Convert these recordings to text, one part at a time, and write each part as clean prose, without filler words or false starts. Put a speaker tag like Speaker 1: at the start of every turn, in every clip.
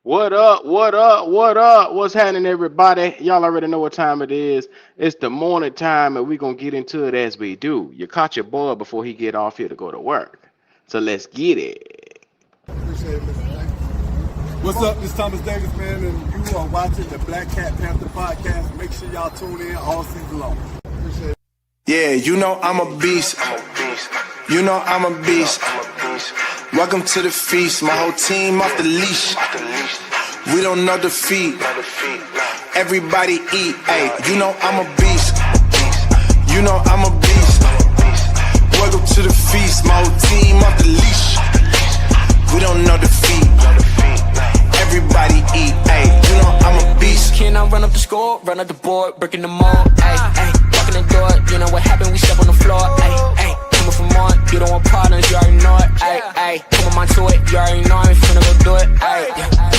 Speaker 1: What up? What up? What up? What's happening, everybody? Y'all already know what time it is. It's the morning time, and we're gonna get into it as we do. You caught your boy before he get off here to go to work. So let's get it.
Speaker 2: Appreciate it, Mr. Davis. What's up? This is Thomas Davis, man, and you are watching the Black Cat Panther podcast. Make sure y'all tune in all season long. Appreciate it.
Speaker 3: Yeah, you know I'm a beast. You know I'm a beast. Welcome to the feast. My whole team off the leash. We don't know defeat. Everybody eat. Hey, you know I'm a beast. You know I'm a beast. Welcome to the feast. My whole team off the leash. We don't know defeat. Everybody eat. Hey, you know I'm a beast.
Speaker 4: Can I run up the score, run up the board, breaking the mold? Ay, ay, walking the door, you know what happened? We step on the floor. Ay, ay, coming from on, you don't want partners, you already know it. Ay, ay, come on to it, you already know I'm finna go do it. Ay,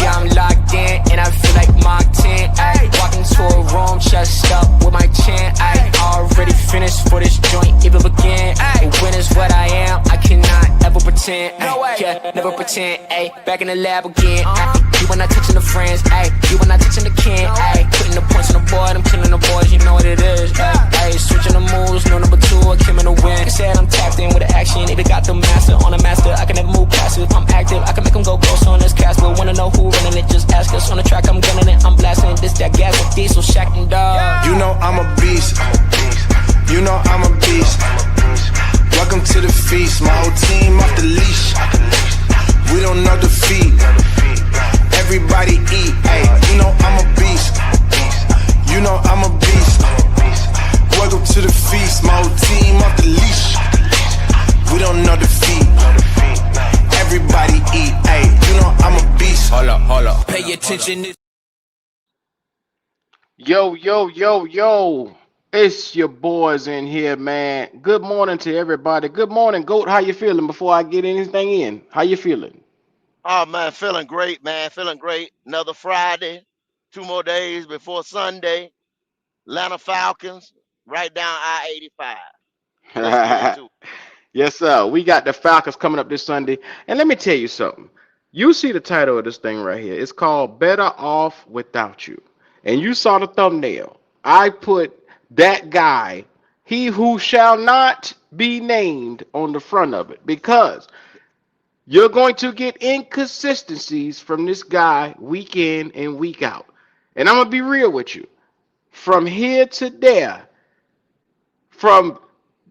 Speaker 4: yeah, I'm locked in, and I feel like Mark 10. Ay, walking to a room, chest up with my chin. Ay, already finished for this joint, even begin. Ay, when is what I am, I cannot ever pretend. Ay, yeah, never pretend. Ay, back in the lab again. Ay, you when I touching the friends, ayy. You when I touching the kin, ayy. Putting the points on the board, I'm killing the boys, you know what it is, ayy. Switching the moves, no number two, I came in to win. They said I'm tapped in with the action, they got the master on the master. I can never move passive, I'm active, I can make them go ghost on this castle. Wanna know who running it, just ask us. On the track, I'm gunning it, I'm blasting this, that gas with diesel, Shack and dog.
Speaker 3: You know I'm a beast. You know I'm a beast. Welcome to the feast. My whole team off the leash. We don't know defeat. Everybody eat, ayy, you know I'm a beast. You know I'm a beast. Welcome to the feast, my whole team off the leash. We don't know defeat. Everybody eat, ayy, you know I'm a beast.
Speaker 4: Hold up, pay attention.
Speaker 1: Yo, yo, yo, yo. It's your boys in here, man. Good morning to everybody. Good morning, Goat. How you feeling before I get anything in? How you feeling?
Speaker 5: Oh man, feeling great, man. Feeling great. Another Friday, 2 more days before Sunday. Atlanta Falcons, right down I-85. Let's get into it.
Speaker 1: Yes, sir. We got the Falcons coming up this Sunday. And let me tell you something. You see the title of this thing right here. It's called Better Off Without You. And you saw the thumbnail. I put that guy, he who shall not be named, on the front of it because you're going to get inconsistencies from this guy week in and week out. And I'm going to be real with you. From here to there, from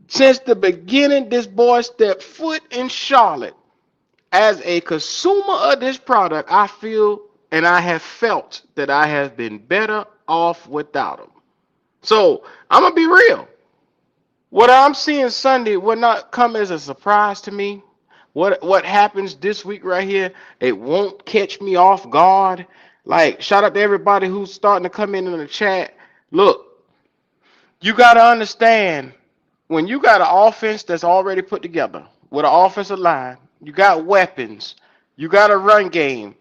Speaker 1: since the beginning, this boy stepped foot in Charlotte. As a consumer of this product, I feel and I have felt that I have been better off without him. So I'm gonna be real. What I'm seeing Sunday will not come as a surprise to me. What happens this week right here, it won't catch me off guard. Like, shout out to everybody who's starting to come in the chat. Look, you gotta understand when you got an offense that's already put together with an offensive line, you got weapons, you got a run game,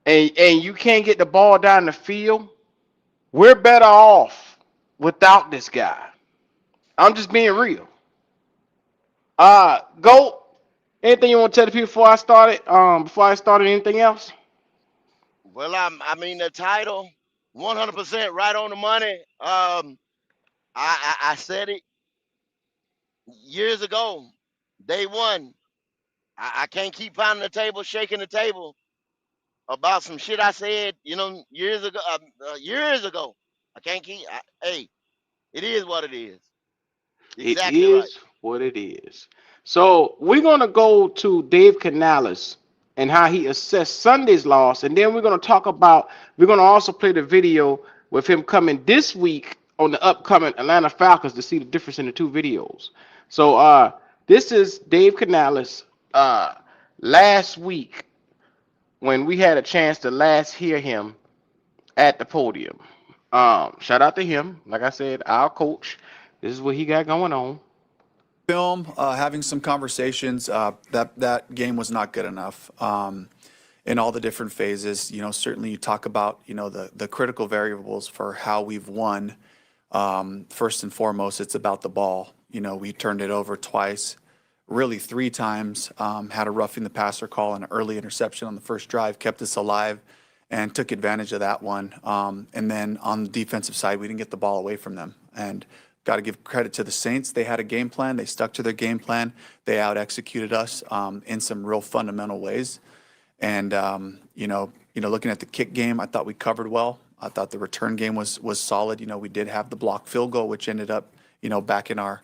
Speaker 1: and you can't get the ball down the field, we're better off without this guy. I'm just being real. Go. Anything you want to tell the people before I started? Before I started anything else?
Speaker 5: Well, I mean the title, 100% right on the money. I said it years ago, day one. I can't keep pounding the table, shaking the table about some shit I said, years ago. Years ago. I can't keep. Hey, it is what it is.
Speaker 1: It
Speaker 5: Exactly right.
Speaker 1: is what it is. So we're gonna go to Dave Canales and how he assessed Sunday's loss, and then we're gonna talk about. We're gonna also play the video with him coming this week on the upcoming Atlanta Falcons to see the difference in the two videos. So this is Dave Canales last week when we had a chance to last hear him at the podium. Shout out to him. Like I said, our coach. This is what he got going on.
Speaker 6: Film, having some conversations. That game was not good enough in all the different phases. Certainly you talk about the critical variables for how we've won. First and foremost, it's about the ball. We turned it over twice, really 3 times. Had a roughing the passer call and an early interception on the first drive, kept us alive, and took advantage of that one. And then on the defensive side, we didn't get the ball away from them. And got to give credit to the Saints. They had a game plan. They stuck to their game plan. They out-executed us in some real fundamental ways. And looking at the kick game, I thought we covered well. I thought the return game was solid. We did have the blocked field goal, which ended up back in our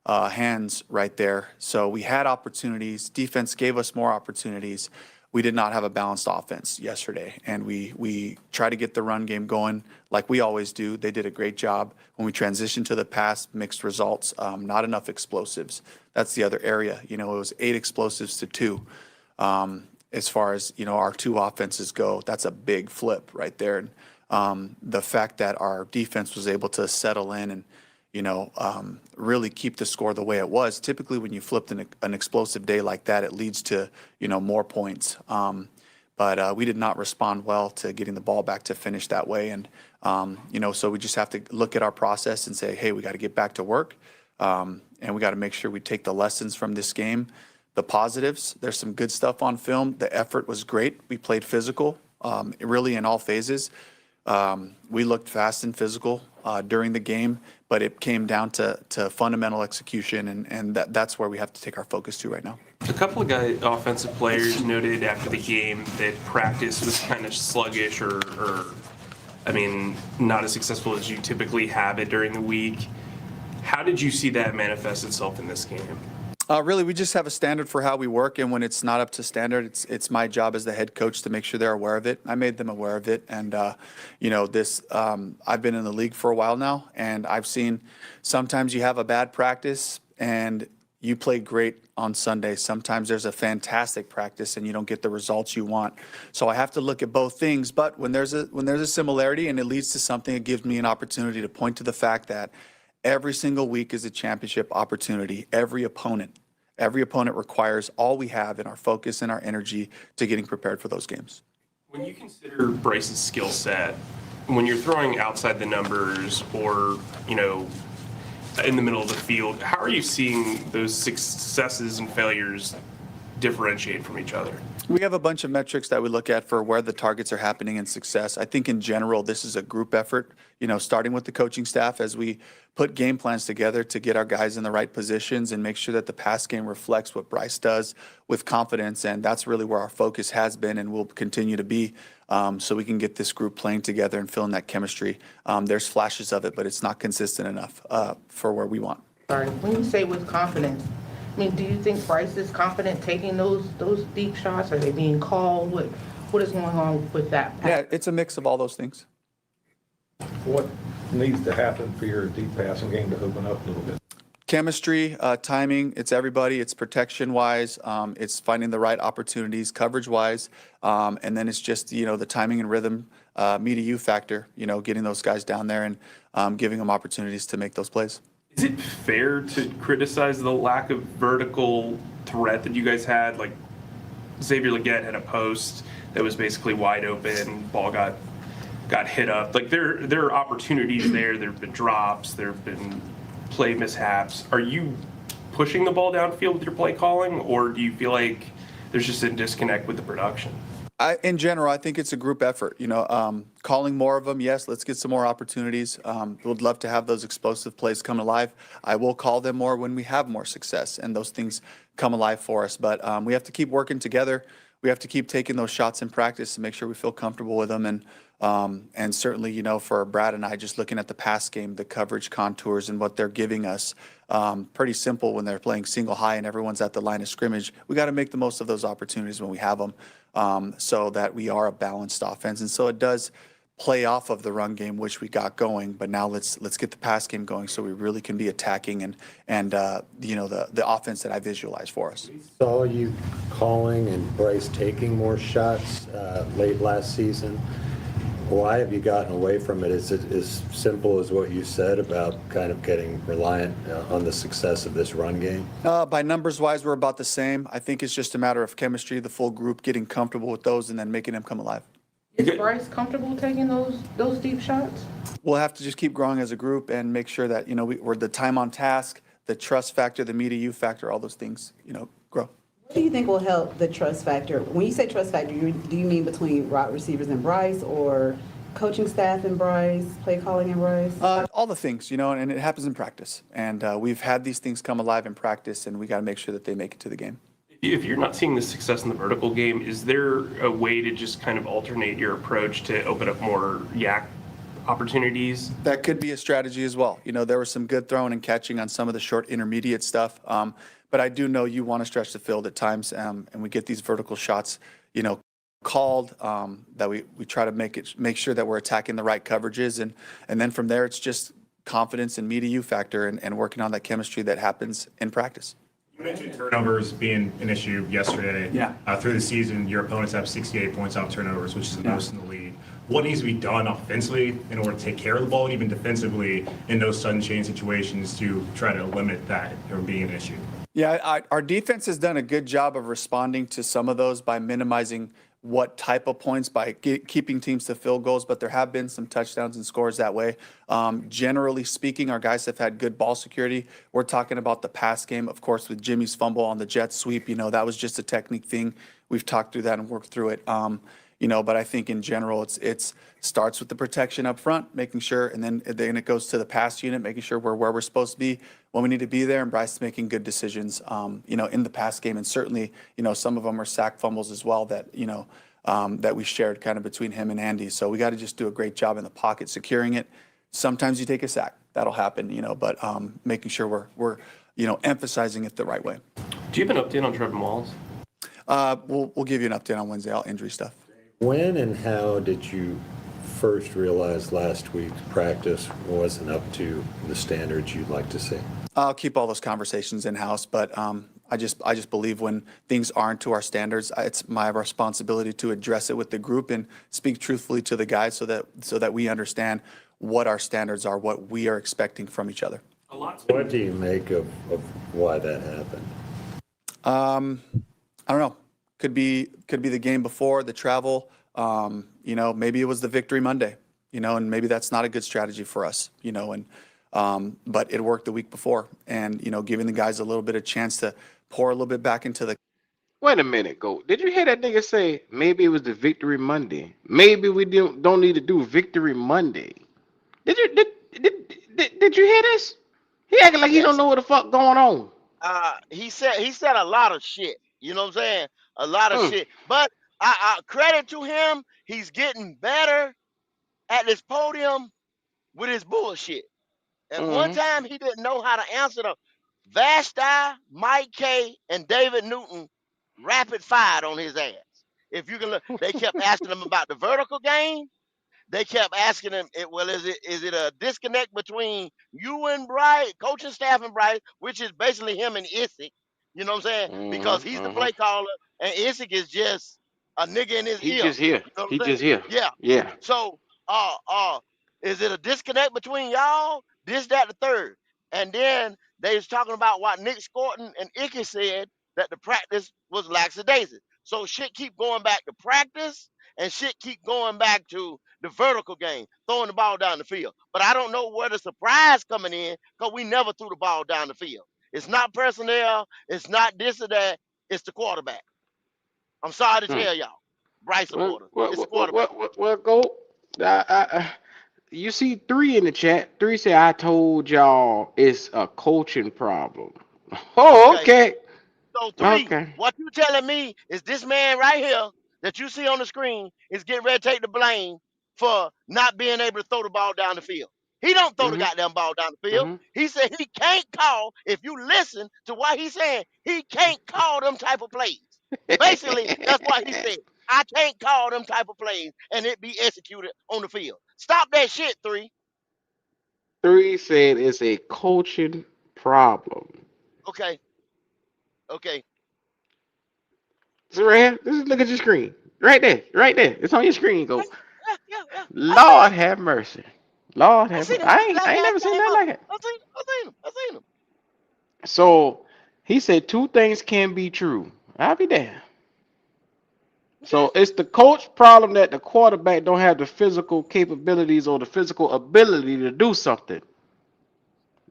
Speaker 6: hands right there. So we had opportunities. Defense gave us more opportunities. We did not have a balanced offense yesterday, and we try to get the run game going like we always do. They did a great job. When we transitioned to the pass, mixed results, not enough explosives. That's the other area. It was 8 explosives to 2. As far as, our 2 offenses go, that's a big flip right there. And the fact that our defense was able to settle in and, really keep the score the way it was. Typically, when you flipped an explosive day like that, it leads to, more points. But we did not respond well to getting the ball back to finish that way. And, so we just have to look at our process and say, hey, we got to get back to work. And we got to make sure we take the lessons from this game, the positives. There's some good stuff on film. The effort was great. We played physical, really in all phases. We looked fast and physical during the game, but it came down to fundamental execution, and that's where we have to take our focus to right now.
Speaker 7: A couple of offensive players noted after the game that practice was kind of sluggish or not as successful as you typically have it during the week. How did you see that manifest itself in this game?
Speaker 6: Really, we just have a standard for how we work, and when it's not up to standard, it's my job as the head coach to make sure they're aware of it. I made them aware of it, and I've been in the league for a while now, and I've seen sometimes you have a bad practice and you play great on Sunday. Sometimes there's a fantastic practice and you don't get the results you want. So I have to look at both things. But when there's a similarity and it leads to something, it gives me an opportunity to point to the fact that every single week is a championship opportunity. Every opponent requires all we have in our focus and our energy to getting prepared for those games.
Speaker 7: When you consider Bryce's skill set, when you're throwing outside the numbers or, in the middle of the field, how are you seeing those successes and failures differentiate from each other?
Speaker 6: We have a bunch of metrics that we look at for where the targets are happening in success. I think in general, this is a group effort, starting with the coaching staff as we put game plans together to get our guys in the right positions and make sure that the pass game reflects what Bryce does with confidence. And that's really where our focus has been and will continue to be, so we can get this group playing together and feeling that chemistry. There's flashes of it, but it's not consistent enough for where we want.
Speaker 8: Sorry, when you say with confidence, do you think Bryce is confident taking those deep shots? Are they being called? What is going on with that?
Speaker 6: Yeah, it's a mix of all those things.
Speaker 9: What needs to happen for your deep passing game to open up a little bit?
Speaker 6: Chemistry, timing, it's everybody. It's protection-wise. It's finding the right opportunities, coverage-wise. And then it's just, the timing and rhythm, me to you factor, getting those guys down there and giving them opportunities to make those plays.
Speaker 7: Is it fair to criticize the lack of vertical threat that you guys had? Like Xavier Legette had a post that was basically wide open, ball got hit up. Like there are opportunities there. There have been drops. There have been play mishaps. Are you pushing the ball downfield with your play calling, or do you feel like there's just a disconnect with the production?
Speaker 6: In general, I think it's a group effort. Calling more of them, yes, let's get some more opportunities. Would love to have those explosive plays come alive. I will call them more when we have more success and those things come alive for us. But we have to keep working together. We have to keep taking those shots in practice to make sure we feel comfortable with them. And certainly, for Brad and I, just looking at the pass game, the coverage contours and what they're giving us, pretty simple when they're playing single high and everyone's at the line of scrimmage. We got to make the most of those opportunities when we have them, so that we are a balanced offense. And so it does play off of the run game, which we got going. But now let's get the pass game going so we really can be attacking and the offense that I visualize for us.
Speaker 10: We saw you calling and Bryce taking more shots late last season. Why have you gotten away from it? Is it as simple as what you said about kind of getting reliant on the success of this run game?
Speaker 6: By numbers-wise, we're about the same. I think it's just a matter of chemistry, the full group getting comfortable with those and then making them come alive.
Speaker 8: Is Bryce comfortable taking those deep shots?
Speaker 6: We'll have to just keep growing as a group and make sure that, we're the time on task, the trust factor, the me to you factor, all those things, grow.
Speaker 11: What do you think will help the trust factor? When you say trust factor, do you mean between wide receivers and Bryce, or coaching staff and Bryce, play calling and Bryce?
Speaker 6: All the things, and it happens in practice. And we've had these things come alive in practice, and we got to make sure that they make it to the game.
Speaker 7: If you're not seeing the success in the vertical game, is there a way to just kind of alternate your approach to open up more yak opportunities?
Speaker 6: That could be a strategy as well. There was some good throwing and catching on some of the short intermediate stuff. But I do know you want to stretch the field at times, and we get these vertical shots, called, that we try to make sure that we're attacking the right coverages. And then from there, it's just confidence and me to you factor and working on that chemistry that happens in practice.
Speaker 12: You mentioned turnovers being an issue yesterday.
Speaker 6: Yeah.
Speaker 12: Through the season, your opponents have 68 points off turnovers, which is the most in the league. What needs to be done offensively in order to take care of the ball, and even defensively in those sudden change situations to try to limit that from being an issue?
Speaker 6: Yeah, our defense has done a good job of responding to some of those by minimizing what type of points, by keeping teams to field goals, but there have been some touchdowns and scores that way. Generally speaking, our guys have had good ball security. We're talking about the pass game, of course, with Jimmy's fumble on the jet sweep. That was just a technique thing. We've talked through that and worked through it. But I think in general, it's starts with the protection up front, making sure, and then it goes to the pass unit, making sure we're where we're supposed to be when we need to be there. And Bryce making good decisions, in the pass game. And certainly, some of them are sack fumbles as well that, that we shared kind of between him and Andy. So we got to just do a great job in the pocket, securing it. Sometimes you take a sack, that'll happen, but making sure we're emphasizing it the right way.
Speaker 7: Do you have an update on Trevor Wallace?
Speaker 6: We'll give you an update on Wednesday, all injury stuff.
Speaker 10: When and how did you first realize last week's practice wasn't up to the standards you'd like to see?
Speaker 6: I'll keep all those conversations in-house, but I just believe when things aren't to our standards, it's my responsibility to address it with the group and speak truthfully to the guys so that we understand what our standards are, what we are expecting from each other.
Speaker 10: What do you make of why that happened?
Speaker 6: I don't know. Could be the game before, the travel. Maybe it was the victory Monday. And maybe that's not a good strategy for us. But it worked the week before, and giving the guys a little bit of chance to pour a little bit back into the.
Speaker 1: Wait a minute, Go. Did you hear that nigga say maybe it was the victory Monday? Maybe we don't need to do victory Monday. Did you hear this? He acting like he don't know what the fuck going on.
Speaker 5: He said a lot of shit. You know what I'm saying? A lot of shit. But I credit to him. He's getting better at this podium with his bullshit. And one time he didn't know how to answer the Vashti, Mike K, and David Newton rapid fired on his ass. If you can look, they kept asking him about the vertical game. They kept asking him, is it a disconnect between you and Bryce, coaching staff and Bryce, which is basically him and Isaac. You know what I'm saying? Because he's the play caller, and Isaac is just a nigga in his ear.
Speaker 1: He just here.
Speaker 5: You know
Speaker 1: He just here.
Speaker 5: Yeah. So, is it a disconnect between y'all? This, that, the third. And then they was talking about what Nick Scorton and Icky said, that the practice was lackadaisical. So shit keep going back to practice, and shit keep going back to the vertical game, throwing the ball down the field. But I don't know where the surprise coming in, because we never threw the ball down the field. It's not personnel. It's not this or that. It's the quarterback. I'm sorry to tell y'all. Bryce supporter. It's the quarterback.
Speaker 1: Well, Go. You see 3 in the chat. 3 say I told y'all it's a coaching problem. Oh, okay.
Speaker 5: So 3, what you telling me is this man right here that you see on the screen is getting ready to take the blame for not being able to throw the ball down the field. He don't throw the goddamn ball down the field. He said he can't call, if you listen to what he's saying, he can't call them type of plays. Basically, that's what he said. I can't call them type of plays and it be executed on the field. Stop that shit, 3.
Speaker 1: 3 said it's a coaching problem.
Speaker 5: Okay.
Speaker 1: So right here, just look at your screen. Right there. It's on your screen, Go.
Speaker 5: Yeah.
Speaker 1: Lord have mercy. Lord have mercy. I ain't never seen that like it.
Speaker 5: I seen him.
Speaker 1: So he said 2 things can be true. I'll be there. So it's the coach problem that the quarterback don't have the physical capabilities or the physical ability to do something.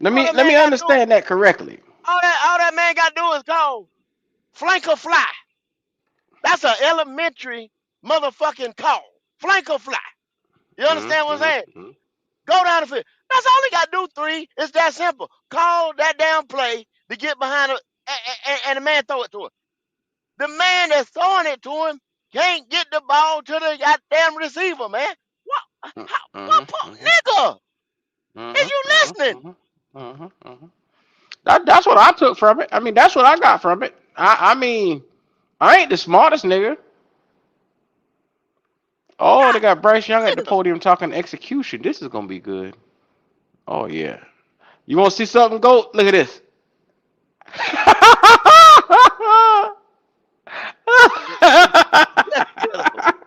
Speaker 1: Let me understand that correctly.
Speaker 5: All that man got to do is go. Flank or fly. That's an elementary motherfucking call. Flank or fly. You understand what I'm saying? Go down the field. That's all he got to do, 3. It's that simple. Call that damn play to get behind it, and the man throw it to him. The man that's throwing it to him can't get the ball to the goddamn receiver, man. What nigga? Is you listening?
Speaker 1: That's what I took from it. I mean, that's what I got from it. I mean, I ain't the smartest nigga. Oh, they got Bryce Young at the podium talking execution. This is gonna be good. Oh yeah. You want to see something go? Look at this.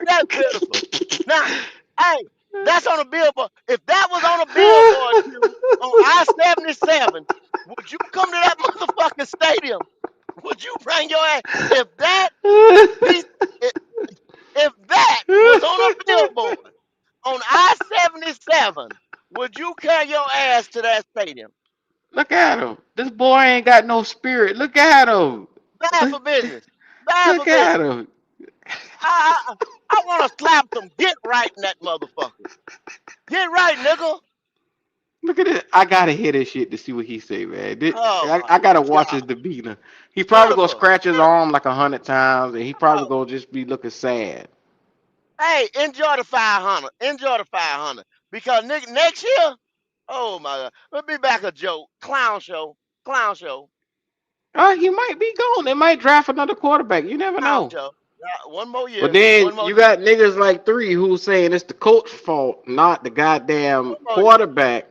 Speaker 5: That's pitiful. That's pitiful. Now, hey, that's on a billboard. If that was on a billboard on I-77, would you come to that motherfucking stadium? Would you bring your ass? If that was on a billboard on I-77, would you carry your ass to that stadium?
Speaker 1: Look at him. This boy ain't got no spirit. Look at him.
Speaker 5: Bad for business. Bad
Speaker 1: Look
Speaker 5: for
Speaker 1: at
Speaker 5: business.
Speaker 1: him.
Speaker 5: I want to slap some get right in that motherfucker. Get right, nigga.
Speaker 1: Look at this. I gotta hear this shit to see what he say, man.
Speaker 5: Oh,
Speaker 1: I gotta
Speaker 5: my
Speaker 1: watch
Speaker 5: God.
Speaker 1: his demeanor. He probably gonna
Speaker 5: Pitiful.
Speaker 1: scratch his arm like 100 times, and he probably gonna just be looking sad.
Speaker 5: Hey, enjoy the 500. Enjoy the 500. Because nigga, next year, oh my God, it'll be back a joke. Clown show. Clown show.
Speaker 1: He might be gone. They might draft another quarterback. You never
Speaker 5: Clown
Speaker 1: know.
Speaker 5: show. One more year.
Speaker 1: But then
Speaker 5: One more
Speaker 1: you
Speaker 5: year.
Speaker 1: got niggas like 3 who saying it's the coach's fault, not the goddamn
Speaker 5: One more year.
Speaker 1: quarterback.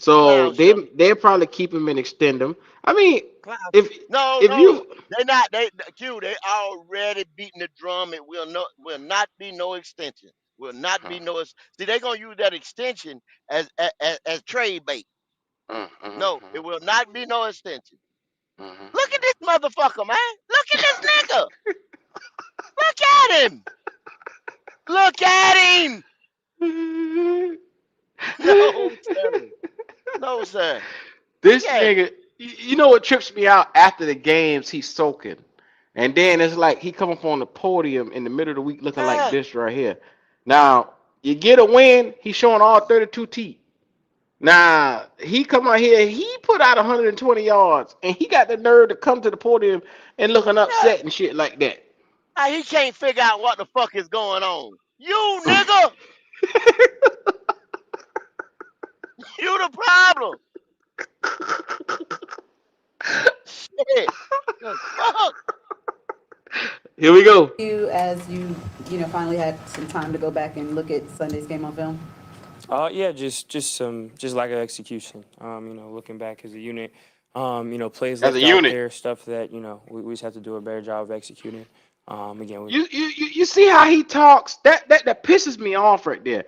Speaker 1: So
Speaker 5: Clown show.
Speaker 1: they'll probably keep him and extend him. I mean,
Speaker 5: Clown.
Speaker 1: if
Speaker 5: No,
Speaker 1: you
Speaker 5: they not. Q. They already beating the drum. It will not be no extension. Will not be no. See, they gonna use that extension as trade bait. No, it will not be no extension. Look at this motherfucker, man. Look at this nigga. Look at him. Look at him. No, sir. No, sir.
Speaker 1: This
Speaker 5: Look at him.
Speaker 1: nigga, you know what trips me out after the games? He's soaking, and then it's like he come up on the podium in the middle of the week looking like this right here. Now you get a win, he's showing all 32 teeth. Now he come out here, he put out 120 yards, and he got the nerve to come to the podium and looking upset and shit like that.
Speaker 5: He can't figure out what the fuck is going on. You nigga. You the problem. Shit. The fuck?
Speaker 1: Here we go.
Speaker 11: You, as you finally had some time to go back and look at Sunday's game on film.
Speaker 13: Yeah, just like an execution. Looking back as a unit, plays left out there, stuff that we just have to do a better job of executing. Again,
Speaker 1: you see how he talks? That pisses me off right there.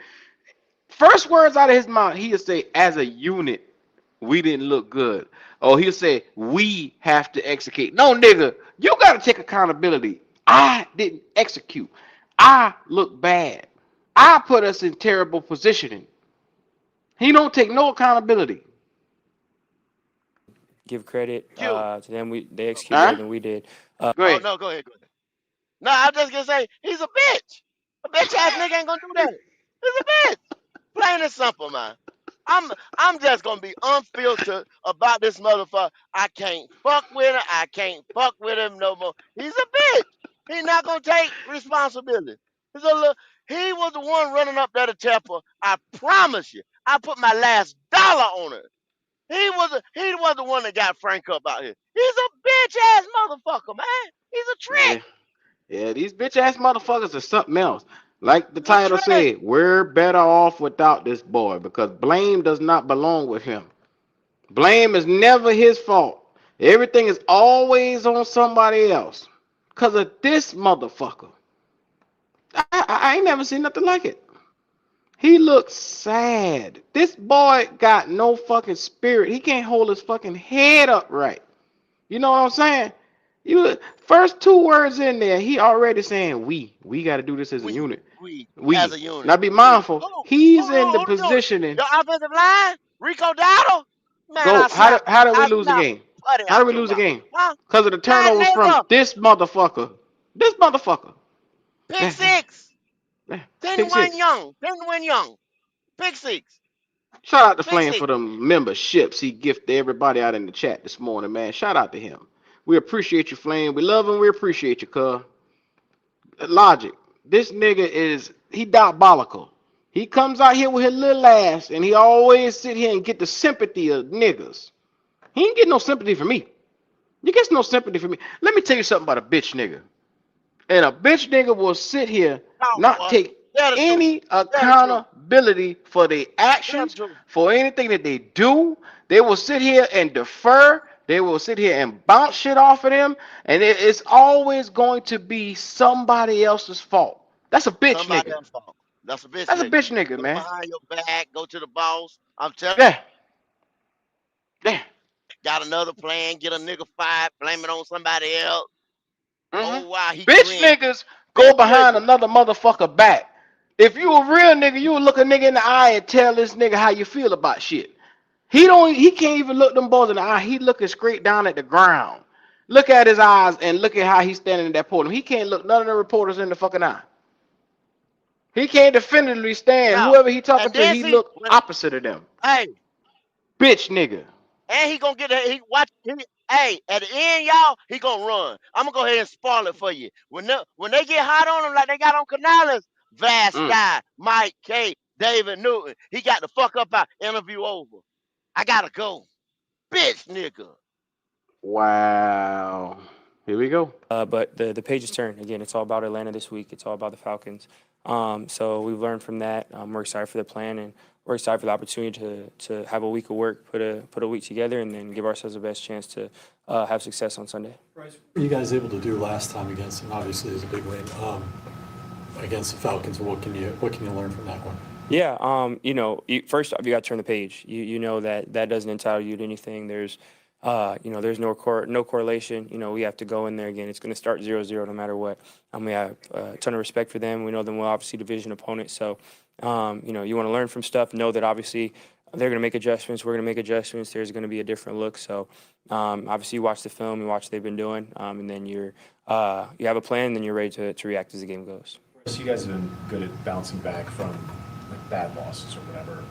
Speaker 1: First words out of his mouth, he'll say, "As a unit, we didn't look good," or he'll say, "We have to execute." No, nigga, you gotta take accountability. I didn't execute. I look bad. I put us in terrible positioning. He don't take no accountability.
Speaker 13: give credit to them. They executed better than we did.
Speaker 1: Go ahead.
Speaker 5: Oh, no, go ahead. No, I'm just gonna say he's a bitch. A bitch ass nigga ain't gonna do that. He's a bitch. Plain and simple, man. I'm just gonna be unfiltered about this motherfucker. I can't fuck with him. I can't fuck with him no more. He's a bitch. He's not gonna take responsibility. He was the one running up there to Tampa. I promise you. I put my last dollar on it. He was the one that got Frank up out here. He's a bitch ass motherfucker, man. He's a trick.
Speaker 1: Yeah, these bitch ass motherfuckers are something else. Like the title said, we're better off without this boy because blame does not belong with him. Blame is never his fault. Everything is always on somebody else. Because of this motherfucker. I ain't never seen nothing like it. He looks sad. This boy got no fucking spirit. He can't hold his fucking head up right. You know what I'm saying? You first 2 words in there, he already saying we got to do this as a unit.
Speaker 5: We
Speaker 1: as a unit. Now be mindful. He's in the positioning.
Speaker 5: The offensive line, Rico D. Man,
Speaker 1: Go. How did we lose the game?
Speaker 5: putty
Speaker 1: How did
Speaker 5: out
Speaker 1: we
Speaker 5: your
Speaker 1: lose the
Speaker 5: mouth.
Speaker 1: game?
Speaker 5: Huh?
Speaker 1: Because of the
Speaker 5: That
Speaker 1: turnovers from
Speaker 5: nigga.
Speaker 1: this motherfucker. This motherfucker.
Speaker 5: Pick
Speaker 1: Yeah,
Speaker 5: six.
Speaker 1: yeah. Pick
Speaker 5: 10-1
Speaker 1: six.
Speaker 5: Young. 10-1 Young. Pick six.
Speaker 1: Shout out to
Speaker 5: Pick
Speaker 1: Flame for
Speaker 5: six.
Speaker 1: the memberships he gifted everybody out in the chat this morning, man. Shout out to him. We appreciate you, Flame. We love him. We appreciate you, cuz. Logic. This nigga he diabolical. He comes out here with his little ass and he always sit here and get the sympathy of niggas. He ain't get no sympathy from me. You get no sympathy from me. Let me tell you something about a bitch nigga. And a bitch nigga will sit here,
Speaker 5: Talk,
Speaker 1: not
Speaker 5: boy.
Speaker 1: take
Speaker 5: Tell the truth.
Speaker 1: any
Speaker 5: Tell the truth.
Speaker 1: accountability for their
Speaker 5: Tell the
Speaker 1: actions,
Speaker 5: truth.
Speaker 1: for anything that they do. They will sit here and defer. They will sit here and bounce shit off of them. And it's always going to be somebody else's fault. That's a bitch
Speaker 5: Somebody
Speaker 1: nigga.
Speaker 5: else's fault. That's a bitch
Speaker 1: That's a
Speaker 5: nigga.
Speaker 1: bitch nigga,
Speaker 5: Go
Speaker 1: man.
Speaker 5: behind your back. Go to the boss. I'm telling
Speaker 1: Yeah. Yeah.
Speaker 5: got another plan. Get a nigga fired. Blame it on somebody else.
Speaker 1: Mm-hmm.
Speaker 5: Oh, wow. He
Speaker 1: Bitch
Speaker 5: grin.
Speaker 1: niggas go
Speaker 5: Bitch
Speaker 1: behind
Speaker 5: nigga.
Speaker 1: another motherfucker back. If you a real nigga, you would look a nigga in the eye and tell this nigga how you feel about shit. He can't even look them boys in the eye. He looking straight down at the ground. Look at his eyes and look at how he's standing in that podium. He can't look none of the reporters in the fucking eye. He can't definitively stand.
Speaker 5: Yeah.
Speaker 1: Whoever he talking
Speaker 5: And
Speaker 1: to,
Speaker 5: then
Speaker 1: he
Speaker 5: see,
Speaker 1: look opposite of them.
Speaker 5: hey,
Speaker 1: Bitch nigga.
Speaker 5: and he gonna get that. Hey, at the end, y'all, he gonna run. I'm gonna go ahead and spoil it for you. When they get hot on him like they got on Canales, Vast
Speaker 1: Mm.
Speaker 5: Sky, Mike K, David Newton, he got the fuck up out. Interview over. I gotta go. Bitch nigga.
Speaker 1: Wow. Here we go.
Speaker 13: But the page is turned. Again, it's all about Atlanta this week. It's all about the Falcons. So we've learned from that. We're excited for the plan, and we're excited for the opportunity to have a week of work, put a week together, and then give ourselves the best chance to have success on Sunday.
Speaker 14: Bryce, what were you guys able to do last time against, and obviously it was a big win, against the Falcons? What can you learn from that one?
Speaker 13: Yeah, first off, you got to turn the page. You know that doesn't entitle you to anything. There's there's no correlation. We have to go in there again. It's going to start 0-0 no matter what. We have a ton of respect for them. We know them well, obviously division opponents. So, you want to learn from stuff. Know that obviously they're going to make adjustments. We're going to make adjustments. There's going to be a different look. So, obviously you watch the film, you watch what they've been doing, and then you have a plan, and then you're ready to react as the game goes.
Speaker 12: So you guys have been good at bouncing back from like bad losses or whatever.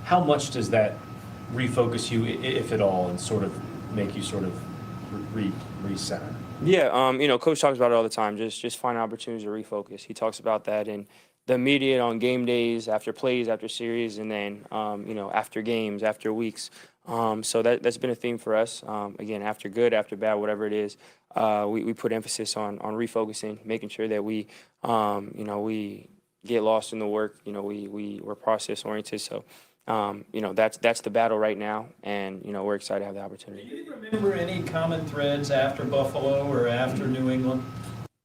Speaker 12: How much does that refocus you, if at all, and sort of make you sort of recenter?
Speaker 13: Yeah, Coach talks about it all the time. Just find opportunities to refocus. He talks about that in the media on game days, after plays, after series, and then after games, after weeks. So that's been a theme for us. Again, after good, after bad, whatever it is, we put emphasis on refocusing, making sure that we get lost in the work. We're process oriented. So. That's the battle right now, and we're excited to have the opportunity.
Speaker 15: Do you remember any common threads after Buffalo or after New England?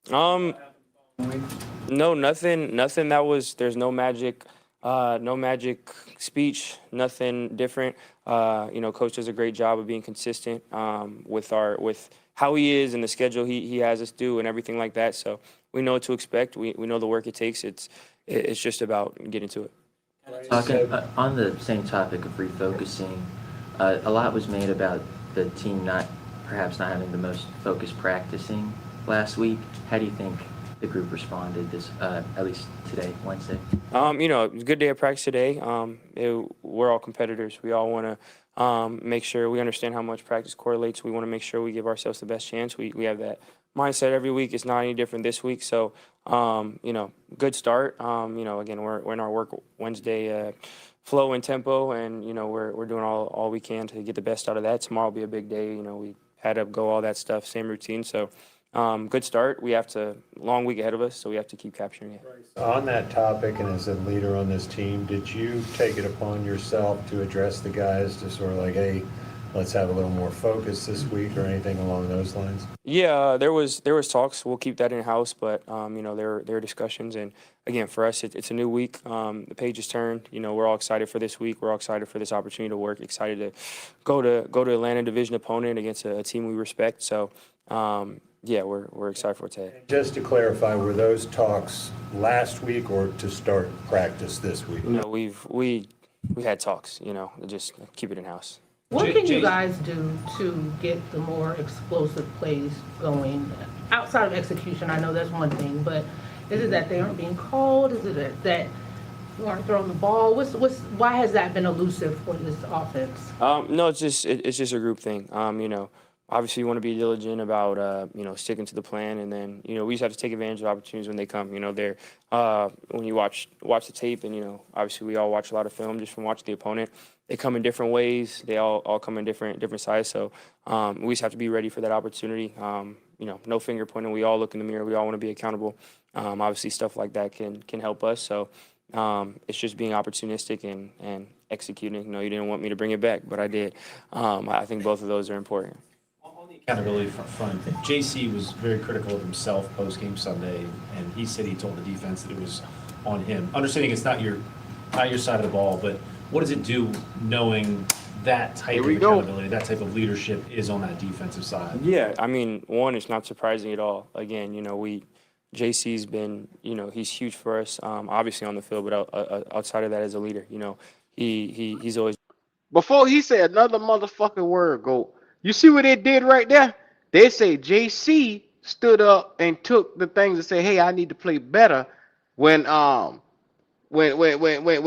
Speaker 13: No, nothing that was. There's no magic speech, nothing different. Coach does a great job of being consistent with how he is and the schedule he has us do and everything like that. So we know what to expect. We know the work it takes. It's just about getting to it.
Speaker 16: On the same topic of refocusing, a lot was made about the team perhaps not having the most focused practicing last week. How do you think the group responded at least today, Wednesday?
Speaker 13: It was a good day of practice today. We're all competitors. We all want to make sure we understand how much practice correlates. We want to make sure we give ourselves the best chance. We have that mindset every week. It's not any different this week. So, good start. Again, we're in our work Wednesday flow and tempo, and we're doing all we can to get the best out of that. Tomorrow will be a big day. We had to go all that stuff, same routine. So, good start. We have long week ahead of us, so we have to keep capturing it.
Speaker 10: On that topic, and as a leader on this team, did you take it upon yourself to address the guys to sort of like, hey, let's have a little more focus this week or anything along those lines?
Speaker 13: Yeah, there was talks. We'll keep that in house, but there are discussions, and again, for us, it's a new week. The page is turned. We're all excited for this week. We're all excited for this opportunity to work. Excited to go to Atlanta division opponent against a team we respect. So. Yeah, we're excited for today.
Speaker 10: Just to clarify, were those talks last week or to start practice this week?
Speaker 13: We had talks. Just keep it in house.
Speaker 8: What can you guys do to get the more explosive plays going outside of execution? I know that's one thing, but is it that they aren't being called? Is it that you aren't throwing the ball? Why has that been elusive for this offense?
Speaker 13: No, it's just a group thing. Obviously you want to be diligent about sticking to the plan, and then we just have to take advantage of opportunities when they come. They're when you watch the tape, and obviously we all watch a lot of film just from watching the opponent. They come in different ways. They all come in different sizes. So we just have to be ready for that opportunity. No finger pointing. We all look in the mirror. We all want to be accountable. Obviously stuff like that can help us. So it's just being opportunistic and executing. You didn't want me to bring it back, but I did. I think both of those are important.
Speaker 17: Accountability front. JC was very critical of himself post-game Sunday, and he said he told the defense that it was on him. Understanding it's not your side of the ball, but what does it do knowing that type of accountability, that type of leadership is on that defensive side?
Speaker 13: Yeah, I mean, one, it's not surprising at all. Again, JC's been, he's huge for us, obviously on the field, but outside of that as a leader, he's always.
Speaker 1: Before he said another motherfucking word, go. You see what they did right there? They say JC stood up and took the things and say, "Hey, I need to play better." When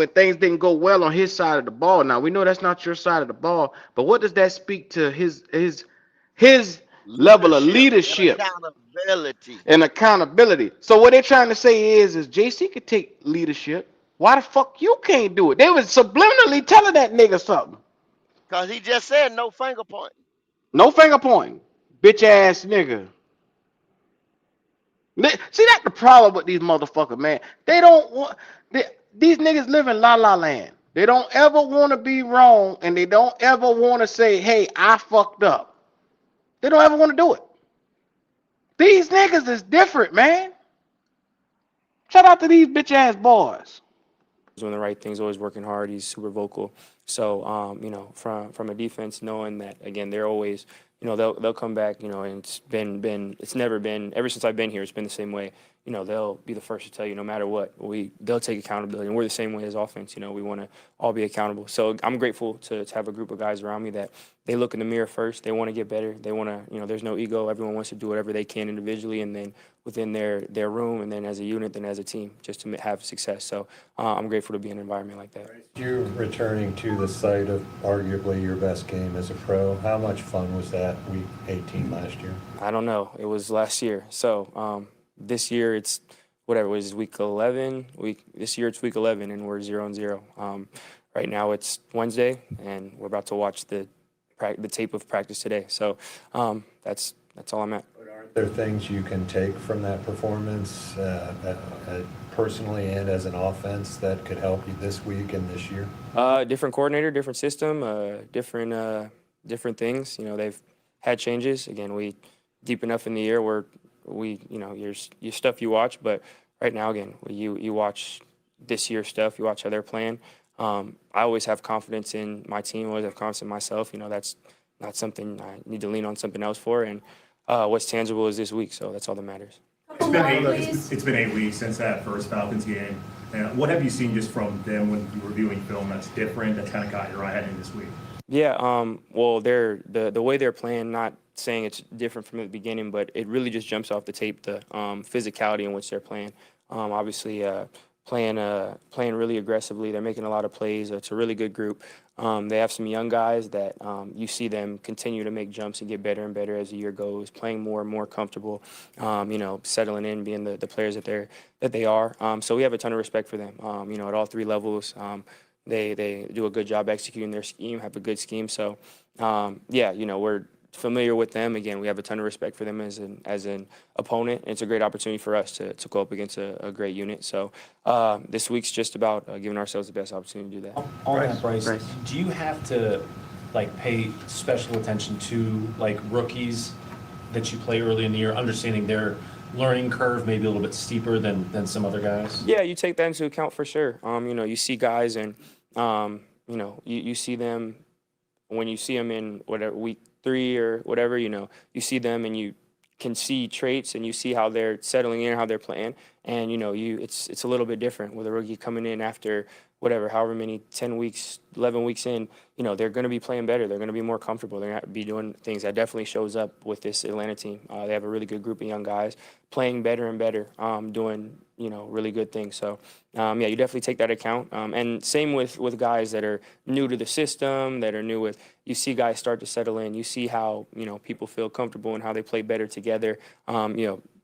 Speaker 1: things didn't go well on his side of the ball. Now we know that's not your side of the ball, but what does that speak to his level of leadership and accountability? So what they're trying to say is JC could take leadership. Why the fuck you can't do it? They was subliminally telling that nigga something.
Speaker 5: Cause he just said no finger point.
Speaker 1: No finger pointing, bitch ass nigga. See, that's the problem with these motherfuckers, man. They don't want these niggas live in la la land. They don't ever want to be wrong, and they don't ever want to say, "Hey, I fucked up." They don't ever want to do it. These niggas is different, man. Shout out to these bitch ass boys.
Speaker 13: Doing the right things, always working hard. He's super vocal. So, from a defense, knowing that again, they're always, they'll come back, and it's never been ever since I've been here. It's been the same way. They'll be the first to tell you, no matter what, they'll take accountability, and we're the same way as offense. We want to all be accountable. So I'm grateful to have a group of guys around me that they look in the mirror first. They want to get better. They want to, there's no ego. Everyone wants to do whatever they can individually, and then within their room, and then as a unit, then as a team, just to have success. So I'm grateful to be in an environment like that.
Speaker 10: You're returning to the site of arguably your best game as a pro. How much fun was that week 18 last year?
Speaker 13: I don't know. It was last year. So this year it's whatever it was week 11. This year it's week 11, and we're 0-0. Right now it's Wednesday, and we're about to watch the tape of practice today. So that's all I'm at.
Speaker 10: Are there things you can take from that performance personally and as an offense that could help you this week and this year?
Speaker 13: Different coordinator, different system, different things. They've had changes. Again, we deep enough in the year where your stuff you watch, but right now, again, you watch this year's stuff, you watch how they're playing. I always have confidence in my team, I always have confidence in myself. That's not something I need to lean on something else for. And what's tangible is this week, so that's all that matters.
Speaker 12: It's been 8 weeks since that first Falcons game. And what have you seen just from them when you were viewing film that's different, that's kind of got your eye heading this week?
Speaker 13: Yeah, well, the way they're playing, not saying it's different from the beginning, but it really just jumps off the tape, the physicality in which they're playing. Obviously, playing really aggressively. They're making a lot of plays. It's a really good group. They have some young guys that you see them continue to make jumps and get better and better as the year goes, playing more and more comfortable, settling in, being the players that they are. So we have a ton of respect for them, at all three levels. They do a good job executing their scheme, have a good scheme. So, we're familiar with them. Again, we have a ton of respect for them as an opponent. It's a great opportunity for us to go up against a great unit. So this week's just about giving ourselves the best opportunity to do that.
Speaker 17: On that, Bryce, do you have to pay special attention to rookies that you play early in the year, understanding their learning curve maybe a little bit steeper than some other guys?
Speaker 13: Yeah, you take that into account for sure. You see guys and you see them when you see them in whatever week 3 or whatever, you see them and you can see traits and you see how they're settling in, how they're playing. And, it's a little bit different with a rookie coming in after whatever, however many 10 weeks, 11 weeks in, they're going to be playing better. They're going to be more comfortable. They're going to be doing things that definitely shows up with this Atlanta team. They have a really good group of young guys playing better and better, doing, really good things. So, yeah, you definitely take that account. And same with guys that are new to the system, that are new with, you see guys start to settle in. You see how, people feel comfortable and how they play better together.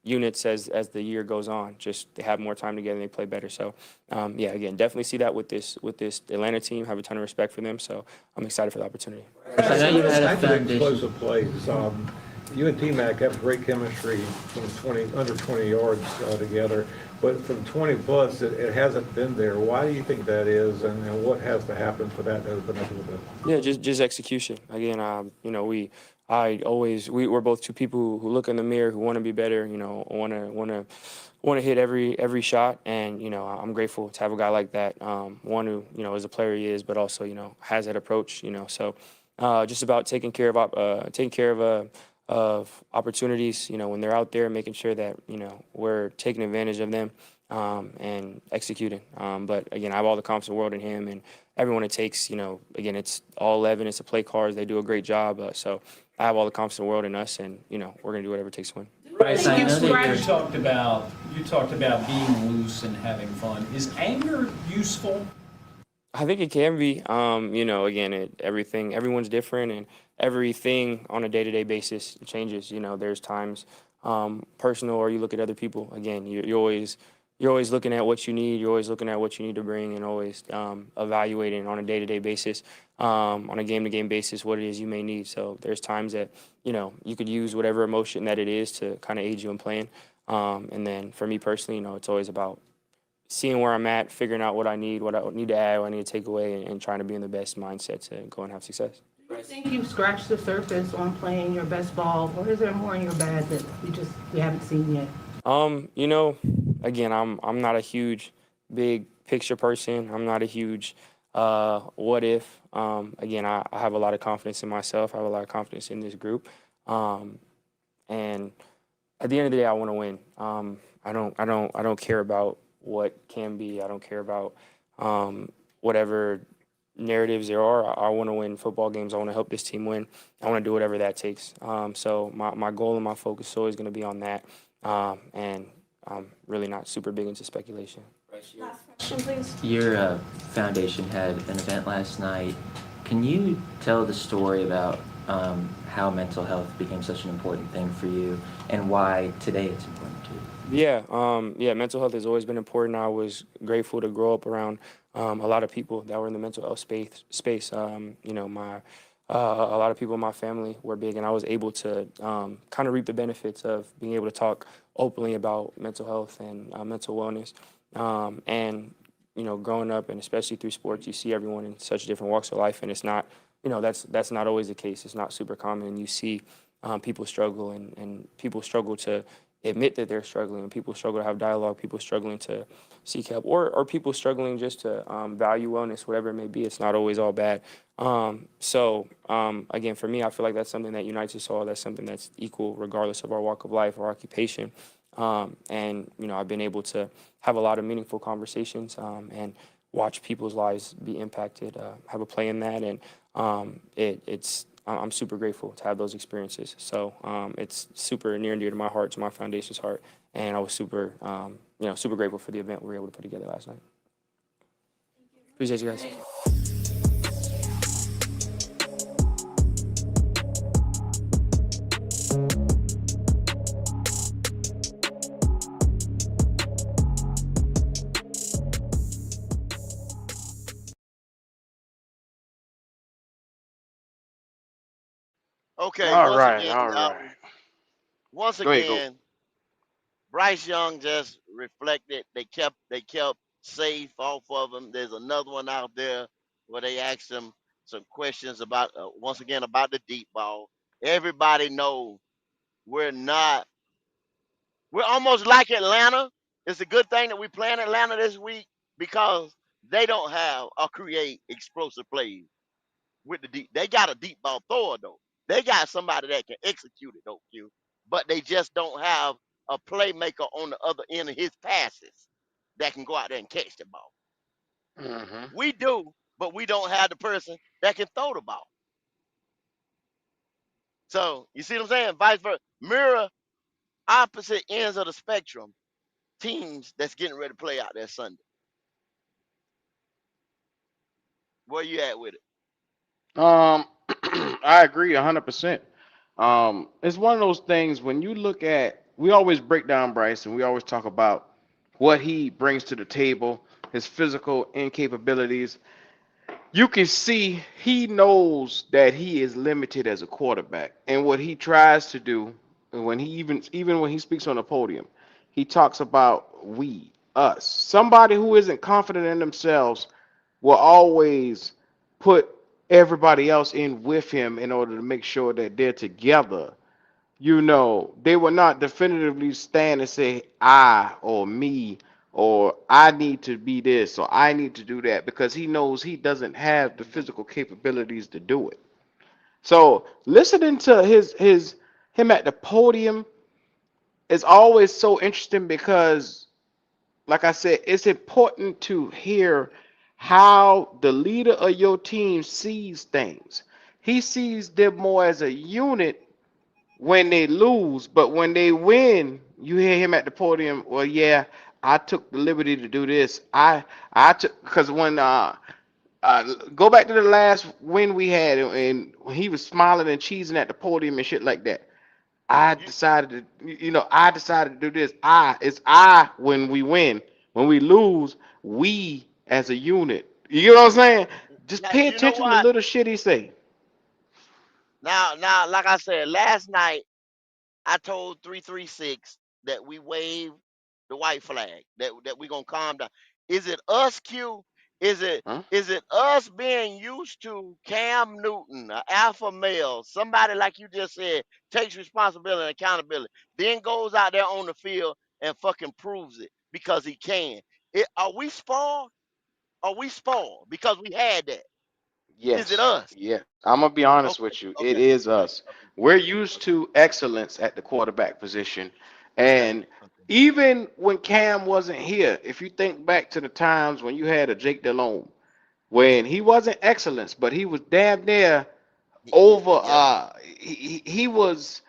Speaker 13: Units as the year goes on, just they have more time together and they play better. So, yeah, again, definitely see that with this Atlanta team. Have a ton of respect for them. So I'm excited for the opportunity.
Speaker 16: I know you had a
Speaker 9: Back to the
Speaker 16: foundation.
Speaker 9: explosive plays. You and T-Mac have great chemistry from under 20 yards together, but from 20 plus, it hasn't been there. Why do you think that is, and what has to happen for that to open up a little bit?
Speaker 13: Yeah, just execution. Again, we're both two people who look in the mirror, who want to be better. Want to hit every shot, and I'm grateful to have a guy like that. One who is a player he is, but also has that approach. So just about taking care of opportunities. When they're out there, making sure that we're taking advantage of them. And executing. But again, I have all the confidence in the world in him and everyone it takes. Again, it's all 11. It's a play cards. They do a great job. So I have all the confidence in the world in us, and we're gonna do whatever it takes to win.
Speaker 15: Bryce,
Speaker 16: I know that
Speaker 15: you talked about being loose and having fun. Is anger useful?
Speaker 13: I think it can be. Again, everyone's different, and everything on a day-to-day basis changes. There's times personal, or you look at other people. Again, you're always looking at what you need. You're always looking at what you need to bring, and always evaluating on a day-to-day basis, on a game-to-game basis, what it is you may need. So there's times that you could use whatever emotion that it is to kind of aid you in playing. And then for me personally, it's always about seeing where I'm at, figuring out what I need to add, what I need to take away, and trying to be in the best mindset to go and have success.
Speaker 8: Do you think you've scratched the surface on playing your best ball, or is there more in your bag that we haven't seen yet?
Speaker 13: Again, I'm not a huge, big picture person. I'm not a huge what if. Again, I have a lot of confidence in myself. I have a lot of confidence in this group. And at the end of the day, I want to win. I don't care about what can be. I don't care about whatever narratives there are. I want to win football games. I want to help this team win. I want to do whatever that takes. So my goal and my focus is always going to be on that. And I'm really not super big into speculation.
Speaker 11: Last question, please.
Speaker 16: Your foundation had an event last night. Can you tell the story about how mental health became such an important thing for you and why today it's important to you?
Speaker 13: Yeah, mental health has always been important. I was grateful to grow up around a lot of people that were in the mental health space. A lot of people in my family were big, and I was able to kind of reap the benefits of being able to talk openly about mental health and mental wellness. And growing up, and especially through sports, you see everyone in such different walks of life, and it's not, that's not always the case. It's not super common, and you see people struggle, and people struggle to admit that they're struggling, and people struggle to have dialogue, people struggling to seek help, or people struggling just to value wellness, whatever it may be. It's not always all bad. Again, for me, I feel like that's something that unites us all. That's something that's equal regardless of our walk of life or occupation. I've been able to have a lot of meaningful conversations and watch people's lives be impacted, have a play in that. And I'm super grateful to have those experiences. So it's super near and dear to my heart, to my foundation's heart. And I was super grateful for the event we were able to put together last night. Appreciate you guys.
Speaker 5: Okay,
Speaker 1: All right, all right.
Speaker 5: once
Speaker 1: Go ahead, go.
Speaker 5: again, Bryce Young just reflected. They kept safe off of him. There's another one out there where they asked him some questions about once again about the deep ball. Everybody know we're not. We're almost like Atlanta. It's a good thing that we play in Atlanta this week because they don't have or create explosive plays with the deep. They got a deep ball thrower though. They got somebody that can execute it though, Q. But they just don't have a playmaker on the other end of his passes that can go out there and catch the ball.
Speaker 1: Mm-hmm.
Speaker 5: We do, but we don't have the person that can throw the ball. So you see what I'm saying? Vice versa. Mirror opposite ends of the spectrum. Teams that's getting ready to play out there Sunday. Where you at with it?
Speaker 1: I agree 100%. It's one of those things when you look at, we always break down Bryce and we always talk about what he brings to the table, his physical incapabilities. You can see he knows that he is limited as a quarterback, and what he tries to do, and when he even when he speaks on the podium, he talks about we, us. Somebody who isn't confident in themselves will always put everybody else in with him in order to make sure that they're together. They will not definitively stand and say I or me or I need to be this or I need to do that because he knows he doesn't have the physical capabilities to do it. So listening to his him at the podium is always so interesting because, like I said, it's important to hear how the leader of your team sees things. He sees them more as a unit when they lose, but when they win, you hear him at the podium. Well, yeah, I took the liberty to do this. I took because go back to the last win we had, and when he was smiling and cheesing at the podium and shit like that. I decided I decided to do this. It's I when we win. When we lose, we as a unit. You know what I'm saying? Just
Speaker 5: Now,
Speaker 1: pay
Speaker 5: you know
Speaker 1: attention to
Speaker 5: what?
Speaker 1: little shit he say.
Speaker 5: Now, like I said, last night I told 336 that we wave the white flag, that we gonna calm down. Is it us, Q? Is it
Speaker 1: Huh?
Speaker 5: is it us being used to Cam Newton, an alpha male, somebody like you just said, takes responsibility and accountability, then goes out there on the field and fucking proves it because he can. Are we spoiled? Are we spoiled because we had that? Is it
Speaker 1: Yes,
Speaker 5: us?
Speaker 1: yes. I'm gonna be honest
Speaker 5: Okay,
Speaker 1: with you. It
Speaker 5: okay,
Speaker 1: is
Speaker 5: okay,
Speaker 1: us.
Speaker 5: okay,
Speaker 1: We're
Speaker 5: okay,
Speaker 1: used
Speaker 5: okay,
Speaker 1: to excellence at the quarterback position,
Speaker 5: okay,
Speaker 1: and even when Cam wasn't here, if you think back to the times when you had a Jake Delhomme, when he wasn't excellence, but he was damn near over.
Speaker 5: yeah,
Speaker 1: He was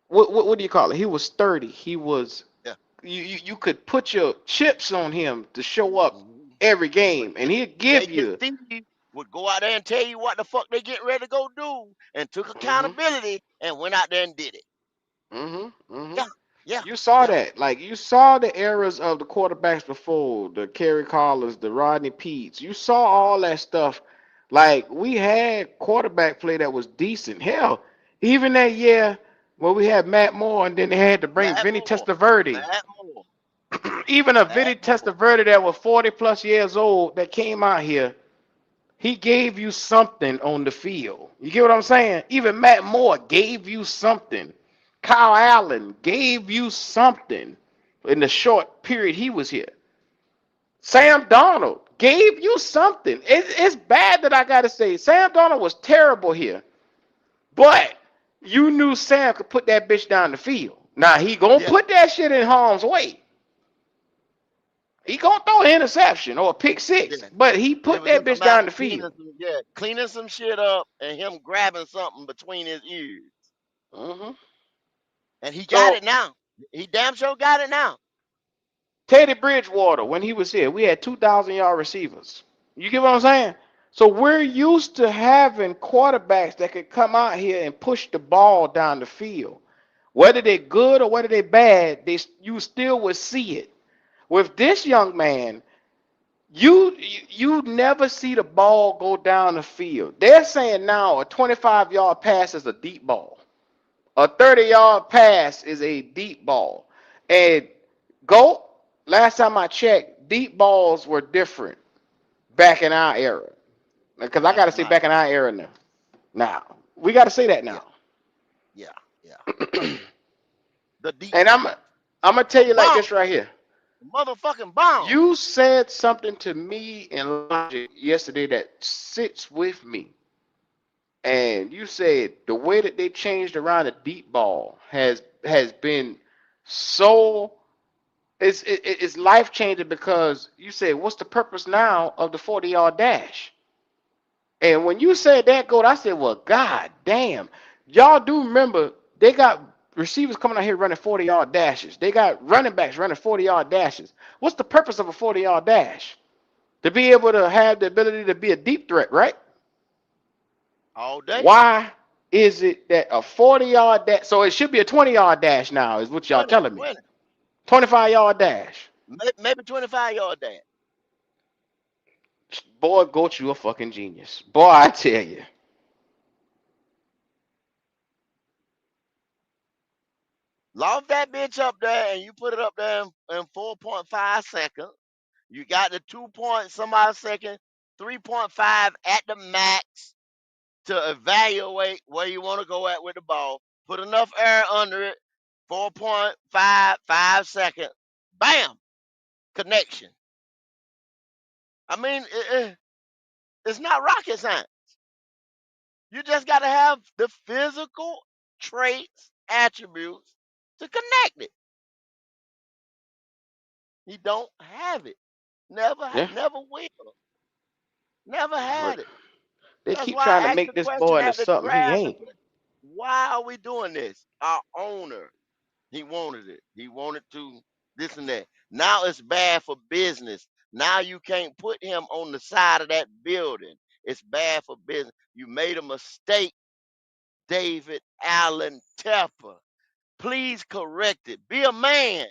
Speaker 1: what do you call it? He was sturdy. He was
Speaker 5: yeah.
Speaker 1: you could put your chips on him to show up
Speaker 5: Mhm.
Speaker 1: every
Speaker 5: But
Speaker 1: game, and he'd give
Speaker 5: Vegas
Speaker 1: you.
Speaker 5: Steve would go out there and tell you what the fuck they get ready to go do, and took
Speaker 1: Hmm.
Speaker 5: accountability and went out there and did it.
Speaker 1: Hmm. Hmm.
Speaker 5: Yeah, yeah,
Speaker 1: You saw
Speaker 5: yeah,
Speaker 1: that. Like you saw the eras of the quarterbacks before, the Kerry Collins, the Rodney Peets. You saw all that stuff. Like we had quarterback play that was decent. Hell, even that year where we had Matt Moore and then they had to bring
Speaker 5: Matt
Speaker 1: Vinny
Speaker 5: Moore,
Speaker 1: Testaverde.
Speaker 5: Matt Moore,
Speaker 1: Even a
Speaker 5: Matt
Speaker 1: Vinny
Speaker 5: Moore.
Speaker 1: Testaverde that was 40 plus years old that came out here, he gave you something on the field. You get what I'm saying? Even Matt Moore gave you something. Kyle Allen gave you something in the short period he was here. Sam Donald gave you something. It's bad that I got to say Sam Donald was terrible here, but you knew Sam could put that bitch down the field. Now he gonna
Speaker 5: Yeah,
Speaker 1: put that shit in harm's way. He gonna throw an interception or a pick six,
Speaker 5: yeah.
Speaker 1: but he
Speaker 5: It
Speaker 1: put
Speaker 5: was
Speaker 1: that
Speaker 5: just a
Speaker 1: bitch
Speaker 5: matter
Speaker 1: down
Speaker 5: of
Speaker 1: the field.
Speaker 5: cleaning some shit up and him grabbing something between his ears,
Speaker 1: Hmm.
Speaker 5: and he got
Speaker 1: So
Speaker 5: it now. He damn sure got it now.
Speaker 1: Teddy Bridgewater, when he was here, we had 2,000-yard receivers. You get what I'm saying? So we're used to having quarterbacks that could come out here and push the ball down the field. Whether they're good or whether they're bad, you still would see it. With this young man, you never see the ball go down the field. They're saying now a 25-yard pass is a deep ball. A 30-yard pass is a deep ball. And go, last time I checked, deep balls were different back in our era. Because I got
Speaker 5: Back
Speaker 1: to
Speaker 5: in
Speaker 1: say
Speaker 5: our
Speaker 1: back in
Speaker 5: era.
Speaker 1: our era now. Now, we got to say that
Speaker 5: Yeah,
Speaker 1: now.
Speaker 5: yeah, yeah. The deep
Speaker 1: And
Speaker 5: ball,
Speaker 1: I'm going to
Speaker 5: a
Speaker 1: tell you like
Speaker 5: bomb,
Speaker 1: this right here.
Speaker 5: motherfucking bomb.
Speaker 1: You said something to me and Logic yesterday that sits with me. And you said the way that they changed around the deep ball has been so It's life changing because you say, what's the purpose now of the 40-yard dash? And when you said that goal, I said, well, god damn. Y'all do remember they got receivers coming out here running 40-yard dashes. They got running backs running 40-yard dashes. What's the purpose of a 40-yard dash? To be able to have the ability to be a deep threat, right?
Speaker 5: all day.
Speaker 1: Why is it that a 40-yard dash, so it should be a 20-yard dash now, is what y'all
Speaker 5: 20,
Speaker 1: telling me?
Speaker 5: 20,
Speaker 1: 25-yard dash.
Speaker 5: maybe 25-yard dash.
Speaker 1: Boy, Goat, you a fucking genius. Boy, I tell you.
Speaker 5: Loft that bitch up there and you put it up there in 4.5 seconds. You got the 2 point some odd second, 3.5 at the max to evaluate where you want to go at with the ball. Put enough air under it, 4.5, 5 seconds. Bam! Connection. I mean, it's not rocket science. You just got to have the physical traits, attributes to connect it. He don't have it.
Speaker 1: Yeah.
Speaker 5: Never will. Never
Speaker 1: But
Speaker 5: had it.
Speaker 1: they
Speaker 5: That's
Speaker 1: keep
Speaker 5: why
Speaker 1: trying to
Speaker 5: I asked
Speaker 1: make
Speaker 5: the
Speaker 1: this
Speaker 5: question
Speaker 1: boy into
Speaker 5: at the
Speaker 1: something he
Speaker 5: draft.
Speaker 1: ain't.
Speaker 5: Why are we doing this? Our owner, he wanted it. He wanted to this and that. Now it's bad for business. Now you can't put him on the side of that building. It's bad for business. You made a mistake, David Allen Tepper. Please correct it. Be a man.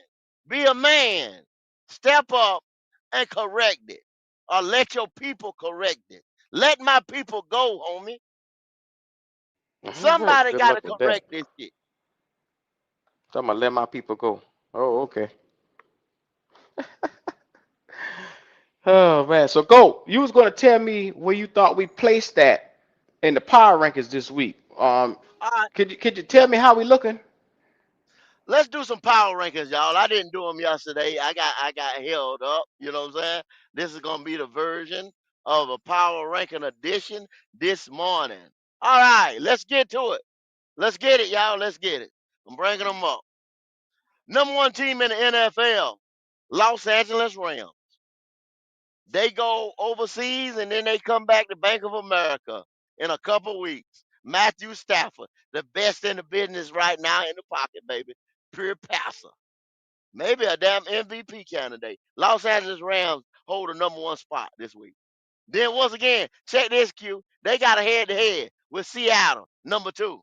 Speaker 5: Be a man. Step up and correct it. Or let your people correct it. Let my people go, homie.
Speaker 1: All right.
Speaker 5: Somebody
Speaker 1: Good
Speaker 5: got to
Speaker 1: luck with that.
Speaker 5: correct this shit.
Speaker 1: So I'm gonna let my people go. Oh, okay. Oh man. So go. You was gonna tell me where you thought we placed that in the power rankings this week.
Speaker 5: All right,
Speaker 1: Could you tell me how we looking?
Speaker 5: let's do some power rankings, y'all. I didn't do them yesterday. I got held up. You know what I'm saying? This is gonna be the version of a power ranking edition this morning. All right, let's get to it. Let's get it, y'all. Let's get it. I'm bringing them up. Number one team in the NFL, Los Angeles Rams. They go overseas and then they come back to Bank of America in a couple weeks. Matthew Stafford, the best in the business right now in the pocket, baby. Pure passer. Maybe a damn MVP candidate. Los Angeles Rams hold the number one spot this week. Then once again, check this, Q. They got a head to head with Seattle, number two.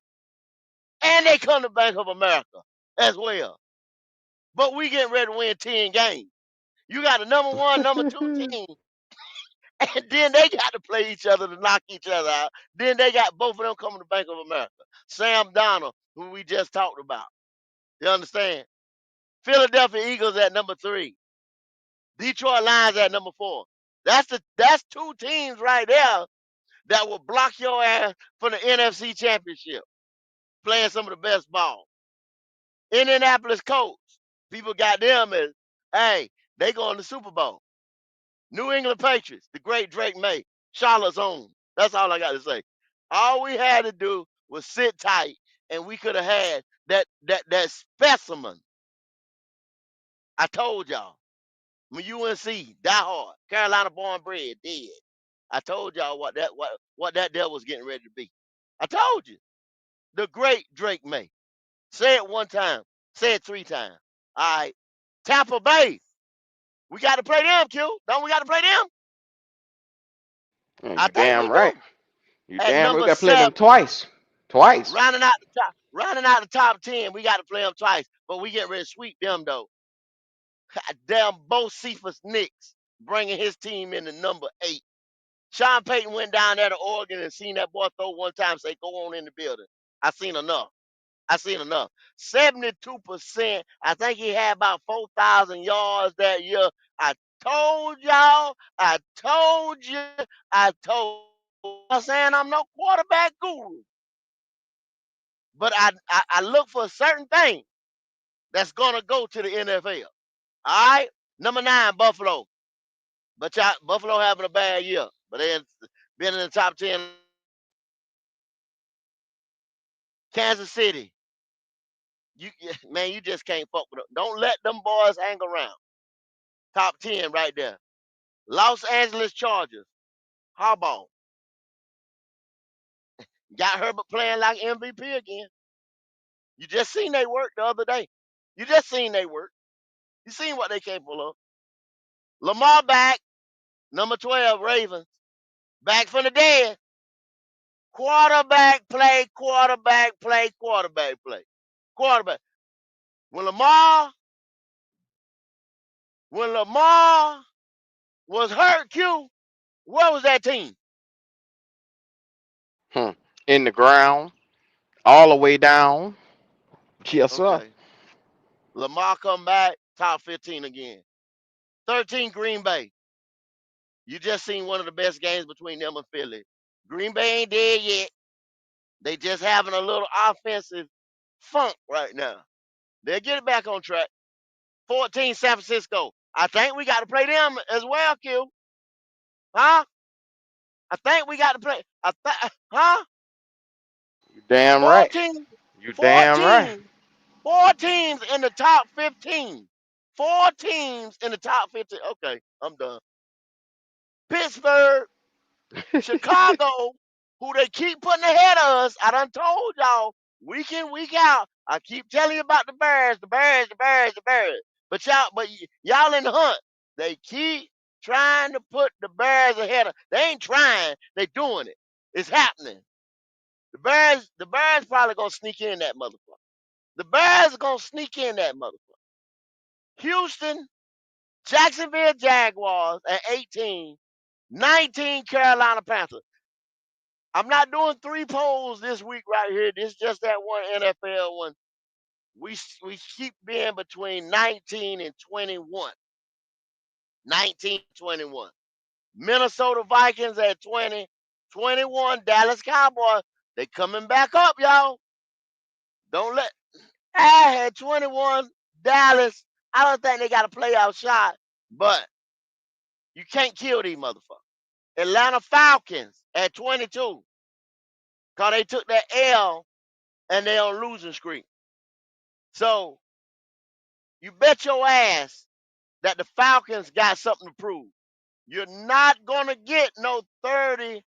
Speaker 5: And they come to Bank of America as well. But we getting ready to win 10 games. You got the number one, number two team, and then they got to play each other to knock each other out. Then they got both of them coming to Bank of America. Sam Donald, who we just talked about. You understand? Philadelphia Eagles at number three. Detroit Lions at number four. That's two teams right there that will block your ass from the NFC Championship, playing some of the best ball. Indianapolis Colts. People got them as, hey, they going to the Super Bowl. New England Patriots, the great Drake May, Charlotte's own. That's all I got to say. All we had to do was sit tight, and we could have had that specimen. I told y'all. When UNC, die hard, Carolina born bred, dead. I told y'all what that devil was getting ready to be. I told you. The great Drake May. Say it one time. Say it three times. All right. Tampa Bay. We got to play them, Q. Don't we got to play them?
Speaker 1: Yeah,
Speaker 5: I
Speaker 1: you
Speaker 5: think
Speaker 1: damn
Speaker 5: we
Speaker 1: right.
Speaker 5: do.
Speaker 1: You
Speaker 5: At
Speaker 1: damn. We
Speaker 5: number
Speaker 1: got to play them
Speaker 5: 7,
Speaker 1: twice. Twice.
Speaker 5: rounding out the top 10, we got to play them twice. But we get ready to sweep them though. Damn, Bo Cephas Knicks bringing his team in the number 8. Sean Payton went down there to Oregon and seen that boy throw one time. Say, go on in the building. I seen enough. I seen enough. 72%. I think he had about 4,000 yards that year. I told y'all. I told you. I told. I'm saying I'm no quarterback guru, but I look for a certain thing that's gonna go to the NFL. All right. Number 9, Buffalo. But y'all, Buffalo having a bad year, but they been in the top 10. Kansas City. Man, you just can't fuck with them. Don't let them boys hang around. Top 10 right there. Los Angeles Chargers. Harbaugh. Got Herbert playing like MVP again. You just seen they work the other day. You just seen they work. You seen what they capable of. Lamar back. Number 12, Ravens. Back from the dead. Quarterback play, quarterback play, quarterback play. Quarterback. When Lamar was hurt, Q, where was that team?
Speaker 1: Hmm. In the ground, all the way down. Yes, sir.
Speaker 5: Okay. Lamar come back, top 15 again. 13, Green Bay. You just seen one of the best games between them and Philly. Green Bay ain't dead yet. They just having a little offensive funk right now. They'll get it back on track. 14, San Francisco. I think we got to play them as well, Q. Huh? I think we got to play. Huh?
Speaker 1: You damn right.
Speaker 5: 14,
Speaker 1: You damn right.
Speaker 5: 14, 4 teams in the top 15. 4 teams in the top 15. Okay, I'm done. Pittsburgh, Chicago, who they keep putting ahead of us. I done told y'all week in, week out. I keep telling you about the Bears, the Bears, the Bears, the Bears. Y'all in the hunt. They keep trying to put the Bears ahead of. They ain't trying. They doing it. It's happening. The Bears probably gonna sneak in that motherfucker. The Bears are gonna sneak in that motherfucker. Houston, Jacksonville Jaguars at 18, 19 Carolina Panthers. I'm not doing 3 polls this week right here. This is just that one NFL one. We keep being between 19 and 21. 19, 21. Minnesota Vikings at 20, 21. Dallas Cowboys. They coming back up, y'all. Don't let I had 21. Dallas. I don't think they got a playoff shot, but you can't kill these motherfuckers. Atlanta Falcons at 22. Because they took that L and they on losing streak. So you bet your ass that the Falcons got something to prove. You're not gonna get no 30-0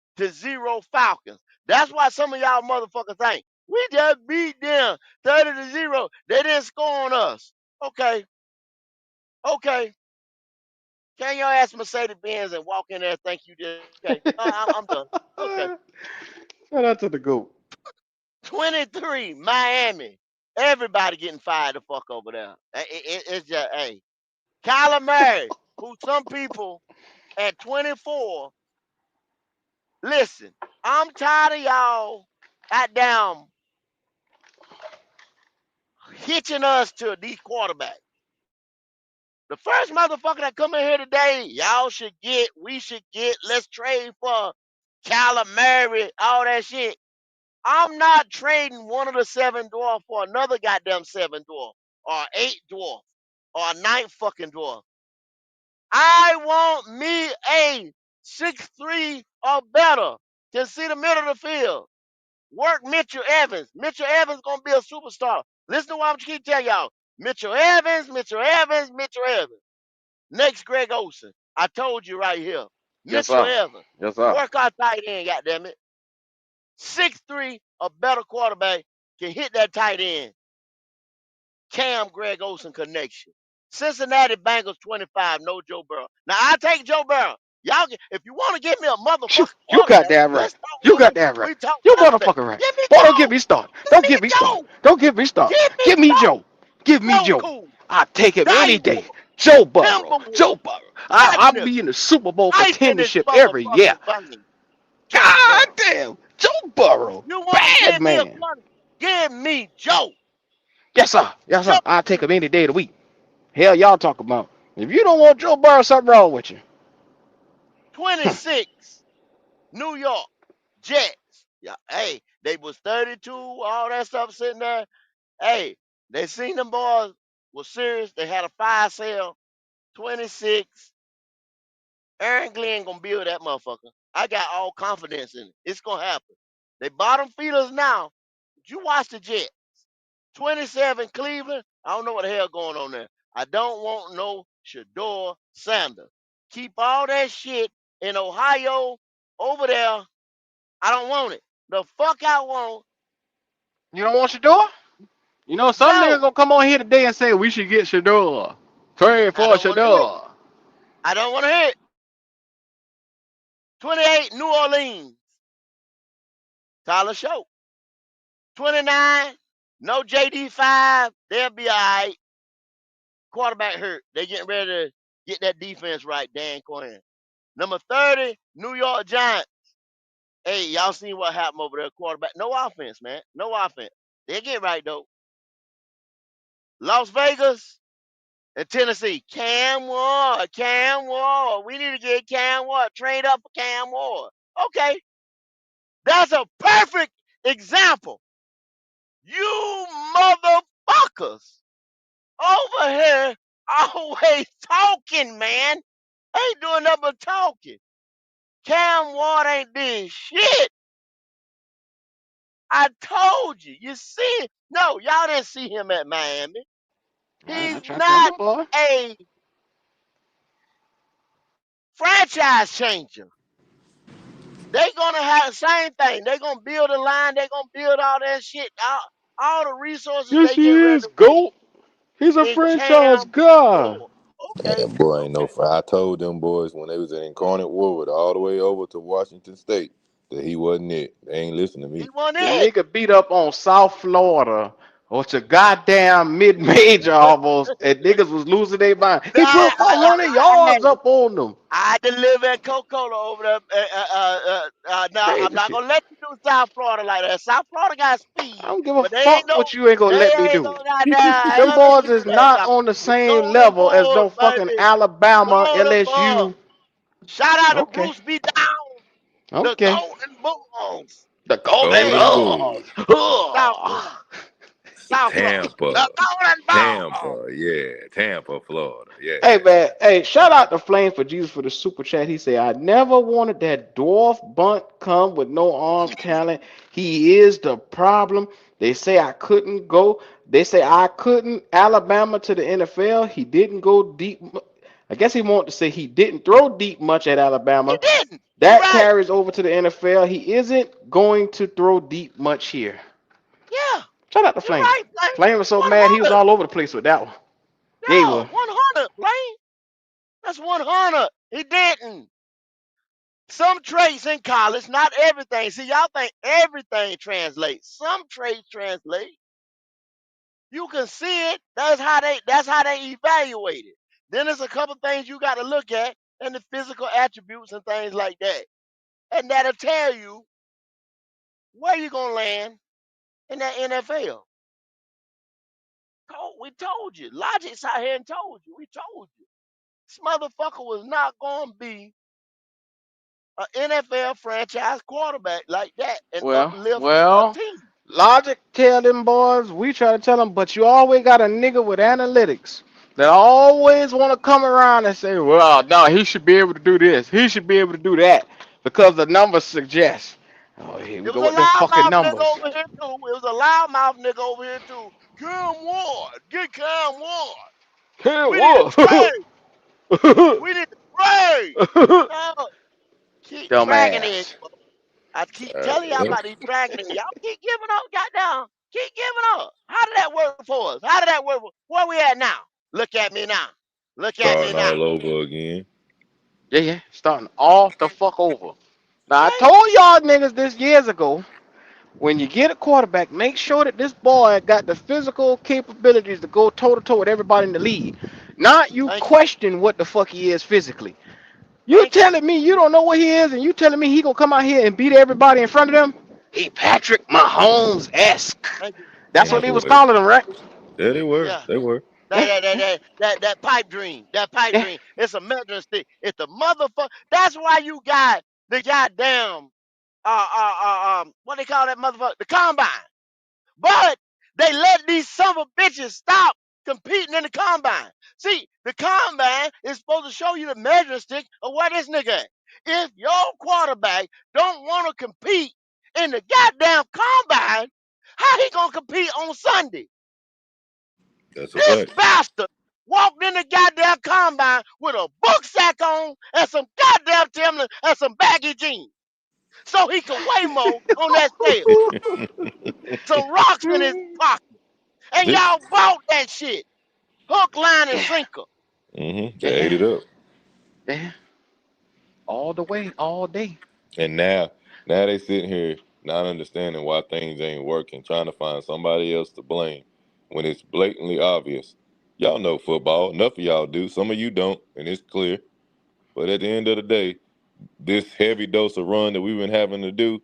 Speaker 5: Falcons. That's why some of y'all motherfuckers think we just beat them 30-0. They didn't score on us. Okay, okay. Can your ass Mercedes Benz and walk in there and think you did? Okay, I'm done. Okay.
Speaker 1: Shout out to the GOAT.
Speaker 5: 23, Miami. Everybody getting fired the fuck over there. It's just, hey. Kyler Murray, who some people at 24, listen, I'm tired of y'all goddamn hitching us to these quarterbacks. The first motherfucker that come in here today, we should get, let's trade for Kyler Murray, all that shit. I'm not trading one of the 7 dwarf for another goddamn 7 dwarf or 8 dwarf or a 9 fucking dwarf. I want me a 6'3" or better. Can see the middle of the field. Work Mitchell Evans. Mitchell Evans gonna be a superstar. Listen to what I'm keep telling y'all. Mitchell Evans, Mitchell Evans, Mitchell Evans. Next, Greg Olsen. I told you right here.
Speaker 1: Yes,
Speaker 5: Mitchell
Speaker 1: sir.
Speaker 5: Evans.
Speaker 1: Yes, sir.
Speaker 5: Work our tight end, goddammit. 6'3", a better quarterback can hit that tight end. Cam Greg Olsen connection. Cincinnati Bengals 25, no Joe Burrow. Now I take Joe Burrow. Y'all, if you want to give me a
Speaker 1: You,
Speaker 5: motherfucking
Speaker 1: you got
Speaker 5: quarterback,
Speaker 1: that right.
Speaker 5: let's talk
Speaker 1: You got
Speaker 5: money.
Speaker 1: that right.
Speaker 5: We talk
Speaker 1: You
Speaker 5: prospect.
Speaker 1: motherfucker right.
Speaker 5: Give me
Speaker 1: Boy, don't get
Speaker 5: Joe.
Speaker 1: me started.
Speaker 5: Give
Speaker 1: Don't
Speaker 5: me
Speaker 1: get me started.
Speaker 5: Joe.
Speaker 1: Don't get me started.
Speaker 5: Give me
Speaker 1: Give me
Speaker 5: Joe.
Speaker 1: Joe. Give me
Speaker 5: Joe
Speaker 1: Joe.
Speaker 5: Cool.
Speaker 1: I'll take him any day.
Speaker 5: Diamond.
Speaker 1: Joe Burrow. Joe
Speaker 5: Timberwolves.
Speaker 1: Burrow. I'll
Speaker 5: Magnus.
Speaker 1: be in the Super Bowl
Speaker 5: Ice in this
Speaker 1: contendership every year.
Speaker 5: motherfucking vein. Joe
Speaker 1: God
Speaker 5: Burrow.
Speaker 1: damn. Joe Burrow.
Speaker 5: You want to
Speaker 1: Bad
Speaker 5: give me a
Speaker 1: man.
Speaker 5: quarterback? Give me Joe.
Speaker 1: Yes, sir. Yes,
Speaker 5: Joe
Speaker 1: sir. I'll take
Speaker 5: Cool.
Speaker 1: him any day of the week. Hell, y'all talk about. If you don't want Joe Burrow, something wrong with you.
Speaker 5: 26. New York Jets. Yeah, hey, they was 32, all that stuff sitting there. Hey, they seen them boys was serious. They had a fire sale. 26. Aaron Glenn gonna build that motherfucker. I got all confidence in it. It's gonna happen. They bottom feeders now. But you watch the Jets. 27 Cleveland. I don't know what the hell going on there. I don't want no Shador Sanders. Keep all that shit in Ohio over there. I don't want it. The fuck I want.
Speaker 1: You don't want Shador? You know, some niggas
Speaker 5: No,
Speaker 1: gonna come on here today and say we should get Shador. Trade
Speaker 5: I
Speaker 1: for
Speaker 5: don't want to hear it.
Speaker 1: Shador.
Speaker 5: I don't want to hear it. 28 New Orleans. Tyler Show. 29, no JD5. They'll be all right. Quarterback hurt. They getting ready to get that defense right, Dan Quinn. Number 30, New York Giants. Hey, y'all seen what happened over there? Quarterback. No offense, man. No offense. They get right, though. Las Vegas and Tennessee. Cam Ward. Cam Ward. We need to get Cam Ward. Trade up for Cam Ward. Okay. That's a perfect example. You motherfuckers over here always talking, man. Ain't doing nothing but talking. Cam Ward ain't doing shit. I told you. You see? No, y'all didn't see him at Miami.
Speaker 1: I
Speaker 5: He's
Speaker 1: try to tell
Speaker 5: not
Speaker 1: you, boy.
Speaker 5: a franchise changer. They gonna have the same thing. They gonna build a line. They gonna build all that shit. All the resources
Speaker 1: Yes,
Speaker 5: they
Speaker 1: he
Speaker 5: get ready
Speaker 1: is.
Speaker 5: to waste
Speaker 1: GOAT. He's a
Speaker 5: in
Speaker 1: franchise
Speaker 5: Cam
Speaker 1: guy.
Speaker 5: Ward. Okay,
Speaker 18: And boy, ain't no.
Speaker 5: okay.
Speaker 18: I told them boys when they was in Incarnate Word all the way over to Washington State that he wasn't it. They ain't listen to
Speaker 5: He
Speaker 18: me.
Speaker 5: won
Speaker 1: The
Speaker 5: it.
Speaker 1: nigga beat up on South Florida or to goddamn mid-major almost, and niggas was losing their mind. He put 400 yards
Speaker 5: Hey,
Speaker 1: up on them.
Speaker 5: I deliver at Coca-Cola over there. Now I'm
Speaker 1: Crazy
Speaker 5: not
Speaker 1: shit.
Speaker 5: gonna let you do South Florida like that. South Florida got
Speaker 1: I
Speaker 5: speed,
Speaker 1: don't give a
Speaker 5: but they ain't
Speaker 1: fuck
Speaker 5: no,
Speaker 1: what you ain't gonna
Speaker 5: they
Speaker 1: let me
Speaker 5: ain't
Speaker 1: do.
Speaker 5: no goddamn.
Speaker 1: Them
Speaker 5: Ain't gonna let
Speaker 1: boys
Speaker 5: you do
Speaker 1: is
Speaker 5: that
Speaker 1: not
Speaker 5: South.
Speaker 1: on the
Speaker 5: The
Speaker 1: same
Speaker 5: Golden
Speaker 1: level as
Speaker 5: Bulls,
Speaker 1: no fucking
Speaker 5: baby.
Speaker 1: Alabama,
Speaker 5: Golden Bulls.
Speaker 1: LSU.
Speaker 5: Shout out to
Speaker 1: Okay,
Speaker 5: Bruce B. Down. The
Speaker 1: okay.
Speaker 5: Golden Bulls.
Speaker 1: The Golden
Speaker 5: Hey,
Speaker 18: Golden
Speaker 1: Bulls.
Speaker 18: Bulls,
Speaker 5: South Florida. South Florida.
Speaker 18: Tampa,
Speaker 5: The Golden Bulls.
Speaker 18: Tampa, yeah, Tampa, Florida, yeah.
Speaker 1: Hey man, hey, shout out to Flame for Jesus for the super chat. He said, I never wanted that dwarf bunt come with no arm talent. He is the problem. They say I couldn't go. They say I couldn't Alabama to the NFL. He didn't go deep. I guess he wanted to say he didn't throw deep much at
Speaker 5: He
Speaker 1: Alabama.
Speaker 5: didn't. You
Speaker 1: That
Speaker 5: right.
Speaker 1: carries over to the NFL. He isn't going to throw deep much here.
Speaker 5: Yeah.
Speaker 1: Shout out to
Speaker 5: You
Speaker 1: Flame.
Speaker 5: right, Flame.
Speaker 1: Flame was so mad he was
Speaker 5: 100.
Speaker 1: all over the place with that one. Yeah, he
Speaker 5: Yeah,
Speaker 1: was.
Speaker 5: 100, Flame. That's 100. He didn't. Some traits in college, not everything. See, y'all think everything translates. Some traits translate. You can see it. That's how they evaluate it. Then there's a couple things you got to look at and the physical attributes and things like that. And that'll tell you where you're gonna land in that NFL. We told you. Logic's out here and told you. We told you. This motherfucker was not gonna be an NFL franchise quarterback like that and
Speaker 1: Well,
Speaker 5: uplift a
Speaker 1: well,
Speaker 5: team.
Speaker 1: logic tell them boys, we try to tell them, but you always got a nigga with analytics that always want to come around and say, well, no, he should be able to do this. He should be able to do that because the numbers suggest. Oh, here we
Speaker 5: It was
Speaker 1: go
Speaker 5: a
Speaker 1: with them fucking
Speaker 5: loudmouth nigga
Speaker 1: numbers.
Speaker 5: over here too. It was a loudmouth nigga over here too. Cam Ward, get Cam Ward.
Speaker 1: Hey,
Speaker 5: We need to
Speaker 1: whoa.
Speaker 5: trade. We need to trade. No, keep dragging it.
Speaker 1: Dumbass.
Speaker 5: I keep telling y'all
Speaker 18: Yep.
Speaker 5: about these dragging it. Y'all keep giving up, goddamn. Keep giving up. How did that work for us? How did that work? Where we at now? Look at me now. Look at me
Speaker 18: Starting
Speaker 5: now.
Speaker 18: all over again.
Speaker 1: Yeah, yeah, starting all the fuck over. Now, I
Speaker 5: Okay?
Speaker 1: told y'all niggas this years ago. When you get a quarterback, make sure that this boy got the physical capabilities to go toe to toe with everybody in the league. Not you
Speaker 5: Thank you.
Speaker 1: question what the fuck he is physically. You
Speaker 5: Thank you.
Speaker 1: telling me you don't know what he is, and you telling me he gonna come out here and beat everybody in front of them? He Patrick Mahomes esque.
Speaker 5: Thank you.
Speaker 1: That's
Speaker 18: And
Speaker 1: what
Speaker 5: Thank
Speaker 1: they
Speaker 5: you.
Speaker 1: was
Speaker 18: boy,
Speaker 1: calling him, right?
Speaker 18: there they were.
Speaker 5: Yeah.
Speaker 18: They were.
Speaker 1: Yeah,
Speaker 5: That pipe dream. That pipe
Speaker 1: yeah.
Speaker 5: dream. It's a measuring stick. It's the motherfucker. That's why you got the goddamn what they call that motherfucker? The combine. But they let these son of bitches stop competing in the combine. See, the combine is supposed to show you the measuring stick of where this nigga at. If your quarterback don't want to compete in the goddamn combine, how he gonna compete on Sunday?
Speaker 18: That's a
Speaker 5: This
Speaker 18: fact.
Speaker 5: bastard walked in the goddamn combine with a book sack on and some goddamn Timberland and some baggy jeans so he could weigh more on that scale. Some rocks in his pocket. And
Speaker 18: This,
Speaker 5: y'all bought that shit. Hook, line, and sinker.
Speaker 18: they ate it up.
Speaker 1: Yeah. All the way, all day.
Speaker 18: And now they sitting here not understanding why things ain't working, trying to find somebody else to blame when it's blatantly obvious. Y'all know football. Enough of y'all do. Some of you don't, and it's clear. But at the end of the day, this heavy dose of run that we've been having to do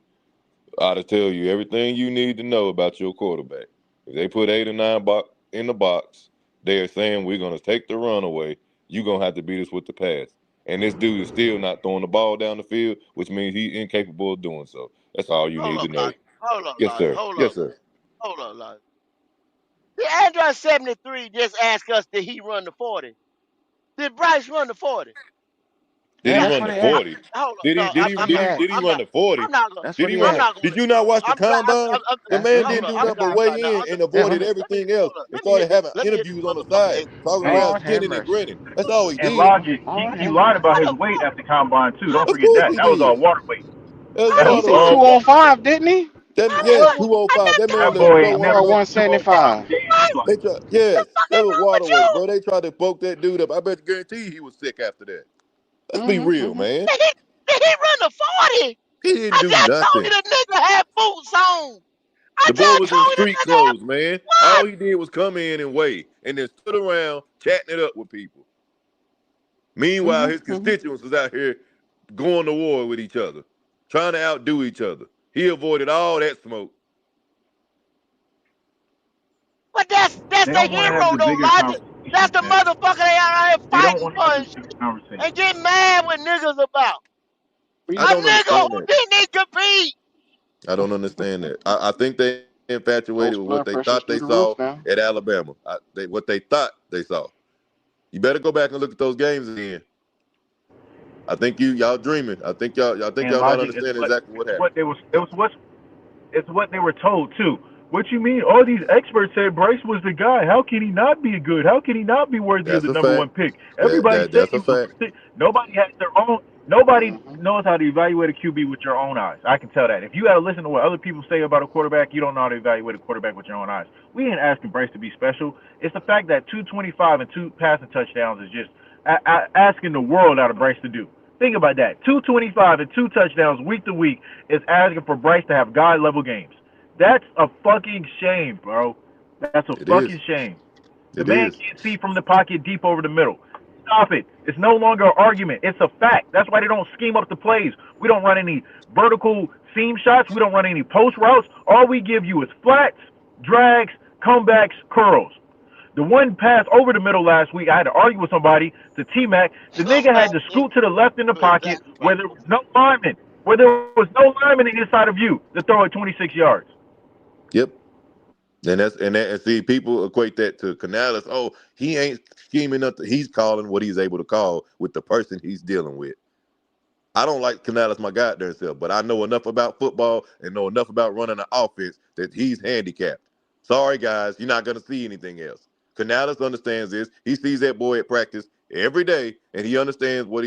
Speaker 18: ought to tell you everything you need to know about your quarterback. If they put 8 or 9 in the box, they are saying we're going to take the run away. You're going to have to beat us with the pass. And this dude is still not throwing the ball down the field, which means he's incapable of doing so. That's all you
Speaker 5: Hold
Speaker 18: need to
Speaker 5: up,
Speaker 18: know.
Speaker 5: Lodge. Hold up,
Speaker 18: Yes,
Speaker 5: Lodge.
Speaker 18: sir.
Speaker 5: Hold up.
Speaker 18: Yes, sir.
Speaker 5: Hold up, Lodge. The Android 73 just asked us, did he run the 40? Did Bryce run the 40?
Speaker 18: Did
Speaker 1: Yeah,
Speaker 18: he
Speaker 5: Now,
Speaker 1: that's
Speaker 18: run
Speaker 1: what
Speaker 18: the
Speaker 1: they asked.
Speaker 18: 40?
Speaker 5: hold up.
Speaker 18: Did he
Speaker 5: No,
Speaker 18: did he
Speaker 1: What
Speaker 18: did
Speaker 1: he
Speaker 18: he
Speaker 1: asked.
Speaker 18: did he run the 40?
Speaker 5: I'm not gonna.
Speaker 1: That's
Speaker 18: Did
Speaker 1: what
Speaker 18: he
Speaker 1: he
Speaker 18: run
Speaker 5: I'm
Speaker 18: the,
Speaker 5: not
Speaker 1: asked.
Speaker 5: gonna.
Speaker 18: did you not watch the
Speaker 5: I'm not.
Speaker 18: combine? The
Speaker 5: I'm,
Speaker 1: That's what
Speaker 18: man
Speaker 1: he
Speaker 18: didn't
Speaker 5: hold
Speaker 1: asked.
Speaker 5: up.
Speaker 18: do
Speaker 5: I'm
Speaker 18: nothing but
Speaker 5: sorry. I'm sorry.
Speaker 18: weigh
Speaker 5: Now,
Speaker 18: in and
Speaker 1: Yeah.
Speaker 18: avoided everything else
Speaker 5: hold up.
Speaker 18: and
Speaker 5: Let me
Speaker 18: started
Speaker 5: hit this.
Speaker 18: having
Speaker 5: Let me hit this
Speaker 18: interviews on the
Speaker 5: motherfucker.
Speaker 18: side, talking around
Speaker 1: Lord have
Speaker 18: skinning and
Speaker 1: mercy.
Speaker 18: grinning. That's all he
Speaker 17: And
Speaker 18: did.
Speaker 17: Logic,
Speaker 1: Lord
Speaker 17: he
Speaker 1: have
Speaker 17: lied
Speaker 1: mercy.
Speaker 17: about
Speaker 5: How
Speaker 17: his
Speaker 5: the
Speaker 17: weight
Speaker 5: fuck?
Speaker 17: at the combine too. Don't
Speaker 18: Of
Speaker 17: forget
Speaker 18: course
Speaker 17: that.
Speaker 18: he
Speaker 17: That was all
Speaker 18: did.
Speaker 17: water weight.
Speaker 18: That's
Speaker 5: How
Speaker 1: Yeah,
Speaker 5: the
Speaker 1: he
Speaker 18: water
Speaker 1: said
Speaker 5: fuck?
Speaker 18: weight.
Speaker 1: 205, didn't he?
Speaker 18: That
Speaker 5: How the
Speaker 18: yes,
Speaker 5: fuck?
Speaker 1: Yeah.
Speaker 18: 205. That man
Speaker 17: That
Speaker 18: looked
Speaker 17: boy
Speaker 18: so
Speaker 17: ain't
Speaker 1: I thought
Speaker 17: never
Speaker 18: unreal.
Speaker 17: went 205
Speaker 1: 175.
Speaker 17: a day in his life.
Speaker 18: They tried, yes,
Speaker 5: Fuck
Speaker 18: that
Speaker 5: is
Speaker 18: was
Speaker 5: wrong
Speaker 18: water
Speaker 5: with
Speaker 18: weight,
Speaker 5: you?
Speaker 18: bro. They tried to poke that dude up. I bet you guarantee he was sick after that. Let's be
Speaker 1: Mm-hmm,
Speaker 18: real,
Speaker 1: mm-hmm.
Speaker 18: man.
Speaker 5: Did he run the 40?
Speaker 18: He didn't
Speaker 5: I
Speaker 18: do
Speaker 5: just told you
Speaker 18: nothing.
Speaker 5: the nigga had boots on. I
Speaker 18: The boy
Speaker 5: just
Speaker 18: was in
Speaker 5: told you the
Speaker 18: street
Speaker 5: nigga had
Speaker 18: clothes, man.
Speaker 5: what?
Speaker 18: All he did was come in and weigh and then stood around chatting it up with people. Meanwhile, his
Speaker 1: Mm-hmm, mm-hmm.
Speaker 18: constituents was out here going to war with each other, trying to outdo each other. He avoided all that smoke.
Speaker 5: But that's
Speaker 17: They
Speaker 5: the
Speaker 17: don't want to have
Speaker 5: hero
Speaker 17: the
Speaker 5: though,
Speaker 17: bigger
Speaker 5: Logic. That's
Speaker 17: conversation,
Speaker 5: the
Speaker 17: man.
Speaker 5: motherfucker they out here
Speaker 17: They don't
Speaker 5: fighting
Speaker 17: want to
Speaker 5: for
Speaker 17: have the
Speaker 5: and
Speaker 17: bigger
Speaker 5: shit
Speaker 17: conversation.
Speaker 5: and get mad with niggas about. A
Speaker 18: I don't
Speaker 5: nigga who
Speaker 18: understand that.
Speaker 5: didn't compete.
Speaker 18: I don't understand that. I think they infatuated
Speaker 1: Coach
Speaker 18: with what
Speaker 1: blood
Speaker 18: they
Speaker 1: pressure's
Speaker 18: thought
Speaker 1: through
Speaker 18: they
Speaker 1: the roof
Speaker 18: saw
Speaker 1: now.
Speaker 18: at Alabama. What they thought they saw. You better go back and look at those games again. I think y'all dreaming. I think
Speaker 17: And
Speaker 18: y'all not
Speaker 17: Logic is
Speaker 18: understanding
Speaker 17: what
Speaker 18: exactly what
Speaker 17: it's
Speaker 18: happened.
Speaker 17: what they was it was what it's what they were told too. What you mean? All these experts said Bryce was the guy. How can he not be good? How can he not be worthy of
Speaker 18: That's
Speaker 17: the
Speaker 18: a
Speaker 17: number
Speaker 18: fact.
Speaker 17: one pick? Everybody said
Speaker 18: That's
Speaker 17: he
Speaker 18: a
Speaker 17: was.
Speaker 18: fact.
Speaker 17: Nobody has their own. Nobody
Speaker 1: Mm-hmm.
Speaker 17: knows how to evaluate a QB with your own eyes. I can tell that. If you got to listen to what other people say about a quarterback, you don't know how to evaluate a quarterback with your own eyes. We ain't asking Bryce to be special. It's the fact that 225 and 2 passing touchdowns is just asking the world out of Bryce to do. Think about that. 225 and 2 touchdowns week to week is asking for Bryce to have God level games. That's a fucking shame, bro. That's a
Speaker 18: It is.
Speaker 17: fucking shame. The
Speaker 18: It
Speaker 17: man
Speaker 18: is.
Speaker 17: can't see from the pocket deep over the middle. Stop it. It's no longer an argument. It's a fact. That's why they don't scheme up the plays. We don't run any vertical seam shots. We don't run any post routes. All we give you is flats, drags, comebacks, curls. The one pass over the middle last week, I had to argue with somebody, to T-Mac. The nigga had to scoot to the left in the pocket
Speaker 5: Exactly right.
Speaker 17: where there was no lineman, where there was no lineman in his side of view to throw it 26 yards.
Speaker 18: Yep. And see, people equate that to Canales. Oh, he ain't scheming up. He's calling what he's able to call with the person he's dealing with. I don't like Canales my goddamn self, but I know enough about football and know enough about running an offense that he's handicapped. Sorry, guys, you're not going to see anything else. Canales understands this. He sees that boy at practice every day, and he understands what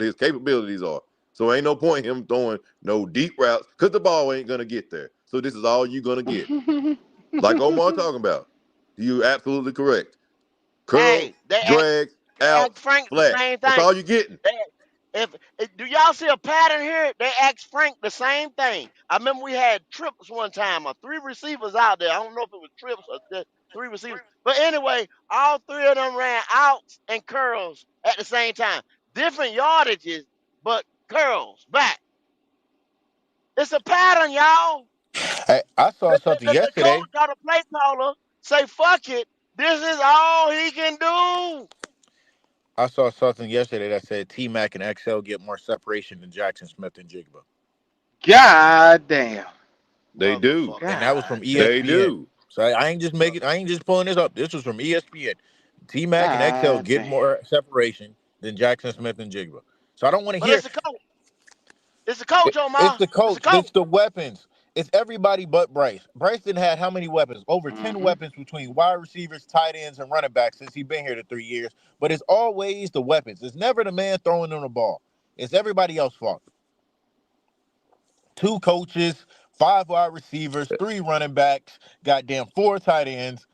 Speaker 18: his capabilities are. So ain't no point him throwing no deep routes because the ball ain't going to get there. So this is all you're going to get. Like Omar talking about. You absolutely correct. Curls,
Speaker 5: Hey, they
Speaker 18: drags,
Speaker 5: ask
Speaker 18: outs,
Speaker 5: Frank the
Speaker 18: flats.
Speaker 5: same
Speaker 18: That's
Speaker 5: thing.
Speaker 18: all you're getting.
Speaker 5: Do y'all see a pattern here? They asked Frank the same thing. I remember we had trips one time, or 3 receivers out there. I don't know if it was trips or the 3 receivers, but anyway, all 3 of them ran outs and curls at the same time. Different yardages, but curls back. It's a pattern, y'all.
Speaker 19: I saw something
Speaker 5: The
Speaker 19: yesterday.
Speaker 5: coach or the play caller say, "Fuck it, this is all he can do."
Speaker 19: I saw something yesterday that said T Mac and XL get more separation than Jackson Smith and Jigba,
Speaker 1: God damn.
Speaker 18: They do.
Speaker 5: Motherfucker.
Speaker 19: and that was from
Speaker 1: God
Speaker 18: They
Speaker 1: damn.
Speaker 19: ESPN.
Speaker 18: do.
Speaker 19: So I ain't just making. I ain't just pulling this up. This was from ESPN. T Mac and XL
Speaker 1: God
Speaker 19: get
Speaker 1: damn.
Speaker 19: more separation than Jackson Smith and Jigba. So I don't want to
Speaker 5: But
Speaker 19: hear.
Speaker 5: it's the coach. It's the coach,
Speaker 19: It's
Speaker 5: Omar.
Speaker 19: the
Speaker 5: It's the
Speaker 19: coach.
Speaker 5: coach.
Speaker 19: It's the weapons. It's everybody but Bryce. Bryce didn't have how many weapons? Over 10
Speaker 1: Mm-hmm.
Speaker 19: weapons between wide receivers, tight ends, and running backs since he's been here to 3 years. But it's always the weapons. It's never the man throwing them the ball. It's everybody else's fault. 2 coaches, 5 wide receivers, 3 running backs, goddamn 4 tight ends,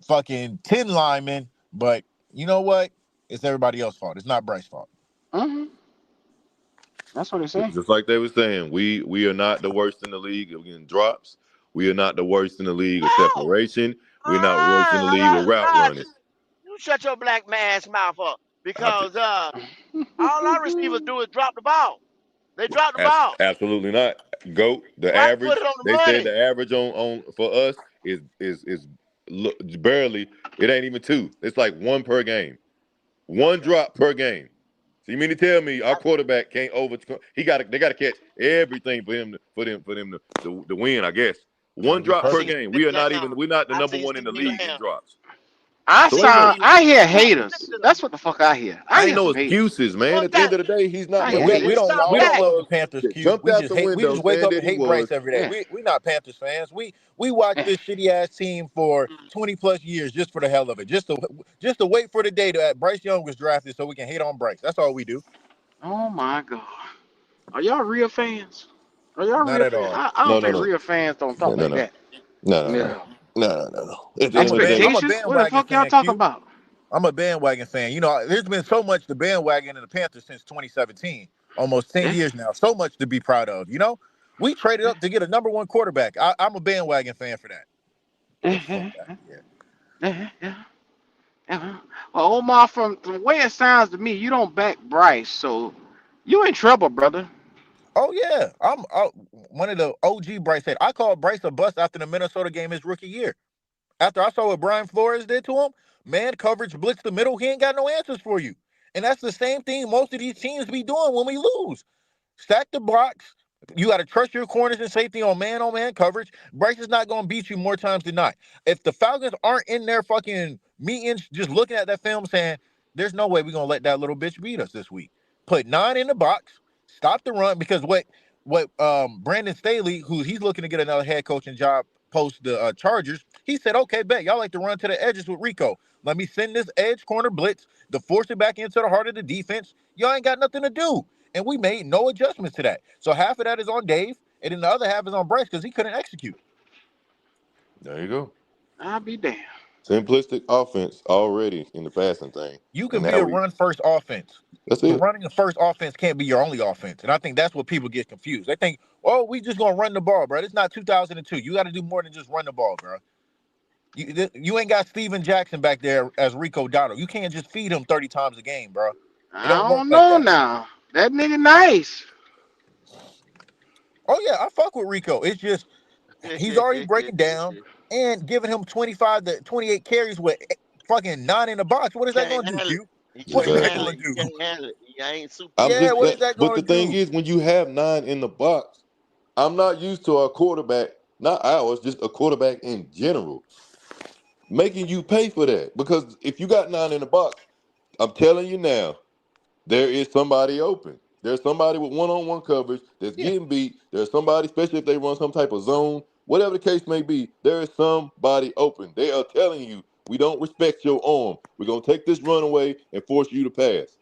Speaker 19: fucking 10 linemen. But you know what? It's everybody else's fault. It's not Bryce's fault.
Speaker 1: Mm-hmm. That's what they say.
Speaker 18: Just like they were saying, we are not the worst in the league of getting drops. We are not the worst in the league of
Speaker 5: No.
Speaker 18: separation. We're not worse in the league with route running.
Speaker 5: You shut your black man's mouth up
Speaker 18: I t-
Speaker 5: because all our receivers do is drop the ball. They drop the ball.
Speaker 18: Absolutely not. Goat. The
Speaker 5: Bryce
Speaker 18: average.
Speaker 5: put it on the
Speaker 18: They said
Speaker 5: money.
Speaker 18: the average on for us is barely. It ain't even 2. It's like 1 per game. 1 drop per game. So you mean to tell me our quarterback can't over? They got to catch everything for him to win. I guess 1
Speaker 19: You
Speaker 18: drop
Speaker 5: I
Speaker 18: per
Speaker 5: seen
Speaker 19: perfect.
Speaker 18: game.
Speaker 5: CD Lamb.
Speaker 18: We're not the
Speaker 5: I
Speaker 18: number
Speaker 5: seen
Speaker 18: 1 in the
Speaker 5: CD
Speaker 18: league in
Speaker 5: Lamb.
Speaker 18: drops.
Speaker 1: I
Speaker 18: So ain't no
Speaker 1: saw.
Speaker 5: CD
Speaker 1: I hear
Speaker 5: Lamb.
Speaker 1: haters. That's what the fuck I hear. I
Speaker 18: ain't
Speaker 1: hear
Speaker 18: no
Speaker 1: some haters.
Speaker 18: excuses, man.
Speaker 5: Well,
Speaker 18: At the end of the day, he's not
Speaker 1: I
Speaker 18: the
Speaker 1: hear
Speaker 19: Yeah, we
Speaker 18: biggest
Speaker 1: haters.
Speaker 19: don't
Speaker 18: star.
Speaker 19: we
Speaker 18: All
Speaker 19: don't
Speaker 5: Dak.
Speaker 19: love the
Speaker 18: of us
Speaker 19: Panthers,
Speaker 18: that
Speaker 19: Q.
Speaker 18: jumped out the
Speaker 19: We
Speaker 18: window
Speaker 19: just wake
Speaker 18: saying
Speaker 19: up
Speaker 18: that
Speaker 19: and
Speaker 18: he
Speaker 19: hate Bryce
Speaker 18: was.
Speaker 19: every day.
Speaker 1: Yeah.
Speaker 19: We not Panthers fans. We watch
Speaker 1: Yeah.
Speaker 19: this shitty ass team for 20 plus years just for the hell of it. Just to wait for the day that Bryce Young was drafted so we can hate on Bryce. That's all we do.
Speaker 1: Oh my god. Are y'all real fans? Are y'all
Speaker 19: Not
Speaker 1: real
Speaker 19: at
Speaker 1: fans?
Speaker 19: all.
Speaker 1: I
Speaker 18: No,
Speaker 1: don't
Speaker 18: no,
Speaker 1: think
Speaker 18: no,
Speaker 1: real fans don't
Speaker 18: no,
Speaker 1: talk
Speaker 18: no,
Speaker 1: like
Speaker 18: no,
Speaker 1: that.
Speaker 18: no, no, no,
Speaker 1: No.
Speaker 18: no, no, no, no. At the end of the day,
Speaker 19: I'm a
Speaker 1: Expectations? What the
Speaker 19: bandwagon
Speaker 1: fuck y'all
Speaker 19: fan,
Speaker 1: talking
Speaker 19: Q.
Speaker 1: about?
Speaker 19: I'm a bandwagon fan. You know, there's been so much the bandwagon in the Panthers since 2017, almost 10
Speaker 1: Yeah.
Speaker 19: years now. So much to be proud of. You know, we traded
Speaker 1: Yeah.
Speaker 19: up to get a #1 quarterback. I'm a bandwagon fan for that. Get the fuck
Speaker 1: Yeah.
Speaker 19: out of here.
Speaker 1: Yeah. Yeah. Yeah. Well, Omar, from the way it sounds to me, you don't back Bryce, so you in trouble, brother.
Speaker 19: Oh yeah, I'm one of the OG Bryce said. I called Bryce a bust after the Minnesota game his rookie year. After I saw what Brian Flores did to him, man coverage blitz the middle. He ain't got no answers for you. And that's the same thing most of these teams be doing when we lose. Stack the blocks. You got to trust your corners and safety on man coverage. Bryce is not going to beat you more times than not. If the Falcons aren't in their fucking meetings just looking at that film saying, there's no way we're going to let that little bitch beat us this week. Put 9 in the box, stop the run, because what Brandon Staley, who he's looking to get another head coaching job post the Chargers, he said, okay, bet, y'all like to run to the edges with Rico. Let me send this edge corner blitz to force it back into the heart of the defense. Y'all ain't got nothing to do. And we made no adjustments to that. So half of that is on Dave, and then the other half is on Bryce because he couldn't execute.
Speaker 18: there you go.
Speaker 1: I'll be damned.
Speaker 18: Simplistic offense already in the passing thing,
Speaker 19: You
Speaker 18: and
Speaker 19: can be
Speaker 18: now
Speaker 19: a
Speaker 18: we.
Speaker 19: run first offense,
Speaker 18: That's
Speaker 19: but
Speaker 18: it.
Speaker 19: running the first offense can't be your only offense. And I think that's what people get confused. They think, oh, we just gonna run the ball, bro. It's not 2002. You got to do more than just run the ball, bro. You ain't got Steven Jackson back there as Rico Dotto. You can't just feed him 30 times a game, bro. It
Speaker 1: I
Speaker 19: don't work
Speaker 1: don't
Speaker 19: like
Speaker 1: know
Speaker 19: that.
Speaker 1: now. That nigga nice.
Speaker 19: Oh yeah, I fuck with Rico. It's just he's already breaking down and giving him 25 to 28 carries with fucking 9 in the box. What
Speaker 5: He
Speaker 19: is that
Speaker 5: can't
Speaker 19: going to do,
Speaker 5: handle it.
Speaker 19: Q?
Speaker 5: He
Speaker 19: What is
Speaker 5: can't
Speaker 19: that
Speaker 18: Exactly.
Speaker 5: handle
Speaker 19: going
Speaker 5: it.
Speaker 19: to
Speaker 5: He
Speaker 19: do?
Speaker 5: can't handle it. He ain't
Speaker 18: I'm
Speaker 19: Yeah,
Speaker 5: superhuman.
Speaker 18: just
Speaker 19: what
Speaker 18: saying,
Speaker 19: is that
Speaker 18: but
Speaker 19: going
Speaker 18: the
Speaker 19: to
Speaker 18: thing
Speaker 19: do?
Speaker 18: is, when you have 9 in the box, I'm not used to a quarterback, not ours, just a quarterback in general, making you pay for that. Because if you got 9 in the box, I'm telling you now, there is somebody open. There's somebody with one-on-one coverage that's
Speaker 19: Yeah,
Speaker 18: getting beat. There's somebody, especially if they run some type of zone, whatever the case may be, there is somebody open. They are telling you, we don't respect your arm. We're going to take this run away and force you to pass.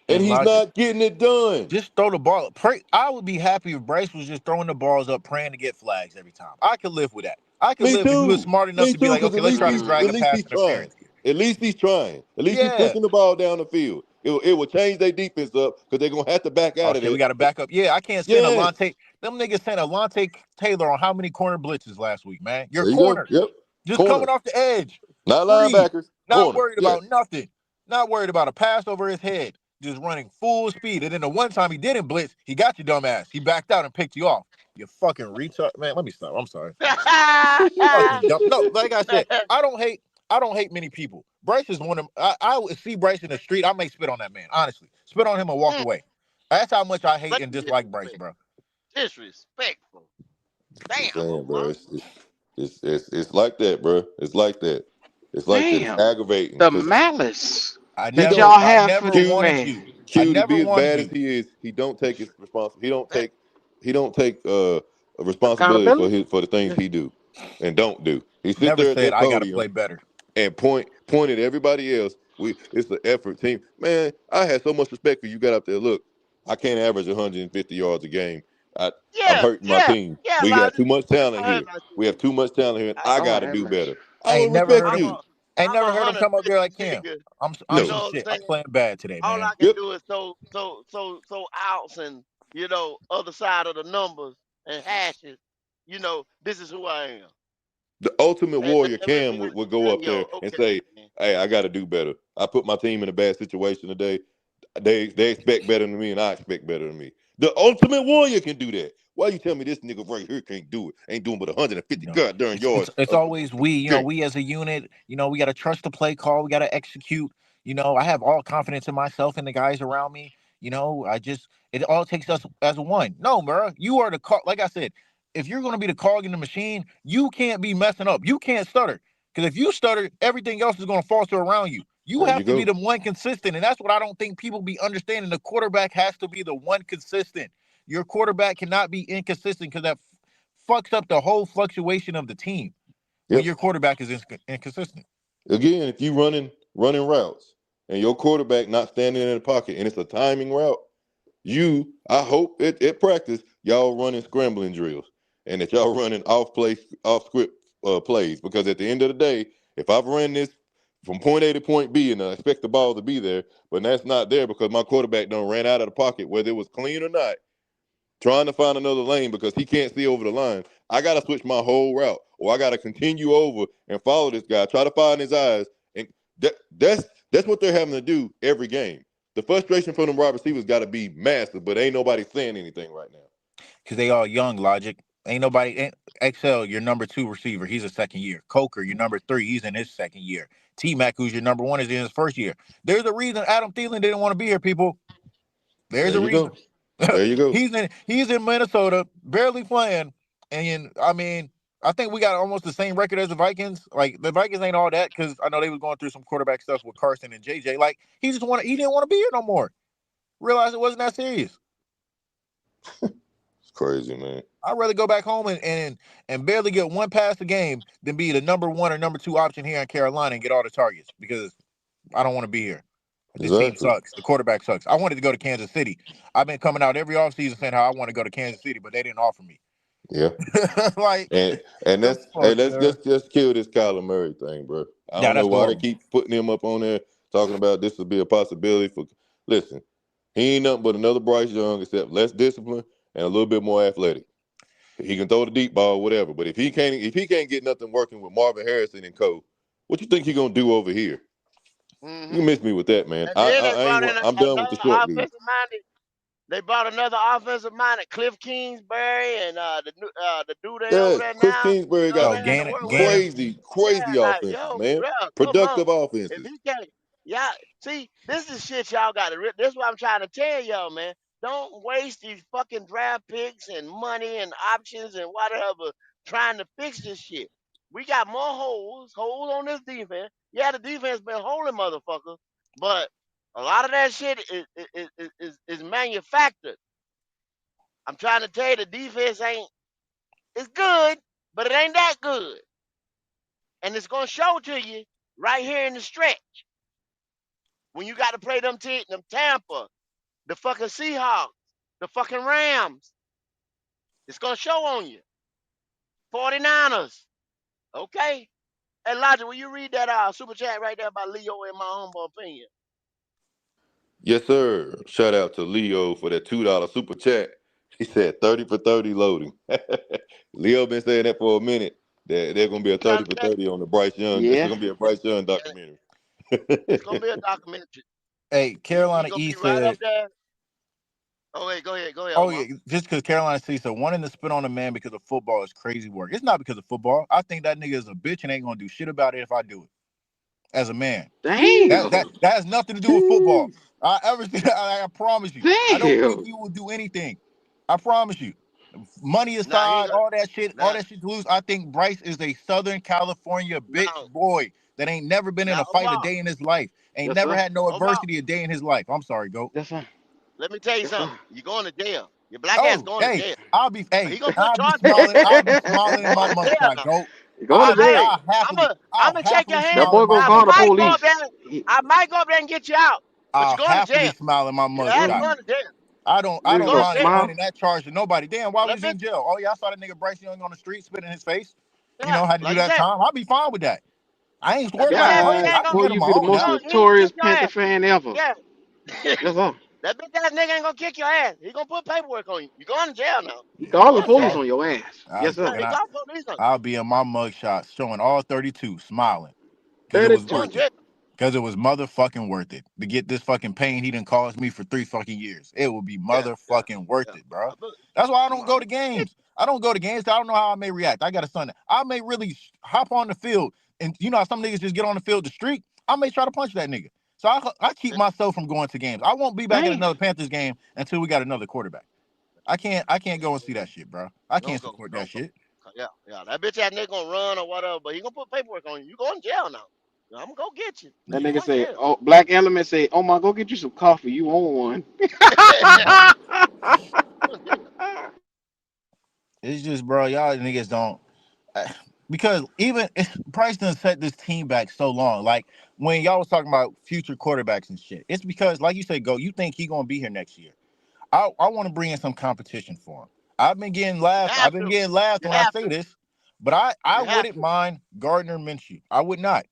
Speaker 18: And
Speaker 19: and
Speaker 18: he's
Speaker 19: logic.
Speaker 18: not getting it done.
Speaker 19: Just throw the ball. Pray. I would be happy if Bryce was just throwing the balls up, praying to get flags every time. I could live with that. I could
Speaker 18: Me
Speaker 19: live if he was
Speaker 18: too.
Speaker 19: smart enough
Speaker 18: Me
Speaker 19: to be
Speaker 18: too.
Speaker 19: like,
Speaker 18: Because
Speaker 19: okay, let's try to drag
Speaker 18: at
Speaker 19: a
Speaker 18: least
Speaker 19: pass
Speaker 18: he's trying.
Speaker 19: interference here.
Speaker 18: At least he's trying. At least he's
Speaker 19: Yeah.
Speaker 18: pushing the ball down the field. It will change their defense up because they're gonna have to back
Speaker 19: Oh
Speaker 18: out of
Speaker 19: shit, we
Speaker 18: that.
Speaker 19: got to back up. Yeah, I can't send
Speaker 18: Yes.
Speaker 19: Alante. Them niggas sent Alante Taylor on how many corner blitzes last week, man? Your
Speaker 18: There you go.
Speaker 19: corners
Speaker 18: Yep.
Speaker 19: just coming
Speaker 18: Corners.
Speaker 19: off the edge,
Speaker 18: Not
Speaker 19: free,
Speaker 18: linebackers.
Speaker 19: not
Speaker 18: Corners.
Speaker 19: worried
Speaker 18: Yes.
Speaker 19: about nothing, not worried about a pass over his head, just running full speed. And then the one time he didn't blitz, he got your dumb ass. He backed out and picked you off. You fucking retard, man. Let me stop. I'm sorry. Fucking dumb. No, like I said, I don't hate many people. Bryce is one of I would see Bryce in the street. I may spit on that man. Honestly, spit on him and walk away. That's how much I hate
Speaker 5: But
Speaker 19: and dislike Bryce, bro.
Speaker 5: disrespectful.
Speaker 18: I'm
Speaker 5: Damn,
Speaker 18: saying, bro.
Speaker 5: Omar.
Speaker 18: It's like that, bro. It's like that. It's like that. It's
Speaker 1: Damn.
Speaker 18: aggravating
Speaker 1: The
Speaker 18: because
Speaker 1: malice
Speaker 18: he
Speaker 1: that
Speaker 18: don't.
Speaker 1: y'all
Speaker 19: I
Speaker 1: have for
Speaker 19: never
Speaker 1: this
Speaker 18: Q,
Speaker 19: wanted
Speaker 1: man.
Speaker 19: you. I
Speaker 18: Q to
Speaker 19: never
Speaker 18: be as
Speaker 19: wanted
Speaker 18: bad as
Speaker 19: you.
Speaker 18: he is, he don't take his responsibility. He don't take responsibility for the things he do and don't do. He sit
Speaker 19: Never
Speaker 18: there at
Speaker 19: said
Speaker 18: that
Speaker 19: I got to
Speaker 18: podium
Speaker 19: play better.
Speaker 18: and point at everybody else. It's the effort team. Man, I had so much respect for you. Got up there. Look, I can't average 150 yards a game. I'm
Speaker 5: Yeah,
Speaker 18: hurting my
Speaker 5: yeah,
Speaker 18: team.
Speaker 5: yeah,
Speaker 18: We got
Speaker 5: Logic.
Speaker 18: too much talent
Speaker 5: I heard
Speaker 18: here.
Speaker 5: about you.
Speaker 18: We have too much talent here, and I got
Speaker 1: Lord
Speaker 18: to
Speaker 1: have
Speaker 18: do
Speaker 1: mercy.
Speaker 18: better. I
Speaker 19: Ain't
Speaker 18: will
Speaker 19: never
Speaker 18: respect
Speaker 19: heard him.
Speaker 5: I'm
Speaker 18: you.
Speaker 5: a
Speaker 19: Ain't
Speaker 5: I'm
Speaker 19: never
Speaker 5: a
Speaker 19: heard him come up there
Speaker 5: 150
Speaker 19: like Cam.
Speaker 5: nigga.
Speaker 19: I'm
Speaker 5: You
Speaker 18: No.
Speaker 19: some
Speaker 5: know what
Speaker 19: shit.
Speaker 5: I'm
Speaker 19: I'm
Speaker 5: saying?
Speaker 19: playing bad today,
Speaker 5: All
Speaker 19: man.
Speaker 5: I can
Speaker 18: Yep.
Speaker 5: do is so outs and other side of the numbers and hashes. This is who I am.
Speaker 18: The ultimate warrior,
Speaker 5: Let me
Speaker 18: Cam, would go up there and
Speaker 5: okay,
Speaker 18: say,
Speaker 5: man.
Speaker 18: "Hey, I got to do better. I put my team in a bad situation today. They expect better than me, and I expect better than me." The ultimate warrior can do that. Why you tell me this nigga right here can't do it? Ain't doing but 150
Speaker 19: No,
Speaker 18: goddamn yards
Speaker 19: it's
Speaker 18: a
Speaker 19: always we.
Speaker 18: game.
Speaker 19: We as a unit. We got to trust the play call. We got to execute. I have all confidence in myself and the guys around me. It all takes us as one. No, bro, you are the call. Like I said, if you're going to be the cog in the machine, you can't be messing up. You can't stutter because if you stutter, everything else is going to falter around you. You
Speaker 18: There you
Speaker 19: have to be
Speaker 18: go.
Speaker 19: the one consistent, and that's what I don't think people be understanding. The quarterback has to be the one consistent. Your quarterback cannot be inconsistent because that fucks up the whole fluctuation of the team when
Speaker 18: Yep.
Speaker 19: your quarterback is inconsistent.
Speaker 18: Again, if you running routes and your quarterback not standing in the pocket and it's a timing route, I hope at practice y'all running scrambling drills and that y'all running off script plays, because at the end of the day, if I've run this from point A to point B and I expect the ball to be there, but that's not there because my quarterback done ran out of the pocket, whether it was clean or not, trying to find another lane because he can't see over the line, I got to switch my whole route, or I got to continue over and follow this guy, try to find his eyes, and that's what they're having to do every game. The frustration from them wide receivers got to be massive, but ain't nobody saying anything right now.
Speaker 19: Because they all young, Logic. Ain't nobody. XL, your number 2 receiver, he's a second year. Coker, your number 3, he's in his second year. T-Mac, who's your number 1, is in his first year. There's a reason Adam Thielen didn't want to be here, people. There's
Speaker 18: There
Speaker 19: a
Speaker 18: you
Speaker 19: reason.
Speaker 18: go. There you go.
Speaker 19: He's in Minnesota, barely playing, and I think we got almost the same record as the Vikings. Like the Vikings ain't all that because I know they was going through some quarterback stuff with Carson and JJ. Like he didn't want to be here no more. Realized it wasn't that serious.
Speaker 18: It's crazy, man.
Speaker 19: I'd rather go back home and barely get one pass a game than be the number 1 or number 2 option here in Carolina and get all the targets because I don't want to be here. This team
Speaker 18: Exactly.
Speaker 19: sucks. The quarterback sucks. I wanted to go to Kansas City. I've been coming out every offseason saying how I want to go to Kansas City, but they didn't offer me.
Speaker 18: Yeah.
Speaker 19: Like,
Speaker 18: And
Speaker 19: the
Speaker 18: that's hey,
Speaker 19: fuck,
Speaker 18: let's
Speaker 19: man?
Speaker 18: just kill this Kyler Murray thing, bro. I
Speaker 19: Yeah,
Speaker 18: don't know
Speaker 19: that's
Speaker 18: why they
Speaker 19: horrible.
Speaker 18: keep putting him up on there talking about this would be a possibility for. Listen, he ain't nothing but another Bryce Young, except less discipline and a little bit more athletic. He can throw the deep ball, whatever. But if he can't get nothing working with Marvin Harrison and Co, what you think he gonna do over here? You
Speaker 5: Hmm.
Speaker 18: miss me with that, man.
Speaker 5: And
Speaker 18: I
Speaker 5: then
Speaker 18: I,
Speaker 5: they
Speaker 18: I ain't.
Speaker 5: brought in
Speaker 18: I'm done with the
Speaker 5: another
Speaker 18: short dude.
Speaker 5: offensive minded. They brought another offensive minded, Cliff Kingsbury, and the dude they over
Speaker 18: Yes,
Speaker 5: there
Speaker 18: Cliff
Speaker 5: now.
Speaker 18: Kingsbury
Speaker 5: You know
Speaker 18: got
Speaker 5: they had to
Speaker 19: Gannon,
Speaker 5: work with.
Speaker 19: Gannon.
Speaker 18: crazy
Speaker 5: Yeah, like
Speaker 18: offenses,
Speaker 5: yo,
Speaker 18: man.
Speaker 5: bro, come on.
Speaker 18: Productive
Speaker 5: If
Speaker 18: offenses.
Speaker 5: he can't, y'all see, this is shit y'all got to. This is what I'm trying to tell y'all, man. Don't waste these fucking draft picks and money and options and whatever trying to fix this shit. We got more holes on this defense. Yeah, the defense been holding motherfuckers, but a lot of that shit is manufactured. I'm trying to tell you, the defense ain't. It's good, but it ain't that good, and it's gonna show to you right here in the stretch. When you got to play them Tampa, the fucking Seahawks, the fucking Rams, it's gonna show on you. 49ers. Okay. Hey Elijah, will you read that super chat right there by Leo in my humble opinion?
Speaker 18: Yes, sir. Shout out to Leo for that $2 super chat. He said 30 for 30 loading. Leo been saying that for a minute. That there's gonna be a
Speaker 5: I'm trying
Speaker 18: 30
Speaker 5: to
Speaker 18: for
Speaker 5: tell
Speaker 18: 30 on the Bryce Young. It's
Speaker 1: Yeah.
Speaker 18: gonna be a Bryce Young
Speaker 5: you,
Speaker 18: documentary.
Speaker 5: it's gonna be a documentary.
Speaker 19: Hey,
Speaker 5: He
Speaker 19: Carolina
Speaker 5: gonna
Speaker 19: E
Speaker 5: be right up
Speaker 19: said,
Speaker 5: there. Oh wait, go ahead,
Speaker 19: oh
Speaker 5: Omar.
Speaker 19: yeah, just because Carolina C said wanting to spit on a man because of football is crazy work. It's not because of football. I think that nigga is a bitch and ain't gonna do shit about it if I do it as a man. That
Speaker 1: Damn.
Speaker 19: that that has nothing to do with football. I promise you. I don't think
Speaker 1: Damn.
Speaker 19: he will do anything. I promise you. Money
Speaker 5: Nah, he
Speaker 19: aside,
Speaker 5: gonna
Speaker 19: all
Speaker 5: nah
Speaker 19: that shit to lose. I think Bryce is a Southern California bitch
Speaker 5: now
Speaker 19: boy that ain't never been in
Speaker 5: now
Speaker 19: a fight a
Speaker 5: Omar.
Speaker 19: day in his life. Ain't
Speaker 1: Yes,
Speaker 19: never
Speaker 1: sir.
Speaker 19: had no
Speaker 5: Omar,
Speaker 19: adversity a day in his life. I'm sorry, go.
Speaker 1: Yes, sir.
Speaker 5: let me tell you
Speaker 1: Yes, sir.
Speaker 5: something. You're going to jail. Your black ass
Speaker 19: Oh,
Speaker 5: going to
Speaker 19: hey,
Speaker 5: jail.
Speaker 19: I'll be
Speaker 5: He
Speaker 19: hey,
Speaker 5: gonna put
Speaker 19: I'll be
Speaker 5: charges.
Speaker 19: smiling. I'll be smiling in my
Speaker 5: Going to jail
Speaker 19: mugshot,
Speaker 5: now.
Speaker 19: goat.
Speaker 1: Go to jail.
Speaker 5: Hey, I'm
Speaker 19: I'll
Speaker 5: gonna shake your
Speaker 19: happily
Speaker 1: That
Speaker 5: hand.
Speaker 19: smile
Speaker 1: boy
Speaker 19: in my
Speaker 1: gonna
Speaker 5: Now I
Speaker 1: call the
Speaker 19: mugshot.
Speaker 5: might go up
Speaker 1: police.
Speaker 5: there. I might go up there and get you out, but
Speaker 19: I'll
Speaker 5: you're going to
Speaker 19: happily
Speaker 5: jail.
Speaker 19: smile in my
Speaker 5: Your ass
Speaker 19: mugshot.
Speaker 5: going to jail.
Speaker 19: I
Speaker 5: You
Speaker 1: Nigga
Speaker 19: don't
Speaker 1: gonna
Speaker 5: going to
Speaker 19: mind
Speaker 5: jail.
Speaker 1: smile.
Speaker 19: explaining that charge to nobody. Damn, why
Speaker 5: That
Speaker 19: was he
Speaker 5: bitch,
Speaker 19: in jail? Oh yeah, I saw that nigga Bryce Young on the street spitting in his face. You
Speaker 5: yeah,
Speaker 19: know, had to do
Speaker 5: like you
Speaker 19: that
Speaker 5: said,
Speaker 19: time. I'll be fine with that. I ain't
Speaker 5: that
Speaker 19: worried
Speaker 5: bitch
Speaker 19: about the
Speaker 5: ass nigga
Speaker 19: charges.
Speaker 1: God,
Speaker 5: ain't
Speaker 19: I can
Speaker 5: gonna,
Speaker 1: boy,
Speaker 19: handle
Speaker 1: you
Speaker 19: my
Speaker 1: be the
Speaker 19: own
Speaker 1: most
Speaker 19: now.
Speaker 5: he ain't gonna
Speaker 1: notorious
Speaker 5: kick your
Speaker 1: Panther
Speaker 5: ass.
Speaker 1: fan ever.
Speaker 5: Yeah,
Speaker 1: Yes, sir.
Speaker 5: that bitch ass nigga ain't gonna kick your ass. He gonna put paperwork on you. You going to jail now.
Speaker 1: He
Speaker 5: You
Speaker 1: call the
Speaker 5: going to
Speaker 1: police
Speaker 5: jail.
Speaker 1: on your ass. Yes, sir.
Speaker 5: Yeah,
Speaker 19: And
Speaker 5: he called police on you.
Speaker 19: I'll be in my mugshot showing all 32, smiling. Because it was
Speaker 5: You going
Speaker 1: 32.
Speaker 5: to
Speaker 19: worth it.
Speaker 5: jail.
Speaker 19: Because it was motherfucking worth it. To get this fucking pain he done caused me for 3 fucking years. It will be
Speaker 5: Yeah, yeah,
Speaker 19: motherfucking worth
Speaker 5: yeah.
Speaker 19: it, bro.
Speaker 5: I believe.
Speaker 19: That's why I don't
Speaker 5: I'm
Speaker 19: go to
Speaker 5: gonna get
Speaker 19: games. I don't go to games. I don't know how I may react. I got a son. I may really hop on the field. And you know how some niggas just get on the field the streak? I may try to punch that nigga. So I keep
Speaker 5: you.
Speaker 19: myself from going to games. I won't be back at
Speaker 1: Damn.
Speaker 19: another Panthers game until we got another quarterback. I can't go and see that shit, bro. I can't
Speaker 5: Don't go.
Speaker 19: support that
Speaker 5: Don't go.
Speaker 19: shit.
Speaker 5: Yeah, yeah. That bitch ass nigga gonna run or whatever, but he gonna put paperwork on you. You going to jail now. I'm gonna go get you.
Speaker 1: That
Speaker 5: You
Speaker 19: Yeah.
Speaker 1: nigga
Speaker 5: going to
Speaker 1: say,
Speaker 5: jail.
Speaker 1: oh, Black Element say, oh my, go get you some coffee. You own one.
Speaker 5: Going to jail.
Speaker 19: It's just, bro, y'all niggas don't. Because even Price done set this team back so long. Like when y'all was talking about future quarterbacks and shit, it's because, like you said, go, you think he gonna be here next year. I want to bring in some competition for him. I've been getting
Speaker 5: You
Speaker 19: laughed. I've
Speaker 5: have
Speaker 19: been
Speaker 5: to.
Speaker 19: getting laughed
Speaker 5: You
Speaker 19: when I
Speaker 5: have
Speaker 19: say
Speaker 5: to.
Speaker 19: this, but I
Speaker 5: You have
Speaker 19: wouldn't
Speaker 5: to.
Speaker 19: mind Gardner Minshew. I would not,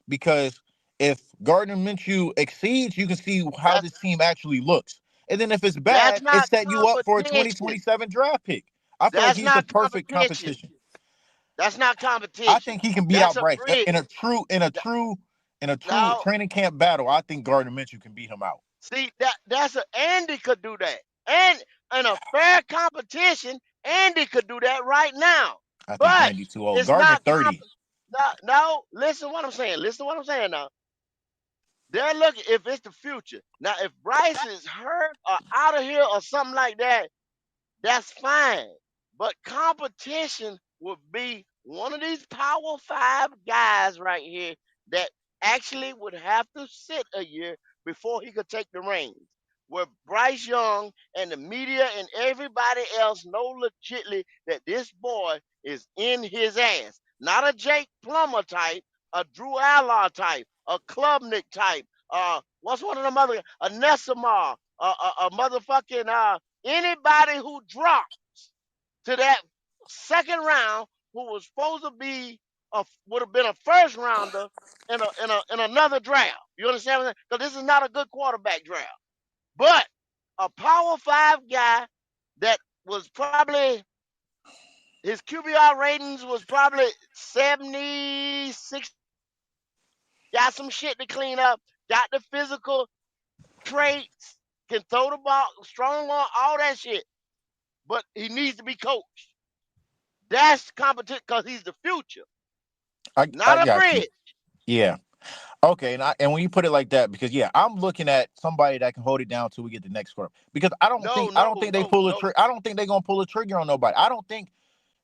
Speaker 19: because if Gardner Minshew exceeds, you can see how
Speaker 5: That's
Speaker 19: this team actually looks. And then if it's
Speaker 5: that's
Speaker 19: bad, it's
Speaker 5: not
Speaker 19: setting you up for a
Speaker 5: competition.
Speaker 19: 2027 draft pick. I feel like
Speaker 5: That's
Speaker 19: he's the
Speaker 5: not
Speaker 19: perfect
Speaker 5: competition.
Speaker 19: competition.
Speaker 5: That's not
Speaker 19: I
Speaker 5: competition.
Speaker 19: think he can beat
Speaker 5: That's
Speaker 19: out
Speaker 5: a
Speaker 19: Bryce
Speaker 5: bridge.
Speaker 19: in a true
Speaker 5: Now,
Speaker 19: training camp battle. I think Gardner Minshew can beat him out.
Speaker 5: see that's a Andy could do that. And in a fair competition, Andy could do that right now.
Speaker 19: I think
Speaker 5: But
Speaker 19: Andy too old.
Speaker 5: it's
Speaker 19: Gardner
Speaker 5: not
Speaker 19: 30.
Speaker 5: no, no, listen to what I'm saying. Listen to what I'm saying now. They're looking if it's the future. Now, if Bryce is hurt or out of here or something like that, that's fine. But competition would be one of these Power Five guys right here that actually would have to sit a year before he could take the reins. Where Bryce Young and the media and everybody else know legitly that this boy is in his ass. Not a Jake Plummer type, a Drew Allard type, a Klubnik type, what's one of them other, a Nessamar, a motherfucking anybody who dropped to that second round who was supposed to be would have been a first rounder in another draft. You understand what I'm saying? Because this is not a good quarterback draft. But a power five guy that was probably his QBR ratings was probably 70, 60, got some shit to clean up, got the physical traits, can throw the ball, strong on, all that shit. But he needs to be coached. That's competition because he's the future,
Speaker 19: I
Speaker 5: not a
Speaker 19: got you.
Speaker 5: bridge.
Speaker 19: Yeah. Okay, and when you put it like that, because yeah, I'm looking at somebody that can hold it down till we get the next quarter. Because
Speaker 5: No,
Speaker 19: I
Speaker 5: no,
Speaker 19: don't think they
Speaker 5: no,
Speaker 19: pull a
Speaker 5: no.
Speaker 19: trigger. I don't think they're gonna pull a trigger on nobody. I don't think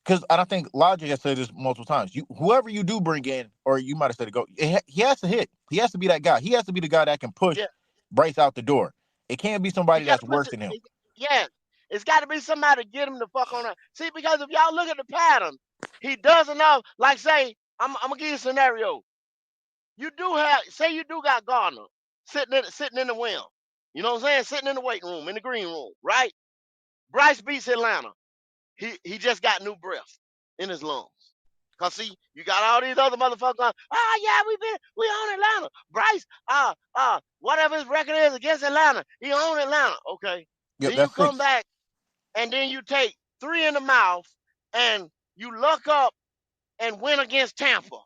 Speaker 19: because I don't think Logic has said this multiple times. Whoever you do bring in, or you might have said it go, he has to hit. He has to be that guy. He has to be the guy that can push
Speaker 5: Yeah,
Speaker 19: Bryce out the door. It can't be
Speaker 5: he
Speaker 19: somebody
Speaker 5: got
Speaker 19: that's
Speaker 5: to put.
Speaker 19: worse than him.
Speaker 5: Yeah, it's got to be somebody to get him the fuck on. See, because if y'all look at the pattern, he does enough. Like, say, I'm gonna give you a scenario. You do have, say, you do got Gardner sitting in the wing. You know what I'm saying? Sitting in the weight room, in the green room, right? Bryce beats Atlanta. He just got new breath in his lungs. Cause see, you got all these other motherfuckers going, oh yeah, we own Atlanta. Bryce, whatever his record is against Atlanta, he own Atlanta. Okay.
Speaker 19: Yep,
Speaker 5: Then you
Speaker 19: that's
Speaker 5: come
Speaker 19: 6.
Speaker 5: back and then you take 3 in the mouth and you luck up and win against Tampa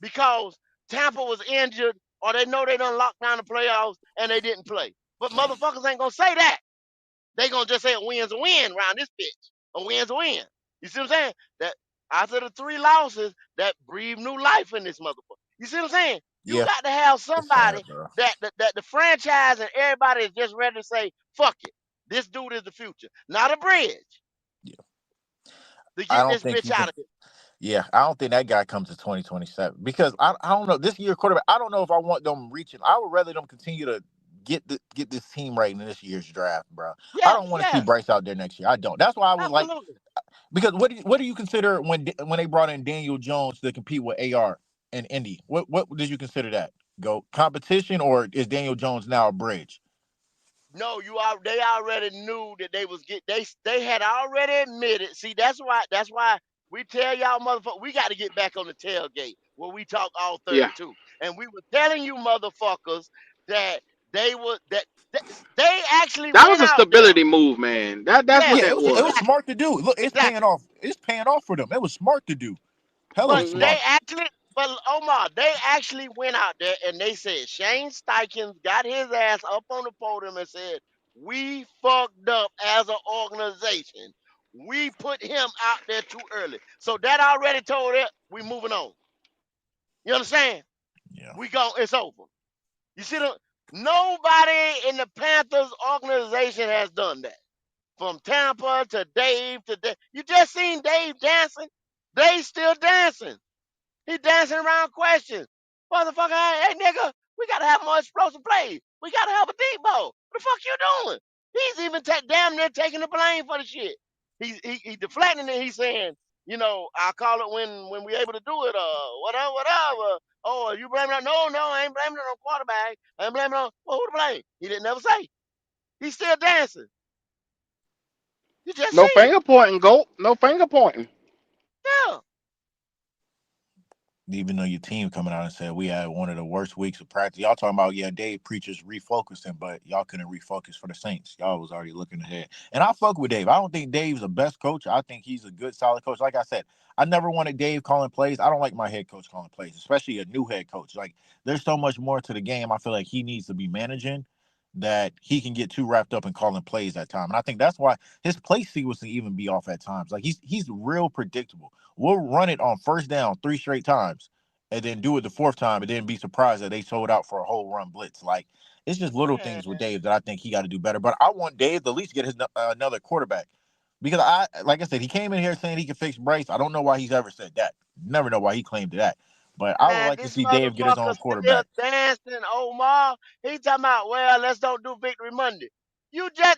Speaker 5: because Tampa was injured or they know they done locked down the playoffs and they didn't play. But motherfuckers ain't gonna say that. They gonna just say a win's a win around this bitch. A win's a win. You see what I'm saying? That after the 3 losses, that breathe new life in this motherfucker. You see what I'm saying? You
Speaker 19: Yeah,
Speaker 5: got to have
Speaker 19: it's sad,
Speaker 5: somebody
Speaker 19: bro.
Speaker 5: that the franchise and everybody is just ready to say, fuck it. This dude is the future. Not a bridge
Speaker 19: Yeah,
Speaker 5: to
Speaker 19: I
Speaker 5: get
Speaker 19: don't
Speaker 5: this
Speaker 19: think
Speaker 5: bitch
Speaker 19: you can.
Speaker 5: out of here.
Speaker 19: Yeah, I don't think that guy comes to 2027 because I don't know this year quarterback. I don't know if I want them reaching. I would rather them continue to get this team right in this year's draft, bro. I
Speaker 5: Yeah,
Speaker 19: don't want to see
Speaker 5: yeah,
Speaker 19: Bryce out there next year. I don't. That's why I was like,
Speaker 5: absolutely.
Speaker 19: because what do you consider when they brought in Daniel Jones to compete with AR and Indy? What did you consider that? Go competition, or is Daniel Jones now a bridge?
Speaker 5: No, they already knew that they was they had already admitted. See, that's why we tell y'all motherfuckers we got to get back on the tailgate where we talk all
Speaker 1: Yeah.
Speaker 5: 32. And we were telling you motherfuckers that they were that they actually
Speaker 1: That was
Speaker 5: went
Speaker 1: a
Speaker 5: out there.
Speaker 1: stability move, man. That's what
Speaker 5: Yes,
Speaker 19: Yeah,
Speaker 1: that
Speaker 19: it was
Speaker 1: was.
Speaker 5: exactly.
Speaker 19: smart to do. Look, it's paying
Speaker 5: Exactly.
Speaker 19: off. It's paying off for them. It was smart to do. Hell of
Speaker 5: But
Speaker 1: Hmm.
Speaker 5: they
Speaker 19: smart.
Speaker 5: actually, but Omar, they actually went out there and they said Shane Steichen got his ass up on the podium and said, "We fucked up as an organization. We put him out there too early." So that already told it we moving on. You understand?
Speaker 19: Yeah.
Speaker 5: We go. It's over. You see the nobody in the Panthers organization has done that. From Tampa to Dave to Dave. You just seen Dave dancing. Dave still dancing. He dancing around questions. Motherfucker, hey nigga, we gotta have more explosive plays. We gotta have a deep ball. What the fuck you doing? He's even damn near taking the blame for the shit. He deflecting it. He's saying, I'll call it when we able to do it. Whatever. Oh, you blaming on? No, I ain't blaming it on quarterback. I ain't blaming it on who to blame. He didn't never say. He's still dancing. You just
Speaker 1: No
Speaker 5: see it.
Speaker 1: finger pointing, Goat. No finger pointing.
Speaker 5: Yeah.
Speaker 19: Even though your team coming out and said we had one of the worst weeks of practice. Y'all talking about, yeah, Dave preachers refocusing, but y'all couldn't refocus for the Saints. Y'all was already looking ahead. And I fuck with Dave. I don't think Dave's the best coach. I think he's a good, solid coach. Like I said, I never wanted Dave calling plays. I don't like my head coach calling plays, especially a new head coach. Like, there's so much more to the game. I feel like he needs to be managing that he can get too wrapped up in calling plays at time. And I think that's why his play sequence can even be off at times. Like, he's real predictable. We'll run it on first down 3 straight times and then do it the fourth time and then be surprised that they sold out for a whole run blitz. Like, it's just little things with Dave that I think he got to do better. But I want Dave to at least get his another quarterback because like I said, he came in here saying he can fix Bryce. I don't know why he's ever said that. Never know why he claimed that. But I would
Speaker 5: Man,
Speaker 19: like to
Speaker 5: this
Speaker 19: see Dave get his
Speaker 5: motherfucker
Speaker 19: own
Speaker 5: still
Speaker 19: quarterback.
Speaker 5: dancing, Omar. He talking about, well, let's don't do Victory Monday.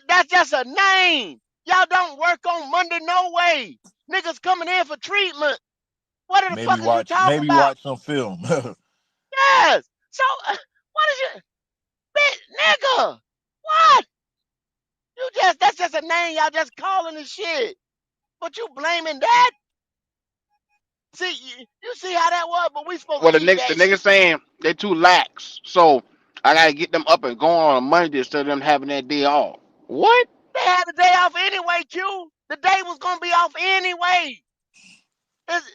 Speaker 5: That's just a name. Y'all don't work on Monday, no way. Niggas coming in for treatment. What the
Speaker 19: Maybe
Speaker 5: fuck is you
Speaker 19: watch
Speaker 5: talking
Speaker 19: maybe
Speaker 5: about?
Speaker 19: watch some film.
Speaker 5: Yes. So, what is you, nigga? What? That's just a name y'all just calling the shit. But you blaming that? See, you see how that was, but we supposed
Speaker 1: Well,
Speaker 5: to eat
Speaker 1: the
Speaker 5: that
Speaker 1: nigga
Speaker 5: shit.
Speaker 1: saying they too lax, so I gotta get them up and going on a Monday instead of them having that day off. What?
Speaker 5: They had the day off anyway, Q. The day was gonna be off anyway. It's,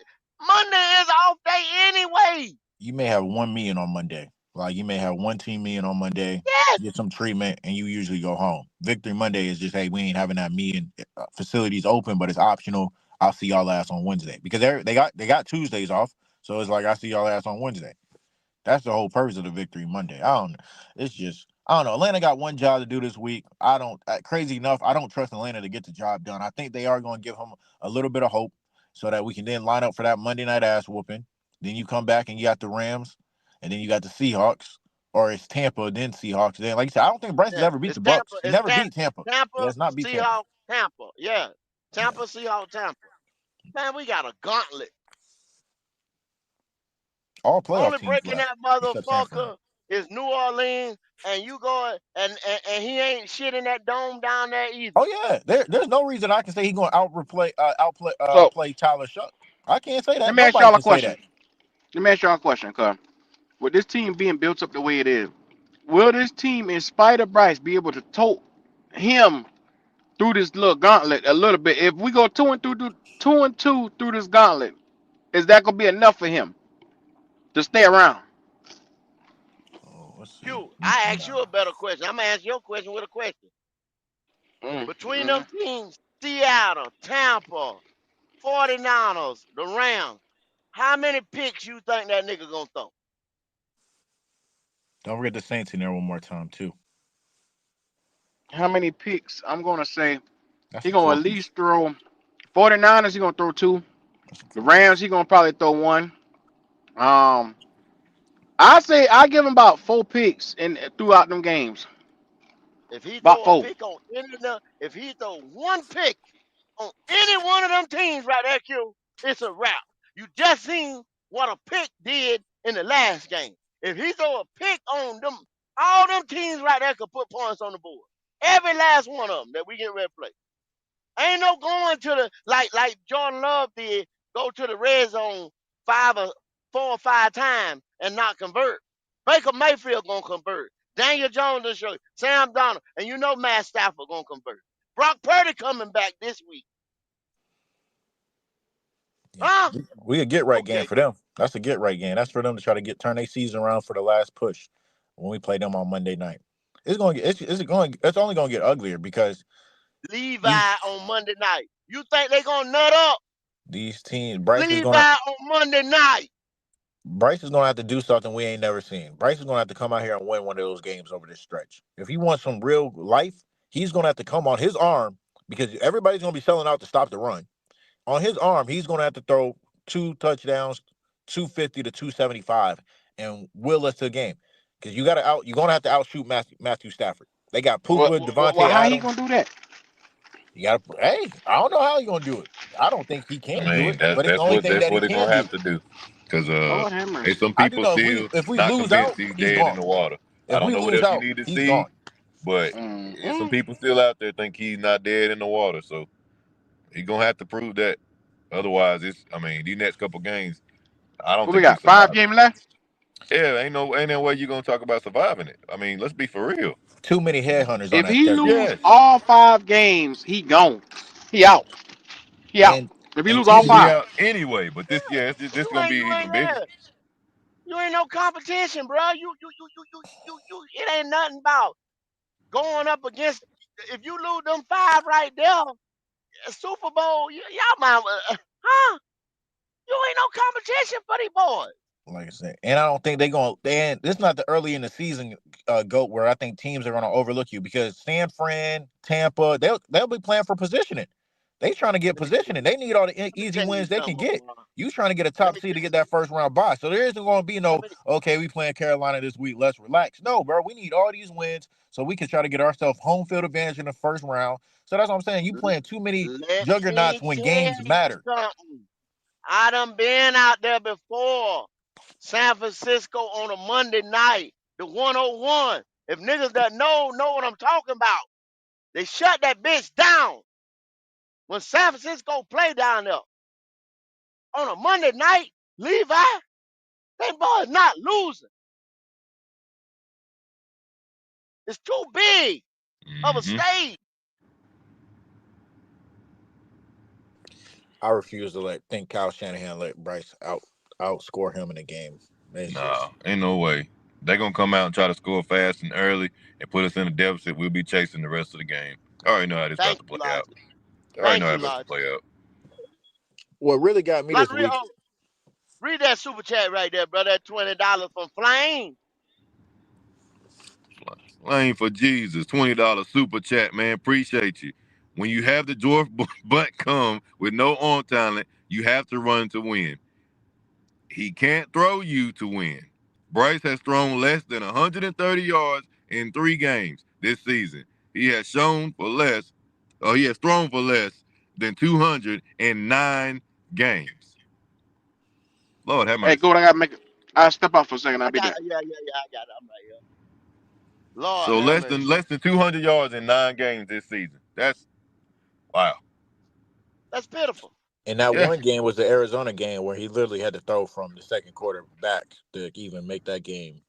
Speaker 5: Monday is off day anyway.
Speaker 19: You may have one meeting on Monday. Like, you may have one team meeting on Monday,
Speaker 5: Yes.
Speaker 19: get some treatment, and you usually go home. Victory Monday is just, hey, we ain't having that meeting. Facilities open, but it's optional. I'll see y'all ass on Wednesday because they got Tuesdays off, so it's like I see y'all ass on Wednesday. That's the whole purpose of the Victory Monday. I don't. It's just I don't know. Atlanta got one job to do this week. I don't. Crazy enough, I don't trust Atlanta to get the job done. I think they are going to give him a little bit of hope so that we can then line up for that Monday night ass whooping. Then you come back and you got the Rams, and then you got the Seahawks, or it's Tampa, then Seahawks. Then, like you said, I don't think Bryce has
Speaker 5: Yeah.
Speaker 19: ever beat
Speaker 5: It's
Speaker 19: the
Speaker 5: Tampa.
Speaker 19: Bucks. He
Speaker 5: It's
Speaker 19: never beat Tampa. He
Speaker 5: Tampa,
Speaker 19: has not beat Tampa.
Speaker 5: Seahawks, Tampa. Yeah.
Speaker 19: Yeah.
Speaker 5: Tampa, Seahawks, Tampa. Man, we got a gauntlet.
Speaker 19: All playoff
Speaker 5: Only
Speaker 19: teams
Speaker 5: breaking
Speaker 19: left
Speaker 5: that
Speaker 19: except San Fran.
Speaker 5: motherfucker is New Orleans, and you going and he ain't shit in that dome down there either.
Speaker 19: Oh yeah, there's no reason I can say he's going to outplay
Speaker 1: So
Speaker 19: play Tyler Shuck. I can't say
Speaker 1: let
Speaker 19: that.
Speaker 1: me ask
Speaker 19: Nobody
Speaker 1: y'all a
Speaker 19: can say
Speaker 1: question.
Speaker 19: that.
Speaker 1: Let me ask y'all a question, cuz. With this team being built up the way it is, will this team, in spite of Bryce, be able to tote him through this little gauntlet a little bit? If we go 2-2 through this gauntlet, is that gonna be enough for him to stay around?
Speaker 19: Oh, let's see.
Speaker 5: Q, I ask you a better question. I'm gonna ask your question with a question. Between them
Speaker 1: Mm-hmm.
Speaker 5: teams, Seattle, Tampa, 49ers, the Rams, how many picks you think that nigga gonna throw?
Speaker 19: Don't forget the Saints in there one more time too.
Speaker 1: How many picks? I'm gonna say
Speaker 19: That's
Speaker 1: he
Speaker 19: a
Speaker 1: gonna
Speaker 19: four
Speaker 1: at
Speaker 19: piece.
Speaker 1: least throw 49ers. He gonna throw two.
Speaker 19: That's a
Speaker 1: The
Speaker 19: four
Speaker 1: Rams.
Speaker 19: piece.
Speaker 1: He gonna probably throw one. Um, I say I give him about 4 picks in throughout them games.
Speaker 5: If he
Speaker 1: About
Speaker 5: throw a
Speaker 1: 4.
Speaker 5: pick on any of them, if he throw one pick on any one of them teams right there, Q, it's a wrap. You just seen what a pick did in the last game. If he throw a pick on them, all them teams right there could put points on the board. Every last one of them that we get ready to play. Ain't no going to the like Jordan Love did, go to the red zone 4 or 5 times and not convert. Baker Mayfield gonna convert. Daniel Jones will show you. Sam Donald, and you know Matt Stafford gonna convert. Brock Purdy coming back this week. Huh?
Speaker 19: We a get right game
Speaker 5: Okay.
Speaker 19: for them. That's a get right game. That's for them to try to turn their season around for the last push when we play them on Monday night. It's only gonna get uglier because
Speaker 5: Levi
Speaker 19: these
Speaker 5: on Monday night. You think they gonna nut up?
Speaker 19: these teams,
Speaker 5: Levi on Monday night.
Speaker 19: Bryce is gonna have to do something we ain't never seen. Bryce is gonna have to come out here and win one of those games over this stretch. If he wants some real life, he's gonna have to come on his arm because everybody's gonna be selling out to stop the run. On his arm, he's gonna have to throw 2 touchdowns, 250 to 275, and will us to the game. Because you're gonna have to outshoot Matthew Stafford. They got Puka, Devontae
Speaker 1: How he
Speaker 19: Adams.
Speaker 1: gonna do that?
Speaker 19: I don't know how he's gonna do it. I don't think he
Speaker 18: I
Speaker 19: can do
Speaker 18: mean,
Speaker 19: it, but it's the
Speaker 18: that's
Speaker 19: only
Speaker 18: what
Speaker 19: thing that he
Speaker 18: they're
Speaker 19: can
Speaker 18: gonna
Speaker 19: do.
Speaker 18: have to do. Because
Speaker 1: Lord have
Speaker 18: there's
Speaker 1: mercy.
Speaker 18: some
Speaker 19: I do
Speaker 18: people
Speaker 19: know
Speaker 18: still
Speaker 19: if we
Speaker 18: not
Speaker 19: lose
Speaker 18: convinced
Speaker 19: out,
Speaker 18: he's
Speaker 19: he's
Speaker 18: dead in
Speaker 19: gone.
Speaker 18: the water. I
Speaker 19: If
Speaker 18: don't
Speaker 19: we
Speaker 18: know what
Speaker 19: lose
Speaker 18: else you
Speaker 19: out,
Speaker 18: need to
Speaker 19: he's
Speaker 18: see,
Speaker 19: gone.
Speaker 18: but some people still out there think he's not dead in the water. So he's gonna have to prove that. Otherwise, these next couple games, I don't
Speaker 1: What we
Speaker 18: think we
Speaker 1: got? 5
Speaker 18: survive.
Speaker 1: games left.
Speaker 18: Yeah, ain't no way you gonna talk about surviving it. I mean, let's be for real.
Speaker 19: Too many headhunters on
Speaker 1: If
Speaker 19: that
Speaker 1: he
Speaker 19: schedule.
Speaker 1: lose
Speaker 18: Yes,
Speaker 1: all 5 games, he gone. He out. He out.
Speaker 19: And
Speaker 1: If he
Speaker 19: and
Speaker 1: lose all
Speaker 18: he be
Speaker 19: teams
Speaker 1: 5.
Speaker 18: out anyway. But this
Speaker 5: You
Speaker 18: gonna
Speaker 5: ain't
Speaker 18: be
Speaker 5: you
Speaker 18: even
Speaker 5: ain't
Speaker 18: bigger.
Speaker 5: there. You ain't no competition, bro. You it ain't nothing about going up against if you lose them 5 right there, Super Bowl, y'all might huh? You ain't no competition for these boys.
Speaker 19: like I said, and I don't think they're going. This is not the early in the season, goat, where I think teams are going to overlook you because San Fran, Tampa, they'll be playing for positioning. They trying to get
Speaker 5: Let me tell
Speaker 19: positioning.
Speaker 5: you,
Speaker 19: They need all the
Speaker 5: let me
Speaker 19: easy
Speaker 5: tell you
Speaker 19: wins they can
Speaker 5: something,
Speaker 19: get.
Speaker 5: Omar.
Speaker 19: You trying to get a
Speaker 5: Let
Speaker 19: top
Speaker 5: me
Speaker 19: seed to
Speaker 5: tell
Speaker 19: get
Speaker 5: you,
Speaker 19: that first round bye. So there isn't going to be
Speaker 5: let
Speaker 19: no,
Speaker 5: me
Speaker 19: okay, we playing Carolina this week. Let's relax. No, bro, we need all these wins so we can try to get ourselves home field advantage in the first round. So that's what I'm saying. You playing too many
Speaker 5: let
Speaker 19: juggernauts
Speaker 5: me
Speaker 19: when
Speaker 5: tell
Speaker 19: games
Speaker 5: you
Speaker 19: matter.
Speaker 5: something. I done been out there before. San Francisco on a Monday night, the 101. If niggas that know what I'm talking about. They shut that bitch down when San Francisco play down there on a Monday night. Levi, they boys not losing. It's too big of a
Speaker 18: Hmm.
Speaker 5: stage.
Speaker 19: I refuse to think Kyle Shanahan let Bryce outscore him in a game. It's
Speaker 18: Nah,
Speaker 19: just
Speaker 18: ain't no way. They gonna come out and try to score fast and early and put us in a deficit. We'll be chasing the rest of the game. I already know how this about
Speaker 5: Thank
Speaker 18: to
Speaker 5: you,
Speaker 18: play out.
Speaker 5: Logic.
Speaker 18: I already know
Speaker 5: Thank
Speaker 18: how
Speaker 5: you,
Speaker 18: it's about to
Speaker 5: Logic.
Speaker 18: play out.
Speaker 19: what really got me
Speaker 5: Like,
Speaker 19: this week.
Speaker 5: read that super chat right there, brother. That $20 from Flame.
Speaker 18: Lane for Jesus, $20 super chat, man. Appreciate you. When you have the dwarf butt come with no arm talent, you have to run to win. He can't throw you to win. Bryce has thrown less than 130 yards in 3 games this season. He has shown for less, or he has thrown for less than 209 games. Lord have
Speaker 1: Hey,
Speaker 18: mercy.
Speaker 1: go. I gotta make. I'll step out for a second. I'll
Speaker 5: I
Speaker 1: be
Speaker 5: got
Speaker 1: back.
Speaker 5: yeah, I got it. I'm right here. Lord
Speaker 18: So
Speaker 5: have
Speaker 18: less than
Speaker 5: mercy.
Speaker 18: 200 yards in 9 games this season. That's wow.
Speaker 5: That's pitiful.
Speaker 19: And that
Speaker 18: Yeah,
Speaker 19: one game was the Arizona game where he literally had to throw from the second quarter back to even make that game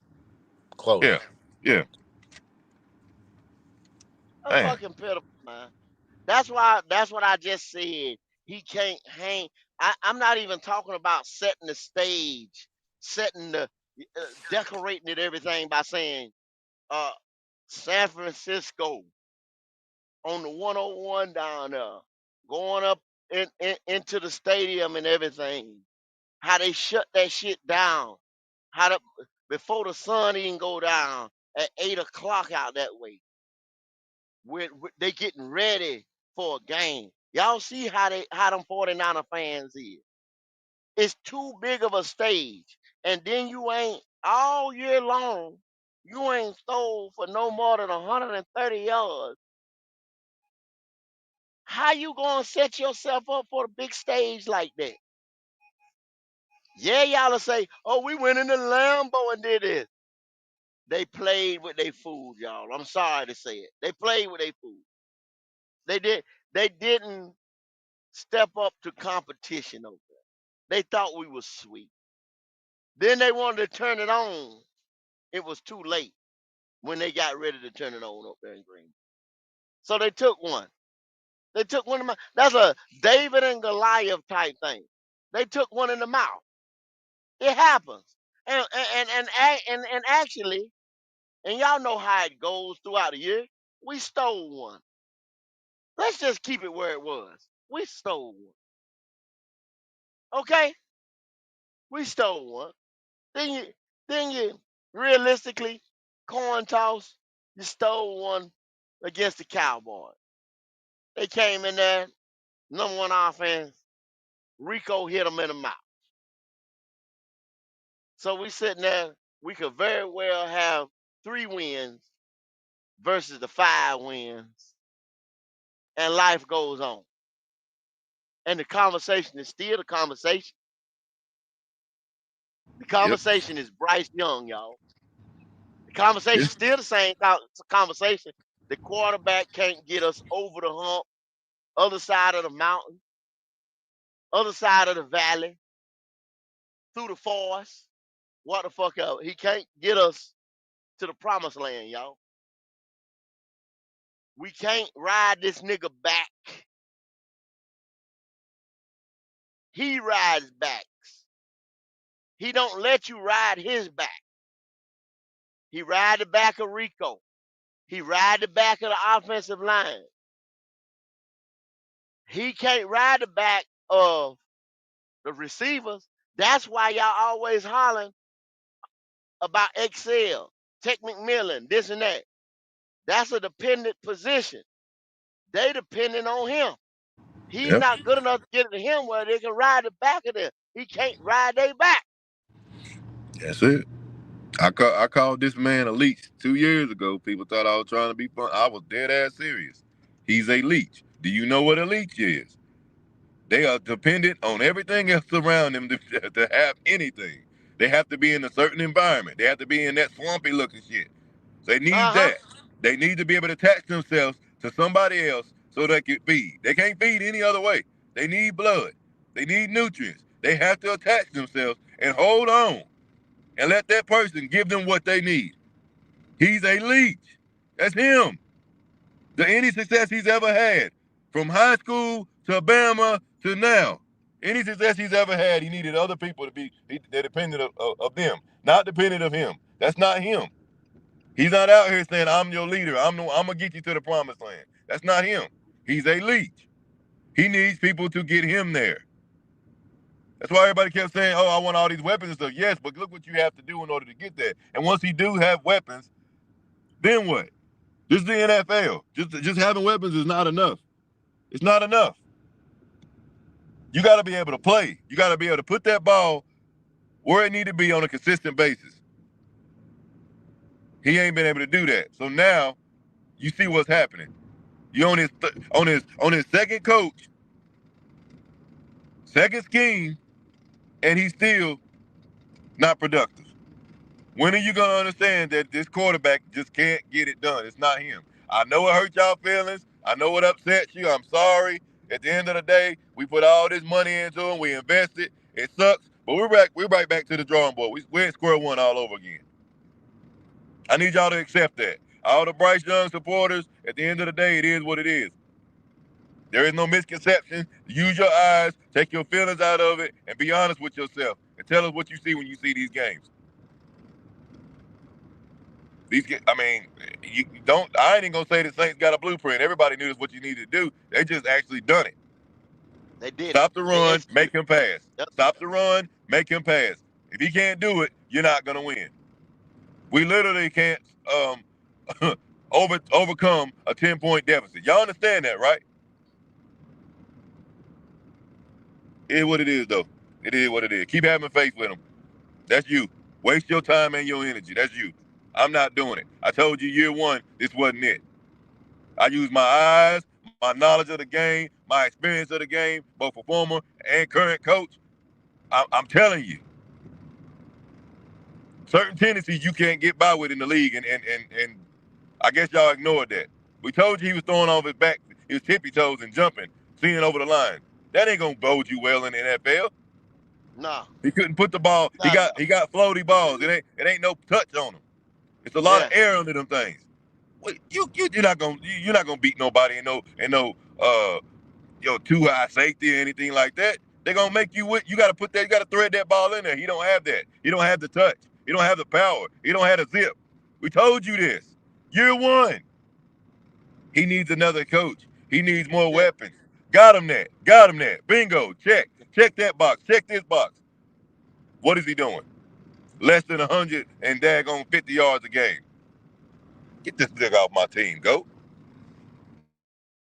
Speaker 18: yeah,
Speaker 19: close.
Speaker 18: yeah.
Speaker 5: That's
Speaker 18: Man,
Speaker 5: fucking pitiful, man. That's what I just said. He can't hang. I'm not even talking about setting the stage, setting the decorating it everything by saying uh San Francisco on the 101 down there, going up into the stadium and everything. How they shut that shit down. How the before the sun even go down at 8 o'clock out that way. They getting ready for a game. Y'all see how them 49er fans is. It's too big of a stage. And then you ain't all year long. You ain't stole for no more than 130 yards. How you gonna set yourself up for the big stage like that? Yeah, y'all will say, oh, we went in the Lambo and did this. They played with their food, y'all. I'm sorry to say it. They played with their food. They didn't step up to competition over there. They thought we was sweet. Then they wanted to turn it on. It was too late when they got ready to turn it on up there in Green. So they took one. They took one of my. That's a David and Goliath type thing. They took one in the mouth. It happens, and actually, and y'all know how it goes throughout the year. We stole one. Let's just keep it where it was. We stole one. Okay, we stole one. Then you realistically coin toss. You stole one against the Cowboys. They came in there, number one offense. Rico hit them in the mouth. So we sitting there. We could very well have 3 wins versus the 5 wins, and life goes on. And the conversation is still the conversation. The
Speaker 18: Yep.
Speaker 5: conversation is Bryce Young, y'all. The
Speaker 18: Yeah.
Speaker 5: conversation still the same conversation. The quarterback can't get us over the hump, other side of the mountain, other side of the valley, through the forest. What the fuck up? He can't get us to the promised land, y'all. We can't ride this nigga back. He rides backs. He don't let you ride his back. He ride the back of Rico. He ride the back of the offensive line. He can't ride the back of the receivers. That's why y'all always hollering about Excel, Tech McMillan, this and that. That's a dependent position. They depending on him. He's
Speaker 18: Yep.
Speaker 5: not good enough to get it to him where they can ride the back of them. He can't ride their back.
Speaker 18: That's it. I called this man a leech 2 years ago. People thought I was trying to be fun. I was dead ass serious. He's a leech. Do you know what a leech is? They are dependent on everything else around them to have anything. They have to be in a certain environment. They have to be in that swampy looking shit. So they need
Speaker 5: Uh-huh.
Speaker 18: that. They need to be able to attach themselves to somebody else so they can feed. They can't feed any other way. They need blood. They need nutrients. They have to attach themselves and hold on and let that person give them what they need. He's a leech. That's him. Any success he's ever had, from high school to Bama to now, any success he's ever had, he needed other people to be, they're dependent of them, not dependent of him. That's not him. He's not out here saying, I'm your leader. I'm going to get you to the promised land. That's not him. He's a leech. He needs people to get him there. That's why everybody kept saying, oh, I want all these weapons and stuff. Yes, but look what you have to do in order to get that. And once he do have weapons, then what? This is the NFL. Just having weapons is not enough. It's not enough. You got to be able to play. You got to be able to put that ball where it need to be on a consistent basis. He ain't been able to do that. So now you see what's happening. You on his second coach, second scheme, and he's still not productive. When are you gonna understand that this quarterback just can't get it done? It's not him. I know it hurt y'all feelings. I know it upsets you. I'm sorry. At the end of the day, we put all this money into him. We invested. It sucks, but we're back. We're right back to the drawing board. We're at square one all over again. I need y'all to accept that. All the Bryce Young supporters. At the end of the day, it is what it is. There is no misconception. Use your eyes, take your feelings out of it, and be honest with yourself. And tell us what you see when you see these games. I mean, you don't. I ain't even gonna say the Saints got a blueprint. Everybody knew this what you needed to do. They just actually done it.
Speaker 5: They did it.
Speaker 18: Stop the
Speaker 5: They
Speaker 18: run, make
Speaker 5: executed.
Speaker 18: him pass.
Speaker 5: Yep.
Speaker 18: Stop the run, make him pass. If he can't do it, you're not gonna win. We literally can't overcome a 10-point deficit. Y'all understand that, right? It is what it is, though. It is what it is. Keep having faith with him. That's you. Waste your time and your energy. That's you. I'm not doing it. I told you year one, this wasn't it. I used my eyes, my knowledge of the game, my experience of the game, both a former and current coach. I'm telling you, certain tendencies you can't get by with in the league, and I guess y'all ignored that. We told you he was throwing off his back, his tippy toes and jumping, seeing over the line. That ain't gonna bode you well in the NFL.
Speaker 5: No.
Speaker 18: He couldn't put the ball. He
Speaker 5: No.
Speaker 18: got floaty balls. It ain't no touch on him. It's a lot of
Speaker 5: Yeah.
Speaker 18: air under them things. Wait, you're not gonna beat nobody in no too high safety or anything like that. They're gonna make you you gotta thread that ball in there. He don't have that. He don't have the touch. He don't have the power. He don't have the zip. We told you this. Year one. He needs another coach. He needs more weapons. Got him that. Got him that. Bingo. Check. Check that box. Check this box. What is he doing? Less than 100 and daggone 50 yards a game. Get this nigga off my team. Go.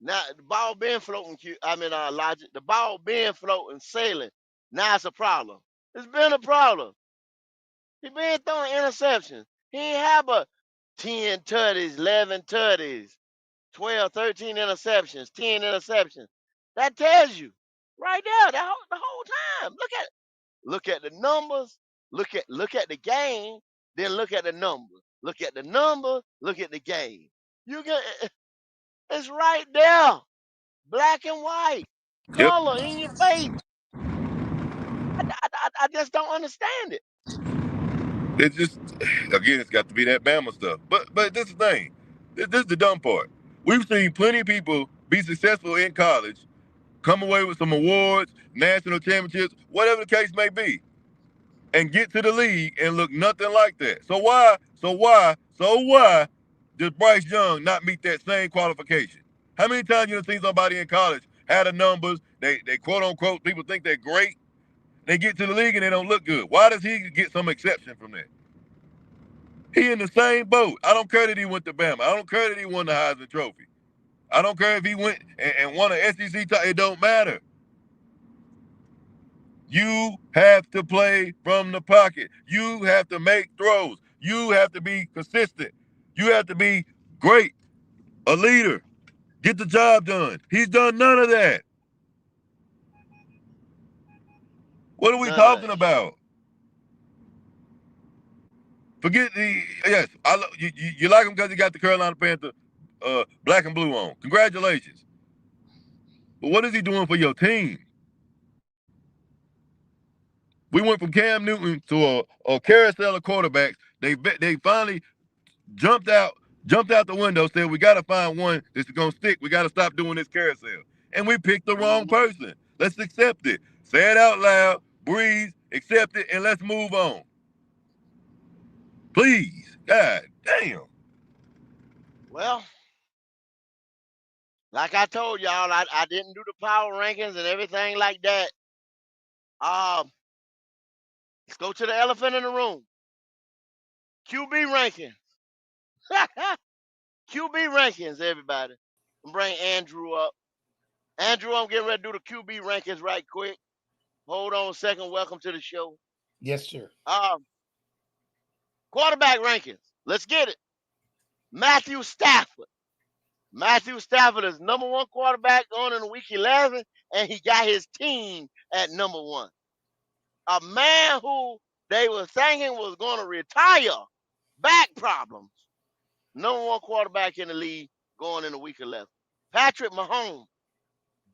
Speaker 5: Now the ball been floating. Logic. The ball been floating, sailing. Now it's a problem. It's been a problem. He been throwing interceptions. He ain't have a 10 tutties, 11 tutties, 12, 13 interceptions, 10 interceptions. That tells you right there the whole time. Look at the numbers. Look at the game. Then look at the numbers. Look at the number. Look at the game. You get it's right there, black and white,
Speaker 18: Yep.
Speaker 5: color in your face. I just don't understand it.
Speaker 18: It's just again, it's got to be that Bama stuff. But this is the thing. This is the dumb part. We've seen plenty of people be successful in college, come away with some awards, national championships, whatever the case may be, and get to the league and look nothing like that. So why does Bryce Young not meet that same qualification? How many times you have seen somebody in college had the numbers, they quote unquote, people think they're great, they get to the league and they don't look good. Why does he get some exception from that? He in the same boat. I don't care that he went to Bama. I don't care that he won the Heisman Trophy. I don't care if he went and won an SEC title. It don't matter. You have to play from the pocket. You have to make throws. You have to be consistent. You have to be great, a leader. Get the job done. He's done none of that. What are we
Speaker 5: None of
Speaker 18: talking
Speaker 5: that.
Speaker 18: about? Forget yes. You like him because he got the Carolina Panther black and blue on. Congratulations. But what is he doing for your team? We went from Cam Newton to a carousel of quarterbacks. They finally jumped out the window, said we got to find one that's gonna stick. We got to stop doing this carousel, and we picked the wrong person. Let's accept it. Say it out loud. Breathe. Accept it, and let's move on. Please, God damn.
Speaker 5: Well, like I told y'all, I didn't do the power rankings and everything like that. Let's go to the elephant in the room. QB rankings. QB rankings, everybody. Bring Andrew up. Andrew, I'm getting ready to do the QB rankings right quick. Hold on a second. Welcome to the show.
Speaker 20: Yes, sir.
Speaker 5: Quarterback rankings. Let's get it. Matthew Stafford. Matthew Stafford is number one quarterback going into week 11, and he got his team at number one. A man who they were thinking was going to retire, back problems. Number one quarterback in the league going into week 11. Patrick Mahomes,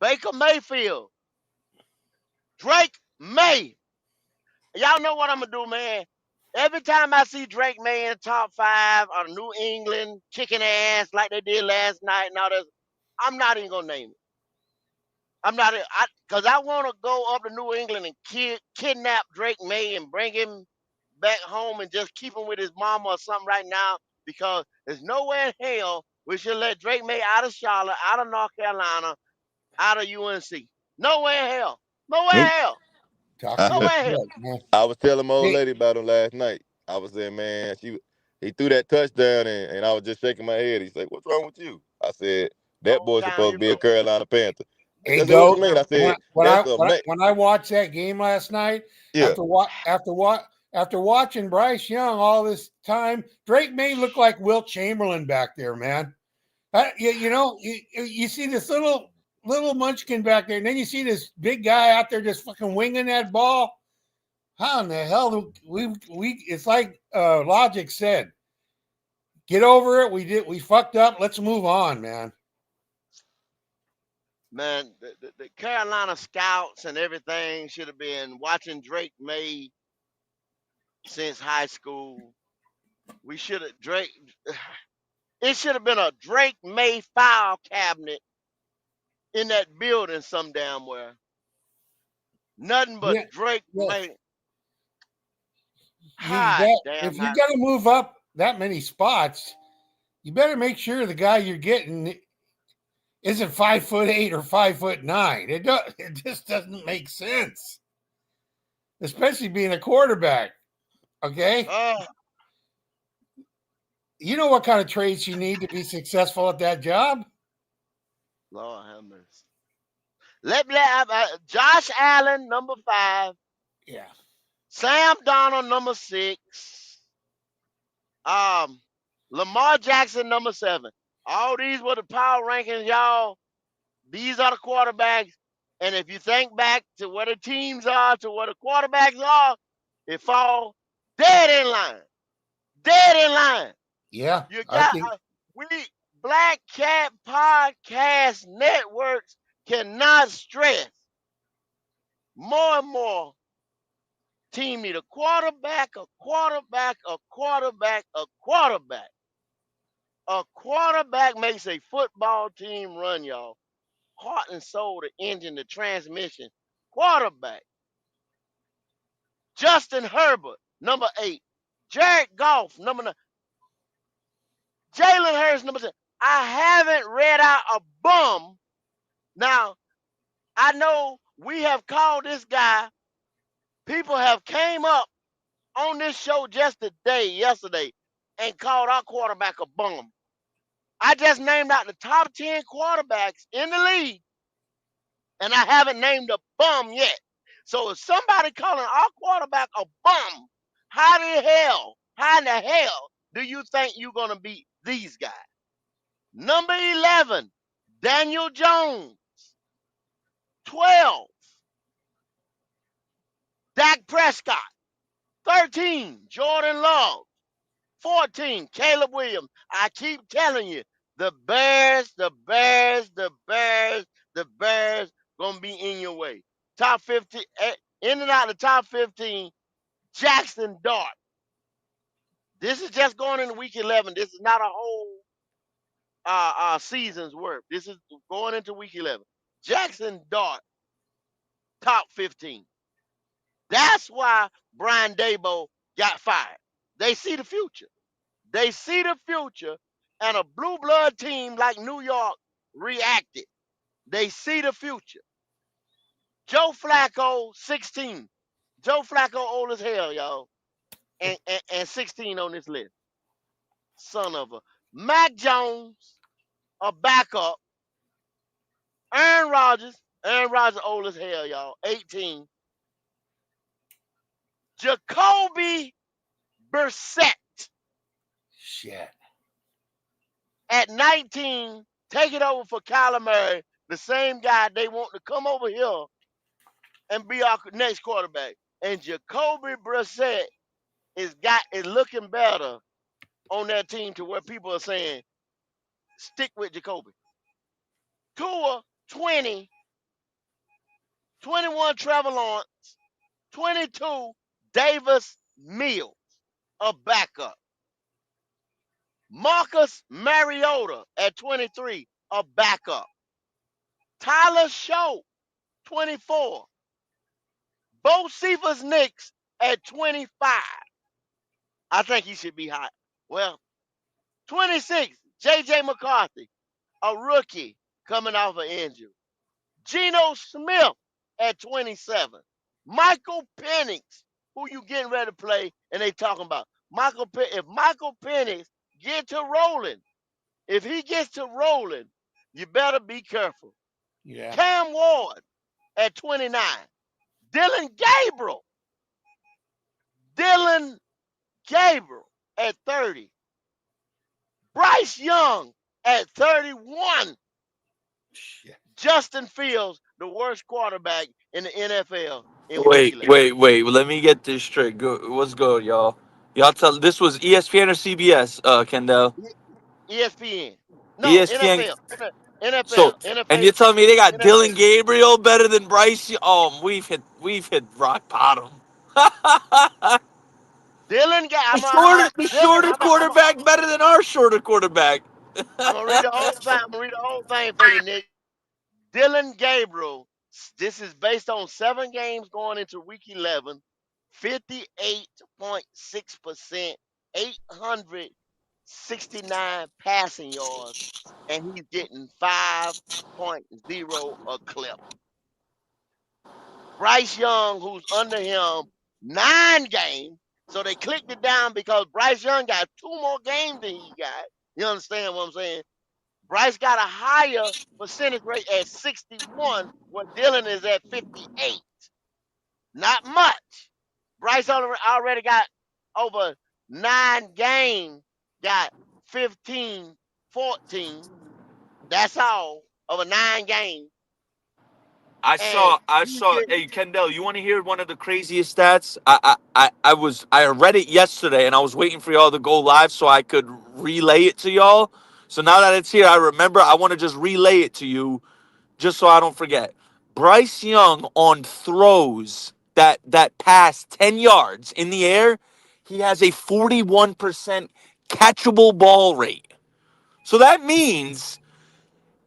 Speaker 5: Baker Mayfield, Drake May. Y'all know what I'm going to do, man. Every time I see Drake May in top 5 or New England kicking ass like they did last night and all this, I'm not even going to name it. I'm not, because I want to go up to New England and kidnap Drake May and bring him back home and just keep him with his mama or something right now, because there's nowhere in hell we should let Drake May out of Charlotte, out of North Carolina, out of UNC. Nowhere in hell. Nowhere in
Speaker 18: Nope.
Speaker 5: hell.
Speaker 20: Talk your
Speaker 5: Nowhere in hell.
Speaker 20: shit, man.
Speaker 18: I was telling my old
Speaker 20: Hey,
Speaker 18: lady about him last night. I was saying, man, he threw that touchdown and I was just shaking my head. He said, "What's wrong with you?" I said, "That
Speaker 5: All
Speaker 18: boy's supposed to be a
Speaker 5: downhill.
Speaker 18: Carolina Panther."
Speaker 20: hey,
Speaker 18: I said, "What you
Speaker 20: Goat.
Speaker 18: mean?" I said, "That's a man."
Speaker 20: When I watched that game last night,
Speaker 18: Yeah.
Speaker 20: after what after watching Bryce Young all this time, Drake May look like Wilt Chamberlain back there, man. You see this little munchkin back there, and then you see this big guy out there just fucking winging that ball. How in the hell do we? It's like Logic said, get over it. We fucked up. Let's move on, man.
Speaker 5: Man, the Carolina scouts and everything should have been watching Drake May since high school. We should have Drake. It should have been a Drake May file cabinet in that building some damn where. Nothing but
Speaker 20: Yeah,
Speaker 5: Drake
Speaker 20: yeah.
Speaker 5: May. Hot damn
Speaker 20: If you're
Speaker 5: hot.
Speaker 20: gonna move up that many spots, you better make sure the guy you're getting isn't 5'8" or 5'9". It just doesn't make sense, especially being a quarterback. Okay, you know what kind of traits you need to be successful at that job.
Speaker 5: Lord have mercy. Josh Allen, number 5.
Speaker 20: Yeah.
Speaker 5: Sam Donald, number 6. Lamar Jackson, number 7. All these were the power rankings, y'all. These are the quarterbacks. And if you think back to where the teams are, to where the quarterbacks are, it fall dead in line. Dead in line.
Speaker 20: Yeah,
Speaker 5: You
Speaker 20: I
Speaker 5: got
Speaker 20: think
Speaker 5: we Black Cat Podcast Networks cannot stress more and more. Team need a quarterback, a quarterback, a quarterback, a quarterback. A quarterback makes a football team run, y'all. Heart and soul, the engine, the transmission. Quarterback. Justin Herbert, number 8. Jared Goff, number 9. Jalen Hurts, number 10. I haven't read out a bum. Now, I know we have called this guy. People have came up on this show just yesterday, and called our quarterback a bum. I just named out the top 10 quarterbacks in the league, and I haven't named a bum yet. So if somebody calling our quarterback a bum, how in the hell do you think you're going to beat these guys? Number 11, Daniel Jones. 12, Dak Prescott. 13, Jordan Love. 14, Caleb Williams. I keep telling you, the Bears gonna be in your way. Top 15, in and out of the top 15, Jackson Dart. This is just going into week 11. This is not a whole season's worth. This is going into week 11. Jackson Dart, top 15. That's why Brian Daboll got fired. They see the future. They see the future, and a blue blood team like New York reacted. They see the future. Joe Flacco, 16. Joe Flacco old as hell, y'all. And 16 on this list. Son of a. Mac Jones, a backup. Aaron Rodgers old as hell, y'all. 18. Jacoby Brissett.
Speaker 20: Shit.
Speaker 5: At 19, take it over for Kyler Murray, the same guy they want to come over here and be our next quarterback. And Jacoby Brissett is looking better on that team to where people are saying, stick with Jacoby. Tua, 20. 21, Trevor Lawrence. 22, Davis Mills, a backup. Marcus Mariota at 23, a backup. Tyler Show, 24. Bo Cephas Nicks at 25. I think he should be hot. Well, 26, J.J. McCarthy, a rookie coming off an injury. Geno Smith at 27. Michael Penix, who you getting ready to play, and they talking about. If Michael Penix get to rolling, if he gets to rolling, you better be careful.
Speaker 20: Yeah.
Speaker 5: Cam Ward at 29. Dylan Dylan Gabriel at 30. Bryce Young at 31. Justin Fields, the worst quarterback in the NFL in week 11.
Speaker 21: Wait. Let me get this straight. What's good, y'all? Y'all tell this was ESPN or CBS, Kendall?
Speaker 5: ESPN. No,
Speaker 21: ESPN.
Speaker 5: NFL.
Speaker 21: So,
Speaker 5: NFL.
Speaker 21: and
Speaker 5: NFL.
Speaker 21: you're telling me they got
Speaker 5: NFL.
Speaker 21: Dylan Gabriel better than Bryce? Oh, we've hit rock bottom.
Speaker 5: Dylan,
Speaker 21: The
Speaker 5: I'm
Speaker 21: shorter, the
Speaker 5: listen.
Speaker 21: shorter quarterback better than our shorter quarterback.
Speaker 5: I'm gonna read the whole thing. I'm gonna read the whole thing for you, Nick. Dylan Gabriel. This is based on 7 games going into week 11. 58.6%, 869 passing yards, and he's getting 5.0 a clip. Bryce Young, who's under him 9 games, so they clicked it down because Bryce Young got 2 more games than he got. You understand what I'm saying? Bryce got a higher percentage rate at 61, where Dylan is at 58. Not much. Bryce already got over 9 games, got 15, 14. That's all over 9 games.
Speaker 21: I
Speaker 5: And
Speaker 21: saw.
Speaker 5: he's getting,
Speaker 21: Hey, Kendall, you want to hear one of the craziest stats? I read it yesterday, and I was waiting for y'all to go live so I could relay it to y'all. So now that it's here, I remember. I want to just relay it to you, just so I don't forget. Bryce Young on throws that pass 10 yards in the air, he has a 41% catchable ball rate. So that means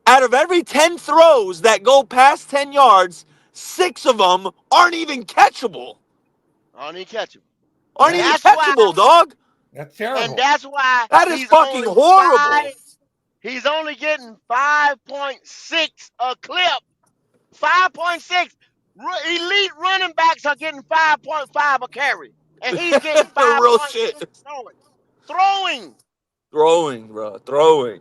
Speaker 21: out of every 10 throws that go past 10 yards, 6 of them aren't even catchable.
Speaker 5: aren't even catchable.
Speaker 21: Aren't
Speaker 5: And
Speaker 21: even
Speaker 5: that's why,
Speaker 21: catchable, dog.
Speaker 20: That's
Speaker 5: and
Speaker 20: terrible.
Speaker 5: that's why
Speaker 21: That is
Speaker 5: he's
Speaker 21: fucking
Speaker 5: only
Speaker 21: horrible.
Speaker 5: he's only getting 5.6 a clip. 5.6. Elite running backs are getting 5.5 a carry. And he's getting
Speaker 21: Real
Speaker 5: 5.6
Speaker 21: shit.
Speaker 5: throwing.
Speaker 21: Throwing, bro. Throwing.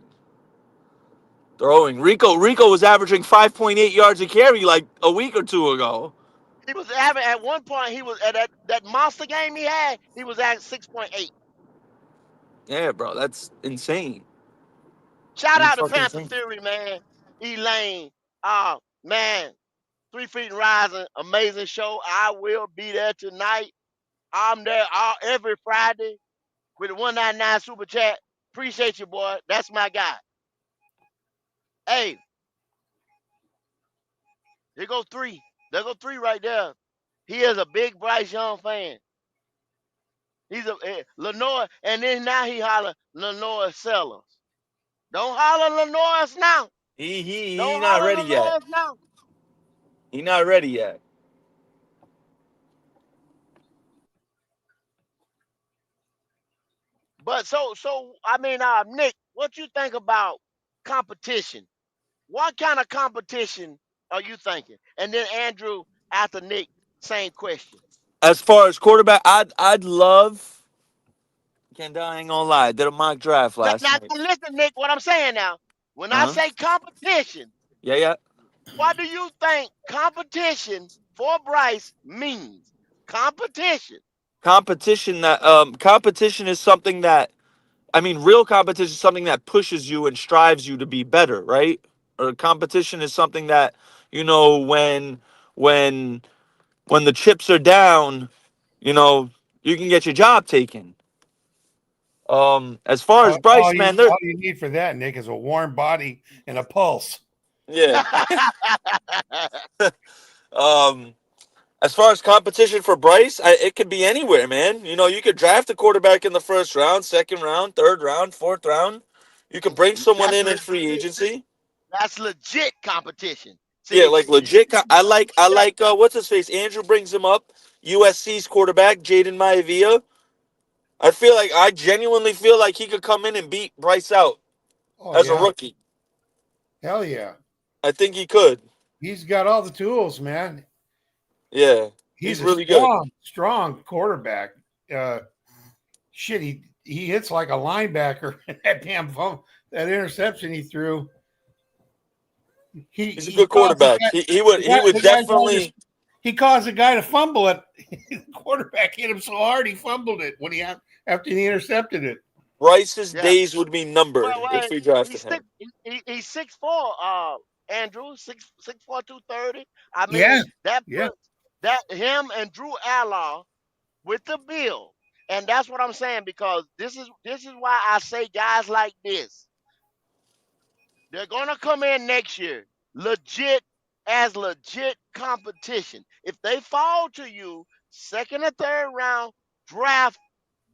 Speaker 21: Rico was averaging 5.8 yards a carry like a week or two ago.
Speaker 5: He was having at one point, he was at that monster game he had, he was at 6.8.
Speaker 21: Yeah, bro. That's insane.
Speaker 5: Shout
Speaker 21: That's
Speaker 5: out to
Speaker 21: fucking
Speaker 5: Panther
Speaker 21: insane.
Speaker 5: Theory, man. Elaine. Man. 3 Feet and Rising, amazing show. I will be there tonight. I'm there every Friday with the 199 Super Chat. Appreciate you, boy. That's my guy. Hey, here go 3. There go 3 right there. He is a big Bryce Young fan. He's a Lenore, and then now he holler Lenore Sellers. Don't holler Lenore's now.
Speaker 21: He
Speaker 5: Don't
Speaker 21: not
Speaker 5: holler
Speaker 21: ready yet.
Speaker 5: Lenore's now.
Speaker 21: He not ready yet.
Speaker 5: But Nick, what you think about competition? What kind of competition are you thinking? And then Andrew, after Nick, same question.
Speaker 21: As far as quarterback, I'd love. I ain't gonna lie. I did a mock draft last
Speaker 5: Now,
Speaker 21: night.
Speaker 5: listen, Nick, what I'm saying now. When I
Speaker 21: Uh huh.
Speaker 5: say competition,
Speaker 21: Yeah.
Speaker 5: what do you think competition for Bryce means? Competition.
Speaker 21: Competition is something that, I mean, real competition is something that pushes you and strives you to be better, right? Or competition is something that, when when the chips are down, you know, you can get your job taken. As far as Bryce, man,
Speaker 20: All you need for that, Nick, is a warm body and a pulse.
Speaker 21: yeah. um, as far as competition for Bryce, it could be anywhere, man. You could draft a quarterback in the first round, second round, third round, fourth round. You can bring someone
Speaker 5: That's
Speaker 21: in free
Speaker 5: legit.
Speaker 21: agency.
Speaker 5: That's legit competition.
Speaker 21: Yeah,
Speaker 5: See,
Speaker 21: like legit. I like what's his face? Andrew brings him up. USC's quarterback, Jaden Maivia. I genuinely feel like he could come in and beat Bryce out
Speaker 20: Oh,
Speaker 21: as a
Speaker 20: yeah.
Speaker 21: rookie.
Speaker 20: Hell yeah.
Speaker 21: I think he could.
Speaker 20: He's got all the tools, man.
Speaker 21: Yeah,
Speaker 20: He's
Speaker 21: he's
Speaker 20: a
Speaker 21: really good.
Speaker 20: strong quarterback. He hits like a linebacker. That damn phone, that interception he threw.
Speaker 21: He's a good quarterback. He would
Speaker 20: the guys
Speaker 21: definitely.
Speaker 20: he caused a guy to fumble it. The quarterback hit him so hard he fumbled it when after he intercepted it.
Speaker 21: Bryce's
Speaker 5: Yeah.
Speaker 21: days would be numbered
Speaker 5: Well,
Speaker 21: if we drafted
Speaker 5: he's
Speaker 21: him.
Speaker 5: he's 6'4", Andrew, 6'4", 230. I mean,
Speaker 20: Yeah,
Speaker 5: that
Speaker 20: yeah.
Speaker 5: puts that him and Drew Allaw with the bill. And that's what I'm saying, because this is why I say guys like this, they're gonna come in next year legit competition. If they fall to you second or third round, draft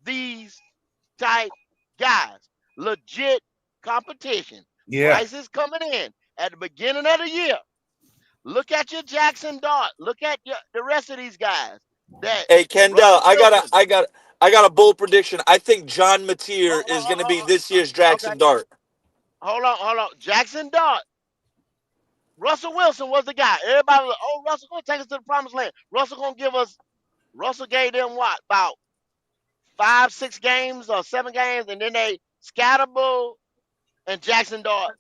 Speaker 5: these type guys. Legit competition.
Speaker 20: Yeah.
Speaker 5: Bryce is coming in at the beginning of the year. Look at your Jackson Dart. Look at the rest of these guys. That
Speaker 21: Hey Kendall,
Speaker 5: Russell Wilson.
Speaker 21: I got a bold prediction. I think John Mateer is going to be
Speaker 5: Oh,
Speaker 21: this year's
Speaker 5: okay.
Speaker 21: Jackson Dart.
Speaker 5: Hold on. Jackson Dart. Russell Wilson was the guy. Everybody was like, oh, Russell gonna take us to the promised land. Russell gave them what? About 5, 6 games or 7 games, and then they Scatterbull and Jackson Dart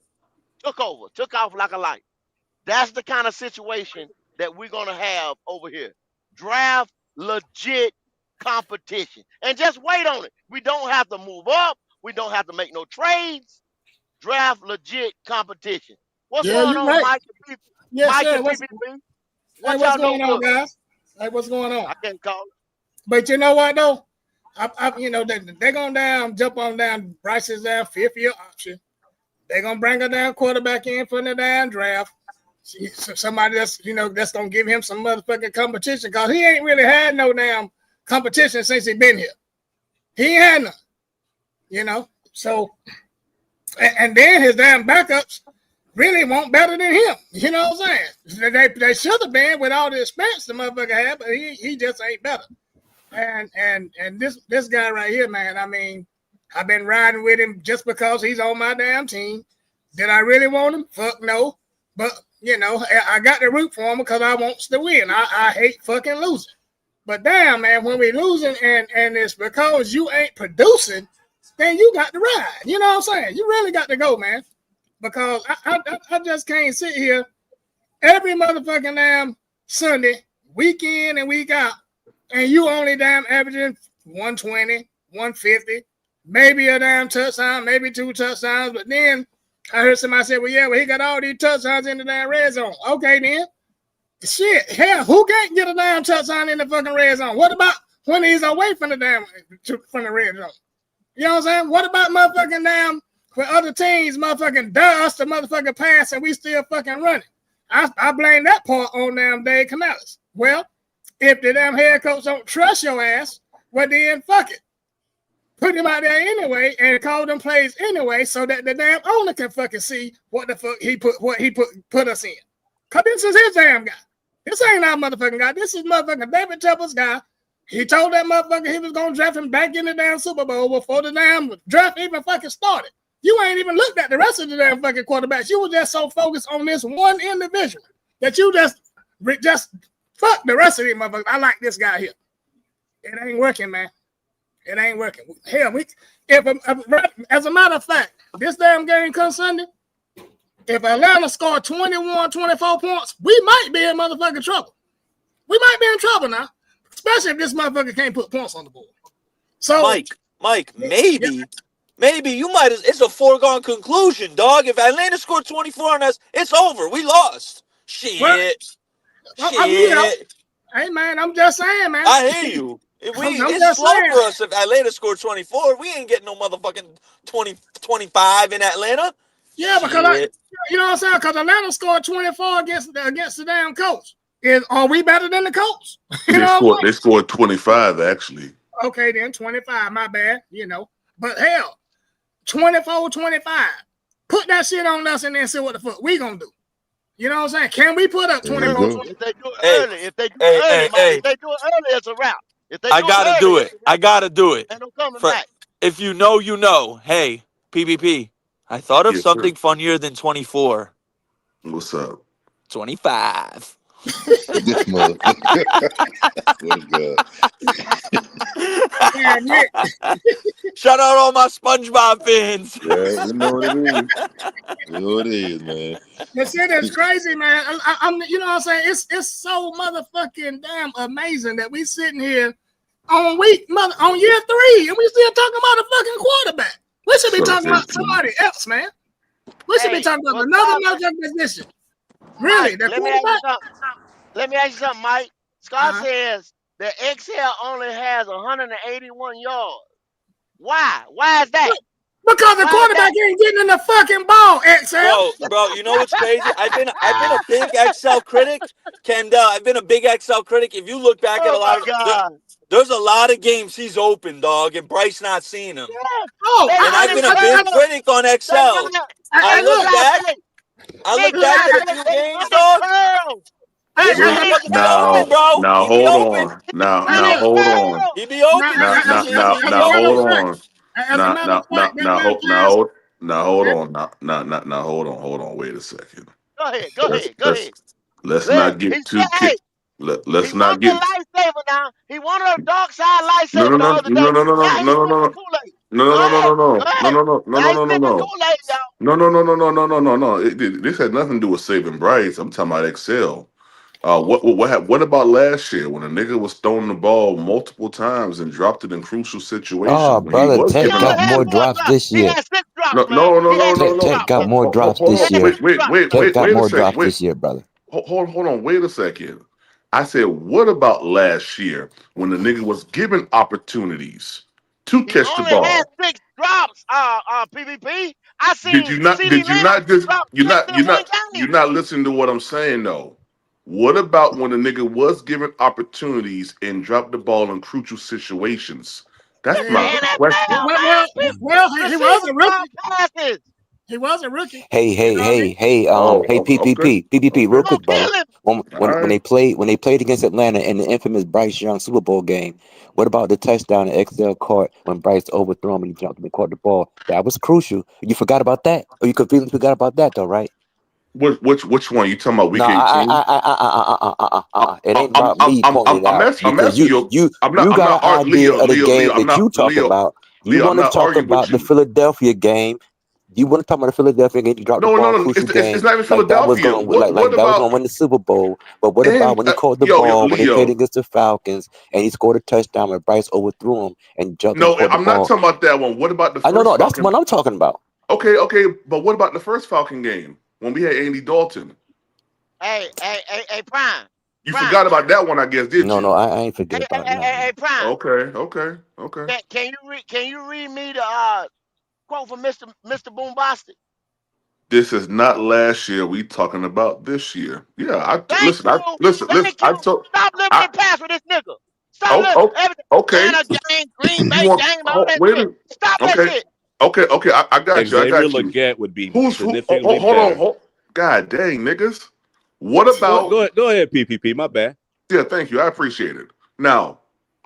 Speaker 5: took off like a light. That's the kind of situation that we're going to have over here. Draft legit competition. And just wait on it. We don't have to move up. We don't have to make no trades. Draft legit competition. What's
Speaker 2: Yeah,
Speaker 5: going
Speaker 2: you're
Speaker 5: on,
Speaker 2: right.
Speaker 5: Mike and PPP?
Speaker 2: Yes,
Speaker 5: Mike
Speaker 2: sir.
Speaker 5: and PPP? What
Speaker 2: What's
Speaker 5: y'all
Speaker 2: going
Speaker 5: doing
Speaker 2: on,
Speaker 5: good?
Speaker 2: guys? Hey, what's going on?
Speaker 5: I can't call it.
Speaker 2: But you know what, though? They're going down, jump on down. Bryce is down, fifth year option. They're going to bring a damn quarterback in for the damn draft. Somebody that's going to give him some motherfucking competition, because he ain't really had no damn competition since he been here. He ain't had none, So, and then his damn backups really want better than him. You know what I'm saying? They should have been with all the experience the motherfucker had, but he just ain't better. And this guy right here, man, I mean, I've been riding with him just because he's on my damn team. Did I really want him? Fuck no. But, I got to root for him because I want to win. I hate fucking losing. But damn, man, when we losing and it's because you ain't producing, then you got to ride. You know what I'm saying? You really got to go, man. Because I just can't sit here every motherfucking damn Sunday, week in and week out, and you only damn averaging 120, 150, maybe a damn touchdown, maybe 2 touchdowns. But then I heard somebody say, well, he got all these touchdowns in the damn red zone. Okay, then. Shit, hell, who can't get a damn touchdown in the fucking red zone? What about when he's away from the red zone? You know what I'm saying? What about motherfucking damn for other teams motherfucking dust the motherfucking pass and we still fucking running? I blame that part on damn Dave Canales. Well, if the damn head coach don't trust your ass, well then fuck it. Put him out there anyway and call them plays anyway so that the damn owner can fucking see what the fuck he put us in. Cause this is his damn guy. This ain't our motherfucking guy. This is motherfucking David Tepper's guy. He told that motherfucker he was gonna draft him back in the damn Super Bowl before the damn draft even fucking started. You ain't even looked at the rest of the damn fucking quarterbacks. You were just so focused on this one individual that you just fuck the rest of these motherfuckers. I like this guy here. It ain't working, man. It ain't working. Hell, as a matter of fact, this damn game comes Sunday. If Atlanta scored 21, 24 points, we might be in motherfucking trouble. We might be in trouble now, especially if this motherfucker can't put points on the board. So,
Speaker 21: Mike, maybe you might. It's a foregone conclusion, dog. If Atlanta scored 24 on us, it's over. We lost. Shit.
Speaker 2: Hey man, I'm just saying, man.
Speaker 21: I hear you. It's slow for us if Atlanta scored 24. We ain't getting no motherfucking 25 in Atlanta.
Speaker 2: Yeah, because you know what I'm saying? Because Atlanta scored 24 against the damn Colts. Are we better than the Colts?
Speaker 22: They scored 25 actually.
Speaker 2: Okay, then 25. My bad. But hell, 24-25. Put that shit on us and then see what the fuck we gonna do. You know what I'm saying? Can we put up 24?
Speaker 5: If they do it early, if they do it early, it's a wrap.
Speaker 21: I gotta do it. I gotta do it.
Speaker 5: And I'm coming back.
Speaker 21: If you know, you know. Hey, PPP. I thought of something funnier than 24.
Speaker 22: What's up?
Speaker 21: 25.
Speaker 18: This motherfucker. What a
Speaker 2: Yeah, Nick.
Speaker 21: Shout out all my SpongeBob fans.
Speaker 18: Yeah, you know what it is. You know what it is, man.
Speaker 2: The shit is crazy, man. I'm, you know what I'm saying? It's so motherfucking damn amazing that we sitting here on year 3 and we still talking about a fucking quarterback. We should be talking about somebody else, man. We should be talking about another motherfucking position. Really,
Speaker 5: Mike,
Speaker 2: the
Speaker 5: let me ask you
Speaker 2: quarterback.
Speaker 5: something. Let me ask you something, Mike. Scott says that Excel only has 181 yards. Why? Why is that?
Speaker 2: Because the quarterback ain't getting in the fucking ball, XL.
Speaker 21: Bro, you know what's crazy? I've been a big Excel critic, Kendall. I've been a big Excel critic. If you look back at a
Speaker 5: Oh
Speaker 21: lot
Speaker 5: my
Speaker 21: of
Speaker 5: God.
Speaker 21: there's a lot of games he's open, dog, and Bryce not seeing him.
Speaker 2: Oh,
Speaker 21: And I've been a big critic on Excel. I look back at a few games, dog. This motherfucker be open, bro.
Speaker 22: Now
Speaker 21: He be
Speaker 22: hold
Speaker 21: open.
Speaker 22: on. Now hold on.
Speaker 21: He be open in a few games. He be
Speaker 22: Now hold
Speaker 21: open.
Speaker 22: on. Now hold on. Now hold on. Wait a second.
Speaker 5: Go ahead.
Speaker 22: Let's
Speaker 5: Look,
Speaker 22: not
Speaker 5: he
Speaker 22: get
Speaker 5: said,
Speaker 22: too
Speaker 5: hey, he
Speaker 22: let's not
Speaker 5: wanted a
Speaker 22: get
Speaker 5: lifesaver now. He wanted a dark side
Speaker 22: no
Speaker 5: lifesaver
Speaker 22: no
Speaker 5: the
Speaker 22: no
Speaker 5: other
Speaker 22: no
Speaker 5: day.
Speaker 22: no no no
Speaker 5: Now
Speaker 22: no
Speaker 5: he's
Speaker 22: no
Speaker 5: sipping
Speaker 22: no
Speaker 5: Kool-Aid.
Speaker 22: no
Speaker 5: Go
Speaker 22: no no
Speaker 5: ahead.
Speaker 22: no
Speaker 5: Go
Speaker 22: no no
Speaker 5: ahead.
Speaker 22: no no no
Speaker 5: Now
Speaker 22: no
Speaker 5: he's
Speaker 22: no no
Speaker 5: sipping
Speaker 22: no.
Speaker 5: Kool-Aid, y'all.
Speaker 22: No. This had nothing to do with saving Bryce. I'm talking about Excel. What about last year when a nigga was throwing the ball multiple times and dropped it in crucial situations
Speaker 3: Oh,
Speaker 22: when he
Speaker 3: brother,
Speaker 22: was
Speaker 5: He
Speaker 3: Tech
Speaker 22: given
Speaker 5: only
Speaker 3: got
Speaker 5: had
Speaker 3: more
Speaker 5: four
Speaker 22: opportunity?
Speaker 3: drops
Speaker 5: drops.
Speaker 3: this
Speaker 5: He
Speaker 3: year.
Speaker 5: had six drops,
Speaker 22: No,
Speaker 5: man.
Speaker 22: no, no,
Speaker 5: He
Speaker 22: no,
Speaker 5: had
Speaker 22: no,
Speaker 5: six
Speaker 22: no.
Speaker 3: Tech
Speaker 5: drops.
Speaker 3: got more drops
Speaker 5: He
Speaker 3: this
Speaker 5: had
Speaker 3: year.
Speaker 5: six drops, man.
Speaker 3: Tech got
Speaker 22: Wait a
Speaker 3: more
Speaker 22: second.
Speaker 3: drops this year, brother.
Speaker 22: Hold on, wait a second. I said, what about last year when the nigga was given opportunities to
Speaker 5: He
Speaker 22: catch the
Speaker 5: only had
Speaker 22: ball?
Speaker 5: six drops, PvP. I
Speaker 22: Did
Speaker 5: seen
Speaker 22: you not?
Speaker 5: CD
Speaker 22: Did you
Speaker 5: Lamb
Speaker 22: not just?
Speaker 5: drop six in one
Speaker 22: You're
Speaker 5: game.
Speaker 22: not listening to what I'm saying though. What about when the nigga was given opportunities and dropped the ball in crucial situations? That's
Speaker 5: It's the
Speaker 22: my question.
Speaker 5: NFL, man.
Speaker 2: He was
Speaker 5: Receivers
Speaker 2: a
Speaker 5: drop
Speaker 2: rookie.
Speaker 5: passes.
Speaker 2: He was a rookie.
Speaker 3: Hey,
Speaker 2: You
Speaker 3: hey,
Speaker 2: know what I mean?
Speaker 3: hey, hey, hey,
Speaker 22: Okay,
Speaker 3: PPP, real
Speaker 22: okay.
Speaker 5: Don't
Speaker 3: quick, brother.
Speaker 5: kill him.
Speaker 22: All right.
Speaker 3: When they played against Atlanta in the infamous Bryce Young Super Bowl game, what about the touchdown in XL caught when Bryce overthrew him and he jumped and caught the ball? That was crucial. You forgot about that? Or you completely forgot about that, though, right?
Speaker 22: Which one? You talking about
Speaker 3: No,
Speaker 22: week 18?
Speaker 3: it ain't about me pointing it out
Speaker 22: I'm
Speaker 3: because
Speaker 22: asking you.
Speaker 3: you got an idea of the game that you talk
Speaker 22: Leo.
Speaker 3: about. You
Speaker 22: Leo, I'm
Speaker 3: want to
Speaker 22: not
Speaker 3: talk
Speaker 22: arguing with
Speaker 3: about the
Speaker 22: you.
Speaker 3: Philadelphia game. You want to talk about the Philadelphia game? You dropped the ball,
Speaker 22: No.
Speaker 3: crucial
Speaker 22: It's
Speaker 3: game,
Speaker 22: not even
Speaker 3: like that was
Speaker 22: Philadelphia.
Speaker 3: going like
Speaker 22: What
Speaker 3: that was going
Speaker 22: about
Speaker 3: to win the Super Bowl. But what about
Speaker 22: and
Speaker 3: when he caught the
Speaker 22: yo
Speaker 3: ball when they played
Speaker 22: Leo?
Speaker 3: against the Falcons and he scored a touchdown and Bryce overthrew him and jumped and
Speaker 22: No,
Speaker 3: caught the
Speaker 22: I'm not
Speaker 3: ball?
Speaker 22: talking about that one. What about the
Speaker 3: I know,
Speaker 22: first
Speaker 3: no, that's the
Speaker 22: Falcon?
Speaker 3: one I'm talking about.
Speaker 22: Okay, but what about the first Falcon game when we had Andy Dalton?
Speaker 5: Hey, Prime.
Speaker 22: You
Speaker 5: Prime.
Speaker 22: forgot about that one, I guess, did
Speaker 3: No,
Speaker 22: you?
Speaker 3: I ain't forget about nothing.
Speaker 5: Hey, Prime.
Speaker 22: Okay.
Speaker 5: Can you read me the quote from Mr. Boombastic?
Speaker 22: This is not last year. We talking about this year. Yeah,
Speaker 5: Thank you.
Speaker 22: listen.
Speaker 5: Thank you. Stop living
Speaker 22: I
Speaker 5: in the past with this nigga. Stop
Speaker 22: oh,
Speaker 5: living
Speaker 22: oh
Speaker 5: everything.
Speaker 22: okay.
Speaker 5: Atlanta game, Green
Speaker 22: You
Speaker 5: Bay
Speaker 22: want?
Speaker 5: game, all that
Speaker 22: Wait a
Speaker 5: shit.
Speaker 22: minute.
Speaker 5: Stop that
Speaker 22: Okay,
Speaker 5: shit.
Speaker 22: okay. I got you. I
Speaker 4: Xavier
Speaker 22: got you.
Speaker 4: Leggett would be
Speaker 22: Who?
Speaker 4: significantly
Speaker 22: Hold on.
Speaker 4: better.
Speaker 22: God dang, niggas. What about?
Speaker 4: Go ahead, PPP. My bad.
Speaker 22: Yeah, thank you. I appreciate it. Now,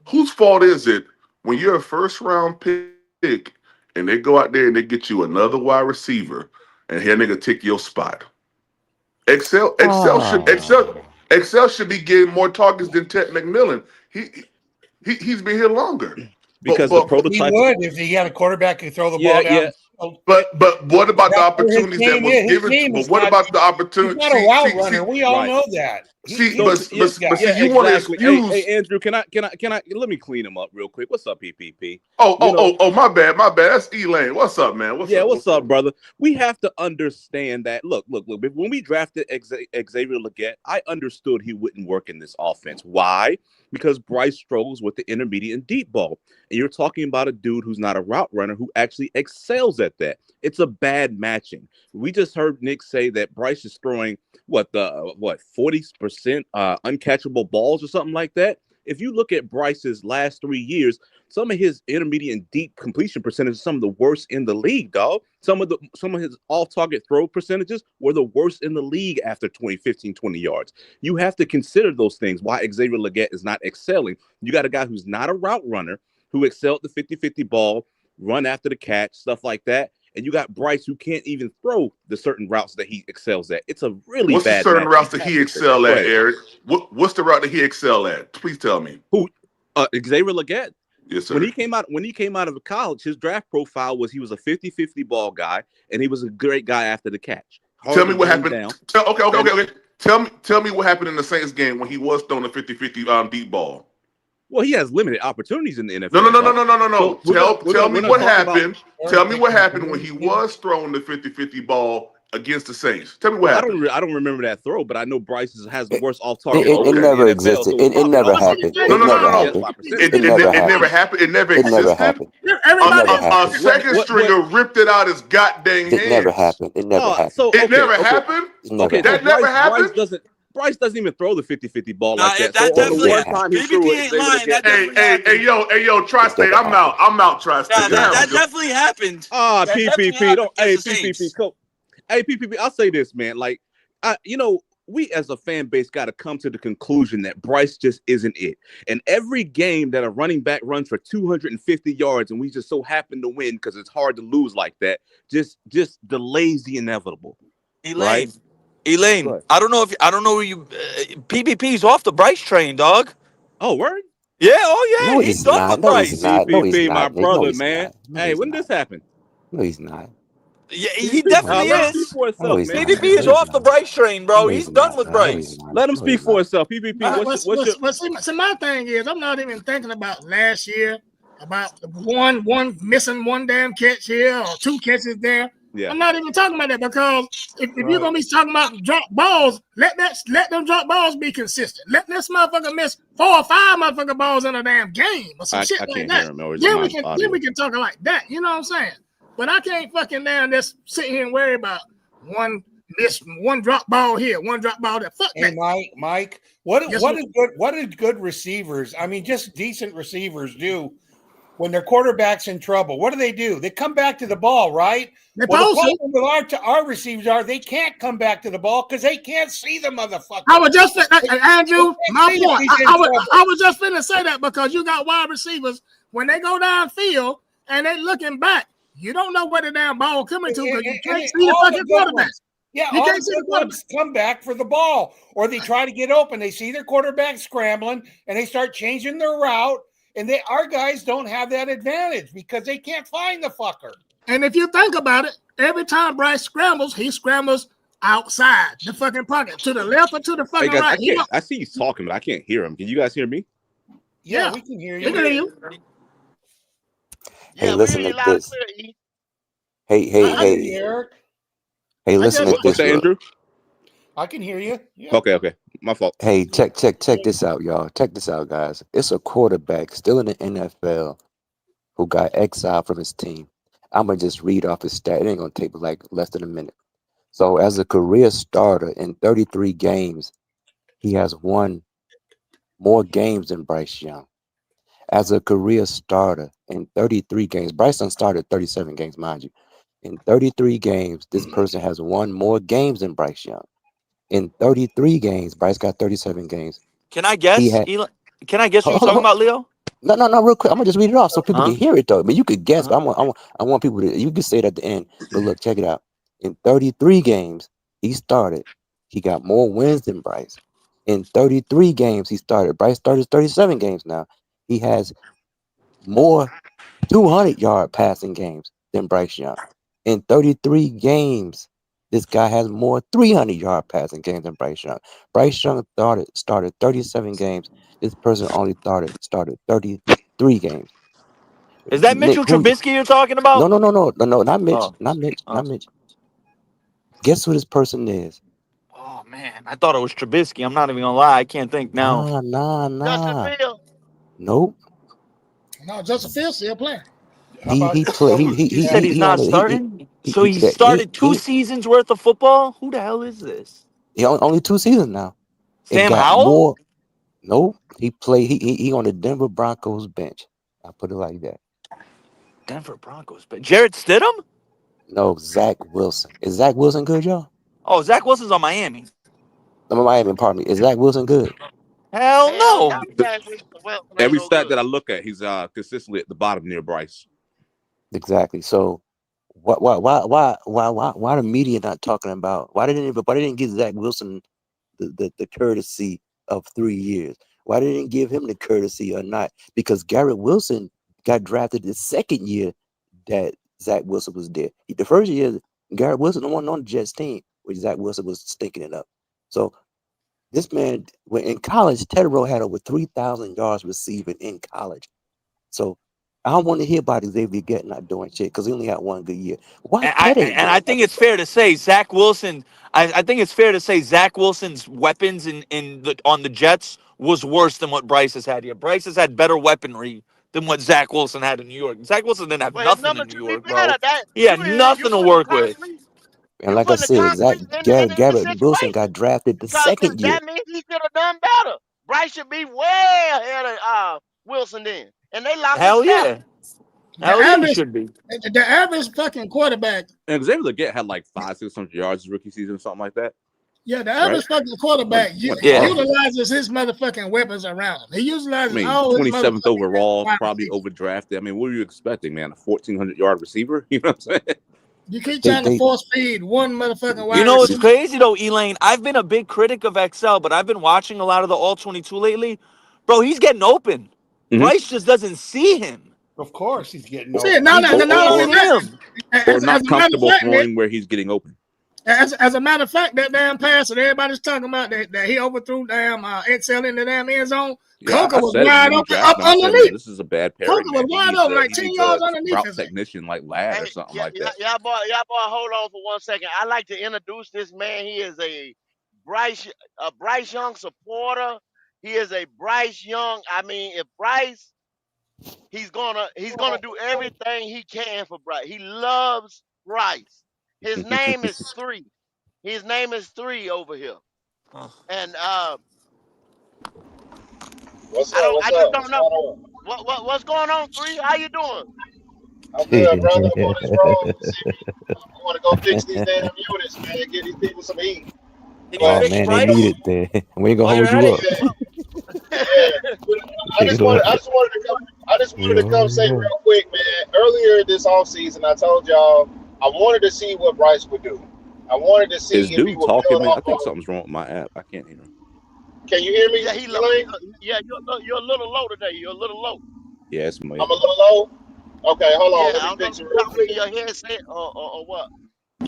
Speaker 22: whose fault is it when you're a first round pick and they go out there and they get you another wide receiver and here nigga take your spot? Excel should be getting more targets than Ted McMillan. He's been here longer.
Speaker 4: Because the
Speaker 20: He
Speaker 4: prototype.
Speaker 20: would if he had a quarterback who could throw the
Speaker 4: Yeah,
Speaker 20: ball down
Speaker 4: yeah.
Speaker 20: the field.
Speaker 22: But what about the
Speaker 20: That's where his
Speaker 22: opportunities that
Speaker 20: game
Speaker 22: was
Speaker 20: is. His
Speaker 22: given?
Speaker 20: game
Speaker 22: But
Speaker 20: is
Speaker 22: what
Speaker 20: not.
Speaker 22: about the
Speaker 20: He's
Speaker 22: opportunity?
Speaker 20: not a route runner. We all
Speaker 4: Right.
Speaker 20: know that.
Speaker 4: So
Speaker 22: But
Speaker 4: yeah,
Speaker 22: see, you want to
Speaker 4: exactly. Hey,
Speaker 22: excuse.
Speaker 4: Andrew, can I let me clean him up real quick? What's up, PPP?
Speaker 22: My bad. That's Elaine. What's up, man? What's
Speaker 4: Yeah,
Speaker 22: up?
Speaker 4: what's up, brother? We have to understand that. Look. When we drafted Xavier Leggett, I understood he wouldn't work in this offense. Why? Because Bryce struggles with the intermediate and deep ball. And you're talking about a dude who's not a route runner who actually excels at that. It's a bad matching. We just heard Nick say that Bryce is throwing 40% uncatchable balls or something like that. If you look at Bryce's last 3 years, some of his intermediate and deep completion percentages, some of the worst in the league, dog. Some of his off-target throw percentages were the worst in the league after 20 yards. You have to consider those things. Why Xavier Leggett is not excelling. You got a guy who's not a route runner, who excelled the 50-50 ball, run after the catch, stuff like that. and you got Bryce who can't even throw the certain routes that he excels at. It's a really
Speaker 22: What's the
Speaker 4: bad
Speaker 22: certain
Speaker 4: match.
Speaker 22: routes that he excel
Speaker 4: Go
Speaker 22: at,
Speaker 4: ahead.
Speaker 22: Eric? What's the route that he excel at? Please tell me.
Speaker 4: Who? Xavier Legette.
Speaker 22: Yes, sir.
Speaker 4: When he came out of college, his draft profile was he was a 50-50 ball guy, and he was a great guy after the catch.
Speaker 22: Tell me what happened.
Speaker 4: Down.
Speaker 22: Okay. Tell me what happened in the Saints game when he was throwing a 50-50 deep ball.
Speaker 4: Well, he has limited opportunities in the NFL.
Speaker 22: No.
Speaker 4: So
Speaker 22: tell me what happened. Tell me what happened when he was throwing the 50-50 ball against the Saints. Tell me what happened.
Speaker 4: I don't remember that throw, but I know Bryce has the worst off-target.
Speaker 3: It never existed. It never happened. It never happened.
Speaker 22: It never happened. It never existed. A second stringer ripped it out his goddamn hands.
Speaker 3: It never happened. It never happened.
Speaker 22: It never happened?
Speaker 4: Okay,
Speaker 22: that never happened?
Speaker 4: Bryce doesn't even throw the 50-50 ball like that.
Speaker 21: That
Speaker 4: So
Speaker 21: definitely
Speaker 4: on the one time he threw it,
Speaker 22: hey, yo, Tri-State, I'm out, Tri-State.
Speaker 21: That definitely happened.
Speaker 4: PPP, don't, hey, PPP, coach. Hey, PPP, I'll say this, man. Like, we as a fan base got to come to the conclusion that Bryce just isn't it. And every game that a running back runs for 250 yards and we just so happen to win because it's hard to lose like that, just delays the inevitable.
Speaker 21: Elaine, I don't know where you PPP's off the Bryce train, dog.
Speaker 4: Oh, word?
Speaker 21: Yeah, oh yeah,
Speaker 3: No,
Speaker 21: he's done with
Speaker 3: No,
Speaker 21: Bryce.
Speaker 3: he's not. No, he's
Speaker 4: PPP,
Speaker 3: not.
Speaker 4: my
Speaker 3: No,
Speaker 4: brother,
Speaker 3: he's
Speaker 4: man.
Speaker 3: not. No,
Speaker 4: Hey,
Speaker 3: he's
Speaker 4: when
Speaker 3: not.
Speaker 4: this happened?
Speaker 3: No, he's not.
Speaker 21: Yeah, he definitely
Speaker 4: Let him
Speaker 21: is.
Speaker 4: speak for himself, man.
Speaker 21: PPP is off the Bryce train, bro. He's done with
Speaker 3: No,
Speaker 21: Bryce.
Speaker 4: Let him speak for himself. PPP,
Speaker 2: See, my thing is, I'm not even thinking about last year, about one missing one damn catch here or two catches there.
Speaker 4: Yeah.
Speaker 2: I'm not even talking about that because if you're gonna be talking about drop balls, let them drop balls be consistent. Let this motherfucker miss 4 or 5 motherfucking balls in a damn game or some shit like that. Then we can talk like that. You know what I'm saying? But I can't fucking down just sit here and worry about one drop ball here, one drop ball there. Fuck that.
Speaker 20: Mike, what did good receivers? I mean, just decent receivers do when their quarterback's in trouble? What do? They come back to the ball, right? The problem with our receivers are they can't come back to the ball because they can't see the motherfucker.
Speaker 2: I was just Andrew, my point. I was just finna say that because you got wide receivers when they go downfield and they looking back. You don't know where the damn ball coming to because you can't see the fucking quarterback.
Speaker 20: Yeah, all the good ones come back for the ball, or they try to get open. They see their quarterback scrambling, and they start changing their route. And our guys don't have that advantage because they can't find the fucker.
Speaker 2: And if you think about it, every time Bryce scrambles, he scrambles outside the fucking pocket, to the left or to the fucking right.
Speaker 4: I see he's talking, but I can't hear him. Can you guys hear me?
Speaker 2: Yeah,
Speaker 20: we can hear you.
Speaker 2: We can hear you.
Speaker 3: Hey, listen to this. Hey,
Speaker 20: Eric.
Speaker 3: Hey, listen to this.
Speaker 4: Andrew?
Speaker 20: I can hear you. Yeah.
Speaker 4: Okay. My fault.
Speaker 3: Hey, check this out, y'all. Check this out, guys. It's a quarterback still in the NFL who got exiled from his team. I'm going to just read off his stat. It ain't going to take like less than a minute. So as a career starter in 33 games, he has won more games than Bryce Young. As a career starter in 33 games, Bryce Young started 37 games, mind you. In 33 games, this person has won more games than Bryce Young. In 33 games, Bryce got 37 games.
Speaker 21: Can I guess? Can I guess what you're talking about, Leo?
Speaker 3: No, real quick. I'm gonna just read it off so people can hear it though. I mean, you could guess, but I want people to. You can say it at the end. But look, check it out. In 33 games, he started. He got more wins than Bryce. In 33 games, he started. Bryce started 37 games now. He has more 200-yard passing games than Bryce Young. In 33 games, this guy has more 300-yard passing games than Bryce Young. Bryce Young started 37 games. This person only started 33 games.
Speaker 21: Is that Mitchell Trubisky you're talking about?
Speaker 3: No, not Mitch. Not Mitch. Guess who this person is?
Speaker 21: Oh man, I thought it was Trubisky. I'm not even gonna lie, I can't think now.
Speaker 3: Nah.
Speaker 5: Justin Fields.
Speaker 3: Nope.
Speaker 2: No, Justin Fields still playing.
Speaker 3: He
Speaker 21: said he's not starting. So he started 2 seasons worth of football. Who the hell is this?
Speaker 3: He only 2 seasons now.
Speaker 21: Sam Howell?
Speaker 3: Nope. He on the Denver Broncos bench. I'll put it like that.
Speaker 21: Denver Broncos bench. Jarrett Stidham?
Speaker 3: No, Zach Wilson. Is Zach Wilson good, y'all?
Speaker 21: Oh, Zach Wilson's on Miami.
Speaker 3: No, Miami, pardon me. Is Zach Wilson good?
Speaker 21: Hell no.
Speaker 4: Every stat that I look at, he's consistently at the bottom near Bryce.
Speaker 3: Exactly. So Why the media not talking about? Why they didn't give Zach Wilson the courtesy of 3 years? Why they didn't give him the courtesy or not? Because Garrett Wilson got drafted the second year that Zach Wilson was there. The first year, Garrett Wilson wasn't on the Jets team, which Zach Wilson was stinking it up. So this man, when in college, Tedrow had over 3,000 yards receiving in college. So I don't want to hear about Xavier Get not doing shit because he only had one good year. Why Ted ain't
Speaker 21: And
Speaker 3: doing
Speaker 21: I think it's fair to say Zach Wilson. I think it's fair to say Zach Wilson's weapons on the Jets was worse than what Bryce has had here. Bryce has had better weaponry than what Zach Wilson had in New York. Zach Wilson didn't have
Speaker 5: Well, his
Speaker 21: nothing in
Speaker 5: numbers
Speaker 21: New
Speaker 5: should be
Speaker 21: York, bro.
Speaker 5: better. That
Speaker 21: He had nothing
Speaker 5: you
Speaker 21: to
Speaker 5: putting
Speaker 21: work with.
Speaker 5: concrete.
Speaker 3: And
Speaker 5: You
Speaker 3: like I
Speaker 5: putting the
Speaker 3: said,
Speaker 5: concrete in the
Speaker 3: Garrett Wilson got
Speaker 5: situation
Speaker 3: drafted the
Speaker 5: because
Speaker 3: second year.
Speaker 5: that means he should have done better. Bryce should be way ahead of Wilson then, and they locking
Speaker 21: Hell
Speaker 5: Stafford.
Speaker 21: yeah.
Speaker 2: The
Speaker 21: Hell yeah, he
Speaker 2: average,
Speaker 21: should be.
Speaker 2: the average fucking quarterback.
Speaker 4: And Xavier Leggett had like 500-600 yards his rookie season, something like that.
Speaker 2: Yeah, the
Speaker 4: Right?
Speaker 2: average fucking quarterback
Speaker 4: Wasn't
Speaker 21: Yeah.
Speaker 4: horrible.
Speaker 2: utilizes his motherfucking weapons around him. He
Speaker 4: I
Speaker 2: utilizes
Speaker 4: mean,
Speaker 2: all his
Speaker 4: 27th
Speaker 2: motherfucking
Speaker 4: overall,
Speaker 2: wide
Speaker 4: probably
Speaker 2: receivers.
Speaker 4: overdrafted. I mean, what were you expecting, man? A 1,400-yard receiver? You know what I'm saying?
Speaker 2: You keep
Speaker 3: They
Speaker 2: trying to
Speaker 3: they
Speaker 2: force feed one motherfucking
Speaker 21: You
Speaker 2: wide
Speaker 21: know what's
Speaker 2: receiver.
Speaker 21: crazy though, Elaine? I've been a big critic of XL, but I've been watching a lot of the All 22 lately. Bro, he's getting open.
Speaker 4: Mm-hmm.
Speaker 21: Bryce just doesn't see him.
Speaker 20: Of course, he's getting
Speaker 2: See,
Speaker 20: open.
Speaker 2: not
Speaker 21: He just
Speaker 2: not
Speaker 21: can't
Speaker 2: only
Speaker 21: see
Speaker 2: that,
Speaker 21: him.
Speaker 4: Or
Speaker 2: as
Speaker 4: not
Speaker 2: a matter of
Speaker 4: comfortable
Speaker 2: fact,
Speaker 4: throwing where he's getting open.
Speaker 2: as a matter of fact, that damn pass that everybody's talking about that he overthrew damn XL in the damn end zone.
Speaker 4: Yeah,
Speaker 2: Coca
Speaker 4: I
Speaker 2: was
Speaker 4: said it
Speaker 2: wide
Speaker 4: when we
Speaker 2: open up
Speaker 4: drafted him. I said, man,
Speaker 2: underneath.
Speaker 4: this is a bad
Speaker 2: Coca
Speaker 4: pairing,
Speaker 2: was
Speaker 4: man.
Speaker 2: wide open like
Speaker 4: He
Speaker 2: 10
Speaker 4: needs
Speaker 2: yards
Speaker 4: a
Speaker 2: underneath
Speaker 4: route
Speaker 2: his ass.
Speaker 4: technician like Lad or
Speaker 5: Hey,
Speaker 4: something like that.
Speaker 5: y'all boy, hold on for 1 second. I like to introduce this man. He is a Bryce Young supporter. He is a Bryce Young. I mean, if Bryce, he's gonna do everything he can for Bryce. He loves Bryce. His name is Three. His name is Three over here. And
Speaker 6: What's
Speaker 5: I
Speaker 6: up?
Speaker 5: don't.
Speaker 6: What's
Speaker 5: I just
Speaker 6: up?
Speaker 5: don't
Speaker 6: What's
Speaker 5: know
Speaker 6: going on?
Speaker 5: what's going on. Three, how you doing?
Speaker 6: I'm good, brother. I'm on this road. I want to go fix these damn units, man. Get these people some heat.
Speaker 21: Can you
Speaker 3: oh
Speaker 6: But
Speaker 21: fix
Speaker 3: man, they
Speaker 21: Bryce
Speaker 3: need it there. We ain't gonna
Speaker 21: while you're
Speaker 3: hold
Speaker 21: at
Speaker 3: you
Speaker 21: it?
Speaker 3: up.
Speaker 6: yeah, but I just wanted to come say real quick, man. Earlier this offseason, I told y'all I wanted to see what Bryce would do. I wanted to
Speaker 4: Is
Speaker 6: see if he
Speaker 4: dude
Speaker 6: would build
Speaker 4: talking, man? I
Speaker 6: off
Speaker 4: think
Speaker 6: of.
Speaker 4: something's wrong with my app. I can't hear him.
Speaker 6: Can you hear me,
Speaker 5: Yeah, he low.
Speaker 6: Elaine?
Speaker 5: Yeah, you're a little low today. You're a little low.
Speaker 4: Yeah, it's me.
Speaker 6: I'm a little low. Okay, hold on.
Speaker 5: Yeah,
Speaker 6: Let
Speaker 5: I
Speaker 6: me
Speaker 5: don't know if
Speaker 6: fix it
Speaker 5: you're
Speaker 6: real
Speaker 5: talking
Speaker 6: quick.
Speaker 5: in your headset or what.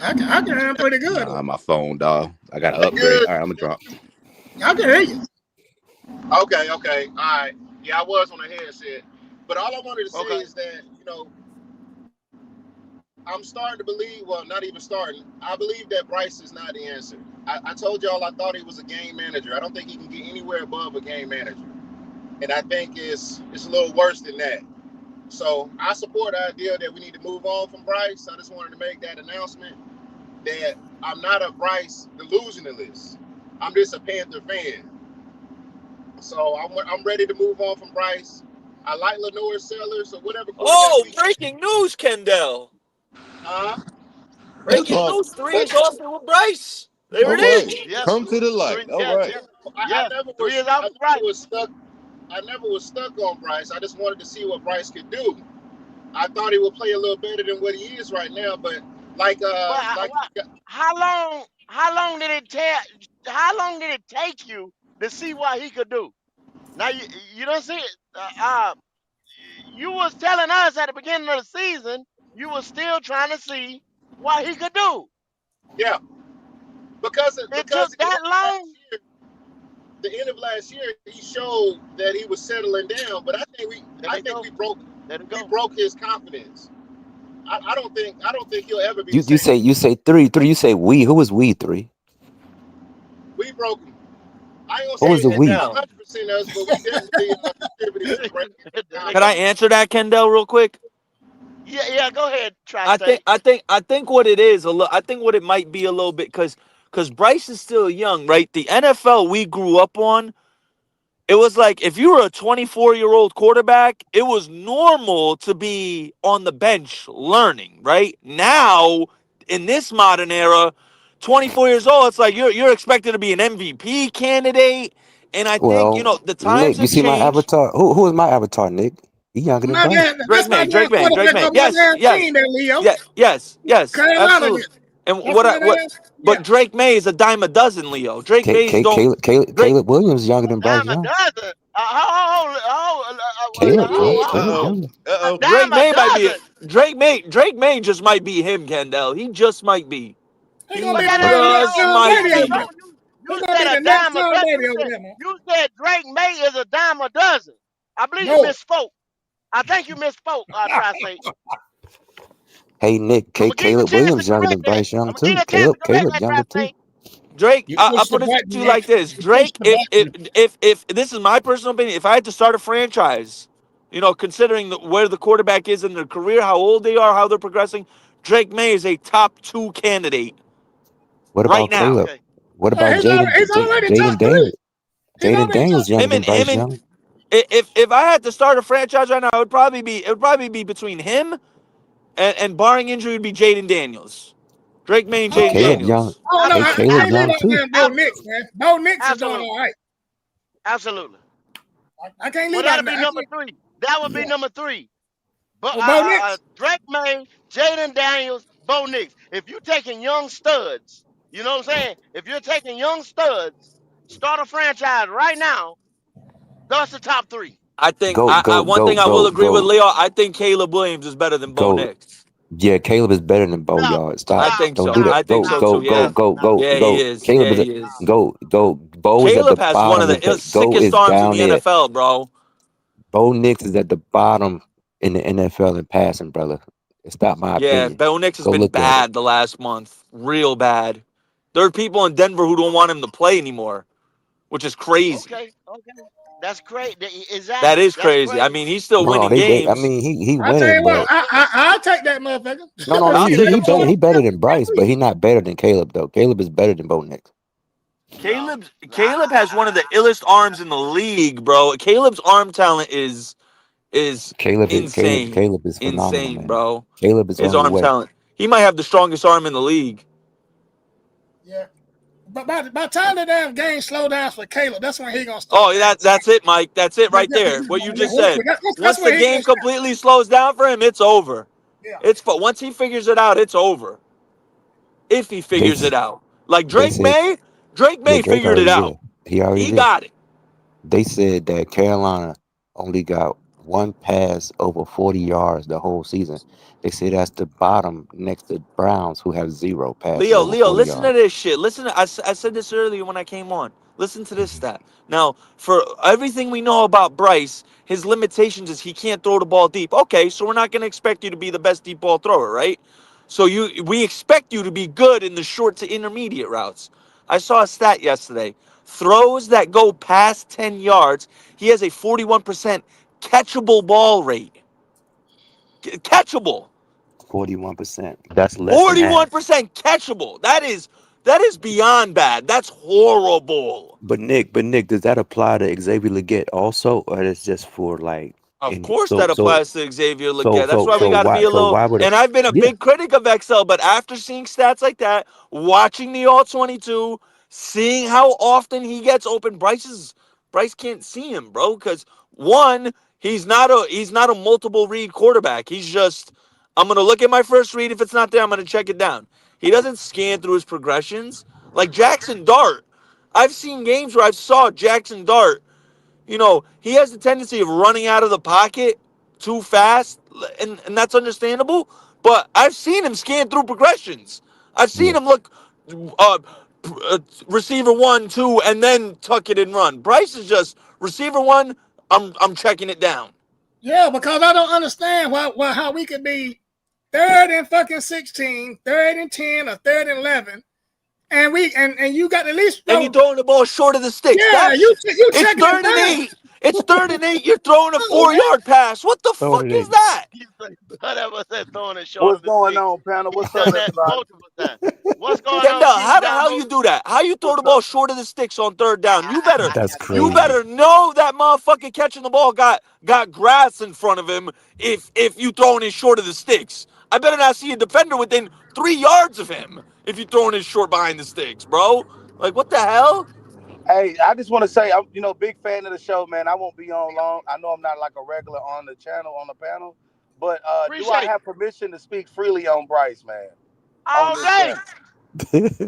Speaker 2: I can hear him pretty good.
Speaker 4: Nah, my phone, dog. I got to
Speaker 6: That
Speaker 4: upgrade.
Speaker 6: good?
Speaker 4: All right, I'm going to drop.
Speaker 2: I can hear you.
Speaker 6: Okay, all right. Yeah, I was on a headset. But all I wanted to say
Speaker 5: Okay.
Speaker 6: is that, I'm starting to believe, well, not even starting, I believe that Bryce is not the answer. I told y'all I thought he was a game manager. I don't think he can get anywhere above a game manager. And I think it's a little worse than that. So I support the idea that we need to move on from Bryce. I just wanted to make that announcement that I'm not a Bryce delusionalist. I'm just a Panther fan. So I'm ready to move on from Bryce. I like Lenore Sellers, so whatever quarterback
Speaker 21: Oh,
Speaker 6: we get.
Speaker 21: breaking news, Kendall.
Speaker 6: Uh,
Speaker 18: That's
Speaker 21: Breaking
Speaker 18: all.
Speaker 21: news. Three is
Speaker 18: That's
Speaker 21: off with Bryce. There
Speaker 18: all
Speaker 21: it
Speaker 18: right.
Speaker 21: is.
Speaker 5: Yeah,
Speaker 18: Come to the light.
Speaker 5: three.
Speaker 18: All
Speaker 5: Yeah,
Speaker 18: right.
Speaker 5: yeah, yeah. Three is
Speaker 6: I
Speaker 5: off
Speaker 6: never
Speaker 5: right.
Speaker 6: was stuck. I never was stuck on Bryce. I just wanted to see what Bryce could do. I thought he would play a little better than what he is right now, but
Speaker 5: But
Speaker 6: like
Speaker 5: how long did it take? How long did it take you to see what he could do? Now you don't see it. You was telling us at the beginning of the season you was still trying to see what he could do.
Speaker 6: yeah, because
Speaker 5: It took that long.
Speaker 6: the end of last year he showed that he was settling down, but
Speaker 5: There they go.
Speaker 6: we broke
Speaker 5: There they
Speaker 6: we
Speaker 5: go.
Speaker 6: broke his confidence. I don't think he'll ever be the
Speaker 3: You
Speaker 6: same.
Speaker 3: say three. You say we. Who is we three?
Speaker 6: We broke him. I ain't gonna
Speaker 3: Who is
Speaker 6: say
Speaker 3: the we?
Speaker 21: Kendall.
Speaker 6: 100% us, but we definitely contributed to breaking his
Speaker 5: There they
Speaker 21: Can I
Speaker 5: go.
Speaker 6: confidence.
Speaker 21: answer that, Kendall, real quick?
Speaker 5: Yeah. Go ahead,
Speaker 21: I think
Speaker 5: Tri-State.
Speaker 21: I think I think what it is a little. I think what it might be a little bit because Bryce is still young, right? The NFL we grew up on, it was like if you were a 24-year-old quarterback, it was normal to be on the bench learning, right? Now, in this modern era, 24 years old, it's like you're expected to be an MVP candidate. And I think,
Speaker 3: Well,
Speaker 21: the times
Speaker 3: Nick, you
Speaker 21: have
Speaker 3: see my
Speaker 21: changed.
Speaker 3: avatar? Who is my avatar, Nick? He younger than
Speaker 2: My
Speaker 3: Bryce.
Speaker 2: damn,
Speaker 21: Drake
Speaker 2: that's my
Speaker 21: May,
Speaker 2: damn
Speaker 21: Drake May, Drake
Speaker 2: quarterback
Speaker 21: May.
Speaker 2: on my
Speaker 21: Yes,
Speaker 2: damn team
Speaker 21: yes,
Speaker 2: there, Leo.
Speaker 21: yeah, yes,
Speaker 2: Carolina
Speaker 21: absolutely.
Speaker 2: get.
Speaker 21: And
Speaker 2: That's my
Speaker 21: what?
Speaker 2: damn. Yeah.
Speaker 21: But Drake May is a dime a dozen, Leo. Drake Mays don't. Drake
Speaker 3: Caleb Williams younger than Bryce
Speaker 5: Dime a
Speaker 3: Young.
Speaker 5: dozen.
Speaker 3: Caleb, bro. Caleb
Speaker 5: Hold.
Speaker 3: younger.
Speaker 5: A
Speaker 21: Drake
Speaker 5: dime a
Speaker 21: May might be
Speaker 5: dozen.
Speaker 21: Drake May just might be him, Kendall. He just might be.
Speaker 2: He gonna
Speaker 21: He
Speaker 5: But
Speaker 2: be the
Speaker 5: that
Speaker 2: next
Speaker 5: ain't
Speaker 2: Tom,
Speaker 21: just
Speaker 2: Tom
Speaker 21: might
Speaker 2: Brady over
Speaker 5: bro.
Speaker 21: be.
Speaker 2: there. He
Speaker 5: You
Speaker 2: gonna be
Speaker 5: said
Speaker 2: the
Speaker 5: a
Speaker 2: next
Speaker 5: dime a
Speaker 2: Tom
Speaker 5: dozen.
Speaker 2: Brady over there, man.
Speaker 5: You said Drake May is a dime a dozen. I believe you
Speaker 2: No.
Speaker 5: misspoke. I think you misspoke, try say.
Speaker 3: Hey Nick,
Speaker 5: I'm gonna give you a
Speaker 3: Caleb
Speaker 5: chance to
Speaker 3: Williams younger
Speaker 5: correct
Speaker 3: than
Speaker 5: that.
Speaker 3: Bryce Young
Speaker 5: I'm gonna give you
Speaker 3: too.
Speaker 5: a chance to correct
Speaker 3: Caleb
Speaker 5: that,
Speaker 3: younger
Speaker 5: try
Speaker 3: too.
Speaker 5: say.
Speaker 21: Drake,
Speaker 2: You
Speaker 21: I
Speaker 2: push the
Speaker 21: put it
Speaker 2: button,
Speaker 21: to you
Speaker 2: Nick.
Speaker 21: like this:
Speaker 2: You push
Speaker 21: Drake,
Speaker 2: the
Speaker 21: if
Speaker 2: button.
Speaker 21: if this is my personal opinion, if I had to start a franchise, considering where the quarterback is in their career, how old they are, how they're progressing, Drake May is a top 2 candidate
Speaker 3: What
Speaker 21: right
Speaker 3: about
Speaker 21: now.
Speaker 3: Caleb?
Speaker 5: Okay.
Speaker 3: What about
Speaker 2: He's already
Speaker 3: Jaden
Speaker 2: top three.
Speaker 3: Daniels?
Speaker 2: He's
Speaker 3: Jaden
Speaker 2: already top
Speaker 3: Daniels younger
Speaker 21: Him
Speaker 2: three.
Speaker 3: than
Speaker 21: and him
Speaker 3: Bryce
Speaker 21: and
Speaker 3: Young.
Speaker 21: if I had to start a franchise right now, it would probably be between him and barring injury would be Jaden Daniels, Drake May and
Speaker 2: I don't
Speaker 21: Jaden
Speaker 2: know.
Speaker 3: Caleb young.
Speaker 21: Daniels.
Speaker 2: I don't know.
Speaker 3: Hey,
Speaker 2: I
Speaker 3: Caleb
Speaker 2: can't leave
Speaker 3: young
Speaker 5: Absolutely.
Speaker 2: out
Speaker 3: too.
Speaker 2: damn Bo Nix,
Speaker 5: Absolutely.
Speaker 2: man. Bo Nix is doing
Speaker 5: Absolutely.
Speaker 2: all right.
Speaker 5: Absolutely.
Speaker 2: I can't
Speaker 5: Well,
Speaker 2: leave out.
Speaker 5: that'll be
Speaker 2: I
Speaker 5: number
Speaker 2: can't.
Speaker 5: three. That would be
Speaker 2: Yeah.
Speaker 5: number three. But
Speaker 2: Well, Bo Nix.
Speaker 5: Drake May, Jaden Daniels, Bo Nix. If you're taking young studs, you know what I'm saying? If you're taking young studs, start a franchise right now. That's the top three.
Speaker 21: I think
Speaker 3: Go,
Speaker 21: I
Speaker 3: go,
Speaker 21: one
Speaker 3: go,
Speaker 21: thing I will
Speaker 3: go,
Speaker 21: agree with
Speaker 3: go,
Speaker 21: Leo. I think Caleb Williams is better than Bo
Speaker 3: go.
Speaker 21: Nix.
Speaker 3: Yeah, Caleb is better than Bo
Speaker 5: Stop,
Speaker 3: Yard.
Speaker 21: I
Speaker 3: Stop.
Speaker 5: stop,
Speaker 21: think
Speaker 3: Don't
Speaker 21: so.
Speaker 3: do
Speaker 5: stop,
Speaker 3: that.
Speaker 21: I think
Speaker 3: Go,
Speaker 21: so
Speaker 5: stop,
Speaker 3: go,
Speaker 21: too.
Speaker 3: go,
Speaker 21: Yeah,
Speaker 5: stop,
Speaker 3: go,
Speaker 5: stop.
Speaker 3: go,
Speaker 21: yeah, he
Speaker 3: go.
Speaker 21: is.
Speaker 3: Caleb
Speaker 21: Yeah,
Speaker 3: is a,
Speaker 21: he is.
Speaker 3: go. Bo is at the
Speaker 21: Caleb has one
Speaker 3: bottom
Speaker 21: of
Speaker 3: of
Speaker 21: the
Speaker 3: the. Go
Speaker 21: sickest
Speaker 3: is
Speaker 21: arms in
Speaker 3: down
Speaker 21: the
Speaker 3: there.
Speaker 21: NFL, bro.
Speaker 3: Bo Nix is at the bottom in the NFL in passing, brother. It's not my
Speaker 21: Yeah,
Speaker 3: opinion.
Speaker 21: Bo Nix has
Speaker 3: Go
Speaker 21: been
Speaker 3: look at it.
Speaker 21: bad the last month, real bad. There are people in Denver who don't want him to play anymore, which is crazy.
Speaker 5: Okay, okay. That's crazy.
Speaker 21: That
Speaker 5: Exactly.
Speaker 21: is
Speaker 5: That's
Speaker 21: crazy. I
Speaker 5: crazy.
Speaker 21: mean, he's still
Speaker 3: No, no,
Speaker 21: winning
Speaker 3: they. I
Speaker 21: games.
Speaker 3: mean, he
Speaker 2: I tell
Speaker 3: winning,
Speaker 2: you what.
Speaker 3: but
Speaker 2: I'll take that motherfucker.
Speaker 3: no, no,
Speaker 21: Uh,
Speaker 3: he
Speaker 2: Let him
Speaker 3: better.
Speaker 2: start.
Speaker 3: He better than Bryce, but he not better than Caleb though. Caleb is better than Bo Nix.
Speaker 5: No.
Speaker 21: Caleb has one of the illest arms in the league, bro. Caleb's arm talent is insane,
Speaker 3: Caleb is phenomenal,
Speaker 21: insane,
Speaker 3: man.
Speaker 21: bro.
Speaker 3: Caleb is
Speaker 21: His
Speaker 3: on his
Speaker 21: arm
Speaker 3: way.
Speaker 21: talent. He might have the strongest arm in the league.
Speaker 2: Yeah. But by the time the damn game slow down for Caleb, that's when he gonna start
Speaker 21: Oh,
Speaker 2: passing.
Speaker 21: that's it, Mike. That's it right
Speaker 2: Yeah,
Speaker 21: there. What you just said.
Speaker 2: that's
Speaker 21: Once the
Speaker 2: when he gonna
Speaker 21: game
Speaker 2: start.
Speaker 21: completely slows down for him, it's over.
Speaker 2: Yeah.
Speaker 21: Once he figures it out, it's over. If he
Speaker 3: They
Speaker 21: figures it out, like
Speaker 3: they said,
Speaker 21: Drake
Speaker 3: yeah,
Speaker 21: May
Speaker 3: Drake
Speaker 21: figured it
Speaker 3: already did.
Speaker 21: out.
Speaker 3: He already
Speaker 21: He
Speaker 3: did.
Speaker 21: got it.
Speaker 3: They said that Carolina only got one pass over 40 yards the whole season. They say that's the bottom next to Browns, who have zero passes over
Speaker 21: Leo,
Speaker 3: 40
Speaker 21: listen to
Speaker 3: yards.
Speaker 21: this shit. I said this earlier when I came on. Listen to this stat. Now, for everything we know about Bryce, his limitations is he can't throw the ball deep. Okay, so we're not going to expect you to be the best deep ball thrower, right? So we expect you to be good in the short to intermediate routes. I saw a stat yesterday. Throws that go past 10 yards, he has a 41% catchable ball rate. Catchable.
Speaker 3: 41%. That's less than half.
Speaker 21: 41% catchable. That is beyond bad. That's horrible.
Speaker 3: But Nick, does that apply to Xavier Leggett also, or is just for like
Speaker 21: Of
Speaker 3: in
Speaker 21: course
Speaker 3: so
Speaker 21: that
Speaker 3: so
Speaker 21: applies to Xavier
Speaker 3: so
Speaker 21: Leggett. That's
Speaker 3: so
Speaker 21: why we
Speaker 3: so
Speaker 21: got to
Speaker 3: why
Speaker 21: be a
Speaker 3: so
Speaker 21: little.
Speaker 3: why would it?
Speaker 21: And I've been a
Speaker 3: Yeah,
Speaker 21: big critic of Excel, but after seeing stats like that, watching the All 22, seeing how often he gets open, Bryce can't see him, bro. Because one, he's not a multiple read quarterback. He's just I'm gonna look at my first read. If it's not there, I'm gonna check it down. He doesn't scan through his progressions like Jackson Dart. I've seen games where I saw Jackson Dart. He has the tendency of running out of the pocket too fast, and that's understandable. But I've seen him scan through progressions. I've seen
Speaker 3: yeah.
Speaker 21: him look uh, receiver 1, 2, and then tuck it and run. Bryce is just receiver 1. I'm checking it down.
Speaker 2: Yeah, because I don't understand how we could be third and fucking 16, third and 10, or third and 11, and you got at least
Speaker 21: And you're
Speaker 2: throw.
Speaker 21: throwing the ball short of the sticks.
Speaker 2: Yeah, you
Speaker 21: It's
Speaker 2: checking it
Speaker 21: third and
Speaker 2: down.
Speaker 21: 8. It's third and 8. You're throwing a
Speaker 2: Oh, man.
Speaker 21: 4-yard pass. What the
Speaker 3: Throw it
Speaker 21: fuck is
Speaker 3: in.
Speaker 21: that?
Speaker 5: That was that throwing it short
Speaker 7: What's
Speaker 5: of the
Speaker 7: going
Speaker 5: sticks.
Speaker 7: on, panel?
Speaker 5: He's
Speaker 7: What's up,
Speaker 5: done that
Speaker 7: everybody?
Speaker 5: multiple times. What's going on,
Speaker 21: Kendall,
Speaker 5: King
Speaker 21: how the hell
Speaker 5: Dabo?
Speaker 21: you do that? How you throw the
Speaker 7: What's up?
Speaker 21: ball short of the sticks on third down? You better
Speaker 3: That's
Speaker 21: you
Speaker 3: crazy.
Speaker 21: better know that motherfucker catching the ball got grass in front of him if you throwing it short of the sticks. I better not see a defender within 3 yards of him if you throwing it short behind the sticks, bro. Like what the hell?
Speaker 7: Hey, I just want to say, I'm big fan of the show, man. I won't be on long. I know I'm not like a regular on the channel on the panel, but do I
Speaker 5: Appreciate
Speaker 7: have permission to speak freely on Bryce, man, on
Speaker 5: all
Speaker 7: this
Speaker 5: day.
Speaker 7: channel?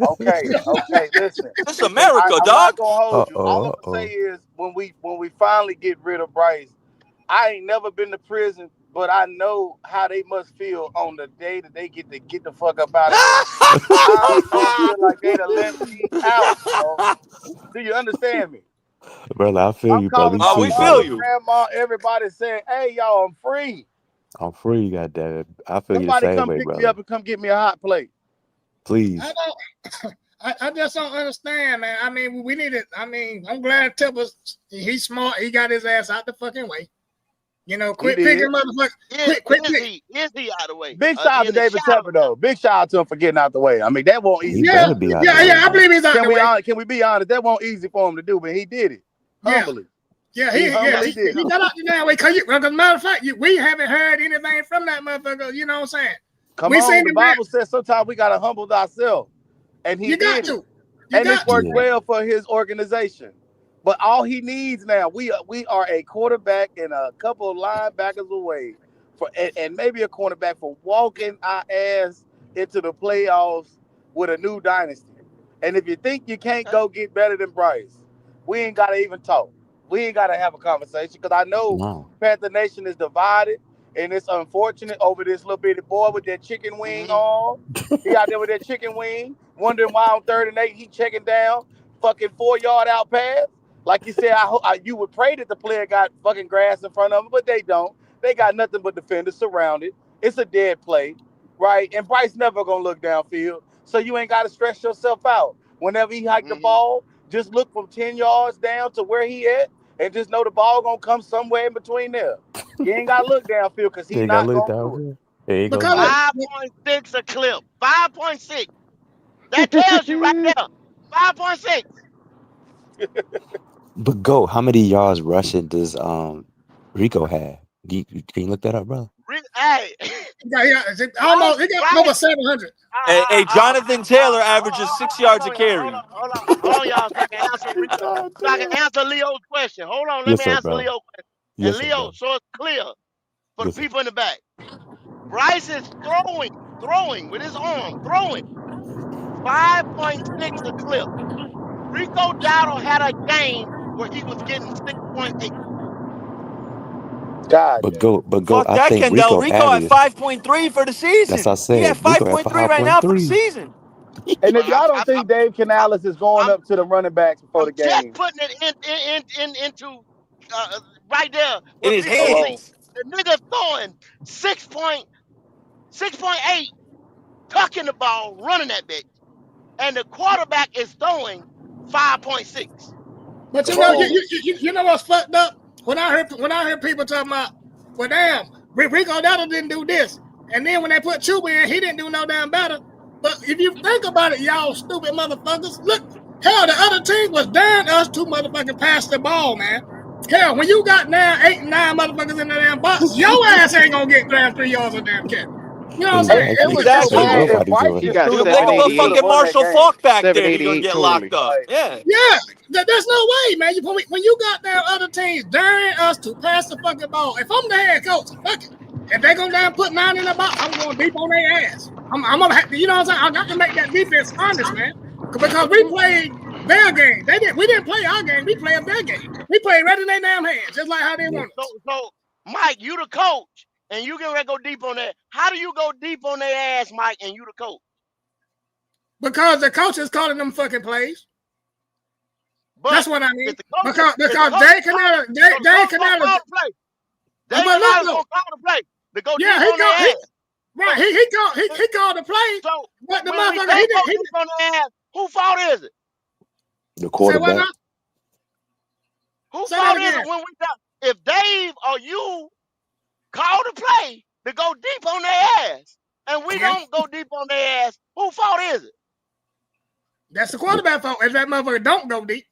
Speaker 7: Okay, okay. Listen,
Speaker 21: This
Speaker 7: and
Speaker 21: America,
Speaker 7: I'm not
Speaker 21: dog.
Speaker 7: gonna hold you. All
Speaker 3: Uh-oh,
Speaker 7: I'm gonna say
Speaker 3: uh-oh.
Speaker 7: is when we finally get rid of Bryce, I ain't never been to prison, but I know how they must feel on the day that they get the fuck up out of there. How they feel like they done let me out, bro. Do you understand me?
Speaker 3: Brother, I feel
Speaker 7: I'm
Speaker 3: you, brother.
Speaker 7: calling
Speaker 3: You
Speaker 7: my
Speaker 21: We
Speaker 3: free,
Speaker 21: feel
Speaker 7: mama,
Speaker 3: brother.
Speaker 21: you.
Speaker 7: grandma, everybody saying, "Hey, y'all, I'm free.
Speaker 3: I'm free, goddamn. I feel you the
Speaker 7: Somebody
Speaker 3: same
Speaker 7: come
Speaker 3: way,
Speaker 7: pick me
Speaker 3: brother.
Speaker 7: up and come get me a hot plate."
Speaker 2: I
Speaker 3: Please.
Speaker 2: don't. I just don't understand, man. I mean, we need it. I mean, I'm glad Tippers. He's smart. He got his ass out the fucking way.
Speaker 7: He
Speaker 2: Quit
Speaker 7: did.
Speaker 2: picking motherfuckers.
Speaker 5: Is
Speaker 2: Quit
Speaker 5: is
Speaker 2: pick.
Speaker 5: he is he out of the way?
Speaker 7: Big
Speaker 5: Or is
Speaker 7: shout
Speaker 5: he
Speaker 7: out to
Speaker 5: in the
Speaker 7: David
Speaker 5: shadow
Speaker 7: Tepper though. Big shout out to him for getting out the way. I mean, that won't
Speaker 3: He
Speaker 7: easy
Speaker 2: Yeah,
Speaker 7: for
Speaker 3: better
Speaker 7: him to
Speaker 3: be
Speaker 7: do.
Speaker 3: out the way,
Speaker 2: I
Speaker 3: bro.
Speaker 2: believe he's out the way.
Speaker 7: Can we be honest? That won't easy for him to do, but he did it
Speaker 2: Yeah,
Speaker 7: humbly.
Speaker 2: yeah,
Speaker 7: He
Speaker 2: yeah,
Speaker 7: humbly did
Speaker 2: he
Speaker 7: it.
Speaker 2: got out the damn way. Cause matter of fact, we haven't heard anything from that motherfucker. You know what I'm saying?
Speaker 7: Come
Speaker 2: We
Speaker 7: on,
Speaker 2: seen
Speaker 7: the
Speaker 2: him rap.
Speaker 7: Bible says sometimes we gotta humble ourselves, and he
Speaker 2: You got
Speaker 7: did it,
Speaker 2: to. You
Speaker 7: and it's
Speaker 2: got to.
Speaker 7: worked
Speaker 3: Yeah.
Speaker 7: well for his organization. But all he needs now, we are a quarterback and a couple of linebackers away, and maybe a cornerback for walking our ass into the playoffs with a new dynasty. And if you think you can't
Speaker 5: Okay.
Speaker 7: go get better than Bryce, we ain't gotta even talk. We ain't gotta have a conversation because I know
Speaker 3: No.
Speaker 7: Panther Nation is divided, and it's unfortunate over this little bitty boy with that chicken wing
Speaker 5: Mm-hmm.
Speaker 7: on. He out there with that chicken wing, wondering why on 3rd and 8 he checking down, fucking 4 yard out pass. Like you said, you would pray that the player got fucking grass in front of him, but they don't. They got nothing but defenders surrounded. It's a dead play, right? And Bryce never gonna look downfield, so you ain't got to stress yourself out. Whenever he hiked the
Speaker 5: Mm-hmm.
Speaker 7: ball, just look from 10 yards down to where he at, and just know the ball gonna come somewhere in between there. You ain't gotta look downfield because
Speaker 3: You
Speaker 7: he
Speaker 3: ain't gotta
Speaker 7: not
Speaker 3: look
Speaker 7: gonna
Speaker 3: down
Speaker 7: do it.
Speaker 3: there. There you go,
Speaker 2: Because
Speaker 3: do it.
Speaker 5: 5.6 a clip. 5.6. That tells you right there. 5.6.
Speaker 3: But go, how many yards rushing does Rico have? Can you look that up, brother?
Speaker 5: Hey,
Speaker 2: yeah,
Speaker 5: Bryce,
Speaker 2: almost. He got
Speaker 5: Bryce.
Speaker 2: over 700.
Speaker 21: Hey, Jonathan Taylor averages 6 yards a
Speaker 5: Hold on, y'all.
Speaker 21: carry.
Speaker 5: Hold on, y'all. So I can answer Rico. So I can answer Leo's question. Hold on. Let
Speaker 3: Yes,
Speaker 5: me
Speaker 3: sir,
Speaker 5: answer
Speaker 3: brother.
Speaker 5: Leo's question. And
Speaker 3: Yes, sir,
Speaker 5: Leo,
Speaker 3: brother.
Speaker 5: so it's clear for the
Speaker 3: Yes, sir.
Speaker 5: people in the back. Bryce is throwing with his arm, throwing 5.6 a clip. Rico Dowdle had a game where he was getting 6.8.
Speaker 7: God
Speaker 3: But
Speaker 7: damn.
Speaker 3: go,
Speaker 21: Fuck
Speaker 3: I
Speaker 21: that,
Speaker 3: think
Speaker 21: Kendall.
Speaker 3: Rico
Speaker 21: Rico at
Speaker 3: averaged.
Speaker 21: 5.3 for the
Speaker 3: That's
Speaker 21: season.
Speaker 3: what I
Speaker 21: He at
Speaker 3: said. Rico at
Speaker 21: 5.3 right now for the
Speaker 3: 5.3.
Speaker 21: season.
Speaker 7: And if
Speaker 5: Well,
Speaker 7: y'all don't think Dave Canales is going
Speaker 5: I'm
Speaker 7: up to the running backs before
Speaker 5: I'm
Speaker 7: the
Speaker 5: just
Speaker 7: game,
Speaker 5: putting it into right there
Speaker 21: In
Speaker 5: where
Speaker 21: his
Speaker 5: people
Speaker 7: hold
Speaker 5: see
Speaker 7: on.
Speaker 21: hands.
Speaker 5: the nigga throwing 6.8, tucking the ball, running that bitch, and the quarterback is throwing 5.6.
Speaker 2: But
Speaker 7: Come on.
Speaker 2: you know what's fucked up? When I heard people talking about, well, damn, Rico Dotto didn't do this, and then when they put Chuba in, he didn't do no damn better. But if you think about it, y'all stupid motherfuckers, look, hell, the other team was daring us to motherfucking pass the ball, man. Hell, when you got now 8 and 9 motherfuckers in the damn box, your ass ain't gonna get damn 3 yards of damn catch. You know what I'm saying?
Speaker 7: It
Speaker 3: Exactly.
Speaker 7: was so
Speaker 3: Ain't
Speaker 7: bad
Speaker 21: Exactly.
Speaker 7: if
Speaker 3: nobody
Speaker 7: Bryce
Speaker 3: doing
Speaker 1: He
Speaker 3: it.
Speaker 7: just
Speaker 1: got
Speaker 7: threw
Speaker 21: You
Speaker 7: the
Speaker 21: they could
Speaker 7: ball,
Speaker 21: put
Speaker 7: we would have
Speaker 1: $788,
Speaker 21: fucking
Speaker 7: won that
Speaker 21: Marshall
Speaker 7: game.
Speaker 21: Falk back there. He gonna
Speaker 1: 788
Speaker 21: get
Speaker 1: totally.
Speaker 21: locked up.
Speaker 7: Like,
Speaker 21: Yeah.
Speaker 2: Yeah, there's no way, man. When you got down other teams daring us to pass the fucking ball, if I'm the head coach, fuck it. If they go down and put 9 in the box, I'm going deep on their ass. I'm gonna have to, you know what I'm saying? I got to make that defense honest, man. Because we played their game. We didn't play our game. We played their game. We played right in their damn hands, just like how they
Speaker 3: Yeah.
Speaker 2: want
Speaker 5: So
Speaker 2: us.
Speaker 5: so Mike, you the coach, and you get ready to go deep on that. How do you go deep on their ass, Mike, and you the coach?
Speaker 2: Because the coach is calling them fucking plays.
Speaker 5: But
Speaker 2: That's what I mean.
Speaker 5: if the coach
Speaker 2: Because
Speaker 5: if the
Speaker 2: because
Speaker 5: coach
Speaker 2: Dave
Speaker 5: call,
Speaker 2: Canales,
Speaker 5: so the
Speaker 2: Dave
Speaker 5: coach gonna
Speaker 2: Canales,
Speaker 5: call the play. Dave
Speaker 2: but look
Speaker 5: Canales
Speaker 2: though,
Speaker 5: gonna call the play to go
Speaker 2: yeah,
Speaker 5: deep on their ass.
Speaker 2: right.
Speaker 5: So
Speaker 2: He called the play,
Speaker 5: so
Speaker 2: but the
Speaker 5: when we
Speaker 2: motherfucker
Speaker 5: don't go
Speaker 2: he didn't
Speaker 5: deep on their ass, who fault is it?
Speaker 3: The
Speaker 2: say what
Speaker 3: quarterback.
Speaker 2: now?
Speaker 5: Who
Speaker 2: Say that
Speaker 5: fault is
Speaker 2: again.
Speaker 5: it when we don't? If Dave or you call the play to go deep on their ass, and we
Speaker 2: Yeah,
Speaker 5: don't go deep on their ass, who fault is it?
Speaker 2: that's the
Speaker 3: The,
Speaker 2: quarterback fault if that motherfucker don't go deep.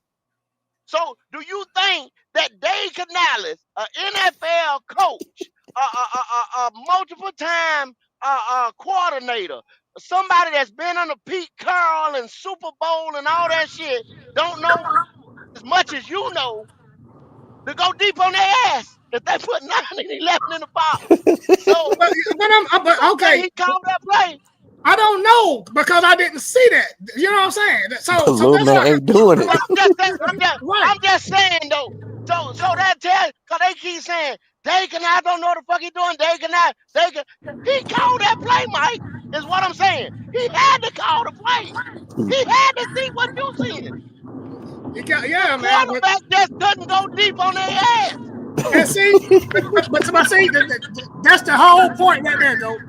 Speaker 5: So, do you think that Dave Canales, an NFL coach, a multiple time coordinator, somebody that's been on the Pete Carroll and Super Bowl and all that shit, don't know? as much as you know to go deep on their ass if they put 9 and 11 in the box. So
Speaker 2: But
Speaker 5: you gonna say
Speaker 2: okay.
Speaker 5: he called that play?
Speaker 2: I don't know because I didn't see that. You know what I'm saying?
Speaker 3: The
Speaker 2: So
Speaker 3: little
Speaker 2: that's
Speaker 3: man
Speaker 2: why.
Speaker 3: ain't doing it.
Speaker 5: But
Speaker 2: Right.
Speaker 5: I'm just saying though. So that tell cause they keep saying they can I don't know what the fuck he doing. They can he called that play, Mike, is what I'm saying. He had to call the play. He had to see what you seeing. The
Speaker 2: Yeah, man. But
Speaker 5: quarterback just couldn't go deep on their ass.
Speaker 2: and see, but see, that's the whole point right there, though.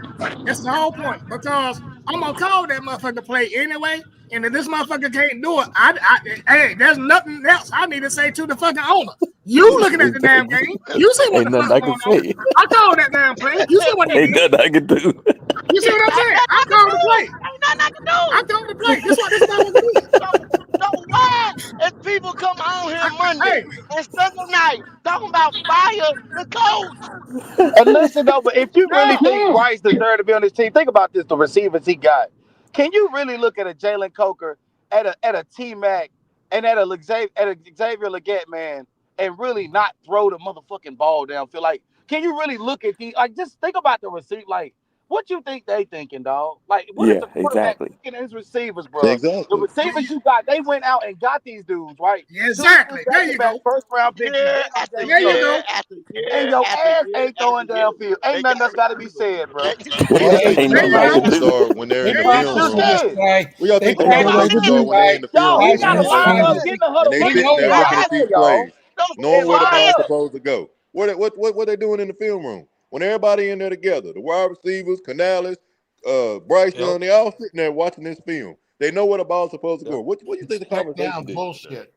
Speaker 2: That's the whole point because I'm gonna call that motherfucker play anyway. And if this motherfucker can't do it, hey, there's nothing else I need to say to the fucking owner. You looking at the damn game? You see what
Speaker 3: Ain't
Speaker 2: the
Speaker 3: nothing
Speaker 2: fuck
Speaker 3: I
Speaker 2: going
Speaker 3: can
Speaker 2: on?
Speaker 3: say.
Speaker 2: I called that damn play. You see what they
Speaker 3: Ain't
Speaker 2: did?
Speaker 3: nothing I can do.
Speaker 2: You see what I'm
Speaker 5: Ain't
Speaker 2: saying?
Speaker 5: nothing
Speaker 2: I
Speaker 5: I can
Speaker 2: called the
Speaker 5: do.
Speaker 2: play.
Speaker 5: Ain't nothing I can
Speaker 2: I
Speaker 5: do.
Speaker 2: called the play. This what this motherfucker did.
Speaker 5: So why is people come on here Monday
Speaker 2: Hey,
Speaker 5: and Sunday night talking about fire the coach?
Speaker 7: And listen though, but if you really
Speaker 2: no,
Speaker 7: think Bryce deserved to be on this team, think about this: the receivers he got. Can you really look at a Jalen Coker, at a T Mac, and at a Xavier Leggett, man, and really not throw the motherfucking ball downfield? Like, can you really look at the like? Just think about the receiver. Like, what you think they thinking, dog? Like, what is
Speaker 3: Yeah,
Speaker 7: the quarterback
Speaker 3: exactly.
Speaker 7: thinking of his receivers, bro? The
Speaker 18: Exactly.
Speaker 7: receivers you got, they went out and got these dudes, right?
Speaker 2: yeah,
Speaker 7: 2 years
Speaker 2: exactly. There
Speaker 7: back to
Speaker 2: you
Speaker 7: back,
Speaker 2: go.
Speaker 7: first round picks. You
Speaker 5: Year
Speaker 7: been on
Speaker 5: after
Speaker 7: Jalen
Speaker 2: There you
Speaker 7: Coker,
Speaker 5: year
Speaker 2: go.
Speaker 5: after
Speaker 7: and
Speaker 5: year
Speaker 7: your
Speaker 5: after
Speaker 7: ass
Speaker 5: year
Speaker 7: ain't
Speaker 5: after
Speaker 7: throwing
Speaker 5: year.
Speaker 7: downfield. Ain't
Speaker 5: They
Speaker 7: nothing
Speaker 5: got
Speaker 7: else got to be said, bro.
Speaker 18: What do y'all think the
Speaker 3: Ain't
Speaker 2: There
Speaker 3: nothing
Speaker 2: you
Speaker 3: I
Speaker 2: go.
Speaker 3: can
Speaker 18: conversations
Speaker 3: do.
Speaker 18: are when they're in
Speaker 2: There
Speaker 18: the
Speaker 7: That's what
Speaker 2: you
Speaker 7: I'm
Speaker 18: film
Speaker 2: go.
Speaker 7: just
Speaker 18: room?
Speaker 7: saying.
Speaker 18: What y'all think
Speaker 2: There
Speaker 18: the
Speaker 7: That's
Speaker 2: you
Speaker 7: what
Speaker 2: go.
Speaker 7: I'm
Speaker 18: conversations are
Speaker 7: saying.
Speaker 18: when they're in the film
Speaker 7: Yo, he
Speaker 18: room?
Speaker 7: got to
Speaker 5: So
Speaker 7: line
Speaker 5: why?
Speaker 7: up, get in the
Speaker 18: And
Speaker 7: huddle.
Speaker 18: they
Speaker 7: Look,
Speaker 18: sitting
Speaker 2: know
Speaker 18: there
Speaker 7: watch
Speaker 18: looking
Speaker 2: why.
Speaker 18: at
Speaker 7: this,
Speaker 18: these
Speaker 7: y'all.
Speaker 18: plays,
Speaker 5: So
Speaker 18: knowing where the
Speaker 7: Line
Speaker 18: ball's
Speaker 7: up.
Speaker 18: supposed to go. What they doing in the film room? When everybody in there together, the wide receivers, Canales, Bryce
Speaker 21: Yep.
Speaker 18: Young, they all sitting there watching this film. They know where the ball's supposed to go.
Speaker 21: Yep.
Speaker 18: What do you think the
Speaker 20: Check
Speaker 18: conversation
Speaker 20: down
Speaker 18: is?
Speaker 20: bullshit.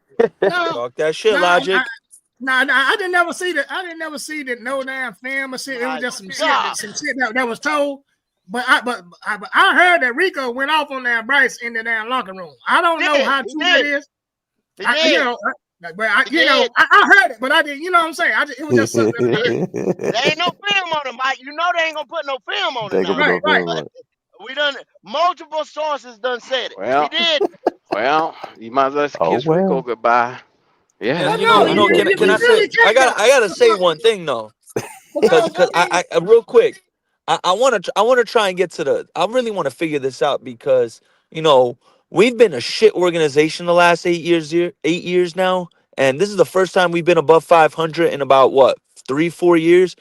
Speaker 2: No,
Speaker 21: Talk that shit,
Speaker 2: no,
Speaker 21: Logic.
Speaker 2: I didn't never see that. I didn't never see that no damn film or shit. It was
Speaker 5: my
Speaker 2: just
Speaker 5: God,
Speaker 2: some shit that was told. But I heard that Rico went off on that Bryce in the damn locker room. I don't know how
Speaker 5: he
Speaker 2: true that
Speaker 5: did,
Speaker 2: is.
Speaker 5: he did, he did.
Speaker 2: I heard it, but I didn't. You know what I'm saying? It was just something that I heard.
Speaker 5: There ain't no film on him, Mike. You know they ain't gonna put no film on it
Speaker 3: Take a
Speaker 5: now.
Speaker 3: put
Speaker 2: Right,
Speaker 3: no
Speaker 2: right.
Speaker 3: film
Speaker 5: But
Speaker 3: on it.
Speaker 5: we done multiple sources done said it. He
Speaker 1: Well,
Speaker 5: did.
Speaker 1: you might as well
Speaker 3: Oh
Speaker 1: kiss Rico
Speaker 3: well.
Speaker 1: goodbye.
Speaker 21: And
Speaker 1: Yeah,
Speaker 2: Well,
Speaker 21: you
Speaker 2: no,
Speaker 21: know,
Speaker 1: yeah,
Speaker 21: you know,
Speaker 1: yeah.
Speaker 21: can I
Speaker 2: you
Speaker 21: say
Speaker 2: really can't though.
Speaker 21: I gotta say one thing though.
Speaker 2: Because
Speaker 21: Cause
Speaker 2: I mean,
Speaker 21: I real quick, I wanna try and get to the I really wanna figure this out because, you know, we've been a shit organization the last 8 years now. And this is the first time we've been above 500 in about what, 3, 4 years.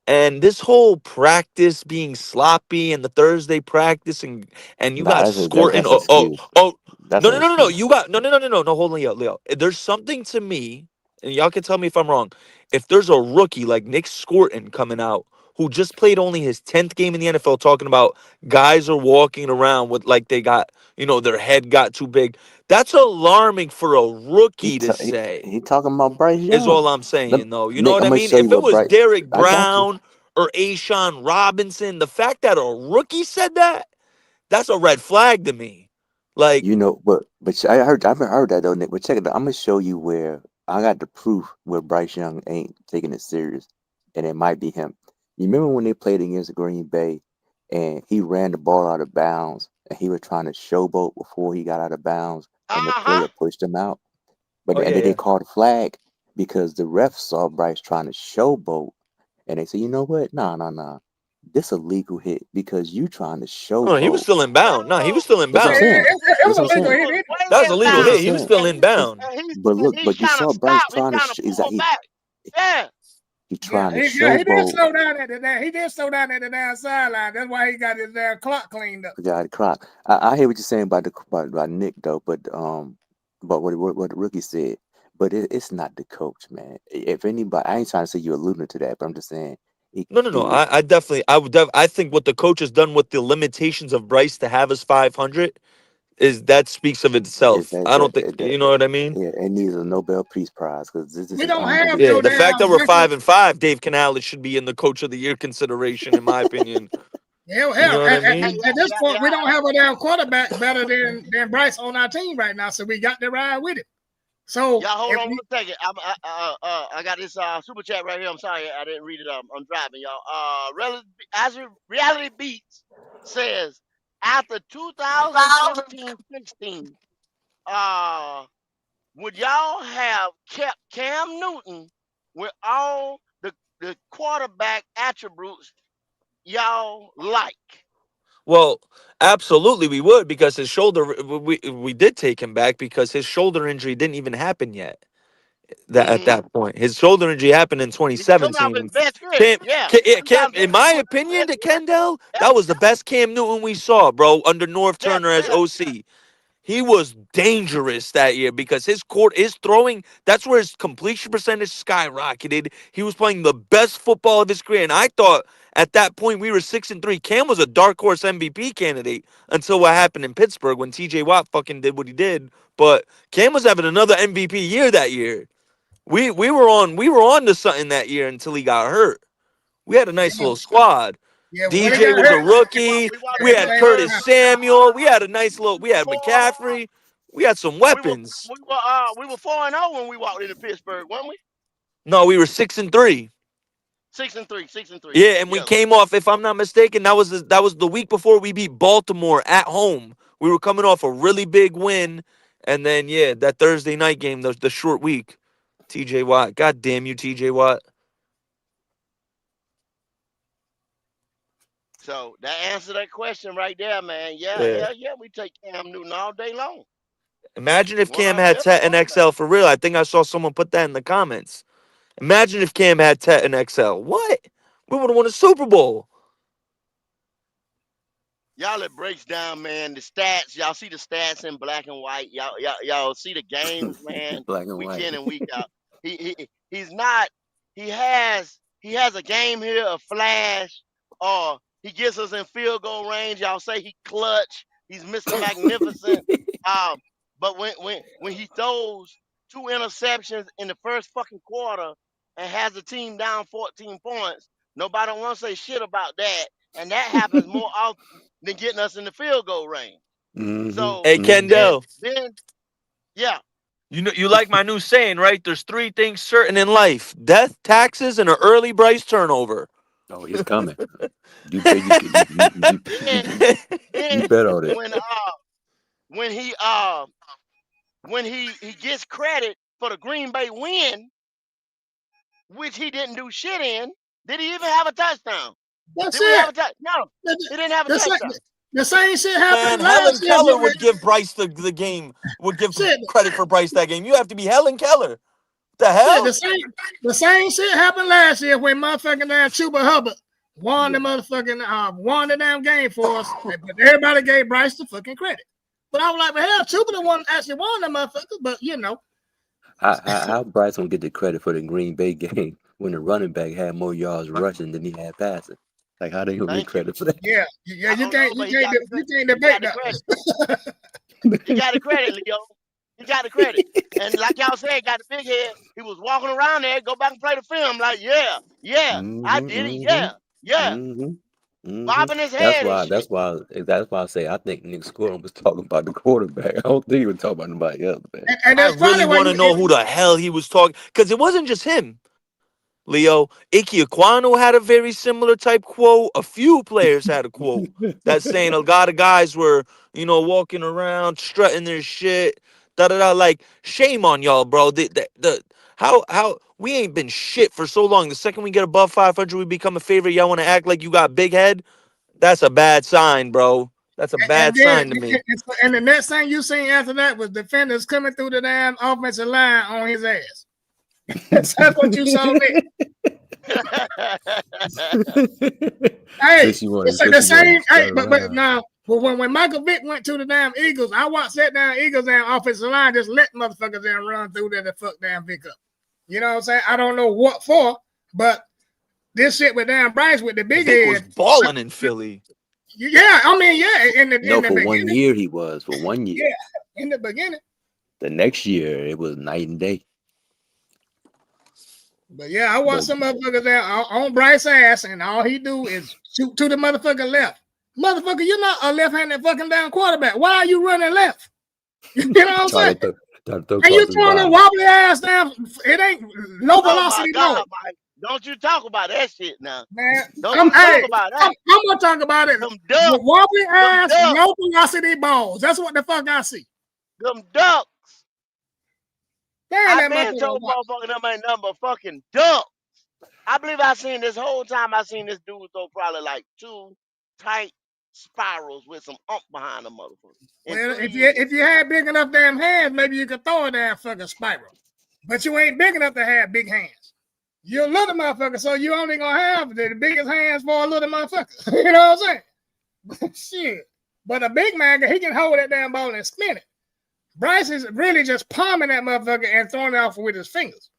Speaker 21: And this whole practice being sloppy and the Thursday practice and you
Speaker 3: Nah,
Speaker 21: got scoring.
Speaker 3: that's an excuse. That's
Speaker 21: No,
Speaker 3: an
Speaker 21: no, no, no, no.
Speaker 3: excuse.
Speaker 21: You got no. Hold on, Leo. There's something to me, and y'all can tell me if I'm wrong. If there's a rookie like Nick Scorton coming out who just played only his 10th game in the NFL, talking about guys are walking around with like they got, their head got too big. That's alarming for a
Speaker 3: He,
Speaker 21: rookie to
Speaker 3: t- he
Speaker 21: say.
Speaker 3: he talking about Bryce
Speaker 21: Is
Speaker 3: Young.
Speaker 21: all I'm
Speaker 3: Let,
Speaker 21: saying, though. You know
Speaker 3: Nick,
Speaker 21: what
Speaker 3: I'm
Speaker 21: I
Speaker 3: gonna
Speaker 21: mean?
Speaker 3: show you
Speaker 21: If it
Speaker 3: what
Speaker 21: was
Speaker 3: Bryce.
Speaker 21: Derek
Speaker 3: I got you.
Speaker 21: Brown or Ashawn Robinson, the fact that a rookie said that, that's a red flag to me. Like,
Speaker 3: You know, but I haven't heard that though, Nick. But check it out. I'm gonna show you where I got the proof where Bryce Young ain't taking it serious, and it might be him. You remember when they played against Green Bay, and he ran the ball out of bounds, and he was trying to showboat before he got out of bounds, and the
Speaker 5: Uh-huh.
Speaker 3: player pushed him out.
Speaker 21: oh
Speaker 3: And
Speaker 21: yeah,
Speaker 3: then they
Speaker 21: yeah.
Speaker 3: called a flag because the ref saw Bryce trying to showboat, and they said, you know what? Nah. This a legal hit because you trying to
Speaker 21: Oh, he was
Speaker 3: showboat.
Speaker 21: still inbound. Nah, he was
Speaker 5: No,
Speaker 21: still
Speaker 3: That's what I'm
Speaker 21: inbound.
Speaker 3: saying.
Speaker 2: it
Speaker 3: That's
Speaker 2: was
Speaker 3: what
Speaker 2: a
Speaker 3: I'm
Speaker 2: legal
Speaker 3: saying.
Speaker 5: he
Speaker 2: hit.
Speaker 5: was
Speaker 21: That
Speaker 5: way
Speaker 21: was a legal
Speaker 3: That's what I'm
Speaker 5: inbound.
Speaker 21: hit. He was
Speaker 3: saying.
Speaker 21: still
Speaker 5: And,
Speaker 21: inbound.
Speaker 3: But look,
Speaker 5: he's
Speaker 3: but you
Speaker 5: trying to
Speaker 3: saw Bryce
Speaker 5: stop. He's
Speaker 3: trying to
Speaker 5: trying to
Speaker 3: is that
Speaker 5: pull back. Yeah.
Speaker 3: he trying to
Speaker 2: He did
Speaker 3: showboat
Speaker 2: slow down at the damn. He did slow down at the damn sideline. That's why he got his damn clock cleaned up.
Speaker 3: the guy the clock. I hear what you're saying about about Nick though, but what the rookie said. But it's not the coach, man. If anybody, I ain't trying to say you're alluding to that, but I'm just saying
Speaker 21: No. I definitely, I think what the coach has done with the limitations of Bryce to have his 500 is that speaks of
Speaker 3: is
Speaker 21: itself.
Speaker 3: that
Speaker 21: I don't think, you know what I mean?
Speaker 3: yeah, it needs a Nobel Peace Prize because this
Speaker 2: We
Speaker 3: is
Speaker 2: don't have
Speaker 21: Yeah,
Speaker 2: no
Speaker 21: the
Speaker 3: unbelievable.
Speaker 21: fact
Speaker 2: damn
Speaker 21: that we're
Speaker 2: veteran.
Speaker 21: 5-5, Dave Canales should be in the Coach of the Year consideration, in my opinion. You know
Speaker 2: Hell,
Speaker 21: what I mean?
Speaker 2: at this point, we don't have a damn quarterback better than Bryce on our team right now. So we got to ride with it. So
Speaker 5: Y'all hold
Speaker 2: if
Speaker 5: on
Speaker 2: we,
Speaker 5: one second. I got this super chat right here. I'm sorry I didn't read it. I'm driving, y'all. Reality Beats says after 2015-16, uh would y'all have kept Cam Newton with all the quarterback attributes y'all like?
Speaker 21: Well, absolutely we would, because his shoulder, we did take him back because his shoulder injury didn't even happen yet. That at
Speaker 5: Mm-hmm.
Speaker 21: that point, his shoulder injury happened in
Speaker 5: He was coming off
Speaker 21: 2017.
Speaker 5: his best grip.
Speaker 21: Cam,
Speaker 5: Yeah.
Speaker 21: Cam,
Speaker 5: Sometimes
Speaker 21: in
Speaker 5: he
Speaker 21: my
Speaker 5: was
Speaker 21: opinion,
Speaker 5: best
Speaker 21: to
Speaker 5: grip.
Speaker 21: Kendall,
Speaker 5: Yeah.
Speaker 21: that was the best Cam Newton we saw, bro, under North
Speaker 5: Yeah.
Speaker 21: Turner as
Speaker 5: Yeah.
Speaker 21: OC. He was dangerous that year because his throwing, that's where his completion percentage skyrocketed. He was playing the best football of his career. And I thought at that point we were 6-3. Cam was a dark horse MVP candidate until what happened in Pittsburgh when TJ Watt fucking did what he did. But Cam was having another MVP year that year. We were on to something that year until he got hurt. We had a nice
Speaker 2: Yeah,
Speaker 21: little squad.
Speaker 2: yeah. When it
Speaker 21: DJ
Speaker 2: got
Speaker 21: was a
Speaker 2: hurt,
Speaker 21: rookie.
Speaker 5: We walked
Speaker 21: We
Speaker 5: into
Speaker 21: had
Speaker 2: everything
Speaker 21: Curtis
Speaker 2: went out.
Speaker 21: Samuel. We had a nice little. We had
Speaker 5: four.
Speaker 21: McCaffrey. We had some
Speaker 5: We were
Speaker 21: weapons.
Speaker 5: we were 4-0 when we walked into Pittsburgh, weren't we?
Speaker 21: No, we were 6-3.
Speaker 5: 6-3, 6-3.
Speaker 21: Yeah, and we
Speaker 5: Yeah.
Speaker 21: came off, if I'm not mistaken, that was the week before we beat Baltimore at home. We were coming off a really big win, and then yeah, that Thursday night game, the short week. TJ Watt, God damn you, TJ Watt.
Speaker 5: So that answered that question right there, man. Yeah,
Speaker 21: Yeah.
Speaker 5: hell yeah, we take Cam Newton all day long.
Speaker 21: Imagine if
Speaker 5: One
Speaker 21: Cam
Speaker 5: of our
Speaker 21: had
Speaker 5: best
Speaker 21: Tet and
Speaker 5: quarterbacks.
Speaker 21: XL for real. I think I saw someone put that in the comments. Imagine if Cam had Tet and XL. What? We would have won a Super Bowl.
Speaker 5: Y'all it breaks down, man. The stats, y'all see the stats in black and white. Y'all see the games, man.
Speaker 3: Black and
Speaker 5: Week
Speaker 3: white.
Speaker 5: in and week out. He's not. He has a game here, a flash, or he gets us in field goal range. Y'all say he clutch. He's Mr. Magnificent. Um, but when he throws 2 interceptions in the first fucking quarter and has the team down 14 points, nobody wants to say shit about that. And that happens more often than getting us in the field goal range.
Speaker 3: Mm-hmm.
Speaker 5: So
Speaker 21: Hey,
Speaker 3: Mm-hmm.
Speaker 21: Kendall,
Speaker 5: yeah,
Speaker 21: you know you like my new saying, right? There's three things certain in life: death, taxes, and an early Bryce turnover.
Speaker 3: Oh, it's coming. You bet you can.
Speaker 5: then
Speaker 3: You
Speaker 5: then
Speaker 3: bet on it.
Speaker 5: when he gets credit for the Green Bay win, which he didn't do shit in, did he even have a touchdown?
Speaker 2: That's
Speaker 5: Did we have
Speaker 2: it.
Speaker 5: a touchdown? No, he didn't have a
Speaker 2: The,
Speaker 5: touchdown.
Speaker 2: the same shit
Speaker 21: Man,
Speaker 2: happened
Speaker 21: Helen
Speaker 2: last year.
Speaker 21: Keller would give Bryce the game, would give
Speaker 2: Shit,
Speaker 21: credit for Bryce that game. You have to be Helen Keller. The
Speaker 2: shit,
Speaker 21: hell?
Speaker 2: the same shit happened last year when motherfucking damn Chuba Hubbard won the motherfucking won the damn game for us. But everybody gave Bryce the fucking credit. But I was like, well, hell, Chuba the one actually won the motherfucker. But you know,
Speaker 3: How Bryce gonna get the credit for the Green Bay game when the running back had more yards rushing than he had passing? Like, how they gonna get
Speaker 5: Thank you.
Speaker 3: credit for that?
Speaker 2: yeah,
Speaker 5: I
Speaker 2: you
Speaker 5: don't know,
Speaker 2: can't
Speaker 5: but
Speaker 2: you can't debate
Speaker 5: the
Speaker 2: that.
Speaker 5: credit. He got the credit, Leo. He got the credit. And like y'all said, got the big head. He was walking around there, go back and play the film, like, yeah, I did it,
Speaker 3: Mm-hmm.
Speaker 5: yeah,
Speaker 3: Mm-hmm. Mm-hmm.
Speaker 5: bobbing his
Speaker 3: That's
Speaker 5: head and
Speaker 3: why.
Speaker 5: shit.
Speaker 3: That's why I say I think Nick Scorum was talking about the quarterback. I don't think he was talking about nobody else, man.
Speaker 2: And
Speaker 21: I
Speaker 2: that's
Speaker 21: really
Speaker 2: probably why
Speaker 21: want to know who the hell he was talking, because it wasn't just him. Leo, Ike Aquano had a very similar type quote. A few players had a quote that's saying a lot of guys were, walking around strutting their shit. Da da da. Like, shame on y'all, bro. How we ain't been shit for so long. The second we get above 500, we become a favorite. Y'all want to act like you got big head? That's a bad sign, bro. That's a
Speaker 2: And
Speaker 21: bad
Speaker 2: then,
Speaker 21: sign to me.
Speaker 2: and the next thing you seen after that was defenders coming through the damn offensive line on his ass. That's what you saw next. Hey,
Speaker 3: Since you want
Speaker 2: it's
Speaker 3: to,
Speaker 2: like the
Speaker 3: since you want
Speaker 2: same.
Speaker 3: to
Speaker 2: Hey,
Speaker 3: start
Speaker 2: but
Speaker 3: around.
Speaker 2: now, when Michael Vick went to the damn Eagles, I watched that damn Eagles damn offensive line just let motherfuckers damn run through there to fuck damn Vick up. You know what I'm saying? I don't know what for, but this shit with damn Bryce with the big
Speaker 21: Vic was
Speaker 2: head.
Speaker 21: balling in Philly.
Speaker 2: Yeah, I mean, yeah, in
Speaker 3: No,
Speaker 2: the
Speaker 3: for 1
Speaker 2: beginning.
Speaker 3: year he was. For 1 year.
Speaker 2: Yeah, in the beginning.
Speaker 3: The next year it was night and day.
Speaker 2: But yeah, I watched
Speaker 3: But
Speaker 2: some motherfuckers there on Bryce ass, and all he do is shoot to the motherfucker left. Motherfucker, you're not a left-handed fucking down quarterback. Why are you running left? You know what I'm saying?
Speaker 3: try to throw
Speaker 2: And you
Speaker 3: across his
Speaker 2: throwing a
Speaker 3: body.
Speaker 2: wobbly ass down. It ain't no
Speaker 5: Oh my
Speaker 2: velocity, no.
Speaker 5: God, Mike. Don't you talk about that shit now.
Speaker 2: Man,
Speaker 5: Don't you talk about
Speaker 2: I'm
Speaker 5: that.
Speaker 2: gonna talk about it.
Speaker 5: Them ducks,
Speaker 2: Wobbly
Speaker 5: them
Speaker 2: ass,
Speaker 5: ducks,
Speaker 2: no velocity balls. That's what the fuck I see.
Speaker 5: them ducks.
Speaker 2: Damn,
Speaker 5: I've
Speaker 2: that
Speaker 5: been
Speaker 2: motherfucker
Speaker 5: told
Speaker 2: watch.
Speaker 5: motherfucking them ain't nothing but fucking duck. I believe I seen this whole time. I seen this dude throw probably like 2 tight spirals with some behind the motherfucker in
Speaker 2: Well,
Speaker 5: 3
Speaker 2: if
Speaker 5: years.
Speaker 2: you had big enough damn hands, maybe you could throw a damn fucking spiral. But you ain't big enough to have big hands. You're a little motherfucker, so you only gonna have the biggest hands for a little motherfucker. You know what I'm saying? Shit. But a big man, he can hold that damn ball and spin it. Bryce is really just palming that motherfucker and throwing it off with his fingers.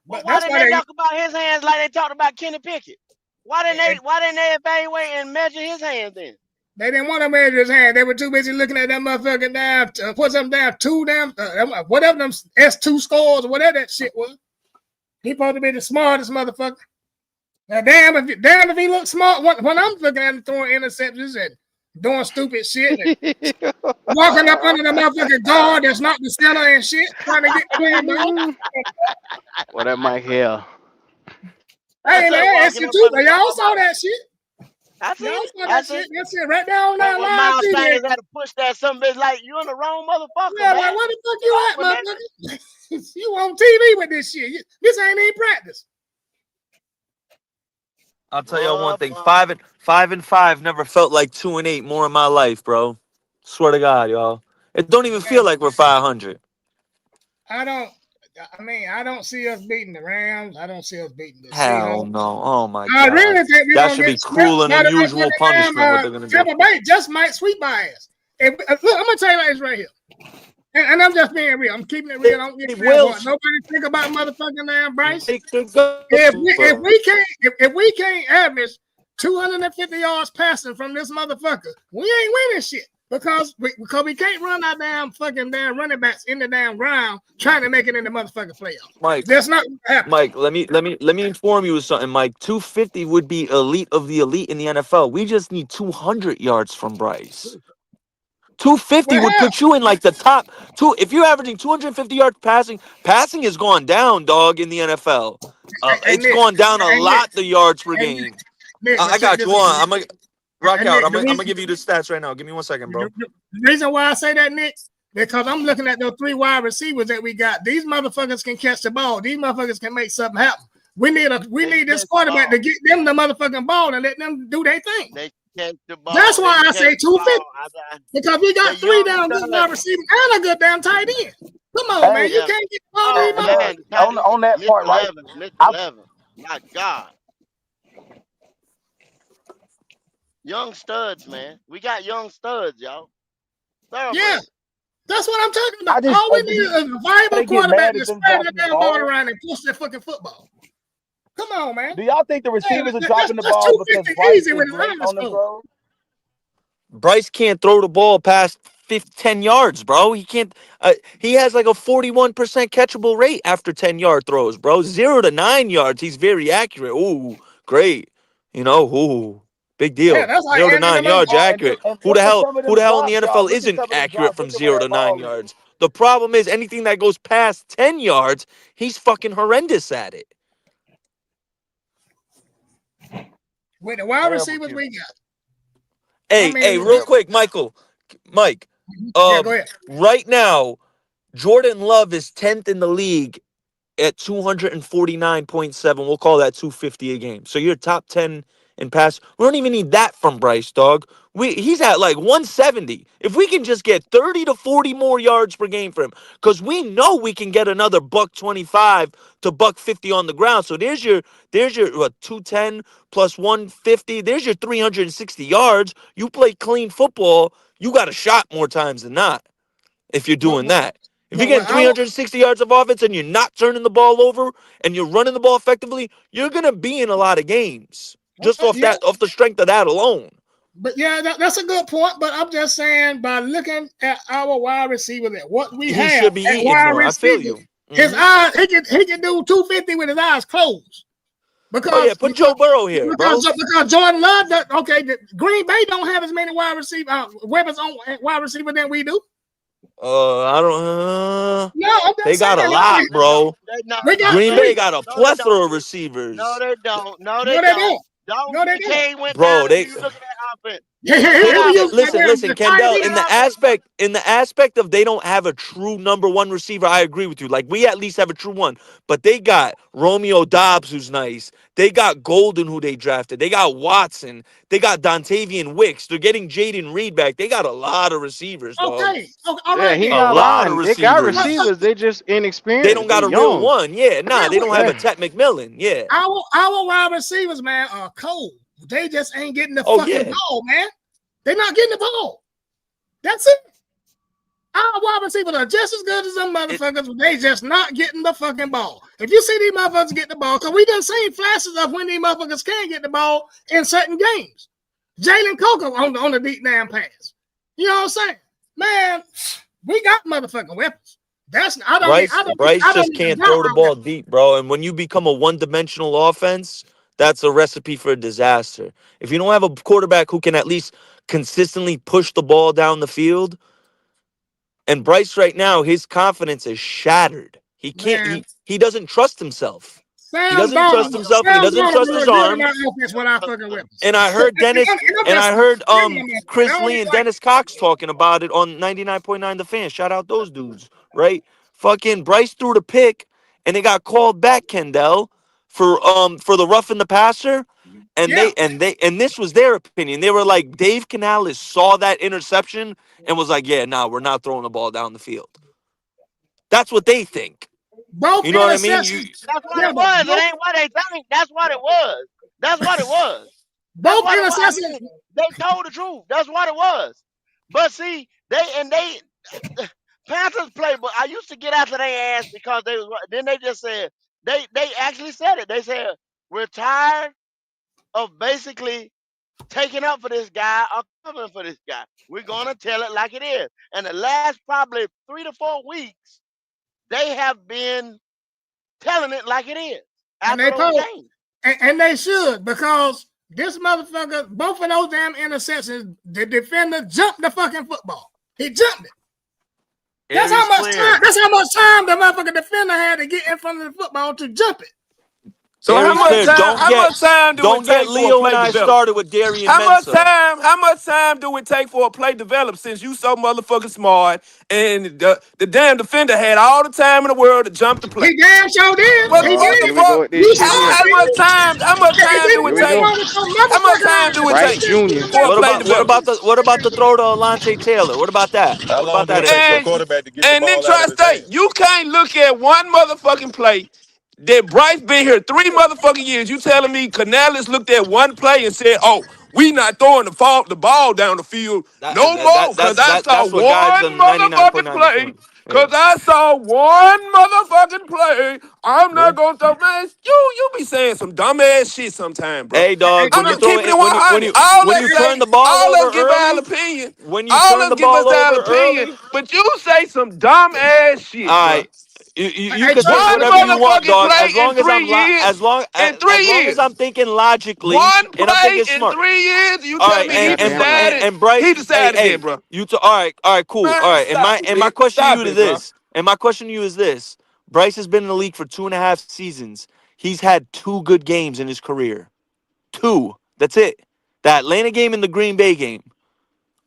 Speaker 5: Well,
Speaker 2: But
Speaker 5: why
Speaker 2: that's
Speaker 5: didn't
Speaker 2: why
Speaker 5: they talk about his hands like they talked about Kenny Pickett? Why didn't they evaluate and measure his hands then?
Speaker 2: they didn't want to measure his hand. They were too busy looking at that motherfucker down, put something down, whatever them S2 scores or whatever that shit was. He supposed to be the smartest motherfucker. Now, damn if he looks smart when I'm looking at him throwing interceptions and doing stupid shit and walking up under the motherfucking guard that's not the center and shit, trying to get the damn ball.
Speaker 1: Well, that might hell.
Speaker 2: Hey
Speaker 5: That's
Speaker 2: man, that's
Speaker 5: walking
Speaker 2: it
Speaker 5: up
Speaker 2: too.
Speaker 5: under
Speaker 2: Y'all
Speaker 5: somebody.
Speaker 2: saw that shit.
Speaker 5: I seen
Speaker 2: Y'all
Speaker 5: it.
Speaker 2: saw
Speaker 5: I
Speaker 2: that
Speaker 5: seen
Speaker 2: shit.
Speaker 5: it.
Speaker 2: That shit right down
Speaker 5: When,
Speaker 2: there
Speaker 5: when
Speaker 2: live
Speaker 5: Miles
Speaker 2: TV.
Speaker 5: Sanders had to push that something, it's like you in the wrong motherfucker,
Speaker 2: Yeah,
Speaker 5: man.
Speaker 2: like where the fuck
Speaker 5: Get
Speaker 2: you
Speaker 5: off
Speaker 2: at,
Speaker 5: with that.
Speaker 2: motherfucker? You on TV with this shit. This ain't even practice.
Speaker 21: I'll tell y'all one thing: 5-5 never felt like 2-8 more in my life, bro. Swear to God, y'all. It don't even feel like we're 500.
Speaker 2: I don't see us beating the Rams. I don't see us beating the
Speaker 21: Hell
Speaker 2: Seahawks.
Speaker 21: no. Oh my
Speaker 2: I really
Speaker 21: God.
Speaker 2: think we're
Speaker 21: That
Speaker 2: gonna
Speaker 21: should be
Speaker 2: get swept
Speaker 21: cruel and
Speaker 2: by the
Speaker 21: unusual
Speaker 2: motherfucking
Speaker 21: punishment. What they're gonna do.
Speaker 2: Tampa Bay just might sweep my ass. Look, I'm gonna tell you like this right here. And I'm just being real. I'm keeping it real. I don't get nobody think about motherfucking damn Bryce. If we can't average 250 yards passing from this motherfucker, we ain't winning shit. Because we can't run our damn running backs in the damn ground trying to make it in the motherfucking playoffs.
Speaker 21: Mike,
Speaker 2: That's not happening.
Speaker 21: Mike, let me inform you of something, Mike. 250 would be elite of the elite in the NFL. We just need 200 yards from Bryce. 250 would put you in like the top two. If you're averaging 250 yards passing has gone down, dog, in the NFL. It's gone down a lot, the yards per game. I got you on. I'm gonna rock out. I'm gonna give you the stats right now. Give me 1 second, bro.
Speaker 2: The reason why I say that, Nick, because I'm looking at those 3 wide receivers that we got. These motherfuckers can catch the ball. These motherfuckers can make something happen. We need this quarterback to get them the motherfucking ball and let them do their thing.
Speaker 5: They catch the ball.
Speaker 2: That's why I say 250. Because we got 3 damn good wide receivers and a good damn tight end. Come on, man. You can't get the ball to these motherfuckers.
Speaker 7: On that part, right?
Speaker 5: Mr. 11. My God. Young studs, man. We got young studs, y'all.
Speaker 2: Yeah. That's what I'm talking about. All we need is a viable quarterback to spread that damn ball around and push that fucking football. Come on, man.
Speaker 7: Do y'all think the receivers are dropping the
Speaker 2: that's
Speaker 7: ball because
Speaker 2: 250
Speaker 7: Bryce
Speaker 2: easy
Speaker 7: is
Speaker 2: with his
Speaker 7: late
Speaker 2: arms
Speaker 7: on the
Speaker 2: full.
Speaker 7: throw?
Speaker 21: Bryce can't throw the ball past 10 yards, bro. He can't. He has like a 41% catchable rate after 10-yard throws, bro. 0 to 9 yards, he's very accurate. Ooh, great. Ooh, big deal.
Speaker 2: Yeah, that's like
Speaker 21: 0 to 9 yards, you're accurate.
Speaker 7: And
Speaker 21: Who the
Speaker 7: look at
Speaker 21: hell?
Speaker 7: some of
Speaker 21: Who
Speaker 7: them
Speaker 21: the hell in the
Speaker 7: drops, y'all.
Speaker 21: NFL
Speaker 7: Look at
Speaker 21: isn't
Speaker 7: some of them
Speaker 21: accurate
Speaker 7: drops.
Speaker 21: from
Speaker 7: Look at where
Speaker 21: 0
Speaker 7: that
Speaker 21: to 9
Speaker 7: ball is.
Speaker 21: yards? The problem is anything that goes past 10 yards, he's fucking horrendous at it.
Speaker 2: With the wide receivers we got.
Speaker 21: Hey, real quick, Mike.
Speaker 2: Yeah, go ahead.
Speaker 21: Right now, Jordan Love is 10th in the league at 249.7. We'll call that 250 a game. So you're top 10 in pass. We don't even need that from Bryce, dog. He's at like 170. If we can just get 30 to 40 more yards per game for him, because we know we can get another $125 to $150 on the ground. So there's your 210 plus 150. There's your 360 yards. You play clean football, you got a shot more times than not if you're doing that. If you're getting 360 yards of offense and you're not turning the ball over and you're running the ball effectively, you're gonna be in a lot of games just off the strength of that alone.
Speaker 2: But yeah, that's a good point. But I'm just saying, by looking at our wide receivers, at what we have,
Speaker 21: should be
Speaker 2: at
Speaker 21: eating
Speaker 2: wide
Speaker 21: more. I feel you.
Speaker 2: His eyes, he can do 250 with his eyes closed. Because
Speaker 21: put Joe Burrow here, bro.
Speaker 2: Because Jordan Love, the Green Bay don't have as many wide receiver weapons on wide receiver than we do.
Speaker 21: I don't.
Speaker 2: No,
Speaker 21: they got a lot, bro. Green Bay got a plethora of receivers.
Speaker 5: No, they don't. No, they don't.
Speaker 2: No, they don't.
Speaker 5: K went
Speaker 21: Bro,
Speaker 5: down. You looking at offense.
Speaker 2: He
Speaker 5: Use that
Speaker 2: be
Speaker 5: offense.
Speaker 2: using that
Speaker 21: Listen,
Speaker 2: damn tight
Speaker 21: Kendall.
Speaker 5: Use
Speaker 2: end.
Speaker 5: that offense.
Speaker 21: In the aspect of they don't have a true number one receiver, I agree with you. Like we at least have a true one, but they got Romeo Dobbs, who's nice. They got Golden, who they drafted. They got Watson. They got Dontavian Wicks. They're getting Jaden Reed back. They got a lot of receivers, dog.
Speaker 2: Okay, all
Speaker 1: Yeah,
Speaker 2: right
Speaker 1: he
Speaker 2: then.
Speaker 21: A
Speaker 1: not
Speaker 21: lot of
Speaker 1: lying. They got
Speaker 21: receivers.
Speaker 1: receivers. They just
Speaker 21: They don't
Speaker 1: inexperienced. They
Speaker 21: got a real
Speaker 1: young.
Speaker 21: one. Yeah, nah, they don't have a
Speaker 1: Yeah.
Speaker 21: Ted McMillan. Yeah.
Speaker 2: Our wide receivers, man, are cold. They just ain't getting the
Speaker 21: Oh
Speaker 2: fucking
Speaker 21: yeah.
Speaker 2: ball, man. They're not getting the ball. That's it. Our wide receivers are just as good as them motherfuckers, but they just not getting the fucking ball. If you see these motherfuckers get the ball, because we done seen flashes of when these motherfuckers can get the ball in certain games. Jalen Coker on the deep damn pass. You know what I'm saying? Man, we got motherfucking weapons.
Speaker 21: Bryce
Speaker 2: I don't
Speaker 21: just
Speaker 2: even
Speaker 21: can't
Speaker 2: doubt
Speaker 21: throw the
Speaker 2: our
Speaker 21: ball
Speaker 2: weapons.
Speaker 21: deep, bro. And when you become a one-dimensional offense, that's a recipe for a disaster. If you don't have a quarterback who can at least consistently push the ball down the field, and Bryce right now, his confidence is shattered. He can't.
Speaker 2: Man,
Speaker 21: He doesn't trust himself. He
Speaker 2: Sam
Speaker 21: doesn't trust
Speaker 2: Darnold,
Speaker 21: himself. He
Speaker 2: Sam
Speaker 21: doesn't
Speaker 2: Darnold
Speaker 21: trust
Speaker 2: do
Speaker 21: his
Speaker 2: a good in
Speaker 21: arm.
Speaker 2: our offense with our fucking weapons.
Speaker 21: And I heard Dennis, and I heard
Speaker 2: I
Speaker 21: Chris
Speaker 2: don't
Speaker 21: Lee
Speaker 2: even
Speaker 21: and
Speaker 2: like
Speaker 21: Dennis Cox talking about it on 99.9 The Fan. Shout out those dudes, right? Fucking Bryce threw the pick, and they got called back, Kendall, for the roughing the passer. And
Speaker 2: yeah.
Speaker 21: and this was their opinion. They were like, Dave Canales saw that interception and was like, yeah, nah, we're not throwing the ball down the field. That's what they think.
Speaker 2: Both
Speaker 21: You know what I mean? You
Speaker 2: interceptions.
Speaker 5: That's what
Speaker 2: Yeah,
Speaker 5: it
Speaker 2: but
Speaker 5: was. It ain't what they think. That's what it was. That's what it was. That's
Speaker 2: both
Speaker 5: what it was. I
Speaker 2: interceptions.
Speaker 5: mean, they told the truth. That's what it was. But see, they Panthers play. But I used to get after their ass because they was. Then they just said they actually said it. They said we're tired of basically taking up for this guy or covering for this guy. We're gonna tell it like it is. And the last probably 3 to 4 weeks, they have been telling it like it is
Speaker 2: And
Speaker 5: after
Speaker 2: they
Speaker 5: those
Speaker 2: told,
Speaker 5: games.
Speaker 2: and they should, because this motherfucker, both of those damn interceptions, the defender jumped the fucking football. He jumped it. That's how much time. That's how much time the motherfucking defender had to get in front of the football to jump it.
Speaker 21: So
Speaker 10: how much
Speaker 21: clear.
Speaker 10: time? How much time do it
Speaker 21: Don't get
Speaker 10: take for a
Speaker 21: Leo and
Speaker 10: play
Speaker 21: I
Speaker 10: develop?
Speaker 21: started with Darian
Speaker 10: How much
Speaker 21: Mensah.
Speaker 10: time? How much time do it take for a play develop? Since you so motherfucking smart, and the damn defender had all the time in the world to jump the play.
Speaker 2: He damn sure did.
Speaker 10: What,
Speaker 2: He
Speaker 10: what
Speaker 2: did.
Speaker 10: the
Speaker 1: Here we go
Speaker 10: fuck?
Speaker 1: with this shit here.
Speaker 10: How much time? How much
Speaker 2: He
Speaker 10: time do
Speaker 2: didn't
Speaker 10: it
Speaker 1: Here we
Speaker 2: do
Speaker 10: take?
Speaker 1: go.
Speaker 2: one with some
Speaker 10: How much
Speaker 2: motherfucking
Speaker 10: time do it
Speaker 1: Bryce
Speaker 10: take
Speaker 1: Jr.
Speaker 10: for a play develop?
Speaker 21: What about the throw to Alante Taylor? What about that?
Speaker 18: How
Speaker 21: What about
Speaker 18: long do
Speaker 21: that
Speaker 18: it take for a
Speaker 10: And
Speaker 21: interception?
Speaker 18: quarterback to get the
Speaker 10: and then
Speaker 18: ball out of his
Speaker 10: Tri-State,
Speaker 18: hands?
Speaker 10: you can't look at one motherfucking play. That Bryce been here 3 motherfucking years. You telling me Canales looked at one play and said, "Oh, we not throwing the ball down the field no more," because I saw
Speaker 21: That's what guides
Speaker 10: one
Speaker 21: them
Speaker 10: motherfucking
Speaker 21: 99.9 The
Speaker 10: play.
Speaker 21: Fan. Yeah.
Speaker 10: Because I saw one motherfucking play. I'm not gonna throw, man. You be saying some dumbass shit sometime, bro.
Speaker 21: Hey dog,
Speaker 10: I'm
Speaker 21: when you
Speaker 10: just
Speaker 21: throw
Speaker 10: keeping
Speaker 21: it
Speaker 10: it
Speaker 21: when
Speaker 10: 100.
Speaker 21: when you turn the ball
Speaker 10: All
Speaker 21: over
Speaker 10: us give our
Speaker 21: early,
Speaker 10: opinion.
Speaker 21: when you
Speaker 10: All
Speaker 21: turn
Speaker 10: us
Speaker 21: the
Speaker 10: give us
Speaker 21: ball
Speaker 10: our
Speaker 21: over
Speaker 10: opinion.
Speaker 21: early,
Speaker 10: But you say some dumb ass shit,
Speaker 21: all
Speaker 10: bro.
Speaker 21: right. You
Speaker 2: Hey,
Speaker 21: can say
Speaker 10: One
Speaker 21: whatever you want,
Speaker 10: motherfucking
Speaker 21: dog.
Speaker 10: play in 3 years. In
Speaker 21: As
Speaker 10: 3
Speaker 21: long as
Speaker 10: years.
Speaker 21: I'm thinking logically
Speaker 10: One
Speaker 21: and I'm
Speaker 10: play
Speaker 21: thinking
Speaker 10: in
Speaker 21: smart.
Speaker 10: 3 years. You
Speaker 21: All
Speaker 10: telling
Speaker 21: right,
Speaker 10: me he
Speaker 1: Goddamn right.
Speaker 10: decided?
Speaker 21: and Bryce,
Speaker 10: He
Speaker 21: hey,
Speaker 10: decided that,
Speaker 21: hey,
Speaker 10: bro.
Speaker 21: all right, cool. All
Speaker 10: Man,
Speaker 21: right.
Speaker 10: stop
Speaker 21: And my
Speaker 10: it.
Speaker 21: question to
Speaker 10: Stop
Speaker 21: you to
Speaker 10: it, bro.
Speaker 21: this, and my question to you is this: Bryce has been in the league for 2.5 seasons. He's had 2 good games in his career. 2. That's it. The Atlanta game and the Green Bay game.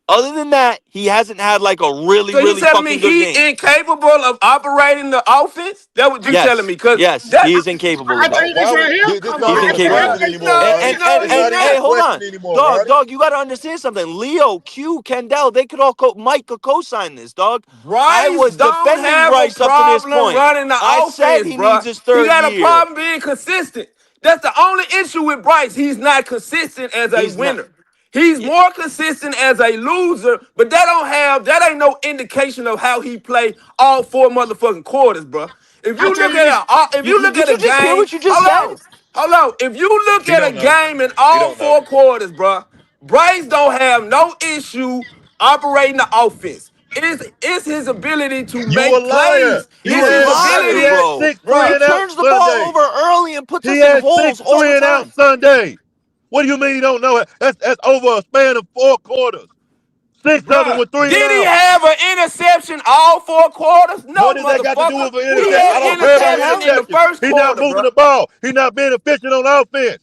Speaker 21: Other than that, he hasn't had like a really,
Speaker 10: So you
Speaker 21: really
Speaker 10: telling me
Speaker 21: fucking good
Speaker 10: he
Speaker 21: game.
Speaker 10: incapable of operating the offense? That what you telling
Speaker 21: Yes,
Speaker 10: me? Cause
Speaker 21: yes,
Speaker 10: that
Speaker 21: he is incapable
Speaker 2: I
Speaker 21: of
Speaker 2: tell
Speaker 21: that.
Speaker 2: you this
Speaker 18: Why
Speaker 2: right
Speaker 18: would
Speaker 2: here.
Speaker 18: this
Speaker 21: He's
Speaker 18: not even a
Speaker 21: incapable.
Speaker 18: question anymore, Ronnie?
Speaker 10: no,
Speaker 18: It's
Speaker 10: he
Speaker 18: not even
Speaker 10: not.
Speaker 21: Hey,
Speaker 18: a
Speaker 21: hold on,
Speaker 18: question anymore, Ronnie.
Speaker 21: dog, you got to understand something. Leo, Q, Kendall, they could all Mike could co-sign this, dog. I
Speaker 10: Bryce
Speaker 21: was
Speaker 10: don't
Speaker 21: defending
Speaker 10: have a
Speaker 21: Bryce up to this
Speaker 10: problem
Speaker 21: point.
Speaker 10: running the
Speaker 21: I said
Speaker 10: offense,
Speaker 21: he
Speaker 10: bro.
Speaker 21: needs his
Speaker 10: He
Speaker 21: third
Speaker 10: got a
Speaker 21: year.
Speaker 10: problem being consistent. That's the only issue with Bryce. He's not consistent as a
Speaker 21: He's not.
Speaker 10: winner. He's more consistent as a loser, but that ain't no indication of how he play all 4 motherfucking quarters, bro. If
Speaker 2: I
Speaker 10: you
Speaker 2: tell
Speaker 10: look
Speaker 2: you this.
Speaker 21: Did
Speaker 10: at a
Speaker 21: you just hear
Speaker 10: game,
Speaker 21: what you just said?
Speaker 10: hold on. If you look
Speaker 18: He
Speaker 10: at a
Speaker 18: don't know.
Speaker 10: game in
Speaker 18: He
Speaker 10: all
Speaker 18: don't know.
Speaker 10: 4 quarters, bro, Bryce don't have no issue operating the offense. It's his ability to
Speaker 18: You a
Speaker 10: make
Speaker 18: player.
Speaker 10: plays.
Speaker 21: You
Speaker 10: It's
Speaker 21: a
Speaker 10: his
Speaker 21: liar,
Speaker 18: He
Speaker 10: ability,
Speaker 18: had
Speaker 21: bro.
Speaker 18: six three
Speaker 10: bro.
Speaker 21: He
Speaker 18: and out
Speaker 21: turns the ball
Speaker 18: Sundays.
Speaker 21: over early and puts
Speaker 18: He
Speaker 21: us in
Speaker 18: had six
Speaker 21: holes all the
Speaker 18: three and out
Speaker 21: time.
Speaker 18: Sundays. What do you mean you don't know it? That's over a span of 4 quarters. 6 of them
Speaker 10: Bruh,
Speaker 18: with 3 and
Speaker 10: did he
Speaker 18: out.
Speaker 10: have an interception all 4 quarters? No,
Speaker 18: What does that got to do
Speaker 10: motherfucker.
Speaker 18: with an
Speaker 10: He
Speaker 18: interception?
Speaker 10: had
Speaker 18: I
Speaker 10: an
Speaker 18: don't care
Speaker 21: What the
Speaker 18: about
Speaker 10: interception
Speaker 21: hell?
Speaker 10: in the
Speaker 18: interception.
Speaker 10: first
Speaker 18: He's not
Speaker 10: quarter,
Speaker 18: moving
Speaker 10: bro.
Speaker 18: the ball. He's not being efficient on offense.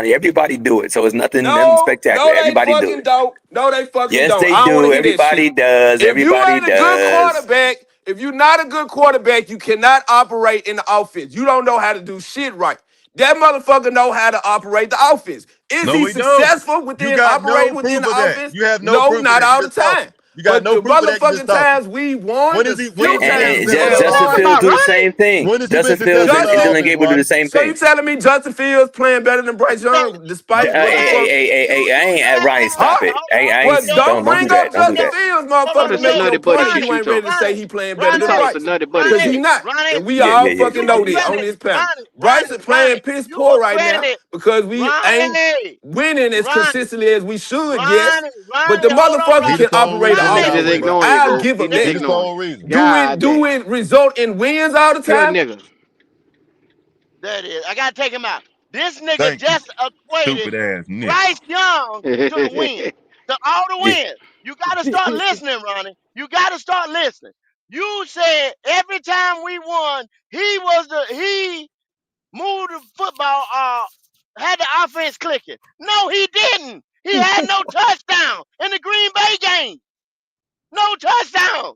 Speaker 3: Ronnie. Everybody do it, so it's nothing
Speaker 10: No,
Speaker 3: spectacular.
Speaker 10: no, they
Speaker 3: Everybody do
Speaker 10: fucking
Speaker 3: it.
Speaker 10: don't. No, they fucking
Speaker 3: Yes,
Speaker 10: don't.
Speaker 3: they
Speaker 10: I don't want
Speaker 3: do.
Speaker 10: to hear that shit.
Speaker 3: Everybody does.
Speaker 10: If you
Speaker 3: Everybody
Speaker 10: ain't a good
Speaker 3: does.
Speaker 10: quarterback, if you're not a good quarterback, you cannot operate in the offense. You don't know how to do shit right. That motherfucker know how to operate the offense. Is
Speaker 18: No,
Speaker 10: he
Speaker 18: we don't.
Speaker 10: successful
Speaker 18: You
Speaker 10: within
Speaker 18: got no
Speaker 10: operating within
Speaker 18: proof
Speaker 10: the
Speaker 18: of that.
Speaker 10: offense?
Speaker 18: You have no
Speaker 10: No,
Speaker 18: proof of
Speaker 10: not
Speaker 18: that. You
Speaker 10: all the
Speaker 18: just talking.
Speaker 10: time.
Speaker 18: You got
Speaker 10: But
Speaker 18: no
Speaker 10: the
Speaker 18: proof of that. You just
Speaker 10: motherfucking
Speaker 18: talking.
Speaker 10: times we won, the
Speaker 18: When
Speaker 10: few
Speaker 18: has he been
Speaker 10: times we
Speaker 1: What
Speaker 10: had
Speaker 1: you
Speaker 18: successful in
Speaker 3: Justin
Speaker 18: the
Speaker 1: talking
Speaker 10: won.
Speaker 3: Fields
Speaker 1: about,
Speaker 3: do the
Speaker 18: offense?
Speaker 1: Ronnie?
Speaker 3: same thing.
Speaker 18: When has he been
Speaker 3: Justin Fields
Speaker 18: successful in the
Speaker 3: is
Speaker 10: Justin,
Speaker 3: doing
Speaker 18: offense,
Speaker 3: able to do the
Speaker 18: Ronnie?
Speaker 3: same
Speaker 10: so you
Speaker 3: thing.
Speaker 10: telling me Justin Fields playing better than Bryce
Speaker 5: That
Speaker 10: Young, despite what the
Speaker 5: Ronnie,
Speaker 10: fuck?
Speaker 3: Ronnie,
Speaker 10: Huh?
Speaker 3: stop it.
Speaker 10: Well, don't
Speaker 3: Don't do
Speaker 10: bring
Speaker 3: that.
Speaker 10: up
Speaker 3: Don't do
Speaker 10: Justin
Speaker 3: that.
Speaker 10: Fields,
Speaker 1: Talk
Speaker 10: motherfucker,
Speaker 1: to
Speaker 10: to
Speaker 1: some
Speaker 10: make
Speaker 1: nutty
Speaker 10: your
Speaker 1: buddy
Speaker 10: point if
Speaker 1: shit
Speaker 10: you
Speaker 1: you
Speaker 10: ain't ready
Speaker 1: talking
Speaker 10: to
Speaker 1: about.
Speaker 10: say he playing better
Speaker 1: Let me
Speaker 10: than
Speaker 1: talk
Speaker 5: Ronnie,
Speaker 1: some
Speaker 10: Bryce.
Speaker 1: nutty buddy
Speaker 10: Because
Speaker 5: Ronnie,
Speaker 10: he
Speaker 1: shit.
Speaker 10: not.
Speaker 5: Ronnie,
Speaker 10: And we
Speaker 3: Yeah,
Speaker 10: all
Speaker 3: yeah, yeah.
Speaker 10: fucking
Speaker 5: you
Speaker 10: know
Speaker 5: were
Speaker 10: that on
Speaker 5: credit,
Speaker 10: this panel. Bryce is playing
Speaker 5: Ronnie,
Speaker 10: piss
Speaker 5: you were
Speaker 10: poor right now
Speaker 5: credit,
Speaker 10: because we ain't
Speaker 5: Ronnie,
Speaker 10: winning as
Speaker 5: Ronnie,
Speaker 10: consistently as we should, yes.
Speaker 5: Ronnie,
Speaker 10: But the
Speaker 5: Ronnie, hold on,
Speaker 10: motherfucker
Speaker 18: He
Speaker 5: Ronnie,
Speaker 18: the
Speaker 10: can
Speaker 18: sole
Speaker 10: operate an
Speaker 18: reason
Speaker 1: He
Speaker 18: we
Speaker 5: Ronnie,
Speaker 1: just
Speaker 18: not
Speaker 10: offense,
Speaker 18: winning.
Speaker 10: bro.
Speaker 1: ignoring you,
Speaker 10: I'll
Speaker 1: bro.
Speaker 10: give
Speaker 1: He
Speaker 10: him
Speaker 1: just
Speaker 18: He
Speaker 10: that.
Speaker 18: the
Speaker 1: ignoring
Speaker 18: sole
Speaker 1: you.
Speaker 18: reason.
Speaker 1: God
Speaker 10: Do
Speaker 1: damn.
Speaker 10: it result in wins all the
Speaker 5: that,
Speaker 10: time?
Speaker 1: Good nigga.
Speaker 5: that is, I gotta take him out. This nigga
Speaker 18: Thank you,
Speaker 5: just equated
Speaker 18: stupid ass nigga.
Speaker 5: Bryce Young to the win, to all the
Speaker 3: Yeah.
Speaker 5: wins. You gotta start listening, Ronnie. You gotta start listening. You said every time we won, he moved the football, had the offense clicking. No, he didn't. He had no touchdown in the Green Bay game. No touchdown.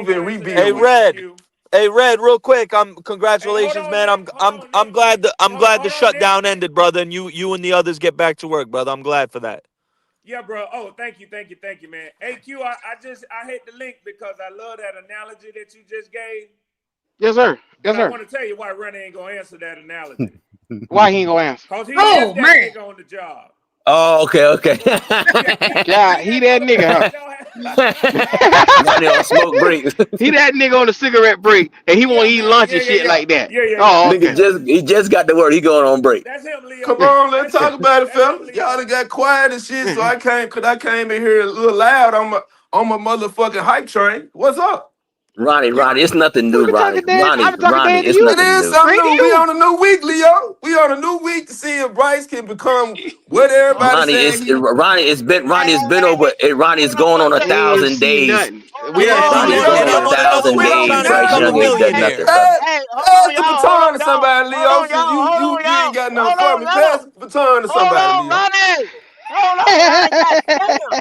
Speaker 10: over and we
Speaker 15: answer
Speaker 10: be
Speaker 15: that
Speaker 10: here
Speaker 21: Hey,
Speaker 10: with you.
Speaker 15: question,
Speaker 21: Red.
Speaker 15: Q.
Speaker 21: Hey, Red, real quick.
Speaker 15: Hey, hold
Speaker 21: Congratulations,
Speaker 15: on,
Speaker 21: man.
Speaker 15: Nick. Hold on,
Speaker 21: I'm
Speaker 15: Nick.
Speaker 21: glad the
Speaker 15: Hold on, Nick.
Speaker 21: shutdown ended, brother, and you and the others get back to work, brother. I'm glad for that.
Speaker 15: Yeah, bro. Oh, thank you, man. Hey, Q, I hit the link because I love that analogy that you just gave.
Speaker 1: Yes, sir.
Speaker 15: But
Speaker 1: Yes,
Speaker 15: I
Speaker 1: sir.
Speaker 15: want to tell you why Ronnie ain't gonna answer that analogy.
Speaker 1: Why he ain't gonna answer?
Speaker 15: Cause he
Speaker 2: Oh
Speaker 15: is that
Speaker 2: man,
Speaker 15: nigga on the job.
Speaker 3: Oh, okay.
Speaker 1: God, he that nigga, huh?
Speaker 3: Ronnie on smoke breaks.
Speaker 1: He that nigga on the cigarette break, and he won't
Speaker 15: Yeah,
Speaker 1: eat
Speaker 15: man.
Speaker 1: lunch
Speaker 15: Yeah,
Speaker 1: and
Speaker 15: yeah,
Speaker 1: shit
Speaker 15: yeah.
Speaker 1: like that.
Speaker 15: Yeah, yeah, yeah.
Speaker 1: Oh,
Speaker 3: Nigga
Speaker 1: okay.
Speaker 3: he just got the word. He going on break.
Speaker 15: That's him, Leo.
Speaker 10: Come on, let's
Speaker 15: That's him.
Speaker 10: talk about it,
Speaker 15: That's him,
Speaker 10: fellas. Y'all
Speaker 15: Leo.
Speaker 10: done got quiet and shit, so I came in here a little loud on my motherfucking hype train. What's up?
Speaker 3: Ronnie, it's nothing
Speaker 1: We
Speaker 3: new,
Speaker 1: been talking dance. I've been talking
Speaker 3: Ronnie,
Speaker 1: dance to
Speaker 3: it's
Speaker 1: you.
Speaker 10: It
Speaker 3: nothing
Speaker 10: is
Speaker 3: new.
Speaker 10: something
Speaker 1: Straight to
Speaker 10: new. We
Speaker 1: you.
Speaker 10: on a new week, Leo. We on a new week to see if Bryce can become what everybody
Speaker 3: Ronnie,
Speaker 10: saying he.
Speaker 3: Ronnie, it's been over. Ronnie, it's going on
Speaker 5: Hold on one
Speaker 1: We
Speaker 5: second.
Speaker 3: 1,000
Speaker 1: ain't see
Speaker 3: days.
Speaker 1: nothing. We
Speaker 5: Hold
Speaker 1: ain't
Speaker 10: Come
Speaker 5: on.
Speaker 10: on,
Speaker 3: Ronnie,
Speaker 1: seen
Speaker 3: it's
Speaker 10: Leo.
Speaker 3: going
Speaker 1: nothing.
Speaker 3: on
Speaker 10: We
Speaker 3: a
Speaker 10: on a new
Speaker 3: 1,000
Speaker 10: week.
Speaker 5: Hold
Speaker 3: days.
Speaker 5: on.
Speaker 10: Now
Speaker 3: Bryce
Speaker 10: we
Speaker 3: Young
Speaker 10: we
Speaker 3: ain't
Speaker 10: we
Speaker 3: done
Speaker 10: we
Speaker 3: nothing,
Speaker 1: Hey,
Speaker 3: brother.
Speaker 5: Hey,
Speaker 10: pass the baton to somebody,
Speaker 5: hold
Speaker 10: Leo.
Speaker 5: on,
Speaker 10: Since
Speaker 5: y'all.
Speaker 10: you ain't got nothing
Speaker 5: Hold
Speaker 10: for
Speaker 5: on,
Speaker 10: me,
Speaker 5: y'all.
Speaker 10: pass the baton to
Speaker 5: Hold
Speaker 10: somebody,
Speaker 5: on,
Speaker 10: Leo.
Speaker 5: Ronnie. Hold on, Ronnie. God damn.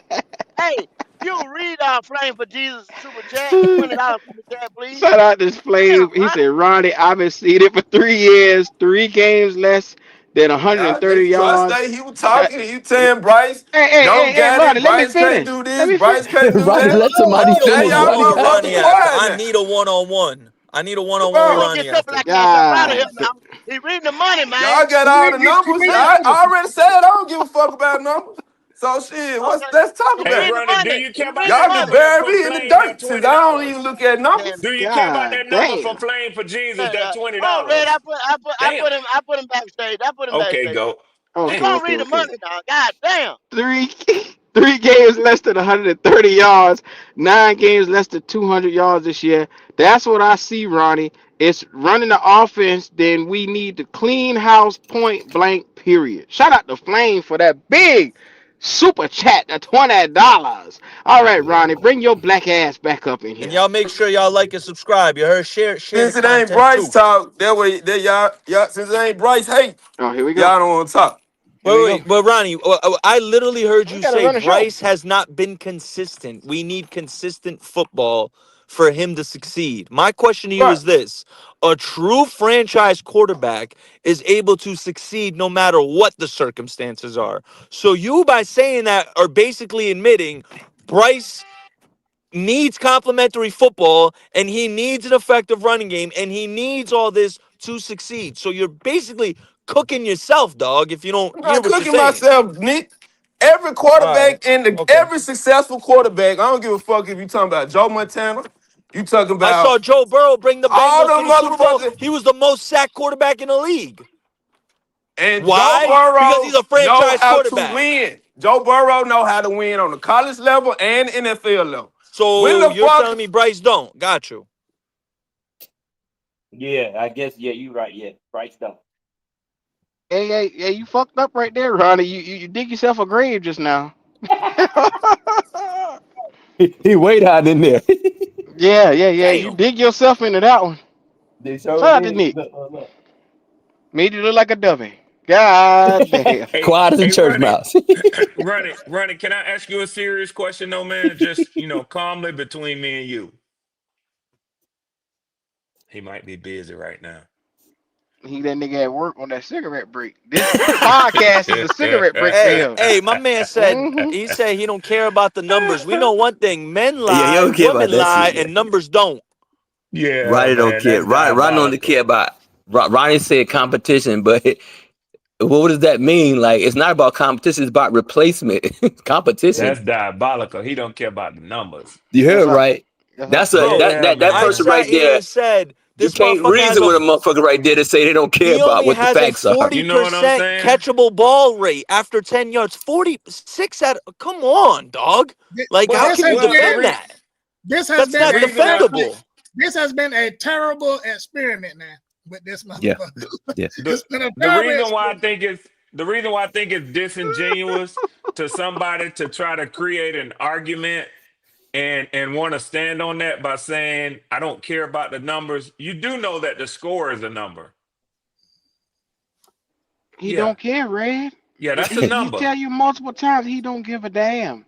Speaker 5: Hey, you read our Flame for Jesus super chat, $20 super chat, please.
Speaker 1: shout out this
Speaker 5: Damn,
Speaker 1: flame. He
Speaker 5: Ronnie.
Speaker 1: said, Ronnie, I've been seated for 3 years, 3 games less than
Speaker 10: Yeah,
Speaker 1: 130
Speaker 10: they trust
Speaker 1: yards.
Speaker 10: that he was
Speaker 1: That,
Speaker 10: talking. He saying Bryce don't
Speaker 1: hey,
Speaker 10: got it.
Speaker 1: Ronnie, let me
Speaker 10: Bryce can't
Speaker 1: finish.
Speaker 10: do
Speaker 1: Let
Speaker 10: this.
Speaker 1: me
Speaker 10: Bryce
Speaker 1: finish.
Speaker 10: can't do
Speaker 3: Ronnie,
Speaker 10: that.
Speaker 3: let
Speaker 21: I
Speaker 3: somebody
Speaker 21: need a
Speaker 10: Now
Speaker 3: finish.
Speaker 10: y'all
Speaker 3: Ronnie
Speaker 21: one-on-one
Speaker 3: got
Speaker 10: motherfucking
Speaker 21: Ronnie
Speaker 3: it.
Speaker 21: after.
Speaker 10: quiet
Speaker 21: I
Speaker 10: now.
Speaker 21: need a one-on-one. I need a
Speaker 10: Come
Speaker 21: one-on-one
Speaker 5: He
Speaker 10: on.
Speaker 5: gonna
Speaker 21: Ronnie
Speaker 5: get something
Speaker 21: after.
Speaker 5: like cash up out of here
Speaker 1: God.
Speaker 5: now. He reading the money, man.
Speaker 10: Y'all got
Speaker 2: You
Speaker 10: all
Speaker 2: read,
Speaker 10: the
Speaker 2: you
Speaker 10: numbers.
Speaker 2: read
Speaker 10: I
Speaker 2: the
Speaker 10: already said I don't give a fuck about numbers. So shit,
Speaker 5: Okay.
Speaker 10: let's talk
Speaker 5: He
Speaker 15: Hey,
Speaker 10: about
Speaker 5: reading
Speaker 10: it.
Speaker 5: the
Speaker 15: Ronnie, do
Speaker 5: money.
Speaker 15: you
Speaker 5: He
Speaker 15: care about
Speaker 5: reading the
Speaker 15: that
Speaker 10: Y'all can
Speaker 15: number
Speaker 5: money.
Speaker 15: that
Speaker 10: bury
Speaker 15: for
Speaker 10: me in the
Speaker 15: Flame, that
Speaker 10: dirt since I don't
Speaker 15: $20?
Speaker 10: even look at
Speaker 5: Man,
Speaker 10: numbers.
Speaker 15: Do you care about
Speaker 1: God
Speaker 15: that number for
Speaker 1: damn.
Speaker 15: Flame for Jesus,
Speaker 5: man,
Speaker 15: that
Speaker 5: oh, Red,
Speaker 15: $20? Damn.
Speaker 5: I put him backstage. I put him
Speaker 15: Okay,
Speaker 5: backstage.
Speaker 15: go.
Speaker 5: He
Speaker 15: Damn.
Speaker 5: gonna read the
Speaker 1: Okay.
Speaker 5: money now. God damn.
Speaker 1: Three three games less than 130 yards, 9 games less than 200 yards this year. That's what I see, Ronnie. It's running the offense. Then we need to clean house, point blank. Period. Shout out to Flame for that big super chat. That $20. All right, Ronnie, bring your black ass back up in
Speaker 21: And
Speaker 1: here.
Speaker 21: y'all make sure y'all like and subscribe. You heard? Share the
Speaker 10: Since it ain't
Speaker 21: content
Speaker 10: Bryce
Speaker 21: too.
Speaker 10: talk, that way that y'all since it ain't Bryce hate,
Speaker 1: Oh, here we go.
Speaker 10: y'all don't want to talk.
Speaker 1: Here we go.
Speaker 21: But Ronnie, I literally heard
Speaker 1: We
Speaker 21: you
Speaker 1: gotta
Speaker 21: say
Speaker 1: run a show.
Speaker 21: Bryce has not been consistent. We need consistent football for him to succeed. My question to you
Speaker 10: Right.
Speaker 21: is this: a true franchise quarterback is able to succeed no matter what the circumstances are. So you, by saying that, are basically admitting Bryce needs complementary football and he needs an effective running game and he needs all this to succeed. So you're basically cooking yourself, dog, if you don't
Speaker 10: I'm
Speaker 21: hear
Speaker 10: not
Speaker 21: what you're
Speaker 10: cooking
Speaker 21: saying.
Speaker 10: myself, Nick. Every
Speaker 21: All right.
Speaker 10: quarterback in the
Speaker 21: Okay.
Speaker 10: every successful quarterback, I don't give a fuck if you talking about Joe Montana, you talking
Speaker 21: I saw
Speaker 10: about
Speaker 21: Joe Burrow bring the
Speaker 10: all
Speaker 21: Bengals to
Speaker 10: them
Speaker 21: the Super Bowl.
Speaker 10: motherfuckers.
Speaker 21: He was the most sacked quarterback in the league.
Speaker 10: And Joe
Speaker 21: Why? Because he's
Speaker 10: Burrow
Speaker 21: a
Speaker 10: know
Speaker 21: franchise
Speaker 10: how to
Speaker 21: quarterback.
Speaker 10: win. Joe Burrow know how to win on the college level and NFL level. When
Speaker 21: So
Speaker 10: the
Speaker 21: you're
Speaker 10: fuck
Speaker 21: telling me Bryce don't? Got you.
Speaker 3: Yeah, I guess. Yeah, you right. Yeah, Bryce don't.
Speaker 1: Hey, you fucked up right there, Ronnie. You dig yourself a grave just now.
Speaker 3: He way down in there.
Speaker 1: Yeah. You
Speaker 15: Damn.
Speaker 1: dig yourself into that one.
Speaker 3: They sure
Speaker 1: Shout out to
Speaker 3: did.
Speaker 1: Nick.
Speaker 3: Look.
Speaker 1: Made you look like a dummy. God damn.
Speaker 15: Hey,
Speaker 3: Quiet as a
Speaker 15: hey,
Speaker 3: church
Speaker 15: Ronnie.
Speaker 3: mouse.
Speaker 15: Ronnie, can I ask you a serious question, though, man? Just, calmly between me and you. He might be busy right now.
Speaker 1: He that nigga at work on that cigarette break. This podcast is the cigarette break for him.
Speaker 21: My man said
Speaker 1: Hmm.
Speaker 21: he don't care about the numbers. We know one thing: men
Speaker 3: Yeah, he
Speaker 21: lie,
Speaker 3: don't care about
Speaker 21: women
Speaker 3: that
Speaker 21: lie,
Speaker 3: shit. Yeah.
Speaker 21: and numbers don't.
Speaker 15: Yeah,
Speaker 3: Ronnie don't
Speaker 15: man,
Speaker 3: care.
Speaker 15: that's
Speaker 3: Ronnie don't
Speaker 15: diabolical.
Speaker 3: care about. Ronnie said competition, but what does that mean? Like, it's not about competition; it's about replacement. Competition.
Speaker 15: That's diabolical. He don't care about the numbers.
Speaker 3: You
Speaker 1: That's
Speaker 3: heard
Speaker 1: how.
Speaker 3: right.
Speaker 1: That's how
Speaker 3: That's a
Speaker 1: Flex.
Speaker 21: Bro,
Speaker 3: that
Speaker 21: I
Speaker 3: person
Speaker 15: Man.
Speaker 21: sat
Speaker 3: right
Speaker 21: here
Speaker 3: there.
Speaker 21: and said
Speaker 3: You
Speaker 21: this
Speaker 3: can't
Speaker 21: motherfucker has
Speaker 3: reason with a motherfucker right there to say they don't care
Speaker 21: he
Speaker 3: about
Speaker 21: only
Speaker 3: what the
Speaker 21: has a
Speaker 3: facts are.
Speaker 15: You know what I'm
Speaker 21: 40%
Speaker 15: saying?
Speaker 21: catchable ball rate after 10 yards. 46 out of, come on, dog. Like, how
Speaker 15: Well,
Speaker 21: can you
Speaker 15: the
Speaker 21: defend
Speaker 15: re-
Speaker 21: that?
Speaker 2: this has
Speaker 21: That's
Speaker 2: been
Speaker 15: the
Speaker 21: not
Speaker 2: a
Speaker 15: reason why
Speaker 21: defendable.
Speaker 2: this has been a terrible experiment now with this
Speaker 3: Yeah,
Speaker 2: motherfucker.
Speaker 3: yeah.
Speaker 15: the
Speaker 2: It's been a
Speaker 15: the
Speaker 2: terrible
Speaker 15: reason why I
Speaker 2: experiment.
Speaker 15: think it's the reason why I think it's disingenuous to somebody to try to create an argument and want to stand on that by saying I don't care about the numbers. You do know that the score is a number.
Speaker 1: He
Speaker 15: Yeah.
Speaker 1: don't care, Red.
Speaker 15: Yeah, that's a
Speaker 1: He
Speaker 15: number.
Speaker 1: tell you multiple times he don't give a damn.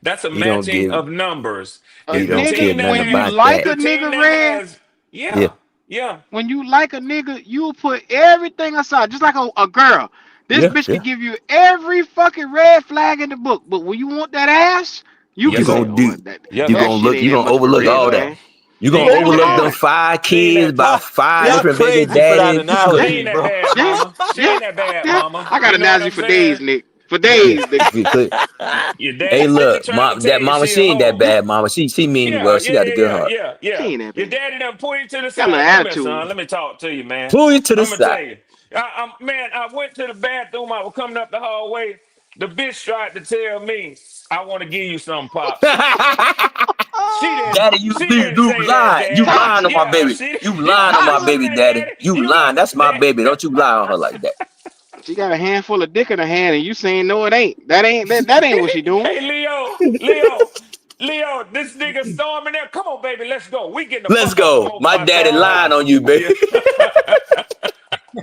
Speaker 15: That's a
Speaker 3: He don't
Speaker 15: matching
Speaker 3: give.
Speaker 15: of numbers.
Speaker 1: A
Speaker 3: He
Speaker 15: If the
Speaker 3: don't care
Speaker 1: nigga,
Speaker 15: team that
Speaker 3: nothing
Speaker 1: when you
Speaker 15: has
Speaker 3: about
Speaker 1: like
Speaker 3: that.
Speaker 1: a
Speaker 15: the team
Speaker 1: nigga,
Speaker 15: that
Speaker 1: Red,
Speaker 15: has
Speaker 3: Yeah,
Speaker 15: yeah.
Speaker 1: when you like a nigga, you'll put everything aside, just like a girl. This
Speaker 3: yeah,
Speaker 1: bitch
Speaker 3: yeah.
Speaker 1: could give you every fucking red flag in the book, but when you want that ass, you
Speaker 15: Yes,
Speaker 1: can
Speaker 3: You
Speaker 1: say,
Speaker 15: sir.
Speaker 3: gonna
Speaker 1: "Oh,
Speaker 3: do.
Speaker 15: Yes,
Speaker 3: You
Speaker 1: that
Speaker 15: sir.
Speaker 3: gonna
Speaker 1: shit
Speaker 3: look.
Speaker 1: ain't
Speaker 3: You
Speaker 1: that
Speaker 3: gonna
Speaker 1: much of a
Speaker 3: overlook
Speaker 1: red
Speaker 3: all
Speaker 15: Look,
Speaker 3: that.
Speaker 1: flag."
Speaker 3: You
Speaker 15: she
Speaker 3: gonna
Speaker 15: ain't
Speaker 1: Boy,
Speaker 15: that
Speaker 1: come
Speaker 3: overlook
Speaker 15: bad.
Speaker 3: them
Speaker 1: on.
Speaker 3: 5 kids
Speaker 15: She ain't
Speaker 3: by
Speaker 15: that
Speaker 3: five
Speaker 21: Y'all
Speaker 3: different baby
Speaker 21: crazy for that
Speaker 3: daddies.
Speaker 15: she
Speaker 1: Yeah,
Speaker 15: ain't
Speaker 21: analogy,
Speaker 15: that
Speaker 21: bro.
Speaker 15: bad,
Speaker 1: yeah,
Speaker 15: mama. She
Speaker 1: yeah,
Speaker 15: ain't that bad,
Speaker 1: yeah.
Speaker 15: mama.
Speaker 1: I got
Speaker 15: You
Speaker 1: a
Speaker 15: know what
Speaker 1: Nazi
Speaker 15: I'm
Speaker 1: for days,
Speaker 15: saying?
Speaker 1: Nick. for days.
Speaker 15: Your
Speaker 3: Hey,
Speaker 15: daddy
Speaker 3: look,
Speaker 15: trying to
Speaker 3: mom,
Speaker 15: tell
Speaker 3: that
Speaker 15: you
Speaker 3: mama,
Speaker 15: she
Speaker 3: she
Speaker 15: a
Speaker 3: ain't that
Speaker 15: hoe.
Speaker 3: bad, mama. She mean
Speaker 15: Yeah,
Speaker 3: well. She
Speaker 15: yeah,
Speaker 3: got a
Speaker 15: yeah,
Speaker 3: good
Speaker 15: yeah,
Speaker 3: heart.
Speaker 15: yeah,
Speaker 1: She
Speaker 15: yeah.
Speaker 1: ain't that
Speaker 15: Your
Speaker 1: bad.
Speaker 15: daddy done pull you to the
Speaker 1: Got a little
Speaker 15: side. Come here,
Speaker 1: attitude.
Speaker 15: son. Let me talk to you, man.
Speaker 3: Pull you to the
Speaker 15: I'm gonna
Speaker 3: side.
Speaker 15: tell you. Man, I went to the bathroom. I was coming up the hallway. The bitch tried to tell me, "I want to give you some pops."
Speaker 3: Daddy, you
Speaker 15: She
Speaker 3: you,
Speaker 15: didn't
Speaker 3: you
Speaker 15: say that,
Speaker 3: lying. You
Speaker 15: daddy.
Speaker 3: lying on
Speaker 1: Toxic.
Speaker 3: my
Speaker 15: Yeah,
Speaker 3: baby.
Speaker 15: she.
Speaker 3: You
Speaker 15: You
Speaker 3: lying on my
Speaker 1: Toxic.
Speaker 3: baby,
Speaker 15: lying,
Speaker 3: daddy.
Speaker 15: daddy.
Speaker 3: You
Speaker 15: You
Speaker 3: lying. That's my baby. Don't you lie on her like that.
Speaker 1: She got a handful of dick in her hand, and you saying no, it ain't. That ain't what she doing.
Speaker 15: Hey, Leo, this nigga storming there. Come on, baby, let's go. We getting the
Speaker 3: Let's
Speaker 15: fuck out from
Speaker 3: go.
Speaker 15: over
Speaker 3: My
Speaker 15: my
Speaker 3: daddy
Speaker 15: side of the
Speaker 3: lying
Speaker 15: house.
Speaker 3: on you, baby.
Speaker 15: Yeah.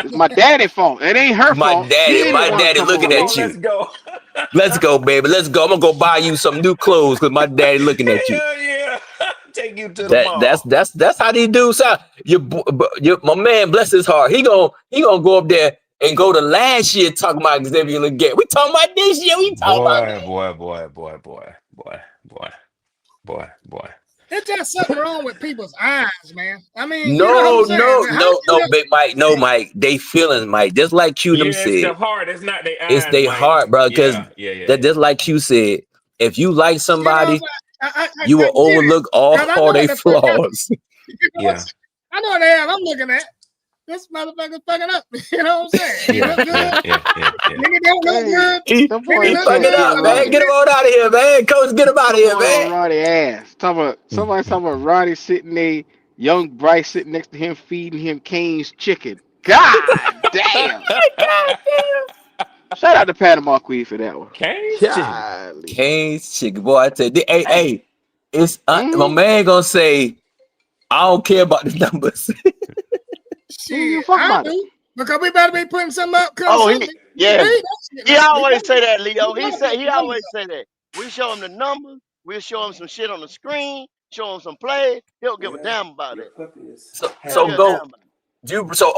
Speaker 1: It's my daddy's fault. It ain't her
Speaker 3: my
Speaker 1: fault. He the
Speaker 3: my
Speaker 1: one
Speaker 3: daddy
Speaker 1: come
Speaker 3: looking
Speaker 1: over
Speaker 15: Come
Speaker 1: here.
Speaker 3: at
Speaker 15: on,
Speaker 3: you.
Speaker 15: let's go.
Speaker 3: Let's go, baby. Let's go. I'm gonna go buy you some new clothes because my daddy looking at you.
Speaker 15: Hell yeah. Take you to the mall.
Speaker 3: That's how these dudes sound. My man, bless his heart. He gonna go up there and go to last year talking about Xavier Leggett. We talking about this year. We talking about
Speaker 15: Boy, boy, boy, boy, boy, boy, boy, boy, boy.
Speaker 2: It's just something wrong with people's eyes, man. I mean, you know what
Speaker 3: no,
Speaker 2: I'm saying?
Speaker 3: no,
Speaker 2: How
Speaker 3: no,
Speaker 2: you
Speaker 3: no, Big Mike. No, Mike. They feeling Mike. Just like Q them
Speaker 15: Yeah, it's
Speaker 3: said.
Speaker 15: the heart. It's not their
Speaker 3: It's
Speaker 15: eyes,
Speaker 3: their
Speaker 15: Mike.
Speaker 3: heart, bro. Because
Speaker 15: Yeah, yeah, yeah,
Speaker 3: that
Speaker 15: yeah.
Speaker 3: just like Q said. If you like
Speaker 2: you know what I'm
Speaker 3: somebody,
Speaker 2: saying?
Speaker 3: you
Speaker 2: I
Speaker 3: will
Speaker 2: get it.
Speaker 3: overlook all
Speaker 2: Because I know
Speaker 3: their
Speaker 2: what the fuck
Speaker 3: flaws.
Speaker 2: you know what I'm
Speaker 15: Yeah,
Speaker 2: saying? I know what the hell I'm looking at. This motherfucker's fucking up. You know what I'm saying? He
Speaker 15: yeah,
Speaker 2: look
Speaker 15: yeah,
Speaker 2: good.
Speaker 15: yeah, yeah, yeah.
Speaker 2: Nigga don't look
Speaker 1: Hey,
Speaker 2: good.
Speaker 1: the
Speaker 2: Nigga
Speaker 1: boy
Speaker 3: He
Speaker 1: ain't
Speaker 2: look
Speaker 3: fucking
Speaker 1: finna
Speaker 2: good.
Speaker 1: get
Speaker 3: up,
Speaker 2: A
Speaker 3: man.
Speaker 2: little
Speaker 1: right.
Speaker 3: Get him
Speaker 2: bit.
Speaker 3: on out of here, man. Coach, get him out of
Speaker 1: Put
Speaker 3: here,
Speaker 1: one on
Speaker 3: man.
Speaker 1: Roddy ass. Somebody talking about Roddy sitting there, young Bryce sitting next to him feeding him Kane's chicken. God damn.
Speaker 3: God damn.
Speaker 1: Shout out to Panama Queen for that one.
Speaker 15: Cane's chicken.
Speaker 1: Golly.
Speaker 3: Cane's chicken. Boy, I tell you, hey, it's my
Speaker 1: Mm-hmm.
Speaker 3: man gonna say, I don't care about the numbers.
Speaker 1: He ain't give a
Speaker 2: Shit,
Speaker 1: fuck
Speaker 2: I
Speaker 1: about it.
Speaker 2: do. Because we better be putting something up come
Speaker 5: Oh,
Speaker 2: Sunday. We
Speaker 5: yeah.
Speaker 2: need that shit,
Speaker 5: He
Speaker 2: man. We
Speaker 5: always
Speaker 2: gotta
Speaker 5: say that, Leo.
Speaker 2: put
Speaker 5: He
Speaker 2: the numbers
Speaker 5: always say that. We show him the numbers. We'll show him some shit on the screen. Show him some plays. He don't give a damn about it. He don't
Speaker 3: So
Speaker 5: give a
Speaker 3: go
Speaker 5: damn about it.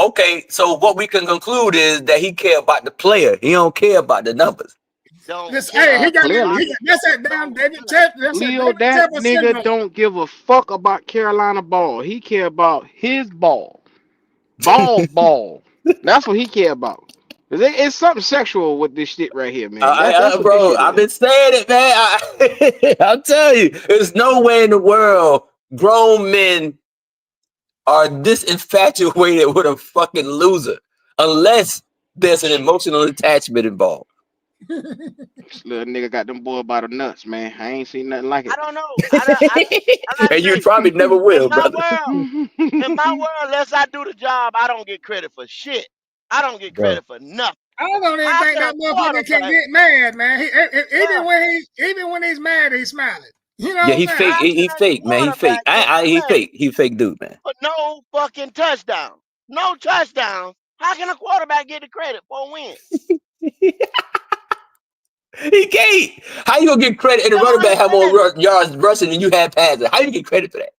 Speaker 3: okay. So what we can conclude is that he care about the player. He don't care about the numbers.
Speaker 5: Don't
Speaker 2: This, hey,
Speaker 5: care
Speaker 2: he got that.
Speaker 5: about
Speaker 1: Clearly.
Speaker 2: He got, that's that damn
Speaker 5: don't
Speaker 2: David.
Speaker 5: care.
Speaker 2: That's that
Speaker 1: Leo,
Speaker 2: David
Speaker 1: that
Speaker 2: Tepper
Speaker 1: nigga
Speaker 2: syndrome.
Speaker 1: don't give a fuck about Carolina ball. He care about his ball. Ball. That's what he care about. It's something sexual with this shit right here, man. That's what this
Speaker 3: Bro,
Speaker 1: shit
Speaker 3: I've
Speaker 1: is.
Speaker 3: been saying it, man. I'll tell you, there's no way in the world grown men are this infatuated with a fucking loser unless there's an emotional attachment involved.
Speaker 1: This little nigga got them boy by the nuts, man. I ain't seen nothing like
Speaker 5: I
Speaker 1: it.
Speaker 5: don't know. I gotta
Speaker 3: And you
Speaker 5: say,
Speaker 3: probably never
Speaker 5: in
Speaker 3: will,
Speaker 5: my
Speaker 3: brother.
Speaker 5: world, unless I do the job, I don't get credit for shit. I don't get
Speaker 3: Bro.
Speaker 5: credit for nothing.
Speaker 2: I don't even
Speaker 5: How
Speaker 2: think
Speaker 5: can a
Speaker 2: that motherfucker can
Speaker 5: quarterback?
Speaker 2: get mad, man.
Speaker 5: Yeah.
Speaker 2: Even when he's mad, he's smiling. You know
Speaker 3: Yeah,
Speaker 2: what I'm
Speaker 3: he
Speaker 2: saying?
Speaker 3: fake.
Speaker 5: How
Speaker 3: He
Speaker 5: can a
Speaker 3: fake, man. He fake.
Speaker 5: quarterback get
Speaker 3: He
Speaker 5: mad
Speaker 3: fake. He fake dude, man.
Speaker 5: for no fucking touchdown? No touchdowns. How can a quarterback get the credit for a win?
Speaker 3: He can't. How you gonna get credit and the
Speaker 5: Don't
Speaker 3: running back have more
Speaker 5: understand it.
Speaker 3: yards rushing than you had passing? How you get credit for that?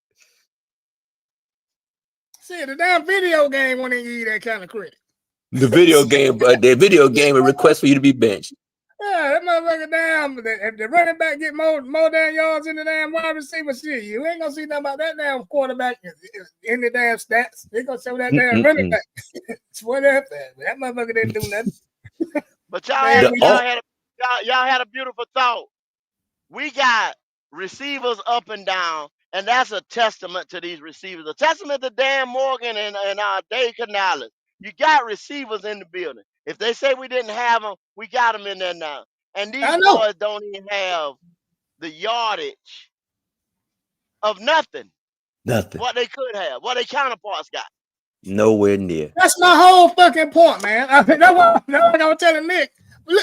Speaker 2: See, the damn video game won't even give you that kind of credit.
Speaker 3: The video game will request for you to be benched.
Speaker 2: Yeah, that motherfucker damn. If the running back get more damn yards in the damn wide receiver, shit, you ain't gonna see nothing about that damn quarterback in the damn stats. They gonna show that damn running back. It's whatever. That motherfucker didn't do nothing.
Speaker 5: But
Speaker 2: Man,
Speaker 5: y'all had a beautiful thought. We got receivers up and down, and that's a testament to these receivers. A testament to Dan Morgan and Dave Canales. You got receivers in the building. If they say we didn't have them, we got them in there now. And these
Speaker 2: I know.
Speaker 5: boys don't even have the yardage of nothing.
Speaker 3: Nothing.
Speaker 5: What they could have, what their counterparts got.
Speaker 3: Nowhere near.
Speaker 2: That's my whole fucking point, man. I mean, that's what I was telling Nick.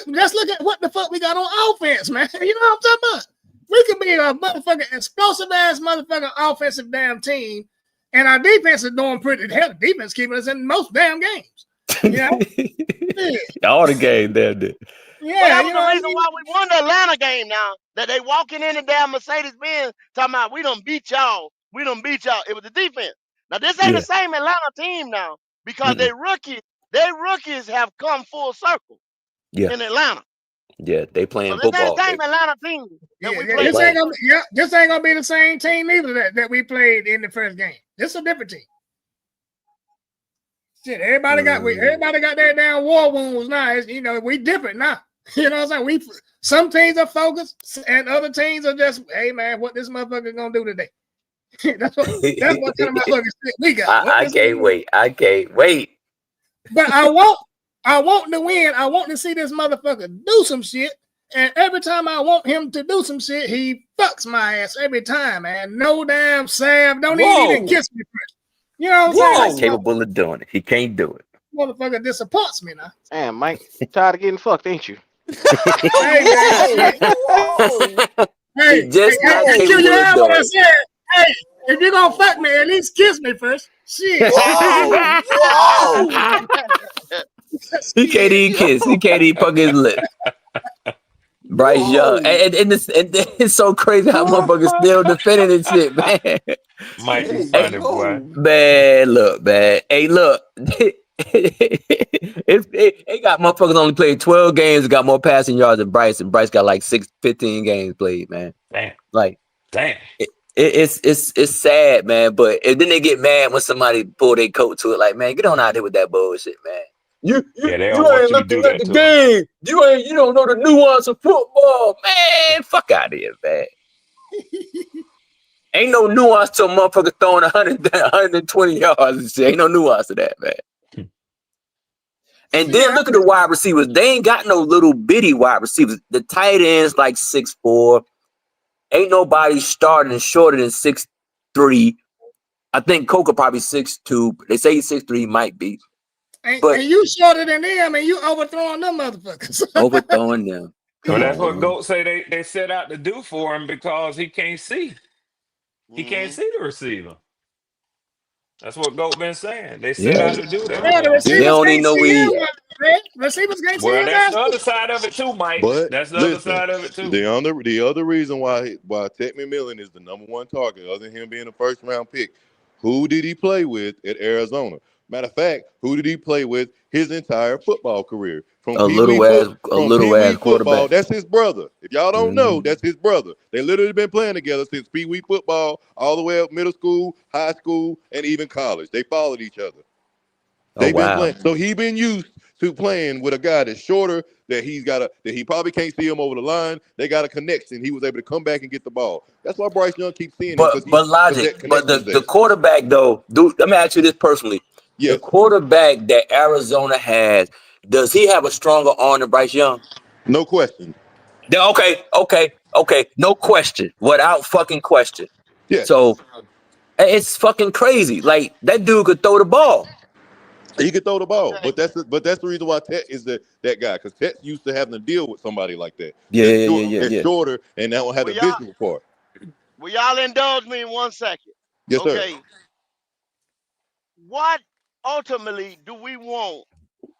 Speaker 2: Let's look at what the fuck we got on offense, man. You know what I'm talking about? We could be a motherfucking explosive ass motherfucking offensive damn team, and our defense is doing pretty. Hell, the defense keeping us in most damn games. You know? Yeah.
Speaker 3: All the game there did.
Speaker 5: Well,
Speaker 2: Yeah,
Speaker 5: that
Speaker 2: you
Speaker 5: was
Speaker 2: know
Speaker 5: the
Speaker 2: what I
Speaker 5: reason
Speaker 2: mean?
Speaker 5: why we won the Atlanta game now. That they walking in the damn Mercedes Benz talking about we done beat y'all. We done beat y'all. It was the defense. Now this ain't the
Speaker 3: Yeah.
Speaker 5: same Atlanta team now because
Speaker 3: Mm-mm.
Speaker 5: they rookies have come full circle
Speaker 3: Yeah.
Speaker 5: in Atlanta.
Speaker 3: Yeah. They
Speaker 5: So
Speaker 3: playing
Speaker 5: this ain't
Speaker 3: football.
Speaker 5: the same Atlanta team that we
Speaker 2: Yeah,
Speaker 3: They
Speaker 5: played.
Speaker 3: playing.
Speaker 2: this ain't gonna be the same team either that we played in the first game. This is a different team. Shit, everybody got their damn war wounds now. You know, we different now. You know what I'm saying? Some teams are focused, and other teams are just, hey man, what this motherfucker gonna do today? that's what kind of motherfuckers we got.
Speaker 3: I can't wait. I can't wait.
Speaker 2: But I want to win. I want to see this motherfucker do some shit. And every time I want him to do some shit, he fucks my ass every time, man. No damn Sam. Don't even kiss me first. You know what I'm saying?
Speaker 3: He's capable of doing it. He can't do it.
Speaker 2: Motherfucker disappoints me now.
Speaker 1: Damn, Mike, tired of getting fucked, ain't you?
Speaker 2: Hey, man, shit. Hey,
Speaker 3: He just not
Speaker 2: you
Speaker 3: capable
Speaker 2: heard
Speaker 3: of
Speaker 2: what I
Speaker 3: doing it.
Speaker 2: said. Hey, if you're gonna fuck me, at least kiss me first. Shit.
Speaker 3: Whoa! He can't even kiss. He can't even fuck his lip. Bryce Young. And it's so crazy how motherfuckers still defending this shit, man.
Speaker 15: Mike, you funny, boy.
Speaker 3: Man, look, man. Hey, look. It got motherfuckers only played 12 games, got more passing yards than Bryce, and Bryce got like 15 games played, man.
Speaker 15: Damn.
Speaker 3: Like,
Speaker 15: damn.
Speaker 3: It's sad, man. But and then they get mad when somebody pull their coat to it, like, man, get on out there with that bullshit, man. You
Speaker 15: Yeah, they
Speaker 3: you
Speaker 15: don't want
Speaker 3: ain't
Speaker 15: you to
Speaker 3: looking
Speaker 15: do
Speaker 3: at
Speaker 15: that
Speaker 3: the
Speaker 15: to 'em.
Speaker 3: game. You don't know the nuance of football, man. Fuck out of here, man. Ain't no nuance to a motherfucker throwing 120 yards and shit. Ain't no nuance to that, man. And then look at the wide receivers. They ain't got no little bitty wide receivers. The tight ends like 6'4". Ain't nobody starting shorter than 6'3". I think Coca probably 6'2". They say he's 6'3", he might be. But
Speaker 2: and you shorter than them, and you overthrowing them motherfuckers.
Speaker 3: overthrowing them.
Speaker 15: Well,
Speaker 3: Come
Speaker 15: that's what
Speaker 3: on.
Speaker 15: Goat say they set out to do for him because he can't see. He can't
Speaker 5: Mm-hmm.
Speaker 15: see the receiver. That's what Goat been saying. They set
Speaker 3: Yeah.
Speaker 15: out to do that
Speaker 2: Yeah, the
Speaker 15: for him.
Speaker 3: They
Speaker 2: receivers
Speaker 3: don't even
Speaker 2: can't
Speaker 3: know
Speaker 2: see
Speaker 3: we.
Speaker 2: him. Man. Receivers can't see
Speaker 15: Well,
Speaker 2: his
Speaker 15: that's
Speaker 2: ass.
Speaker 15: the other side of it too, Mike.
Speaker 18: But
Speaker 15: That's the other
Speaker 18: listen,
Speaker 15: side of it too.
Speaker 18: the other reason why Ted McMillan is the number one target, other than him being a first round pick, who did he play with at Arizona? Matter of fact, who did he play with his entire football career? From
Speaker 3: A
Speaker 18: Pee Wee
Speaker 3: little ass
Speaker 18: football,
Speaker 3: quarterback.
Speaker 18: that's his brother. If y'all don't know,
Speaker 3: Mhm.
Speaker 18: that's his brother. They literally been playing together since Pee Wee football all the way up middle school, high school, and even college. They followed each other.
Speaker 3: Oh
Speaker 18: They've been
Speaker 3: wow.
Speaker 18: playing, so he been used to playing with a guy that's shorter, that he probably can't see him over the line. They got a connection. He was able to come back and get the ball. That's why Bryce Young keeps seeing him because
Speaker 3: But logic.
Speaker 18: that
Speaker 3: But
Speaker 18: connection's
Speaker 3: the
Speaker 18: there.
Speaker 3: quarterback though, dude. Let me ask you this personally: the
Speaker 18: Yes,
Speaker 3: quarterback that Arizona has, does he have a stronger arm than Bryce Young?
Speaker 18: no question.
Speaker 3: Okay. No question. Without fucking question.
Speaker 18: Yes,
Speaker 3: So it's fucking crazy. Like that dude could throw the ball.
Speaker 18: he can throw the ball,
Speaker 5: Okay.
Speaker 18: but that's the reason why Tet is that guy, because Tet's used to having to deal with somebody like that that's
Speaker 3: Yeah.
Speaker 18: shorter and that will have
Speaker 5: Will
Speaker 18: the
Speaker 5: y'all
Speaker 18: visual part.
Speaker 5: will y'all indulge me in 1 second?
Speaker 18: Yes, sir.
Speaker 5: Okay. What ultimately do we want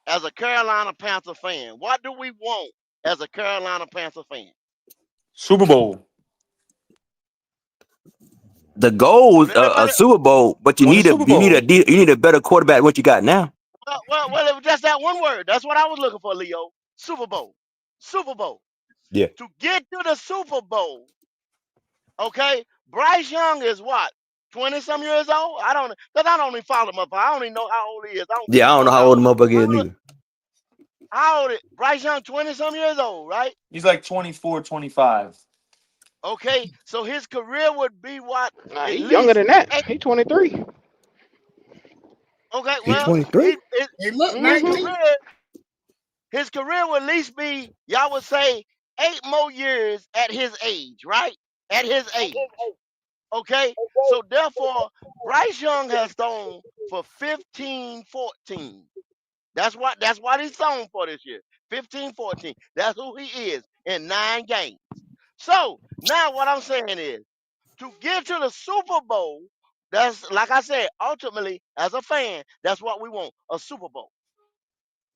Speaker 5: as a Carolina Panther fan? What do we want as a Carolina Panther fan?
Speaker 13: Super Bowl.
Speaker 3: The goal
Speaker 5: Would
Speaker 3: is a
Speaker 5: anybody?
Speaker 3: Super Bowl, but
Speaker 13: Win the Super Bowl.
Speaker 3: you need a better quarterback than what you got now.
Speaker 5: Well, it was just that one word. That's what I was looking for, Leo. Super Bowl. Super Bowl.
Speaker 3: Yeah.
Speaker 5: To get to the Super Bowl, okay, Bryce Young is what? 20 some years old? Because I don't even follow him up. I don't even know how old he is. I don't
Speaker 3: Yeah,
Speaker 5: keep
Speaker 3: I don't know
Speaker 5: up
Speaker 3: how old
Speaker 5: how
Speaker 3: the
Speaker 5: old.
Speaker 3: motherfucker is neither.
Speaker 5: How old is Bryce Young? 20 some years old, right?
Speaker 13: He's like 24, 25.
Speaker 5: Okay, so his career would be what?
Speaker 1: Nah,
Speaker 5: At
Speaker 1: he younger
Speaker 5: least
Speaker 1: than that.
Speaker 5: eight.
Speaker 1: He 23.
Speaker 5: Okay,
Speaker 3: He
Speaker 5: well,
Speaker 3: 23?
Speaker 2: He look
Speaker 5: his
Speaker 2: 19.
Speaker 1: Mm-hmm.
Speaker 5: career would at least be, y'all would say, 8 more years at his age, right? At his age. Okay, so therefore, Bryce Young has thrown for 15, 14. That's what he's thrown for this year. 15, 14. That's who he is in 9 games. So now what I'm saying is to get to the Super Bowl, that's like I said, ultimately, as a fan, that's what we want, a Super Bowl.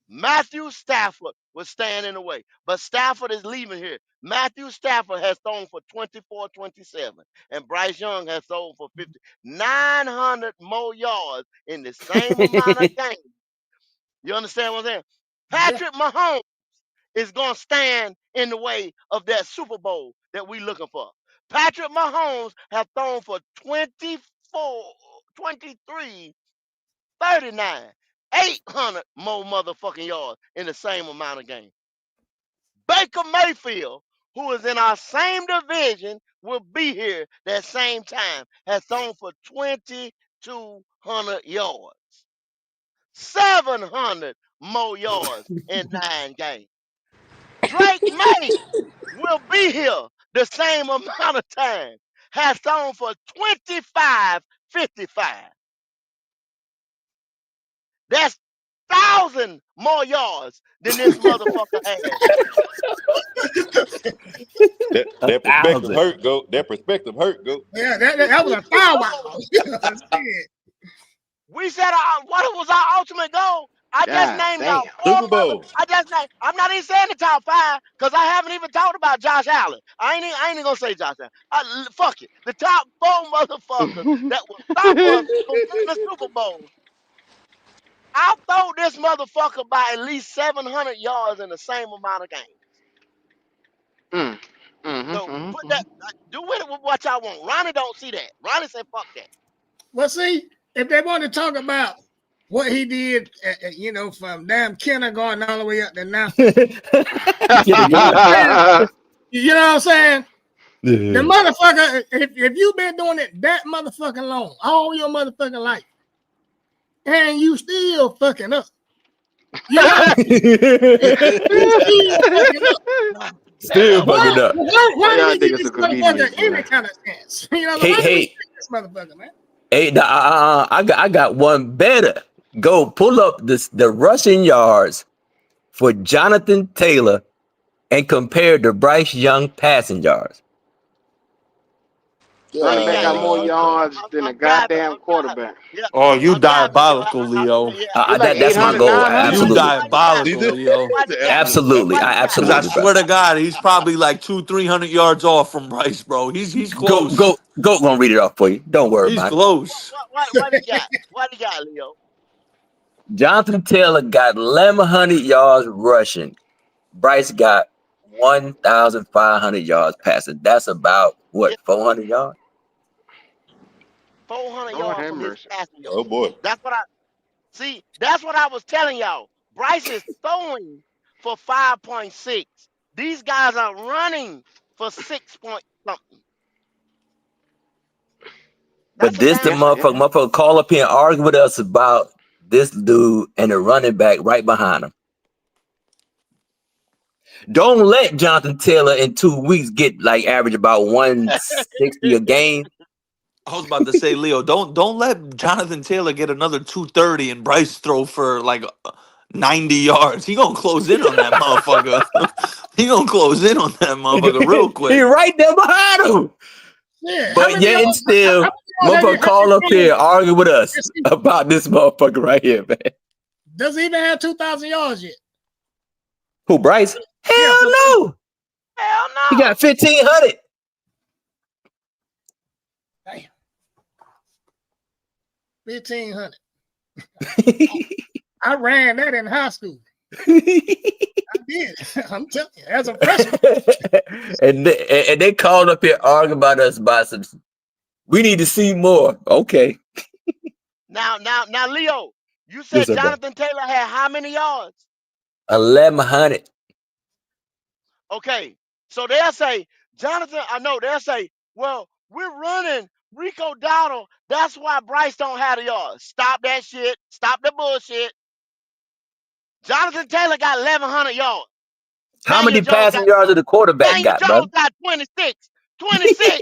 Speaker 5: Matthew Stafford was standing in the way, but Stafford is leaving here. Matthew Stafford has thrown for 24, 27, and Bryce Young has thrown for 50, 900 more yards in the same amount of games. You understand what I'm saying?
Speaker 2: Yeah.
Speaker 5: Patrick Mahomes is going to stand in the way of that Super Bowl that we looking for. Patrick Mahomes have thrown for 24, 23, 39, 800 more motherfucking yards in the same amount of games. Baker Mayfield, who is in our same division, will be here that same time, has thrown for 2,200 yards. 700 more yards in 9 games. Drake May will be here the same amount of time, has thrown for 25-55. That's 1,000 more yards than this motherfucker has.
Speaker 18: That perspective hurt, go. That perspective hurt, go.
Speaker 2: Yeah, that was a foul out. Shit.
Speaker 5: We said what was our ultimate goal? I just
Speaker 1: God
Speaker 5: named
Speaker 1: damn.
Speaker 5: y'all 4
Speaker 18: Super Bowl.
Speaker 5: I just named. I'm not even saying the top 5 because I haven't even talked about Josh Allen. I ain't even gonna say Josh Allen. Fuck it. The top 4 motherfuckers that will stop us from winning the Super Bowl. I'll throw this motherfucker by at least 700 yards in the same amount of games. So put that. Do with it with what y'all want. Ronnie don't see that. Ronnie said, "Fuck that."
Speaker 2: Well, see, if they want to talk about what he did, from damn kindergarten all the way up to now, you know what I'm saying? The motherfucker, if you've been doing it that motherfucking long, all your motherfucking life, and you still fucking up, you know, still fucking up.
Speaker 3: Still
Speaker 2: Why
Speaker 3: fucking up.
Speaker 2: do
Speaker 1: Y'all
Speaker 2: we give
Speaker 1: niggas
Speaker 2: this
Speaker 1: are
Speaker 2: motherfucker
Speaker 1: comedians,
Speaker 2: any
Speaker 1: man.
Speaker 2: kind of chance? You know,
Speaker 3: Hey,
Speaker 2: why do we
Speaker 3: hey,
Speaker 2: pick this motherfucker, man?
Speaker 3: hey, I got one better. Go pull up the rushing yards for Jonathan Taylor and compare to Bryce Young passing yards.
Speaker 1: Running back got more
Speaker 18: God,
Speaker 1: yards than a
Speaker 5: I'm driving.
Speaker 1: goddamn quarterback.
Speaker 5: Yeah,
Speaker 21: Oh, you
Speaker 5: I'm driving, Leo.
Speaker 21: diabolical, Leo.
Speaker 5: Yeah,
Speaker 1: He like
Speaker 3: That's my
Speaker 1: 800,
Speaker 3: goal.
Speaker 1: 900.
Speaker 21: You
Speaker 3: Absolutely,
Speaker 5: why you got
Speaker 18: see
Speaker 21: diabolical,
Speaker 5: it?
Speaker 18: this?
Speaker 21: Leo.
Speaker 5: Why
Speaker 18: This
Speaker 5: you
Speaker 18: is
Speaker 5: got it?
Speaker 18: absolute.
Speaker 3: absolutely,
Speaker 5: Why
Speaker 3: I
Speaker 5: you got it?
Speaker 21: Because I
Speaker 3: absolutely, bro.
Speaker 21: swear to God, he's probably like 200-300 yards off from Bryce, bro. He's
Speaker 3: Go,
Speaker 21: close.
Speaker 3: go, go. Gonna read it off for you. Don't worry
Speaker 21: He's
Speaker 3: about it.
Speaker 21: close.
Speaker 5: What he got? What he got, Leo?
Speaker 3: Jonathan Taylor got 1,100 yards rushing. Bryce got 1,500 yards passing. That's about
Speaker 5: Yeah,
Speaker 3: what, 400 yards?
Speaker 5: 400
Speaker 1: Lord
Speaker 5: yards
Speaker 1: have
Speaker 5: from his
Speaker 1: mercy.
Speaker 5: passing
Speaker 18: Oh
Speaker 5: yards.
Speaker 18: boy.
Speaker 5: That's what I see. That's what I was telling y'all. Bryce is throwing for 5.6. These guys are running for 6 point something.
Speaker 3: But
Speaker 5: That's a
Speaker 3: this the
Speaker 5: damn
Speaker 1: Yeah,
Speaker 5: sight.
Speaker 1: yeah.
Speaker 3: motherfucker call up here and argue with us about this dude and the running back right behind him. Don't let Jonathan Taylor in 2 weeks get like average about 160 a game.
Speaker 21: I was about to say, Leo, don't let Jonathan Taylor get another 230 and Bryce throw for like 90 yards. He gonna close in on that motherfucker. He gonna close in on that motherfucker real
Speaker 3: He
Speaker 21: quick.
Speaker 3: right there behind him.
Speaker 2: Yeah, how
Speaker 3: But
Speaker 2: many
Speaker 3: yet and
Speaker 2: yards? How
Speaker 3: still,
Speaker 2: many yards
Speaker 3: motherfucker
Speaker 2: have you
Speaker 3: call up
Speaker 2: thrown
Speaker 3: here argue with us
Speaker 2: this season?
Speaker 3: about this motherfucker right here, man.
Speaker 2: Does he even have 2,000 yards yet?
Speaker 3: Who, Bryce?
Speaker 2: Yeah,
Speaker 3: Hell
Speaker 2: for the season.
Speaker 3: no.
Speaker 5: Hell
Speaker 3: He
Speaker 5: no.
Speaker 3: got 1,500.
Speaker 2: Damn, 1,500. I ran that in high school. I did. I'm telling you, as a freshman.
Speaker 3: and they called up here arguing about us about some. We need to see more. Okay.
Speaker 5: Now, Leo, you
Speaker 3: Yes,
Speaker 5: said
Speaker 3: sir, bro.
Speaker 5: Jonathan Taylor had how many yards?
Speaker 3: 1,100.
Speaker 5: Okay, so they'll say, Jonathan, I know, they'll say, well, we're running Rico Dowdle. That's why Bryce don't have the yards. Stop that shit. Stop the bullshit. Jonathan Taylor got 1,100 yards.
Speaker 3: How many
Speaker 5: Jones
Speaker 3: passing
Speaker 5: got
Speaker 3: yards did the quarterback
Speaker 5: Daniel
Speaker 3: got,
Speaker 5: Jones
Speaker 3: brother?
Speaker 5: got 26. 26.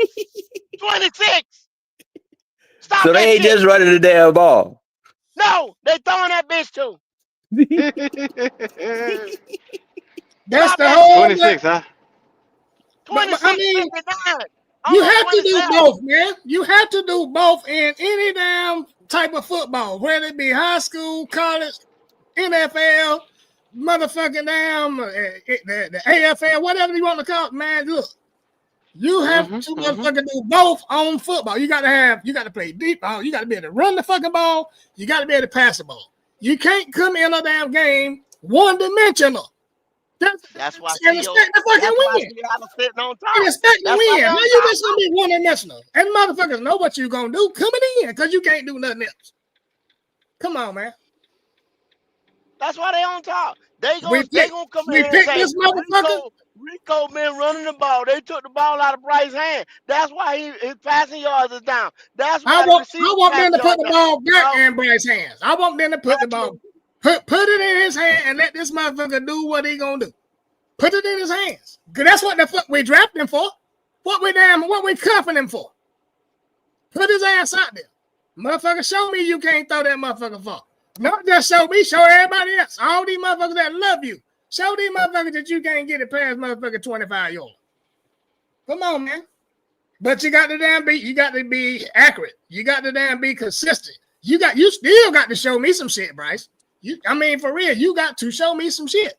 Speaker 5: 26. Stop
Speaker 3: So
Speaker 5: that
Speaker 3: they ain't
Speaker 5: shit.
Speaker 3: just running the damn ball.
Speaker 5: No, they throwing that bitch too.
Speaker 2: That's
Speaker 5: Stop
Speaker 2: the
Speaker 5: that
Speaker 2: whole.
Speaker 5: shit.
Speaker 1: 26, huh?
Speaker 2: But I
Speaker 5: 26,
Speaker 2: mean,
Speaker 5: 59.
Speaker 2: you
Speaker 5: Almost
Speaker 2: have to do
Speaker 5: 27.
Speaker 2: both, man. You have to do both in any damn type of football, whether it be high school, college, NFL, motherfucking damn the AFL, whatever you want to call it, man. Look, you have to motherfucking do both on football. You got to play deep ball. You got to be able to run the fucking ball. You got to be able to pass the ball. You can't come in a damn game one dimensional.
Speaker 5: That's why
Speaker 2: And expect to fucking win.
Speaker 5: Seattle sitting on
Speaker 2: And
Speaker 5: top.
Speaker 2: expect to
Speaker 5: That's why
Speaker 2: win.
Speaker 5: they're
Speaker 2: Now
Speaker 5: on
Speaker 2: you
Speaker 5: top.
Speaker 2: just gonna be one dimensional. And motherfuckers know what you gonna do coming in because you can't do nothing else. Come on, man.
Speaker 5: That's why they're on top. They
Speaker 2: We
Speaker 5: gonna come in here and
Speaker 2: picked
Speaker 5: say
Speaker 2: this motherfucker.
Speaker 5: Rico been running the ball. They took the ball out of Bryce's hand. That's why his passing yards is down. That's
Speaker 2: I
Speaker 5: why the
Speaker 2: I
Speaker 5: receiving
Speaker 2: want them
Speaker 5: passing
Speaker 2: to put
Speaker 5: yards
Speaker 2: the
Speaker 5: down.
Speaker 2: ball back
Speaker 5: No,
Speaker 2: in Bryce's hands. I want them to put the
Speaker 5: not
Speaker 2: ball
Speaker 5: true.
Speaker 2: put it in his hand and let this motherfucker do what he gonna do. Put it in his hands. Cause that's what the fuck we drafted him for. What we cuffing him for? Put his ass out there. Motherfucker, show me you can't throw that motherfucker for. Not just show me, show everybody else. All these motherfuckers that love you. Show these motherfuckers that you can't get it past motherfucker 25 yards. Come on, man. But you got to be accurate. You got to damn be consistent. You still got to show me some shit, Bryce. For real, you got to show me some shit.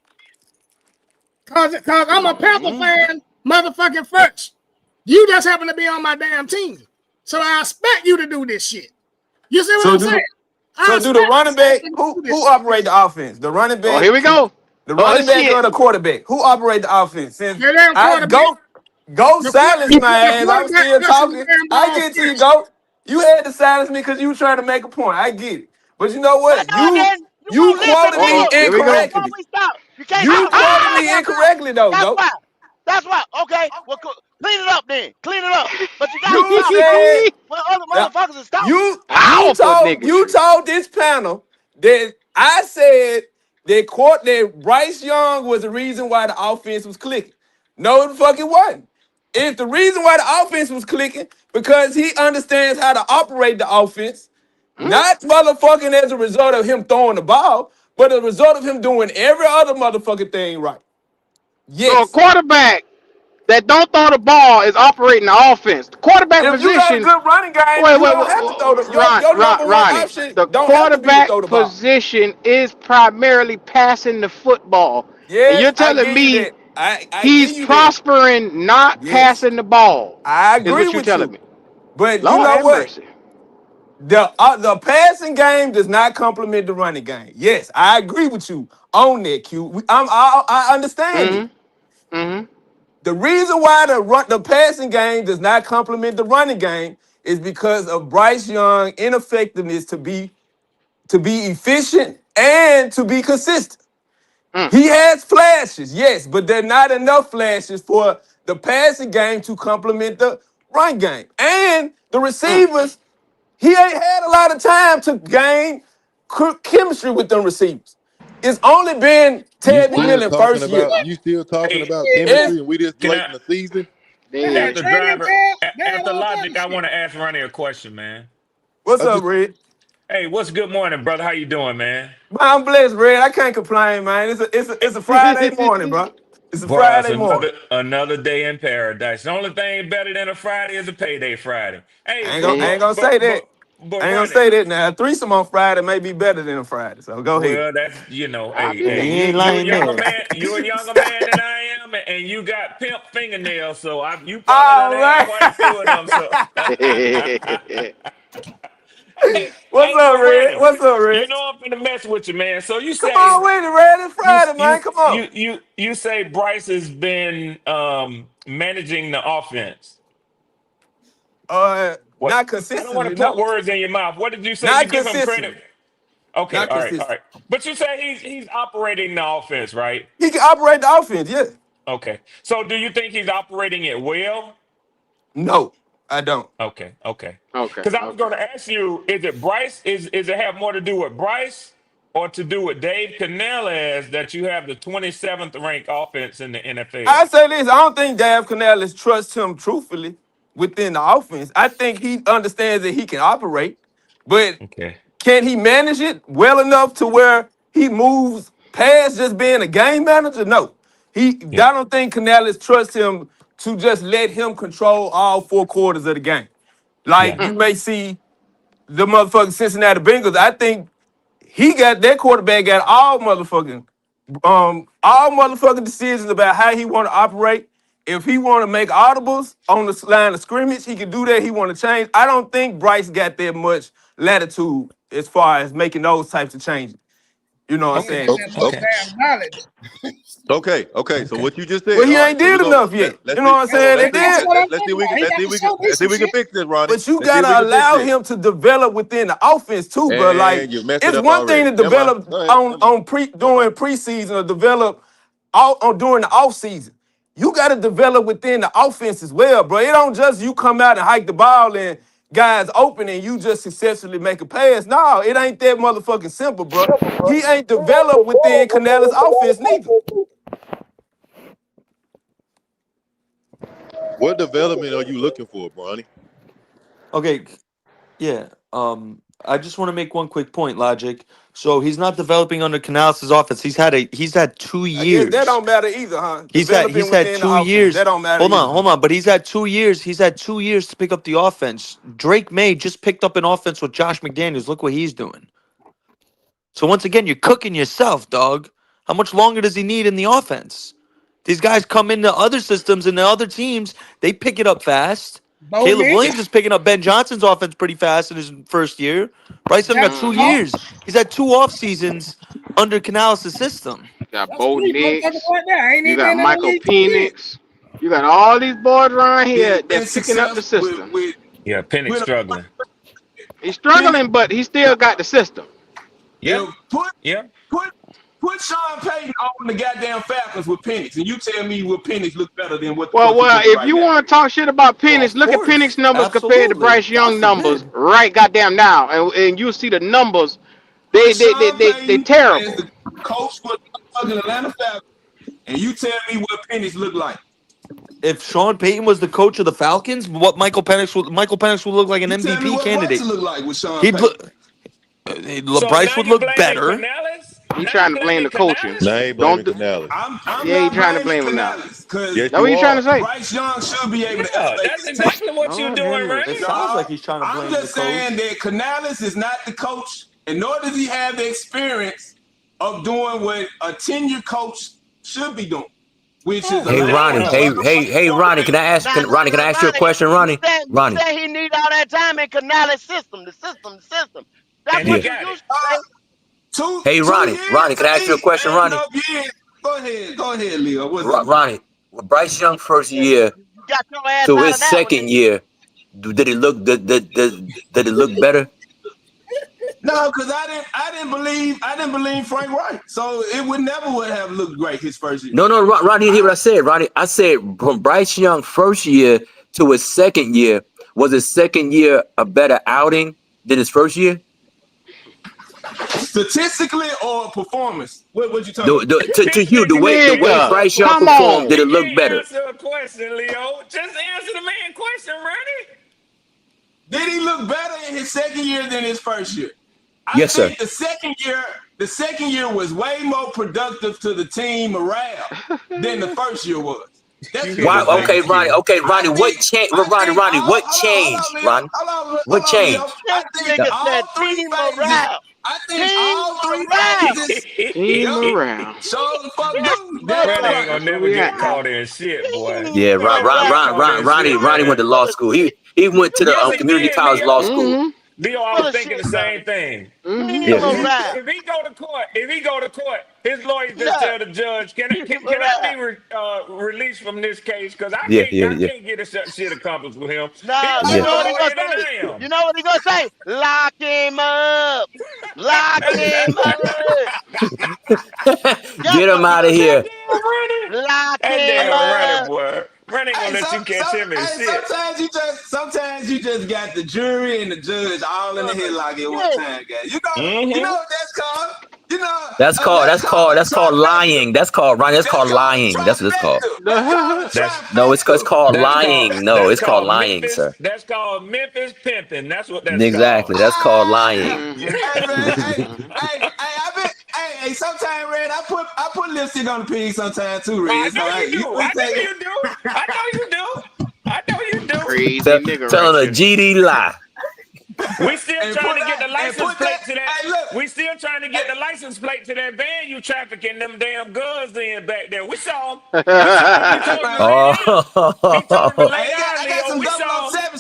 Speaker 2: Cause I'm a Panther fan, motherfucking first. You just happen to be on my damn team. So I expect you to do this shit. You see what I'm saying?
Speaker 10: So do the running back who operate the offense? The running
Speaker 1: Oh,
Speaker 10: back,
Speaker 1: here we go.
Speaker 10: the
Speaker 1: Oh
Speaker 10: running back
Speaker 1: shit.
Speaker 10: or the quarterback? Who operate the offense? Since
Speaker 2: The damn
Speaker 10: I
Speaker 2: quarterback.
Speaker 10: go silence my
Speaker 2: The
Speaker 10: ass. I'm
Speaker 2: quarterback
Speaker 10: still
Speaker 2: touches the
Speaker 10: talking.
Speaker 2: damn
Speaker 10: I
Speaker 2: ball
Speaker 10: get to you,
Speaker 2: first.
Speaker 10: go. You had to silence me because you were trying to make a point. I get it. But you know
Speaker 5: But
Speaker 10: what?
Speaker 5: no, then you
Speaker 10: You
Speaker 5: won't listen.
Speaker 10: quoted me
Speaker 5: Look,
Speaker 1: Here we go.
Speaker 5: that's why
Speaker 10: incorrectly.
Speaker 5: we stop. You can't
Speaker 10: You
Speaker 5: stop. Hold on,
Speaker 10: quoted
Speaker 5: stop,
Speaker 10: me
Speaker 5: stop, stop.
Speaker 10: incorrectly though,
Speaker 5: That's
Speaker 10: go.
Speaker 5: why. That's why. Okay, well, clean it up then. Clean it up. But you gotta
Speaker 10: You
Speaker 5: stop
Speaker 10: said
Speaker 5: talking when other
Speaker 10: that
Speaker 5: motherfuckers is talking.
Speaker 1: Powerful nigga
Speaker 10: you
Speaker 1: shit.
Speaker 10: told this panel that I said that Bryce Young was the reason why the offense was clicking. No, the fuck it wasn't. It's the reason why the offense was clicking because he understands how to operate the offense, not motherfucking as a result of him throwing the ball, but a result of him doing every other motherfucking thing right.
Speaker 1: So a
Speaker 10: Yes.
Speaker 1: quarterback that don't throw the ball is operating the offense. The quarterback
Speaker 10: If you got a
Speaker 1: position.
Speaker 10: good running game,
Speaker 1: Wait,
Speaker 10: you
Speaker 1: wait,
Speaker 10: don't
Speaker 1: wait,
Speaker 10: have to throw your number one
Speaker 1: Ronnie.
Speaker 10: option
Speaker 1: The
Speaker 10: don't have to be to
Speaker 1: quarterback
Speaker 10: throw the ball.
Speaker 1: position is primarily passing the football, and you're
Speaker 10: Yes, I
Speaker 1: telling
Speaker 10: give you
Speaker 1: me
Speaker 10: that. I
Speaker 1: he's
Speaker 10: give you that.
Speaker 1: prospering not
Speaker 10: Yes,
Speaker 1: passing the ball.
Speaker 10: I
Speaker 1: Is
Speaker 10: agree
Speaker 1: what you're
Speaker 10: with
Speaker 1: telling
Speaker 10: you.
Speaker 1: me.
Speaker 10: But you
Speaker 1: Lord
Speaker 10: know
Speaker 1: have
Speaker 10: what?
Speaker 1: mercy.
Speaker 10: The passing game does not complement the running game. Yes, I agree with you on that, Q. I understand it.
Speaker 1: Mm-hmm. Mm-hmm.
Speaker 10: The reason why the passing game does not complement the running game is because of Bryce Young ineffectiveness to be efficient and to be consistent.
Speaker 1: Mm.
Speaker 10: He has flashes, yes, but they're not enough flashes for the passing game to complement the run game. And the
Speaker 1: Mm.
Speaker 10: receivers, he ain't had a lot of time to gain chemistry with them receivers. It's only been
Speaker 18: You
Speaker 10: Ted
Speaker 18: still
Speaker 10: McMillan
Speaker 18: talking
Speaker 10: first year.
Speaker 18: about you still talking
Speaker 15: Hey,
Speaker 18: about
Speaker 10: It's,
Speaker 18: chemistry and we this
Speaker 15: can
Speaker 18: late
Speaker 15: I,
Speaker 18: in the season?
Speaker 2: They had
Speaker 1: Dead.
Speaker 15: after
Speaker 2: training
Speaker 15: driver,
Speaker 2: camp. They had
Speaker 15: after
Speaker 2: all type
Speaker 15: logic,
Speaker 2: of
Speaker 15: I
Speaker 2: shit.
Speaker 15: want to ask Ronnie a question, man.
Speaker 10: what's
Speaker 18: I
Speaker 10: up,
Speaker 18: just
Speaker 10: Red?
Speaker 15: Hey, what's good morning, brother? How you doing, man?
Speaker 10: Man, I'm blessed, Red. I can't complain, man. It's a Friday morning, bro. It's a
Speaker 15: Boy, it's
Speaker 10: Friday morning.
Speaker 15: another day in paradise. The only thing better than a Friday is a payday Friday. Hey,
Speaker 10: I ain't gonna
Speaker 15: but
Speaker 10: say
Speaker 15: but
Speaker 10: that.
Speaker 15: but
Speaker 10: I ain't gonna
Speaker 15: Ronnie,
Speaker 10: say that now. A threesome on Friday may be better than a Friday. So go ahead.
Speaker 15: well, that's
Speaker 1: I
Speaker 15: hey,
Speaker 3: Yeah,
Speaker 15: hey,
Speaker 1: bet.
Speaker 3: you
Speaker 15: you
Speaker 3: ain't
Speaker 15: you a
Speaker 3: lying
Speaker 15: younger
Speaker 3: there.
Speaker 15: man, you a younger man than I am, and you got pimp fingernails, so you probably done
Speaker 10: All
Speaker 15: had
Speaker 10: right.
Speaker 15: quite a few of them. So, hey,
Speaker 10: What's
Speaker 15: hey,
Speaker 10: up,
Speaker 15: but
Speaker 10: Red?
Speaker 15: Ronnie,
Speaker 10: What's up,
Speaker 15: you
Speaker 10: Red?
Speaker 15: know I'm finna mess with you, man. So you
Speaker 10: Come
Speaker 15: say
Speaker 10: on with it, Red. It's Friday, man. Come on.
Speaker 15: you say Bryce has been managing the offense. What?
Speaker 10: Not
Speaker 15: I don't want
Speaker 10: consistently,
Speaker 15: to put
Speaker 10: no.
Speaker 15: words in your mouth. What did you say? You
Speaker 10: Not
Speaker 15: give him credit?
Speaker 10: consistently.
Speaker 15: Okay,
Speaker 10: Not
Speaker 15: all right, all
Speaker 10: consistent.
Speaker 15: right. But you say he's operating the offense, right?
Speaker 10: He can operate the offense, yeah.
Speaker 15: Okay. So do you think he's operating it well?
Speaker 10: No, I don't.
Speaker 15: Okay, okay.
Speaker 1: Okay.
Speaker 15: Because I was
Speaker 1: Okay.
Speaker 15: going to ask you, is it Bryce? Is it have more to do with Bryce or to do with Dave Canales that you have the 27th ranked offense in the NFL?
Speaker 10: I say this, I don't think Dave Canales trusts him truthfully within the offense. I think he understands that he can operate, but
Speaker 15: Okay.
Speaker 10: can he manage it well enough to where he moves past just being a game manager? No. I
Speaker 15: Yeah.
Speaker 10: don't think Canales trusts him to just let him control all four quarters of the game. Like
Speaker 15: Yeah.
Speaker 10: you may see the motherfucking Cincinnati Bengals. I think he got that quarterback got all motherfucking decisions about how he want to operate. If he want to make audibles on the line of scrimmage, he can do that. He want to change. I don't think Bryce got that much latitude as far as making those types of changes. You know what I'm
Speaker 2: He ain't
Speaker 10: saying?
Speaker 2: got
Speaker 18: Okay.
Speaker 2: that much damn knowledge.
Speaker 18: Okay. So what you just said.
Speaker 10: Well, he
Speaker 18: All right.
Speaker 10: ain't
Speaker 18: So we're
Speaker 10: did
Speaker 18: gonna
Speaker 10: enough yet.
Speaker 18: let's
Speaker 10: You know
Speaker 18: see.
Speaker 10: what I'm
Speaker 18: Hold on.
Speaker 10: saying?
Speaker 18: Let's
Speaker 10: And
Speaker 18: see.
Speaker 2: That's
Speaker 10: then,
Speaker 2: what I'm
Speaker 18: Let's see.
Speaker 2: talking about. He got to show me
Speaker 18: Let's see
Speaker 2: some
Speaker 18: if we can
Speaker 2: shit.
Speaker 18: fix this, Ronnie.
Speaker 10: but you
Speaker 18: Let's see if we
Speaker 10: gotta
Speaker 18: can fix
Speaker 10: allow
Speaker 18: this.
Speaker 10: him to develop within the offense too, bro. Like
Speaker 18: And you messed it
Speaker 10: it's
Speaker 18: up
Speaker 10: one thing
Speaker 18: already.
Speaker 10: to
Speaker 18: Never mind.
Speaker 10: develop
Speaker 18: Go ahead.
Speaker 10: on during preseason or develop on during the off season. You got to develop within the offense as well, bro. It don't just you come out and hike the ball and guys open and you just successfully make a pass. No, it ain't that motherfucking simple, bro. He ain't developed within Canales' offense neither.
Speaker 18: What development are you looking for, Bronny?
Speaker 21: Okay, yeah. I just want to make one quick point, Logic. So he's not developing under Canales' offense. He's had 2
Speaker 10: I guess that
Speaker 21: years.
Speaker 10: don't matter either, huh?
Speaker 21: He's
Speaker 10: Developing
Speaker 21: had
Speaker 10: within the
Speaker 21: two
Speaker 10: offense.
Speaker 21: years.
Speaker 10: That don't matter
Speaker 21: Hold on,
Speaker 10: either.
Speaker 21: hold on. But he's had 2 years. He's had 2 years to pick up the offense. Drake May just picked up an offense with Josh McDaniels. Look what he's doing. So once again, you're cooking yourself, dog. How much longer does he need in the offense? These guys come into other systems and the other teams, they pick it up fast.
Speaker 2: Bo
Speaker 21: Caleb
Speaker 2: Nick,
Speaker 21: Williams is picking up Ben Johnson's offense pretty fast in his first year. Bryce Young got
Speaker 2: Jackson
Speaker 21: 2
Speaker 2: Dart.
Speaker 21: years. He's had 2 off seasons under Canales' system.
Speaker 1: Got
Speaker 2: That's
Speaker 1: Bo
Speaker 2: 3 motherfuckers
Speaker 1: Nix.
Speaker 2: right there. I ain't
Speaker 1: You
Speaker 2: even
Speaker 1: got
Speaker 2: been in the
Speaker 1: Michael
Speaker 2: league 2 years.
Speaker 1: Penix. You got all these boys around
Speaker 10: He's
Speaker 1: here
Speaker 10: been
Speaker 1: that's picking up the
Speaker 10: successful
Speaker 1: system.
Speaker 15: Yeah, Penix
Speaker 10: with
Speaker 15: struggling.
Speaker 1: He's
Speaker 10: Penix.
Speaker 1: struggling, but he still got the system.
Speaker 15: Yeah,
Speaker 10: Put
Speaker 15: yeah.
Speaker 10: put put Sean Payton on the goddamn Falcons with Penix, and you tell me will Penix look better than what the
Speaker 1: Well,
Speaker 10: fuck he
Speaker 1: well,
Speaker 10: looking
Speaker 1: if
Speaker 10: right
Speaker 1: you
Speaker 10: now?
Speaker 1: want to talk shit about
Speaker 21: Well,
Speaker 1: Penix,
Speaker 21: of
Speaker 1: look at Penix
Speaker 21: course.
Speaker 1: numbers compared to
Speaker 21: Absolutely.
Speaker 1: Bryce
Speaker 21: God
Speaker 1: Young numbers
Speaker 21: forbid.
Speaker 1: right goddamn now, and you see the numbers.
Speaker 10: Put Sean
Speaker 1: They
Speaker 10: Payton as
Speaker 1: terrible.
Speaker 10: the coach for the fucking Atlanta Falcons, and you tell me what Penix look like.
Speaker 21: If Sean Payton was the coach of the Falcons, what Michael Penix would look like an
Speaker 10: You tell me
Speaker 21: MVP
Speaker 10: what Bryce
Speaker 21: candidate.
Speaker 10: look like with Sean
Speaker 21: He'd
Speaker 10: Payton.
Speaker 21: look
Speaker 15: So
Speaker 21: Bryce
Speaker 15: now
Speaker 21: would
Speaker 15: you
Speaker 21: look
Speaker 15: blaming
Speaker 21: better.
Speaker 15: Canales?
Speaker 1: He
Speaker 15: Now you
Speaker 1: trying to blame
Speaker 15: blaming
Speaker 1: the coaching.
Speaker 18: Now I
Speaker 15: Canales?
Speaker 18: ain't
Speaker 1: Don't
Speaker 18: blaming
Speaker 1: do.
Speaker 18: Canales.
Speaker 10: I'm
Speaker 1: Yeah, he
Speaker 10: not
Speaker 1: trying to
Speaker 10: blaming
Speaker 1: blame him now.
Speaker 10: Canales because
Speaker 18: Yes,
Speaker 1: That's what
Speaker 18: you
Speaker 1: he trying to
Speaker 18: are.
Speaker 1: say.
Speaker 10: Bryce Young should be able to
Speaker 15: Yeah,
Speaker 10: elevate
Speaker 15: that's
Speaker 10: this team.
Speaker 15: exactly what you
Speaker 1: Lord
Speaker 15: doing,
Speaker 1: have
Speaker 21: It
Speaker 1: mercy.
Speaker 15: Ronnie.
Speaker 21: sounds like
Speaker 10: No,
Speaker 21: he's trying to
Speaker 10: I'm
Speaker 21: blame the
Speaker 10: just saying
Speaker 21: coach.
Speaker 10: that Canales is not the coach, and nor does he have the experience of doing what a tenured coach should be doing, which is
Speaker 5: Ooh,
Speaker 3: Hey
Speaker 10: allowing
Speaker 3: Ronnie,
Speaker 10: a
Speaker 5: damn.
Speaker 3: hey Ronnie,
Speaker 10: quarterback.
Speaker 3: can I ask?
Speaker 5: Now,
Speaker 3: Ronnie, can I ask you a
Speaker 5: Ronnie,
Speaker 3: question,
Speaker 5: you
Speaker 3: Ronnie?
Speaker 5: said you
Speaker 3: Ronnie,
Speaker 5: said he need all that time in Canales' system, the system. That's
Speaker 15: And he
Speaker 5: what
Speaker 3: yeah.
Speaker 5: you
Speaker 15: got it.
Speaker 5: used to say.
Speaker 10: Two
Speaker 3: Hey
Speaker 10: two
Speaker 3: Ronnie,
Speaker 10: years
Speaker 3: Ronnie, can
Speaker 10: to
Speaker 3: I ask you a
Speaker 10: me
Speaker 3: question,
Speaker 10: ain't
Speaker 3: Ronnie?
Speaker 10: enough years. Go ahead, Leo. What's up?
Speaker 3: Ronnie, Bryce Young first
Speaker 5: Yeah,
Speaker 3: year
Speaker 5: you got your ass
Speaker 3: to
Speaker 5: out
Speaker 3: his
Speaker 5: of that one,
Speaker 3: second
Speaker 5: didn't you?
Speaker 3: year, did it look better?
Speaker 10: No, because I didn't believe Frank Wright, so it would have looked great his first year.
Speaker 3: No, Ronnie, you hear
Speaker 10: I,
Speaker 3: what I said, Ronnie? I said from Bryce Young first year to his second year, was his second year a better outing than his first year?
Speaker 10: statistically or performance, what you talking
Speaker 3: The,
Speaker 10: about?
Speaker 3: to you,
Speaker 15: He
Speaker 3: the
Speaker 15: can't
Speaker 3: way
Speaker 1: Nigga,
Speaker 15: answer a
Speaker 3: Bryce Young
Speaker 1: come
Speaker 15: question.
Speaker 3: performed, did
Speaker 1: on.
Speaker 15: He
Speaker 3: it look
Speaker 15: can't
Speaker 3: better?
Speaker 15: answer a question, Leo. Just answer the man question, Ronnie.
Speaker 10: Did he look better in his second year than his first year? I
Speaker 3: Yes, sir.
Speaker 10: think the second year was way more productive to the team morale than the first year was.
Speaker 15: You
Speaker 10: That's
Speaker 15: hear
Speaker 10: just
Speaker 3: Why?
Speaker 10: a
Speaker 15: this
Speaker 10: fact.
Speaker 15: nigga Q.
Speaker 3: Okay,
Speaker 10: I
Speaker 3: Ronnie. What
Speaker 10: think
Speaker 3: changed?
Speaker 10: I think
Speaker 3: Ronnie,
Speaker 10: all
Speaker 3: what changed? Ronnie, what
Speaker 10: hold on, Leo.
Speaker 3: changed?
Speaker 10: I
Speaker 5: This
Speaker 10: think
Speaker 5: nigga
Speaker 10: all
Speaker 5: said
Speaker 10: three
Speaker 5: team
Speaker 10: phases.
Speaker 5: morale.
Speaker 10: I think
Speaker 5: Team
Speaker 10: all three
Speaker 5: morale.
Speaker 10: phases.
Speaker 1: Team
Speaker 10: Yep.
Speaker 1: morale.
Speaker 10: Show the fuck
Speaker 5: Team
Speaker 10: do. Damn
Speaker 15: Ronnie ain't
Speaker 10: right.
Speaker 15: gonna
Speaker 1: That's where
Speaker 15: never
Speaker 1: we
Speaker 15: get
Speaker 1: at now.
Speaker 15: caught in shit, boy.
Speaker 3: Yeah,
Speaker 5: Team
Speaker 15: Ronnie ain't gonna get
Speaker 5: morale.
Speaker 15: caught in shit,
Speaker 3: Ronnie
Speaker 5: You
Speaker 3: went
Speaker 15: man.
Speaker 3: to
Speaker 5: full
Speaker 3: law
Speaker 5: of
Speaker 3: school.
Speaker 5: shit.
Speaker 3: He went to the
Speaker 15: Yes, he
Speaker 3: community
Speaker 15: did,
Speaker 3: college law
Speaker 15: Leo.
Speaker 3: school.
Speaker 1: Mm-hmm.
Speaker 15: Leo, I
Speaker 5: Full
Speaker 15: was
Speaker 5: of
Speaker 15: thinking
Speaker 5: shit,
Speaker 15: the
Speaker 5: Ronnie.
Speaker 15: same thing.
Speaker 5: Team
Speaker 3: Yeah,
Speaker 15: If
Speaker 3: yeah,
Speaker 5: morale.
Speaker 15: he go to court, his lawyer just
Speaker 5: Yeah.
Speaker 15: tell the judge,
Speaker 5: Team
Speaker 15: can I be
Speaker 5: morale.
Speaker 15: released from this case? Because
Speaker 3: yeah, yeah,
Speaker 15: I
Speaker 3: yeah,
Speaker 15: can't get a shit accomplished with him. He
Speaker 5: No,
Speaker 15: a
Speaker 5: you
Speaker 3: yeah.
Speaker 15: better
Speaker 5: know what he gonna
Speaker 15: lawyer than
Speaker 5: say?
Speaker 15: I am.
Speaker 5: You know what he gonna say? Lock him up. Lock him up. That's
Speaker 3: Get
Speaker 5: what
Speaker 3: him
Speaker 5: he
Speaker 3: out of
Speaker 5: gonna
Speaker 15: That
Speaker 3: here.
Speaker 5: say.
Speaker 15: damn running.
Speaker 5: Lock
Speaker 15: That
Speaker 5: him
Speaker 15: damn running,
Speaker 5: up.
Speaker 15: boy. Running ain't
Speaker 10: Hey,
Speaker 15: gonna let you catch him in shit.
Speaker 10: sometimes you just got the jury and the judge all in the
Speaker 5: Full of
Speaker 10: headlock at one
Speaker 5: shit.
Speaker 10: time, guys. You know
Speaker 15: Mm-hmm.
Speaker 10: what that's called? You know,
Speaker 3: That's called
Speaker 10: that's called a
Speaker 3: that's called
Speaker 10: trifecta.
Speaker 3: lying. That's called Ronnie. That's
Speaker 10: That's
Speaker 3: called
Speaker 10: called a
Speaker 3: lying. That's what it's called.
Speaker 10: trifecta. That's called a
Speaker 15: That's
Speaker 3: No, it's
Speaker 10: trifecta.
Speaker 3: called lying. No, it's called lying, sir.
Speaker 15: That's called Memphis pimping. That's what that's called.
Speaker 3: Exactly. That's called lying.
Speaker 1: Mm-hmm.
Speaker 10: Hey man,
Speaker 1: Mm-hmm.
Speaker 10: I bet, sometimes Red, I put lipstick on the pig sometimes too,
Speaker 15: I
Speaker 10: Red. So
Speaker 15: know you
Speaker 10: you
Speaker 15: do.
Speaker 10: we
Speaker 15: I
Speaker 10: take
Speaker 15: know
Speaker 10: it.
Speaker 15: you do. I know you do. I know you do.
Speaker 1: Crazy nigga right
Speaker 3: Telling a
Speaker 1: there.
Speaker 3: GD lie.
Speaker 15: We still
Speaker 10: And
Speaker 15: trying
Speaker 10: put
Speaker 15: to get
Speaker 10: that
Speaker 15: the
Speaker 10: and
Speaker 15: license
Speaker 10: put that.
Speaker 15: plate to that.
Speaker 10: Hey, look.
Speaker 15: We still trying to get the license plate to that van you trafficking them damn guns in back there. We saw him. We told him to lay down. He told him to
Speaker 3: Oh,
Speaker 15: lay down,
Speaker 10: I got
Speaker 15: Leo.
Speaker 10: some
Speaker 15: We saw him.
Speaker 10: 007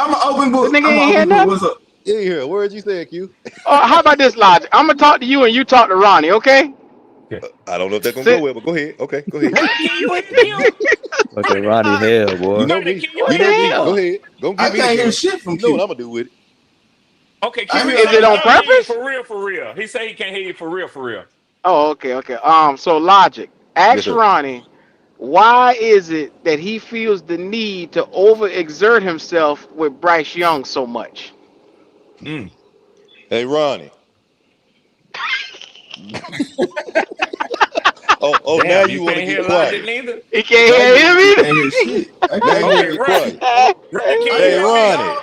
Speaker 12: I'm an open
Speaker 1: The
Speaker 12: book.
Speaker 1: nigga
Speaker 12: I'm an
Speaker 1: ain't hear
Speaker 12: open book.
Speaker 1: nothing.
Speaker 12: What's up?
Speaker 18: Yeah, here. Word you said, Q.
Speaker 1: How about this, Logic? I'm gonna talk to you and you talk to Ronnie, okay?
Speaker 18: I don't know if that's gonna go
Speaker 1: Sit.
Speaker 18: well, but go ahead. Okay, go ahead.
Speaker 15: Ronnie, can you hear him?
Speaker 3: Fucking Ronnie Hale,
Speaker 18: You
Speaker 3: boy.
Speaker 18: know
Speaker 15: Ronnie,
Speaker 18: me.
Speaker 15: can you
Speaker 1: What
Speaker 18: You
Speaker 1: the
Speaker 18: know
Speaker 15: hear
Speaker 18: me.
Speaker 15: him?
Speaker 18: Go
Speaker 1: hell?
Speaker 18: ahead. Don't
Speaker 12: I
Speaker 18: give me the
Speaker 12: can't hear
Speaker 18: chance.
Speaker 12: shit from
Speaker 18: You know what
Speaker 12: Q.
Speaker 18: I'm gonna do with it.
Speaker 15: Okay,
Speaker 12: I
Speaker 15: Q, he
Speaker 12: hear
Speaker 1: Is
Speaker 15: say
Speaker 1: it
Speaker 15: he
Speaker 1: on
Speaker 15: can't hear you
Speaker 1: purpose?
Speaker 15: for real, for real. He say he can't hear you for real, for real.
Speaker 1: Oh, okay, okay. So Logic,
Speaker 18: Yes,
Speaker 1: ask
Speaker 18: sir.
Speaker 1: Ronnie, why is it that he feels the need to overexert himself with Bryce Young so much?
Speaker 15: Mm.
Speaker 18: Hey, Ronnie. Oh, now
Speaker 15: Damn, you
Speaker 18: you want to
Speaker 15: can't
Speaker 18: get
Speaker 15: hear Logic
Speaker 18: quiet.
Speaker 15: neither?
Speaker 1: He can't
Speaker 18: Now you
Speaker 1: hear
Speaker 18: want
Speaker 1: him
Speaker 18: to get
Speaker 12: can't hear shit. I
Speaker 18: now
Speaker 12: can't
Speaker 18: you want
Speaker 12: hear
Speaker 15: Okay,
Speaker 18: to
Speaker 12: it.
Speaker 18: get
Speaker 15: Ronnie.
Speaker 18: quiet.
Speaker 1: either.
Speaker 15: Ronnie, can you
Speaker 12: I
Speaker 18: Hey,
Speaker 15: hear
Speaker 12: hear all
Speaker 15: me?
Speaker 18: Ronnie.
Speaker 12: y'all.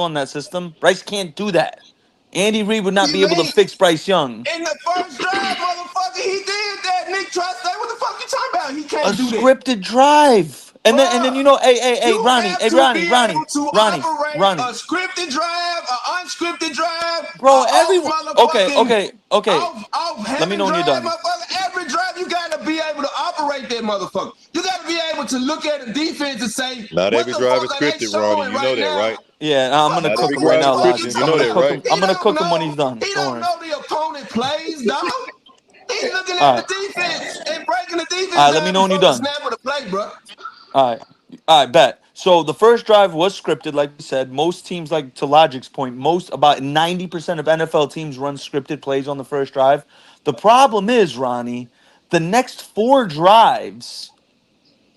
Speaker 21: successful in that system. Bryce can't do that. Andy Reid would not
Speaker 12: You
Speaker 21: be able to
Speaker 12: mean
Speaker 21: fix Bryce Young.
Speaker 12: in the first drive, motherfucker, he did that. Nick Trust, what the fuck you talking about? He
Speaker 21: A
Speaker 12: can't do that.
Speaker 21: scripted drive. And then
Speaker 12: Bruh,
Speaker 21: hey,
Speaker 12: you
Speaker 21: Ronnie,
Speaker 12: have to be able to
Speaker 21: Ronnie,
Speaker 12: operate a
Speaker 21: Ronnie.
Speaker 12: scripted drive, an unscripted drive,
Speaker 21: Bro,
Speaker 12: off
Speaker 21: everyone. Okay,
Speaker 12: motherfucking,
Speaker 21: okay, okay.
Speaker 12: off
Speaker 21: Let me
Speaker 12: having
Speaker 21: know when you're
Speaker 12: drive,
Speaker 21: done.
Speaker 12: motherfucker. Every drive, you gotta be able to operate that motherfucker. You gotta be able to look at the defense and say,
Speaker 18: Not
Speaker 12: what
Speaker 18: every
Speaker 12: the
Speaker 18: drive
Speaker 12: fuck
Speaker 18: is
Speaker 12: are they
Speaker 18: scripted, Ronnie.
Speaker 12: showing
Speaker 18: You know
Speaker 12: right
Speaker 18: that,
Speaker 12: now?
Speaker 18: right?
Speaker 21: Yeah, I'm gonna
Speaker 12: What,
Speaker 18: Not
Speaker 21: cook
Speaker 18: every
Speaker 21: him right
Speaker 12: what
Speaker 18: drive
Speaker 12: the
Speaker 21: now,
Speaker 18: is
Speaker 12: fuck you
Speaker 18: scripted.
Speaker 21: Logic.
Speaker 18: You
Speaker 21: I'm
Speaker 18: know
Speaker 12: talking
Speaker 21: gonna
Speaker 18: that,
Speaker 12: about?
Speaker 21: cook
Speaker 18: right?
Speaker 21: him. I'm
Speaker 12: He
Speaker 21: gonna
Speaker 12: don't
Speaker 21: cook him when
Speaker 12: know.
Speaker 21: he's done.
Speaker 12: He
Speaker 21: Don't
Speaker 12: don't
Speaker 21: worry.
Speaker 12: know the opponent plays, dog. He's looking
Speaker 21: All
Speaker 12: at the
Speaker 21: right,
Speaker 12: defense and breaking the
Speaker 21: all
Speaker 12: defense
Speaker 21: right. Let me
Speaker 12: down
Speaker 21: know when you're
Speaker 12: before the
Speaker 21: done.
Speaker 12: snap of the play, bro.
Speaker 21: All right. All right, bet. So the first drive was scripted, like we said. Most teams, like to Logic's point, about 90% of NFL teams run scripted plays on the first drive. The problem is, Ronnie, the next 4 drives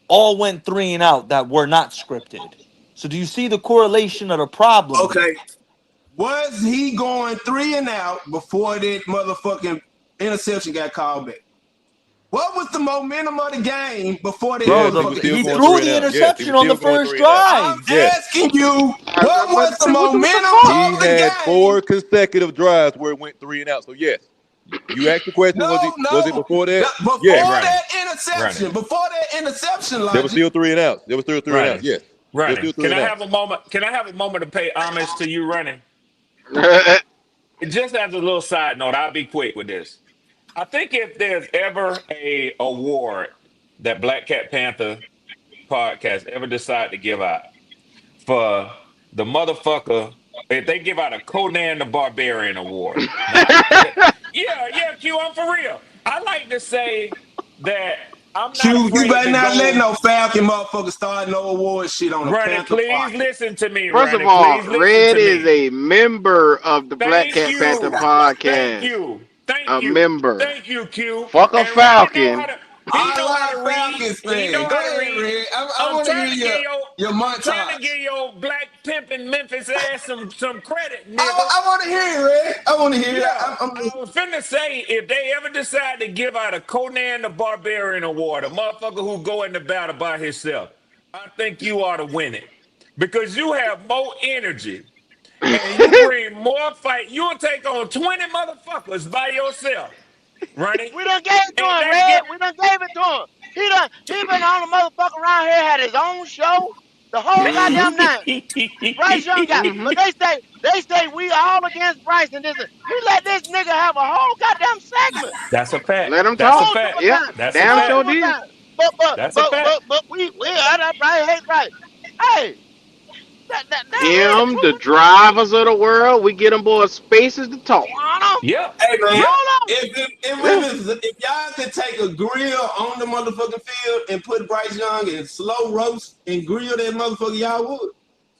Speaker 21: all went 3 and out that were not scripted. So do you see the correlation of the problem here?
Speaker 12: Okay. Was he going 3 and out before that motherfucking interception got called back? What was the momentum of the game before that
Speaker 21: Bro,
Speaker 18: Yes, he was
Speaker 12: motherfucking
Speaker 18: still
Speaker 21: he
Speaker 18: going
Speaker 12: interception?
Speaker 21: threw
Speaker 18: 3 and
Speaker 21: the
Speaker 18: out. Yes, he
Speaker 21: interception
Speaker 18: was
Speaker 21: on the
Speaker 18: still going
Speaker 21: first
Speaker 18: 3 and out.
Speaker 12: I'm
Speaker 21: drive.
Speaker 18: Yes.
Speaker 12: asking you, what
Speaker 1: But
Speaker 12: was the
Speaker 1: what the
Speaker 12: momentum
Speaker 1: fuck?
Speaker 18: He
Speaker 12: of the
Speaker 18: had
Speaker 12: game?
Speaker 18: 4 consecutive drives where it went 3 and out. So yes. You asked the question, was
Speaker 12: No,
Speaker 18: it was it
Speaker 12: no.
Speaker 18: before that?
Speaker 15: Hey,
Speaker 18: Yes.
Speaker 12: Before
Speaker 15: Ronnie,
Speaker 12: that
Speaker 15: Ronnie,
Speaker 12: interception,
Speaker 18: There was
Speaker 12: Logic.
Speaker 18: still 3 and outs. There was still 3 and outs.
Speaker 15: Ronnie,
Speaker 18: Yes. There was
Speaker 15: Ronnie.
Speaker 18: still 3
Speaker 15: Can
Speaker 18: and
Speaker 15: I have
Speaker 18: outs.
Speaker 15: a moment? Can I have a moment to pay homage to you, Ronnie? Just as a little side note, I'll be quick with this. I think if there's ever a award that Black Cat Panther podcast ever decide to give out for the motherfucker, if they give out a Conan the Barbarian award. Now, yeah, Q, I'm for real. I like to say that I'm not
Speaker 12: Q, you
Speaker 15: afraid
Speaker 12: better
Speaker 15: to
Speaker 12: not let
Speaker 15: go.
Speaker 12: no Falcon motherfucker start no award shit on a
Speaker 15: Ronnie,
Speaker 12: Panther
Speaker 15: please
Speaker 12: podcast.
Speaker 15: listen to me,
Speaker 1: First of
Speaker 15: Ronnie.
Speaker 1: all,
Speaker 15: Please listen
Speaker 1: Red
Speaker 15: to
Speaker 1: is
Speaker 15: me.
Speaker 1: a member of the Black
Speaker 15: Thank
Speaker 1: Cat Panther
Speaker 15: you. Thank
Speaker 1: podcast.
Speaker 15: you. Thank
Speaker 1: A
Speaker 15: you.
Speaker 1: member.
Speaker 15: Thank you, Q.
Speaker 1: Fuck a
Speaker 15: And Ronnie know how
Speaker 1: Falcon.
Speaker 15: to he
Speaker 12: I
Speaker 15: know how to
Speaker 12: love
Speaker 15: read.
Speaker 12: Falcons
Speaker 15: He
Speaker 12: fan.
Speaker 15: know
Speaker 12: Go
Speaker 15: how to
Speaker 12: ahead,
Speaker 15: read.
Speaker 12: Red. I
Speaker 15: I'm
Speaker 12: want to
Speaker 15: trying
Speaker 12: hear
Speaker 15: to give
Speaker 12: your
Speaker 15: I'm trying to give
Speaker 12: montage.
Speaker 15: your black pimpin' Memphis ass some credit, nigga.
Speaker 12: I want to hear it, Red. I want to hear it.
Speaker 15: Yeah,
Speaker 12: I'm
Speaker 15: I was finna say if they ever decide to give out a Conan the Barbarian award, a motherfucker who go into battle by himself, I think you ought to win it because you have more energy and you bring more fight. You'll take on 20 motherfuckers by yourself, Ronnie,
Speaker 5: We done gave it to
Speaker 15: and
Speaker 5: him,
Speaker 15: that
Speaker 5: Red.
Speaker 15: get.
Speaker 5: We done gave it to him. He been on the motherfucker around here, had his own show, the whole
Speaker 1: Mm-hmm.
Speaker 5: goddamn nine. Bryce Young got,
Speaker 1: Mm-hmm.
Speaker 5: but they say we all against Bryce and this. We let this nigga have a whole goddamn segment,
Speaker 15: That's a fact.
Speaker 1: Let him
Speaker 15: That's a
Speaker 1: talk.
Speaker 5: multiple
Speaker 15: fact.
Speaker 1: Yep.
Speaker 5: times,
Speaker 15: That's a
Speaker 1: Damn
Speaker 15: fact.
Speaker 1: sure
Speaker 5: multiple
Speaker 1: did.
Speaker 5: times. But but
Speaker 15: That's a
Speaker 5: but
Speaker 15: fact.
Speaker 5: but but we I Bryce hate Bryce. Hey, that really
Speaker 1: Him, the
Speaker 5: proven
Speaker 1: drivers of the world, we get them boys spaces to talk.
Speaker 5: on him.
Speaker 15: Yeah.
Speaker 12: Hey man,
Speaker 15: Yeah.
Speaker 5: Hold on.
Speaker 1: Yeah.
Speaker 12: if y'all could take a grill on the motherfucking field and put Bryce Young and slow roast and grill that motherfucker, y'all would.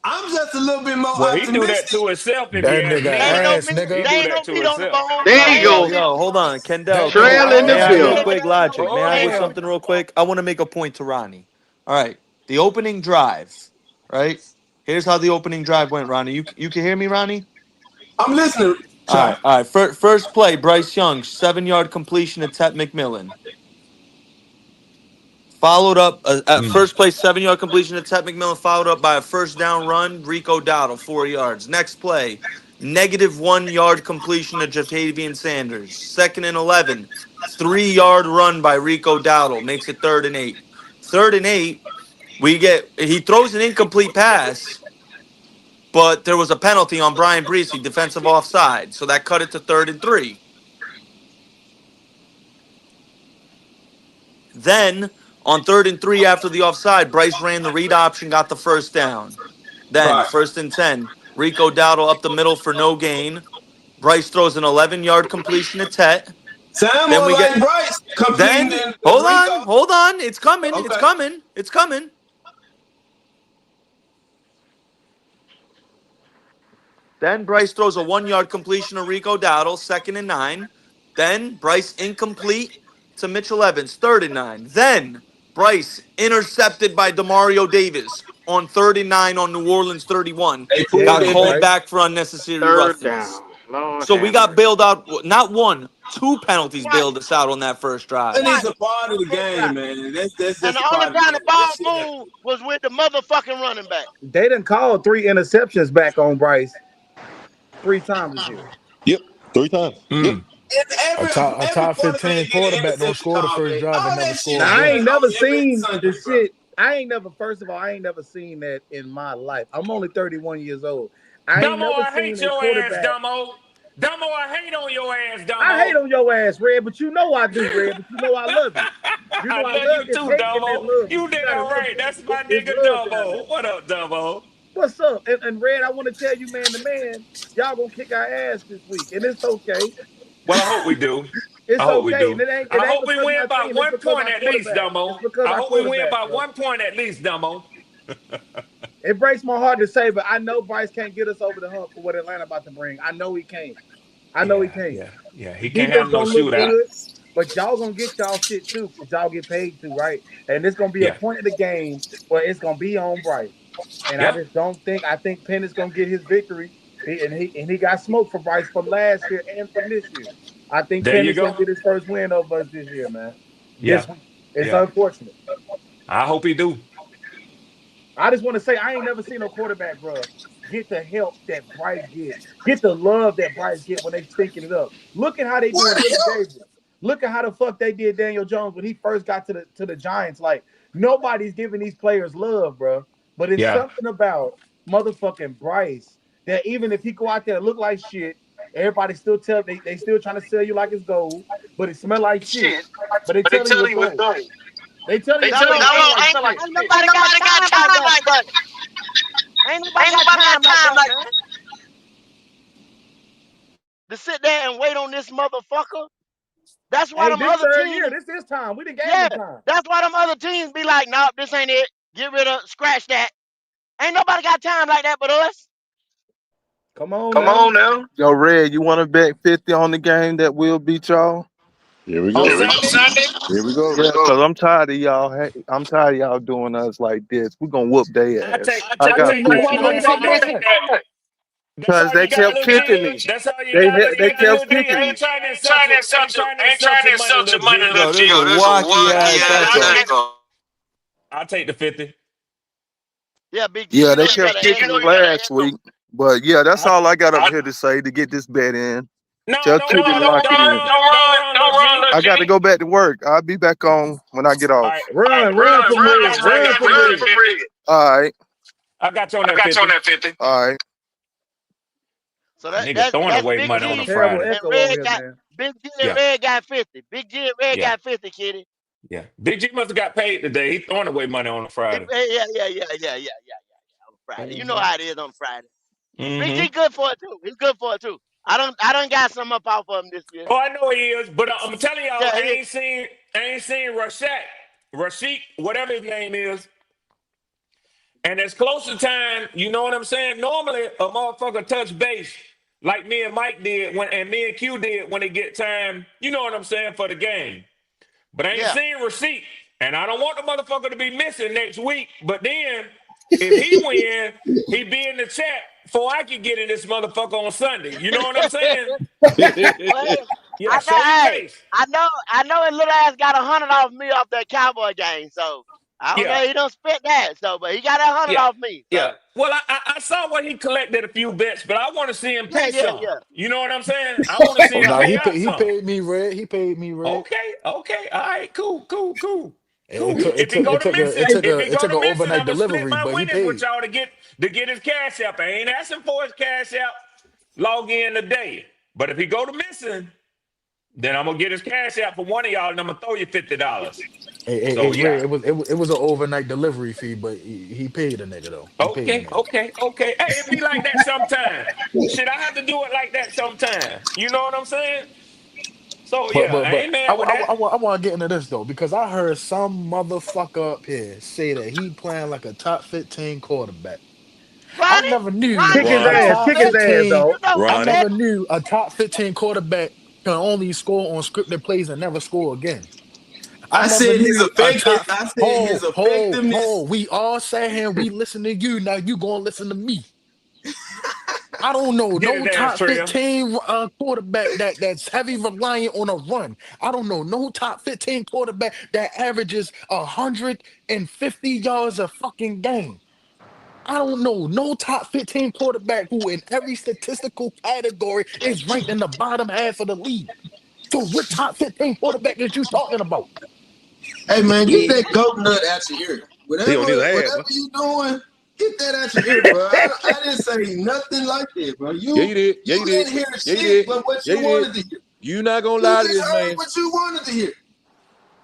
Speaker 12: I'm just a little bit more
Speaker 15: Well, he do that
Speaker 12: optimistic.
Speaker 15: to himself if you
Speaker 9: That
Speaker 15: ask
Speaker 9: nigga
Speaker 5: There
Speaker 15: me.
Speaker 5: ain't no
Speaker 9: ass,
Speaker 5: meat.
Speaker 15: He
Speaker 9: nigga.
Speaker 5: There
Speaker 15: do
Speaker 5: ain't
Speaker 15: that
Speaker 5: no
Speaker 15: to
Speaker 5: meat on the
Speaker 15: himself.
Speaker 5: bone.
Speaker 1: There
Speaker 5: There
Speaker 1: you
Speaker 5: ain't no
Speaker 21: Yo,
Speaker 1: go.
Speaker 5: meat.
Speaker 21: hold on, Kendall.
Speaker 9: That
Speaker 21: Can
Speaker 9: nigga
Speaker 1: Trail in the
Speaker 21: may
Speaker 9: ass,
Speaker 21: I real
Speaker 1: field.
Speaker 9: nigga.
Speaker 21: quick, Logic? May I
Speaker 15: Hold
Speaker 21: with
Speaker 5: Ain't no
Speaker 15: on.
Speaker 21: something
Speaker 5: meat on
Speaker 21: real
Speaker 5: the bone.
Speaker 21: quick? I want to make a point to Ronnie. All right, the opening drive. Right. Here's how the opening drive went, Ronnie. You can hear me, Ronnie?
Speaker 12: I'm listening,
Speaker 21: All
Speaker 12: Chop.
Speaker 21: right, all right. First play, Bryce Young, 7-yard completion to Tet McMillan. Followed up at
Speaker 15: Mm.
Speaker 21: first play, 7-yard completion to Tet McMillan, followed up by a first down run, Rico Dowdle, 4 yards. Next play, -1-yard completion to Jatavian Sanders. Second and 11, 3-yard run by Rico Dowdle, makes it 3rd and 8. 3rd and 8, he throws an incomplete pass, but there was a penalty on Brian Breesy, defensive offside, so that cut it to 3rd and 3. Then on 3rd and 3 after the offside, Bryce ran the read option, got the first down. Then
Speaker 12: Right.
Speaker 21: 1st and 10, Rico Dowdle up the middle for no gain. Bryce throws an 11-yard completion to Tet.
Speaker 12: Sound
Speaker 21: Then
Speaker 12: more
Speaker 21: we
Speaker 12: like
Speaker 21: get
Speaker 12: Bryce completing
Speaker 21: then
Speaker 12: than
Speaker 21: hold on,
Speaker 12: Rico.
Speaker 21: hold on. It's coming. It's
Speaker 12: Okay.
Speaker 21: coming. It's coming. Then Bryce throws a 1-yard completion to Rico Dowdle, 2nd and 9. Then Bryce incomplete to Mitchell Evans, 3rd and 9. Then Bryce intercepted by Demario Davis on 3rd and 9 on New Orleans 31.
Speaker 12: They pulled
Speaker 21: Got
Speaker 12: that
Speaker 21: called
Speaker 12: back.
Speaker 21: back for unnecessary
Speaker 1: Third
Speaker 21: roughness.
Speaker 1: down. Lord
Speaker 21: So we
Speaker 1: have
Speaker 21: got
Speaker 1: mercy.
Speaker 21: bailed out. Not one, two penalties
Speaker 5: Right,
Speaker 21: bailed us out on that first
Speaker 12: And
Speaker 21: drive.
Speaker 12: it's
Speaker 5: right,
Speaker 12: a part of the
Speaker 5: right.
Speaker 12: game, man. That's
Speaker 5: And
Speaker 12: just
Speaker 5: the
Speaker 12: a
Speaker 5: only
Speaker 12: part of the
Speaker 5: time the
Speaker 12: game. That
Speaker 5: ball
Speaker 12: shit happens.
Speaker 5: moved was with the motherfucking running back.
Speaker 7: They done called 3 interceptions back on Bryce 3 times this year.
Speaker 18: 3 times. Yep.
Speaker 15: Mm.
Speaker 12: And
Speaker 9: A
Speaker 12: every
Speaker 9: top
Speaker 12: quarterback
Speaker 9: 15
Speaker 12: get an
Speaker 9: quarterback don't
Speaker 12: interception
Speaker 9: score the
Speaker 12: call,
Speaker 9: first
Speaker 12: man.
Speaker 9: drive and
Speaker 12: All
Speaker 9: never
Speaker 12: that shit
Speaker 9: score
Speaker 7: Now I
Speaker 9: again.
Speaker 7: ain't
Speaker 12: happen
Speaker 7: never
Speaker 12: on every
Speaker 7: seen the
Speaker 12: Sunday, bro.
Speaker 7: shit. I ain't never. First of all, I ain't never seen that in my life. I'm only 31 years old. I ain't
Speaker 15: Dumbo,
Speaker 7: never
Speaker 15: I hate
Speaker 7: seen a
Speaker 15: your ass,
Speaker 7: quarterback.
Speaker 15: Dumbo. Dumbo, I hate on your ass,
Speaker 7: I hate
Speaker 15: Dumbo.
Speaker 7: on your ass, Red, but you know I do, Red. But you know I love you. You know
Speaker 15: I
Speaker 7: I
Speaker 15: love
Speaker 7: love
Speaker 15: you
Speaker 7: this
Speaker 15: too,
Speaker 7: hate and that
Speaker 15: Dumbo.
Speaker 7: love, but
Speaker 15: You
Speaker 7: you gotta
Speaker 15: damn right.
Speaker 7: understand
Speaker 15: That's my
Speaker 7: it's
Speaker 15: nigga
Speaker 7: love down there.
Speaker 15: Dumbo. What up, Dumbo?
Speaker 7: What's up? And Red, I want to tell you, man, the man, y'all gonna kick our ass this week, and it's okay.
Speaker 15: Well, I hope we do. I
Speaker 7: It's
Speaker 15: hope we
Speaker 7: okay, and
Speaker 15: do.
Speaker 7: it
Speaker 15: I
Speaker 7: ain't
Speaker 15: hope we
Speaker 7: because of
Speaker 15: win
Speaker 7: my
Speaker 15: by
Speaker 7: team. It's
Speaker 15: one
Speaker 7: because
Speaker 15: point
Speaker 7: our
Speaker 15: at least,
Speaker 7: quarterback. It's
Speaker 15: Dumbo.
Speaker 7: because
Speaker 15: I
Speaker 7: our
Speaker 15: hope we win
Speaker 7: quarterback,
Speaker 15: by
Speaker 7: bro.
Speaker 15: 1 point at least, Dumbo.
Speaker 7: It breaks my heart to say, but I know Bryce can't get us over the hump for what Atlanta about to bring. I know he can't. I know he
Speaker 15: Yeah,
Speaker 7: can't.
Speaker 15: yeah, yeah.
Speaker 7: The
Speaker 15: He can't
Speaker 7: defense
Speaker 15: have no
Speaker 7: gonna look
Speaker 15: shootout.
Speaker 7: good, but y'all gonna get y'all shit too, because y'all get paid to, right? And it's gonna be a
Speaker 15: Yeah,
Speaker 7: point of the game where it's gonna be on Bryce. And I
Speaker 15: yeah,
Speaker 7: just don't think I think Penn is gonna get his victory. And he got smoked for Bryce from last year and from this year. I think
Speaker 15: there
Speaker 7: Penn
Speaker 15: you
Speaker 7: is gonna
Speaker 15: go.
Speaker 7: get his first win over us this year, man.
Speaker 15: Yeah,
Speaker 7: This week. It's
Speaker 15: yeah.
Speaker 7: unfortunate.
Speaker 15: I hope he do.
Speaker 7: I just want to say I ain't never seen a quarterback, bro, get the help that Bryce get the love that Bryce get when they stinking it up. Look at how they doing
Speaker 12: What?
Speaker 7: Dylan Gabriel. Look at how the fuck they did Daniel Jones when he first got to the Giants. Like nobody's giving these players love, bro. But it's
Speaker 15: Yeah,
Speaker 7: something about motherfucking Bryce that even if he go out there and look like shit, everybody still they still trying to sell you like it's gold, but it smell like shit. But they telling you it's gold. They telling you it's
Speaker 5: Damo,
Speaker 7: gold. Smell like shit.
Speaker 5: ain't nobody got time like that. Ain't nobody got time like that, man. To sit there and wait on this motherfucker. That's why
Speaker 7: Hey,
Speaker 5: them
Speaker 7: this
Speaker 5: other
Speaker 7: third year,
Speaker 5: teams,
Speaker 7: this is time. We done gave
Speaker 5: yeah,
Speaker 7: him time.
Speaker 5: that's why them other teams be like, nah, this ain't it. Get rid of, scratch that. Ain't nobody got time like that but us.
Speaker 7: Come on
Speaker 14: Come
Speaker 7: now.
Speaker 14: on now. Yo, Red, you want to bet 50 on the game that will beat y'all?
Speaker 18: Here we
Speaker 15: on
Speaker 18: go.
Speaker 15: Sunday.
Speaker 18: Here we go.
Speaker 14: Yeah, because I'm tired of y'all. I'm tired of y'all doing us like this. We're going to whoop
Speaker 15: I
Speaker 14: their ass.
Speaker 15: take,
Speaker 14: I
Speaker 15: I
Speaker 14: got
Speaker 15: take
Speaker 9: Why,
Speaker 15: that.
Speaker 9: why,
Speaker 14: 50
Speaker 15: I
Speaker 9: why
Speaker 14: on
Speaker 9: you
Speaker 14: the
Speaker 9: say
Speaker 15: take
Speaker 9: it like
Speaker 15: that.
Speaker 14: game.
Speaker 9: that?
Speaker 15: That's
Speaker 14: Because
Speaker 15: all
Speaker 14: they
Speaker 15: you got,
Speaker 14: kept
Speaker 15: Lil
Speaker 14: kicking
Speaker 15: D.
Speaker 14: me.
Speaker 15: That's all you got,
Speaker 14: They
Speaker 15: Lil
Speaker 14: kept
Speaker 15: D. I
Speaker 14: kicking
Speaker 15: ain't
Speaker 14: me.
Speaker 15: trying to insult you. I ain't trying to insult your money, Lil G.
Speaker 3: Yo, this is a wacky ass echo.
Speaker 15: I'll take the 50.
Speaker 5: Yeah, Big G,
Speaker 14: Yeah,
Speaker 5: you know
Speaker 14: they
Speaker 5: you got
Speaker 14: kept
Speaker 5: an
Speaker 14: kicking
Speaker 5: echo.
Speaker 14: me last week. But yeah, that's
Speaker 15: I,
Speaker 14: all I got up here to say to get this bet in.
Speaker 15: no,
Speaker 14: Tell
Speaker 15: don't
Speaker 14: Q to
Speaker 15: run,
Speaker 14: lock it
Speaker 15: don't
Speaker 14: in.
Speaker 15: run, don't run, Lil G.
Speaker 14: I got to go back to work. I'll be back on when I get
Speaker 15: All
Speaker 14: off.
Speaker 15: right,
Speaker 7: Run from
Speaker 15: I
Speaker 7: red.
Speaker 15: got you on
Speaker 7: Run
Speaker 15: that
Speaker 7: from
Speaker 15: 50.
Speaker 7: red.
Speaker 14: All right.
Speaker 15: I got you on that 50.
Speaker 14: All right.
Speaker 5: So
Speaker 15: Nigga throwing
Speaker 5: that's
Speaker 15: away
Speaker 5: Big
Speaker 15: money
Speaker 7: Got
Speaker 15: on
Speaker 7: a
Speaker 15: a
Speaker 5: G
Speaker 7: terrible
Speaker 15: Friday.
Speaker 5: and
Speaker 7: echo over
Speaker 5: Red
Speaker 7: here,
Speaker 5: got
Speaker 7: man.
Speaker 5: Big G and
Speaker 15: Yeah,
Speaker 5: Red got 50. Big G and Red
Speaker 15: yeah,
Speaker 5: got 50, kitty.
Speaker 15: yeah. Big G must have got paid today. He throwing away money on a Friday.
Speaker 5: Yeah. On Friday. You know
Speaker 15: Mm-hmm.
Speaker 5: how it is on Friday. Big
Speaker 15: Mm-hmm.
Speaker 5: G good for it too. He's good for it too. I don't got some up off of him this year.
Speaker 15: Oh, I know he is, but I'm telling y'all,
Speaker 5: Yeah,
Speaker 15: I ain't seen Rashid, whatever his name is. And it's close to time, you know what I'm saying? Normally, a motherfucker touch base like me and Mike did and me and Q did when it get time, you know what I'm saying, for the game. But I ain't
Speaker 5: yeah.
Speaker 15: seen receipt. And I don't want the motherfucker to be missing next week. But then, if he win, he be in the chat before I can get in this motherfucker on Sunday. You know what I'm saying?
Speaker 5: Well,
Speaker 15: Yeah,
Speaker 5: I know.
Speaker 15: show your
Speaker 5: Hey,
Speaker 15: face.
Speaker 5: I know. His little ass got 100 off me off that Cowboy game. So I don't
Speaker 15: Yeah,
Speaker 5: know. He don't spit that. So, but he got that 100
Speaker 15: yeah,
Speaker 5: off me.
Speaker 15: yeah.
Speaker 5: So
Speaker 15: Well, I saw what he collected a few bets, but I want to see him
Speaker 5: yeah,
Speaker 15: pay
Speaker 5: yeah,
Speaker 15: some.
Speaker 5: yeah,
Speaker 15: You know what I'm saying? I want to see
Speaker 9: Oh
Speaker 15: him
Speaker 5: yeah.
Speaker 9: no,
Speaker 15: pay out
Speaker 9: he
Speaker 15: some.
Speaker 9: paid me red. He paid me red.
Speaker 15: Okay, okay, all right,
Speaker 9: It
Speaker 15: cool.
Speaker 9: took it
Speaker 15: If he
Speaker 9: took
Speaker 15: go
Speaker 9: it
Speaker 15: to
Speaker 9: took a
Speaker 15: missing, if he
Speaker 9: it
Speaker 15: go
Speaker 9: took
Speaker 15: to
Speaker 9: an
Speaker 15: missing,
Speaker 9: overnight
Speaker 15: I'ma split
Speaker 9: delivery,
Speaker 15: my
Speaker 9: but he
Speaker 15: winnings with
Speaker 9: paid.
Speaker 15: y'all to get his cash app. I ain't asking for his cash app. Log in today. But if he go to missing, then I'm gonna get his cash app for one of y'all, and I'm gonna throw you $50.
Speaker 9: Hey,
Speaker 15: So
Speaker 9: Ray,
Speaker 15: yeah.
Speaker 9: it was an overnight delivery fee, but he paid the nigga though. He paid the
Speaker 15: Okay,
Speaker 9: nigga.
Speaker 15: okay, okay. Hey, it be like that sometime. Shit, I have to do it like that sometime. You know what I'm saying? So yeah, I
Speaker 9: But
Speaker 15: ain't mad with that.
Speaker 9: I want to get into this though because I heard some motherfucker up here say that he playing like a top 15 quarterback. I
Speaker 5: Ronnie,
Speaker 9: never knew
Speaker 5: Ronnie,
Speaker 7: Kick his
Speaker 5: you
Speaker 9: a
Speaker 5: know
Speaker 7: ass.
Speaker 5: who
Speaker 9: top
Speaker 7: Kick
Speaker 5: said
Speaker 7: his
Speaker 5: it.
Speaker 7: ass,
Speaker 9: 15.
Speaker 5: You
Speaker 7: dog.
Speaker 5: know who
Speaker 9: I
Speaker 18: Ronnie.
Speaker 5: said
Speaker 9: never knew a top 15 quarterback can only score on scripted plays and never score again. I
Speaker 12: I
Speaker 9: never
Speaker 12: said his
Speaker 9: knew a
Speaker 12: effective.
Speaker 9: top.
Speaker 12: I said his effectiveness.
Speaker 9: We all sat here and we listen to you. Now you gonna listen to me. I don't know
Speaker 15: Get his
Speaker 9: no
Speaker 15: ass
Speaker 9: top
Speaker 15: trail.
Speaker 9: 15 quarterback that's heavy reliant on a run. I don't know no top 15 quarterback that averages 150 yards a fucking game. I don't know no top 15 quarterback who in every statistical category is ranked in the bottom half of the league. So what top 15 quarterback is you talking about?
Speaker 12: Hey man, get that goat nut out your ear.
Speaker 18: He
Speaker 12: Whatever,
Speaker 18: on his ass,
Speaker 12: whatever
Speaker 18: man.
Speaker 12: you doing, get that out your ear, bro. I didn't say nothing like that, bro.
Speaker 18: Yeah,
Speaker 12: You
Speaker 18: you did. Yeah, you did.
Speaker 12: didn't hear
Speaker 18: Yeah, you
Speaker 12: shit,
Speaker 18: did.
Speaker 12: but what
Speaker 18: Yeah,
Speaker 12: you
Speaker 18: you did.
Speaker 12: wanted to hear.
Speaker 18: You not gonna
Speaker 12: You
Speaker 18: lie to
Speaker 12: just
Speaker 18: this
Speaker 12: heard
Speaker 18: man.
Speaker 12: what you wanted to hear.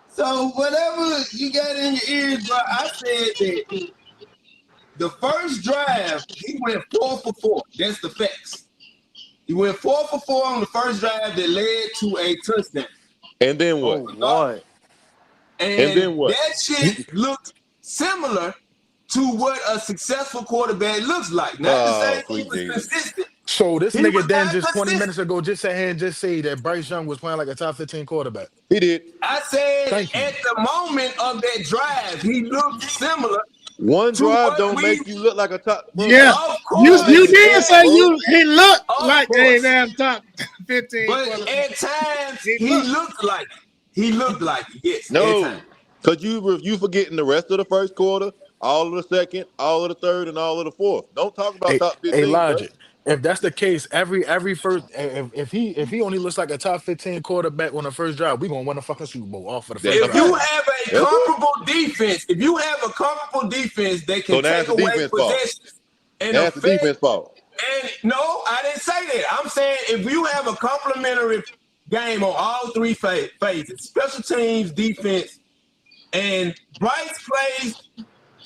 Speaker 12: So whatever you got in your ears, bro, I said that the first drive, he went 4 for 4. That's the facts. He went 4 for 4 on the first drive that led to a touchdown.
Speaker 18: And then
Speaker 21: Oh,
Speaker 18: what?
Speaker 21: what?
Speaker 18: And
Speaker 12: And
Speaker 18: then what?
Speaker 12: that shit looked similar to what a successful quarterback looks like. Not to say
Speaker 18: Oh,
Speaker 12: he
Speaker 18: sweet
Speaker 12: was
Speaker 18: Jesus.
Speaker 12: consistent.
Speaker 9: So this
Speaker 12: He was
Speaker 9: nigga then
Speaker 12: not
Speaker 9: just 20
Speaker 12: consistent.
Speaker 9: minutes ago just sat here and just say that Bryce Young was playing like a top 15 quarterback.
Speaker 18: He did.
Speaker 12: I said
Speaker 9: Thank you.
Speaker 12: at the moment of that drive, he looked similar
Speaker 18: One
Speaker 12: to
Speaker 18: drive
Speaker 12: what
Speaker 18: don't
Speaker 12: we,
Speaker 18: make you look like a top, bro.
Speaker 2: Yeah,
Speaker 18: Stop.
Speaker 12: of
Speaker 2: you
Speaker 12: course,
Speaker 18: Stop
Speaker 2: did
Speaker 18: that,
Speaker 2: say
Speaker 12: yes,
Speaker 18: bro.
Speaker 2: he looked
Speaker 12: of
Speaker 2: like a
Speaker 12: course.
Speaker 2: damn top 15
Speaker 12: But
Speaker 2: quarterback.
Speaker 12: at times,
Speaker 2: He
Speaker 12: he
Speaker 2: looked.
Speaker 12: looked like it. He looked like it, yes, at times.
Speaker 18: No, because you forgetting the rest of the first quarter, all of the second, all of the third, and all of the fourth. Don't talk about
Speaker 9: Hey,
Speaker 18: top
Speaker 9: hey,
Speaker 18: 15, bro.
Speaker 9: Logic. If that's the case, every first if he only looks like a top 15 quarterback on the first drive, we gonna win a fucking Super Bowl off for the
Speaker 18: That's
Speaker 9: first
Speaker 18: a
Speaker 12: If
Speaker 9: drive.
Speaker 12: you
Speaker 18: fact.
Speaker 12: have a
Speaker 18: That's it.
Speaker 12: comparable defense, if you have a comparable defense that
Speaker 18: So
Speaker 12: can
Speaker 18: now
Speaker 12: take
Speaker 18: it's the
Speaker 12: away
Speaker 18: defense fault.
Speaker 12: possessions and
Speaker 18: Now it's the
Speaker 12: affect,
Speaker 18: defense fault.
Speaker 12: and no, I didn't say that. I'm saying if you have a complementary game on all three phases, special teams, defense, and Bryce plays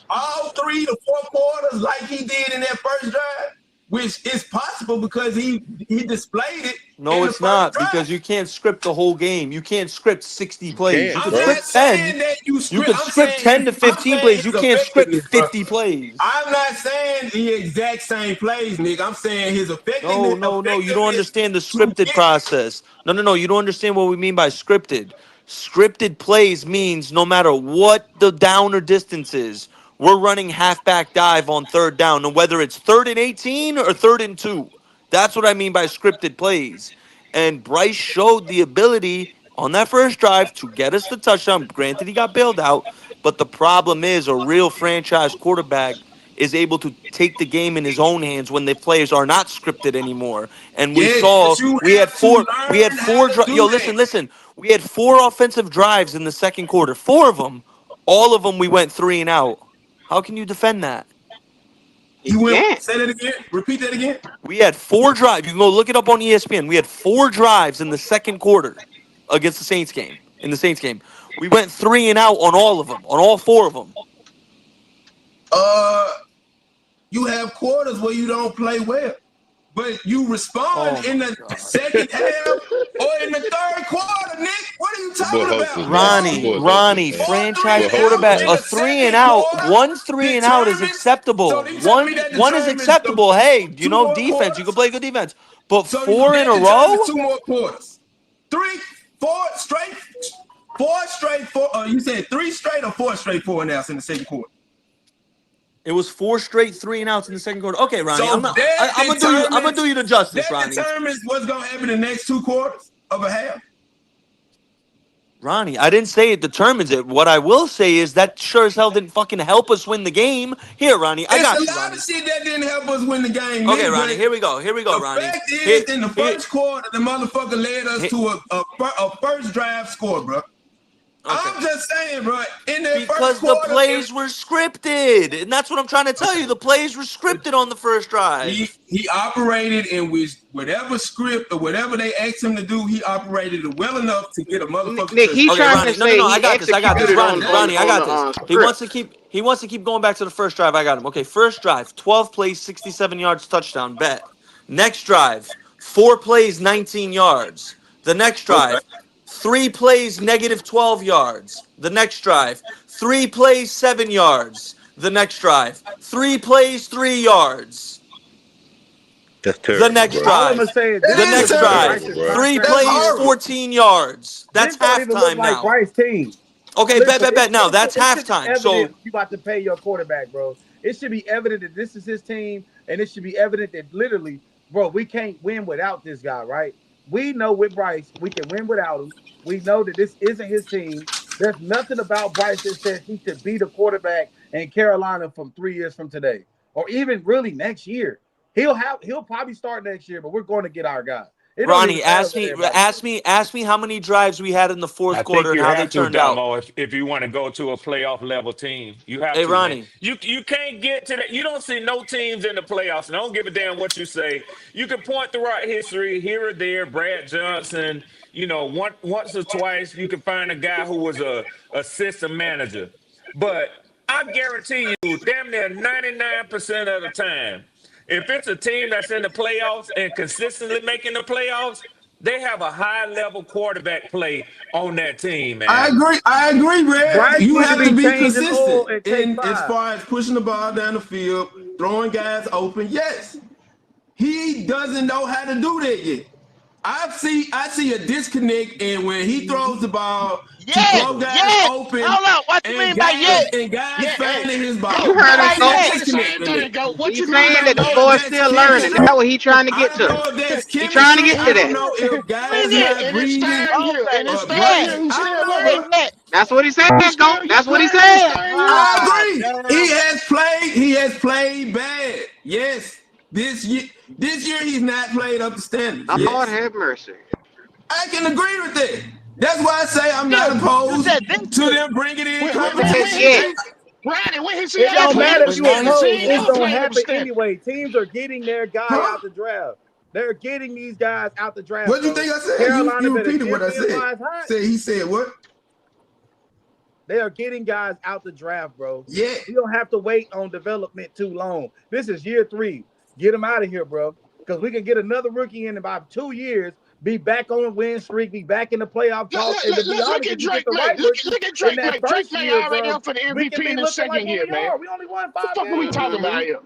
Speaker 12: all 3 to 4 quarters like he did in that first drive, which is possible because he displayed it
Speaker 21: No,
Speaker 12: in the
Speaker 21: it's
Speaker 12: first
Speaker 21: not
Speaker 12: drive.
Speaker 21: because you can't script the whole game. You can't script 60 plays. You
Speaker 18: Can't,
Speaker 21: could
Speaker 12: I'm
Speaker 18: bro.
Speaker 12: not
Speaker 21: script 10.
Speaker 12: saying that you
Speaker 21: You
Speaker 12: script.
Speaker 21: could script 10 to 15 plays. You
Speaker 12: His
Speaker 21: can't script
Speaker 12: effectiveness, bro.
Speaker 21: 50 plays.
Speaker 12: I'm not saying the exact same plays, Nick. I'm saying his
Speaker 21: No,
Speaker 12: effectiveness,
Speaker 21: no, no. You don't understand the
Speaker 12: to
Speaker 21: scripted
Speaker 12: get.
Speaker 21: process. No, no, no. You don't understand what we mean by scripted. Scripted plays means no matter what the down or distance is, we're running halfback dive on third down, and whether it's 3rd and 18 or 3rd and 2. That's what I mean by scripted plays. And Bryce showed the ability on that first drive to get us the touchdown. Granted, he got bailed out, but the problem is a real franchise quarterback is able to take the game in his own hands when the players are not scripted anymore. And we
Speaker 12: Yes,
Speaker 21: saw
Speaker 12: but you
Speaker 21: we had
Speaker 12: have to
Speaker 21: four we had
Speaker 12: learn how
Speaker 21: four
Speaker 12: to
Speaker 21: yo
Speaker 12: do that.
Speaker 21: listen listen we had 4 offensive drives in the second quarter. 4 of them, all of them we went 3 and out. How can you defend that?
Speaker 2: He
Speaker 12: You went.
Speaker 2: can't.
Speaker 12: Say that again. Repeat that again.
Speaker 21: We had 4 drives. You can go look it up on ESPN. We had 4 drives in the second quarter against the Saints game. In the Saints game, we went 3 and out on all of them, on all 4 of them.
Speaker 12: Uh, you have quarters where you don't play well, but you
Speaker 21: Oh
Speaker 12: respond in
Speaker 21: my
Speaker 12: the
Speaker 21: god,
Speaker 12: second half or in the third quarter, Nick. What are you
Speaker 18: The boy
Speaker 12: talking
Speaker 18: hopeless,
Speaker 12: about? You
Speaker 18: man. The
Speaker 12: go
Speaker 21: Ronnie,
Speaker 18: boy's hopeless,
Speaker 21: Ronnie,
Speaker 18: man.
Speaker 12: 4-3
Speaker 18: Boy
Speaker 21: franchise
Speaker 12: out
Speaker 18: hopeless,
Speaker 21: quarterback,
Speaker 12: in
Speaker 21: a
Speaker 18: man.
Speaker 12: the
Speaker 21: 3 and
Speaker 12: second
Speaker 21: out,
Speaker 12: quarter
Speaker 21: one's 3 and out is
Speaker 12: determines. So
Speaker 21: acceptable.
Speaker 12: you tell me
Speaker 21: One
Speaker 12: that
Speaker 21: one is
Speaker 12: determines the
Speaker 21: acceptable. Hey, you
Speaker 12: 2
Speaker 21: know
Speaker 12: more
Speaker 21: defense. You can
Speaker 12: quarters.
Speaker 21: play good defense, but
Speaker 12: So
Speaker 21: 4 in
Speaker 12: that
Speaker 21: a
Speaker 12: determines
Speaker 21: row.
Speaker 12: 2 more quarters. 3, 4 straight, 4 straight, 4. You said 3 straight or 4 straight 4 and outs in the second quarter.
Speaker 21: It was 4 straight 3 and outs in the second quarter. Okay, Ronnie,
Speaker 12: So
Speaker 21: I'm not.
Speaker 12: that
Speaker 21: I'm gonna do you. I'm gonna do you the justice, Ronnie.
Speaker 12: determines what's gonna happen in the next 2 quarters of a half.
Speaker 21: Ronnie, I didn't say it determines it. What I will say is that sure as hell didn't fucking help us win the game. Here, Ronnie, I
Speaker 12: It's a
Speaker 21: got you,
Speaker 12: lot of
Speaker 21: Ronnie.
Speaker 12: shit that didn't help us win the game,
Speaker 21: Okay,
Speaker 12: Nick.
Speaker 21: Ronnie,
Speaker 12: But
Speaker 21: here we go. Here we go,
Speaker 12: the
Speaker 21: Ronnie.
Speaker 12: fact is,
Speaker 21: Here,
Speaker 12: in the
Speaker 21: here,
Speaker 12: first quarter, the motherfucker led us
Speaker 21: here
Speaker 12: to a first drive score, bro.
Speaker 21: okay.
Speaker 12: I'm just saying, bro. In that first
Speaker 21: Because the
Speaker 12: quarter,
Speaker 21: plays were scripted. And that's what I'm trying to tell you. The plays were scripted on the first drive.
Speaker 12: he operated in which whatever script or whatever they asked him to do, he operated it well enough to get a motherfucking
Speaker 1: Nick, he
Speaker 21: Okay,
Speaker 12: touchdown.
Speaker 1: trying to
Speaker 21: Ronnie. No, no,
Speaker 1: say
Speaker 21: no. I
Speaker 1: he
Speaker 21: got this. I got this.
Speaker 1: executed
Speaker 12: God
Speaker 21: Ronnie,
Speaker 12: damn.
Speaker 21: Ronnie, I
Speaker 1: on
Speaker 21: got
Speaker 1: the
Speaker 21: this.
Speaker 1: script.
Speaker 21: He wants to keep going back to the first drive. I got him. Okay, first drive, 12 plays, 67 yards, touchdown, bet. Next drive, 4 plays, 19 yards. The next
Speaker 12: Okay.
Speaker 21: drive, 3 plays, negative 12 yards. The next drive, 3 plays, 7 yards. The next drive, 3 plays, 3 yards.
Speaker 18: That's
Speaker 21: The
Speaker 18: terrible,
Speaker 21: next
Speaker 18: bro.
Speaker 19: All I'm gonna
Speaker 21: drive.
Speaker 19: say is
Speaker 12: That
Speaker 19: this
Speaker 21: The
Speaker 19: don't
Speaker 12: is
Speaker 21: next
Speaker 19: even look
Speaker 12: terrible.
Speaker 21: drive.
Speaker 19: like this
Speaker 18: Bro.
Speaker 21: Three
Speaker 19: Bryce Young
Speaker 12: That's
Speaker 21: plays,
Speaker 19: team.
Speaker 12: horrible.
Speaker 21: 14 yards. That's
Speaker 19: This don't even look
Speaker 21: halftime
Speaker 19: like
Speaker 21: now.
Speaker 19: Bryce team.
Speaker 21: Okay, bet,
Speaker 19: Listen,
Speaker 21: bet, bet. Now that's
Speaker 19: it should be
Speaker 21: halftime.
Speaker 19: evident
Speaker 21: So
Speaker 19: you about to pay your quarterback, bro. It should be evident that this is his team, and it should be evident that literally, bro, we can't win without this guy, right? We know with Bryce, we can win without him. We know that this isn't his team. There's nothing about Bryce that says he should be the quarterback in Carolina from 3 years from today.
Speaker 7: or even really next year. He'll probably start next year, but we're going to get our guy. It don't even
Speaker 21: Ronnie,
Speaker 7: matter what everybody says.
Speaker 21: ask me how many drives we had in the fourth
Speaker 15: I think
Speaker 21: quarter and
Speaker 15: you
Speaker 21: how they
Speaker 15: have to,
Speaker 21: turned out.
Speaker 15: Damo, if you want to go to a playoff level team. You have
Speaker 21: Hey,
Speaker 15: to, man.
Speaker 21: Ronnie.
Speaker 15: You can't get to that. You don't see no teams in the playoffs. And I don't give a damn what you say. You can point throughout history here or there, Brad Johnson, once or twice you can find a guy who was a system manager. But I guarantee you, damn near 99% of the time, if it's a team that's in the playoffs and consistently making the playoffs, they have a high level quarterback play on that team,
Speaker 12: I
Speaker 15: man.
Speaker 12: agree. I agree, Red.
Speaker 7: Bryce
Speaker 12: You
Speaker 7: need to
Speaker 12: have to
Speaker 7: be
Speaker 12: be
Speaker 7: changing oil
Speaker 12: consistent
Speaker 7: and take
Speaker 12: in as
Speaker 7: 5.
Speaker 12: far as pushing the ball down the field, throwing guys open. Yes, he doesn't know how to do that yet. I see a disconnect in when he throws the ball to
Speaker 5: Yes,
Speaker 12: throw guys
Speaker 5: yes.
Speaker 12: open
Speaker 5: Hold up. What you
Speaker 12: and
Speaker 5: mean by
Speaker 12: guys
Speaker 5: yes?
Speaker 12: and guys
Speaker 20: Yeah, hey,
Speaker 12: finding his
Speaker 20: go
Speaker 1: You
Speaker 12: ball.
Speaker 1: heard
Speaker 20: go
Speaker 1: him,
Speaker 12: I
Speaker 20: ahead
Speaker 12: see
Speaker 20: and
Speaker 12: a
Speaker 1: go.
Speaker 20: say the
Speaker 12: disconnect
Speaker 20: same
Speaker 12: in
Speaker 20: thing.
Speaker 12: there.
Speaker 20: Go. What
Speaker 1: He's
Speaker 20: you mean
Speaker 1: saying
Speaker 20: by
Speaker 12: I
Speaker 1: that the
Speaker 12: don't
Speaker 20: yes?
Speaker 12: know if
Speaker 1: boy's
Speaker 12: that's
Speaker 1: still learning.
Speaker 12: chemistry.
Speaker 1: That's what he's trying to
Speaker 12: I
Speaker 1: get
Speaker 12: don't
Speaker 1: to.
Speaker 12: know if that's
Speaker 1: He's trying to
Speaker 12: chemistry.
Speaker 1: get
Speaker 12: I
Speaker 1: to
Speaker 12: don't
Speaker 1: that.
Speaker 12: know if
Speaker 5: Who is
Speaker 12: guys
Speaker 5: it?
Speaker 12: not
Speaker 20: And it's
Speaker 12: breathing
Speaker 20: third year. And
Speaker 5: Okay.
Speaker 20: it's
Speaker 12: or
Speaker 20: third
Speaker 12: Bryce.
Speaker 20: year.
Speaker 5: Yes.
Speaker 20: He's
Speaker 12: I
Speaker 20: still
Speaker 12: don't
Speaker 5: Yes,
Speaker 12: know.
Speaker 20: learning.
Speaker 5: yes.
Speaker 1: That's what he's saying,
Speaker 20: He's
Speaker 1: go.
Speaker 20: third year.
Speaker 1: That's what he's
Speaker 20: Playing in his
Speaker 1: saying.
Speaker 20: third year.
Speaker 5: Ah,
Speaker 12: I agree. He
Speaker 5: damn.
Speaker 12: has played. He has played bad. Yes. This year he's not played up to standards.
Speaker 1: Lord
Speaker 12: Yes.
Speaker 1: have mercy.
Speaker 12: I can agree with that. That's why I say I'm
Speaker 5: Yeah.
Speaker 12: not
Speaker 5: You
Speaker 12: opposed
Speaker 5: said this
Speaker 12: to
Speaker 5: year.
Speaker 12: them bringing in
Speaker 20: When
Speaker 1: Said
Speaker 12: competition.
Speaker 20: he
Speaker 1: yet.
Speaker 20: see Ronnie, when he see
Speaker 7: It
Speaker 20: other
Speaker 7: don't
Speaker 20: playing
Speaker 7: matter if
Speaker 20: up
Speaker 7: you
Speaker 20: standards, he
Speaker 7: oppose.
Speaker 20: ain't
Speaker 7: It's
Speaker 20: never
Speaker 7: gonna
Speaker 20: playing up
Speaker 7: happen
Speaker 20: standards.
Speaker 7: anyway. Teams are getting their guy
Speaker 12: Huh?
Speaker 7: out the draft. They're getting these guys out the draft,
Speaker 12: What do you
Speaker 7: bro.
Speaker 12: think I said?
Speaker 7: Carolina
Speaker 12: You
Speaker 7: better
Speaker 12: repeated
Speaker 7: get
Speaker 12: what I
Speaker 7: them
Speaker 12: said.
Speaker 7: while it's hot.
Speaker 12: He said what?
Speaker 7: They are getting guys out the draft, bro.
Speaker 12: Yeah.
Speaker 7: You don't have to wait on development too long. This is year 3. Get them out of here, bro. Because we can get another rookie in about 2 years, be back on a win streak, be back in the playoff talk. And to be
Speaker 20: Look
Speaker 7: honest,
Speaker 20: at
Speaker 7: if you get
Speaker 20: Drake
Speaker 7: the
Speaker 20: May.
Speaker 7: right rookie
Speaker 20: Look at
Speaker 7: in
Speaker 20: Drake
Speaker 7: that
Speaker 20: May. Drake
Speaker 7: first
Speaker 20: May
Speaker 7: year,
Speaker 20: already
Speaker 7: bro,
Speaker 20: up for the
Speaker 7: we can
Speaker 20: MVP
Speaker 7: be
Speaker 20: in the
Speaker 7: looking like
Speaker 20: second
Speaker 7: what
Speaker 20: year,
Speaker 7: we
Speaker 20: man.
Speaker 7: are. We only won
Speaker 20: The
Speaker 7: 5
Speaker 20: fuck are we
Speaker 7: games.
Speaker 20: talking about here?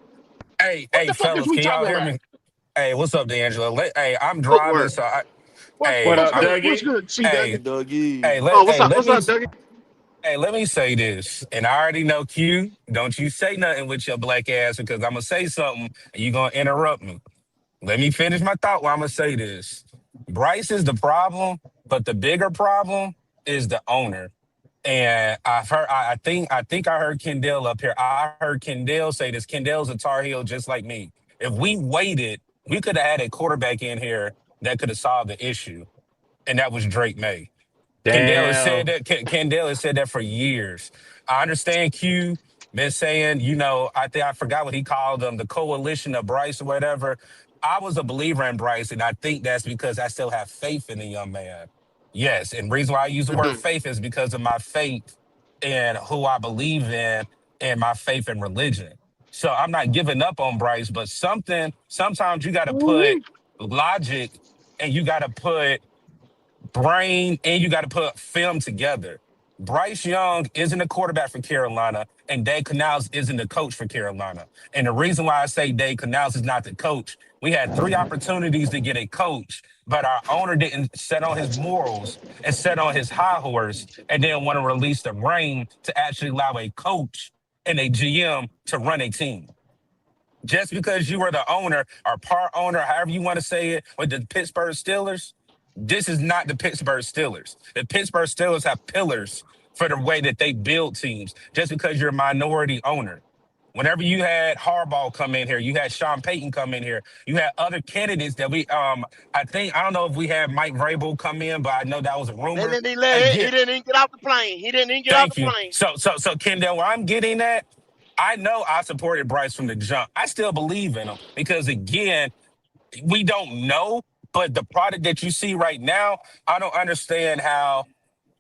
Speaker 8: Hey,
Speaker 20: What
Speaker 8: hey,
Speaker 20: the fuck is
Speaker 8: fellas,
Speaker 20: we
Speaker 8: can y'all
Speaker 20: talking
Speaker 8: hear
Speaker 20: about?
Speaker 8: me? Hey, what's up, D'Angelo? Hey, I'm driving,
Speaker 1: Footwork.
Speaker 8: so
Speaker 15: What
Speaker 20: What's
Speaker 15: up,
Speaker 20: good? What's
Speaker 15: Dougie?
Speaker 20: good? See
Speaker 8: hey,
Speaker 20: Dougie.
Speaker 21: Dougie.
Speaker 1: Oh, what's up?
Speaker 8: let
Speaker 1: What's
Speaker 8: me,
Speaker 1: up, Dougie?
Speaker 8: let me say this, and I already know Q. Don't you say nothing with your black ass because I'm gonna say something and you gonna interrupt me. Let me finish my thought while I'm gonna say this. Bryce is the problem, but the bigger problem is the owner. And I've heard, I think I heard Kendall up here. I heard Kendall say this. Kendall's a Tar Heel just like me. If we waited, we could have had a quarterback in here that could have solved the issue, and that was Drake May. Kendall has said
Speaker 15: Damn.
Speaker 8: that. Kendall has said that for years. I understand Q been saying, I think I forgot what he called them, the coalition of Bryce or whatever. I was a believer in Bryce, and I think that's because I still have faith in the young man. Yes, and reason why I use the word
Speaker 1: Mhm.
Speaker 8: faith is because of my faith in who I believe in and my faith in religion. So I'm not giving up on Bryce, but sometimes you got to put
Speaker 20: Ooh-wee.
Speaker 8: logic and you got to put brain and you got to put film together. Bryce Young isn't a quarterback for Carolina, and Dave Canales isn't the coach for Carolina. And the reason why I say Dave Canales is not the coach, we had 3 opportunities to get a coach, but our owner didn't set on his morals and set on his high horse and didn't want to release the reign to actually allow a coach and a GM to run a team. Just because you were the owner or part owner, however you want to say it, with the Pittsburgh Steelers, this is not the Pittsburgh Steelers. The Pittsburgh Steelers have pillars for the way that they build teams. Just because you're a minority owner. Whenever you had Harbaugh come in here, you had Sean Payton come in here, you had other candidates that I don't know if we had Mike Vrabel come in, but I know that was a
Speaker 5: They
Speaker 8: rumor.
Speaker 5: didn't even let he
Speaker 8: Again,
Speaker 5: didn't even get off the plane. He didn't even get off
Speaker 8: thank
Speaker 5: the
Speaker 8: you.
Speaker 5: plane.
Speaker 8: So Kendall, where I'm getting at, I know I supported Bryce from the jump. I still believe in him because again, we don't know, but the product that you see right now, I don't understand how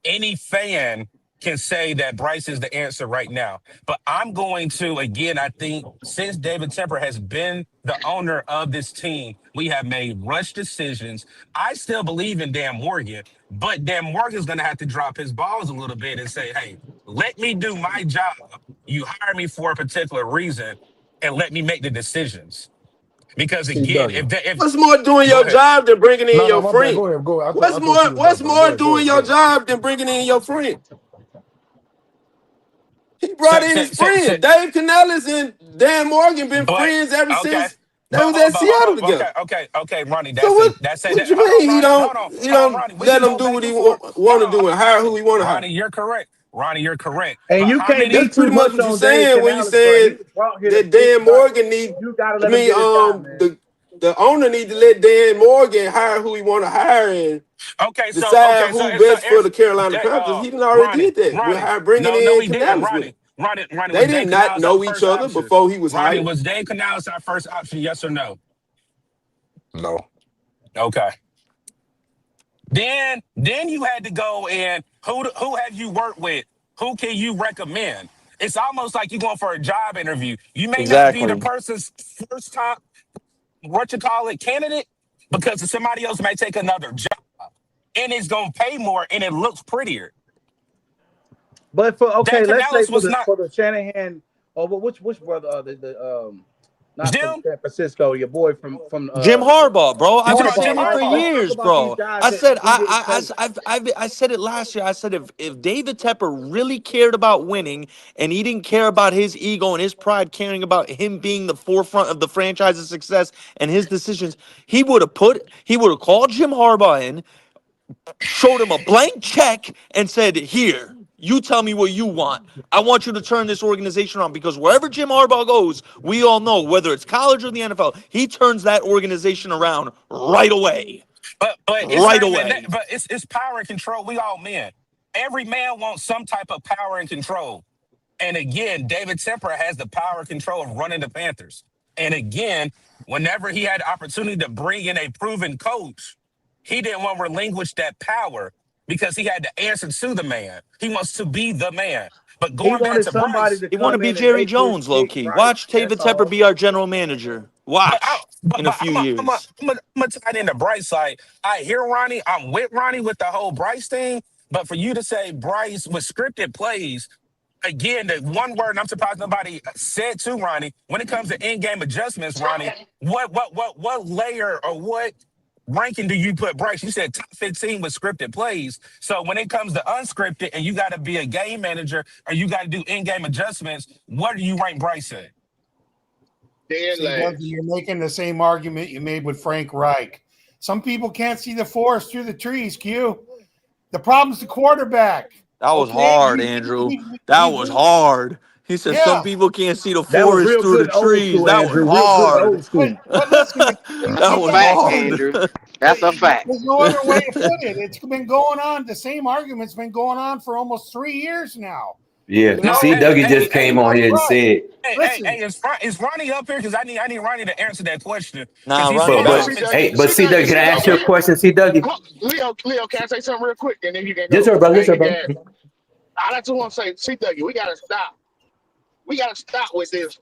Speaker 8: any fan can say that Bryce is the answer right now. But I'm going to, again, I think since David Temper has been the owner of this team, we have made rush decisions. I still believe in Dan Morgan, but Dan Morgan's going to have to drop his balls a little bit and say, hey, let me do my job. You hire me for a particular reason and let me make the decisions. Because
Speaker 10: See,
Speaker 8: again,
Speaker 10: Dougie.
Speaker 8: if
Speaker 22: What's more doing
Speaker 8: go
Speaker 22: your
Speaker 8: ahead.
Speaker 22: job than bringing in
Speaker 10: No,
Speaker 22: your
Speaker 10: my bad.
Speaker 22: friend?
Speaker 10: Go ahead. Go ahead.
Speaker 22: What's
Speaker 10: I thought
Speaker 22: more?
Speaker 10: you was done,
Speaker 22: What's
Speaker 10: bro. Go
Speaker 22: more
Speaker 10: ahead. Go
Speaker 22: doing
Speaker 10: ahead.
Speaker 22: your
Speaker 10: Go ahead.
Speaker 22: job than bringing in your friend? He brought
Speaker 8: Say,
Speaker 22: in
Speaker 8: say,
Speaker 22: his
Speaker 8: say, say,
Speaker 22: friend. Dave Canales and Dan Morgan been
Speaker 8: but
Speaker 22: friends ever
Speaker 8: okay,
Speaker 22: since they was at
Speaker 8: but hold
Speaker 22: Seattle
Speaker 8: on.
Speaker 22: together.
Speaker 8: Okay, Ronnie.
Speaker 22: So what?
Speaker 8: That's a
Speaker 22: What you
Speaker 8: hold on,
Speaker 22: mean he
Speaker 8: Ronnie.
Speaker 22: don't he
Speaker 8: Hold on,
Speaker 22: don't
Speaker 8: Ronnie. We
Speaker 22: let
Speaker 8: can
Speaker 22: him
Speaker 8: go
Speaker 22: do
Speaker 8: back
Speaker 22: what he
Speaker 8: and forth.
Speaker 22: want to do and hire who he want to hire?
Speaker 8: Ronnie, you're correct. Ronnie, you're correct.
Speaker 12: And
Speaker 8: But
Speaker 12: you
Speaker 8: how
Speaker 12: can't
Speaker 8: many?
Speaker 12: be
Speaker 10: That's pretty
Speaker 12: too
Speaker 10: much
Speaker 12: much
Speaker 10: what you're
Speaker 12: on Dave
Speaker 10: saying when you
Speaker 12: Canales, bro. He
Speaker 10: said
Speaker 12: was brought here to
Speaker 10: that
Speaker 12: fix
Speaker 10: Dan
Speaker 12: us.
Speaker 10: Morgan need.
Speaker 12: You gotta
Speaker 10: I
Speaker 12: let him
Speaker 10: mean,
Speaker 12: get his shot, man.
Speaker 10: the owner need to let Dan Morgan hire who he want to hire and
Speaker 8: Okay,
Speaker 10: decide who best for the Carolina Panthers. He done already
Speaker 8: Ronnie,
Speaker 10: did that with
Speaker 8: Ronnie.
Speaker 10: bringing
Speaker 8: No,
Speaker 10: in
Speaker 8: he didn't.
Speaker 10: Canales with him.
Speaker 8: Ronnie,
Speaker 10: They
Speaker 8: was
Speaker 10: did
Speaker 8: Dave
Speaker 10: not
Speaker 8: Canales our
Speaker 10: know each
Speaker 8: first
Speaker 10: other
Speaker 8: option?
Speaker 10: before he was
Speaker 8: Ronnie,
Speaker 10: hired.
Speaker 8: was Dave Canales our first option? Yes or no?
Speaker 9: No.
Speaker 8: Okay. Then you had to go and who have you worked with? Who can you recommend? It's almost like you're going for a job interview. You may not be the
Speaker 21: Exactly.
Speaker 8: person's first time, candidate, because somebody else may take another job and it's gonna pay more and it looks prettier.
Speaker 7: But for
Speaker 8: Dan
Speaker 7: let's say
Speaker 8: Canales was not
Speaker 7: for the Shanahan or which brother not from
Speaker 8: Jim.
Speaker 7: San Francisco, your boy from
Speaker 21: Jim Harbaugh, bro.
Speaker 8: You
Speaker 21: I've
Speaker 8: talking
Speaker 21: been
Speaker 8: about Jim
Speaker 21: saying it for
Speaker 8: Harbaugh?
Speaker 7: Let's talk
Speaker 21: years,
Speaker 7: about these
Speaker 21: bro.
Speaker 7: guys
Speaker 21: I
Speaker 7: that
Speaker 21: said
Speaker 7: he didn't coach.
Speaker 21: I said it last year. I said if David Tepper really cared about winning and he didn't care about his ego and his pride, caring about him being the forefront of the franchise's success and his decisions, he would have called Jim Harbaugh in, showed him a blank check, and said, "Here, you tell me what you want. I want you to turn this organization around," because wherever Jim Harbaugh goes, we all know, whether it's college or the NFL, he turns that organization around right away.
Speaker 8: But it's
Speaker 21: Right
Speaker 8: not even
Speaker 21: away.
Speaker 8: that. But it's power and control. We all men. Every man wants some type of power and control. And again, David Tepper has the power and control of running the Panthers. And again, whenever he had the opportunity to bring in a proven coach, he didn't want to relinquish that power because he had to answer to the man. He wants to be the man. But
Speaker 7: He
Speaker 8: going back
Speaker 7: wanted
Speaker 8: to
Speaker 7: somebody
Speaker 8: Bryce,
Speaker 7: to
Speaker 21: He want to
Speaker 7: come
Speaker 21: be
Speaker 7: in and
Speaker 21: Jerry
Speaker 7: make his
Speaker 21: Jones, low
Speaker 7: pick
Speaker 21: key.
Speaker 7: right.
Speaker 21: Watch
Speaker 7: That's
Speaker 21: David Tepper
Speaker 7: all.
Speaker 21: be our general manager. Watch in a few
Speaker 8: I'm
Speaker 21: years.
Speaker 8: gonna tie it into Bryce. Like I hear Ronnie, I'm with Ronnie with the whole Bryce thing. But for you to say Bryce with scripted plays, again, the one word and I'm surprised nobody said to Ronnie when it comes to in-game adjustments, Ronnie, what layer or what ranking do you put Bryce? You said top 15 with scripted plays. So when it comes to unscripted and you got to be a game manager or you got to do in-game adjustments, what do you rank Bryce at?
Speaker 20: See, Dougie, you're making the same argument you made with Frank Reich. Some people can't see the forest through the trees, Q. The problem's the quarterback.
Speaker 21: That was
Speaker 20: Okay?
Speaker 21: hard, Andrew. That was hard. He said some
Speaker 20: Yeah.
Speaker 21: people can't see the
Speaker 7: That was
Speaker 21: forest
Speaker 7: real
Speaker 21: through the
Speaker 7: good old
Speaker 21: trees.
Speaker 7: school,
Speaker 21: That was
Speaker 7: Andrew. Real good
Speaker 21: hard.
Speaker 7: old school.
Speaker 20: But listen,
Speaker 1: That's
Speaker 21: That
Speaker 1: a
Speaker 21: was
Speaker 1: fact,
Speaker 21: hard.
Speaker 1: Andrew. That's a fact.
Speaker 20: there's no other way to put it. It's been going on. The same argument's been going on for almost 3 years now.
Speaker 3: Yeah.
Speaker 20: You
Speaker 8: No,
Speaker 20: know,
Speaker 3: See, Dougie just
Speaker 20: and
Speaker 3: came on
Speaker 20: that's
Speaker 3: here and
Speaker 20: right.
Speaker 3: said,
Speaker 20: Listen,
Speaker 8: Is Ronnie up here? Because I need Ronnie to answer that question. Because
Speaker 21: Nah,
Speaker 8: he
Speaker 21: Ronnie
Speaker 8: said
Speaker 3: but
Speaker 8: top
Speaker 11: See,
Speaker 8: 15.
Speaker 11: Dougie,
Speaker 3: hey, but
Speaker 11: see,
Speaker 3: see,
Speaker 11: Dougie,
Speaker 3: Dougie, can
Speaker 11: see,
Speaker 3: I ask you a
Speaker 11: Dougie.
Speaker 3: question? See, Dougie,
Speaker 11: Leo, can I say something real quick, and then you can
Speaker 3: yes,
Speaker 11: go.
Speaker 3: sir, brother, yes,
Speaker 11: Hey,
Speaker 3: sir,
Speaker 11: you
Speaker 3: brother.
Speaker 11: got. I just want to say, see, Dougie, we gotta stop. We gotta stop with this.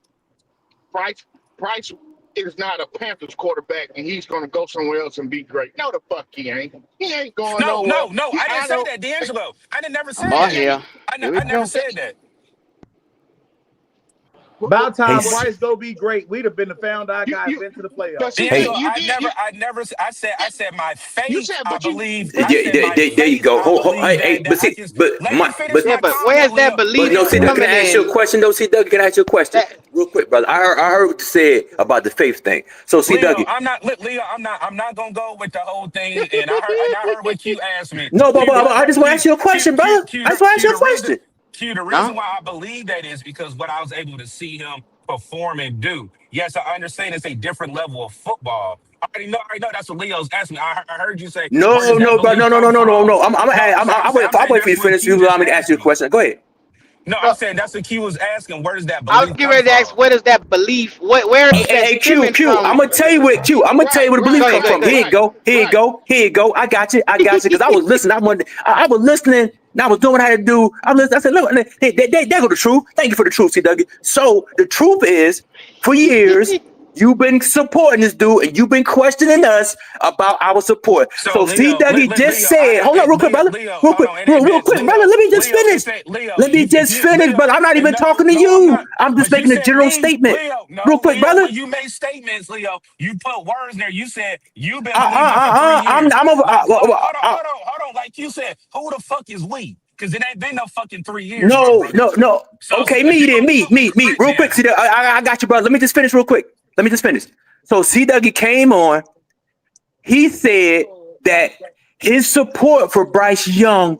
Speaker 11: Bryce is not a Panthers quarterback, and he's gonna go somewhere else and be great. No, the fuck he ain't. He ain't going
Speaker 8: No,
Speaker 11: nowhere.
Speaker 8: I didn't
Speaker 11: I
Speaker 8: say
Speaker 11: know.
Speaker 8: that, D'Angelo. I didn't never said
Speaker 1: Oh,
Speaker 8: that.
Speaker 1: here. Here we
Speaker 8: I never
Speaker 1: go.
Speaker 8: said that.
Speaker 7: About
Speaker 3: Hey,
Speaker 7: time
Speaker 11: What
Speaker 7: Bryce go be great. We'd have been found our
Speaker 11: you
Speaker 7: guys
Speaker 11: you?
Speaker 7: into the playoffs.
Speaker 11: But see,
Speaker 21: Hey,
Speaker 8: D'Angelo,
Speaker 11: Dougie, you did you.
Speaker 8: I said my
Speaker 11: You
Speaker 8: faith,
Speaker 11: said,
Speaker 8: I
Speaker 11: but you.
Speaker 8: believe,
Speaker 3: there,
Speaker 8: I said my
Speaker 3: there you
Speaker 8: faith,
Speaker 3: go.
Speaker 8: I believe
Speaker 3: Hey,
Speaker 8: that I can, let me finish
Speaker 1: Yeah,
Speaker 8: my
Speaker 1: but
Speaker 8: comment,
Speaker 1: where's that
Speaker 8: Leo.
Speaker 3: but
Speaker 1: belief
Speaker 3: no, see, Doug, can
Speaker 1: coming
Speaker 3: I ask you a
Speaker 1: in?
Speaker 3: question? Though, see, Doug, can I ask you a question
Speaker 1: That
Speaker 3: real quick, brother? I heard what you said about the faith thing. So, see,
Speaker 8: Leo,
Speaker 3: Dougie,
Speaker 8: Leo, I'm not gonna go with the whole thing. And I heard what Q asked me.
Speaker 3: no, but,
Speaker 8: Q,
Speaker 3: but I just want to ask you a question, brother. I just want to ask you a question.
Speaker 8: The
Speaker 1: huh?
Speaker 8: reason why I believe that is because what I was able to see him perform and do. Yes, I understand it's a different level of football. I know that's what Leo's asking me. I heard you say, where
Speaker 3: No,
Speaker 8: does that
Speaker 3: no, bro,
Speaker 8: belief come from?
Speaker 3: no.
Speaker 8: I'm
Speaker 3: I'll
Speaker 8: saying
Speaker 3: wait for you
Speaker 8: that's
Speaker 3: to
Speaker 8: what
Speaker 3: finish.
Speaker 8: Q
Speaker 3: You
Speaker 8: just
Speaker 3: allow me to ask
Speaker 8: asked
Speaker 3: you a
Speaker 8: me.
Speaker 3: question. Go ahead.
Speaker 8: No, I'm
Speaker 1: No,
Speaker 8: saying that's what Q was asking. Where does that
Speaker 1: I was
Speaker 8: belief
Speaker 1: getting
Speaker 8: come
Speaker 1: ready to ask,
Speaker 8: from?
Speaker 1: where does that belief? Where is that
Speaker 3: Hey,
Speaker 1: stemming
Speaker 3: Q. I'm
Speaker 1: from?
Speaker 3: gonna tell you what Q. I'm gonna tell you
Speaker 11: Right,
Speaker 3: where the belief
Speaker 1: Go
Speaker 11: right,
Speaker 1: ahead,
Speaker 3: come
Speaker 1: go ahead,
Speaker 11: right,
Speaker 3: from.
Speaker 1: go ahead.
Speaker 11: right,
Speaker 3: Here you
Speaker 11: right.
Speaker 3: go. I got you. Because I was listening. I was listening. And I was doing what I had to do. I was listening. I said, look, there go the truth. Thank you for the truth, C. Dougie. So the truth is, for years, you've been supporting this dude, and you've been questioning us about our support.
Speaker 8: So
Speaker 3: So C. Dougie just
Speaker 8: Leo,
Speaker 3: said, hold on, real quick, brother.
Speaker 8: Hold on,
Speaker 3: Real quick, brother. Let me just
Speaker 8: Leo,
Speaker 3: finish.
Speaker 8: if they, Leo,
Speaker 3: Let me
Speaker 8: you, if
Speaker 3: just
Speaker 8: you,
Speaker 3: finish,
Speaker 8: Leo,
Speaker 3: brother. I'm not
Speaker 8: and
Speaker 3: even
Speaker 8: no,
Speaker 3: talking to
Speaker 8: no, I'm
Speaker 3: you.
Speaker 8: not.
Speaker 3: I'm just
Speaker 8: But you
Speaker 3: making a
Speaker 8: said
Speaker 3: general
Speaker 8: me,
Speaker 3: statement.
Speaker 8: Leo,
Speaker 3: Real
Speaker 8: no,
Speaker 3: quick,
Speaker 8: Leo,
Speaker 3: brother.
Speaker 8: when you made statements, Leo, you put words in there. You said you've been believing for 3 years.
Speaker 3: I'm over.
Speaker 8: Hold on. Like you said, who the fuck is we? Because it ain't been no fucking 3 years, my
Speaker 3: No,
Speaker 8: brother.
Speaker 3: no.
Speaker 8: So
Speaker 3: Okay,
Speaker 8: if
Speaker 3: me
Speaker 8: you
Speaker 3: then,
Speaker 8: gonna
Speaker 3: me.
Speaker 8: put me correct,
Speaker 3: Real quick,
Speaker 8: then.
Speaker 3: see that I got you, brother. Let me just finish real quick. So C. Dougie came on. He said that his support for Bryce Young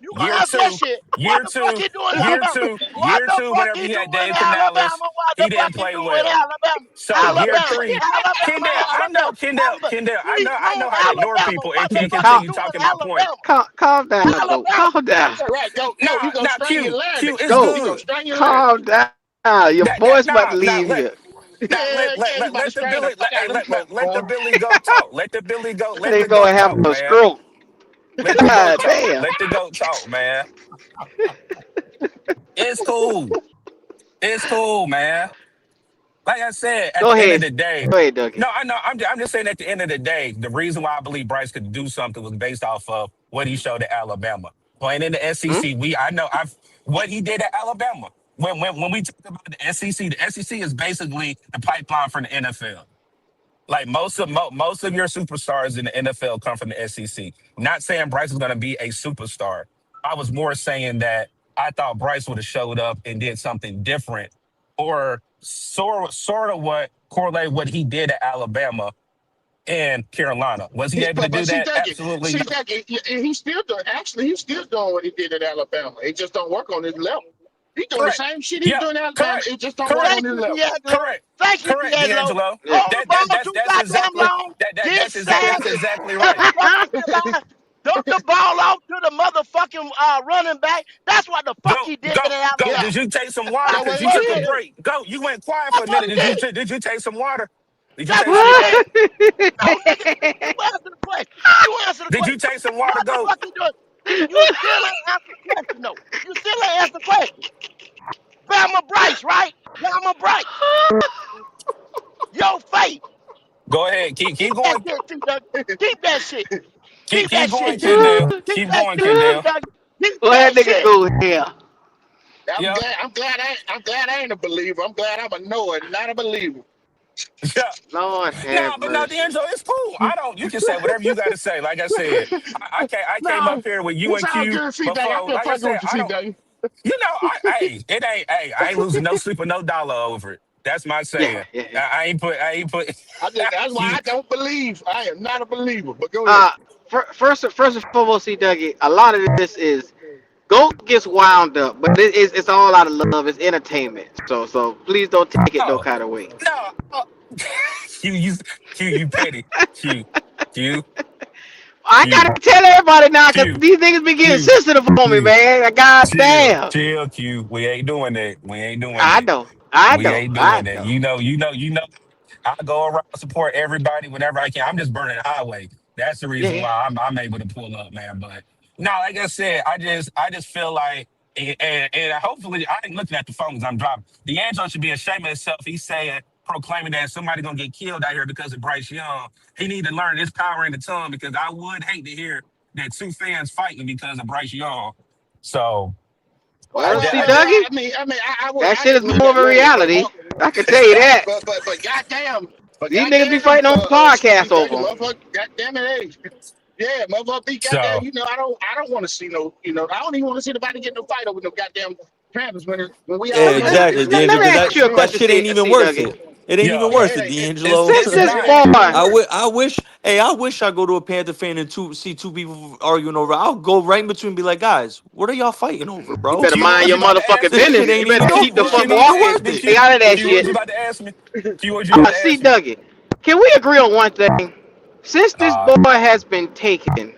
Speaker 5: You gonna
Speaker 8: Year
Speaker 5: ask that
Speaker 8: two,
Speaker 5: shit? What
Speaker 8: year
Speaker 5: the fuck
Speaker 8: two,
Speaker 5: he doing in
Speaker 8: year
Speaker 5: Alabama?
Speaker 8: two,
Speaker 5: What
Speaker 8: year
Speaker 5: the
Speaker 8: two.
Speaker 5: fuck
Speaker 8: Whenever
Speaker 5: he
Speaker 8: he had
Speaker 5: doing in
Speaker 8: Dave
Speaker 5: Alabama?
Speaker 8: Canales,
Speaker 5: What the
Speaker 8: he
Speaker 5: fuck
Speaker 8: didn't
Speaker 5: he
Speaker 8: play
Speaker 5: doing in
Speaker 8: well.
Speaker 5: Alabama?
Speaker 8: So year
Speaker 5: Alabama,
Speaker 8: three,
Speaker 5: Alabama,
Speaker 8: Kendall,
Speaker 5: Alabama, Alabama.
Speaker 8: Kendall,
Speaker 5: We
Speaker 8: I
Speaker 5: own
Speaker 8: know how to ignore
Speaker 5: Alabama.
Speaker 8: people and
Speaker 5: What the
Speaker 8: can't
Speaker 5: fuck he
Speaker 1: Calm,
Speaker 8: continue
Speaker 5: doing
Speaker 8: talking
Speaker 5: in
Speaker 8: my point.
Speaker 5: Alabama?
Speaker 1: calm down, Goat.
Speaker 5: Alabama.
Speaker 1: Calm down.
Speaker 11: That's all right. Go.
Speaker 8: Now,
Speaker 11: No, you gonna
Speaker 8: now,
Speaker 11: strain your
Speaker 8: Q
Speaker 11: larynx.
Speaker 8: is
Speaker 1: Goat,
Speaker 11: You gonna
Speaker 8: good.
Speaker 11: strain your larynx.
Speaker 1: calm down. Your voice about to
Speaker 8: Now
Speaker 1: leave you.
Speaker 11: Yeah, yeah, you about to
Speaker 8: let the
Speaker 11: strain the
Speaker 8: Billy
Speaker 11: fuck out of them pepper,
Speaker 8: let the
Speaker 11: boy.
Speaker 8: Billy Goat talk. Let
Speaker 1: They
Speaker 8: the
Speaker 1: go and
Speaker 8: goat
Speaker 1: have
Speaker 8: talk,
Speaker 1: a
Speaker 8: man.
Speaker 1: stroke.
Speaker 8: Let the goat
Speaker 1: God
Speaker 8: talk.
Speaker 1: damn.
Speaker 8: Let the goat talk, man. It's cool. It's cool, man. Like I said, at
Speaker 1: Go
Speaker 8: the end of
Speaker 1: ahead.
Speaker 8: the day,
Speaker 1: Go ahead, Dougie.
Speaker 8: no, I know. I'm just saying at the end of the day, the reason why I believe Bryce could do something was based off of what he showed at Alabama. Playing in the
Speaker 1: Hmm?
Speaker 8: SEC, I know what he did at Alabama. when we talk about the SEC is basically the pipeline for the NFL. Like most of your superstars in the NFL come from the SEC. Not saying Bryce is going to be a superstar. I was more saying that I thought Bryce would have showed up and did something different, or sort of what correlate what he did at Alabama and Carolina. Was he able to
Speaker 11: But
Speaker 8: do
Speaker 11: see,
Speaker 8: that?
Speaker 11: Dougie,
Speaker 8: Absolutely
Speaker 11: see,
Speaker 8: not.
Speaker 11: Dougie, he's still doing. Actually, he's still doing what he did at Alabama. It just don't work on his level. He's doing the
Speaker 8: Correct.
Speaker 11: same shit he was
Speaker 8: Yeah.
Speaker 11: doing at Alabama.
Speaker 8: Correct.
Speaker 11: It just don't work
Speaker 8: Correct.
Speaker 11: on
Speaker 5: Thank
Speaker 11: his
Speaker 5: you,
Speaker 11: level.
Speaker 5: D'Angelo.
Speaker 8: Correct.
Speaker 5: Thank you,
Speaker 8: Correct,
Speaker 5: D'Angelo.
Speaker 8: D'Angelo.
Speaker 1: Yeah.
Speaker 5: Hold the
Speaker 8: That
Speaker 5: ball
Speaker 8: that that's
Speaker 5: too
Speaker 8: that's
Speaker 5: goddamn
Speaker 8: exactly
Speaker 5: long.
Speaker 8: that's
Speaker 5: Get sacked.
Speaker 8: that's exactly
Speaker 5: Get
Speaker 8: right.
Speaker 5: across the line. Dump the ball off to the motherfucking running back. That's what the fuck
Speaker 8: Go,
Speaker 5: he did
Speaker 8: go,
Speaker 5: at
Speaker 8: go.
Speaker 11: Yeah,
Speaker 5: Alabama.
Speaker 8: Did you take some water?
Speaker 5: That's
Speaker 11: that's
Speaker 5: what
Speaker 11: what
Speaker 8: Because
Speaker 5: the
Speaker 8: you
Speaker 11: he
Speaker 5: fuck
Speaker 8: took
Speaker 5: he
Speaker 8: a
Speaker 11: did.
Speaker 5: did.
Speaker 8: break. Go. You went quiet for
Speaker 5: That's
Speaker 8: a
Speaker 5: what
Speaker 8: minute.
Speaker 5: he did.
Speaker 8: Did you take some water? Did you
Speaker 5: That's
Speaker 8: take
Speaker 5: what
Speaker 8: some
Speaker 5: he
Speaker 8: water?
Speaker 5: did. No, nigga, you answer the question. You answer the
Speaker 8: Did you
Speaker 5: question.
Speaker 8: take some water?
Speaker 5: What the
Speaker 8: Go.
Speaker 5: fuck he doing? You still ain't answer the question, though. You still ain't answer the question. Bama Bryce, right? Bama Bryce. Your face.
Speaker 8: Go ahead. Keep
Speaker 5: Keep that
Speaker 8: going.
Speaker 5: shit, T-Duck. Keep that shit. Keep
Speaker 8: Keep
Speaker 5: that
Speaker 8: going,
Speaker 5: shit, T.
Speaker 8: Kendall.
Speaker 5: Keep
Speaker 8: Keep
Speaker 5: that
Speaker 8: going,
Speaker 5: shit,
Speaker 8: Kendall.
Speaker 5: T-Duck. Keep
Speaker 1: Let that
Speaker 5: that
Speaker 1: nigga
Speaker 5: shit.
Speaker 1: go here.
Speaker 11: I'm
Speaker 8: Yeah.
Speaker 11: glad. I'm glad I ain't a believer. I'm glad I'm a knower, not a believer.
Speaker 8: Yeah.
Speaker 1: Lord
Speaker 8: No,
Speaker 1: have
Speaker 8: but no,
Speaker 1: mercy.
Speaker 8: D'Angelo, it's cool. I don't. You can say whatever you got to say. Like I said, I came up
Speaker 11: No,
Speaker 8: here with you
Speaker 11: it's
Speaker 8: and
Speaker 11: all
Speaker 8: Q
Speaker 11: good, C. Day. I'm
Speaker 8: before.
Speaker 11: still
Speaker 8: Like I
Speaker 11: fucking
Speaker 8: said,
Speaker 11: with you,
Speaker 8: I
Speaker 11: C.
Speaker 8: don't.
Speaker 11: Day.
Speaker 8: You know, it ain't. Hey, I ain't losing no sleep or no dollar over it. That's my
Speaker 1: Yeah,
Speaker 8: saying.
Speaker 1: yeah, yeah.
Speaker 8: I ain't put.
Speaker 11: That's why
Speaker 8: you,
Speaker 11: I don't believe. I am not a believer. But go ahead.
Speaker 1: Uh, first and foremost, see, Dougie, a lot of this is Goat gets wound up, but it's all out of love. It's entertainment. So please don't take it no
Speaker 8: oh
Speaker 1: kind of way.
Speaker 8: no, oh, you you you petty. Q Q
Speaker 1: I
Speaker 8: Q
Speaker 1: gotta tell everybody now because
Speaker 8: Q
Speaker 1: these niggas be getting
Speaker 8: Q
Speaker 1: sensitive on me,
Speaker 8: Q.
Speaker 1: man. God damn.
Speaker 8: Chill, Q. We ain't doing that. We ain't doing
Speaker 1: I
Speaker 8: that.
Speaker 1: know. I
Speaker 8: We
Speaker 1: know.
Speaker 8: ain't
Speaker 1: I
Speaker 8: doing that.
Speaker 1: know.
Speaker 8: You know. I go around support everybody whenever I can. I'm just burning the highway. That's the
Speaker 1: Yeah,
Speaker 8: reason
Speaker 1: yeah.
Speaker 8: why I'm able to pull up, man. But no, like I said, I just feel like, and hopefully I ain't looking at the phone because I'm driving. D'Angelo should be ashamed of himself. He's saying proclaiming that somebody gonna get killed out here because of Bryce Young. He need to learn his power in the tongue because I would hate to hear that two fans fighting because of Bryce Young. So I,
Speaker 1: Well,
Speaker 11: Well,
Speaker 1: see,
Speaker 8: I,
Speaker 11: well, well.
Speaker 1: Dougie,
Speaker 11: I
Speaker 1: that shit is
Speaker 11: can live
Speaker 1: more of
Speaker 11: that
Speaker 1: a
Speaker 11: level, but
Speaker 1: reality. I can tell you that.
Speaker 11: but
Speaker 1: These niggas be
Speaker 11: goddamn,
Speaker 1: fighting on podcasts
Speaker 11: see,
Speaker 1: over
Speaker 11: Dougie,
Speaker 1: 'em.
Speaker 11: motherfucker, goddamn it, hey. Yeah, motherfucker, be goddamn.
Speaker 8: so
Speaker 11: I don't want to see no. I don't even want to see nobody get no fight over no goddamn Panthers when we
Speaker 3: Yeah,
Speaker 11: all
Speaker 1: Let me,
Speaker 11: know
Speaker 1: let,
Speaker 3: exactly,
Speaker 11: it's
Speaker 1: let, let
Speaker 3: D'Angelo.
Speaker 1: me
Speaker 3: Because
Speaker 11: just
Speaker 1: ask
Speaker 3: that
Speaker 1: you a
Speaker 11: extreme.
Speaker 3: that
Speaker 1: question,
Speaker 3: shit ain't even
Speaker 1: see,
Speaker 3: worth
Speaker 1: Dougie.
Speaker 3: it. It ain't
Speaker 8: yeah,
Speaker 3: even
Speaker 11: Yeah,
Speaker 3: worth
Speaker 11: it
Speaker 3: it,
Speaker 11: ain't.
Speaker 3: D'Angelo.
Speaker 1: Since
Speaker 8: it's
Speaker 1: this
Speaker 11: Yeah,
Speaker 8: not.
Speaker 11: it ain't even
Speaker 1: boy,
Speaker 11: worth it.
Speaker 3: I wish I go to a Panther fan and see two people arguing over. I'll go right in between and be like, guys, what are y'all fighting over,
Speaker 1: you
Speaker 3: bro?
Speaker 1: better
Speaker 8: Q,
Speaker 1: mind
Speaker 8: what
Speaker 1: your
Speaker 8: you about to ask
Speaker 1: motherfucking
Speaker 3: This
Speaker 8: me?
Speaker 3: shit
Speaker 1: business. You
Speaker 3: ain't
Speaker 1: better
Speaker 3: even
Speaker 8: Q,
Speaker 1: keep the
Speaker 3: this
Speaker 8: what
Speaker 1: fuck
Speaker 8: you
Speaker 3: shit
Speaker 8: about
Speaker 3: ain't
Speaker 8: to
Speaker 3: even
Speaker 1: walk
Speaker 8: ask
Speaker 3: worth
Speaker 8: me?
Speaker 3: it.
Speaker 8: Q,
Speaker 1: out of that
Speaker 8: Q, what
Speaker 1: shit.
Speaker 8: you about to ask me? Q, what you about to
Speaker 1: See,
Speaker 8: ask me?
Speaker 1: Dougie, can we agree on one thing? Since this
Speaker 8: Uh,
Speaker 1: boy has been taken,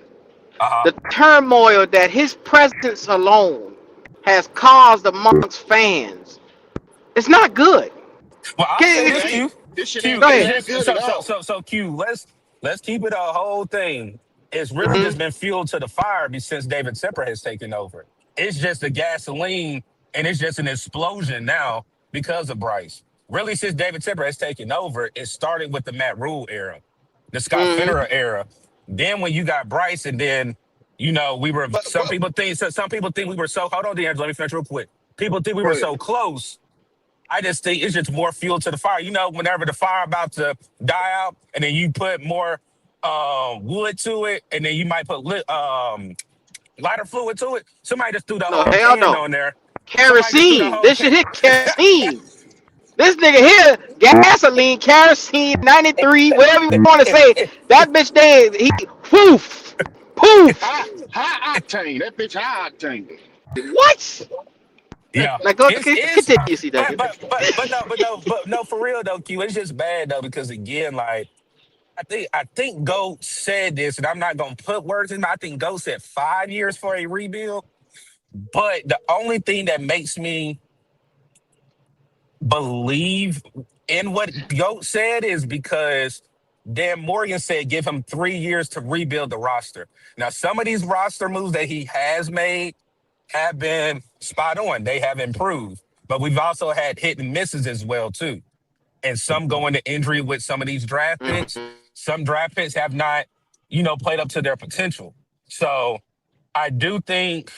Speaker 8: uh-huh.
Speaker 1: the turmoil that his presence alone has caused amongst fans, it's not good.
Speaker 8: Well, I'll say
Speaker 1: Can,
Speaker 11: It
Speaker 8: this,
Speaker 11: ain't.
Speaker 8: Q.
Speaker 11: This shit
Speaker 8: Q,
Speaker 11: ain't.
Speaker 1: go
Speaker 11: It
Speaker 8: it's
Speaker 1: ahead.
Speaker 11: ain't
Speaker 8: just
Speaker 11: good at all.
Speaker 8: Q, let's keep it a whole thing. It's really
Speaker 1: Hmm.
Speaker 8: just been fuel to the fire since David Tepper has taken over. It's just the gasoline and it's just an explosion now because of Bryce. Really, since David Tepper has taken over, it started with the Matt Rule era, the Scott
Speaker 1: Hmm.
Speaker 8: Fitterer era. Then when you got Bryce, and then we were
Speaker 11: But
Speaker 8: some people think we were so hold on, D'Angelo, let me finish real quick. People think we
Speaker 11: go
Speaker 8: were
Speaker 11: ahead.
Speaker 8: so close. I just think it's just more fuel to the fire. Whenever the fire about to die out, and then you put more wood to it, and then you might put lighter fluid to it. Somebody just threw the
Speaker 1: No,
Speaker 8: whole
Speaker 1: hell
Speaker 8: can
Speaker 1: no.
Speaker 8: on there. Somebody just threw the
Speaker 1: Kerosene.
Speaker 8: whole
Speaker 1: This
Speaker 8: can.
Speaker 1: shit hit kerosene. This nigga here, gasoline, kerosene, 93, whatever you want to say. That bitch there, he, poof,
Speaker 11: High,
Speaker 1: poof.
Speaker 11: high octane. That bitch high octane.
Speaker 1: What?
Speaker 8: Yeah,
Speaker 1: Like, go
Speaker 8: it's
Speaker 1: continue, see, Dougie.
Speaker 8: but no, for real though, Q. It's just bad though because again, like I think Goat said this, and I'm not gonna put words in. I think Goat said 5 years for a rebuild. But the only thing that makes me believe in what Goat said is because Dan Morgan said give him 3 years to rebuild the roster. Now, some of these roster moves that he has made have been spot on. They have improved. But we've also had hit and misses as well, too. And some go into injury with some of these draft picks.
Speaker 1: Mhm.
Speaker 8: Some draft picks have not, played up to their potential. So I do think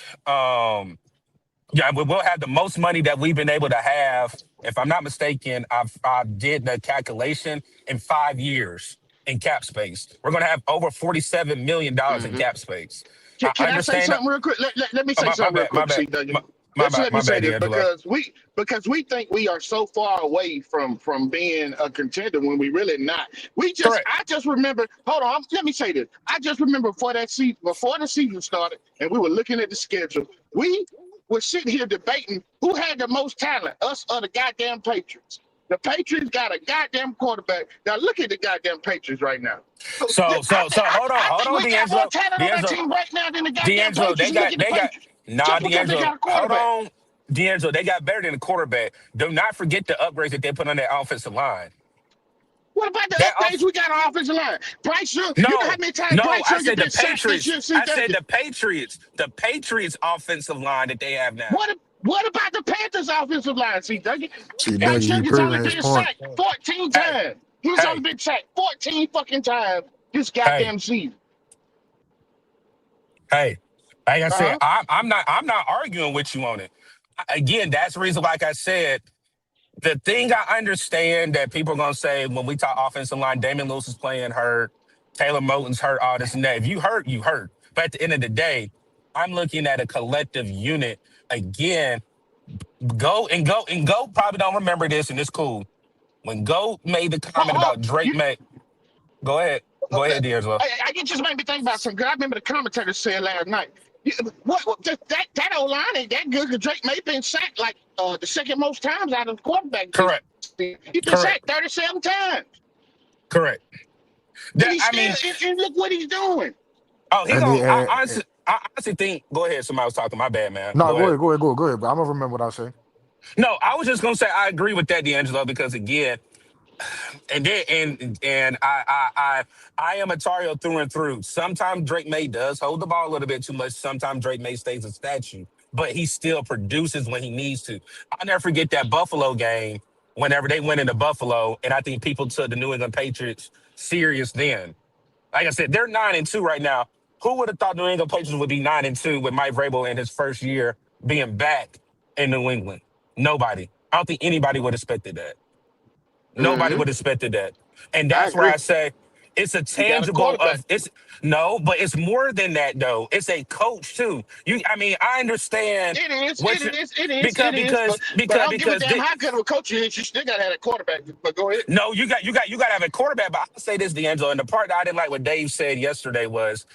Speaker 8: Yeah, we'll have the most money that we've been able to have. If I'm not mistaken, I did the calculation in 5 years in cap space. We're going to have over $47 million in
Speaker 1: Mm-hmm.
Speaker 8: cap space.
Speaker 11: Can,
Speaker 8: I
Speaker 11: can I say
Speaker 8: understand.
Speaker 11: something real quick? Let me
Speaker 8: Oh,
Speaker 11: say
Speaker 8: my
Speaker 11: something real
Speaker 8: bad, my
Speaker 11: quick,
Speaker 8: bad,
Speaker 11: see, Dougie.
Speaker 8: my
Speaker 11: Just
Speaker 8: bad,
Speaker 11: let me
Speaker 8: my
Speaker 11: say
Speaker 8: bad,
Speaker 11: this
Speaker 8: D'Angelo.
Speaker 11: because we think we are so far away from being a contender when we really not.
Speaker 8: Correct.
Speaker 11: I just remember. Hold on, let me say this. I just remember before the season started, and we were looking at the schedule. We were sitting here debating who had the most talent, us or the goddamn Patriots. The Patriots got a goddamn quarterback. Now look at the goddamn Patriots right now.
Speaker 8: So hold
Speaker 11: I think
Speaker 8: on,
Speaker 11: we got more
Speaker 8: D'Angelo,
Speaker 11: talent on that
Speaker 8: D'Angelo,
Speaker 11: team right now than the goddamn
Speaker 8: D'Angelo.
Speaker 11: Patriots. Look at the
Speaker 8: They got.
Speaker 11: Patriots
Speaker 8: Nah,
Speaker 11: just because they
Speaker 8: D'Angelo,
Speaker 11: got a
Speaker 8: hold
Speaker 11: quarterback.
Speaker 8: on, D'Angelo. They got better than the quarterback. Do not forget the upgrades that they put on that offensive line.
Speaker 11: What about the
Speaker 8: That
Speaker 11: upgrades
Speaker 8: off.
Speaker 11: we got on offensive line? Bryce Young, you know how
Speaker 8: No,
Speaker 11: many times
Speaker 8: no.
Speaker 11: Bryce
Speaker 8: I
Speaker 11: Young has
Speaker 8: said the
Speaker 11: been sacked this
Speaker 8: Patriots.
Speaker 11: year? See,
Speaker 8: I said
Speaker 11: Dougie.
Speaker 8: the Patriots. The Patriots offensive line that they have now.
Speaker 11: What about the Panthers offensive line? See, Dougie.
Speaker 9: See,
Speaker 11: Bryce
Speaker 9: Dougie, he
Speaker 11: Young has
Speaker 9: proving
Speaker 11: only
Speaker 9: his
Speaker 11: been
Speaker 9: point.
Speaker 11: sacked 14
Speaker 8: Hey,
Speaker 11: times. He's only
Speaker 8: hey,
Speaker 11: been sacked 14 fucking times this
Speaker 8: hey,
Speaker 11: goddamn season.
Speaker 8: hey. Like I said,
Speaker 11: Uh-huh.
Speaker 8: I'm not arguing with you on it. Again, that's the reason. Like I said, the thing I understand that people are gonna say when we talk offensive line, Damon Lewis is playing hurt, Taylor Moton's hurt, all this and that. If you hurt, you hurt. But at the end of the day, I'm looking at a collective unit. Again, go probably don't remember this, and it's cool. When Go made the comment
Speaker 11: Hold,
Speaker 8: about Drake
Speaker 11: you,
Speaker 8: May, go ahead, D'Angelo.
Speaker 11: I just made me think about something. I remember the commentator said last night. That old line ain't that good because Drake may have been sacked like the second most times out of the quarterback.
Speaker 8: Correct,
Speaker 11: He's been
Speaker 8: correct,
Speaker 11: sacked 37 times.
Speaker 8: correct.
Speaker 11: And
Speaker 8: That
Speaker 11: he's
Speaker 8: I
Speaker 11: still
Speaker 8: mean,
Speaker 11: and look what he's doing.
Speaker 8: oh, he
Speaker 9: And
Speaker 8: gonna.
Speaker 9: he
Speaker 8: I honestly think. Go ahead. Somebody was talking. My bad, man.
Speaker 9: no,
Speaker 8: Go ahead.
Speaker 9: go ahead, bro. I'm gonna remember what I say.
Speaker 8: No, I was just gonna say I agree with that, D'Angelo, because again, and I am a Tar Heel through and through. Sometimes Drake May does hold the ball a little bit too much. Sometimes Drake May stays a statue, but he still produces when he needs to. I'll never forget that Buffalo game whenever they went into Buffalo, and I think people took the New England Patriots serious then. Like I said, they're 9-2 right now. Who would have thought New England Patriots would be 9-2 with Mike Vrabel in his first year being back in New England? Nobody. I don't think anybody would have expected that. Nobody
Speaker 1: Mm-hmm.
Speaker 8: would have expected that. And
Speaker 1: I
Speaker 8: that's where
Speaker 1: agree.
Speaker 8: I say it's a
Speaker 11: We got a
Speaker 8: tangible
Speaker 11: quarterback.
Speaker 8: of it's no, but it's more than that though. It's a coach too. I mean, I understand
Speaker 11: It is,
Speaker 8: what you
Speaker 11: it is. But I don't give a
Speaker 8: because
Speaker 11: damn how good of a coach you is. You still got to have a quarterback. But go ahead.
Speaker 8: no, you got to have a quarterback. But I'll say this, D'Angelo, and the part that I didn't like what Dave said yesterday was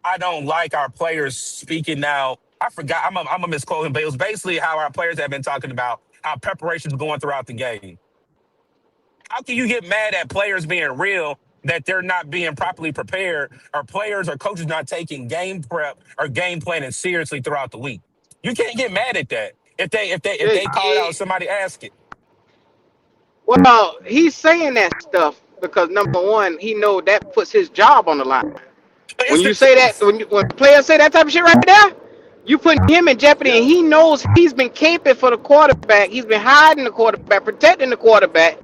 Speaker 8: I don't like our players speaking now. I forgot. I'm a misquote him, but it was basically how our players have been talking about how preparations going throughout the game. How can you get mad at players being real that they're not being properly prepared, or players or coaches not taking game prep or game planning seriously throughout the week? You can't get mad at that. If
Speaker 1: Yeah,
Speaker 8: they call it out, somebody ask it.
Speaker 1: well, he's saying that stuff because number one, he know that puts his job on the line.
Speaker 8: But
Speaker 1: When
Speaker 8: it's the
Speaker 1: you say that,
Speaker 8: truth.
Speaker 1: when players say that type of shit right there, you putting him in jeopardy, and he knows he's been caping for the quarterback. He's been hiding the quarterback, protecting the quarterback,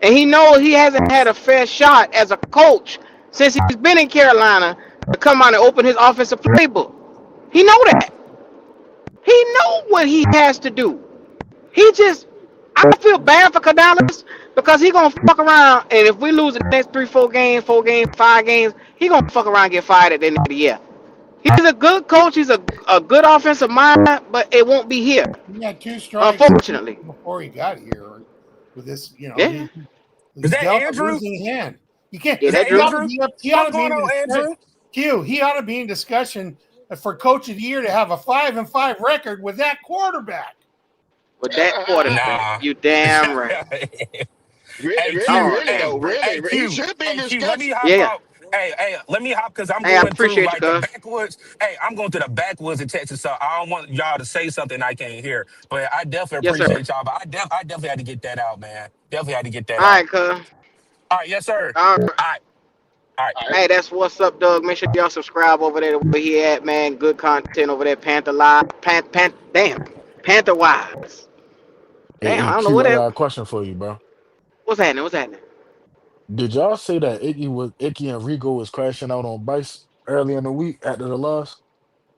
Speaker 1: and he knows he hasn't had a fair shot as a coach since he's been in Carolina to come out and open his offensive playbook. He know that. He know what he has to do. He just, I feel bad for Canales because he gonna fuck around, and if we lose the next 3, 4 games, 4 games, 5 games, he gonna fuck around and get fired at the end of the year. He's a good coach. He's a good offensive mind, but it won't be here,
Speaker 20: He had two strikes
Speaker 1: unfortunately.
Speaker 20: before he got here. With this,
Speaker 1: Yeah.
Speaker 8: Is
Speaker 20: he's
Speaker 8: that
Speaker 20: dealt a
Speaker 8: Andrew?
Speaker 20: losing hand. You can't.
Speaker 1: Yeah,
Speaker 8: Is
Speaker 1: that
Speaker 8: that
Speaker 20: He
Speaker 1: Drew.
Speaker 20: ought to
Speaker 8: Andrew?
Speaker 20: be up. He ought
Speaker 8: What's
Speaker 20: to be
Speaker 8: going
Speaker 20: in
Speaker 8: on,
Speaker 20: discussion.
Speaker 8: Andrew?
Speaker 20: Q. He ought to be in discussion for coach of the year to have a 5-5 record with that quarterback.
Speaker 1: With that quarterback,
Speaker 8: Nah.
Speaker 1: you damn right.
Speaker 8: Hey
Speaker 1: All
Speaker 8: Q,
Speaker 1: right.
Speaker 11: Really though,
Speaker 8: hey
Speaker 11: he
Speaker 8: Q,
Speaker 11: should be in
Speaker 8: hey Q. Let me
Speaker 11: discussion.
Speaker 8: hop
Speaker 1: Yeah.
Speaker 8: out. Let me hop because I'm
Speaker 1: Hey, I
Speaker 8: going through
Speaker 1: appreciate you,
Speaker 8: like the
Speaker 1: cuz.
Speaker 8: backwoods. Hey, I'm going through the backwoods in Texas, so I don't want y'all to say something I can't hear. But I definitely
Speaker 1: Yes, sir.
Speaker 8: appreciate y'all. But I definitely had to get that out, man. Definitely had to get that
Speaker 1: All
Speaker 8: out.
Speaker 1: right, cuz.
Speaker 8: All right, yes sir.
Speaker 1: All right.
Speaker 8: All right, all right.
Speaker 11: All right.
Speaker 1: Hey, that's what's up, Doug. Make sure y'all subscribe over there where he at, man. Good content over there. Panther Live. Damn. Panther Wise. Damn, I
Speaker 9: Hey,
Speaker 1: don't know
Speaker 9: Q,
Speaker 1: what
Speaker 9: I
Speaker 1: that.
Speaker 9: got a question for you, bro.
Speaker 1: What's happening? What's happening?
Speaker 9: Did y'all say that Icky and Rico was crashing out on Bryce early in the week after the loss?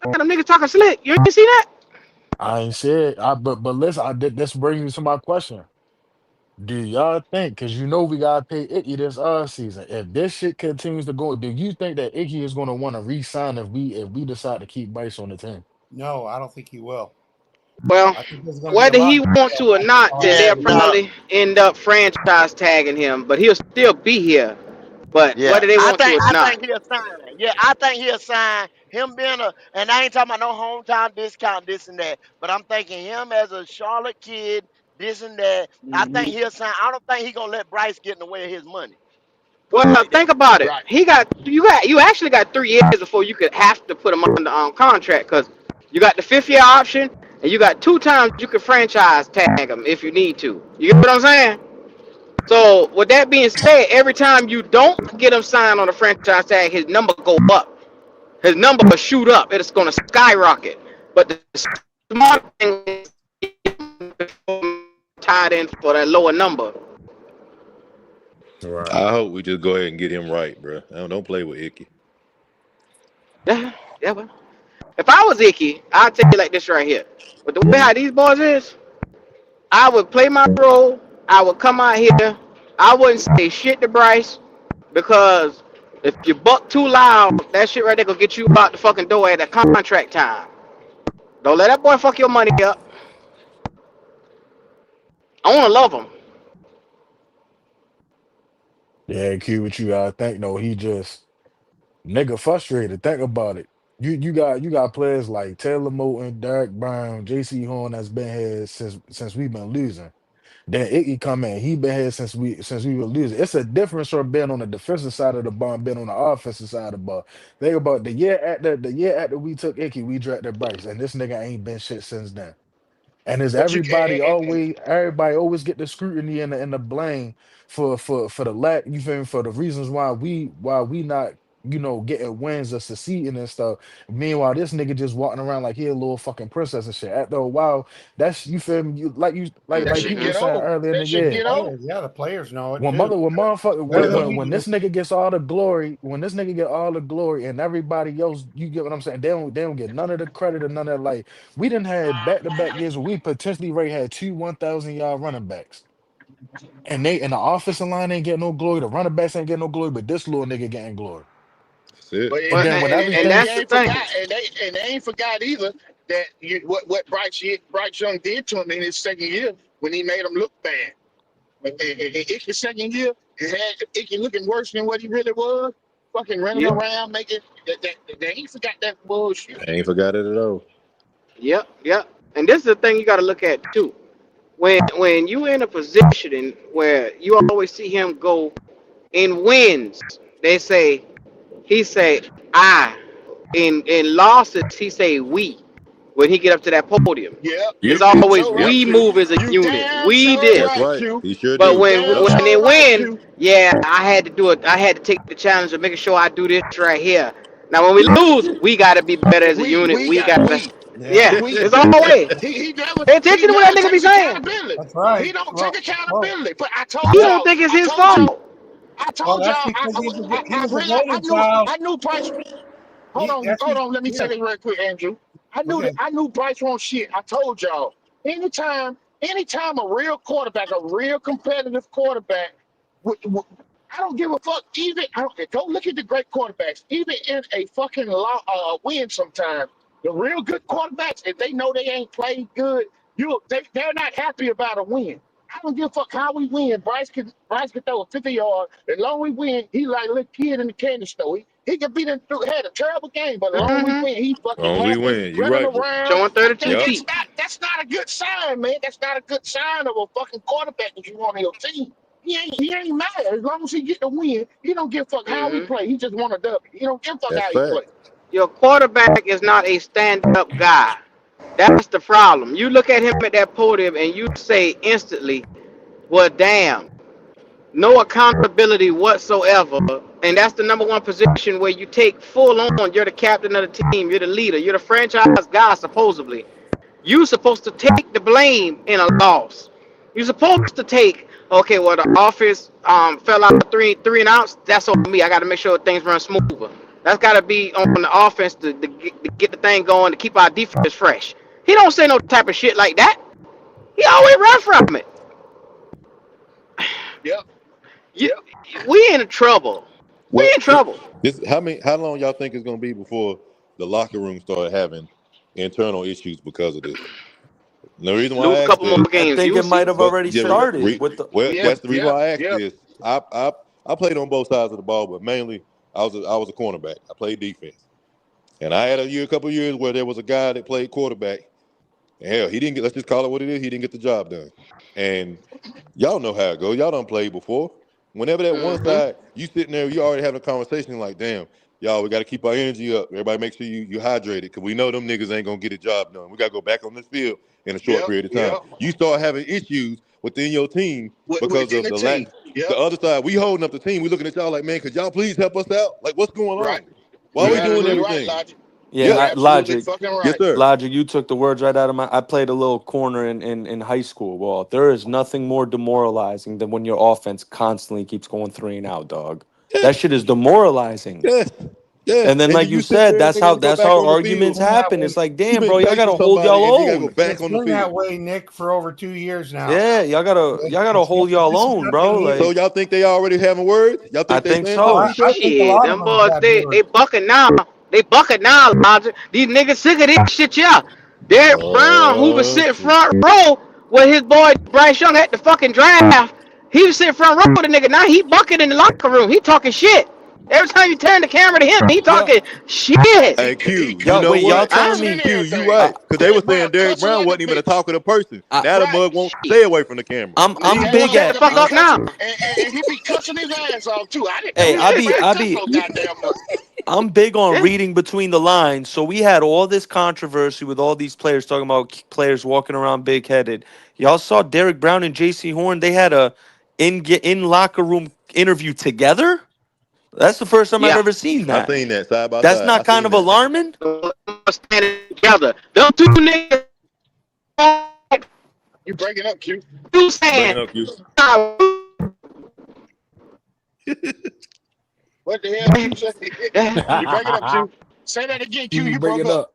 Speaker 1: Look at them niggas talking slick. You ain't see that?
Speaker 9: I ain't said. But listen. I did. This brings me to my question. Do y'all think? Because you know we gotta pay Icky this season. If this shit continues to go, do you think that Icky is gonna want to re-sign if we decide to keep Bryce on the team?
Speaker 20: No, I don't think he will.
Speaker 1: Well,
Speaker 20: I think there's going to be a
Speaker 1: whether
Speaker 20: lot
Speaker 1: he
Speaker 20: of
Speaker 1: want to or not, then
Speaker 5: Yeah,
Speaker 1: they'll
Speaker 20: backlash.
Speaker 5: no,
Speaker 1: probably end up franchise tagging him, but he'll still be here. But
Speaker 5: yeah.
Speaker 1: whether they want to or
Speaker 5: I
Speaker 1: not,
Speaker 5: think he'll sign. Yeah, I think he'll sign. Him being a, and I ain't talking about no hometown discount, this and that. But I'm thinking him as a Charlotte kid, this and that. I think he'll sign. I don't think he gonna let Bryce get in the way of his money. Put it
Speaker 1: well,
Speaker 5: like that.
Speaker 1: think about it.
Speaker 11: Right.
Speaker 1: You actually got 3 years before you could have to put him under contract because you got the 5th year option and you got 2 times you can franchise tag him if you need to. You get what I'm saying? So with that being said, every time you don't get him signed on a franchise tag, his number go up. His number will shoot up. It's going to skyrocket. But the smart thing is tied in for that lower number.
Speaker 8: Right.
Speaker 18: I hope we just go ahead and get him right, bro. Don't play with Icky.
Speaker 1: Yeah, yeah. Well, if I was Icky, I'd tell you like this right here. But the way how these boys is, I would play my role. I would come out here. I wouldn't say shit to Bryce because if you buck too loud, that shit right there gonna get you out the fucking door at a contract time. Don't let that boy fuck your money up. I wanna love him.
Speaker 9: Yeah, Q, what you gotta think? No, he just nigga frustrated. Think about it. You got players like Taylor Moton, Derek Brown, J.C. Horn that's been here since we've been losing. Then Icky come in. He been here since we were losing. It's a difference from being on the defensive side of the ball and being on the offensive side of the ball. Think about the year after we took Icky, we drafted Bryce, and this nigga ain't been shit since then. And is
Speaker 11: But you
Speaker 9: everybody
Speaker 11: and
Speaker 9: always everybody always get the scrutiny and the blame for the lack, you feel me, for the reasons why we not, getting wins or succeeding and stuff. Meanwhile, this nigga just walking around like he a little fucking princess and shit. After a while, that's, you feel me, you
Speaker 11: that
Speaker 9: like
Speaker 11: should
Speaker 9: people were
Speaker 11: get
Speaker 1: Mm-hmm.
Speaker 9: saying
Speaker 11: old.
Speaker 9: earlier in the
Speaker 11: That should
Speaker 20: The
Speaker 9: year.
Speaker 11: get old.
Speaker 20: players, yeah, the players know it
Speaker 9: When
Speaker 20: too.
Speaker 9: mother when motherfucker
Speaker 20: Whether
Speaker 11: Yeah.
Speaker 9: when
Speaker 20: you,
Speaker 9: this nigga gets all the glory, when this nigga get all the glory and everybody else, you get what I'm saying? They don't get none of the credit or none of that. Like, we didn't have back-to-back years where we potentially already had two 1,000 yard running backs. And the offensive line ain't getting no glory, the running backs ain't getting no glory, but this little nigga getting glory.
Speaker 18: That's it.
Speaker 11: But
Speaker 9: And
Speaker 1: Well,
Speaker 9: then when
Speaker 1: and
Speaker 11: they
Speaker 9: everything
Speaker 1: that's the
Speaker 11: ain't
Speaker 1: thing.
Speaker 11: forgot, and they ain't forgot either that what Bryce Young did to him in his second year when he made him look bad. Icky's second year, he had Icky looking worse than what he really was. Fucking running
Speaker 1: Yep,
Speaker 11: around making they ain't forgot that bullshit.
Speaker 18: I ain't forgot it at all.
Speaker 1: yep. And this is the thing you got to look at too. When you in a position where you always see him go in wins, they say he say I. In losses, he say we. When he get up to that podium,
Speaker 11: Yep,
Speaker 1: it's
Speaker 11: you
Speaker 18: Yep.
Speaker 11: damn
Speaker 1: always
Speaker 11: so right,
Speaker 18: Yep.
Speaker 1: we
Speaker 11: Q.
Speaker 1: move as a
Speaker 11: You
Speaker 1: unit.
Speaker 11: damn
Speaker 1: We
Speaker 11: so
Speaker 1: this.
Speaker 18: That's
Speaker 11: right,
Speaker 18: right.
Speaker 11: Q.
Speaker 18: He sure
Speaker 1: But
Speaker 11: You
Speaker 18: do.
Speaker 1: when
Speaker 11: damn
Speaker 18: Yep.
Speaker 1: when they
Speaker 11: so right,
Speaker 1: win,
Speaker 11: Q.
Speaker 1: yeah, I had to do it. I had to take the challenge of making sure I do this right here. Now when we lose, we got to be better as a unit.
Speaker 11: We
Speaker 1: We
Speaker 11: got
Speaker 1: got to.
Speaker 20: yeah,
Speaker 1: Yeah,
Speaker 11: we
Speaker 1: it's always.
Speaker 11: he never
Speaker 1: Pay attention to what that nigga be
Speaker 11: takes
Speaker 1: saying.
Speaker 11: accountability.
Speaker 20: that's right.
Speaker 11: He don't take
Speaker 20: Well,
Speaker 11: accountability. But
Speaker 1: He don't think it's his fault.
Speaker 20: that's because
Speaker 11: I
Speaker 20: he's a
Speaker 11: realized
Speaker 20: golden child.
Speaker 11: I knew Bryce.
Speaker 20: That's
Speaker 11: Hold on. Let me say
Speaker 20: yeah.
Speaker 11: this real quick, Andrew.
Speaker 20: Okay.
Speaker 11: I knew Bryce won't shit. I told y'all. Anytime a real quarterback, a real competitive quarterback, I don't give a fuck. Even go look at the great quarterbacks. Even in a fucking win, sometimes the real good quarterbacks, if they know they ain't played good, they're not happy about a win. I don't give a fuck how we win. Bryce could throw a 50 yard. As long as we win, he like a little kid in the candy store. He could be had a terrible game, but as long as we
Speaker 1: Mm-hmm.
Speaker 11: win, he
Speaker 18: As
Speaker 11: fucking
Speaker 18: long as we
Speaker 11: happy,
Speaker 18: win, you
Speaker 11: running
Speaker 18: right, bro.
Speaker 11: around.
Speaker 1: Showing 32
Speaker 18: Yep.
Speaker 1: teeth.
Speaker 11: That's not a good sign, man. That's not a good sign of a fucking quarterback that you want on your team. He ain't mad as long as he get the win. He don't give a fuck how he
Speaker 1: Mm-hmm.
Speaker 11: play. He just want a W. He don't give a fuck
Speaker 18: That's
Speaker 11: how he
Speaker 18: fact.
Speaker 11: play.
Speaker 1: Your quarterback is not a stand-up guy. That's the problem. You look at him at that podium and you say instantly, "Well, damn, no accountability whatsoever." And that's the number one position where you take full on. You're the captain of the team. You're the leader. You're the franchise guy, supposedly. You're supposed to take the blame in a loss. You're supposed to take, okay, well, the offense fell out three and outs. That's on me. I got to make sure things run smoother. That's got to be on the offense to get the thing going, to keep our defense fresh. He don't say no type of shit like that. He always run from it.
Speaker 11: Yep.
Speaker 1: You, we in trouble. We
Speaker 18: Well,
Speaker 1: in trouble.
Speaker 18: this how long y'all think it's gonna be before the locker room start having internal issues because of this? And the reason why
Speaker 1: Lose
Speaker 18: I
Speaker 1: a
Speaker 18: asked
Speaker 1: couple more
Speaker 18: this,
Speaker 21: I
Speaker 1: games,
Speaker 21: think
Speaker 1: you'll
Speaker 21: it
Speaker 1: see.
Speaker 21: might have
Speaker 18: but
Speaker 21: already
Speaker 18: yeah,
Speaker 21: started with the
Speaker 18: well,
Speaker 11: Yep.
Speaker 18: that's the reason
Speaker 11: Yep.
Speaker 18: why I asked
Speaker 11: Yep.
Speaker 18: this. I played on both sides of the ball, but mainly I was a cornerback. I played defense, and I had a couple of years where there was a guy that played quarterback. And hell, he didn't get. Let's just call it what it is. He didn't get the job done, and y'all know how it goes. Y'all done played before. Whenever that one
Speaker 1: Mm-hmm.
Speaker 18: side, you sitting there, you already having a conversation like, damn, y'all, we got to keep our energy up. Everybody make sure you hydrated because we know them niggas ain't going to get a job done. We got to go back on this field in a short
Speaker 11: Yep.
Speaker 18: period of time.
Speaker 11: Yep.
Speaker 18: You start having issues within your team because
Speaker 11: Within
Speaker 18: of
Speaker 11: the
Speaker 18: the lack.
Speaker 11: team. Yep.
Speaker 18: The other side, we holding up the team. We looking at y'all like, man, could y'all please help us out? Like, what's going
Speaker 11: Right.
Speaker 18: on? Why are
Speaker 11: You're
Speaker 18: we doing
Speaker 11: absolutely
Speaker 1: Mm-hmm.
Speaker 11: right,
Speaker 18: everything?
Speaker 11: Logic.
Speaker 21: yeah,
Speaker 11: You're
Speaker 18: Yeah.
Speaker 11: absolutely
Speaker 21: Logic.
Speaker 11: fucking
Speaker 18: Yes,
Speaker 11: right.
Speaker 18: sir.
Speaker 21: Logic, you took the words right out of my. I played a little corner in high school. Well, there is nothing more demoralizing than when your offense constantly keeps going 3-and-out, dog.
Speaker 18: Yeah.
Speaker 21: That shit is demoralizing.
Speaker 18: Yes. Yeah.
Speaker 21: And then,
Speaker 18: And
Speaker 21: like
Speaker 18: then
Speaker 21: you
Speaker 18: you sit
Speaker 21: said,
Speaker 18: there and
Speaker 21: that's
Speaker 18: niggas
Speaker 21: how
Speaker 18: go
Speaker 21: that's
Speaker 18: back
Speaker 21: how
Speaker 18: on the
Speaker 21: arguments
Speaker 18: field.
Speaker 20: Been that
Speaker 21: happen.
Speaker 20: way.
Speaker 21: It's like,
Speaker 18: You've
Speaker 21: damn,
Speaker 18: been
Speaker 21: bro, y'all
Speaker 18: chasing
Speaker 21: gotta hold y'all
Speaker 18: somebody and you got to go
Speaker 21: own.
Speaker 18: back
Speaker 20: It's
Speaker 18: on the
Speaker 20: been that
Speaker 18: field.
Speaker 20: way, Nick, for over 2 years now.
Speaker 21: Yeah, y'all gotta hold y'all
Speaker 20: This is
Speaker 21: own, bro.
Speaker 20: nothing
Speaker 18: So
Speaker 20: new.
Speaker 21: Like,
Speaker 18: y'll think they already having words? Y'all
Speaker 21: I
Speaker 18: think they
Speaker 21: think
Speaker 18: saying something
Speaker 20: Oh,
Speaker 18: to
Speaker 21: so.
Speaker 18: each
Speaker 20: I
Speaker 18: other?
Speaker 20: think a
Speaker 1: Shit,
Speaker 20: lot of
Speaker 1: them
Speaker 20: them have
Speaker 1: boys,
Speaker 20: had
Speaker 1: they
Speaker 20: words.
Speaker 1: bucking now. They bucking now, Logic. These niggas sick of this shit, yeah. Derek Brown, who was
Speaker 18: Oh
Speaker 1: sitting
Speaker 18: shit!
Speaker 1: front row with his boy Bryce Young at the fucking draft, he was sitting front row with a nigga. Now he bucking in the locker room. He talking shit. Every time you turn the camera to him, he
Speaker 21: Yo,
Speaker 1: talking shit.
Speaker 18: Hey Q, you
Speaker 21: y'all,
Speaker 18: know
Speaker 21: wait, y'all
Speaker 18: what?
Speaker 21: telling
Speaker 11: Cussing and
Speaker 21: me?
Speaker 18: Q, you
Speaker 11: everything.
Speaker 21: I,
Speaker 18: right? Because they were
Speaker 11: Derek
Speaker 18: saying
Speaker 11: Brown
Speaker 18: Derek
Speaker 11: cussing
Speaker 18: Brown
Speaker 11: like a
Speaker 18: wasn't even a
Speaker 11: bitch.
Speaker 18: talkative person.
Speaker 21: I
Speaker 18: Now the
Speaker 11: Right.
Speaker 18: mug won't stay away from the camera.
Speaker 21: I'm
Speaker 11: He
Speaker 21: big
Speaker 1: Shut the
Speaker 11: Derek
Speaker 21: at.
Speaker 1: fuck
Speaker 11: be
Speaker 1: up now.
Speaker 11: cussing and he be cussing his ass off too. I didn't know
Speaker 21: Hey,
Speaker 11: Derek Brown
Speaker 21: I
Speaker 11: cussed
Speaker 21: be
Speaker 11: no goddamn much.
Speaker 21: I'm big on
Speaker 1: Yeah.
Speaker 21: reading between the lines. So we had all this controversy with all these players talking about players walking around big headed. Y'all saw Derek Brown and J.C. Horn. They had a in locker room interview together. That's the first time I've
Speaker 1: Yeah.
Speaker 21: ever seen
Speaker 18: I
Speaker 21: that.
Speaker 18: seen that side by
Speaker 21: That's
Speaker 18: side. I
Speaker 21: not kind
Speaker 18: seen
Speaker 21: of
Speaker 18: that.
Speaker 21: alarming.
Speaker 1: Standing together. Them two niggas
Speaker 11: You breaking up, Q.
Speaker 1: you
Speaker 18: You
Speaker 1: saying,
Speaker 18: breaking up, Q?
Speaker 11: What the hell, Q said? You breaking up, Q. Say that again, Q.
Speaker 9: You
Speaker 11: You
Speaker 9: bring
Speaker 11: broke
Speaker 9: it
Speaker 11: up.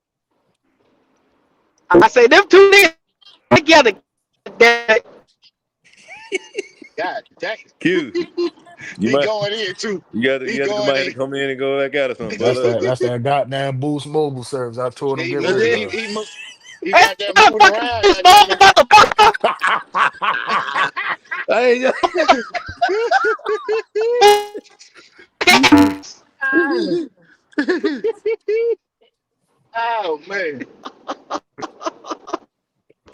Speaker 9: up.
Speaker 1: I say them two niggas together.
Speaker 11: God dang.
Speaker 18: Q, you
Speaker 11: He
Speaker 18: might
Speaker 11: going in too.
Speaker 18: you
Speaker 11: He
Speaker 18: got to
Speaker 11: going
Speaker 18: might have to
Speaker 11: in.
Speaker 18: come in and go back at or something,
Speaker 9: That's
Speaker 18: brother.
Speaker 9: that goddamn Boost Mobile service. I told him
Speaker 11: He
Speaker 9: get
Speaker 11: moved.
Speaker 9: rid
Speaker 11: He
Speaker 9: of.
Speaker 11: he moved. He
Speaker 1: Hey,
Speaker 11: got that
Speaker 1: that
Speaker 11: moving
Speaker 1: fucking
Speaker 11: around.
Speaker 1: small
Speaker 11: Goddamn
Speaker 1: motherfucker.
Speaker 18: Hey,
Speaker 11: oh man.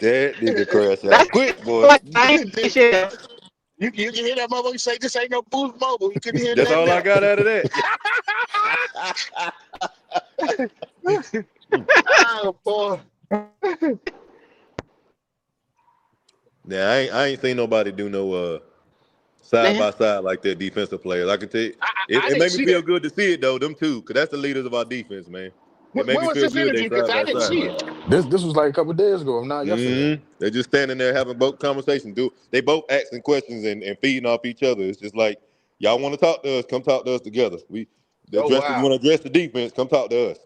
Speaker 18: that nigga crash out
Speaker 1: That's
Speaker 18: quick, boy.
Speaker 1: like I ain't saying shit.
Speaker 11: You can hear that motherfucker say this ain't no Boost Mobile. You couldn't hear
Speaker 18: That's
Speaker 11: nothing
Speaker 18: all I
Speaker 11: else.
Speaker 18: got out of that.
Speaker 11: Oh boy.
Speaker 18: Now I ain't seen nobody do no side
Speaker 1: Man,
Speaker 18: by side like that defensive players. I can tell you,
Speaker 11: I
Speaker 18: it
Speaker 11: didn't
Speaker 18: made me
Speaker 11: see
Speaker 18: feel
Speaker 11: that.
Speaker 18: good to see it though. Them two, cause that's the leaders of our defense, man. It made
Speaker 11: When
Speaker 18: me
Speaker 11: was
Speaker 18: feel
Speaker 11: this
Speaker 18: good. They
Speaker 11: interview? Because
Speaker 18: side
Speaker 11: I
Speaker 18: by
Speaker 11: didn't
Speaker 18: side,
Speaker 11: see
Speaker 18: man.
Speaker 11: it.
Speaker 9: This was like a couple days ago, not yesterday.
Speaker 18: They're just standing there having both conversations. They both asking questions and feeding off each other. It's just like y'all want to talk to us, come talk to us together.
Speaker 11: Oh
Speaker 18: You
Speaker 11: wow.
Speaker 18: want to address the defense, come talk to us.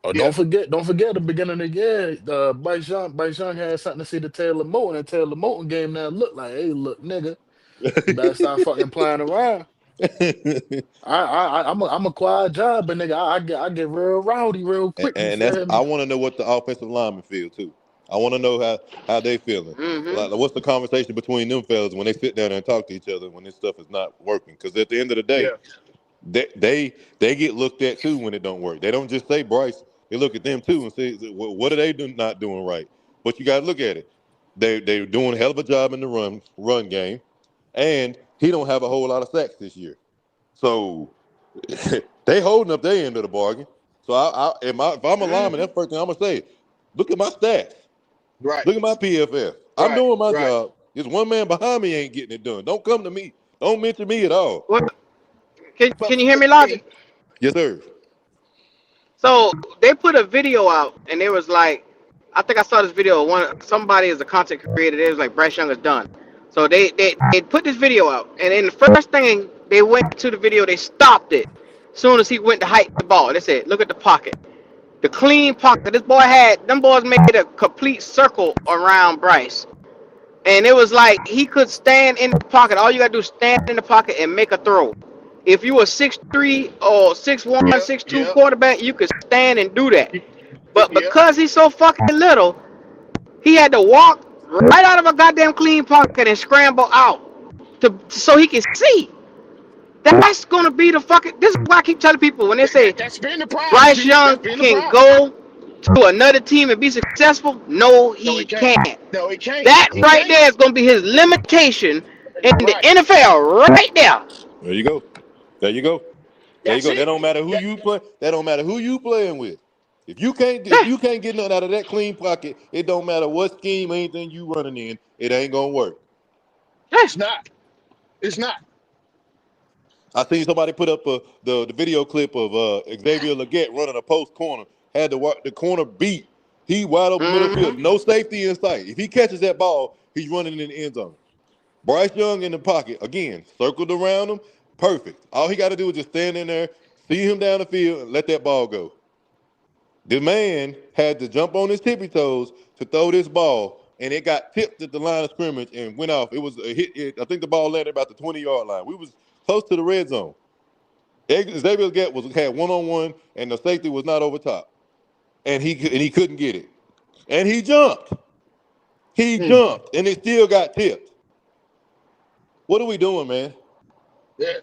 Speaker 9: Oh,
Speaker 11: Yeah.
Speaker 9: don't forget the beginning of the year, Bryce Young had something to see the Taylor Moton, and Taylor Moton game now look like, hey, look, nigga, you better stop fucking playing around. I'm a quiet job, but nigga, I get real rowdy real quick. You
Speaker 18: and that's
Speaker 9: feel
Speaker 18: I
Speaker 9: me?
Speaker 18: want to know what the offensive linemen feel too. I want to know how they feeling.
Speaker 1: mm-hmm.
Speaker 18: Like, what's the conversation between them fellas when they sit down and talk to each other when this stuff is not working? Because at the end of the day,
Speaker 11: Yeah.
Speaker 18: they get looked at too when it don't work. They don't just say Bryce. They look at them too and say, what are they not doing right? But you got to look at it. They're doing a hell of a job in the run game, and he don't have a whole lot of sacks this year. So they holding up their end of the bargain. So if I'm a lineman,
Speaker 11: Mm-hmm.
Speaker 18: that's the first thing I'm gonna say. Look at my stats.
Speaker 11: Right.
Speaker 18: Look at my PFF. I'm
Speaker 11: Right.
Speaker 18: doing my
Speaker 11: Right.
Speaker 18: job. This one man behind me ain't getting it done. Don't come to me. Don't mention me at all.
Speaker 1: What?
Speaker 11: But
Speaker 1: Can you hear me, Logic?
Speaker 18: Yes, sir.
Speaker 1: So they put a video out, and it was like, I think I saw this video. Somebody is a content creator. It was like Bryce Young is done. So they put this video out, and then the first thing they went to the video, they stopped it. As soon as he went to hike the ball, they said, "Look at the pocket." The clean pocket. This boy them boys made a complete circle around Bryce. And it was like he could stand in the pocket. All you gotta do is stand in the pocket and make a throw. If you were 6'3" or 6'1",
Speaker 11: Yep,
Speaker 1: 6'2"
Speaker 11: yep,
Speaker 1: quarterback, you could stand and do that. But
Speaker 11: yep.
Speaker 1: because he's so fucking little, he had to walk right out of a goddamn clean pocket and scramble out so he can see. That's gonna be the fucking. This is why I keep telling people when they say
Speaker 11: That's been the problem,
Speaker 1: Bryce
Speaker 11: Chief.
Speaker 1: Young
Speaker 11: That's been the
Speaker 1: can
Speaker 11: problem.
Speaker 1: go to another team and be successful. No,
Speaker 11: No,
Speaker 1: he
Speaker 11: he can't.
Speaker 1: can't.
Speaker 11: No, he can't.
Speaker 1: That
Speaker 11: He
Speaker 1: right
Speaker 11: can't.
Speaker 1: there is gonna be his limitation in the
Speaker 11: Right.
Speaker 1: NFL right there.
Speaker 18: There you go. There you go. There you
Speaker 11: That's
Speaker 18: go. That
Speaker 11: it.
Speaker 18: don't matter who
Speaker 11: That,
Speaker 18: you play. That don't matter who you playing with. If you can't get nothing out of that clean pocket, it don't matter what scheme, anything you running in, it ain't gonna work.
Speaker 11: it's not. It's not.
Speaker 18: I seen somebody put up the video clip of Xavier Legette running a post corner. Had the corner beat. He wide open middle field,
Speaker 1: Mm-hmm.
Speaker 18: no safety in sight. If he catches that ball, he's running in the end zone. Bryce Young in the pocket again, circled around him, perfect. All he got to do is just stand in there, see him down the field, and let that ball go. The man had to jump on his tippy toes to throw this ball, and it got tipped at the line of scrimmage and went off. It was a hit. I think the ball landed about the 20-yard line. We was close to the red zone. Xavier Legette had one-on-one, and the safety was not over top, and he couldn't get it, and he jumped. He jumped, and it still got tipped. What are we doing, man?
Speaker 11: Yeah.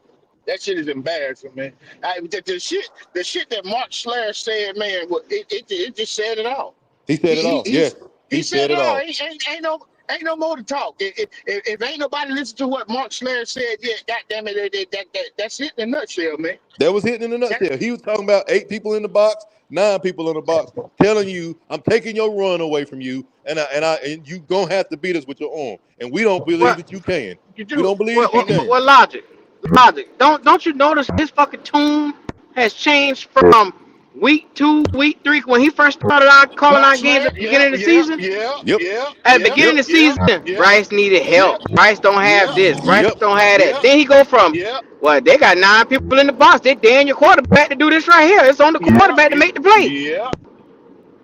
Speaker 11: That shit is embarrassing, man. The shit that Mark Schlereth said, man, it just said it all.
Speaker 18: He said it all. Yes,
Speaker 11: He
Speaker 18: he
Speaker 11: said
Speaker 18: said
Speaker 11: it
Speaker 18: it
Speaker 11: all.
Speaker 18: all.
Speaker 11: Ain't no more to talk. If ain't nobody listen to what Mark Schlereth said, yeah, goddamn it, that's it in a nutshell, man.
Speaker 18: That was hitting in a nutshell. He was talking about 8 people in the box, 9 people in the box, telling you, "I'm taking your run away from you, and you gonna have to beat us with your arm, and we don't believe
Speaker 1: What?
Speaker 18: that you can.
Speaker 11: You
Speaker 18: We
Speaker 11: do.
Speaker 18: don't believe that
Speaker 1: What?
Speaker 18: you
Speaker 1: What?
Speaker 18: can."
Speaker 1: What logic? Logic. Don't you notice his fucking tune has changed from week 2, week 3 when he first started out calling
Speaker 11: Mark
Speaker 1: out games
Speaker 11: Schlereth,
Speaker 1: at the
Speaker 11: yeah,
Speaker 1: beginning of the
Speaker 11: yeah,
Speaker 1: season?
Speaker 11: yeah,
Speaker 18: Yep.
Speaker 11: yeah,
Speaker 1: At the
Speaker 11: yeah,
Speaker 1: beginning
Speaker 18: Yep.
Speaker 1: of the
Speaker 11: yeah,
Speaker 1: season,
Speaker 11: yeah,
Speaker 1: Bryce needed
Speaker 11: yeah,
Speaker 1: help. Bryce don't have
Speaker 11: yeah,
Speaker 1: this. Bryce
Speaker 18: Yep.
Speaker 1: don't have that.
Speaker 11: yeah,
Speaker 1: Then he go from,
Speaker 11: yeah,
Speaker 1: well, they got 9 people in the box. They daring your quarterback to do this right here. It's on the
Speaker 11: yeah,
Speaker 1: quarterback to make the play.
Speaker 11: yeah,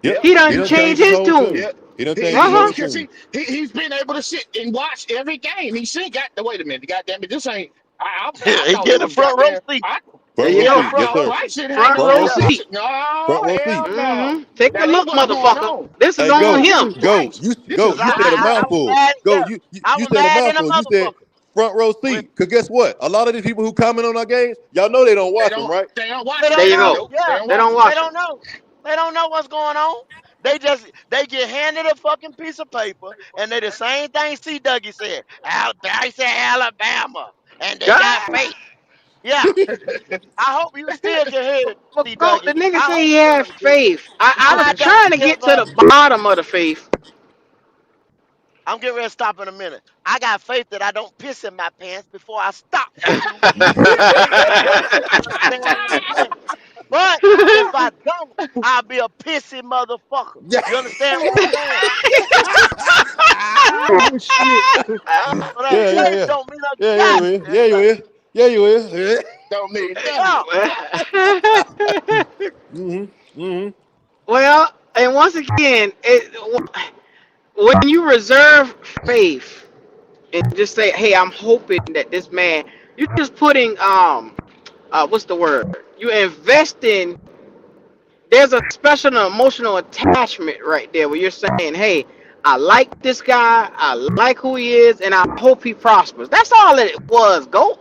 Speaker 18: Yep.
Speaker 11: yeah.
Speaker 1: He
Speaker 18: He
Speaker 1: done
Speaker 18: done
Speaker 1: changed
Speaker 18: changed his
Speaker 1: his
Speaker 18: whole
Speaker 1: tune.
Speaker 18: tune.
Speaker 11: Yeah,
Speaker 18: He done changed his
Speaker 1: Uh-huh.
Speaker 18: whole
Speaker 11: because
Speaker 18: tune.
Speaker 11: he's been able to sit and watch every game. He still got the wait a minute, goddamn it, this ain't. I
Speaker 5: He
Speaker 11: thought it
Speaker 5: get a
Speaker 11: was
Speaker 5: front row
Speaker 11: goddamn.
Speaker 5: seat.
Speaker 1: There
Speaker 18: Front
Speaker 5: He
Speaker 1: you
Speaker 18: row
Speaker 5: get a
Speaker 1: go.
Speaker 11: I
Speaker 18: seat. Yes,
Speaker 5: front row
Speaker 11: thought
Speaker 18: sir.
Speaker 11: Bryce
Speaker 5: seat.
Speaker 11: didn't have
Speaker 1: Front
Speaker 11: no
Speaker 18: Front
Speaker 1: row
Speaker 18: row
Speaker 11: damn. I
Speaker 18: seat.
Speaker 11: said,
Speaker 1: seat.
Speaker 11: no,
Speaker 18: Front row
Speaker 11: hell
Speaker 18: seat.
Speaker 11: no.
Speaker 1: Take a
Speaker 11: That ain't
Speaker 1: look,
Speaker 11: what's going
Speaker 1: motherfucker.
Speaker 11: on.
Speaker 1: This is
Speaker 18: Hey,
Speaker 1: on
Speaker 18: go,
Speaker 11: This is
Speaker 1: him.
Speaker 18: go.
Speaker 11: Bryce. This
Speaker 18: Go.
Speaker 11: is
Speaker 5: Cause
Speaker 18: You said a
Speaker 11: Bryce.
Speaker 5: I was
Speaker 18: mouthful.
Speaker 5: mad.
Speaker 18: Go.
Speaker 5: Yeah,
Speaker 18: You
Speaker 5: I was
Speaker 18: said a
Speaker 5: mad in a
Speaker 18: mouthful. You said
Speaker 5: motherfucker.
Speaker 18: front row
Speaker 5: When
Speaker 18: seat. Cause guess what? A lot of these people who comment on our games, y'all know they don't watch them, right?
Speaker 11: They don't
Speaker 5: they
Speaker 11: watch
Speaker 1: There
Speaker 11: them.
Speaker 5: don't
Speaker 1: you
Speaker 5: know.
Speaker 1: go.
Speaker 11: Nope, they
Speaker 5: Yeah,
Speaker 11: don't
Speaker 1: They
Speaker 11: watch
Speaker 1: don't
Speaker 11: them.
Speaker 5: they
Speaker 1: watch him.
Speaker 5: don't know. They don't know what's going on. They get handed a fucking piece of paper and they the same thing C Dougie said. I said Alabama and they got
Speaker 1: God.
Speaker 5: faith. Yeah. I hope you still can hear it,
Speaker 1: Well,
Speaker 5: C
Speaker 1: go. The
Speaker 5: Dougie.
Speaker 1: nigga
Speaker 5: I
Speaker 1: say
Speaker 5: hope
Speaker 1: he
Speaker 5: you
Speaker 1: had
Speaker 5: understand.
Speaker 1: faith. I was
Speaker 5: I
Speaker 1: trying
Speaker 5: don't
Speaker 1: to
Speaker 5: give
Speaker 1: get to
Speaker 5: a.
Speaker 1: the bottom of the faith.
Speaker 5: I'm getting ready to stop in a minute. I got faith that I don't piss in my pants before I stop for 2 weeks. You understand what I'm saying? But if I don't, I'll be a pissy motherfucker.
Speaker 18: Yeah.
Speaker 5: You understand what I'm saying?
Speaker 11: Oh shit!
Speaker 5: So that
Speaker 18: Yeah, yeah,
Speaker 5: faith
Speaker 18: yeah.
Speaker 5: don't mean a
Speaker 18: Yeah, yeah, you
Speaker 5: goddamn
Speaker 18: will. Yeah, you
Speaker 5: thing.
Speaker 18: will. Yeah, you will. Yeah.
Speaker 11: Don't mean nothing.
Speaker 5: Yeah.
Speaker 18: Mm-hmm. Mm-hmm.
Speaker 1: Well, and once again, when you reserve faith and just say, "Hey, I'm hoping that this man," you're just putting what's the word? You invest in. There's a special emotional attachment right there where you're saying, "Hey, I like this guy. I like who he is, and I hope he prospers." That's all it was. Go.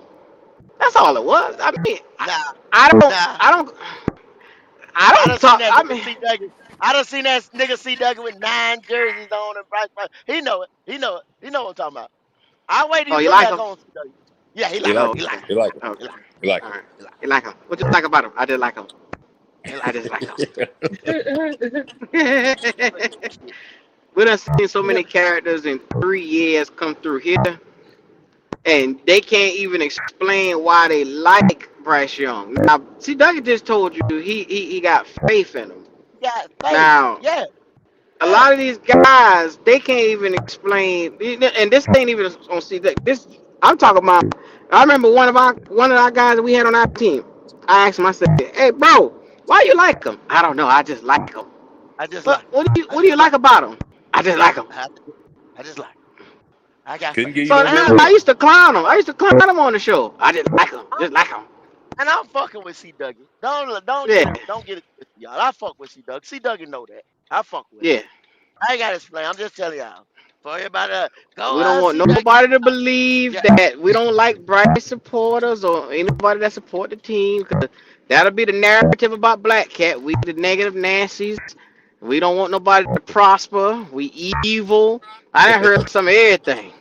Speaker 1: That's all it was. I mean,
Speaker 5: Nah,
Speaker 1: I don't,
Speaker 5: nah.
Speaker 1: I don't, I
Speaker 5: I done
Speaker 1: don't
Speaker 5: seen
Speaker 1: talk.
Speaker 5: that
Speaker 1: I
Speaker 5: nigga
Speaker 1: mean,
Speaker 5: C Duggan. I done seen that nigga C Duggan with 9 jerseys on and Bryce. He know it. He know it. He know what I'm talking about. I'll wait till
Speaker 1: oh,
Speaker 5: you
Speaker 1: you
Speaker 5: come
Speaker 1: like
Speaker 5: back
Speaker 1: him?
Speaker 5: on C Duggan. Yeah, he
Speaker 18: You
Speaker 5: like him.
Speaker 18: like
Speaker 1: Oh,
Speaker 18: it.
Speaker 5: He
Speaker 1: okay,
Speaker 5: like him.
Speaker 18: You like it.
Speaker 1: okay,
Speaker 18: You like
Speaker 1: all
Speaker 18: it.
Speaker 1: right. You like him? What you like about him? I just like him. I just like him. We done seen so many characters in 3 years come through here, and they can't even explain why they like Bryce Young. Now, see, Dougie just told you he got faith in him.
Speaker 5: He got faith.
Speaker 1: Now,
Speaker 5: Yeah,
Speaker 1: a
Speaker 5: yeah.
Speaker 1: lot of these guys, they can't even explain, and this ain't even on see that this. I'm talking about. I remember one of our guys that we had on our team. I asked him. I said, "Hey, bro, Why you like him? I don't know. I just like him.
Speaker 5: I just
Speaker 1: But
Speaker 5: like him.
Speaker 1: what
Speaker 5: I
Speaker 1: do you
Speaker 5: just like
Speaker 1: like about him? I just like him.
Speaker 5: I, I just like him. I got
Speaker 18: Couldn't give
Speaker 5: fans.
Speaker 18: you
Speaker 1: So
Speaker 18: no more
Speaker 1: I
Speaker 18: reason.
Speaker 1: used to clown him. I used to clown him on the show. I just like him.
Speaker 5: I'm,
Speaker 1: Just like him.
Speaker 5: and I'm fucking with C Dougie.
Speaker 1: Yeah,
Speaker 5: Don't get it twisted, y'all. I fuck with C Dougie. C Dougie know that. I fuck with him.
Speaker 1: yeah.
Speaker 5: I ain't gotta explain. I'm just telling y'all. For everybody, go
Speaker 1: We don't want
Speaker 5: C Dougie.
Speaker 1: nobody to believe
Speaker 5: Yeah,
Speaker 1: that we don't like Bryce supporters or anybody that support the team, because that'll be the narrative about Black Cat. We the negative Nancy's. We don't want nobody to prosper. We evil. I done heard some of everything.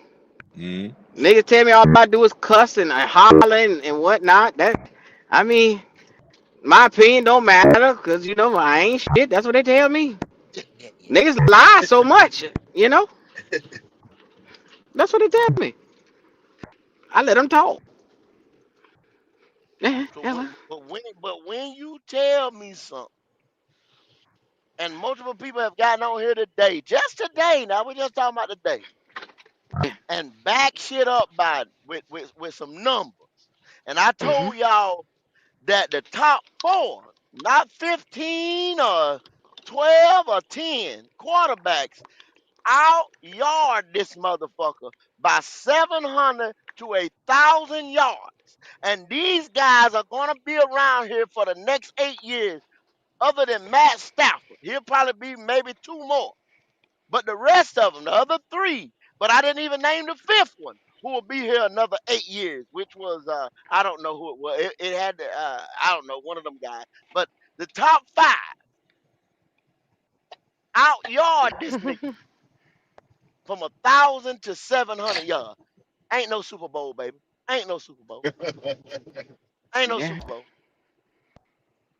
Speaker 18: Mm.
Speaker 1: Niggas tell me all I do is cuss and holler and whatnot. I mean, my opinion don't matter because I ain't shit. That's what they tell me. Niggas lie so much, you know. That's what they tell me. I let them talk. Yeah,
Speaker 5: so,
Speaker 1: yeah. Well.
Speaker 5: but when you tell me something, and multiple people have gotten on here today, just today. Now we're just talking about today, and back shit up by with some numbers. And I
Speaker 1: Hmm.
Speaker 5: told y'all that the top four, not 15 or 12 or 10 quarterbacks, out yard this motherfucker by 700 to 1,000 yards. And these guys are going to be around here for the next 8 years, other than Matt Stafford. He'll probably be maybe two more. But the rest of them, the other three, but I didn't even name the fifth one, who will be here another 8 years, which was, I don't know who it was. It had, I don't know, one of them guys. But the top five out yard this nigga from 1,000 to 700 yards. Ain't no Super Bowl, baby. Ain't no Super Bowl. Ain't no
Speaker 1: Yeah.
Speaker 5: Super Bowl.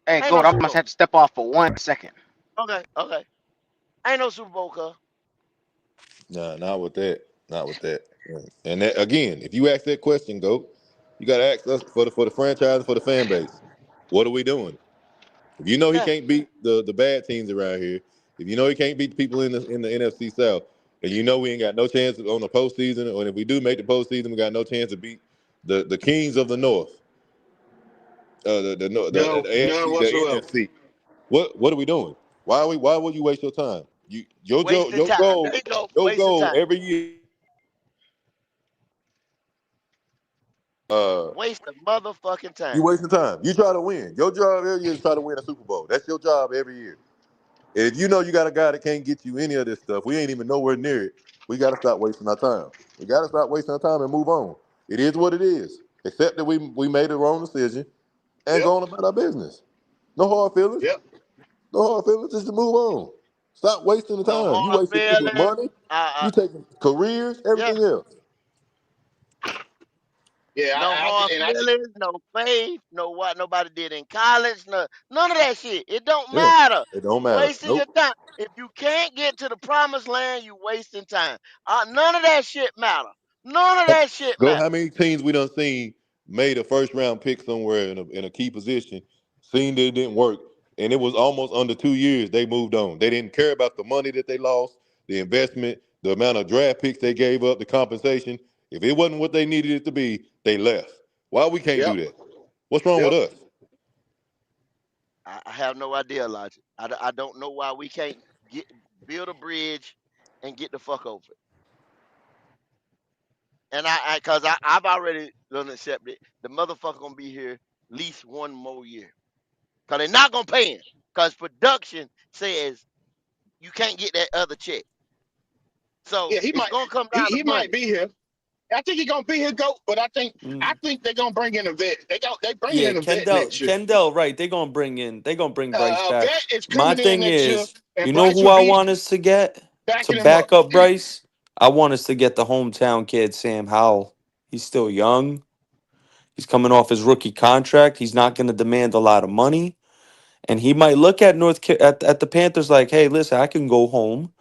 Speaker 1: Hey,
Speaker 5: Ain't no
Speaker 1: Gold, I
Speaker 5: Super
Speaker 1: must
Speaker 5: Bowl.
Speaker 1: have to step off for 1 second.
Speaker 5: Okay, okay. Ain't no Super Bowl, cuz.
Speaker 18: Nah, not with that. Not with that. And that, again, if you ask that question, go, you got to ask us for the franchise and for the fan base. What are we doing? If you know he
Speaker 5: Yeah.
Speaker 18: can't beat the bad teams around here, if you know he can't beat the people in the NFC South, and you know we ain't got no chance on the postseason, or if we do make the postseason, we got no chance to beat the kings of the North, the
Speaker 11: No, none
Speaker 18: AFC, the
Speaker 11: whatsoever.
Speaker 18: NFC. What are we doing? Why would you waste your time?
Speaker 5: Wasting
Speaker 18: Your
Speaker 5: time. There
Speaker 18: goal
Speaker 5: you go.
Speaker 18: your
Speaker 5: Wasting
Speaker 18: goal
Speaker 5: time.
Speaker 18: every year.
Speaker 5: Waste of motherfucking
Speaker 18: You
Speaker 5: time.
Speaker 18: wasting time. You try to win. Your job every year is try to win a Super Bowl. That's your job every year. And if you know you got a guy that can't get you any of this stuff, we ain't even nowhere near it. We got to stop wasting our time. We got to stop wasting our time and move on. It is what it is. Accept that we made the wrong decision and
Speaker 11: Yep,
Speaker 18: go on about our business. No hard feelings.
Speaker 11: yep.
Speaker 18: No hard feelings. Just to move on. Stop wasting the
Speaker 5: No
Speaker 18: time. You
Speaker 5: hard
Speaker 18: wasting people's
Speaker 5: feelings.
Speaker 18: money. You taking careers,
Speaker 5: Yeah.
Speaker 18: everything else.
Speaker 11: Yeah,
Speaker 5: No hard
Speaker 11: I think,
Speaker 5: feelings, no faith, no what nobody did in college, none of that shit. It don't
Speaker 18: Yeah,
Speaker 5: matter.
Speaker 18: it don't
Speaker 5: You
Speaker 18: matter.
Speaker 5: wasting your
Speaker 18: Nope.
Speaker 5: time. If you can't get to the promised land, you wasting time. None of that shit matter. None of that shit
Speaker 18: Go.
Speaker 5: matter.
Speaker 18: How many teams we done seen made a first round pick somewhere in a key position, seen that it didn't work, and it was almost under 2 years they moved on. They didn't care about the money that they lost, the investment, the amount of draft picks they gave up, the compensation. If it wasn't what they needed it to be, they left. Why we can't
Speaker 11: yep,
Speaker 18: do that? What's wrong with
Speaker 11: yep.
Speaker 18: us?
Speaker 5: I have no idea, Logic. I don't know why we can't get build a bridge and get the fuck over it. And cause I've already done accepted the motherfucker gonna be here at least one more year. Cause they're not gonna pay him. Cause production says you can't get that other check. So
Speaker 11: Yeah, he
Speaker 5: it's
Speaker 11: might
Speaker 5: gonna come down to
Speaker 11: he might
Speaker 5: money.
Speaker 11: be here. I think he's gonna be here, go. But I
Speaker 13: Mm.
Speaker 11: think they're gonna bring in a vet. They bringing
Speaker 13: Yeah,
Speaker 11: in a vet next year.
Speaker 13: Kendall, right? They're gonna bring Bryce
Speaker 11: A
Speaker 13: back.
Speaker 11: vet is
Speaker 13: My
Speaker 11: coming in
Speaker 13: thing
Speaker 11: next year,
Speaker 13: is,
Speaker 11: and
Speaker 13: you know
Speaker 11: Bryce
Speaker 13: who
Speaker 11: will
Speaker 13: I
Speaker 11: be
Speaker 13: want us to get to
Speaker 11: backing him up.
Speaker 13: back up Bryce? I want us to get the hometown kid, Sam Howell. He's still young. He's coming off his rookie contract. He's not going to demand a lot of money, and he might look at at the Panthers like, "Hey, listen, I can go home.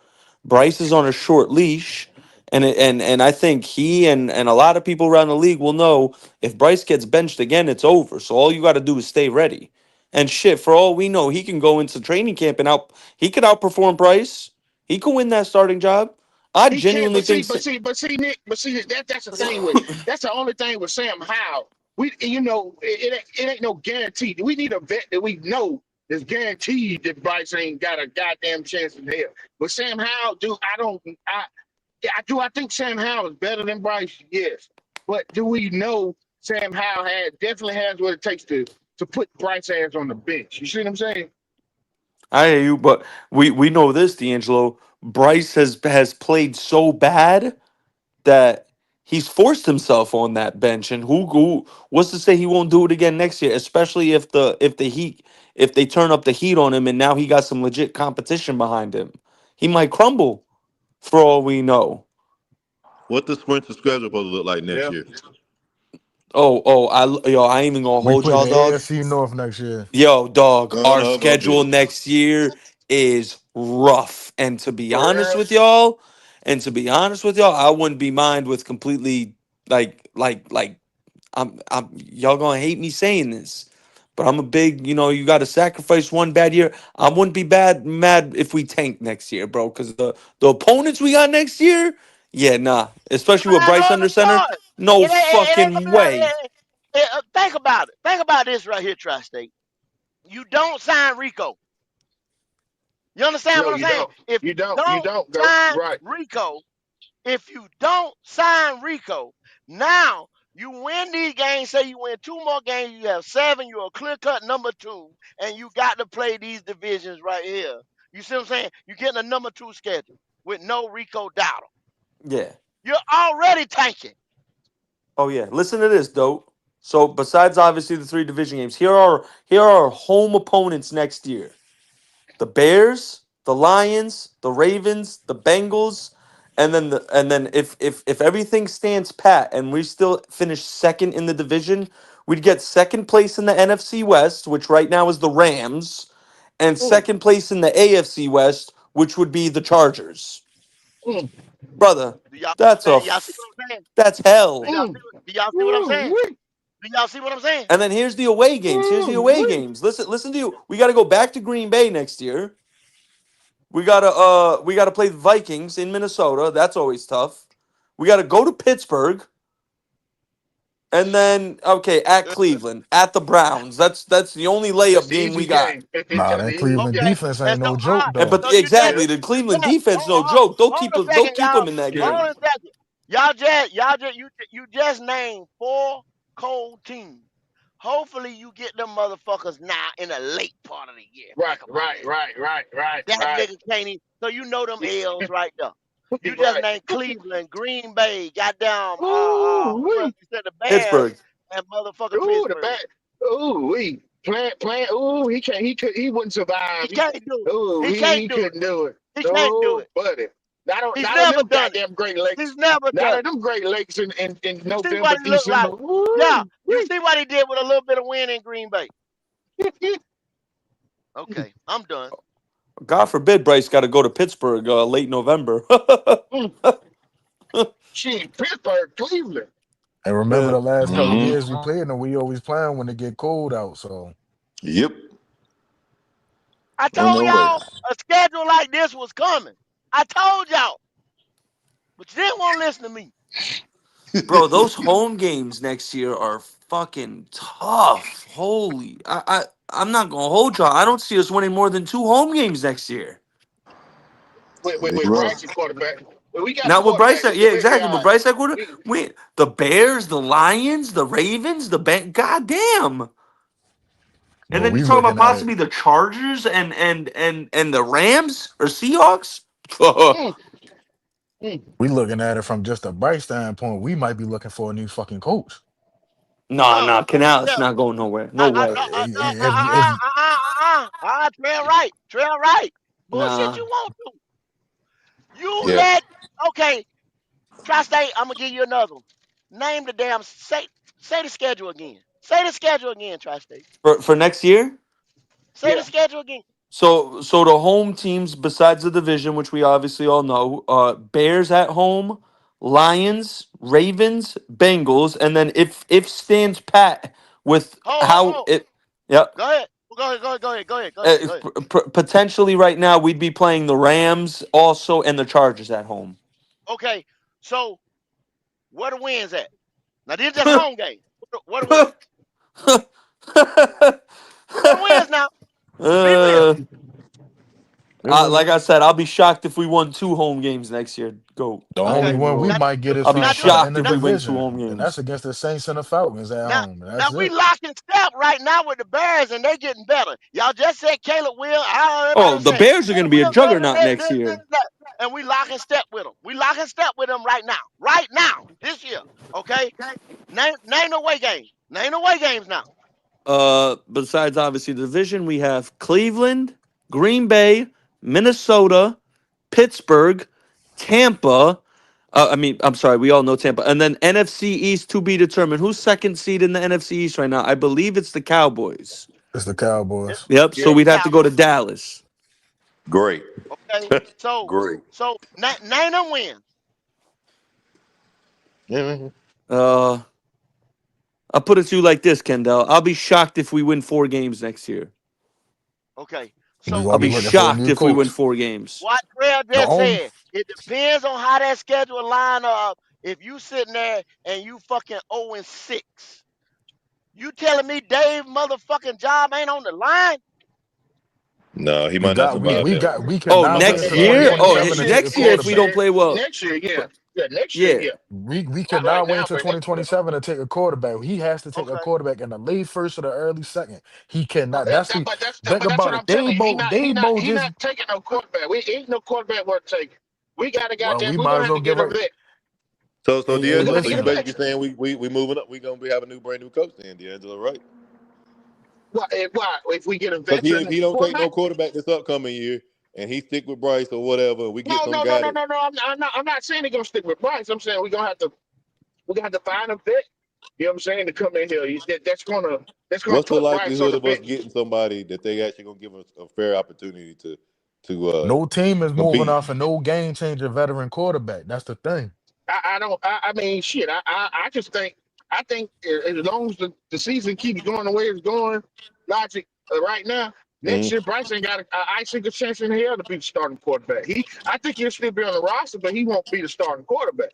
Speaker 13: Bryce is on a short leash." And I think he and a lot of people around the league will know if Bryce gets benched again, it's over. So all you got to do is stay ready. And shit, for all we know, he can go into training camp and he could outperform Bryce. He could win that starting job. I
Speaker 11: He can,
Speaker 13: genuinely think
Speaker 11: Nick, that's the thing with that's the only thing with Sam Howell. We, it ain't no guarantee. We need a vet that we know it's guaranteed that Bryce ain't got a goddamn chance in hell. But Sam Howell, I think Sam Howell is better than Bryce, yes. But do we know Sam Howell definitely has what it takes to put Bryce ass on the bench? You see what I'm saying?
Speaker 21: I hear you, but we know this, D'Angelo. Bryce has played so bad that he's forced himself on that bench, and who what's to say he won't do it again next year? Especially if they turn up the heat on him, and now he got some legit competition behind him, he might crumble for all we know.
Speaker 18: What the Sprinter schedule supposed to look like next
Speaker 11: Yeah.
Speaker 18: year?
Speaker 21: I ain't even gonna
Speaker 9: We
Speaker 21: hold
Speaker 9: play the
Speaker 21: y'all, dog.
Speaker 9: AFC North next year.
Speaker 21: Yo, dog,
Speaker 18: Son
Speaker 21: our
Speaker 18: of a
Speaker 21: schedule
Speaker 18: bitch.
Speaker 21: next year is rough. And to be
Speaker 11: For
Speaker 21: honest
Speaker 11: real?
Speaker 21: with y'all, I wouldn't be mind with completely like I'm y'all gonna hate me saying this, but I'm a big, you got to sacrifice one bad year. I wouldn't be mad if we tank next year, bro, because the opponents we got next year, yeah, nah,
Speaker 5: You
Speaker 21: especially
Speaker 5: don't
Speaker 21: with
Speaker 5: have no
Speaker 21: Bryce
Speaker 5: other
Speaker 21: under center,
Speaker 5: choice.
Speaker 21: no
Speaker 5: It ain't
Speaker 21: fucking way.
Speaker 5: think about it. Think about this right here, Tri-State. You don't sign Rico. You understand
Speaker 11: No,
Speaker 5: what I'm
Speaker 11: you
Speaker 5: saying?
Speaker 11: don't.
Speaker 5: If
Speaker 11: You
Speaker 5: you
Speaker 11: don't. You
Speaker 5: don't
Speaker 11: don't go.
Speaker 5: sign
Speaker 11: Right.
Speaker 5: Rico, if you don't sign Rico, now you win these games. Say you win 2 more games, you have 7. You're a clear cut number 2, and you got to play these divisions right here. You see what I'm saying? You're getting a number 2 schedule with no Rico Dowdle.
Speaker 21: Yeah.
Speaker 5: You're already tanking.
Speaker 21: Oh yeah. Listen to this, dope. So besides obviously the 3 division games, here are our home opponents next year: the Bears, the Lions, the Ravens, the Bengals, and then if everything stands pat and we still finish second in the division, we'd get second place in the NFC West, which right now is the Rams, and
Speaker 11: Mm,
Speaker 21: second place in the AFC West, which would be the Chargers.
Speaker 11: mm,
Speaker 21: Brother,
Speaker 5: Do y'all
Speaker 21: that's
Speaker 5: understand? Y'all see what I'm saying?
Speaker 21: that's hell.
Speaker 11: mm.
Speaker 5: Do y'all see what I'm
Speaker 11: Ooh,
Speaker 5: saying?
Speaker 11: wee.
Speaker 5: Do y'all see what I'm saying?
Speaker 21: And then here's the away games. Here's the
Speaker 11: Ooh,
Speaker 21: away
Speaker 11: wee.
Speaker 21: games. Listen to you. We got to go back to Green Bay next year. We gotta play the Vikings in Minnesota. That's always tough. We got to go to Pittsburgh, and then okay at Cleveland, at the Browns. That's the only
Speaker 11: That's
Speaker 21: layup
Speaker 11: the
Speaker 21: game we
Speaker 11: easy
Speaker 21: got.
Speaker 11: game.
Speaker 9: Nah,
Speaker 11: The
Speaker 9: that
Speaker 11: easy
Speaker 9: Cleveland
Speaker 5: Okay.
Speaker 11: game.
Speaker 9: defense
Speaker 5: And
Speaker 9: ain't
Speaker 5: so,
Speaker 9: no
Speaker 5: all right.
Speaker 9: joke
Speaker 21: And
Speaker 9: though.
Speaker 21: but
Speaker 5: So you just,
Speaker 21: exactly
Speaker 11: Yeah.
Speaker 21: the Cleveland
Speaker 5: yeah.
Speaker 21: defense, no joke.
Speaker 5: Hold a
Speaker 21: Don't
Speaker 5: second,
Speaker 21: keep
Speaker 5: y'all.
Speaker 21: them in that
Speaker 5: Hold
Speaker 21: game.
Speaker 5: on a second. You just named 4 cold teams. Hopefully you get them motherfuckers now in the late part of the year.
Speaker 11: Right,
Speaker 5: Think about
Speaker 11: right,
Speaker 5: that.
Speaker 11: right, right, right,
Speaker 5: That
Speaker 11: right.
Speaker 5: nigga can't even. So you know them L's right there. You just
Speaker 11: Right.
Speaker 5: named Cleveland, Green Bay, goddamn,
Speaker 11: Ooh,
Speaker 5: who else
Speaker 11: wee.
Speaker 5: you said? The Bears
Speaker 21: Pittsburgh.
Speaker 5: and motherfucking
Speaker 11: Ooh, the
Speaker 5: Pittsburgh.
Speaker 11: back. Ooh, wee. Plant. Ooh, he can't. He wouldn't survive.
Speaker 5: He can't do it.
Speaker 11: Ooh,
Speaker 5: He can't
Speaker 11: he
Speaker 5: do it.
Speaker 11: couldn't do it.
Speaker 5: He can't do
Speaker 11: No,
Speaker 5: it.
Speaker 11: buddy.
Speaker 5: He's
Speaker 11: Not on
Speaker 5: never
Speaker 11: them
Speaker 5: done it.
Speaker 11: goddamn Great
Speaker 5: He's
Speaker 11: Lakes.
Speaker 5: never
Speaker 11: Not
Speaker 5: done
Speaker 11: on
Speaker 5: it.
Speaker 11: them Great Lakes in
Speaker 5: You see
Speaker 11: November,
Speaker 5: what he looked like?
Speaker 11: December.
Speaker 5: Yeah,
Speaker 11: Ooh,
Speaker 5: you
Speaker 11: wee.
Speaker 5: see what he did with a little bit of wind in Green Bay. Okay, I'm done.
Speaker 21: God forbid Bryce got to go to Pittsburgh late November.
Speaker 11: Mm. Shit, Pittsburgh, Cleveland.
Speaker 9: And remember
Speaker 21: Yeah.
Speaker 9: the last couple
Speaker 18: Hmm.
Speaker 9: years we played them, we always playing when it get cold out. So
Speaker 18: Yep.
Speaker 5: I
Speaker 18: Ain't
Speaker 5: told
Speaker 18: no way.
Speaker 5: y'all a schedule like this was coming. I told y'all, but you didn't want to listen to me.
Speaker 21: Bro, those home games next year are fucking tough. Holy, I'm not gonna hold y'all. I don't see us winning more than 2 home games next year.
Speaker 18: They
Speaker 11: With
Speaker 18: rough.
Speaker 11: Bryce at quarterback. Well, we got a
Speaker 21: Not with Bryce.
Speaker 11: quarterback who
Speaker 21: Yeah,
Speaker 11: can make it
Speaker 21: exactly.
Speaker 11: all
Speaker 21: But
Speaker 11: right.
Speaker 21: Bryce Eckler,
Speaker 11: He-
Speaker 21: wait, the Bears, the Lions, the Ravens, the Bank. Goddamn. And
Speaker 9: well,
Speaker 21: then
Speaker 9: we
Speaker 21: you're talking about
Speaker 9: looking at it.
Speaker 21: possibly the Chargers and the Rams or Seahawks.
Speaker 11: mm, mm.
Speaker 9: We looking at it from just a Bryce standpoint. We might be looking for a new fucking coach.
Speaker 21: Nah, Canales
Speaker 5: Yeah.
Speaker 21: not going nowhere. No way.
Speaker 5: No, no,
Speaker 9: If
Speaker 5: Trail right. Trail right. Bullshit
Speaker 21: Nah.
Speaker 5: you want to. You
Speaker 18: Yeah.
Speaker 5: let, okay, Tri-State, I'm going to give you another one. Name the damn, say the schedule again. Say the schedule again, Tri-State.
Speaker 21: For next year.
Speaker 5: Say the schedule again.
Speaker 21: So the home teams besides the division, which we obviously all know, Bears at home, Lions, Ravens, Bengals, and then if stands pat with how
Speaker 5: Ho.
Speaker 21: it, yep.
Speaker 5: Go ahead. Go ahead.
Speaker 21: Potentially right now we'd be playing the Rams also and the Chargers at home.
Speaker 5: Okay, so where the wins at? Now, this is just home game. Where the wins? Where the wins now? Be real.
Speaker 21: Like I said, I'll be shocked if we won 2 home games next year. Go.
Speaker 9: The
Speaker 21: I
Speaker 9: only
Speaker 5: Okay.
Speaker 21: ain't even
Speaker 9: one we
Speaker 5: Now,
Speaker 21: gonna.
Speaker 9: might get is
Speaker 21: I'll be
Speaker 5: now
Speaker 9: from
Speaker 5: do
Speaker 9: in
Speaker 21: shocked
Speaker 9: the
Speaker 21: if
Speaker 5: now
Speaker 21: we win 2 home
Speaker 9: division, and that's
Speaker 21: games.
Speaker 9: against the Saints and the Falcons at
Speaker 5: now
Speaker 9: home.
Speaker 5: now
Speaker 9: That's
Speaker 5: we
Speaker 9: it.
Speaker 5: lock in step right now with the Bears, and they getting better. Y'all just said Caleb Will.
Speaker 21: Oh,
Speaker 5: Everybody
Speaker 21: the
Speaker 5: saying
Speaker 21: Bears are going to
Speaker 5: Caleb
Speaker 21: be a
Speaker 5: Will better than
Speaker 21: juggernaut
Speaker 5: this,
Speaker 21: next
Speaker 5: this, this,
Speaker 21: year.
Speaker 5: that. And we lock in step with them. We lock in step with them right now. Right now. This year. Okay? Name away games. Name away games now.
Speaker 21: Besides obviously the division, we have Cleveland, Green Bay, Minnesota, Pittsburgh, Tampa. I'm sorry, we all know Tampa. And then NFC East to be determined. Who's second seed in the NFC East right now? I believe it's the Cowboys.
Speaker 9: It's the
Speaker 5: It,
Speaker 9: Cowboys.
Speaker 21: Yep. So
Speaker 5: it's
Speaker 21: we'd
Speaker 5: the
Speaker 21: have to go to
Speaker 5: Cowboys.
Speaker 21: Dallas.
Speaker 18: Great.
Speaker 5: Okay? So
Speaker 18: Great.
Speaker 5: name them wins.
Speaker 18: Yeah.
Speaker 21: Uh, I'll put it to you like this, Kendall. I'll be shocked if we win 4 games next year.
Speaker 5: Okay.
Speaker 9: We're
Speaker 5: So
Speaker 21: I'll
Speaker 9: gonna be
Speaker 21: be
Speaker 9: looking for a
Speaker 21: shocked
Speaker 9: new
Speaker 21: if we win
Speaker 9: coach.
Speaker 21: 4 games.
Speaker 5: what Trail
Speaker 9: The
Speaker 5: just
Speaker 9: only
Speaker 5: said, it depends on how that schedule line up. If you sitting there and you fucking 0-6, you telling me Dave motherfucking job ain't on the line?
Speaker 18: No, he
Speaker 9: we
Speaker 18: might not
Speaker 9: got,
Speaker 11: Yeah,
Speaker 18: survive that one.
Speaker 9: we
Speaker 21: Oh,
Speaker 9: cannot wait
Speaker 21: next
Speaker 9: until
Speaker 21: year? Oh,
Speaker 9: 2027 to take a
Speaker 21: next year if
Speaker 11: next
Speaker 21: we
Speaker 9: quarterback.
Speaker 21: don't
Speaker 11: year,
Speaker 21: play well.
Speaker 11: next year, yeah, next year,
Speaker 21: Yeah.
Speaker 11: yeah.
Speaker 9: We
Speaker 11: Not right
Speaker 9: cannot wait
Speaker 11: now,
Speaker 9: until
Speaker 11: but next year.
Speaker 9: 2027 to take a quarterback. He has to take a
Speaker 5: Okay.
Speaker 9: quarterback in the late first or the early second. He cannot.
Speaker 5: Okay.
Speaker 9: That's the think
Speaker 11: But that's
Speaker 9: about
Speaker 11: what
Speaker 9: it.
Speaker 11: I'm telling you.
Speaker 9: Dabo
Speaker 11: He
Speaker 9: just
Speaker 11: not taking no quarterback. We ain't no quarterback worth taking. We got to
Speaker 9: well,
Speaker 11: goddamn.
Speaker 9: we
Speaker 11: We're
Speaker 9: might
Speaker 11: gonna
Speaker 9: as
Speaker 11: have
Speaker 9: well
Speaker 11: to
Speaker 9: give
Speaker 11: get a
Speaker 9: her.
Speaker 11: vet.
Speaker 18: So
Speaker 9: Hey,
Speaker 11: We're gonna
Speaker 18: D'Angelo,
Speaker 11: have
Speaker 18: so
Speaker 11: to get
Speaker 18: you
Speaker 11: a
Speaker 9: listen.
Speaker 11: vet.
Speaker 18: basically saying we moving up, we gonna have a new brand new coach then, D'Angelo, right?
Speaker 11: Why? If we get a
Speaker 18: Because
Speaker 11: veteran
Speaker 18: he don't take
Speaker 11: quarterback?
Speaker 18: no quarterback this upcoming year, and he stick with Bryce or whatever, and we get
Speaker 11: No,
Speaker 18: some
Speaker 11: no, no,
Speaker 18: guy
Speaker 11: no,
Speaker 18: that
Speaker 11: no, no. I'm not saying they're gonna stick with Bryce. I'm saying we're gonna have to find a vet. You know what I'm saying, to come in here. That's gonna
Speaker 18: what's the
Speaker 11: put Bryce on
Speaker 18: likelihood
Speaker 11: the
Speaker 18: of us
Speaker 11: bench.
Speaker 18: getting somebody that they actually gonna give us a fair opportunity to
Speaker 9: No team is moving
Speaker 18: compete?
Speaker 9: off a no game changer veteran quarterback. That's the thing.
Speaker 11: I don't. I mean, shit. I just think. I think as long as the season keeps going the way it's going, logic right now, next
Speaker 18: Mhm.
Speaker 11: year Bryce ain't got I think a chance in hell to be the starting quarterback. I think he'll still be on the roster, but he won't be the starting quarterback.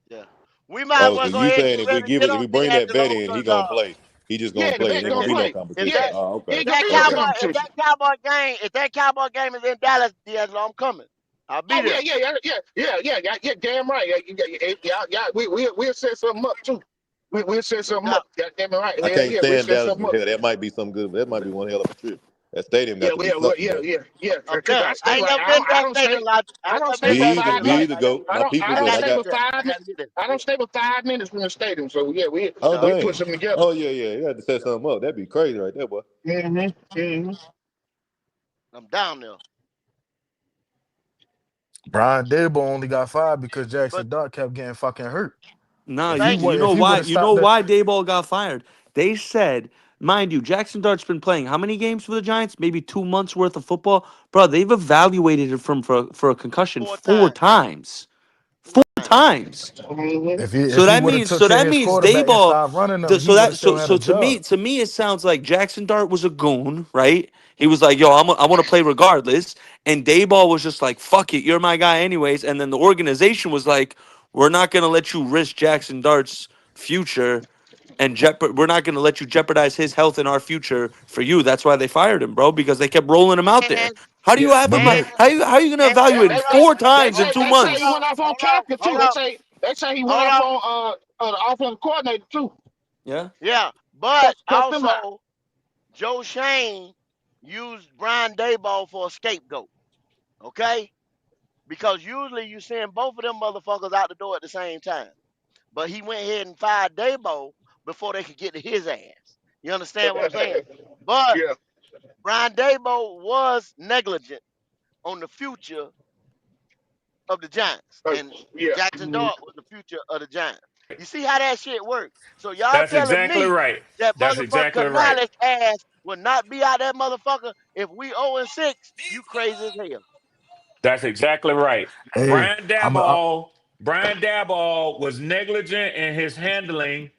Speaker 5: Yeah. We might as
Speaker 18: Oh, so
Speaker 5: well go
Speaker 18: you
Speaker 5: ahead and
Speaker 18: saying
Speaker 5: get ready to get
Speaker 18: if
Speaker 5: on
Speaker 18: we bring that vet
Speaker 5: D'Angelo
Speaker 18: in, he
Speaker 5: because
Speaker 18: gonna play. He just gonna
Speaker 11: Yeah, the
Speaker 18: play. It
Speaker 11: vet's
Speaker 18: ain't gonna
Speaker 11: gonna
Speaker 18: be no
Speaker 11: play.
Speaker 5: if
Speaker 18: competition.
Speaker 11: Yeah,
Speaker 5: that
Speaker 18: Oh,
Speaker 11: he
Speaker 18: okay.
Speaker 11: ain't gonna be no
Speaker 18: Okay.
Speaker 11: competition.
Speaker 5: If that Cowboy game is in Dallas, D'Angelo, I'm coming. I'll be
Speaker 11: Oh
Speaker 5: there.
Speaker 11: yeah. Damn right. Yeah. We'll set something up too. We'll set
Speaker 5: No
Speaker 11: something
Speaker 5: doubt.
Speaker 11: up. Damn right.
Speaker 18: I
Speaker 11: Hell
Speaker 18: can't
Speaker 11: yeah, we'll
Speaker 18: stand
Speaker 11: set
Speaker 18: Dallas,
Speaker 11: something
Speaker 18: but
Speaker 11: up.
Speaker 18: hell, that might be some good. That might be one hell of a trip. That stadium
Speaker 11: Yeah,
Speaker 18: got to be something, boy.
Speaker 11: yeah.
Speaker 5: I
Speaker 11: Because
Speaker 5: bet.
Speaker 11: I stay
Speaker 5: I ain't
Speaker 11: right.
Speaker 5: never been to that stadium, Logic. I
Speaker 11: I
Speaker 5: ain't
Speaker 11: don't
Speaker 5: never
Speaker 11: stay
Speaker 5: been to
Speaker 11: but
Speaker 5: that
Speaker 18: Me either.
Speaker 11: five
Speaker 5: stadium,
Speaker 18: Me
Speaker 11: minutes.
Speaker 5: Logic.
Speaker 18: either. Go. My
Speaker 11: I
Speaker 18: people
Speaker 5: I
Speaker 11: don't
Speaker 18: good. I
Speaker 5: gotta
Speaker 11: stay
Speaker 18: got.
Speaker 5: get
Speaker 11: but
Speaker 5: there.
Speaker 11: five
Speaker 5: I
Speaker 11: minutes.
Speaker 5: gotta get there.
Speaker 11: I don't stay but 5 minutes from the stadium. So yeah,
Speaker 18: Oh
Speaker 11: we put
Speaker 18: dang.
Speaker 11: something together.
Speaker 18: Oh yeah. You had to set something up. That'd be crazy right there, boy.
Speaker 11: Mm-hmm.
Speaker 5: I'm down there.
Speaker 9: Brian Dable only got fired because
Speaker 5: But
Speaker 9: Jackson Dart kept getting fucking hurt.
Speaker 21: Nah,
Speaker 5: thank you.
Speaker 21: you
Speaker 9: If
Speaker 21: know
Speaker 9: he would
Speaker 21: why?
Speaker 9: have
Speaker 21: You know
Speaker 9: stopped the
Speaker 21: why Dayball got fired? They said, mind you, Jackson Dart's been playing how many games for the Giants? Maybe 2 months worth of football. Bro, they've evaluated it for a concussion
Speaker 5: Four
Speaker 21: 4
Speaker 5: times.
Speaker 21: times.
Speaker 5: Four
Speaker 21: 4
Speaker 5: times.
Speaker 21: times.
Speaker 11: Mm-hmm.
Speaker 9: if he would have took
Speaker 21: So
Speaker 9: to
Speaker 21: that
Speaker 9: his
Speaker 21: means
Speaker 9: quarterback and
Speaker 21: Dayball.
Speaker 9: started running them, he would have still had a
Speaker 21: So
Speaker 9: job.
Speaker 21: to me it sounds like Jackson Dart was a goon, right? He was like, "Yo, I want to play regardless," and Dayball was just like, "Fuck it, you're my guy anyways." And then the organization was like, "We're not gonna let you risk Jackson Dart's future, and we're not gonna let you jeopardize his health and our future for you." That's why they fired him, bro, because they kept rolling him out there.
Speaker 5: And
Speaker 21: How do you
Speaker 11: Yeah.
Speaker 21: have
Speaker 9: But
Speaker 21: him?
Speaker 9: look,
Speaker 5: and
Speaker 21: How you gonna
Speaker 5: and
Speaker 21: evaluate him
Speaker 11: They
Speaker 5: hold up.
Speaker 21: 4 times in
Speaker 5: Hold,
Speaker 21: 2 months?
Speaker 11: say he went off on
Speaker 5: hold on.
Speaker 11: Captain too.
Speaker 5: Hold on.
Speaker 11: They say he went
Speaker 5: Hold
Speaker 11: off
Speaker 5: on.
Speaker 11: on the offensive coordinator too.
Speaker 21: Yeah.
Speaker 5: Yeah. But
Speaker 11: Cuss them out.
Speaker 5: also Joe Shane used Brian Dayball for a scapegoat. Okay? Because usually you send both of them motherfuckers out the door at the same time. But he went ahead and fired Dabo before they could get to his ass. You understand what I'm saying? But
Speaker 11: Yeah.
Speaker 5: Brian Dabo was negligent on the future of the Giants, and
Speaker 11: Yeah.
Speaker 5: Jackson Dart was the future of the Giants. You see how that shit works? So y'all
Speaker 15: That's
Speaker 5: telling
Speaker 15: exactly
Speaker 5: me
Speaker 15: right.
Speaker 5: that
Speaker 15: That's
Speaker 5: motherfucker
Speaker 15: exactly right.
Speaker 5: Canales ass will not be out that motherfucker if we 0-6? You crazy as hell.
Speaker 15: That's exactly right.
Speaker 9: hey, I'm
Speaker 15: Brian Daboll was negligent in his handling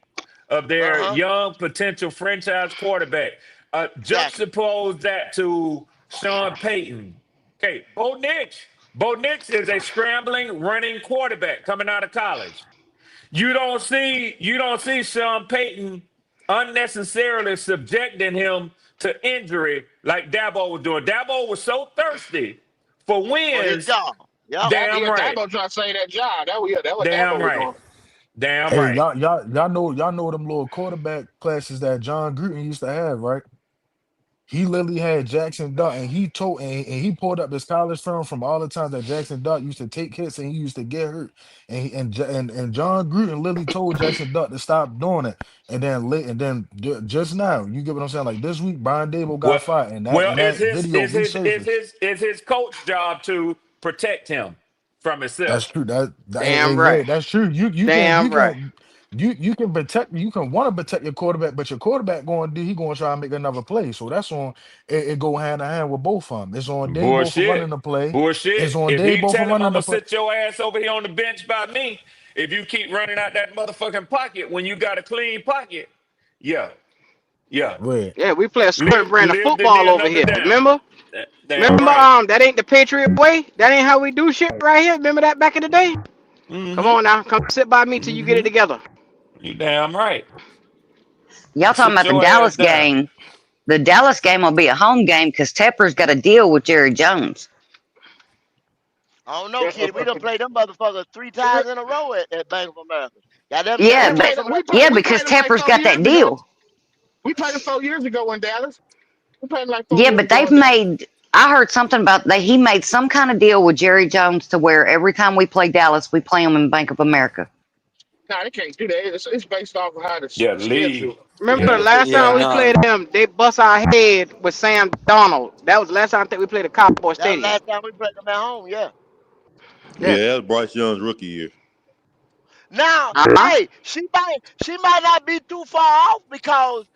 Speaker 15: of
Speaker 5: Uh
Speaker 15: their
Speaker 5: huh.
Speaker 15: young potential franchise quarterback.
Speaker 5: Exactly.
Speaker 15: Juxtapose that to Sean Payton. Okay, Bo Nix. Bo Nix is a scrambling, running quarterback coming out of college. You don't see Sean Payton unnecessarily subjecting him to injury like Dabo was doing. Dabo was so thirsty for
Speaker 5: For his
Speaker 15: wins.
Speaker 5: job. Yep.
Speaker 15: Damn right.
Speaker 11: Dabo trying to say that job. That what
Speaker 15: Damn
Speaker 11: Dabo was
Speaker 15: right.
Speaker 11: doing.
Speaker 15: Damn
Speaker 9: Hey,
Speaker 15: right.
Speaker 9: y'all know them little quarterback classes that John Gruden used to have, right? He literally had Jackson Dart, and he told and he pulled up his college film from all the times that Jackson Dart used to take hits and he used to get hurt. And John Gruden literally told Jackson Dart to stop doing it. Just now, you get what I'm saying? Like this week, Brian Dable
Speaker 15: Well,
Speaker 9: got fired, and
Speaker 15: well,
Speaker 9: that video resurfaced.
Speaker 15: it's his coach job to protect him from
Speaker 9: That's
Speaker 15: himself.
Speaker 9: true.
Speaker 1: Damn
Speaker 9: Yeah,
Speaker 1: right.
Speaker 9: that's true.
Speaker 1: Damn right.
Speaker 9: You can protect, you can want to protect your quarterback, but your quarterback he going to try and make another play. So that's on it go hand in hand with both of them. It's on Dabo for running
Speaker 15: Bullshit.
Speaker 9: the play. It's
Speaker 15: Bullshit.
Speaker 9: on
Speaker 15: If he
Speaker 9: Dabo for
Speaker 15: tell him
Speaker 9: running
Speaker 15: I'm
Speaker 9: the
Speaker 15: gonna
Speaker 9: play.
Speaker 15: sit your ass over here on the bench by me, if you keep running out that motherfucking pocket when you got a clean pocket, yeah, yeah.
Speaker 9: Wait,
Speaker 1: Yeah, we play a certain brand of
Speaker 15: Live to see
Speaker 1: football over
Speaker 15: another
Speaker 1: here.
Speaker 15: down.
Speaker 1: Remember?
Speaker 15: Damn
Speaker 1: Remember,
Speaker 15: right.
Speaker 1: that ain't the Patriot way. That ain't how we do shit right here. Remember that back in the day? Come
Speaker 15: Mm-hmm.
Speaker 1: on now, come sit by me till you get it
Speaker 15: Mm-hmm.
Speaker 1: together.
Speaker 15: You damn right.
Speaker 4: Y'all talking
Speaker 15: Sit
Speaker 4: about the
Speaker 15: your ass
Speaker 4: Dallas
Speaker 15: down.
Speaker 4: game? The Dallas game will be a home game because Tepper's got a deal with Jerry Jones.
Speaker 5: I don't know, kid. We done played them motherfuckers 3 times in a row at Bank of America.
Speaker 4: Yeah,
Speaker 11: We
Speaker 5: Goddamn,
Speaker 11: played
Speaker 4: but
Speaker 11: them.
Speaker 5: some of them.
Speaker 11: We
Speaker 4: because
Speaker 11: played them like
Speaker 4: Tepper's
Speaker 11: 4
Speaker 4: got
Speaker 11: years
Speaker 4: that
Speaker 11: ago.
Speaker 4: deal.
Speaker 11: We played them 4 years ago in Dallas. We played them like 4
Speaker 4: Yeah,
Speaker 11: years
Speaker 4: but
Speaker 11: ago
Speaker 4: they've
Speaker 11: in Dallas.
Speaker 4: made. I heard something about that. He made some kind of deal with Jerry Jones to where every time we play Dallas, we play them in Bank of America.
Speaker 11: Nah, they can't do that. It's based off of how the
Speaker 15: Yeah,
Speaker 11: schedule.
Speaker 15: leave.
Speaker 1: Remember
Speaker 15: Yeah.
Speaker 1: the last
Speaker 21: Yeah,
Speaker 1: time we
Speaker 21: nah.
Speaker 1: played them, they bust our head with Sam Donald. That was the last time I think we played at Cowboy
Speaker 5: That was
Speaker 1: Stadium.
Speaker 5: last time we played them at home, yeah.
Speaker 1: Yeah.
Speaker 18: Yeah, that was Bryce Young's rookie year.
Speaker 5: Now,
Speaker 1: Uh-huh.
Speaker 5: hey, she might not be too far off because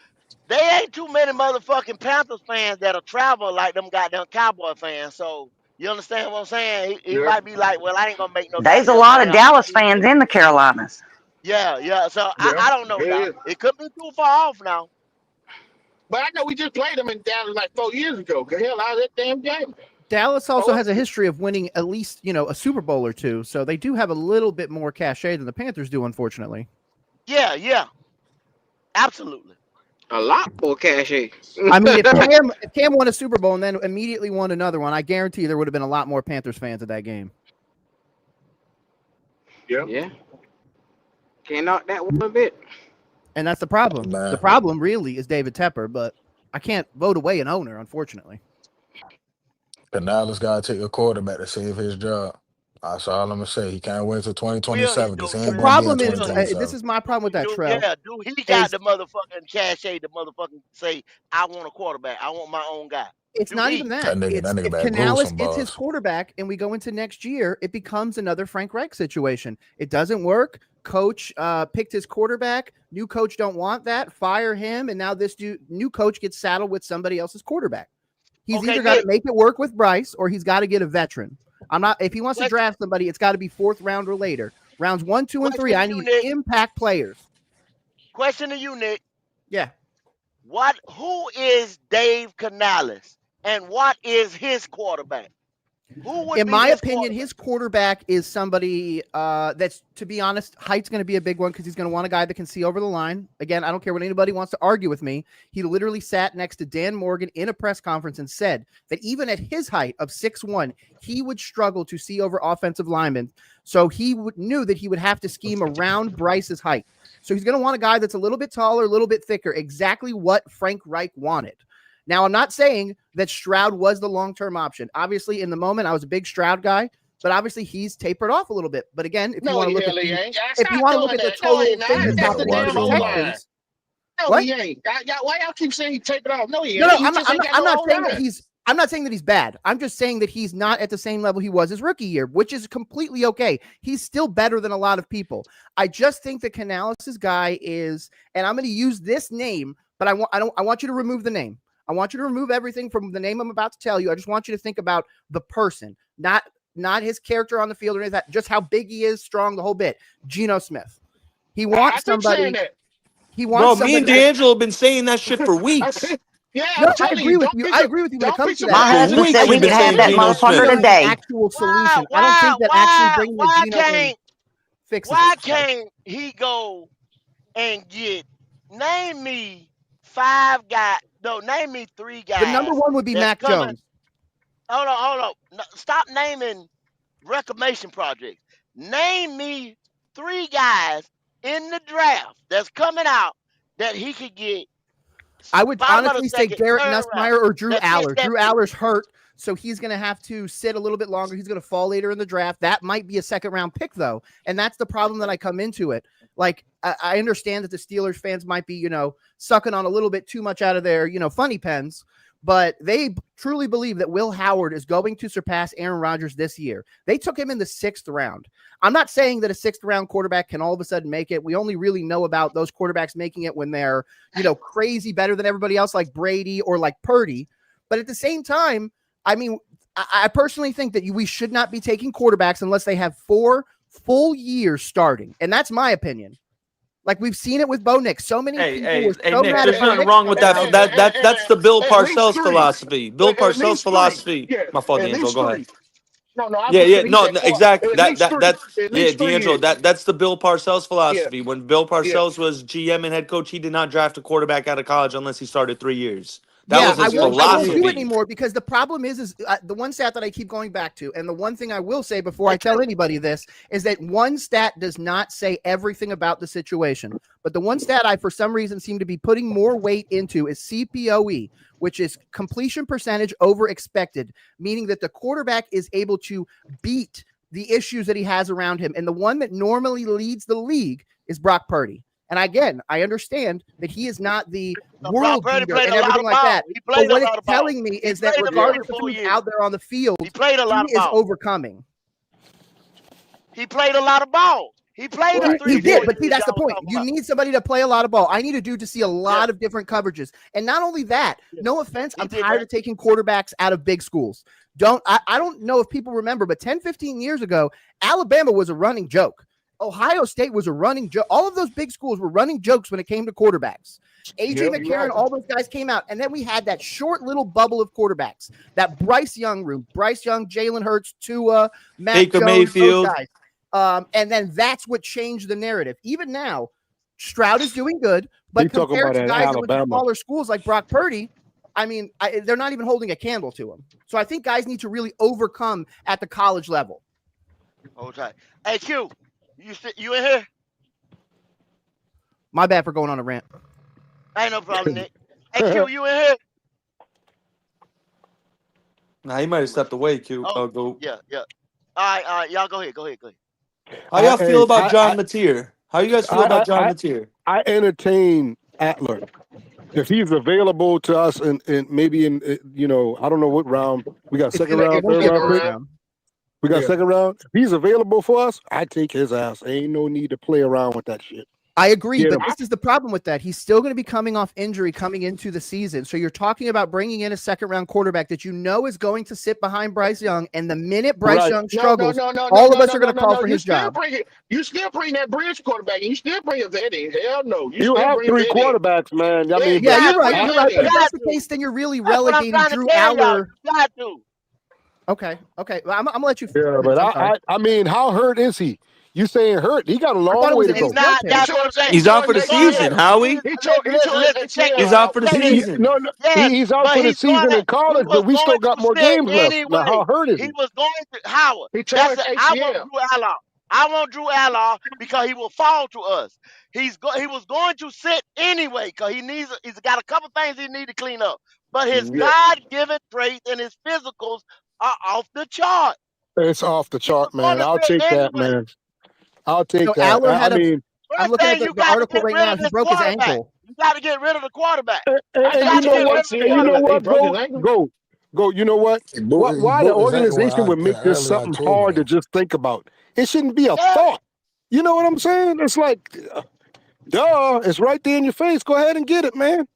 Speaker 5: they ain't too many motherfucking Panthers fans that'll travel like them goddamn Cowboy fans. So you understand what I'm saying? He
Speaker 11: Yeah.
Speaker 5: might be like, well, I ain't gonna make no
Speaker 4: There's a
Speaker 5: goddamn
Speaker 4: lot
Speaker 5: money
Speaker 4: of
Speaker 5: off this
Speaker 4: Dallas
Speaker 5: shit.
Speaker 4: fans in the Carolinas.
Speaker 5: Yeah, yeah. So
Speaker 11: Yeah.
Speaker 5: I don't know
Speaker 11: Yeah.
Speaker 5: now. It could be too far off now.
Speaker 11: But I know we just played them in Dallas like 4 years ago. The hell out of that damn game.
Speaker 16: Dallas also
Speaker 11: Oh,
Speaker 16: has a history of winning at least, a Super Bowl or two, so they do have a little bit more cachet than the Panthers do, unfortunately.
Speaker 5: Yeah, yeah. Absolutely.
Speaker 1: A lot more cachet.
Speaker 16: I mean, if Cam won a Super Bowl and then immediately won another one, I guarantee there would have been a lot more Panthers fans at that game.
Speaker 11: yeah.
Speaker 1: Yeah. Can't knock that one bit.
Speaker 16: And that's the problem.
Speaker 9: man.
Speaker 16: The problem really is David Tepper, but I can't vote away an owner, unfortunately.
Speaker 9: Canales got to take a quarterback to save his job. That's all I'm gonna say. He can't wait till
Speaker 5: Will he
Speaker 9: 2027
Speaker 5: do?
Speaker 9: because he
Speaker 16: The
Speaker 9: ain't gonna be in
Speaker 16: problem is,
Speaker 5: Will he?
Speaker 16: this
Speaker 9: 2027.
Speaker 16: is my problem with that, Trell,
Speaker 5: Do he got
Speaker 16: is
Speaker 5: the motherfucking cachet to motherfucking say, I want a quarterback. I want my own guy.
Speaker 16: it's
Speaker 5: Do
Speaker 16: not
Speaker 5: he?
Speaker 16: even that.
Speaker 9: That
Speaker 16: It's
Speaker 9: nigga
Speaker 16: if
Speaker 9: better grow
Speaker 16: Canales
Speaker 9: some
Speaker 16: gets his
Speaker 9: balls.
Speaker 16: quarterback and we go into next year, it becomes another Frank Reich situation. It doesn't work. Coach picked his quarterback. New coach don't want that. Fire him, and now this new coach gets saddled with somebody else's quarterback. He's
Speaker 5: Okay,
Speaker 16: either got to
Speaker 5: Nick.
Speaker 16: make it work with Bryce or he's got to get a veteran. If he wants to
Speaker 5: Question,
Speaker 16: draft somebody, it's got to be 4th round or later. Rounds 1, 2, and 3.
Speaker 5: question
Speaker 16: I
Speaker 5: to you,
Speaker 16: need
Speaker 5: Nick.
Speaker 16: impact players.
Speaker 5: Question to you, Nick.
Speaker 16: Yeah.
Speaker 5: Who is Dave Canales? And what is his quarterback? Who would
Speaker 16: In
Speaker 5: be
Speaker 16: my
Speaker 5: his
Speaker 16: opinion,
Speaker 5: quarterback?
Speaker 16: his quarterback is somebody that's, to be honest, height's going to be a big one because he's going to want a guy that can see over the line. Again, I don't care what anybody wants to argue with me. He literally sat next to Dan Morgan in a press conference and said that even at his height of 6'1", he would struggle to see over offensive linemen. So he knew that he would have to scheme around Bryce's height. So he's going to want a guy that's a little bit taller, a little bit thicker, exactly what Frank Reich wanted. Now, I'm not saying that Stroud was the long-term option. Obviously, in the moment, I was a big Stroud guy, but obviously he's tapered off a little bit. But again, if you want to look at
Speaker 11: he
Speaker 16: the,
Speaker 11: ain't.
Speaker 16: if you want to look at the total
Speaker 11: No, he not.
Speaker 16: thing
Speaker 9: You
Speaker 16: that's
Speaker 11: That's
Speaker 9: better
Speaker 11: the
Speaker 16: happening
Speaker 11: damn
Speaker 16: with
Speaker 9: watch
Speaker 16: the
Speaker 9: your
Speaker 11: whole
Speaker 9: mouth.
Speaker 11: line.
Speaker 16: Texans.
Speaker 11: No,
Speaker 16: What?
Speaker 11: he ain't. Why y'all keep saying he taped it off? No, he
Speaker 16: No,
Speaker 11: ain't.
Speaker 16: no,
Speaker 11: He just ain't got
Speaker 16: I'm
Speaker 11: no
Speaker 16: not
Speaker 11: whole
Speaker 16: saying that
Speaker 11: line.
Speaker 16: I'm not saying that he's bad. I'm just saying that he's not at the same level he was his rookie year, which is completely okay. He's still better than a lot of people. I just think that Canales' guy is, and I'm going to use this name, but I want you to remove the name. I want you to remove everything from the name I'm about to tell you. I just want you to think about the person, not his character on the field or anything, just how big he is, strong, the whole bit. Geno Smith. He wants
Speaker 11: I keep saying
Speaker 16: somebody.
Speaker 11: that.
Speaker 16: He
Speaker 21: Bro,
Speaker 16: wants
Speaker 21: me and
Speaker 16: somebody.
Speaker 21: D'Angelo have been saying that shit for weeks.
Speaker 11: Yeah,
Speaker 16: No,
Speaker 11: I'm
Speaker 16: I
Speaker 11: telling
Speaker 16: agree
Speaker 11: you,
Speaker 16: with you. I agree with you when it
Speaker 11: don't be
Speaker 16: comes to that.
Speaker 4: My
Speaker 16: I
Speaker 21: For
Speaker 11: surprised.
Speaker 4: husband
Speaker 21: weeks
Speaker 4: said
Speaker 21: we've
Speaker 4: we
Speaker 21: been
Speaker 4: could have
Speaker 21: saying
Speaker 4: that
Speaker 21: Geno
Speaker 16: want
Speaker 21: Smith.
Speaker 4: motherfucker
Speaker 16: an
Speaker 4: today.
Speaker 16: actual solution. I don't think that actually bringing the Geno in fixes
Speaker 5: Why
Speaker 16: it.
Speaker 5: can't he go and name me 5 guys? No, name me 3
Speaker 16: The number
Speaker 5: guys
Speaker 16: one would be
Speaker 5: that's
Speaker 16: Mac
Speaker 5: coming.
Speaker 16: Jones.
Speaker 5: Hold on. No, stop naming reclamation projects. Name me 3 guys in the draft that's coming out that he could get
Speaker 16: I would
Speaker 5: bottom of the
Speaker 16: honestly say
Speaker 5: second,
Speaker 16: Garrett
Speaker 5: third round
Speaker 16: Nussmeier or Drew
Speaker 5: that fits
Speaker 16: Aller.
Speaker 5: that
Speaker 16: Drew
Speaker 5: bill.
Speaker 16: Aller's hurt, so he's going to have to sit a little bit longer. He's going to fall later in the draft. That might be a second-round pick, though, and that's the problem that I come into it. Like, I understand that the Steelers fans might be, sucking on a little bit too much out of their, funny pens, but they truly believe that Will Howard is going to surpass Aaron Rodgers this year. They took him in the 6th round. I'm not saying that a 6th-round quarterback can all of a sudden make it. We only really know about those quarterbacks making it when they're, crazy better than everybody else, like Brady or like Purdy. But at the same time, I mean, I personally think that we should not be taking quarterbacks unless they have 4 full years starting. And that's my opinion. Like we've seen it with Bo Nix. So many people were so
Speaker 21: Nick,
Speaker 16: mad
Speaker 21: there's
Speaker 16: at Bo
Speaker 21: nothing
Speaker 16: Nix
Speaker 21: wrong with
Speaker 16: coming
Speaker 21: that.
Speaker 16: out.
Speaker 21: That's the Bill
Speaker 11: At least
Speaker 21: Parcells
Speaker 11: 3.
Speaker 21: philosophy. Bill
Speaker 11: At
Speaker 21: Parcells
Speaker 11: least 3.
Speaker 21: philosophy.
Speaker 11: Yeah,
Speaker 21: My fault,
Speaker 11: at
Speaker 21: D'Angelo.
Speaker 11: least
Speaker 21: Go
Speaker 11: 3.
Speaker 21: ahead.
Speaker 11: No, I just
Speaker 21: Yeah,
Speaker 11: said he
Speaker 21: no,
Speaker 11: said
Speaker 21: no,
Speaker 11: 4.
Speaker 21: exactly.
Speaker 11: At least 3.
Speaker 21: That's
Speaker 11: At least 3
Speaker 21: D'Angelo.
Speaker 11: years.
Speaker 21: That's the Bill Parcells
Speaker 11: Yeah,
Speaker 21: philosophy. When Bill
Speaker 11: yeah.
Speaker 21: Parcells was GM and head coach, he did not draft a quarterback out of college unless he started 3 years. That
Speaker 16: Yeah,
Speaker 21: was his
Speaker 16: I won't do it
Speaker 21: philosophy.
Speaker 16: anymore because the problem is the one stat that I keep going back to, and the one thing I will say before I tell anybody this is that one stat does not say everything about the situation. But the one stat I, for some reason, seem to be putting more weight into is CPOE, which is completion percentage over expected, meaning that the quarterback is able to beat the issues that he has around him. And the one that normally leads the league is Brock Purdy. And again, I understand that he is not the world beater and everything like that. But what it's telling me is that regardless of who's out there on the field, he is overcoming.
Speaker 5: He played a lot of ball. He played his 3
Speaker 16: He did,
Speaker 5: 4
Speaker 16: but see,
Speaker 5: years
Speaker 16: that's the
Speaker 5: y'all
Speaker 16: point.
Speaker 5: talking
Speaker 16: You
Speaker 5: about.
Speaker 16: need somebody to play a lot of ball. I need a dude to see a lot of different coverages. And not only that, no offense, I'm tired of taking quarterbacks out of big schools. I don't know if people remember, but 10, 15 years ago, Alabama was a running joke. Ohio State was a running joke. All of those big schools were running jokes when it came to quarterbacks. A.J. McCarron, all those guys came out. And then we had that short little bubble of quarterbacks, that Bryce Young room. Bryce Young, Jalen Hurts, Tua, Matt
Speaker 21: Baker
Speaker 16: Jones,
Speaker 21: Mayfield.
Speaker 16: those guys. And then that's what changed the narrative. Even now, Stroud is doing good, but compared to guys that went to smaller schools like Brock Purdy, I mean, they're not even holding a candle to him. So I think guys need to really overcome at the college level.
Speaker 5: Hold tight. Hey, Q, you in here?
Speaker 16: My bad for going on a rant.
Speaker 5: Ain't no problem, Nick. Hey, Q, you in here?
Speaker 21: Nah, he might have stepped away, Q. Go.
Speaker 5: Yeah. All right, y'all go ahead.
Speaker 21: How y'all feel about John Mateer? How you guys feel about John Mateer?
Speaker 6: I entertain Atler. If he's available to us and maybe in I don't know what round. We got second round, third round pick. We got second round. If he's available for us, I take his ass. Ain't no need to play around with that shit.
Speaker 16: I agree, but this is the problem with that. He's still going to be coming off injury coming into the season. So you're talking about bringing in a second-round quarterback that you know is going to sit behind Bryce Young, and the minute Bryce Young struggles, all of us are going to call for his job.
Speaker 11: You still bring that bridge quarterback, and you still bring a vet in. Hell no.
Speaker 6: You have 3 quarterbers, man. I mean,
Speaker 16: yeah, you're right. But if that's the case, then you're really relegating Drew Aller. Okay. Well, I'm gonna let you.
Speaker 6: Yeah, but I mean, how hurt is he? You saying hurt? He got a long way to go.
Speaker 21: He's out for the season, Howie. He's out for the season.
Speaker 6: No, he's out for the season in college, but we still got more games left. Now, how hurt is he?
Speaker 5: He was going to Howard. I want Drew Aller because he will fall to us. He was going to sit anyway because he's got a couple things he need to clean up. But his God-given traits and his physicals are off the chart.
Speaker 6: It's off the chart, man. I'll take that, man. I'll take that.
Speaker 16: Aller had
Speaker 5: I'm
Speaker 16: looking at the article right now. He broke his ankle.
Speaker 5: You got to get rid of the quarterback.
Speaker 6: And you know what? Go. You know what? Why the organization would make this something hard to just think about? It shouldn't be a thought. You know what I'm saying? It's like, duh. It's right there in your face. Go ahead and get it, man.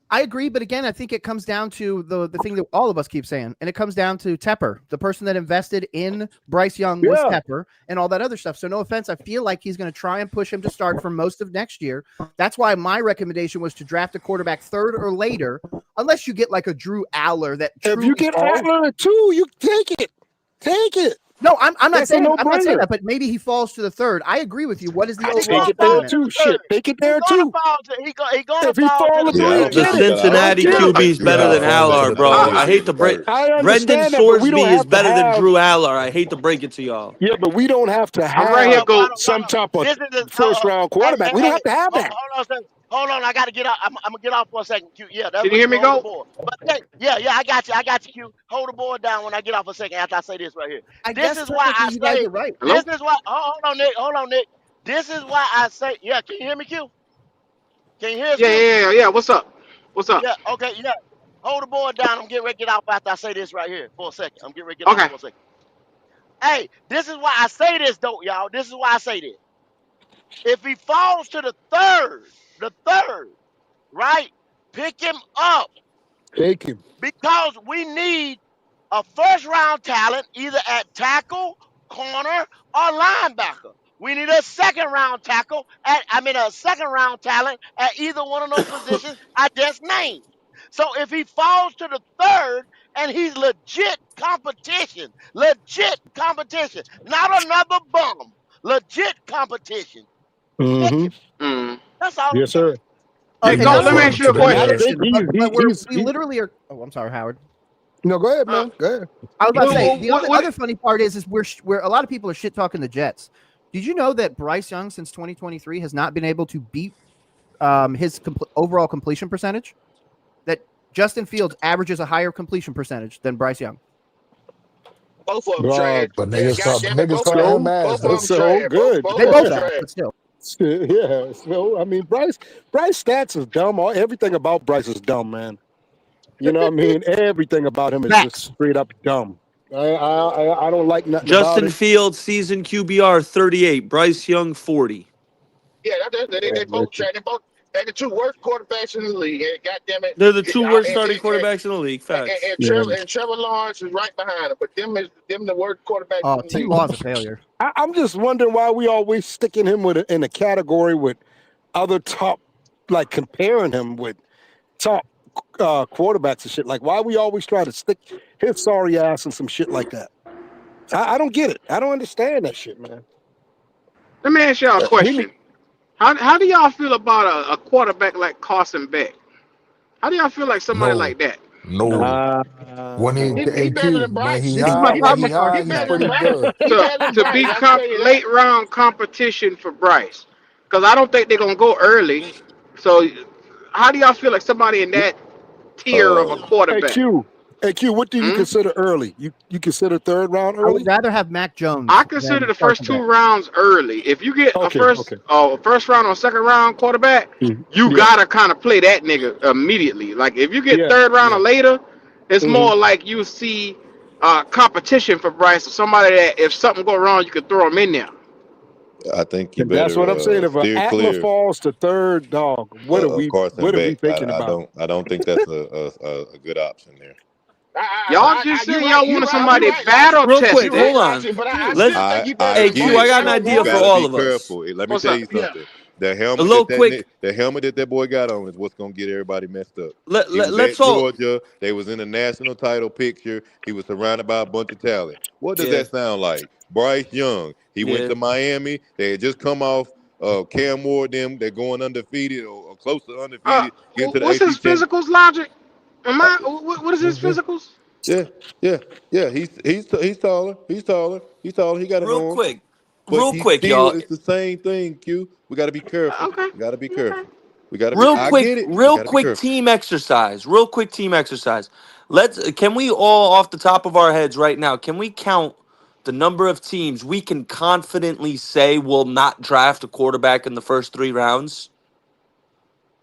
Speaker 16: I agree, but again, I think it comes down to the thing that all of us keep saying, and it comes down to Tepper. The person that invested in Bryce Young was Tepper and all that other stuff. So no offense, I feel like he's going to try and push him to start for most of next year. That's why my recommendation was to draft a quarterback 3rd or later, unless you get like a Drew Aller.
Speaker 6: If you get Aller at 2, you take it. Take it.
Speaker 16: No, I'm not
Speaker 6: That's a
Speaker 16: saying
Speaker 6: no-brainer.
Speaker 16: that, but maybe he falls to the third. I agree with you. What is the
Speaker 5: He
Speaker 16: overall
Speaker 5: gonna
Speaker 6: Take it there
Speaker 5: fall
Speaker 16: assessment?
Speaker 5: to
Speaker 6: too.
Speaker 5: the third.
Speaker 6: Shit, take it
Speaker 5: He
Speaker 6: there
Speaker 5: gonna
Speaker 6: too.
Speaker 5: fall to he gonna
Speaker 6: If he
Speaker 5: fall to
Speaker 6: fall
Speaker 5: the
Speaker 6: to
Speaker 18: Yeah, I
Speaker 6: three,
Speaker 18: don't
Speaker 5: third.
Speaker 21: The
Speaker 18: think
Speaker 6: get
Speaker 18: you
Speaker 6: it.
Speaker 18: gotta. I don't
Speaker 6: I
Speaker 21: Cincinnati
Speaker 18: think you
Speaker 6: get
Speaker 18: gotta
Speaker 6: it.
Speaker 18: put.
Speaker 21: QB is
Speaker 18: You
Speaker 21: better
Speaker 18: gotta
Speaker 21: than
Speaker 18: fall to
Speaker 21: Halar,
Speaker 18: the
Speaker 21: bro.
Speaker 18: third
Speaker 21: I
Speaker 18: to be
Speaker 21: hate
Speaker 18: the
Speaker 21: to break.
Speaker 18: first.
Speaker 6: I
Speaker 21: Brendan
Speaker 6: understand that, but we don't
Speaker 21: Sorsby is
Speaker 6: have to
Speaker 21: better than
Speaker 6: have.
Speaker 21: Drew Aller. I hate to break it to y'all.
Speaker 6: Yeah, but we don't have to
Speaker 1: I'm right here,
Speaker 6: have
Speaker 1: Goat.
Speaker 6: some type of
Speaker 5: This is the
Speaker 6: first round quarterback. We don't have to have
Speaker 5: hold,
Speaker 6: that.
Speaker 5: hold on a second. Hold on, I gotta get out. I'm gonna get off for a second, Q. Yeah, that's
Speaker 1: Can you
Speaker 5: what
Speaker 1: hear
Speaker 5: you
Speaker 1: me,
Speaker 5: hold the
Speaker 1: Goat?
Speaker 5: board. But hey, yeah, I got you. I got you, Q. Hold the board down when I get off a second after I say this right here.
Speaker 16: I
Speaker 5: This
Speaker 16: guess
Speaker 5: is why
Speaker 16: technically
Speaker 5: I
Speaker 16: you guys
Speaker 5: say
Speaker 16: are right.
Speaker 1: Hello?
Speaker 5: this is why hold on, Nick. This is why I say, yeah, can you hear me, Q? Can you hear us, Q?
Speaker 1: Yeah. What's up? What's up?
Speaker 5: Yeah, okay, yeah. Hold the board down. I'm getting ready to get off after I say this right here for a second. I'm getting ready to get off
Speaker 1: Okay.
Speaker 5: for a second. Hey, this is why I say this, though, y'all. This is why I say this. If he falls to the third, right? Pick him up
Speaker 6: Take him.
Speaker 5: because we need a first round talent either at tackle, corner, or linebacker. We need a second round a second round talent at either one of those positions I just named. So if he falls to the third and he's legit competition, not another bum, legit competition, pick
Speaker 6: Mm-hmm.
Speaker 5: him.
Speaker 1: Mm.
Speaker 5: That's all I'm
Speaker 6: Yes,
Speaker 5: saying.
Speaker 6: sir.
Speaker 1: Hey,
Speaker 16: And
Speaker 1: Goat,
Speaker 16: that's
Speaker 1: let me
Speaker 16: what
Speaker 1: ask
Speaker 9: According
Speaker 1: you
Speaker 9: to
Speaker 1: a
Speaker 9: the
Speaker 6: And I
Speaker 1: question.
Speaker 6: think
Speaker 16: but we
Speaker 6: he's.
Speaker 16: literally are. Oh, I'm sorry, Howard.
Speaker 6: No, go ahead,
Speaker 16: Uh,
Speaker 6: man. Go ahead.
Speaker 16: I was about to say the
Speaker 1: What?
Speaker 16: other funny part is we're a lot of people are shit talking the Jets. Did you know that Bryce Young since 2023 has not been able to beat his overall completion percentage? That Justin Fields averages a higher completion percentage than Bryce Young.
Speaker 11: Both of them trash.
Speaker 9: But
Speaker 11: Yeah,
Speaker 9: but
Speaker 11: goddamn it,
Speaker 9: niggas
Speaker 11: both of
Speaker 9: call
Speaker 11: them.
Speaker 9: him ass
Speaker 11: Both of
Speaker 9: though.
Speaker 11: them
Speaker 6: So
Speaker 11: trash. Both
Speaker 6: good.
Speaker 11: both
Speaker 16: They
Speaker 11: of them
Speaker 16: both are,
Speaker 11: trash.
Speaker 16: but still.
Speaker 6: Yeah. So I mean, Bryce stats is dumb. Everything about Bryce is dumb, man. You know what I mean? Everything about him is just
Speaker 16: Facts.
Speaker 6: straight up dumb. I don't like nothing about
Speaker 21: Justin
Speaker 6: it.
Speaker 21: Fields season QBR 38, Bryce Young 40.
Speaker 11: Yeah, they both trash. They the two worst quarterbacks in the league. And goddamn it,
Speaker 21: They're the two worst starting quarterbacks in the league. Facts.
Speaker 11: and Trevor Lawrence is right behind him. But them the worst quarterbacks
Speaker 16: Oh,
Speaker 11: in the
Speaker 16: T.
Speaker 11: league.
Speaker 16: Law's a failure.
Speaker 6: I'm just wondering why we always sticking him in a category with other top, like comparing him with top quarterbacks and shit. Like, why we always try to stick his sorry ass in some shit like that? I don't get it. I don't understand that shit, man.
Speaker 1: Let me ask y'all a
Speaker 6: We need,
Speaker 1: question. How do y'all feel about a quarterback like Carson Beck? How do y'all feel like somebody
Speaker 9: No,
Speaker 1: like that?
Speaker 9: no. When he
Speaker 11: He better
Speaker 9: AQ,
Speaker 11: than Bryce.
Speaker 16: This is my
Speaker 9: when he
Speaker 16: problem with
Speaker 9: high,
Speaker 11: He
Speaker 16: Carson
Speaker 9: he's
Speaker 16: Beck.
Speaker 11: better than
Speaker 9: pretty
Speaker 11: Bryce.
Speaker 9: good.
Speaker 11: He better than
Speaker 1: To
Speaker 11: Bryce.
Speaker 1: be
Speaker 11: I can tell you that.
Speaker 1: late round competition for Bryce? Because I don't think they're gonna go early. So how do y'all feel like somebody in that tier of a
Speaker 6: hey
Speaker 1: quarterback?
Speaker 6: Q, hey Q, what do you
Speaker 1: Hmm?
Speaker 6: consider early? You consider third round
Speaker 16: I would
Speaker 6: early?
Speaker 16: rather have Mac
Speaker 1: I
Speaker 16: Jones
Speaker 1: consider
Speaker 16: than
Speaker 1: the first
Speaker 16: Carson
Speaker 1: two
Speaker 16: Beck.
Speaker 1: rounds early. If you get a
Speaker 6: Okay,
Speaker 1: first
Speaker 6: okay.
Speaker 1: first round or second round quarterback, you
Speaker 6: Yeah,
Speaker 1: gotta kind of play that nigga immediately. Like if you get
Speaker 6: yeah,
Speaker 1: third round or
Speaker 6: yeah.
Speaker 1: later, it's
Speaker 6: hmm
Speaker 1: more like you see competition for Bryce or somebody that if something go wrong, you could throw him in there.
Speaker 18: I think you
Speaker 6: And that's what I'm saying.
Speaker 18: better
Speaker 6: If an
Speaker 18: steer
Speaker 6: Atlas
Speaker 18: clear
Speaker 6: falls to third, dog,
Speaker 18: of Carson
Speaker 6: what are we
Speaker 18: Beck.
Speaker 6: thinking about?
Speaker 18: I don't think that's a good option there.
Speaker 1: Y'all just
Speaker 11: You're
Speaker 1: said
Speaker 11: right.
Speaker 1: y'all
Speaker 11: You're
Speaker 1: wanted
Speaker 11: right. You're
Speaker 1: somebody
Speaker 11: right, Lachi.
Speaker 1: battle
Speaker 21: Real quick,
Speaker 11: You're right,
Speaker 21: hold
Speaker 1: tested.
Speaker 21: on.
Speaker 11: Lachi. But I
Speaker 21: Let
Speaker 11: still think you better
Speaker 18: I
Speaker 11: than
Speaker 21: AQ, I
Speaker 18: get
Speaker 11: Bryce.
Speaker 21: got an
Speaker 18: it.
Speaker 21: idea
Speaker 18: You
Speaker 21: for
Speaker 18: gotta
Speaker 21: all
Speaker 18: be
Speaker 21: of us.
Speaker 18: careful. Let me
Speaker 1: What's
Speaker 18: tell
Speaker 1: up?
Speaker 18: you
Speaker 11: Yeah.
Speaker 18: something.
Speaker 21: A little quick.
Speaker 18: The helmet that boy got on is what's gonna get everybody messed up. He was
Speaker 21: Let's
Speaker 18: at
Speaker 21: all.
Speaker 18: Georgia. They was in a national title picture. He was surrounded by a bunch of talent. What does
Speaker 21: Yeah.
Speaker 18: that sound like? Bryce Young. He went
Speaker 21: Yeah.
Speaker 18: to Miami. They had just come off Cam Ward. Them they're going undefeated or close to undefeated. Getting to the
Speaker 1: What's his
Speaker 18: ACC.
Speaker 1: physicals logic? Am
Speaker 18: Uh,
Speaker 1: I? What is his physicals?
Speaker 18: yeah, yeah, yeah. He's taller. He's taller. He's taller. He got an
Speaker 21: Real
Speaker 18: arm.
Speaker 21: quick.
Speaker 18: But
Speaker 21: Real
Speaker 18: he
Speaker 21: quick,
Speaker 18: still
Speaker 21: y'all.
Speaker 18: it's the same thing, Q. We gotta be careful.
Speaker 1: Okay.
Speaker 18: We gotta be
Speaker 1: Okay.
Speaker 18: careful. I get it. We
Speaker 21: Real
Speaker 18: gotta be
Speaker 21: quick
Speaker 18: careful.
Speaker 21: team exercise. Real quick team exercise. Can we all off the top of our heads right now, can we count the number of teams we can confidently say will not draft a quarterback in the first 3 rounds?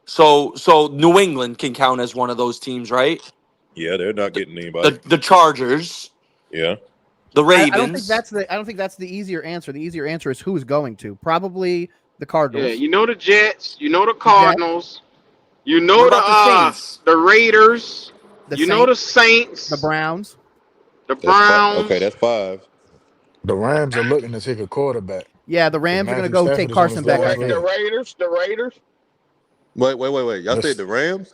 Speaker 21: So New England can count as one of those teams, right?
Speaker 18: Yeah, they're not getting anybody.
Speaker 21: The Chargers,
Speaker 18: Yeah.
Speaker 21: the
Speaker 16: I don't think
Speaker 21: Ravens.
Speaker 16: that's the easier answer. The easier answer is who's going to. Probably the
Speaker 1: Yeah,
Speaker 16: Cardinals.
Speaker 1: you know the Jets, you know the
Speaker 16: The Jets,
Speaker 1: Cardinals, you
Speaker 21: What
Speaker 1: know
Speaker 21: about the Saints?
Speaker 1: the Raiders,
Speaker 16: the
Speaker 1: you know the
Speaker 16: Saints, the
Speaker 1: Saints,
Speaker 16: Browns.
Speaker 1: the
Speaker 18: Okay,
Speaker 1: Browns.
Speaker 18: that's 5.
Speaker 9: The Rams are looking to take a quarterback
Speaker 16: Yeah, the
Speaker 9: because
Speaker 16: Rams are going to
Speaker 9: Matthew
Speaker 16: go take
Speaker 9: Stafford is on
Speaker 16: Carson
Speaker 9: his
Speaker 16: Beck, I
Speaker 9: last
Speaker 16: think.
Speaker 11: The
Speaker 9: leg.
Speaker 11: Raiders.
Speaker 18: Wait. Y'all said
Speaker 9: This
Speaker 18: the Rams?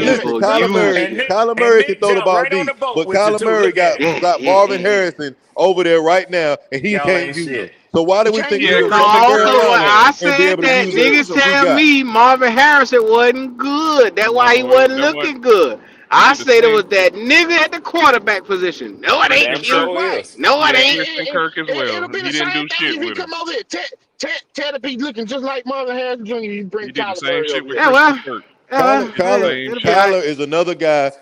Speaker 1: you
Speaker 18: listen,
Speaker 1: for
Speaker 18: Kyler
Speaker 1: you.
Speaker 18: Murray,
Speaker 15: And Nick,
Speaker 18: Kyler
Speaker 15: and
Speaker 18: Murray can
Speaker 15: Nick
Speaker 18: throw the
Speaker 15: jumped
Speaker 18: ball
Speaker 15: right on
Speaker 18: deep,
Speaker 15: the boat
Speaker 18: but
Speaker 15: with you
Speaker 18: Kyler
Speaker 15: too.
Speaker 18: Murray
Speaker 15: Look at him.
Speaker 18: got Marvin Harrison over there right now, and he
Speaker 15: Y'all
Speaker 18: can't
Speaker 15: ain't
Speaker 18: use him.
Speaker 15: shit.
Speaker 18: So why do
Speaker 11: He
Speaker 18: we
Speaker 11: can't
Speaker 18: think we
Speaker 1: Yeah,
Speaker 11: use
Speaker 18: can
Speaker 11: him
Speaker 18: come to
Speaker 1: cause
Speaker 11: because
Speaker 1: when
Speaker 18: Carolina
Speaker 1: I
Speaker 18: and be
Speaker 1: said
Speaker 18: able to
Speaker 1: that,
Speaker 18: use the
Speaker 1: niggas
Speaker 18: receivers we
Speaker 1: tell
Speaker 18: got?
Speaker 1: me Marvin Harrison wasn't good. That's why he
Speaker 14: No,
Speaker 1: wasn't
Speaker 14: that wasn't.
Speaker 1: looking good.
Speaker 14: He
Speaker 1: I
Speaker 14: did the
Speaker 1: said it
Speaker 14: same
Speaker 1: was that nigga at the quarterback position. No, it ain't
Speaker 14: Christian
Speaker 15: Damn
Speaker 14: Kirk.
Speaker 1: Q.
Speaker 15: sure
Speaker 11: right.
Speaker 15: is.
Speaker 1: No, it
Speaker 14: Yeah,
Speaker 1: ain't.
Speaker 14: Christian Kirk as well.
Speaker 11: It'll be
Speaker 14: He
Speaker 11: the
Speaker 14: didn't do
Speaker 11: same thing
Speaker 14: shit
Speaker 11: if he
Speaker 14: with him.
Speaker 11: come over here. Ted be looking just like Marvin Harrison Jr. You bring
Speaker 14: He did the
Speaker 11: Kyler
Speaker 14: same
Speaker 11: Murray
Speaker 14: shit
Speaker 11: over
Speaker 14: with
Speaker 11: here.
Speaker 1: Yeah,
Speaker 14: Christian
Speaker 1: well,
Speaker 14: Kirk.
Speaker 1: yeah,
Speaker 18: Kyler,
Speaker 1: well,
Speaker 14: Did the
Speaker 18: Kyler,
Speaker 1: hey,
Speaker 14: same
Speaker 1: it'll be
Speaker 14: shit.
Speaker 1: all right.
Speaker 18: Kyler is another guy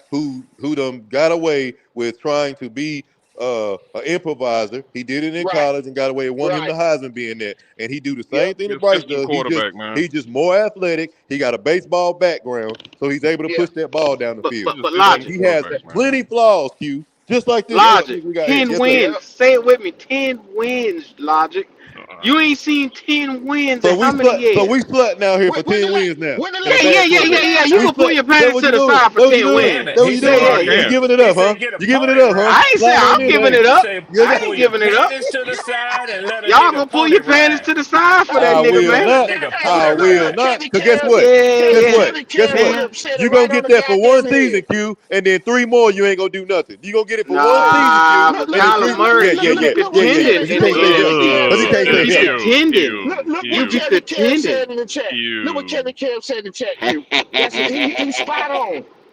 Speaker 18: who done got away with trying to be an improviser. He did it in
Speaker 11: Right,
Speaker 18: college and got away. It won him the
Speaker 11: right.
Speaker 18: Heisman being that. And he do the
Speaker 11: Yep,
Speaker 18: same thing
Speaker 14: He a
Speaker 18: that Bryce
Speaker 14: system
Speaker 18: does.
Speaker 14: quarterback, man.
Speaker 18: He's just more athletic. He got a baseball background, so he's able to
Speaker 11: yeah.
Speaker 18: push that ball down the
Speaker 1: But
Speaker 18: field.
Speaker 1: but
Speaker 14: He's a
Speaker 1: but
Speaker 18: But
Speaker 14: system
Speaker 1: logic,
Speaker 18: he has
Speaker 14: quarterback, man.
Speaker 18: plenty flaws, Q. Just like this
Speaker 11: Yep,
Speaker 1: logic.
Speaker 18: nigga we got here.
Speaker 1: 10
Speaker 18: Yes, sir.
Speaker 1: wins.
Speaker 11: yep.
Speaker 1: Say it with me. 10 wins, logic.
Speaker 14: Uh,
Speaker 1: You ain't seen 10 wins in
Speaker 18: So
Speaker 1: how
Speaker 18: we
Speaker 1: many
Speaker 18: slut. So
Speaker 1: years?
Speaker 18: we slutting out here for
Speaker 11: When the
Speaker 18: 10 wins now,
Speaker 11: when the
Speaker 18: and a
Speaker 1: Yeah,
Speaker 11: last
Speaker 1: yeah,
Speaker 18: bad
Speaker 1: yeah,
Speaker 11: when the
Speaker 1: yeah,
Speaker 18: quarterback.
Speaker 1: yeah.
Speaker 11: last
Speaker 1: You
Speaker 18: We
Speaker 1: can
Speaker 11: time
Speaker 1: pull
Speaker 18: slut.
Speaker 1: your
Speaker 18: That
Speaker 1: panties
Speaker 18: what
Speaker 1: to
Speaker 18: you
Speaker 1: the
Speaker 18: doing?
Speaker 1: side for
Speaker 18: That what you
Speaker 1: 10
Speaker 18: doing?
Speaker 1: wins.
Speaker 15: Damn it.
Speaker 18: That what
Speaker 15: He
Speaker 18: you
Speaker 1: Yeah,
Speaker 15: said
Speaker 18: doing?
Speaker 1: yeah,
Speaker 15: pull
Speaker 14: God
Speaker 15: your
Speaker 1: yeah.
Speaker 18: You
Speaker 14: damn.
Speaker 18: giving it
Speaker 15: he
Speaker 18: up, huh?
Speaker 15: said get a
Speaker 18: You giving it
Speaker 15: pony
Speaker 18: up, huh?
Speaker 15: ride.
Speaker 1: I ain't say
Speaker 18: Sliding on
Speaker 1: I'm
Speaker 18: in,
Speaker 1: giving
Speaker 18: ain't
Speaker 1: it
Speaker 18: it?
Speaker 15: He
Speaker 1: up.
Speaker 15: said
Speaker 18: Yeah,
Speaker 1: I
Speaker 18: yeah.
Speaker 15: pull
Speaker 1: ain't
Speaker 15: your
Speaker 1: giving it up.
Speaker 15: panties to the side and let a
Speaker 1: Y'all
Speaker 15: nigga
Speaker 1: gonna pull
Speaker 15: pony
Speaker 1: your panties
Speaker 15: ride.
Speaker 1: to the side for that
Speaker 18: I
Speaker 1: nigga,
Speaker 18: will
Speaker 15: Let
Speaker 1: man.
Speaker 15: a
Speaker 18: not.
Speaker 15: nigga
Speaker 11: Hey,
Speaker 15: pony
Speaker 18: I will
Speaker 15: ride.
Speaker 18: not.
Speaker 11: Kenny
Speaker 18: Cause guess
Speaker 11: Kelly,
Speaker 18: what?
Speaker 1: Yeah,
Speaker 18: Guess
Speaker 1: yeah,
Speaker 18: what?
Speaker 11: Kenny
Speaker 18: Guess
Speaker 11: Kelly
Speaker 18: what?
Speaker 1: yeah.
Speaker 11: said it
Speaker 18: You
Speaker 11: right
Speaker 18: gonna
Speaker 11: on
Speaker 18: get
Speaker 11: the
Speaker 18: that for one
Speaker 11: goddamn
Speaker 18: season,
Speaker 11: head.
Speaker 18: Q, and then 3 more you ain't gonna do nothing. You gonna get it for one
Speaker 11: Hey,
Speaker 18: season, Q,
Speaker 1: Nah,
Speaker 11: look,
Speaker 1: but
Speaker 11: look,
Speaker 18: and in
Speaker 1: Kyler
Speaker 11: look,
Speaker 18: 3,
Speaker 11: look,
Speaker 18: yeah,
Speaker 1: Murray,
Speaker 11: look,
Speaker 18: yeah,
Speaker 1: you
Speaker 11: look,
Speaker 18: yeah,
Speaker 1: be
Speaker 11: look
Speaker 18: yeah,
Speaker 11: what
Speaker 18: yeah.
Speaker 11: Kelly
Speaker 1: pretending
Speaker 18: Cause you
Speaker 1: in the
Speaker 11: said
Speaker 18: can't say
Speaker 11: in the
Speaker 18: yeah.
Speaker 11: chat.
Speaker 18: Cause you can't say
Speaker 1: You be
Speaker 18: yeah.
Speaker 1: pretending.
Speaker 11: Look
Speaker 1: You
Speaker 11: what
Speaker 1: be
Speaker 11: Kelly Kelly
Speaker 1: pretending.
Speaker 11: said in the chat. Look what
Speaker 14: You.
Speaker 11: Kelly Kelly said in the chat, Q. That's he spot on.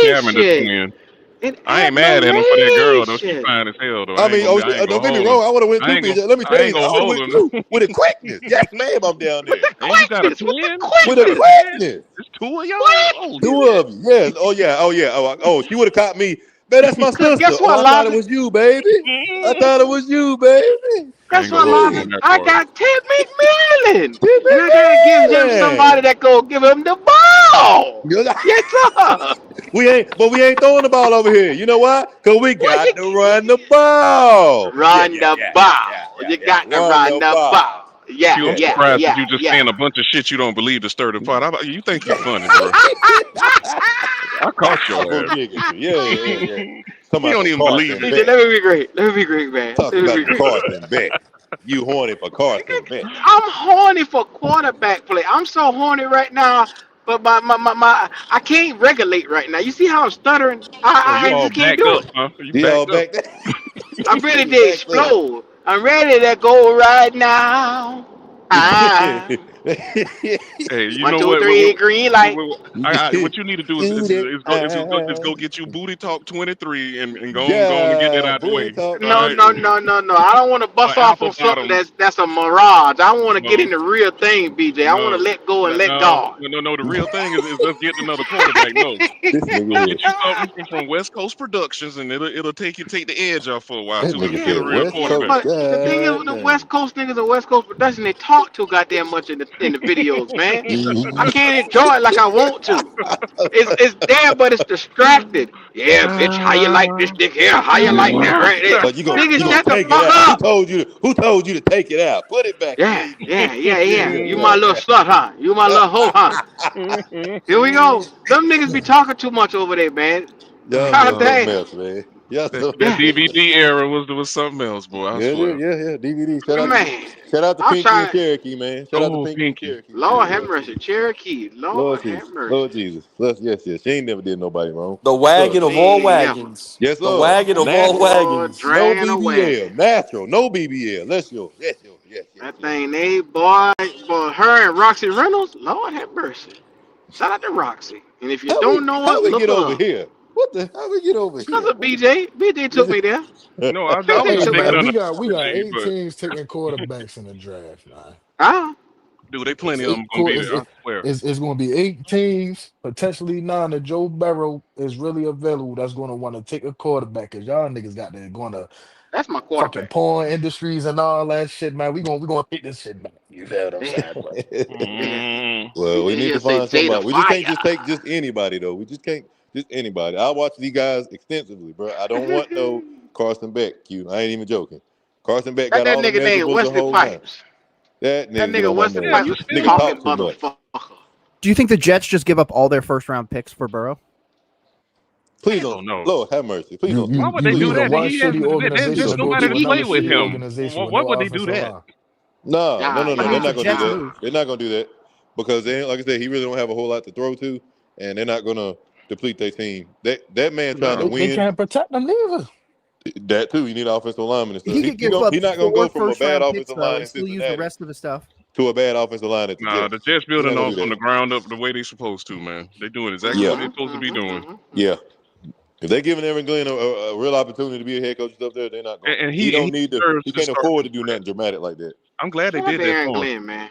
Speaker 14: Cameron the
Speaker 1: admiration.
Speaker 14: twin.
Speaker 1: In
Speaker 14: I ain't mad at him for that girl though. She
Speaker 1: admiration.
Speaker 14: fine as hell though.
Speaker 18: I mean,
Speaker 14: I ain't
Speaker 18: don't
Speaker 14: gonna
Speaker 18: get me
Speaker 14: hold him.
Speaker 18: wrong. I would have went
Speaker 14: I
Speaker 18: through,
Speaker 14: ain't gonna.
Speaker 18: PJ. Let me
Speaker 14: I
Speaker 18: tell
Speaker 14: ain't
Speaker 18: you, I
Speaker 14: gonna
Speaker 18: would have
Speaker 14: hold
Speaker 18: went
Speaker 14: him.
Speaker 18: through with the quickness. Yes, ma'am. I'm down
Speaker 1: With
Speaker 18: there
Speaker 1: the
Speaker 14: And you got a
Speaker 1: quickness. With the
Speaker 14: twin? You
Speaker 18: with the
Speaker 14: got a
Speaker 1: quickness.
Speaker 14: twin?
Speaker 18: quickness.
Speaker 14: It's two of y'all?
Speaker 1: What?
Speaker 14: Oh
Speaker 18: Two
Speaker 14: shit.
Speaker 18: of them. Yes. Oh yeah. Oh yeah. Oh, she would have caught me. Man, that's my
Speaker 1: Cause
Speaker 18: sister.
Speaker 1: guess
Speaker 18: Oh,
Speaker 1: what,
Speaker 18: I thought it
Speaker 1: Lobby?
Speaker 18: was you, baby. I thought it was you, baby.
Speaker 14: I
Speaker 1: Guess
Speaker 14: ain't gonna
Speaker 1: what,
Speaker 14: hold you
Speaker 1: Lobby?
Speaker 14: on that
Speaker 1: I
Speaker 14: part.
Speaker 1: got Tim McMillan.
Speaker 18: Timmy
Speaker 1: And I gotta give him somebody
Speaker 18: Millen.
Speaker 1: that go give him the ball. Yes, sir.
Speaker 18: We ain't throwing the ball over here. You know why? Because we
Speaker 1: What
Speaker 18: got
Speaker 1: you
Speaker 18: to run the ball. Yeah,
Speaker 1: run
Speaker 18: yeah,
Speaker 1: the
Speaker 18: yeah, yeah, yeah,
Speaker 1: ball?
Speaker 18: yeah,
Speaker 1: You
Speaker 18: yeah.
Speaker 1: got to
Speaker 18: Run
Speaker 1: run
Speaker 18: the
Speaker 1: the
Speaker 18: ball.
Speaker 1: ball. Yeah,
Speaker 14: You
Speaker 18: Yeah,
Speaker 14: I'm
Speaker 18: yeah,
Speaker 1: yeah,
Speaker 18: yeah.
Speaker 14: surprised that
Speaker 1: yeah,
Speaker 14: you just
Speaker 1: yeah.
Speaker 14: saying a bunch of shit you don't believe to stir the pot. You think you funny, bro. I caught your
Speaker 18: Wow,
Speaker 14: ass.
Speaker 18: giggity. Yeah, yeah, yeah. Talking
Speaker 14: You
Speaker 18: about
Speaker 14: don't
Speaker 18: some
Speaker 14: even believe
Speaker 18: Carson
Speaker 14: it.
Speaker 1: PJ,
Speaker 18: Bet.
Speaker 1: let me be great. Let me be great, man.
Speaker 18: Talk
Speaker 1: Let me
Speaker 18: about
Speaker 1: be
Speaker 18: some
Speaker 1: great.
Speaker 18: Carson Bet. You horny for Carson Bet.
Speaker 1: I'm horny for quarterback play. I'm so horny right now, but my I can't regulate right now. You see how I'm stuttering?
Speaker 14: Oh, you
Speaker 1: I
Speaker 14: all
Speaker 1: just can't
Speaker 14: backed
Speaker 1: do
Speaker 14: up,
Speaker 1: it.
Speaker 14: huh? You
Speaker 18: He all
Speaker 14: backed up.
Speaker 18: back there.
Speaker 1: I'm
Speaker 18: He
Speaker 1: ready
Speaker 18: was
Speaker 1: to
Speaker 18: backed up.
Speaker 1: explode. I'm ready to go right now. Ah.
Speaker 14: Hey, you
Speaker 1: 1,
Speaker 14: know
Speaker 1: 2,
Speaker 14: what?
Speaker 1: 3, green light.
Speaker 14: What you need to do is,
Speaker 18: Do that.
Speaker 14: go get you Booty Talk 23 and go on and get that
Speaker 18: Yeah,
Speaker 14: out the
Speaker 18: booty
Speaker 14: way.
Speaker 18: talk
Speaker 14: All
Speaker 1: No,
Speaker 14: right,
Speaker 18: 23.
Speaker 1: no. I don't want to
Speaker 14: or
Speaker 1: bust off
Speaker 14: apple
Speaker 1: on something
Speaker 14: bottoms.
Speaker 1: that's a mirage. I want to get
Speaker 14: No,
Speaker 1: in the real thing, BJ. I want to
Speaker 14: no,
Speaker 1: let go and let
Speaker 14: no,
Speaker 1: God.
Speaker 14: no. The real thing is let's get another quarterback. No,
Speaker 18: This
Speaker 14: go
Speaker 18: nigga
Speaker 14: get you something from West Coast Productions, and it'll take the edge off for a while
Speaker 18: that
Speaker 14: till we
Speaker 18: nigga
Speaker 14: can get
Speaker 1: Yeah,
Speaker 14: a
Speaker 18: said
Speaker 14: real
Speaker 18: West
Speaker 1: yeah,
Speaker 18: Coast.
Speaker 14: quarterback.
Speaker 1: but the thing is
Speaker 18: God
Speaker 1: with the
Speaker 18: damn.
Speaker 1: West Coast niggas and West Coast production, they talk too goddamn much in the videos, man. I can't enjoy it like I want to. It's there, but it's distracted. Yeah, bitch, how you like this dick here? How you like that right there?
Speaker 18: But
Speaker 1: Nigga,
Speaker 18: you gonna
Speaker 1: shut the
Speaker 18: take it
Speaker 1: fuck
Speaker 18: out.
Speaker 1: up.
Speaker 18: Who told you to take it out? Put it back
Speaker 1: Yeah,
Speaker 18: in.
Speaker 1: yeah. You my little slut, huh? You my little hoe, huh? Here we go. Them niggas be talking too much over there, man.
Speaker 18: Y'all
Speaker 1: God
Speaker 18: some a
Speaker 1: damn.
Speaker 18: mess, man. Y'all
Speaker 14: That,
Speaker 18: some
Speaker 14: that
Speaker 1: Yeah,
Speaker 14: DVD era was something else, boy. I
Speaker 18: Yeah, it is.
Speaker 14: swear.
Speaker 18: Yeah. DVD.
Speaker 1: man.
Speaker 18: Shout out to
Speaker 1: I'm
Speaker 18: Pinky and
Speaker 1: trying.
Speaker 18: Cherokee, man. Shout out to
Speaker 14: Oh,
Speaker 18: Pinky and
Speaker 14: Pinky.
Speaker 18: Cherokee, man.
Speaker 1: Lord have mercy. Cherokee.
Speaker 18: Lord
Speaker 1: Lord
Speaker 18: Jesus.
Speaker 1: have mercy.
Speaker 18: Lord Jesus. Yes. She ain't never did nobody wrong.
Speaker 21: The
Speaker 18: Lord
Speaker 21: wagon
Speaker 18: Jesus.
Speaker 21: of
Speaker 1: She
Speaker 21: all
Speaker 1: ain't never.
Speaker 21: wagons.
Speaker 18: Yes,
Speaker 21: The
Speaker 18: Lord.
Speaker 21: wagon of all
Speaker 18: Natural.
Speaker 1: Boy,
Speaker 21: wagons.
Speaker 18: No
Speaker 1: dragging a
Speaker 18: BBL.
Speaker 1: wagon.
Speaker 18: Natural. No BBL. Let's go.
Speaker 1: That thing, they boy, her and Roxy Reynolds. Lord have mercy. Shout out to Roxy. And if you don't know her,
Speaker 18: How we
Speaker 1: look
Speaker 18: get
Speaker 1: her
Speaker 18: over
Speaker 1: up.
Speaker 18: here? How we get over
Speaker 1: Cause
Speaker 18: here?
Speaker 1: of BJ. BJ took me there.
Speaker 14: No, I was
Speaker 1: BJ
Speaker 9: Hey
Speaker 14: a
Speaker 1: took me
Speaker 14: big
Speaker 1: there.
Speaker 9: man,
Speaker 14: Dunn
Speaker 9: we got
Speaker 14: G,
Speaker 9: eight
Speaker 14: but
Speaker 9: teams taking quarterbacks in the draft, man.
Speaker 1: Ah,
Speaker 14: dude, they
Speaker 9: It's
Speaker 14: plenty of them
Speaker 9: eight
Speaker 14: gonna be
Speaker 9: quarters.
Speaker 14: there. I swear.
Speaker 9: It's going to be eight teams, potentially nine. If Joe Burrow is really available, that's going to want to take a quarterback. Cause y'all niggas got there going to
Speaker 1: that's my
Speaker 9: fucking
Speaker 1: quarterback.
Speaker 9: porn industries and all that shit, man. We gonna pick this shit back. You feel what I'm
Speaker 1: Yeah.
Speaker 9: saying? But
Speaker 1: Nigga.
Speaker 18: Well, we
Speaker 1: Nigga
Speaker 18: need to
Speaker 1: here say
Speaker 18: find
Speaker 1: Jada
Speaker 18: somebody. We just can't
Speaker 1: Fire.
Speaker 18: just take just anybody though. We just can't just anybody. I watch these guys extensively, bro. I don't want no Carson Beck. Q. I ain't even joking. Carson Beck
Speaker 1: Got
Speaker 18: got
Speaker 1: that
Speaker 18: all the
Speaker 1: nigga named
Speaker 18: measurables, the
Speaker 1: Wesley
Speaker 18: whole nine.
Speaker 1: Pipes.
Speaker 18: That
Speaker 1: That
Speaker 18: nigga get
Speaker 1: nigga
Speaker 18: on my
Speaker 1: Wesley
Speaker 14: Yeah,
Speaker 18: nerves.
Speaker 14: you
Speaker 1: Pipes is a
Speaker 18: Nigga
Speaker 14: still
Speaker 1: talking
Speaker 18: talk too much.
Speaker 1: motherfucker.
Speaker 16: Do you think the Jets just give up all their first round picks for Burrow?
Speaker 18: Please
Speaker 14: hell
Speaker 18: don't.
Speaker 14: no.
Speaker 18: Lord have mercy. Please
Speaker 9: you
Speaker 18: don't do
Speaker 14: Why
Speaker 9: you
Speaker 18: that.
Speaker 14: would
Speaker 9: you
Speaker 14: they do
Speaker 18: Please
Speaker 9: leaving
Speaker 18: don't
Speaker 14: that?
Speaker 18: do
Speaker 9: one
Speaker 18: that.
Speaker 14: He has
Speaker 9: shitty
Speaker 14: there's
Speaker 9: organization to
Speaker 18: Please
Speaker 9: go
Speaker 14: nobody
Speaker 9: to
Speaker 14: to
Speaker 18: don't do
Speaker 14: play
Speaker 9: another
Speaker 14: with
Speaker 9: shitty
Speaker 18: that.
Speaker 14: him.
Speaker 9: organization with
Speaker 14: Why
Speaker 9: no
Speaker 14: would they do
Speaker 9: offensive
Speaker 14: that?
Speaker 9: line.
Speaker 18: No, no,
Speaker 1: Yeah,
Speaker 18: no,
Speaker 16: Why
Speaker 18: no.
Speaker 16: did
Speaker 18: They're
Speaker 1: yeah,
Speaker 16: the
Speaker 18: not gonna do
Speaker 16: Jets
Speaker 1: yeah.
Speaker 18: that.
Speaker 16: move?
Speaker 18: They're not gonna do that because they, like I said, he really don't have a whole lot to throw to, and they're not gonna deplete their team. That man trying to
Speaker 14: No.
Speaker 9: They
Speaker 18: win.
Speaker 9: can't protect them neither.
Speaker 18: That too. You need offensive lineman and stuff.
Speaker 16: He
Speaker 18: He
Speaker 16: could
Speaker 18: he
Speaker 16: give
Speaker 18: don't.
Speaker 16: up
Speaker 18: He not gonna go
Speaker 16: 4
Speaker 18: from a
Speaker 16: first
Speaker 18: bad
Speaker 16: round picks
Speaker 18: offensive
Speaker 16: though
Speaker 18: line
Speaker 16: and
Speaker 18: in
Speaker 16: still use the
Speaker 18: Cincinnati
Speaker 16: rest of his stuff.
Speaker 18: to a bad offensive line at the
Speaker 14: Nah, the
Speaker 18: Jets.
Speaker 14: Jets
Speaker 18: He not
Speaker 14: building
Speaker 18: gonna
Speaker 14: on
Speaker 18: do
Speaker 14: from
Speaker 18: that.
Speaker 14: the ground up the way they supposed to, man. They doing exactly
Speaker 18: Yeah,
Speaker 14: what they supposed to be doing.
Speaker 18: yeah. If they giving Aaron Glenn a real opportunity to be a head coach up there, they're not going.
Speaker 14: And
Speaker 18: He
Speaker 14: he
Speaker 18: don't need to.
Speaker 14: deserves
Speaker 18: He
Speaker 14: to
Speaker 18: can't
Speaker 14: start
Speaker 18: afford to
Speaker 14: doing
Speaker 18: do
Speaker 14: that.
Speaker 18: nothing dramatic like that.
Speaker 14: I'm glad they
Speaker 1: Shout out
Speaker 14: did
Speaker 1: to
Speaker 14: that
Speaker 1: Aaron
Speaker 14: for him.
Speaker 1: Glenn, man.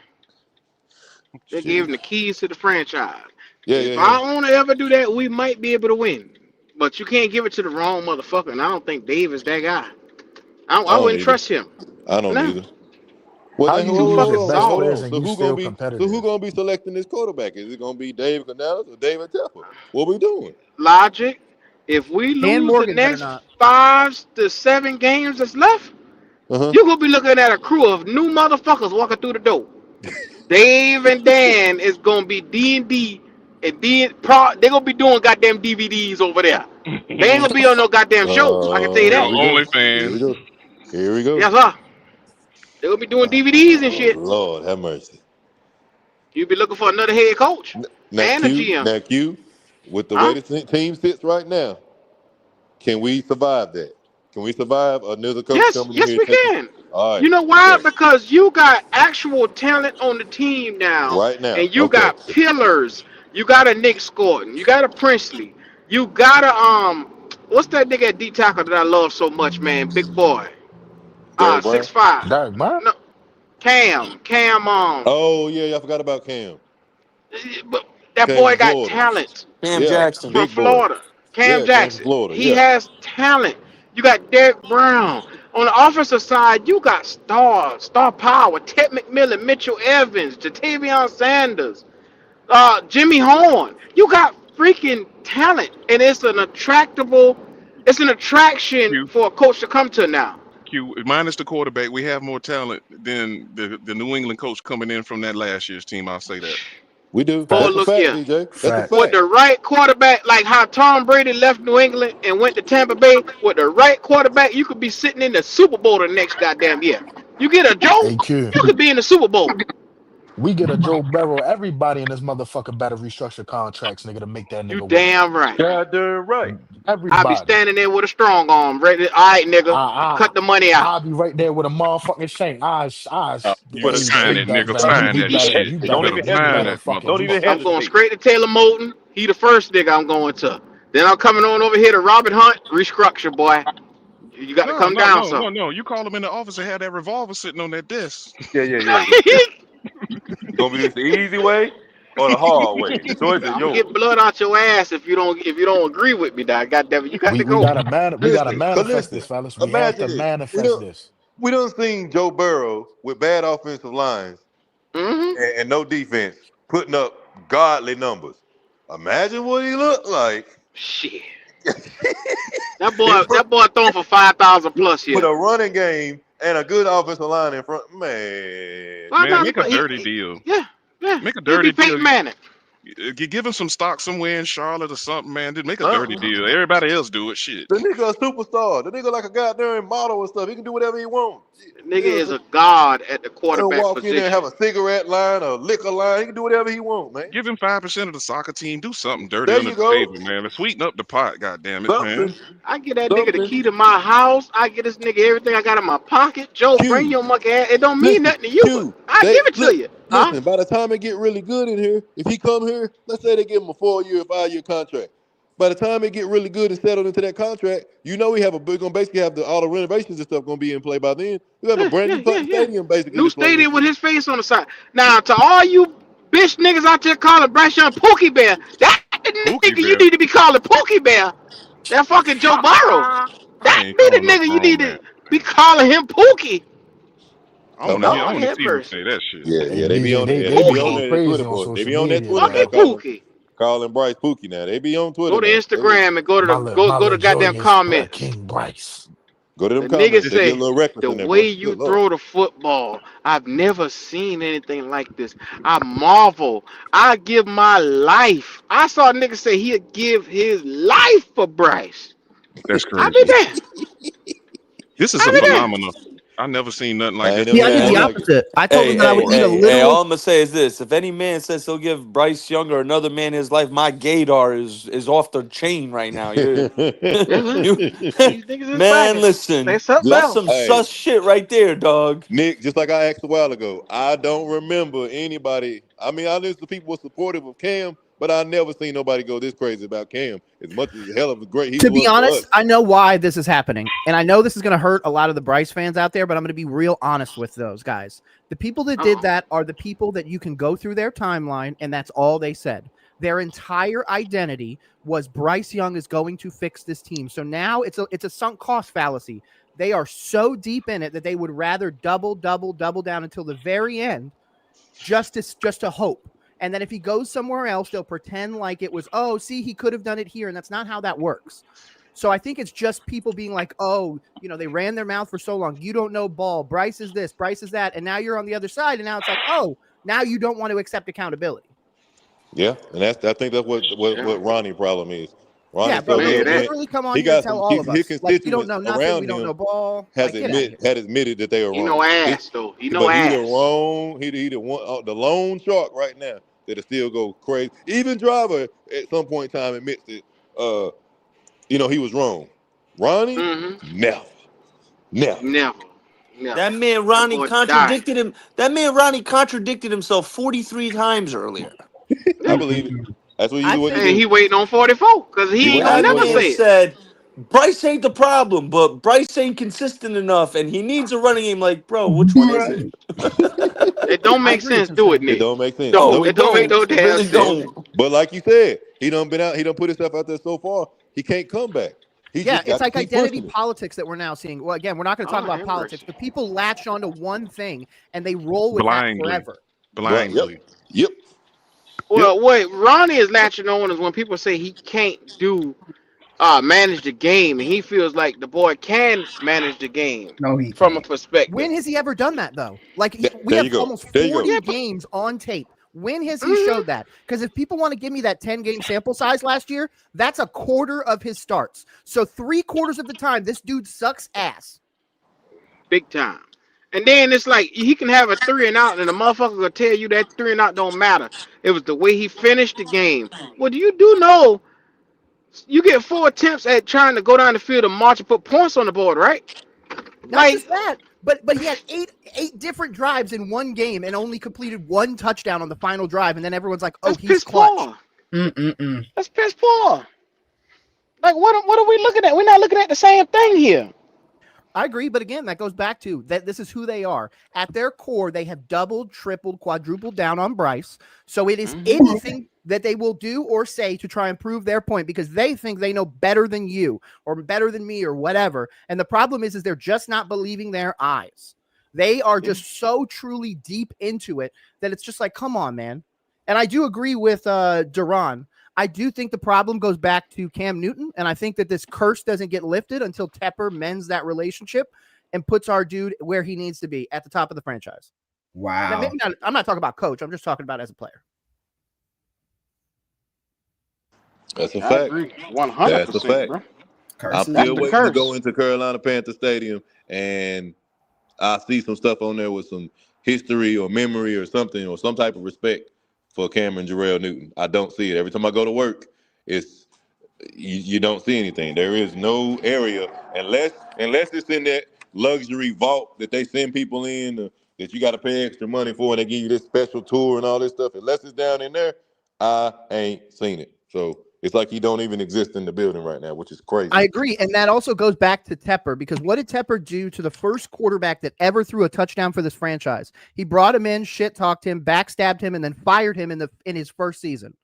Speaker 1: They gave
Speaker 18: Shit.
Speaker 1: him the keys to the franchise.
Speaker 18: Yeah,
Speaker 1: And if
Speaker 18: yeah,
Speaker 1: I
Speaker 18: yeah.
Speaker 1: want to ever do that, we might be able to win. But you can't give it to the wrong motherfucker. And I don't think Dave is that guy.
Speaker 18: I
Speaker 1: I
Speaker 18: don't
Speaker 1: wouldn't
Speaker 18: either.
Speaker 1: trust him.
Speaker 18: I don't
Speaker 1: No,
Speaker 18: either. Well,
Speaker 9: How
Speaker 18: now
Speaker 9: you
Speaker 1: too
Speaker 9: lose
Speaker 1: fucking
Speaker 9: your best
Speaker 18: hold
Speaker 9: players
Speaker 1: soft.
Speaker 18: on.
Speaker 9: and you still
Speaker 18: So who
Speaker 9: competitive?
Speaker 18: gonna be selecting this quarterback? Is it gonna be Dave Canales or David Tepper? What we doing?
Speaker 1: Logic. If we
Speaker 16: Dan
Speaker 1: lose the
Speaker 16: Morgan better
Speaker 1: next
Speaker 16: not.
Speaker 1: 5 to 7 games that's left,
Speaker 18: Uh
Speaker 1: you're gonna be looking at a crew of new motherfuckers walking through the door. Dave and Dan is gonna be D&D, and they're gonna be doing goddamn DVDs over there. They ain't gonna be on no goddamn shows. I can tell you
Speaker 18: Here
Speaker 1: that.
Speaker 18: we go. Here we
Speaker 14: OnlyFans.
Speaker 18: go. Here we go.
Speaker 1: Yes, sir. They're gonna be doing DVDs and shit.
Speaker 18: Lord have mercy.
Speaker 1: You be looking for another head coach
Speaker 18: Now
Speaker 1: and a
Speaker 18: Q,
Speaker 1: GM.
Speaker 18: now Q, with the way
Speaker 1: Huh?
Speaker 18: the team sits right now, can we survive that? Can we survive another coach
Speaker 1: Yes,
Speaker 18: coming in
Speaker 1: yes
Speaker 18: here
Speaker 1: we
Speaker 18: taking?
Speaker 1: can.
Speaker 18: All
Speaker 1: You
Speaker 18: right,
Speaker 1: know why?
Speaker 18: okay,
Speaker 1: Because you got actual talent on the team now,
Speaker 18: right now,
Speaker 1: and you
Speaker 18: okay.
Speaker 1: got pillars. You got a Nick Scorton. You got a Princely. You got a what's that nigga at D tackle that I love so much, man? Big boy.
Speaker 18: Derek Brown.
Speaker 1: 6'5".
Speaker 9: Derek, man.
Speaker 1: No, Cam.
Speaker 18: Oh yeah, I forgot about Cam.
Speaker 1: But that
Speaker 18: Cam
Speaker 1: boy
Speaker 18: from
Speaker 1: got
Speaker 18: Florida.
Speaker 1: talent
Speaker 21: Cam
Speaker 18: Yeah,
Speaker 21: Jackson.
Speaker 1: from
Speaker 18: big boy.
Speaker 1: Florida. Cam
Speaker 18: Yeah, Cam from
Speaker 1: Jackson.
Speaker 18: Florida.
Speaker 1: He
Speaker 18: Yeah.
Speaker 1: has talent. You got Derek Brown. On the offensive side, you got star power. Ted McMillan, Mitchell Evans, Jatavion Sanders, Jimmy Horn. You got freaking talent, and it's an attraction
Speaker 14: Q,
Speaker 1: for a coach to come to now.
Speaker 14: minus the quarterback, we have more talent than the New England coach coming in from that last year's team. I'll say that.
Speaker 18: We do.
Speaker 1: Boy,
Speaker 18: That's a
Speaker 9: Facts.
Speaker 1: look
Speaker 18: fact,
Speaker 1: here.
Speaker 18: DJ. That's a
Speaker 9: Facts.
Speaker 1: With
Speaker 18: fact.
Speaker 1: the right quarterback, like how Tom Brady left New England and went to Tampa Bay, with the right quarterback, you could be sitting in the Super Bowl the next goddamn year. You get a joke,
Speaker 9: AQ.
Speaker 1: you could be in the Super Bowl.
Speaker 9: We get a Joe Burrow. Everybody in this motherfucker better restructure contracts, nigga, to make that
Speaker 1: You
Speaker 9: nigga win.
Speaker 1: damn right.
Speaker 19: Goddamn right.
Speaker 1: I be
Speaker 9: Everybody.
Speaker 1: standing there with a strong arm, ready. All right, nigga,
Speaker 9: I
Speaker 1: cut the money out.
Speaker 9: I'll be right there with a motherfucking shank.
Speaker 14: You
Speaker 19: Put a
Speaker 14: sign
Speaker 9: hey,
Speaker 14: it,
Speaker 19: shank.
Speaker 14: nigga.
Speaker 9: Doug,
Speaker 14: Sign that shit. You
Speaker 19: Don't
Speaker 14: better
Speaker 19: even
Speaker 14: sign
Speaker 19: hesitate.
Speaker 14: that
Speaker 9: fucking,
Speaker 19: Don't
Speaker 9: you
Speaker 19: even
Speaker 9: better.
Speaker 1: I'm going
Speaker 19: hesitate.
Speaker 1: straight to Taylor Moton. He the first nigga I'm going to. Then I'm coming on over here to Robert Hunt. Restructure, boy. You got to
Speaker 14: No,
Speaker 1: come
Speaker 14: no,
Speaker 1: down
Speaker 14: no,
Speaker 1: some.
Speaker 14: no, no. You call him in the office and have that revolver sitting on that desk.
Speaker 19: Yeah. Gonna be this the easy way or the hard way. The choice is
Speaker 1: I'm gonna get
Speaker 19: yours.
Speaker 1: blood out your ass if you don't agree with me, dog. Goddamn it, you got to
Speaker 9: We
Speaker 1: go.
Speaker 9: gotta
Speaker 19: Listen, cause
Speaker 9: manifest
Speaker 19: listen,
Speaker 9: this, fellas. We have to
Speaker 19: imagine this.
Speaker 9: manifest this.
Speaker 19: We done seen Joe Burrow with bad offensive lines
Speaker 1: Mm-hmm.
Speaker 19: and no defense putting up godly numbers. Imagine what he looked like.
Speaker 1: Shit. That boy throwing for 5,000 plus
Speaker 19: With
Speaker 1: here.
Speaker 19: a running game and a good offensive line in front. Man,
Speaker 14: Man,
Speaker 1: 5,000
Speaker 14: make a
Speaker 1: plus.
Speaker 14: dirty deal.
Speaker 1: Yeah.
Speaker 14: Make a
Speaker 1: He'll be
Speaker 14: dirty deal.
Speaker 1: Peyton Manning.
Speaker 14: Give him some stock somewhere in Charlotte or something, man. Just make a
Speaker 19: huh?
Speaker 14: dirty deal. Everybody else do it. Shit.
Speaker 19: The nigga a superstar. The nigga like a goddamn model and stuff. He can do whatever he wants.
Speaker 1: Nigga
Speaker 19: You know what I'm
Speaker 1: is
Speaker 19: saying?
Speaker 1: a god at the
Speaker 19: He'll
Speaker 1: quarterback
Speaker 19: walk in there and have
Speaker 1: position.
Speaker 19: a cigarette line, a liquor line. He can do whatever he wants, man.
Speaker 14: Give him 5% of the soccer team. Do something dirty
Speaker 19: There
Speaker 14: under
Speaker 19: you
Speaker 14: the
Speaker 19: go.
Speaker 14: table, man. Let's sweeten up the pot. God damn it, man.
Speaker 19: Something.
Speaker 1: I get that nigga the
Speaker 19: Something.
Speaker 1: key to my house. I get this nigga everything I got in my pocket. Joe, bring
Speaker 19: Q.
Speaker 1: your monkey ass. It don't mean
Speaker 19: Listen,
Speaker 1: nothing to you, but
Speaker 19: Q.
Speaker 1: I
Speaker 19: They
Speaker 1: give it to you. Huh?
Speaker 19: listen. By the time it get really good in here, if he come here, let's say they give him a 4-year, 5-year contract. By the time it get really good and settled into that contract, you know we're gonna basically have all the renovations and stuff gonna be in play by then. We have a brand new
Speaker 1: Yeah.
Speaker 19: stadium basically
Speaker 1: New
Speaker 19: to play in.
Speaker 1: stadium with his face on the side. Now, to all you bitch niggas out there calling Bryce Young Pookie Bear, that the
Speaker 14: Pookie
Speaker 1: nigga you
Speaker 14: Bear.
Speaker 1: need to be calling Pookie Bear. That fucking Joe Burrow.
Speaker 14: I
Speaker 1: That
Speaker 14: ain't
Speaker 1: be the
Speaker 14: calling no
Speaker 1: nigga you
Speaker 14: grown
Speaker 1: need
Speaker 14: man.
Speaker 1: to be calling him Pookie.
Speaker 14: I
Speaker 19: Oh
Speaker 14: want to
Speaker 19: no.
Speaker 14: hear. I
Speaker 1: Lord
Speaker 14: want to
Speaker 1: have
Speaker 14: see who
Speaker 1: mercy.
Speaker 14: say that shit.
Speaker 19: Yeah,
Speaker 9: Hey,
Speaker 19: they be
Speaker 9: BJ,
Speaker 19: on
Speaker 9: they
Speaker 19: yeah,
Speaker 9: they
Speaker 19: they
Speaker 9: be
Speaker 19: be on
Speaker 9: going
Speaker 1: Pookie.
Speaker 19: there that
Speaker 9: crazy
Speaker 19: Twitter
Speaker 9: on
Speaker 19: boy. They
Speaker 9: social
Speaker 19: be on that
Speaker 9: media,
Speaker 19: Twitter
Speaker 1: Fucking
Speaker 19: now
Speaker 9: man.
Speaker 1: Pookie.
Speaker 19: calling Bryce Pookie now. They be on Twitter
Speaker 1: Go to
Speaker 19: now.
Speaker 1: Instagram and go to the
Speaker 9: My
Speaker 1: go
Speaker 9: little
Speaker 1: to goddamn
Speaker 9: joint is
Speaker 1: comments.
Speaker 9: King Bryce.
Speaker 19: Go to them
Speaker 1: The nigga
Speaker 19: comments.
Speaker 14: Just
Speaker 19: They get a
Speaker 1: say
Speaker 19: little reckless
Speaker 1: the
Speaker 19: in there, boy.
Speaker 1: way you
Speaker 19: Good lord.
Speaker 1: throw the football, I've never seen anything like this. I marvel. I give my life. I saw a nigga say he'd give his life for Bryce.
Speaker 14: that's
Speaker 1: I be
Speaker 14: crazy.
Speaker 1: there.
Speaker 14: This is a
Speaker 1: I be there.
Speaker 14: phenomenon. I never seen nothing like
Speaker 19: I
Speaker 14: this
Speaker 19: ain't never
Speaker 16: See, I
Speaker 19: seen
Speaker 16: did
Speaker 14: before.
Speaker 16: the
Speaker 19: nothing
Speaker 21: Man,
Speaker 19: like it.
Speaker 16: opposite. I told him
Speaker 21: hey,
Speaker 16: that I
Speaker 21: hey,
Speaker 16: would eat a
Speaker 21: hey, hey,
Speaker 16: literal.
Speaker 21: all I'm gonna say is this. If any man says he'll give Bryce Young or another man his life, my gaydar is off the chain right now. You're
Speaker 1: Yes, sir.
Speaker 21: you
Speaker 1: These niggas is
Speaker 21: man,
Speaker 1: bragging. Say
Speaker 21: listen.
Speaker 1: something
Speaker 19: Just-
Speaker 21: That's
Speaker 1: else.
Speaker 21: some
Speaker 19: hey,
Speaker 21: sus shit right there, dog.
Speaker 19: Nick, just like I asked a while ago, I don't remember anybody. I mean, I knew some people were supportive of Cam, but I never seen nobody go this crazy about Cam. As much as hell of a great he
Speaker 16: To be
Speaker 19: was for
Speaker 16: honest,
Speaker 19: us.
Speaker 16: I know why this is happening. And I know this is going to hurt a lot of the Bryce fans out there, but I'm going to be real honest with those guys. The people that did that are the people that you can go through their timeline, and that's all they said. Their entire identity was Bryce Young is going to fix this team. So now it's a sunk cost fallacy. They are so deep in it that they would rather double down until the very end just to hope. And then if he goes somewhere else, they'll pretend like it was, oh, see, he could have done it here. And that's not how that works. So I think it's just people being like, oh, they ran their mouth for so long. You don't know ball. Bryce is this, Bryce is that. And now you're on the other side. And now it's like, oh, now you don't want to accept accountability.
Speaker 19: Yeah, and I think that's what Ronnie's problem is.
Speaker 16: Yeah,
Speaker 19: Ronnie's
Speaker 16: bro,
Speaker 19: so
Speaker 16: you
Speaker 19: hell
Speaker 16: can
Speaker 19: bent.
Speaker 16: literally come on
Speaker 19: He
Speaker 16: here and
Speaker 19: got
Speaker 16: tell
Speaker 19: some
Speaker 16: all of
Speaker 19: his
Speaker 16: us, like, we don't
Speaker 19: constituents
Speaker 16: know nothing. We
Speaker 19: around
Speaker 16: don't
Speaker 19: him
Speaker 16: know ball.
Speaker 19: has
Speaker 16: Like, get out of here.
Speaker 19: admitted that they are
Speaker 1: He
Speaker 19: wrong.
Speaker 1: no ass though. He no
Speaker 19: But he the
Speaker 1: ass.
Speaker 19: wrong. He the one the lone shark right now that'll still go crazy. Even Driver at some point in time admits that he was wrong. Ronnie, never.
Speaker 1: Never.
Speaker 21: That man
Speaker 1: That
Speaker 21: Ronnie
Speaker 1: boy died.
Speaker 21: contradicted him. That man Ronnie contradicted himself 43 times earlier.
Speaker 19: I believe it. That's what usually what he
Speaker 1: And
Speaker 19: do.
Speaker 1: he waiting on 44 because
Speaker 19: He
Speaker 1: he ain't
Speaker 19: waiting
Speaker 1: gonna
Speaker 19: on
Speaker 21: That
Speaker 1: never
Speaker 19: 44.
Speaker 21: man
Speaker 1: say it.
Speaker 21: said Bryce ain't the problem, but Bryce ain't consistent enough, and he needs a running game. Like, bro, which one is it?
Speaker 1: It don't
Speaker 16: I
Speaker 1: make
Speaker 16: agree with
Speaker 1: sense.
Speaker 16: him,
Speaker 1: Do it,
Speaker 16: Sam.
Speaker 19: It
Speaker 1: Nick.
Speaker 19: don't make sense.
Speaker 21: No,
Speaker 19: Nope.
Speaker 1: It
Speaker 21: it
Speaker 1: don't make
Speaker 21: don't.
Speaker 1: no
Speaker 21: It
Speaker 1: damn
Speaker 21: really
Speaker 1: sense.
Speaker 21: don't.
Speaker 19: But like you said, he done put himself out there so far. He can't come back. He
Speaker 16: Yeah,
Speaker 19: just
Speaker 16: it's
Speaker 19: got to
Speaker 16: like
Speaker 19: keep
Speaker 16: identity
Speaker 19: pushing it.
Speaker 16: politics that we're now seeing. Well, again, we're not going to talk
Speaker 1: Oh,
Speaker 16: about
Speaker 1: have
Speaker 16: politics,
Speaker 1: mercy.
Speaker 16: but people latch onto one thing and they roll with that
Speaker 14: Blindly.
Speaker 16: forever.
Speaker 19: Right.
Speaker 14: Blindly.
Speaker 19: Yep.
Speaker 1: Well, what Ronnie is latching on is when people say he can't manage the game, and he feels like the boy can manage the game
Speaker 12: No, he
Speaker 1: from a
Speaker 12: can't.
Speaker 1: perspective.
Speaker 16: When has he ever done that, though? Like, we
Speaker 19: There
Speaker 16: have
Speaker 19: you go.
Speaker 16: almost
Speaker 19: There you go.
Speaker 16: 40
Speaker 1: Yeah, but
Speaker 16: games on tape. When has he showed that? Because if people want to give me that 10-game sample size last year, that's a quarter of his starts. So 3/4 of the time, this dude sucks ass.
Speaker 1: big time. And then it's like he can have a 3-and-out, and the motherfucker will tell you that 3-and-out don't matter. It was the way he finished the game. Well, you do know you get 4 attempts at trying to go down the field and march and put points on the board, right?
Speaker 16: Not
Speaker 1: Like
Speaker 16: just that, but he had eight different drives in one game and only completed 1 touchdown on the final drive, and then everyone's like, "Oh,
Speaker 1: that's
Speaker 16: he's
Speaker 1: piss
Speaker 16: clutch."
Speaker 1: poor. That's piss poor. Like what are we looking at? We're not looking at the same thing here.
Speaker 16: I agree, but again, that goes back to that this is who they are. At their core, they have doubled, tripled, quadrupled down on Bryce. So it is anything that they will do or say to try and prove their point because they think they know better than you or better than me or whatever. And the problem is they're just not believing their eyes. They are just so truly deep into it that it's just like, come on, man. And I do agree with Duran. I do think the problem goes back to Cam Newton, and I think that this curse doesn't get lifted until Tepper mends that relationship and puts our dude where he needs to be at the top of the franchise.
Speaker 12: Wow.
Speaker 16: Now, maybe not, I'm not talking about coach. I'm just talking about as a player.
Speaker 18: That's a
Speaker 1: I
Speaker 18: fact.
Speaker 1: agree,
Speaker 18: That's a
Speaker 1: 100%,
Speaker 18: fact.
Speaker 1: bro.
Speaker 18: I'm still waiting to go into Carolina Panther Stadium, and I see some stuff on there with some history or memory or something or some type of respect for Cameron Jarrell Newton. I don't see it. Every time I go to work, it's you don't see anything. There is no area unless it's in that luxury vault that they send people in that you got to pay extra money for, and they give you this special tour and all this stuff. Unless it's down in there, I ain't seen it. So it's like he don't even exist in the building right now, which is crazy.
Speaker 16: I agree. And that also goes back to Tepper because what did Tepper do to the first quarterback that ever threw a touchdown for this franchise? He brought him in, shit talked him, backstabbed him, and then fired him in his first season.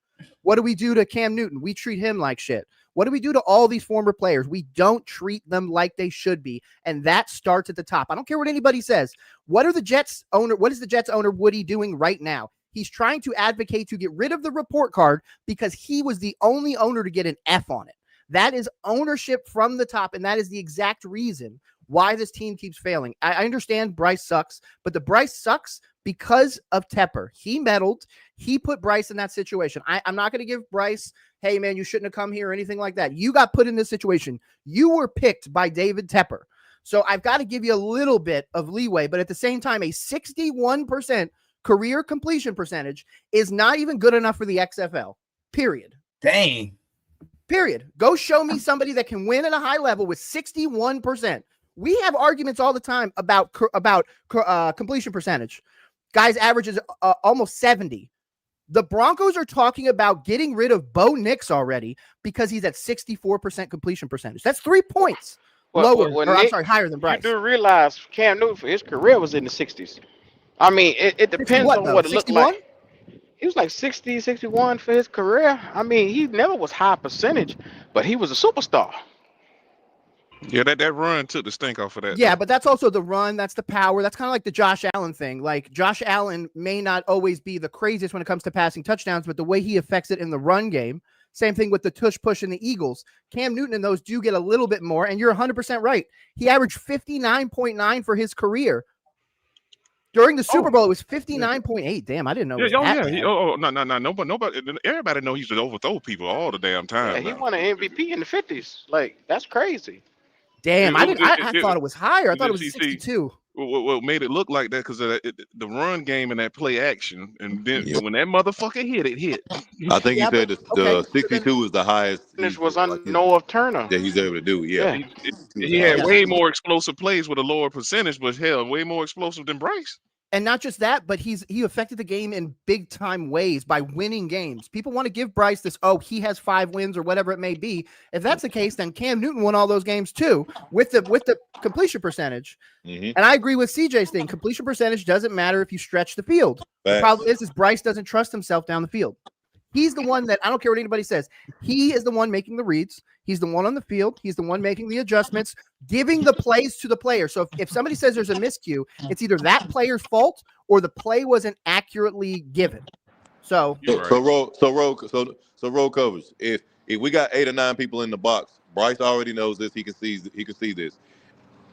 Speaker 16: What do we do to Cam Newton? We treat him like shit. What do we do to all these former players? We don't treat them like they should be. And that starts at the top. I don't care what anybody says. What is the Jets owner Woody doing right now? He's trying to advocate to get rid of the report card because he was the only owner to get an F on it. That is ownership from the top, and that is the exact reason why this team keeps failing. I understand Bryce sucks, but the Bryce sucks because of Tepper. He meddled. He put Bryce in that situation. I'm not going to give Bryce, hey, man, you shouldn't have come here or anything like that. You got put in this situation. You were picked by David Tepper. So I've got to give you a little bit of leeway, but at the same time, a 61% career completion percentage is not even good enough for the XFL, period.
Speaker 12: Dang.
Speaker 16: Period. Go show me somebody that can win at a high level with 61%. We have arguments all the time about completion percentage. Guys averages almost 70. The Broncos are talking about getting rid of Bo Nix already because he's at 64% completion percentage. That's 3 points higher than Bryce.
Speaker 1: You do realize Cam Newton for his career was in the 60s. I mean, it depends on what it looked like. He was like 60, 61 for his career. I mean, he never was high percentage, but he was a superstar.
Speaker 14: Yeah, that run took the stink off of that.
Speaker 16: Yeah, but that's also the run. That's the power. That's kind of like the Josh Allen thing. Like Josh Allen may not always be the craziest when it comes to passing touchdowns, but the way he affects it in the run game, same thing with the tush push in the Eagles. Cam Newton and those do get a little bit more, and you're 100% right. He averaged 59.9 for his career. During the Super Bowl, it was 59.8. Damn, I didn't know.
Speaker 14: Nobody. Everybody know he used to overthrow people all the damn time.
Speaker 1: Yeah, he won an MVP in the 50s. Like, that's crazy.
Speaker 16: Damn, I thought it was higher. I thought it was 62.
Speaker 14: What made it look like that because of the run game and that play action, and then when that motherfucker hit, it hit.
Speaker 18: I think he said the 62 is the highest.
Speaker 1: Finish was on Noah Turner.
Speaker 18: That he's able to do. Yeah,
Speaker 14: he had way more explosive plays with a lower percentage, but hell, way more explosive than Bryce.
Speaker 16: And not just that, but he affected the game in big time ways by winning games. People want to give Bryce this, he has 5 wins or whatever it may be. If that's the case, then Cam Newton won all those games too with the completion percentage.
Speaker 18: Mm-hmm.
Speaker 16: And I agree with CJ's thing. Completion percentage doesn't matter if you stretch the field. The problem is Bryce doesn't trust himself down the field. He's the one that I don't care what anybody says. He is the one making the reads. He's the one on the field. He's the one making the adjustments, giving the plays to the player. So if somebody says there's a miscue, it's either that player's fault or the play wasn't accurately given. So
Speaker 18: roll covers. If we got 8 or 9 people in the box, Bryce already knows this. He can see this.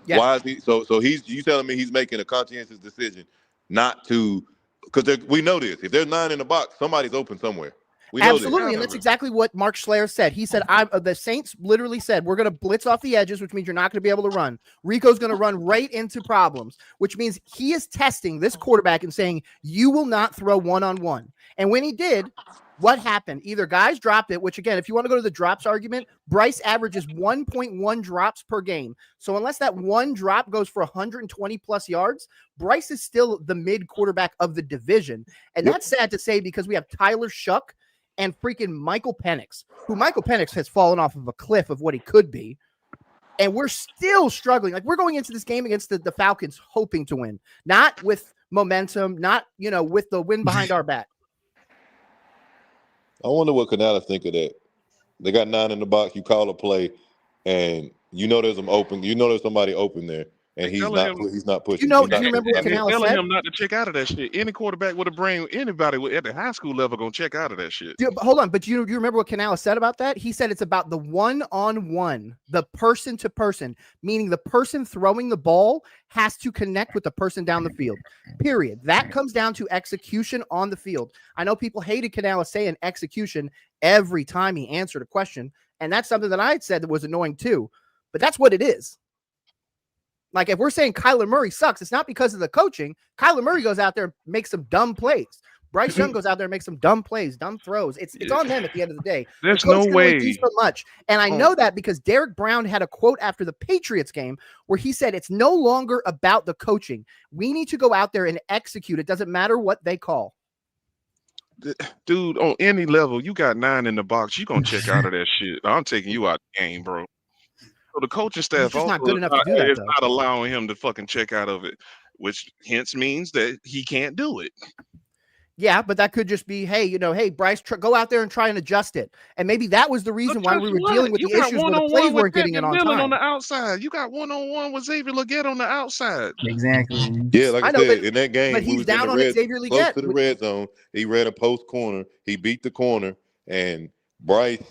Speaker 18: Yeah. Why is he so you telling me he's making a conscientious decision not to, because we know this. If there's 9 in the box, somebody's open somewhere. We know that.
Speaker 16: Absolutely, and that's exactly what Mark Schler said. He said, the Saints literally said, we're going to blitz off the edges, which means you're not going to be able to run. Rico's going to run right into problems, which means he is testing this quarterback and saying, you will not throw one-on-one. And when he did, what happened? Either guys dropped it, which again, if you want to go to the drops argument, Bryce averages 1.1 drops per game. So unless that one drop goes for 120 plus yards, Bryce is still the mid quarterback of the division. And that's sad to say because we have Tyler Shuck and freaking Michael Penix, who Michael Penix has fallen off of a cliff of what he could be. And we're still struggling. Like, we're going into this game against the Falcons hoping to win, not with momentum, not, with the wind behind our back.
Speaker 18: I wonder what Canales think of that. They got 9 in the box. You call a play, and there's them open. There's somebody open there, and he's not pushing.
Speaker 16: Do you remember what Canales said?
Speaker 14: Telling him not to check out of that shit. Any quarterback would have brain anybody at the high school level gonna check out of that shit.
Speaker 16: Dude, hold on, but do you remember what Canales said about that? He said it's about the one-on-one, the person-to-person, meaning the person throwing the ball has to connect with the person down the field, period. That comes down to execution on the field. I know people hated Canales saying execution every time he answered a question, and that's something that I had said that was annoying too, but that's what it is. Like, if we're saying Kyler Murray sucks, it's not because of the coaching. Kyler Murray goes out there and makes some dumb plays. Bryce Young goes out there and makes some dumb plays, dumb throws. It's on them at the end of the day.
Speaker 14: There's
Speaker 16: the coach
Speaker 14: no way.
Speaker 16: do so much. And I know that because Derek Brown had a quote after the Patriots game where he said, it's no longer about the coaching. We need to go out there and execute. It doesn't matter what they call.
Speaker 14: Dude, on any level, you got 9 in the box. You gonna check out of that shit. I'm taking you out the game, bro. So the coaching staff also
Speaker 16: not good enough to do that,
Speaker 14: is not allowing him to fucking check out of it, which hence means that he can't do it.
Speaker 16: Yeah, but that could just be, hey, Bryce, go out there and try and adjust it. And maybe that was the reason why we were dealing with the issues where the plays weren't getting it on time.
Speaker 14: On the outside. You got one-on-one with Xavier Legette on the outside.
Speaker 12: Exactly.
Speaker 18: Yeah, like I said, in that game,
Speaker 16: but he's down on Xavier Legette.
Speaker 18: Close to the red zone. He ran a post corner. He beat the corner, and Bryce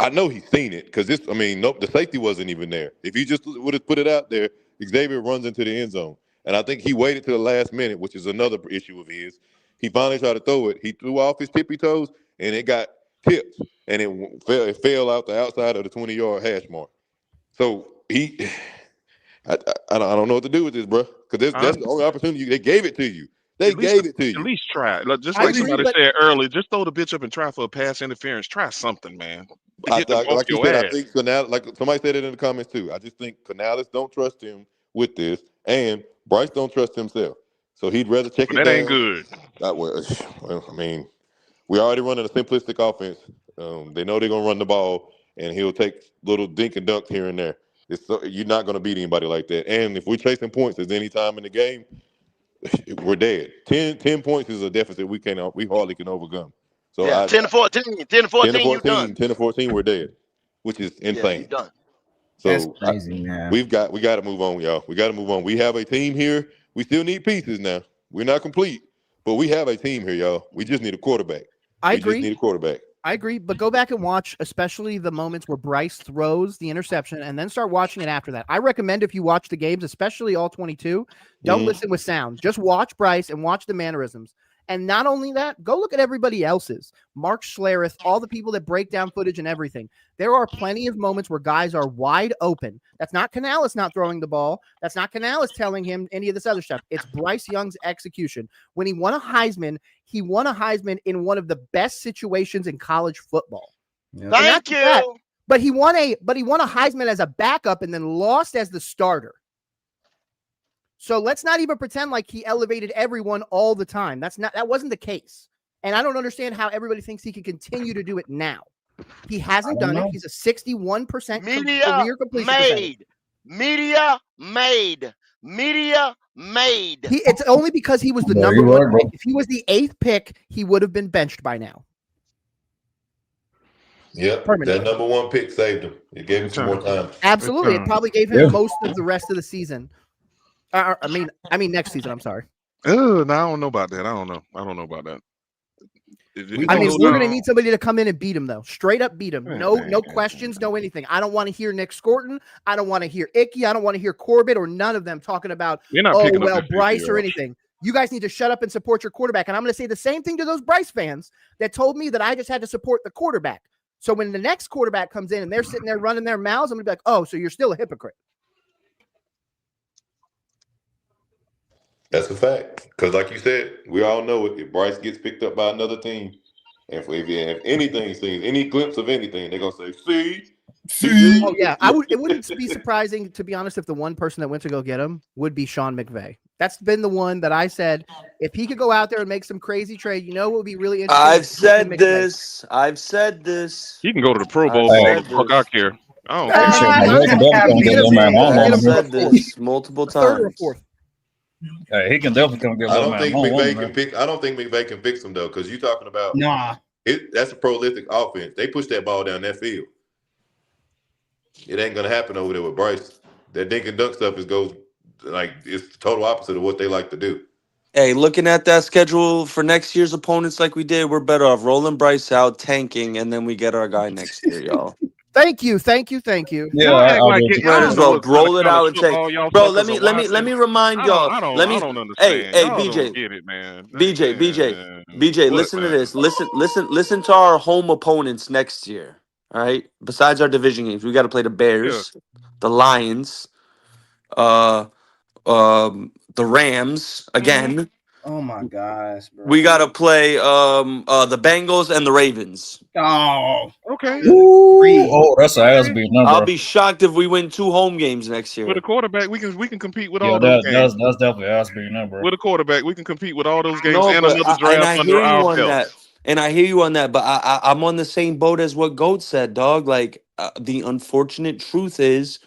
Speaker 18: I know he's seen it because the safety wasn't even there. If he just would have put it out there, Xavier runs into the end zone. And I think he waited to the last minute, which is another issue of his. He finally tried to throw it. He threw off his tippy toes, and it got tipped, and it fell out the outside of the 20-yard hash mark. So I don't know what to do with this, bro, because that's the only opportunity. They gave it to you. They gave it to you.
Speaker 14: At least try it. Just like somebody said earlier, just throw the bitch up and try for a pass interference. Try something, man.
Speaker 18: Like you said, I think Canales, like somebody said it in the comments too. I just think Canales don't trust him with this, and Bryce don't trust himself. So he'd rather check it down.
Speaker 14: That ain't good.
Speaker 18: We already running a simplistic offense. They know they're gonna run the ball, and he'll take little dink and dunks here and there. You're not gonna beat anybody like that. And if we're chasing points at any time in the game, we're dead. 10 points is a deficit we hardly can overcome. So
Speaker 5: 10 to 14, you done.
Speaker 18: 10 to 14, we're dead, which is insane.
Speaker 5: Yeah, done.
Speaker 18: So
Speaker 12: that's crazy, man.
Speaker 18: we got to move on, y'all. We got to move on. We have a team here. We still need pieces now. We're not complete, but we have a team here, y'all. We just need a quarterback.
Speaker 16: I agree.
Speaker 18: Just need a quarterback.
Speaker 16: I agree, but go back and watch, especially the moments where Bryce throws the interception, and then start watching it after that. I recommend if you watch the games, especially all 22, don't listen with sound. Just watch Bryce and watch the mannerisms. And not only that, go look at everybody else's. Mark Schlereth, all the people that break down footage and everything. There are plenty of moments where guys are wide open. That's not Canales not throwing the ball. That's not Canales telling him any of this other stuff. It's Bryce Young's execution. When he won a Heisman, he won a Heisman in one of the best situations in college football.
Speaker 5: Yep. Thank you.
Speaker 16: That, but he won a Heisman as a backup and then lost as the starter. So let's not even pretend like he elevated everyone all the time. That wasn't the case. And I don't understand how everybody thinks he can continue to do it now. He hasn't done it. He's a 61% career completion percentage. Media made. It's only because he was the number one pick. If he was the 8th pick, he would have been benched by now.
Speaker 18: Yep, that number 1 pick saved him. It gave him some more time.
Speaker 16: Absolutely. It probably gave him most of the rest of the season. I mean next season. I'm sorry.
Speaker 14: No, I don't know about that. I don't know about that.
Speaker 16: We're going to need somebody to come in and beat him, though. Straight up beat him. No questions, no anything. I don't want to hear Nick Scorton. I don't want to hear Icky. I don't want to hear Corbett or none of them talking about, Bryce or anything. You guys need to shut up and support your quarterback. And I'm going to say the same thing to those Bryce fans that told me that I just had to support the quarterback. So when the next quarterback comes in and they're sitting there running their mouths, I'm going to be like, oh, so you're still a hypocrite.
Speaker 18: That's a fact. Because like you said, we all know it. If Bryce gets picked up by another team, and if anything seen, any glimpse of anything, they're going to say, see?
Speaker 16: Oh, yeah. It wouldn't be surprising, to be honest, if the one person that went to go get him would be Sean McVay. That's been the one that I said, if he could go out there and make some crazy trade, you know what would be really interesting?
Speaker 21: I've said this. I've said this.
Speaker 14: He can go to the Pro Bowl
Speaker 21: I've
Speaker 14: for all the
Speaker 21: said
Speaker 14: fuck I
Speaker 21: this.
Speaker 14: care. I don't
Speaker 16: Ah,
Speaker 14: care.
Speaker 16: not
Speaker 12: He can definitely come get him, man. I don't want
Speaker 21: I've
Speaker 12: him.
Speaker 21: said this multiple
Speaker 16: third or
Speaker 21: times.
Speaker 16: fourth.
Speaker 12: Hey, he can definitely come get
Speaker 18: I
Speaker 12: him,
Speaker 18: don't
Speaker 12: man.
Speaker 18: think
Speaker 12: I don't want
Speaker 18: McVay
Speaker 12: him,
Speaker 18: can
Speaker 12: man.
Speaker 18: fix. I don't think McVay can fix them though, because you're talking about
Speaker 2: Nah.
Speaker 18: that's a prolific offense. They push that ball down that field. It ain't gonna happen over there with Bryce. That dink and dunk stuff goes like it's the total opposite of what they like to do.
Speaker 21: Hey, looking at that schedule for next year's opponents like we did, we're better off rolling Bryce out, tanking, and then we get our guy next year, y'all.
Speaker 16: Thank you.
Speaker 12: Yeah,
Speaker 14: Y'all act
Speaker 12: I'll
Speaker 14: like
Speaker 12: agree
Speaker 14: it.
Speaker 12: with
Speaker 21: Might
Speaker 14: I
Speaker 12: you.
Speaker 14: don't
Speaker 21: as
Speaker 14: know
Speaker 21: well
Speaker 14: what kind of
Speaker 21: roll it
Speaker 14: college
Speaker 21: out and take.
Speaker 14: football y'all
Speaker 21: Bro,
Speaker 14: suckers are
Speaker 21: let me
Speaker 14: watching.
Speaker 21: remind y'all.
Speaker 14: I
Speaker 21: Let me
Speaker 14: don't
Speaker 21: hey,
Speaker 14: understand.
Speaker 21: hey,
Speaker 14: Y'all don't
Speaker 21: BJ.
Speaker 14: get it, man.
Speaker 21: BJ,
Speaker 14: What,
Speaker 21: listen to
Speaker 14: man?
Speaker 21: this. Listen to our home opponents next year. All right. Besides our division games, we got to play the
Speaker 14: Yeah.
Speaker 21: Bears, the Lions, uh, the Rams again.
Speaker 17: Oh my gosh, bro.
Speaker 21: We got to play the Bengals and the Ravens.
Speaker 17: Oh,
Speaker 14: Okay.
Speaker 12: Ooh, oh, that's an ass beating number.
Speaker 21: I'll be shocked if we win 2 home games next
Speaker 14: With a
Speaker 21: year.
Speaker 14: quarterback, we can compete with
Speaker 12: Yeah,
Speaker 14: all those games.
Speaker 12: that's definitely an ass beating number.
Speaker 14: With a quarterback, we can compete with all those games
Speaker 21: No,
Speaker 14: and
Speaker 21: but
Speaker 14: another draft
Speaker 21: I
Speaker 14: under
Speaker 21: hear you
Speaker 14: our
Speaker 21: on
Speaker 14: belt.
Speaker 21: that, and I hear you on that. But I'm on the same boat as what Goat said, dog. Like the unfortunate truth is,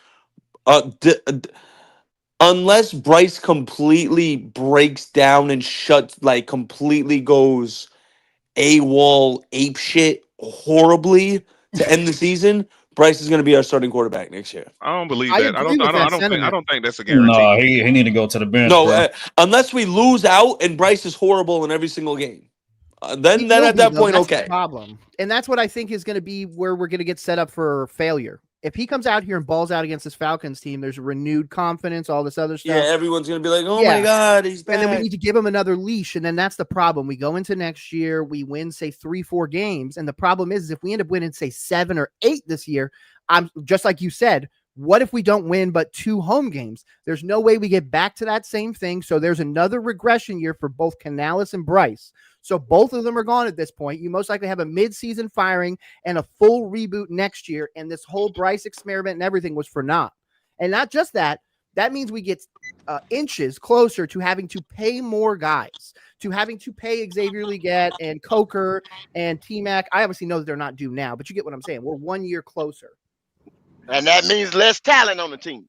Speaker 21: unless Bryce completely breaks down and shuts, like completely goes AWOL ape shit horribly to end the season, Bryce is going to be our starting quarterback next year.
Speaker 14: I don't believe
Speaker 16: I
Speaker 14: that.
Speaker 16: agree with that
Speaker 14: I
Speaker 16: sentiment.
Speaker 14: don't think that's a guarantee.
Speaker 12: Nah, he need to go to the bench,
Speaker 21: No,
Speaker 12: bro.
Speaker 21: unless we lose out and Bryce is horrible in every single game. Then
Speaker 16: He will
Speaker 21: at
Speaker 16: be,
Speaker 21: that
Speaker 16: though.
Speaker 21: point,
Speaker 16: That's the
Speaker 21: okay.
Speaker 16: problem. And that's what I think is going to be where we're going to get set up for failure. If he comes out here and balls out against this Falcons team, there's renewed confidence, all this other stuff.
Speaker 21: Yeah, everyone's going to be like, oh my God, he's back.
Speaker 16: And then we need to give him another leash. And then that's the problem. We go into next year, we win, say, 3-4 games. And the problem is if we end up winning, say, 7 or 8 this year, I'm just like you said, what if we don't win but 2 home games? There's no way we get back to that same thing. So there's another regression year for both Canales and Bryce. So both of them are gone at this point. You most likely have a mid-season firing and a full reboot next year. And this whole Bryce experiment and everything was for naught. And not just that, that means we get inches closer to having to pay more guys, to having to pay Xavier Leggett and Coker and T-Mac. I obviously know that they're not due now, but you get what I'm saying. We're 1 year closer.
Speaker 5: And that means less talent on the team.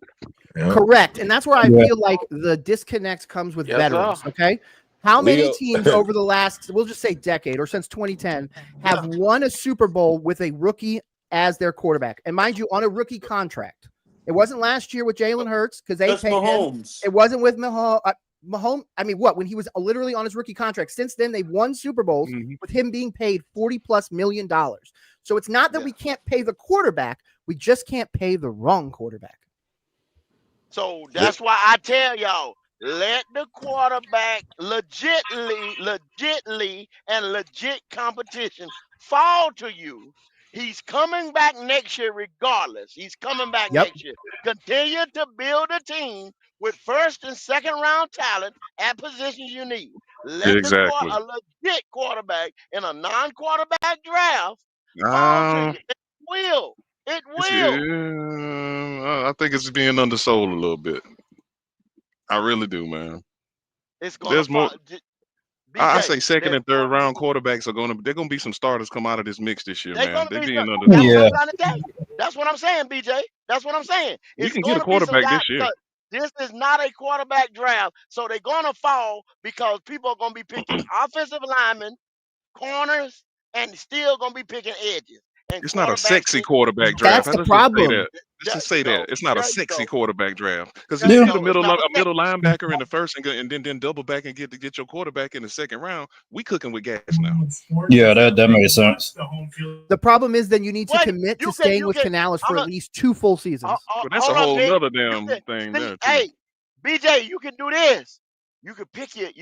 Speaker 16: Correct. And that's where I feel like the disconnect comes with veterans.
Speaker 5: sir.
Speaker 16: Okay. How many
Speaker 18: Leo.
Speaker 16: teams over the last, we'll just say decade or since 2010 have won a Super Bowl with a rookie as their quarterback? And mind you, on a rookie contract. It wasn't last year with Jalen Hurts because they
Speaker 21: Just
Speaker 16: paid
Speaker 21: Mahomes.
Speaker 16: him. It wasn't with Mahomes. I mean, what? When he was literally on his rookie contract. Since then, they've won Super Bowls with him being paid $40+ million. So it's not that we can't pay the quarterback. We just can't pay the wrong quarterback.
Speaker 5: So that's why I tell y'all, let the quarterback legitly and legit competition fall to you. He's coming back next year regardless. He's coming back next year. Continue to build a team with first and second round talent at positions you need. Let
Speaker 14: Exactly.
Speaker 5: a legit quarterback in a non-quarterback draft fall to you. It will. It will.
Speaker 14: I think it's being undersold a little bit. I really do, man.
Speaker 5: It's gonna
Speaker 14: There's more.
Speaker 5: fall.
Speaker 14: I
Speaker 5: BJ,
Speaker 14: say second
Speaker 5: there's
Speaker 14: and third round quarterbacks are they're gonna be some starters come out of this mix this year,
Speaker 5: They're
Speaker 14: man.
Speaker 5: gonna
Speaker 14: They're
Speaker 5: be
Speaker 14: being
Speaker 5: some. That's what
Speaker 14: undersold.
Speaker 5: I'm trying to tell you. That's what I'm saying, BJ. That's what I'm saying.
Speaker 14: We
Speaker 5: It's
Speaker 14: can get a
Speaker 5: gonna be some
Speaker 14: quarterback
Speaker 5: guys
Speaker 14: this year.
Speaker 5: because this is not a quarterback draft, so they're gonna fall because people are gonna be picking offensive linemen, corners, and still gonna be picking edges. And
Speaker 14: It's not a
Speaker 5: quarterbacks
Speaker 14: sexy
Speaker 5: ain't.
Speaker 14: quarterback
Speaker 16: That's
Speaker 14: draft.
Speaker 16: the
Speaker 14: Let's just say
Speaker 16: problem.
Speaker 14: that. Let's just say that it's not a
Speaker 5: There you
Speaker 14: sexy
Speaker 5: go.
Speaker 14: quarterback draft. Because if
Speaker 5: There
Speaker 14: you
Speaker 5: you
Speaker 14: get
Speaker 5: go. It's not a
Speaker 14: a middle linebacker in the first and then double back and get your quarterback in the second round, we cooking with gas now.
Speaker 12: Yeah, that makes sense.
Speaker 16: The problem is then you need to
Speaker 5: Wait,
Speaker 16: commit to
Speaker 5: you
Speaker 16: staying with
Speaker 5: can.
Speaker 16: Canales for
Speaker 5: I'm
Speaker 16: at least 2 full seasons.
Speaker 14: But that's a
Speaker 5: hold up,
Speaker 14: whole
Speaker 5: Nick.
Speaker 14: nother
Speaker 5: You
Speaker 14: damn
Speaker 5: can
Speaker 14: thing
Speaker 5: see.
Speaker 14: there too.
Speaker 5: Hey, BJ, you can do this. You could pick your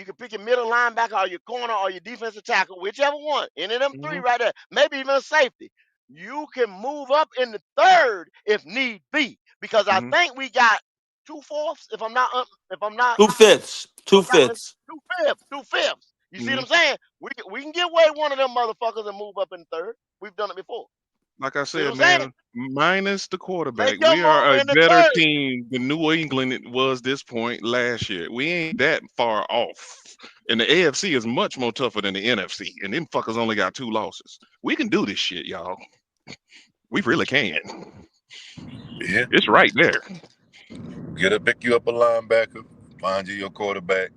Speaker 5: middle linebacker or your corner or your defensive tackle, whichever one. Any of them three right there. Maybe even a safety. You can move up in the third if need be, because I think we got 2/4. If I'm not
Speaker 21: 2/5. 2/5.
Speaker 5: 2/5. You see what I'm saying? We can get away one of them motherfuckers and move up in the third. We've done it before.
Speaker 14: Like I
Speaker 5: See
Speaker 14: said,
Speaker 5: what I'm saying?
Speaker 14: man, minus the quarterback,
Speaker 5: Make your
Speaker 14: we are
Speaker 5: move
Speaker 14: a
Speaker 5: in the
Speaker 14: better
Speaker 5: third.
Speaker 14: team than New England it was this point last year. We ain't that far off. And the AFC is much more tougher than the NFC. And them fuckers only got 2 losses. We can do this shit, y'all. We really can.
Speaker 18: Yeah.
Speaker 14: It's right there.
Speaker 18: Pick you up a linebacker, find you your quarterback,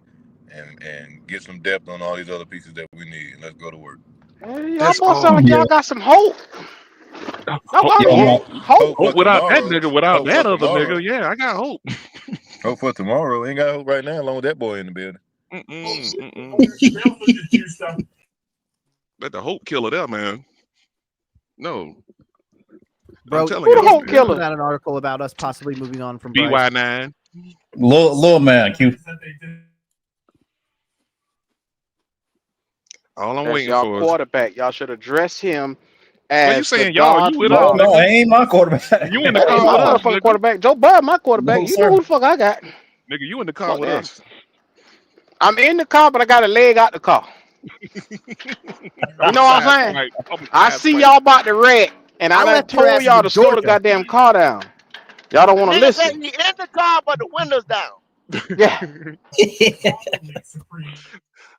Speaker 18: and get some depth on all these other pieces that we need, and let's go to work.
Speaker 1: Hey, y'all both sound like y'all got some hope.
Speaker 14: Hope without that nigga, without
Speaker 18: Hope
Speaker 14: that
Speaker 18: for
Speaker 14: other
Speaker 18: tomorrow.
Speaker 14: nigga, yeah, I got hope.
Speaker 18: Hope for tomorrow. Ain't got hope right now, along with that boy in the building.
Speaker 14: Let the hope killer there, man. No.
Speaker 16: Bro,
Speaker 14: I'm telling
Speaker 16: who
Speaker 14: you.
Speaker 16: the hope killer? Put out an article about us possibly moving on from Bryce.
Speaker 14: BY9.
Speaker 12: Little man, Q.
Speaker 14: All I'm
Speaker 1: That's
Speaker 14: waiting
Speaker 1: y'all
Speaker 14: for is.
Speaker 1: quarterback. Y'all should address him as
Speaker 14: Well, you saying
Speaker 1: the
Speaker 14: y'all?
Speaker 1: God
Speaker 14: You with
Speaker 1: from
Speaker 14: us,
Speaker 12: No,
Speaker 14: nigga?
Speaker 12: it ain't my quarterback.
Speaker 14: You in the
Speaker 1: That ain't
Speaker 14: car
Speaker 1: my
Speaker 14: with us,
Speaker 1: motherfucking
Speaker 14: nigga?
Speaker 1: quarterback. Joe Bud, my quarterback.
Speaker 12: No,
Speaker 1: You know
Speaker 12: sir.
Speaker 1: who the fuck I got.
Speaker 14: Nigga, you in the car
Speaker 1: Fuck
Speaker 14: with
Speaker 1: that.
Speaker 14: us?
Speaker 1: I'm in the car, but I got a leg out the car. You know what I'm saying? I see y'all about to wreck, and I done
Speaker 16: left your
Speaker 1: told
Speaker 16: asses
Speaker 1: y'all
Speaker 16: in
Speaker 1: to slow the
Speaker 16: Georgia.
Speaker 1: goddamn car down. Y'all don't
Speaker 5: The
Speaker 1: want to
Speaker 5: nigga say
Speaker 1: listen.
Speaker 5: he in the car, but the windows down.
Speaker 1: Yeah.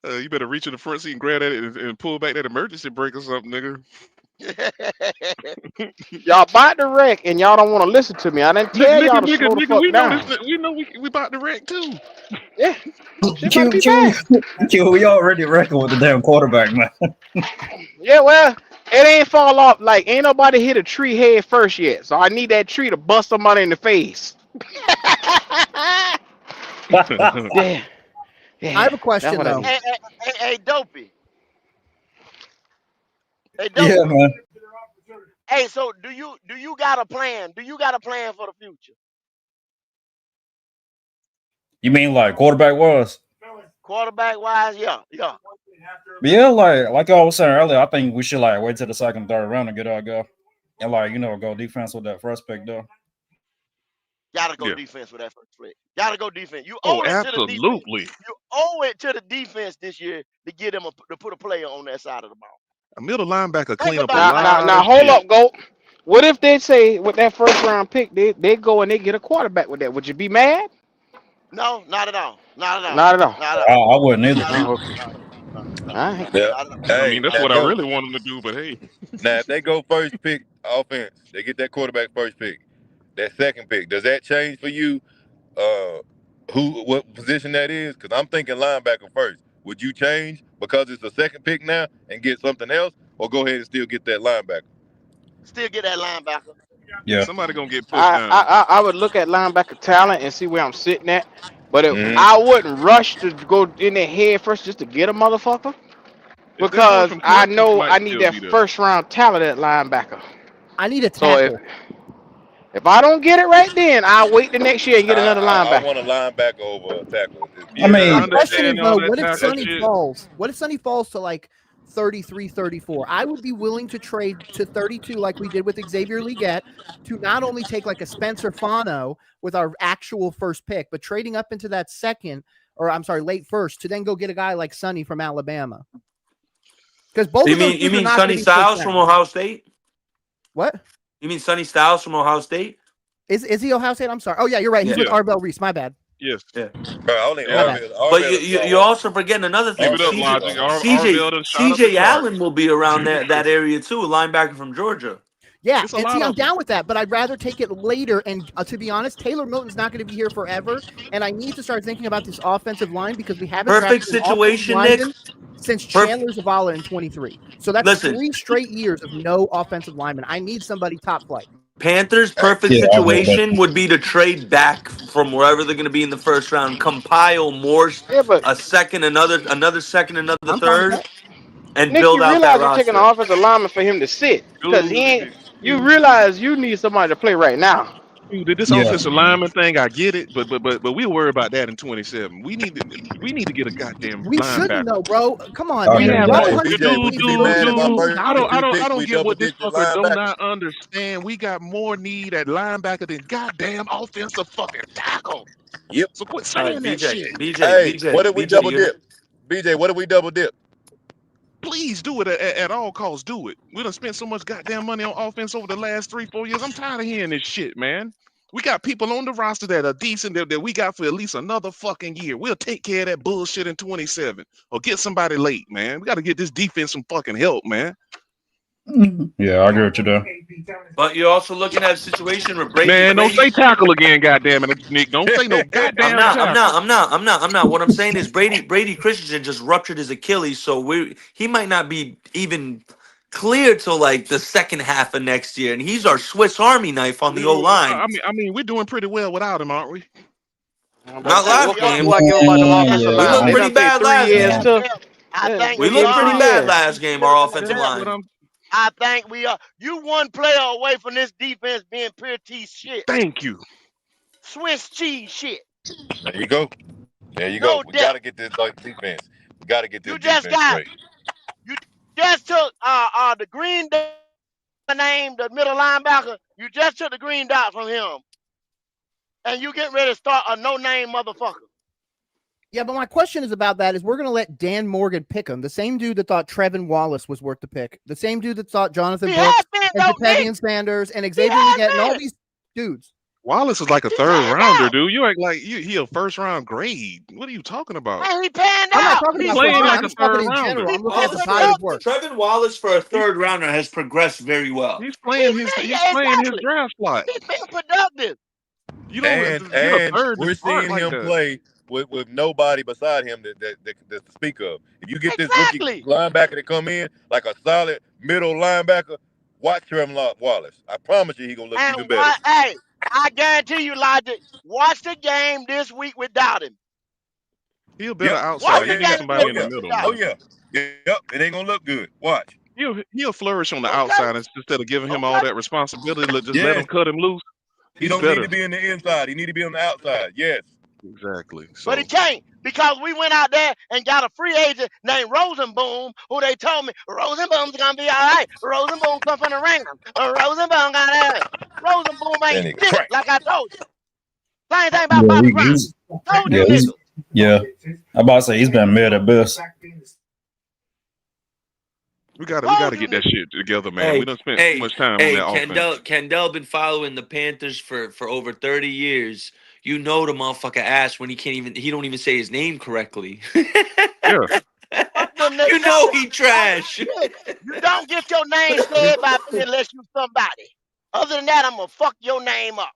Speaker 14: You better reach in the front seat and grab that and pull back that emergency brake or something, nigga.
Speaker 1: Y'all about to wreck, and y'all don't want to listen to me. I didn't tell y'all to slow the
Speaker 14: Nigga,
Speaker 1: fuck
Speaker 14: we know
Speaker 1: down.
Speaker 14: this. We know we about to wreck too.
Speaker 1: Yeah. Shit about to be bad.
Speaker 12: Q, we already reckon with the damn quarterback, man.
Speaker 1: Yeah, well, it ain't fall off. Like, ain't nobody hit a tree head first yet. So I need that tree to bust somebody in the face. Yeah.
Speaker 16: I have a question though.
Speaker 5: Hey, Dopey. Hey, Dopey.
Speaker 12: Yeah, man.
Speaker 5: Hey, so do you got a plan? Do you got a plan for the future?
Speaker 12: You mean like quarterback wise?
Speaker 5: Quarterback wise, yeah.
Speaker 12: Yeah, like I was saying earlier, I think we should wait till the second, third round to get our guy, and go defense with that first pick though.
Speaker 5: Gotta go defense with that first pick. Gotta go defense. You
Speaker 14: Oh,
Speaker 5: owe it to the defense.
Speaker 14: absolutely.
Speaker 5: You owe it to the defense this year to get them to put a player on that side of the ball.
Speaker 14: A middle linebacker
Speaker 5: Think
Speaker 14: clean up a
Speaker 5: about it like
Speaker 14: lot
Speaker 1: Now,
Speaker 14: of
Speaker 1: hold
Speaker 14: shit.
Speaker 1: up, Goat. What if they say with that first round pick, they go and they get a quarterback with that? Would you be mad?
Speaker 5: No, not at all. Not at all.
Speaker 1: Not at all.
Speaker 5: Not at all.
Speaker 12: I wouldn't either.
Speaker 1: Oh, okay. All right.
Speaker 18: Yeah.
Speaker 14: I mean, that's
Speaker 18: Now
Speaker 14: what I
Speaker 18: go.
Speaker 14: really want them to do, but hey.
Speaker 18: Now, if they go first pick offense, they get that quarterback first pick. That second pick, does that change for you? What position that is? Because I'm thinking linebacker first. Would you change because it's the second pick now and get something else, or go ahead and still get that linebacker?
Speaker 5: Still get that linebacker.
Speaker 12: Yeah.
Speaker 14: Somebody gonna get pushed down.
Speaker 1: I would look at linebacker talent and see where I'm sitting at, but
Speaker 18: Mhm.
Speaker 1: I wouldn't rush to go in their head first just to get a motherfucker,
Speaker 14: If they're going
Speaker 1: because
Speaker 14: from
Speaker 1: I
Speaker 14: Clemson,
Speaker 1: know
Speaker 14: might
Speaker 1: I need
Speaker 14: still
Speaker 1: that
Speaker 14: be there.
Speaker 1: first round talent at linebacker.
Speaker 16: I need a
Speaker 1: So
Speaker 16: tackle.
Speaker 1: if I don't get it right then, I'll wait the next year and get another
Speaker 18: I
Speaker 1: linebacker.
Speaker 18: want a linebacker over a tackle.
Speaker 12: I mean,
Speaker 16: My question is
Speaker 14: understand all
Speaker 16: though,
Speaker 14: that
Speaker 16: what if
Speaker 14: tackle
Speaker 16: Sonny
Speaker 14: shit.
Speaker 16: falls? What if Sonny falls to like 33, 34? I would be willing to trade to 32 like we did with Xavier Leggett to not only take like a Spencer Fano with our actual first pick, but trading up into that late first to then go get a guy like Sonny from Alabama. Because both
Speaker 21: You
Speaker 16: of those
Speaker 21: mean
Speaker 16: dudes are not going
Speaker 21: Sonny
Speaker 16: to be first
Speaker 21: Styles from
Speaker 16: round.
Speaker 21: Ohio State?
Speaker 16: What?
Speaker 21: You mean Sonny Styles from Ohio State?
Speaker 16: Is he Ohio State? I'm sorry. Oh yeah, you're right. He's with
Speaker 14: Yeah.
Speaker 16: Arbel Reese. My bad.
Speaker 14: Yes.
Speaker 21: Yeah.
Speaker 18: Only
Speaker 21: Yeah. But you're also forgetting another
Speaker 14: Give
Speaker 21: thing.
Speaker 14: it up, Logic.
Speaker 21: CJ
Speaker 14: Arvell done shot up the chart.
Speaker 21: Allen will be around that area too, a linebacker from Georgia.
Speaker 16: Yeah,
Speaker 14: It's a
Speaker 16: and
Speaker 14: lot
Speaker 16: see, I'm
Speaker 14: of them.
Speaker 16: down with that, but I'd rather take it later. And to be honest, Taylor Milton's not going to be here forever, and I need to start thinking about this offensive line because we haven't
Speaker 21: Perfect
Speaker 16: drafted an offensive
Speaker 21: situation, Nick.
Speaker 16: lineman since Chandler Zavala in 23. So that's 3 straight years of no offensive lineman. I need somebody top flight.
Speaker 21: Panthers' perfect situation would be to trade back from wherever they're going to be in the first round, compile more, a second, another second, another
Speaker 1: I'm fine with
Speaker 21: third,
Speaker 1: that.
Speaker 21: and
Speaker 1: Nick,
Speaker 21: build
Speaker 1: you
Speaker 21: out that
Speaker 1: realize you're taking an
Speaker 21: roster.
Speaker 1: offensive lineman for him to sit, because he ain't. You realize you need somebody to play right now.
Speaker 14: Dude, this
Speaker 12: Yeah.
Speaker 14: offensive lineman thing, I get it, but we'll worry about that in 27. We need to get a goddamn
Speaker 16: We shouldn't
Speaker 14: linebacker.
Speaker 16: though, bro. Come on,
Speaker 12: Oh
Speaker 14: We
Speaker 12: yeah,
Speaker 16: man.
Speaker 12: we
Speaker 14: have
Speaker 16: Y'all
Speaker 12: got
Speaker 18: Hey,
Speaker 12: to.
Speaker 16: 100
Speaker 18: BJ,
Speaker 16: win
Speaker 18: would
Speaker 14: dude,
Speaker 18: you be
Speaker 16: team.
Speaker 14: dude,
Speaker 16: We
Speaker 18: mad
Speaker 16: should
Speaker 18: if
Speaker 16: be
Speaker 18: our
Speaker 14: dude.
Speaker 16: winning
Speaker 18: first
Speaker 14: I
Speaker 18: pick
Speaker 14: don't,
Speaker 18: and
Speaker 14: I
Speaker 16: dollars.
Speaker 18: two
Speaker 14: don't, I
Speaker 18: picks
Speaker 14: don't
Speaker 18: we
Speaker 14: get
Speaker 18: double
Speaker 14: what this
Speaker 18: digit
Speaker 14: fucker do
Speaker 18: linebacker?
Speaker 14: not understand. We got more need at linebacker than goddamn offensive fucking tackle.
Speaker 18: Yep.
Speaker 14: So quit
Speaker 21: All right,
Speaker 14: saying that
Speaker 21: BJ,
Speaker 14: shit.
Speaker 21: BJ,
Speaker 18: Hey, what
Speaker 21: BJ,
Speaker 18: if we
Speaker 21: BJ.
Speaker 18: double
Speaker 21: You're
Speaker 18: dip? BJ, what if we double dip?
Speaker 14: Please do it at all costs. Do it. We done spent so much goddamn money on offense over the last 3-4 years. I'm tired of hearing this shit, man. We got people on the roster that are decent that we got for at least another fucking year. We'll take care of that bullshit in 27 or get somebody late, man. We got to get this defense some fucking help, man.
Speaker 12: Yeah, I agree with you there.
Speaker 21: But you're also looking at a situation where Brady,
Speaker 14: Man, don't
Speaker 21: Brady.
Speaker 14: say tackle again, goddamn it, Nick. Don't say no
Speaker 21: I'm
Speaker 14: goddamn
Speaker 21: not. I'm not.
Speaker 14: tackle.
Speaker 21: I'm not. I'm not. I'm not. What I'm saying is Brady Christensen just ruptured his Achilles, so he might not be even clear till like the second half of next year, and he's our Swiss Army knife on the O line.
Speaker 14: I mean, we're doing pretty well without him, aren't we?
Speaker 1: I'm about to
Speaker 21: Not
Speaker 1: say,
Speaker 21: last
Speaker 1: what fuck
Speaker 21: game.
Speaker 1: do I give about them offensive
Speaker 21: We look
Speaker 1: linemen? They
Speaker 21: pretty
Speaker 1: done take
Speaker 21: bad
Speaker 1: 3 years
Speaker 21: last game.
Speaker 1: to.
Speaker 5: I think
Speaker 21: We
Speaker 1: They
Speaker 5: we
Speaker 21: looked
Speaker 1: take
Speaker 21: pretty
Speaker 1: three
Speaker 5: are.
Speaker 21: bad
Speaker 1: years.
Speaker 21: last game. Our offensive
Speaker 14: That's what
Speaker 21: line.
Speaker 14: I'm.
Speaker 5: I think we are. You one player away from this defense being pure T shit.
Speaker 14: Thank you.
Speaker 5: Swiss cheese shit.
Speaker 18: There you go. There you go.
Speaker 5: No
Speaker 18: We got
Speaker 5: depth.
Speaker 18: to get this defense. We got to get this
Speaker 5: You just
Speaker 18: defense
Speaker 5: got
Speaker 18: straight.
Speaker 5: you just took the green dot name, the middle linebacker. You just took the green dot from him. And you get ready to start a no name motherfucker.
Speaker 16: Yeah, but my question is about that is we're going to let Dan Morgan pick him. The same dude that thought Trevin Wallace was worth the pick. The same dude that thought Jonathan
Speaker 5: He
Speaker 16: Brooks
Speaker 5: has been
Speaker 16: and
Speaker 5: though, Nick.
Speaker 16: Jatavian Sanders and
Speaker 5: He
Speaker 16: Xavier
Speaker 5: has
Speaker 16: Leggett and all
Speaker 5: been.
Speaker 16: these dudes.
Speaker 14: Wallace is like a
Speaker 5: He
Speaker 14: third
Speaker 5: panned
Speaker 14: rounder,
Speaker 5: out.
Speaker 14: dude. You act like he a first round grade. What are you talking about?
Speaker 5: And he panned
Speaker 16: I'm not
Speaker 5: out.
Speaker 16: talking
Speaker 14: He
Speaker 5: He's
Speaker 16: about first
Speaker 14: playing
Speaker 16: round.
Speaker 5: smart.
Speaker 14: like
Speaker 16: I'm
Speaker 14: a
Speaker 16: just talking
Speaker 14: third
Speaker 16: in
Speaker 14: rounder.
Speaker 16: general.
Speaker 5: He's
Speaker 16: I'm looking at the
Speaker 21: Wallace
Speaker 16: body
Speaker 21: for
Speaker 16: of work.
Speaker 5: productive.
Speaker 21: Trevin Wallace for a third rounder has progressed very well.
Speaker 14: He's playing his
Speaker 5: Yeah, exactly.
Speaker 14: draft slot.
Speaker 5: He's been productive.
Speaker 14: You don't get a
Speaker 18: And
Speaker 14: third to
Speaker 18: we're
Speaker 14: start
Speaker 18: seeing
Speaker 14: like
Speaker 18: him
Speaker 14: that.
Speaker 18: play with nobody beside him that to speak of. If you get this rookie
Speaker 5: Exactly.
Speaker 18: linebacker to come in like a solid middle linebacker, watch Trevor Wallace. I promise you, he gonna look even
Speaker 5: And
Speaker 18: better.
Speaker 5: why? Hey, I guarantee you, Logic. Watch the game this week without him.
Speaker 14: He a better
Speaker 18: Yep. Oh
Speaker 5: Watch
Speaker 14: outside.
Speaker 5: the
Speaker 14: You
Speaker 18: yeah.
Speaker 14: need
Speaker 5: game
Speaker 14: somebody
Speaker 5: this
Speaker 18: Oh
Speaker 14: in the
Speaker 5: week
Speaker 18: yeah.
Speaker 14: middle,
Speaker 5: without
Speaker 18: Oh
Speaker 14: man.
Speaker 5: him.
Speaker 18: yeah. Yep. It ain't gonna look good. Watch.
Speaker 14: He'll flourish on the
Speaker 5: Okay.
Speaker 14: outside instead of giving him all
Speaker 5: Okay.
Speaker 14: that responsibility. Just let him
Speaker 18: Yes.
Speaker 14: cut him loose.
Speaker 18: He
Speaker 14: He's
Speaker 18: don't need
Speaker 14: better.
Speaker 18: to be in the inside. He need to be on the outside. Yes.
Speaker 14: Exactly.
Speaker 5: But he
Speaker 14: So
Speaker 5: can't because we went out there and got a free agent named Rosenboom, who they told me Rosenboom's gonna be all right. Rosenboom come from the Rams. Rosenboom got that. Rosenboom
Speaker 18: That
Speaker 5: ain't
Speaker 18: nigga
Speaker 5: shit,
Speaker 18: crack.
Speaker 5: like I told you. Same thing about
Speaker 12: Yeah,
Speaker 5: Bobby Brown. Told you niggas.
Speaker 12: yeah. I'm about to say he's been mid at best.
Speaker 14: we gotta
Speaker 5: Told you
Speaker 14: get that
Speaker 5: niggas.
Speaker 14: shit together, man. We
Speaker 21: Hey,
Speaker 14: done spent too
Speaker 21: hey,
Speaker 14: much time on
Speaker 21: hey,
Speaker 14: that offense.
Speaker 21: Kendall been following the Panthers for over 30 years. You know the motherfucker ass when he don't even say his name correctly.
Speaker 14: Yeah.
Speaker 5: Fuck them niggas.
Speaker 21: You know he trash.
Speaker 5: You don't get your name said by me unless you somebody. Other than that, I'm gonna fuck your name up.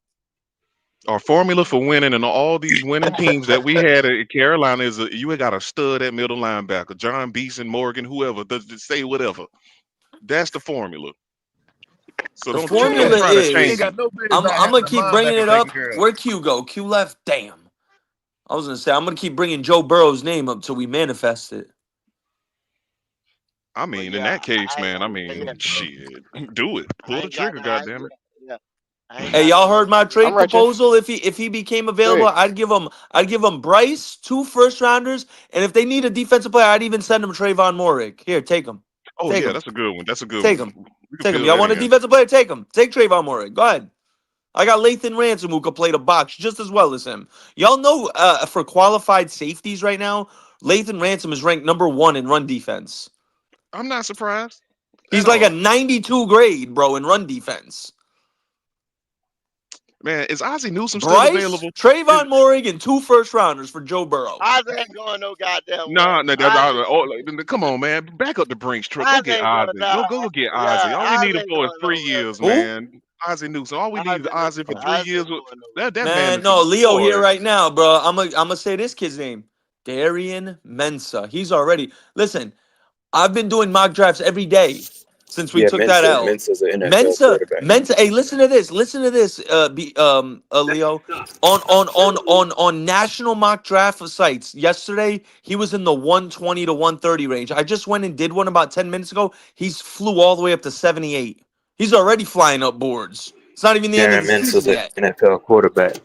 Speaker 14: Our formula for winning and all these winning teams that we had at Carolina is you got a stud at middle linebacker, John Beeson, Morgan, whoever, just say whatever. That's the formula. So
Speaker 21: The
Speaker 14: don't
Speaker 21: formula
Speaker 14: try to
Speaker 18: We ain't
Speaker 14: change
Speaker 21: is
Speaker 14: it.
Speaker 18: got no business
Speaker 21: I'm
Speaker 18: not
Speaker 21: gonna
Speaker 18: having a
Speaker 21: keep bringing
Speaker 18: linebacker
Speaker 21: it
Speaker 18: taken
Speaker 21: up.
Speaker 18: care of.
Speaker 21: Where'd Q go? Q left. Damn. I was gonna say I'm gonna keep bringing Joe Burrow's name up till we manifest it.
Speaker 14: I
Speaker 5: But
Speaker 14: mean, in
Speaker 5: yeah,
Speaker 14: that case,
Speaker 5: I ain't
Speaker 14: man, I
Speaker 5: gonna
Speaker 14: mean,
Speaker 5: yeah,
Speaker 14: shit, do it.
Speaker 5: I
Speaker 14: Pull the
Speaker 5: ain't got
Speaker 14: trigger,
Speaker 5: I ain't,
Speaker 14: goddammit.
Speaker 5: yeah, I ain't
Speaker 21: Hey,
Speaker 5: got
Speaker 21: y'all
Speaker 5: nothing else
Speaker 21: heard my
Speaker 5: to say.
Speaker 1: I'm
Speaker 21: trade
Speaker 1: right, Jeff.
Speaker 21: proposal? If he became
Speaker 1: Go
Speaker 21: available,
Speaker 1: ahead.
Speaker 21: I'd give him Bryce, 2 first rounders, and if they need a defensive player, I'd even send him Trayvon Morig. Here, take him.
Speaker 14: Oh
Speaker 21: Take
Speaker 14: yeah,
Speaker 21: him.
Speaker 14: that's a good one. That's a good
Speaker 21: Take
Speaker 14: one.
Speaker 21: him.
Speaker 14: We could
Speaker 21: Take him.
Speaker 14: build
Speaker 21: Y'all
Speaker 14: that
Speaker 21: want a
Speaker 14: in.
Speaker 21: defensive player? Take him. Take Trayvon Morig. Go ahead. I got Lathan Ransom who could play the box just as well as him. Y'all know for qualified safeties right now, Lathan Ransom is ranked #1 in run defense.
Speaker 14: I'm not surprised at
Speaker 21: He's like a
Speaker 14: all.
Speaker 21: 92 grade, bro, in run defense.
Speaker 14: Man, is Ozzie Newsome still
Speaker 21: Bryce,
Speaker 14: available?
Speaker 21: Trayvon Morig, and 2 first rounders for Joe Burrow.
Speaker 5: Oz ain't going no goddamn well.
Speaker 14: No,
Speaker 5: Oz
Speaker 14: come on, man. Back up the Brinks truck. Go get
Speaker 5: ain't going
Speaker 14: Ozzy.
Speaker 5: no.
Speaker 14: Go get Ozzy.
Speaker 5: Yeah,
Speaker 14: All we
Speaker 5: Oz
Speaker 14: need him
Speaker 5: ain't
Speaker 14: for is
Speaker 5: going
Speaker 14: 3 years,
Speaker 5: nowhere.
Speaker 21: Who?
Speaker 14: man. Ozzy Newsome. All we need is
Speaker 5: Oz
Speaker 14: Ozzy for 3 years.
Speaker 5: ain't going nowhere.
Speaker 14: That man
Speaker 21: Man,
Speaker 14: is a
Speaker 21: no, Leo here
Speaker 14: boy.
Speaker 21: right now, bro. I'm gonna say this kid's name. Darian Mensa. He's already listen. I've been doing mock drafts every day since we
Speaker 3: Yeah,
Speaker 21: took that L.
Speaker 3: Mensa's an NFL
Speaker 21: Mensa,
Speaker 3: quarterback.
Speaker 21: Mensa. Hey, listen to this. Listen to this. Leo, on national mock draft sites yesterday, he was in the 120 to 130 range. I just went and did one about 10 minutes ago. He's flew all the way up to 78. He's already flying up boards. It's not even the end of
Speaker 3: Darren
Speaker 21: the
Speaker 3: Mims is
Speaker 21: season
Speaker 3: an
Speaker 21: yet.
Speaker 3: NFL quarterback.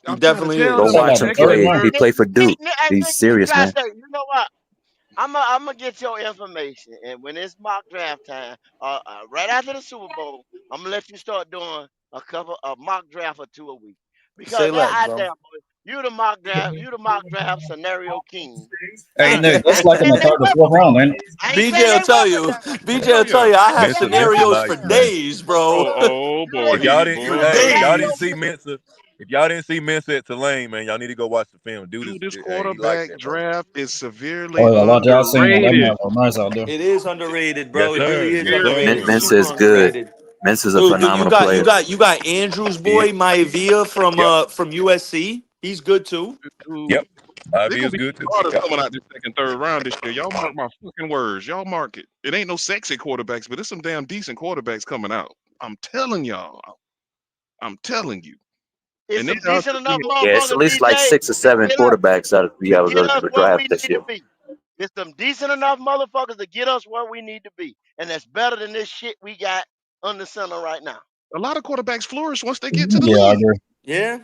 Speaker 21: He
Speaker 14: I'm trying to
Speaker 21: definitely
Speaker 14: tell
Speaker 3: Go
Speaker 14: them
Speaker 21: is.
Speaker 14: the
Speaker 3: watch him
Speaker 14: second,
Speaker 3: play. He
Speaker 14: third.
Speaker 3: played for Duke.
Speaker 5: Hey,
Speaker 3: He's
Speaker 5: Nick,
Speaker 3: serious,
Speaker 5: try to
Speaker 3: man.
Speaker 5: say, you know what? I'm gonna get your information, and when it's mock draft time, right after the Super Bowl, I'm gonna let you start doing a mock draft or two a week.
Speaker 21: Say
Speaker 5: Because that
Speaker 21: less,
Speaker 5: I
Speaker 21: bro.
Speaker 5: damn boy, you the mock draft scenario king.
Speaker 12: Hey, Nick,
Speaker 5: I
Speaker 12: that's
Speaker 5: ain't
Speaker 12: like in
Speaker 5: saying
Speaker 12: the
Speaker 5: they
Speaker 12: third or fourth
Speaker 5: work.
Speaker 12: round, man.
Speaker 5: I ain't saying
Speaker 21: BJ will
Speaker 5: they
Speaker 21: tell
Speaker 5: work with
Speaker 21: you.
Speaker 5: them.
Speaker 21: BJ will tell
Speaker 14: Yeah.
Speaker 21: you. I
Speaker 5: I ain't
Speaker 21: have
Speaker 5: saying
Speaker 19: Mensa
Speaker 5: they work
Speaker 21: scenarios
Speaker 5: with
Speaker 21: for
Speaker 19: likes,
Speaker 5: them.
Speaker 19: man.
Speaker 21: days, bro.
Speaker 14: Oh
Speaker 5: You
Speaker 14: boy,
Speaker 5: hear
Speaker 19: If
Speaker 5: me?
Speaker 19: y'all
Speaker 14: he
Speaker 19: didn't,
Speaker 21: For
Speaker 14: boy.
Speaker 19: hey, if y'all
Speaker 5: Scenario
Speaker 19: didn't
Speaker 21: days.
Speaker 19: see
Speaker 5: king.
Speaker 19: Mensa, if y'all didn't see Mensa at Tulane, man, y'all need to go watch the film.
Speaker 14: Dude, this
Speaker 19: Hey, he likes
Speaker 14: quarterback
Speaker 19: that brother.
Speaker 14: draft is
Speaker 12: Oh
Speaker 14: severely
Speaker 12: yeah, a lot y'all seen that
Speaker 14: underrated.
Speaker 12: might go nice out there.
Speaker 21: It is underrated,
Speaker 19: Yes,
Speaker 21: bro. It really
Speaker 19: sir.
Speaker 21: is
Speaker 19: Yes,
Speaker 14: Severely
Speaker 19: sir.
Speaker 21: underrated.
Speaker 3: Mensa
Speaker 21: Super
Speaker 3: is
Speaker 14: underrated.
Speaker 3: good.
Speaker 21: underrated.
Speaker 3: Mensa's a
Speaker 21: Dude, you
Speaker 3: phenomenal
Speaker 21: got
Speaker 3: player.
Speaker 21: Andrew's
Speaker 19: Yeah.
Speaker 21: boy Maivia
Speaker 19: Yep.
Speaker 21: from USC. He's good too.
Speaker 14: Dude,
Speaker 19: Yep.
Speaker 14: they're
Speaker 19: Ivy
Speaker 14: gonna
Speaker 19: is
Speaker 14: be
Speaker 19: good too.
Speaker 14: starters
Speaker 19: Yep.
Speaker 14: coming out this second, third round this year. Y'all mark my fucking words. Y'all mark it. It ain't no sexy quarterbacks, but there's some damn decent quarterbacks coming out. I'm telling y'all. I'm telling you.
Speaker 5: It's
Speaker 14: And they
Speaker 5: some
Speaker 14: are
Speaker 5: decent enough
Speaker 3: Yeah, it's at
Speaker 5: motherfuckers,
Speaker 3: least like
Speaker 5: BJ,
Speaker 3: 6 or 7 quarterbacks that we
Speaker 5: to
Speaker 3: have
Speaker 5: get
Speaker 3: going
Speaker 5: us
Speaker 3: to the
Speaker 5: where we
Speaker 3: draft this
Speaker 5: need to
Speaker 3: year.
Speaker 5: be. It's some decent enough motherfuckers to get us where we need to be. And that's better than this shit we got under center right now.
Speaker 14: a lot of quarterbacks flourish once they get to the
Speaker 12: Yeah, I
Speaker 14: league.
Speaker 12: agree.
Speaker 21: Yeah,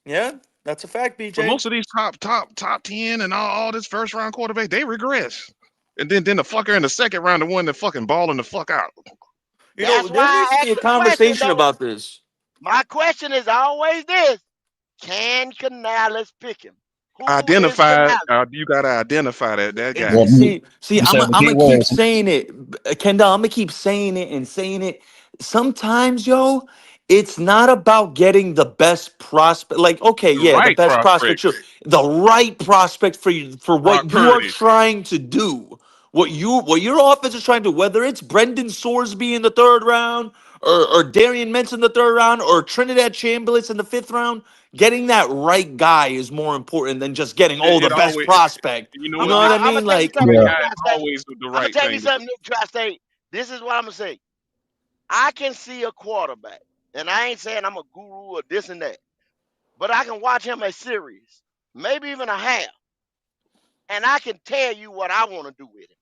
Speaker 21: yeah, that's a fact,
Speaker 14: But
Speaker 21: BJ.
Speaker 14: most of these top 10 and all this first round quarterback, they regress. And then the fucker in the second round, the one that fucking balling the fuck out.
Speaker 21: You know,
Speaker 5: That's why
Speaker 21: there needs
Speaker 5: I
Speaker 21: to
Speaker 5: asked
Speaker 21: be a
Speaker 5: the question
Speaker 21: conversation
Speaker 5: though.
Speaker 21: about this.
Speaker 5: My question is always this: can Canales pick him? Who is
Speaker 14: Identify.
Speaker 5: Canales?
Speaker 14: You gotta identify that guy.
Speaker 12: Yeah,
Speaker 21: See,
Speaker 12: you
Speaker 21: I'm
Speaker 12: said the key
Speaker 21: gonna keep
Speaker 12: was
Speaker 21: saying it, Kendall. I'm gonna keep saying it and saying it. Sometimes, yo, it's not about getting the best prospect. Like, okay,
Speaker 14: The
Speaker 21: yeah, the
Speaker 14: right
Speaker 21: best prospect,
Speaker 14: prospect.
Speaker 21: sure, the right prospect for you for
Speaker 14: Brock
Speaker 21: what you are
Speaker 14: Purdy.
Speaker 21: trying to do. What your offense is trying to do, whether it's Brendan Sorsby in the third round, or Darian Mintz in the third round, or Trinidad Chambliss in the fifth round, getting that right guy is more important than just getting the
Speaker 14: It
Speaker 21: best
Speaker 14: always.
Speaker 21: prospect.
Speaker 14: You know
Speaker 21: You
Speaker 14: what?
Speaker 21: know what I
Speaker 5: I'm gonna
Speaker 21: mean?
Speaker 5: tell you
Speaker 21: Like,
Speaker 14: The right
Speaker 5: something,
Speaker 12: yeah.
Speaker 5: Nick
Speaker 14: guy is
Speaker 5: Tri-State.
Speaker 14: always the
Speaker 5: I'm gonna
Speaker 14: right
Speaker 5: tell you
Speaker 14: thing to do.
Speaker 5: something, Nick Tri-State. This is what I'm gonna say. I can see a quarterback, and I ain't saying I'm a guru or this and that, but I can watch him a series, maybe even a half, and I can tell you what I want to do with him.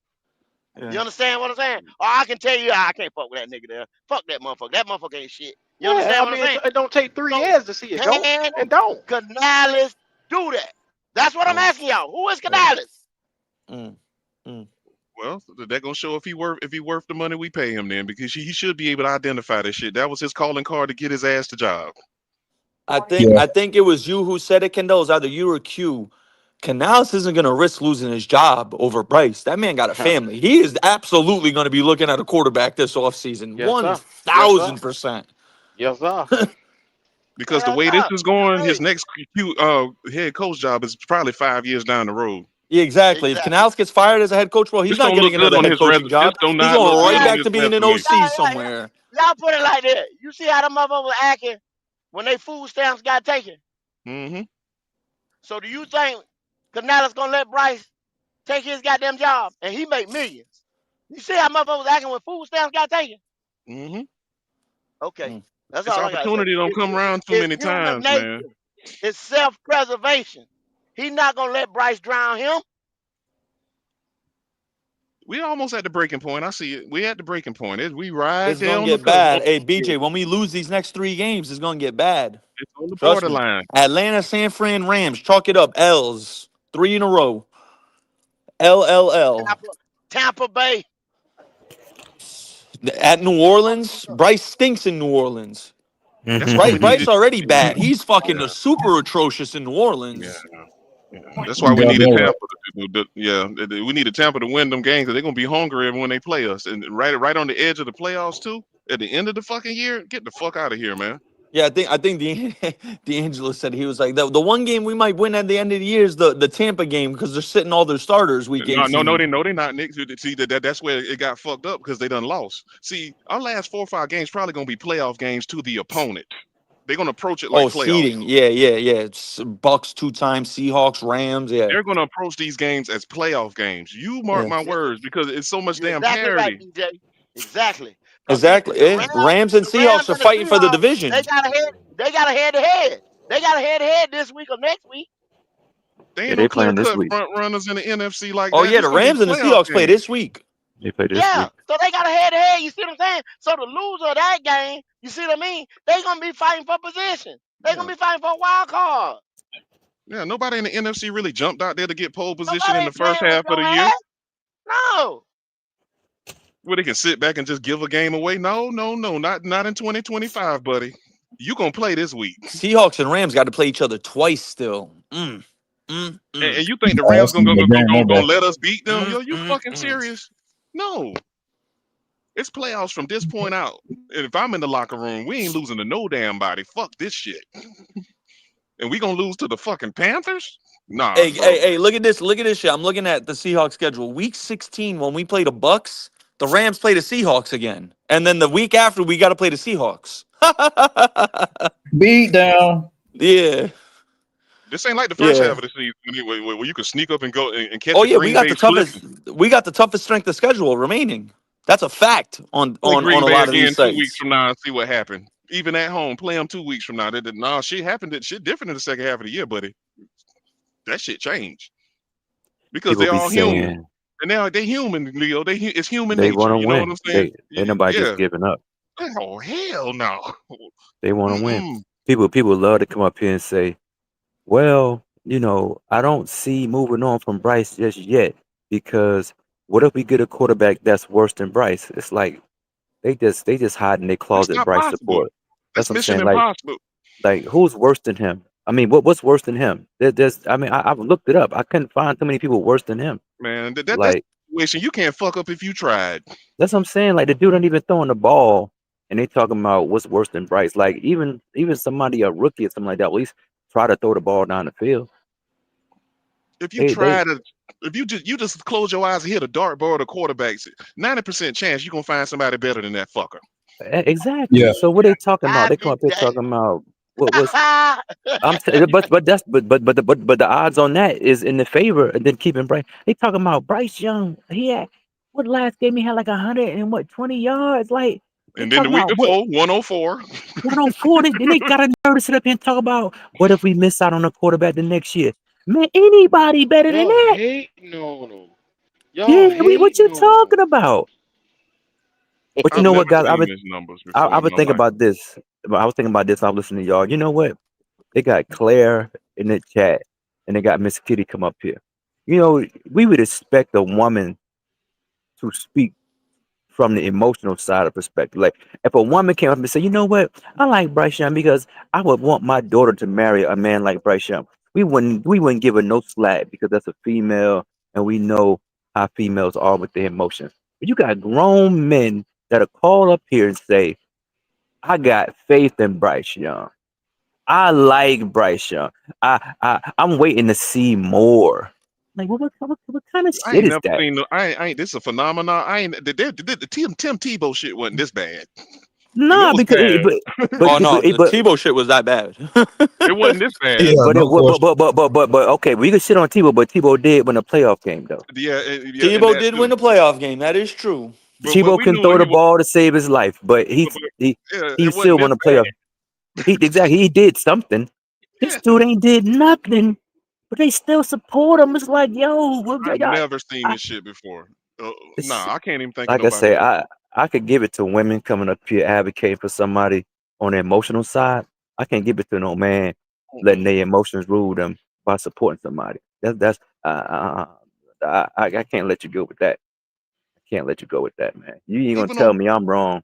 Speaker 5: You
Speaker 21: yeah.
Speaker 5: understand what I'm saying? Or I can tell you, I can't fuck with that nigga there. Fuck that motherfucker. That motherfucker ain't shit. You
Speaker 1: Yeah,
Speaker 5: understand
Speaker 1: I
Speaker 5: what I'm
Speaker 1: mean,
Speaker 5: saying?
Speaker 1: it don't take 3
Speaker 5: So
Speaker 1: years to see it go,
Speaker 5: can
Speaker 1: and don't.
Speaker 5: Canales do that? That's what I'm
Speaker 21: Mm,
Speaker 5: asking y'all. Who is
Speaker 21: mm,
Speaker 5: Canales?
Speaker 21: mm, mm.
Speaker 14: Well, that gonna show if he worth the money we pay him then, because he should be able to identify this shit. That was his calling card to get his ass the job.
Speaker 12: Yeah.
Speaker 21: I think it was you who said it, Kendall. It was either you or Q. Canales isn't going to risk losing his job over Bryce. That man got a family. He is absolutely going to be looking at a quarterback this offseason.
Speaker 1: Yes, sir. Yes, sir.
Speaker 21: 1000%.
Speaker 1: Yes, sir.
Speaker 14: Because the
Speaker 5: Hell
Speaker 14: way this
Speaker 5: no.
Speaker 14: is going, his
Speaker 5: Hey,
Speaker 14: next head coach job is probably 5 years down the road.
Speaker 21: Yeah, exactly. If
Speaker 5: exactly.
Speaker 21: Canales gets fired as a head coach, well, he's
Speaker 14: This
Speaker 21: not
Speaker 14: don't
Speaker 21: getting
Speaker 14: look good
Speaker 21: another
Speaker 14: on
Speaker 21: head
Speaker 14: his
Speaker 21: coaching
Speaker 14: resume. This
Speaker 21: job.
Speaker 14: do
Speaker 21: He's
Speaker 14: not look
Speaker 21: going
Speaker 14: good
Speaker 21: right
Speaker 14: on
Speaker 21: back
Speaker 14: his
Speaker 21: to being an
Speaker 14: resume.
Speaker 21: OC somewhere.
Speaker 5: Y'all put it like that. You see how the motherfuckers was acting when they food stamps got taken?
Speaker 14: Mm-hmm.
Speaker 5: So do you think Canales gonna let Bryce take his goddamn job and he make millions? You see how motherfuckers was acting when food stamps got taken?
Speaker 14: Mm-hmm.
Speaker 5: Okay.
Speaker 21: Mm.
Speaker 5: That's
Speaker 14: This
Speaker 5: all I gotta say.
Speaker 14: opportunity don't come around too
Speaker 5: It's
Speaker 14: many
Speaker 5: human
Speaker 14: times, man.
Speaker 5: nature. It's self-preservation. He's not gonna let Bryce drown him.
Speaker 14: We almost at the breaking point. I see it. We at the breaking point. We right
Speaker 21: It's
Speaker 14: there
Speaker 21: going to
Speaker 14: on the
Speaker 21: get
Speaker 14: cusp.
Speaker 21: bad. Hey, BJ, when we lose these next 3 games, it's going to get bad.
Speaker 14: It's on the
Speaker 21: Trust me.
Speaker 14: borderline.
Speaker 21: Atlanta, San Fran, Rams. Chalk it up. L's. 3 in a row. LLL.
Speaker 5: Tampa Bay.
Speaker 21: At New Orleans, Bryce stinks in New Orleans.
Speaker 14: That's why we
Speaker 21: Bryce
Speaker 14: needed.
Speaker 21: already bad. He's fucking
Speaker 14: Yeah,
Speaker 21: super atrocious in New
Speaker 14: yeah,
Speaker 21: Orleans.
Speaker 14: yeah. That's why we
Speaker 12: God
Speaker 14: needed
Speaker 12: damn
Speaker 14: Tampa.
Speaker 12: right.
Speaker 14: We needed Tampa to win them games because they're gonna be hungry when they play us, and right on the edge of the playoffs too. At the end of the fucking year, get the fuck out of here, man.
Speaker 21: Yeah, I think D'Angelo said he was like the one game we might win at the end of the year is the Tampa game because they're sitting all their starters week
Speaker 14: No, no, no,
Speaker 21: 18.
Speaker 14: they not, Nick. See that's where it got fucked up because they done lost. See, our last 4 or 5 games probably gonna be playoff games to the opponent. They're gonna approach it like
Speaker 21: Oh,
Speaker 14: playoffs.
Speaker 21: seeding. Yeah. It's Bucks 2 times, Seahawks, Rams. Yeah.
Speaker 14: They're gonna approach these games as playoff games. You mark
Speaker 21: Yeah.
Speaker 14: my words because it's so much
Speaker 5: You're
Speaker 14: damn
Speaker 5: exactly right,
Speaker 14: parity.
Speaker 5: DJ. Exactly. Cause see,
Speaker 21: Exactly. Yeah. Rams and
Speaker 5: The
Speaker 21: Seahawks
Speaker 5: Rams
Speaker 21: are
Speaker 5: and the
Speaker 21: fighting for the
Speaker 5: Seahawks,
Speaker 21: division.
Speaker 5: they got a head to head. They got a head to head this week or next week.
Speaker 14: They
Speaker 3: Yeah,
Speaker 14: ain't no
Speaker 3: they
Speaker 14: clear
Speaker 3: playing this
Speaker 14: cut
Speaker 3: week.
Speaker 14: front runners in the NFC like
Speaker 21: Oh
Speaker 14: that.
Speaker 21: yeah,
Speaker 14: This
Speaker 21: the
Speaker 14: gonna be
Speaker 21: Rams and the
Speaker 14: playoff
Speaker 21: Seahawks play
Speaker 14: games.
Speaker 21: this week.
Speaker 3: They play this
Speaker 5: Yeah,
Speaker 3: week.
Speaker 5: so they got a head-to-head. You see what I'm saying? So the loser of that game, you see what I mean? They gonna be fighting for position. They gonna
Speaker 14: Yeah.
Speaker 5: be fighting for a wild card.
Speaker 14: Yeah, nobody in the NFC really jumped out there to get pole position
Speaker 5: Nobody
Speaker 14: in the
Speaker 5: ain't
Speaker 14: first
Speaker 5: playing with
Speaker 14: half of
Speaker 5: your
Speaker 14: the year,
Speaker 5: ass. No.
Speaker 14: where they can sit back and just give a game away. No, not in 2025, buddy. You gonna play this week,
Speaker 21: Seahawks and Rams got to play each other twice still.
Speaker 14: and you think the
Speaker 12: Oh,
Speaker 14: Rams
Speaker 12: that's gonna be a game, my
Speaker 14: gonna
Speaker 12: boy.
Speaker 14: let us beat them? Yo, you fucking serious? No, it's playoffs from this point out. And if I'm in the locker room, we ain't losing to no damn body. Fuck this shit. And we gonna lose to the fucking Panthers? Nah, bro.
Speaker 21: Hey, look at this. Look at this shit. I'm looking at the Seahawks schedule. Week 16, when we play the Bucks, the Rams play the Seahawks again. And then the week after, we got to play the Seahawks.
Speaker 12: Beat down.
Speaker 21: Yeah.
Speaker 14: This ain't like the first half
Speaker 21: Yeah.
Speaker 14: of the season where you can sneak up and go and catch
Speaker 21: Oh
Speaker 14: a
Speaker 21: yeah, we
Speaker 14: Green
Speaker 21: got
Speaker 14: Bay
Speaker 21: the
Speaker 14: slip.
Speaker 21: toughest strength of schedule remaining. That's a fact on
Speaker 14: Play Green
Speaker 21: a
Speaker 14: Bay
Speaker 21: lot of these
Speaker 14: again 2 weeks
Speaker 21: sites.
Speaker 14: from now and see what happened. Even at home, play them 2 weeks from now. Nah, shit happened. Shit different in the second half of the year, buddy. That shit changed because
Speaker 3: People
Speaker 14: they're
Speaker 3: be
Speaker 14: all human,
Speaker 3: saying
Speaker 14: and now they human, Leo. It's human
Speaker 3: they want
Speaker 14: nature.
Speaker 3: to
Speaker 14: You know what
Speaker 3: win.
Speaker 14: I'm saying?
Speaker 3: They ain't nobody just
Speaker 14: Yeah.
Speaker 3: giving up.
Speaker 14: Oh hell no.
Speaker 3: They want to win.
Speaker 14: Mm-mm.
Speaker 3: People love to come up here and say, well, I don't see moving on from Bryce just yet because what if we get a quarterback that's worse than Bryce? It's like they just hide in their
Speaker 14: That's
Speaker 3: closet
Speaker 14: not
Speaker 3: Bryce
Speaker 14: possible.
Speaker 3: support. That's
Speaker 14: That's
Speaker 3: what I'm
Speaker 14: mission
Speaker 3: saying. Like
Speaker 14: impossible,
Speaker 3: who's worse than him? I mean, what's worse than him? I mean, I've looked it up. I couldn't find too many people worse than him.
Speaker 14: man. That's
Speaker 3: Like
Speaker 14: a situation you can't fuck up if you tried.
Speaker 3: that's what I'm saying. Like the dude ain't even throwing the ball, and they talking about what's worse than Bryce. Like even somebody a rookie or something like that, at least try to throw the ball down the field.
Speaker 14: If you
Speaker 3: They
Speaker 14: try to, if you just close your eyes and hit a dartboard of quarterbacks, 90% chance you gonna find somebody better than that fucker.
Speaker 3: exactly.
Speaker 12: Yeah.
Speaker 3: So what they talking about?
Speaker 5: I
Speaker 3: They come
Speaker 5: be
Speaker 3: up here
Speaker 5: damn.
Speaker 3: talking about what was but the odds on that is in the favor and then keeping Bryce. They talking about Bryce Young. He had what last game he had like 120 yards. Like they
Speaker 14: And then the
Speaker 3: talking
Speaker 14: week
Speaker 3: about what
Speaker 14: before, 104.
Speaker 3: 104. They got a nerve to sit up here and talk about what if we miss out on a quarterback the next year. Man, anybody better than
Speaker 1: Y'all
Speaker 3: that.
Speaker 1: hating on them. Y'all
Speaker 3: Yeah, what you
Speaker 1: hating on them.
Speaker 3: talking about? But you
Speaker 14: I've
Speaker 3: know what,
Speaker 14: never
Speaker 3: guys?
Speaker 14: seen his numbers
Speaker 3: I
Speaker 14: before in
Speaker 3: would
Speaker 14: my
Speaker 3: think
Speaker 14: life.
Speaker 3: about this. I was thinking about this. I was listening to y'all. You know what? They got Claire in the chat, and they got Miss Kitty come up here. We would expect a woman to speak from the emotional side of perspective. Like if a woman came up and said, "You know what? I like Bryce Young because I would want my daughter to marry a man like Bryce Young." We wouldn't give her no slack because that's a female, and we know how females are with their emotions. But you got grown men that'll call up here and say, "I got faith in Bryce Young. I like Bryce Young. I'm waiting to see more." Like what kind of
Speaker 14: I
Speaker 3: shit
Speaker 14: ain't
Speaker 3: is
Speaker 14: never
Speaker 3: that?
Speaker 14: seen. I ain't. This is a phenomenon. I ain't. The Tim Tebow shit wasn't this bad, and it
Speaker 3: Nah,
Speaker 14: was
Speaker 3: because
Speaker 14: bad.
Speaker 21: Oh no, the
Speaker 3: but
Speaker 21: Tebow shit was that bad.
Speaker 14: It wasn't this
Speaker 12: Yeah,
Speaker 14: bad.
Speaker 3: but it
Speaker 12: no
Speaker 3: wa-
Speaker 12: question.
Speaker 3: but okay, we can shit on Tebow, but Tebow did win a playoff game though.
Speaker 14: Yeah, yeah, and
Speaker 21: Tebow
Speaker 14: that
Speaker 21: did
Speaker 14: too.
Speaker 21: win the playoff game. That is true.
Speaker 14: But
Speaker 3: Tebow
Speaker 14: we
Speaker 3: can
Speaker 14: knew
Speaker 3: throw
Speaker 14: he
Speaker 3: the
Speaker 14: was.
Speaker 3: ball to save his life, but
Speaker 14: But, yeah,
Speaker 3: he
Speaker 14: it
Speaker 3: still
Speaker 14: wasn't this
Speaker 3: won a
Speaker 14: bad.
Speaker 3: playoff. He did something. This
Speaker 14: Yeah,
Speaker 3: dude ain't did nothing, but they still support him. It's like, yo,
Speaker 14: I've never seen this shit before.
Speaker 3: it's,
Speaker 14: Nah, I can't even think of
Speaker 3: like I
Speaker 14: nobody
Speaker 3: say,
Speaker 14: else.
Speaker 3: I could give it to women coming up here advocating for somebody on the emotional side. I can't give it to no man letting
Speaker 14: Mm-mm.
Speaker 3: their emotions rule them by supporting somebody. That's I can't let you go with that. I can't let you go with that, man. You ain't gonna
Speaker 14: Even
Speaker 3: tell
Speaker 14: on
Speaker 3: me I'm wrong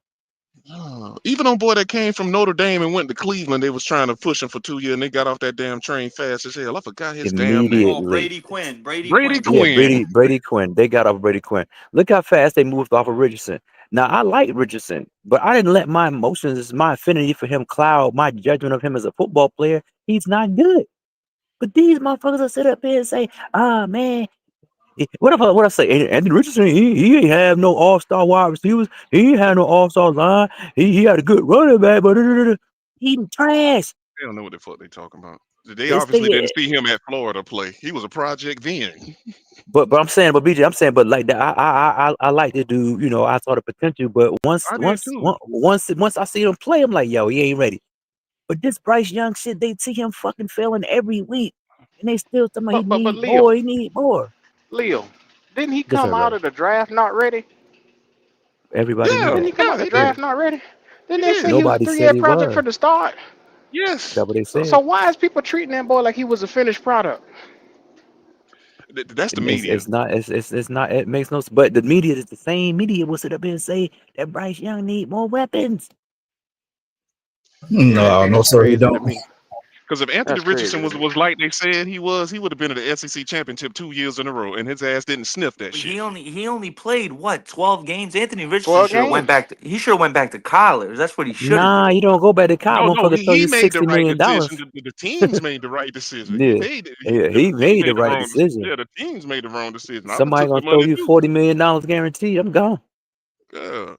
Speaker 14: even on boy that came from Notre Dame and went to Cleveland, they was trying to push him for 2 years, and they got off that damn train fast as hell. I forgot his damn name.
Speaker 21: Oh,
Speaker 3: immediately.
Speaker 21: Brady Quinn. Brady
Speaker 14: Brady
Speaker 21: Quinn.
Speaker 3: Yeah,
Speaker 14: Quinn.
Speaker 3: Brady Quinn. They got off Brady Quinn. Look how fast they moved off of Richardson. Now I like Richardson, but I didn't let my emotions, my affinity for him cloud my judgment of him as a football player. He's not good. But these motherfuckers will sit up here and say, "Ah, man, what I say? Anthony Richardson, he ain't have no all-star wide receivers. He ain't had no all-star line. He had a good running back, but he trash."
Speaker 14: They don't know what the fuck they talking about. They
Speaker 3: It's
Speaker 14: obviously
Speaker 3: the
Speaker 14: didn't see him at Florida play. He was a project then.
Speaker 3: but I'm saying, but BJ, I'm saying, but like that, I like to do. I saw the potential, but once
Speaker 14: I did
Speaker 3: once
Speaker 14: too.
Speaker 3: on- once I see him play, I'm like, yo, he ain't ready. But this Bryce Young shit, they see him fucking failing every week, and they still tell me he
Speaker 1: But
Speaker 3: need
Speaker 1: Leo,
Speaker 3: more. He need more.
Speaker 1: Leo, didn't he
Speaker 3: Yes,
Speaker 1: come
Speaker 3: sir,
Speaker 1: out
Speaker 3: brother.
Speaker 1: of the draft not ready?
Speaker 3: Everybody knew
Speaker 14: Yeah,
Speaker 1: Didn't
Speaker 3: that.
Speaker 1: he come out the
Speaker 14: he
Speaker 3: Yeah.
Speaker 1: draft
Speaker 14: did.
Speaker 1: not ready? Didn't
Speaker 14: He
Speaker 1: they
Speaker 14: did.
Speaker 1: say he was a
Speaker 3: Nobody said
Speaker 1: 3-year
Speaker 3: he
Speaker 1: project
Speaker 3: was.
Speaker 1: from the start?
Speaker 14: Yes.
Speaker 3: That's what they
Speaker 1: So
Speaker 3: said.
Speaker 1: why is people treating that boy like he was a finished product?
Speaker 14: That's the media.
Speaker 3: It's not. It's not. It makes no. But the media is the same. Media will sit up here and say that Bryce Young need more weapons.
Speaker 14: Yeah,
Speaker 12: No, no,
Speaker 1: That's
Speaker 12: sir, he
Speaker 1: crazy to
Speaker 12: don't.
Speaker 1: me.
Speaker 14: because if Anthony
Speaker 1: That's crazy
Speaker 14: Richardson
Speaker 1: to
Speaker 14: was
Speaker 1: me.
Speaker 14: was like they said he was, he would have been in the SEC championship 2 years in a row, and his ass didn't sniff that
Speaker 21: But
Speaker 14: shit.
Speaker 21: he only played what 12 games. Anthony Richardson
Speaker 1: 12
Speaker 21: should have went
Speaker 1: games.
Speaker 21: back. He should have went back to college. That's what he should have
Speaker 3: Nah,
Speaker 21: did.
Speaker 3: you don't go back to college.
Speaker 14: No, no,
Speaker 3: Motherfucker throw
Speaker 14: he
Speaker 3: you
Speaker 14: made the right decision.
Speaker 3: $60 million.
Speaker 14: The teams made the right decision.
Speaker 3: Yeah, yeah, he
Speaker 14: He
Speaker 3: made the
Speaker 14: made the
Speaker 3: right
Speaker 14: wrong.
Speaker 3: decision.
Speaker 14: Yeah, the teams made the wrong decision. I would have
Speaker 3: Somebody
Speaker 14: took the
Speaker 3: gonna throw
Speaker 14: money
Speaker 3: you
Speaker 14: too.
Speaker 3: $40 million guaranteed. I'm gone.
Speaker 14: Yeah,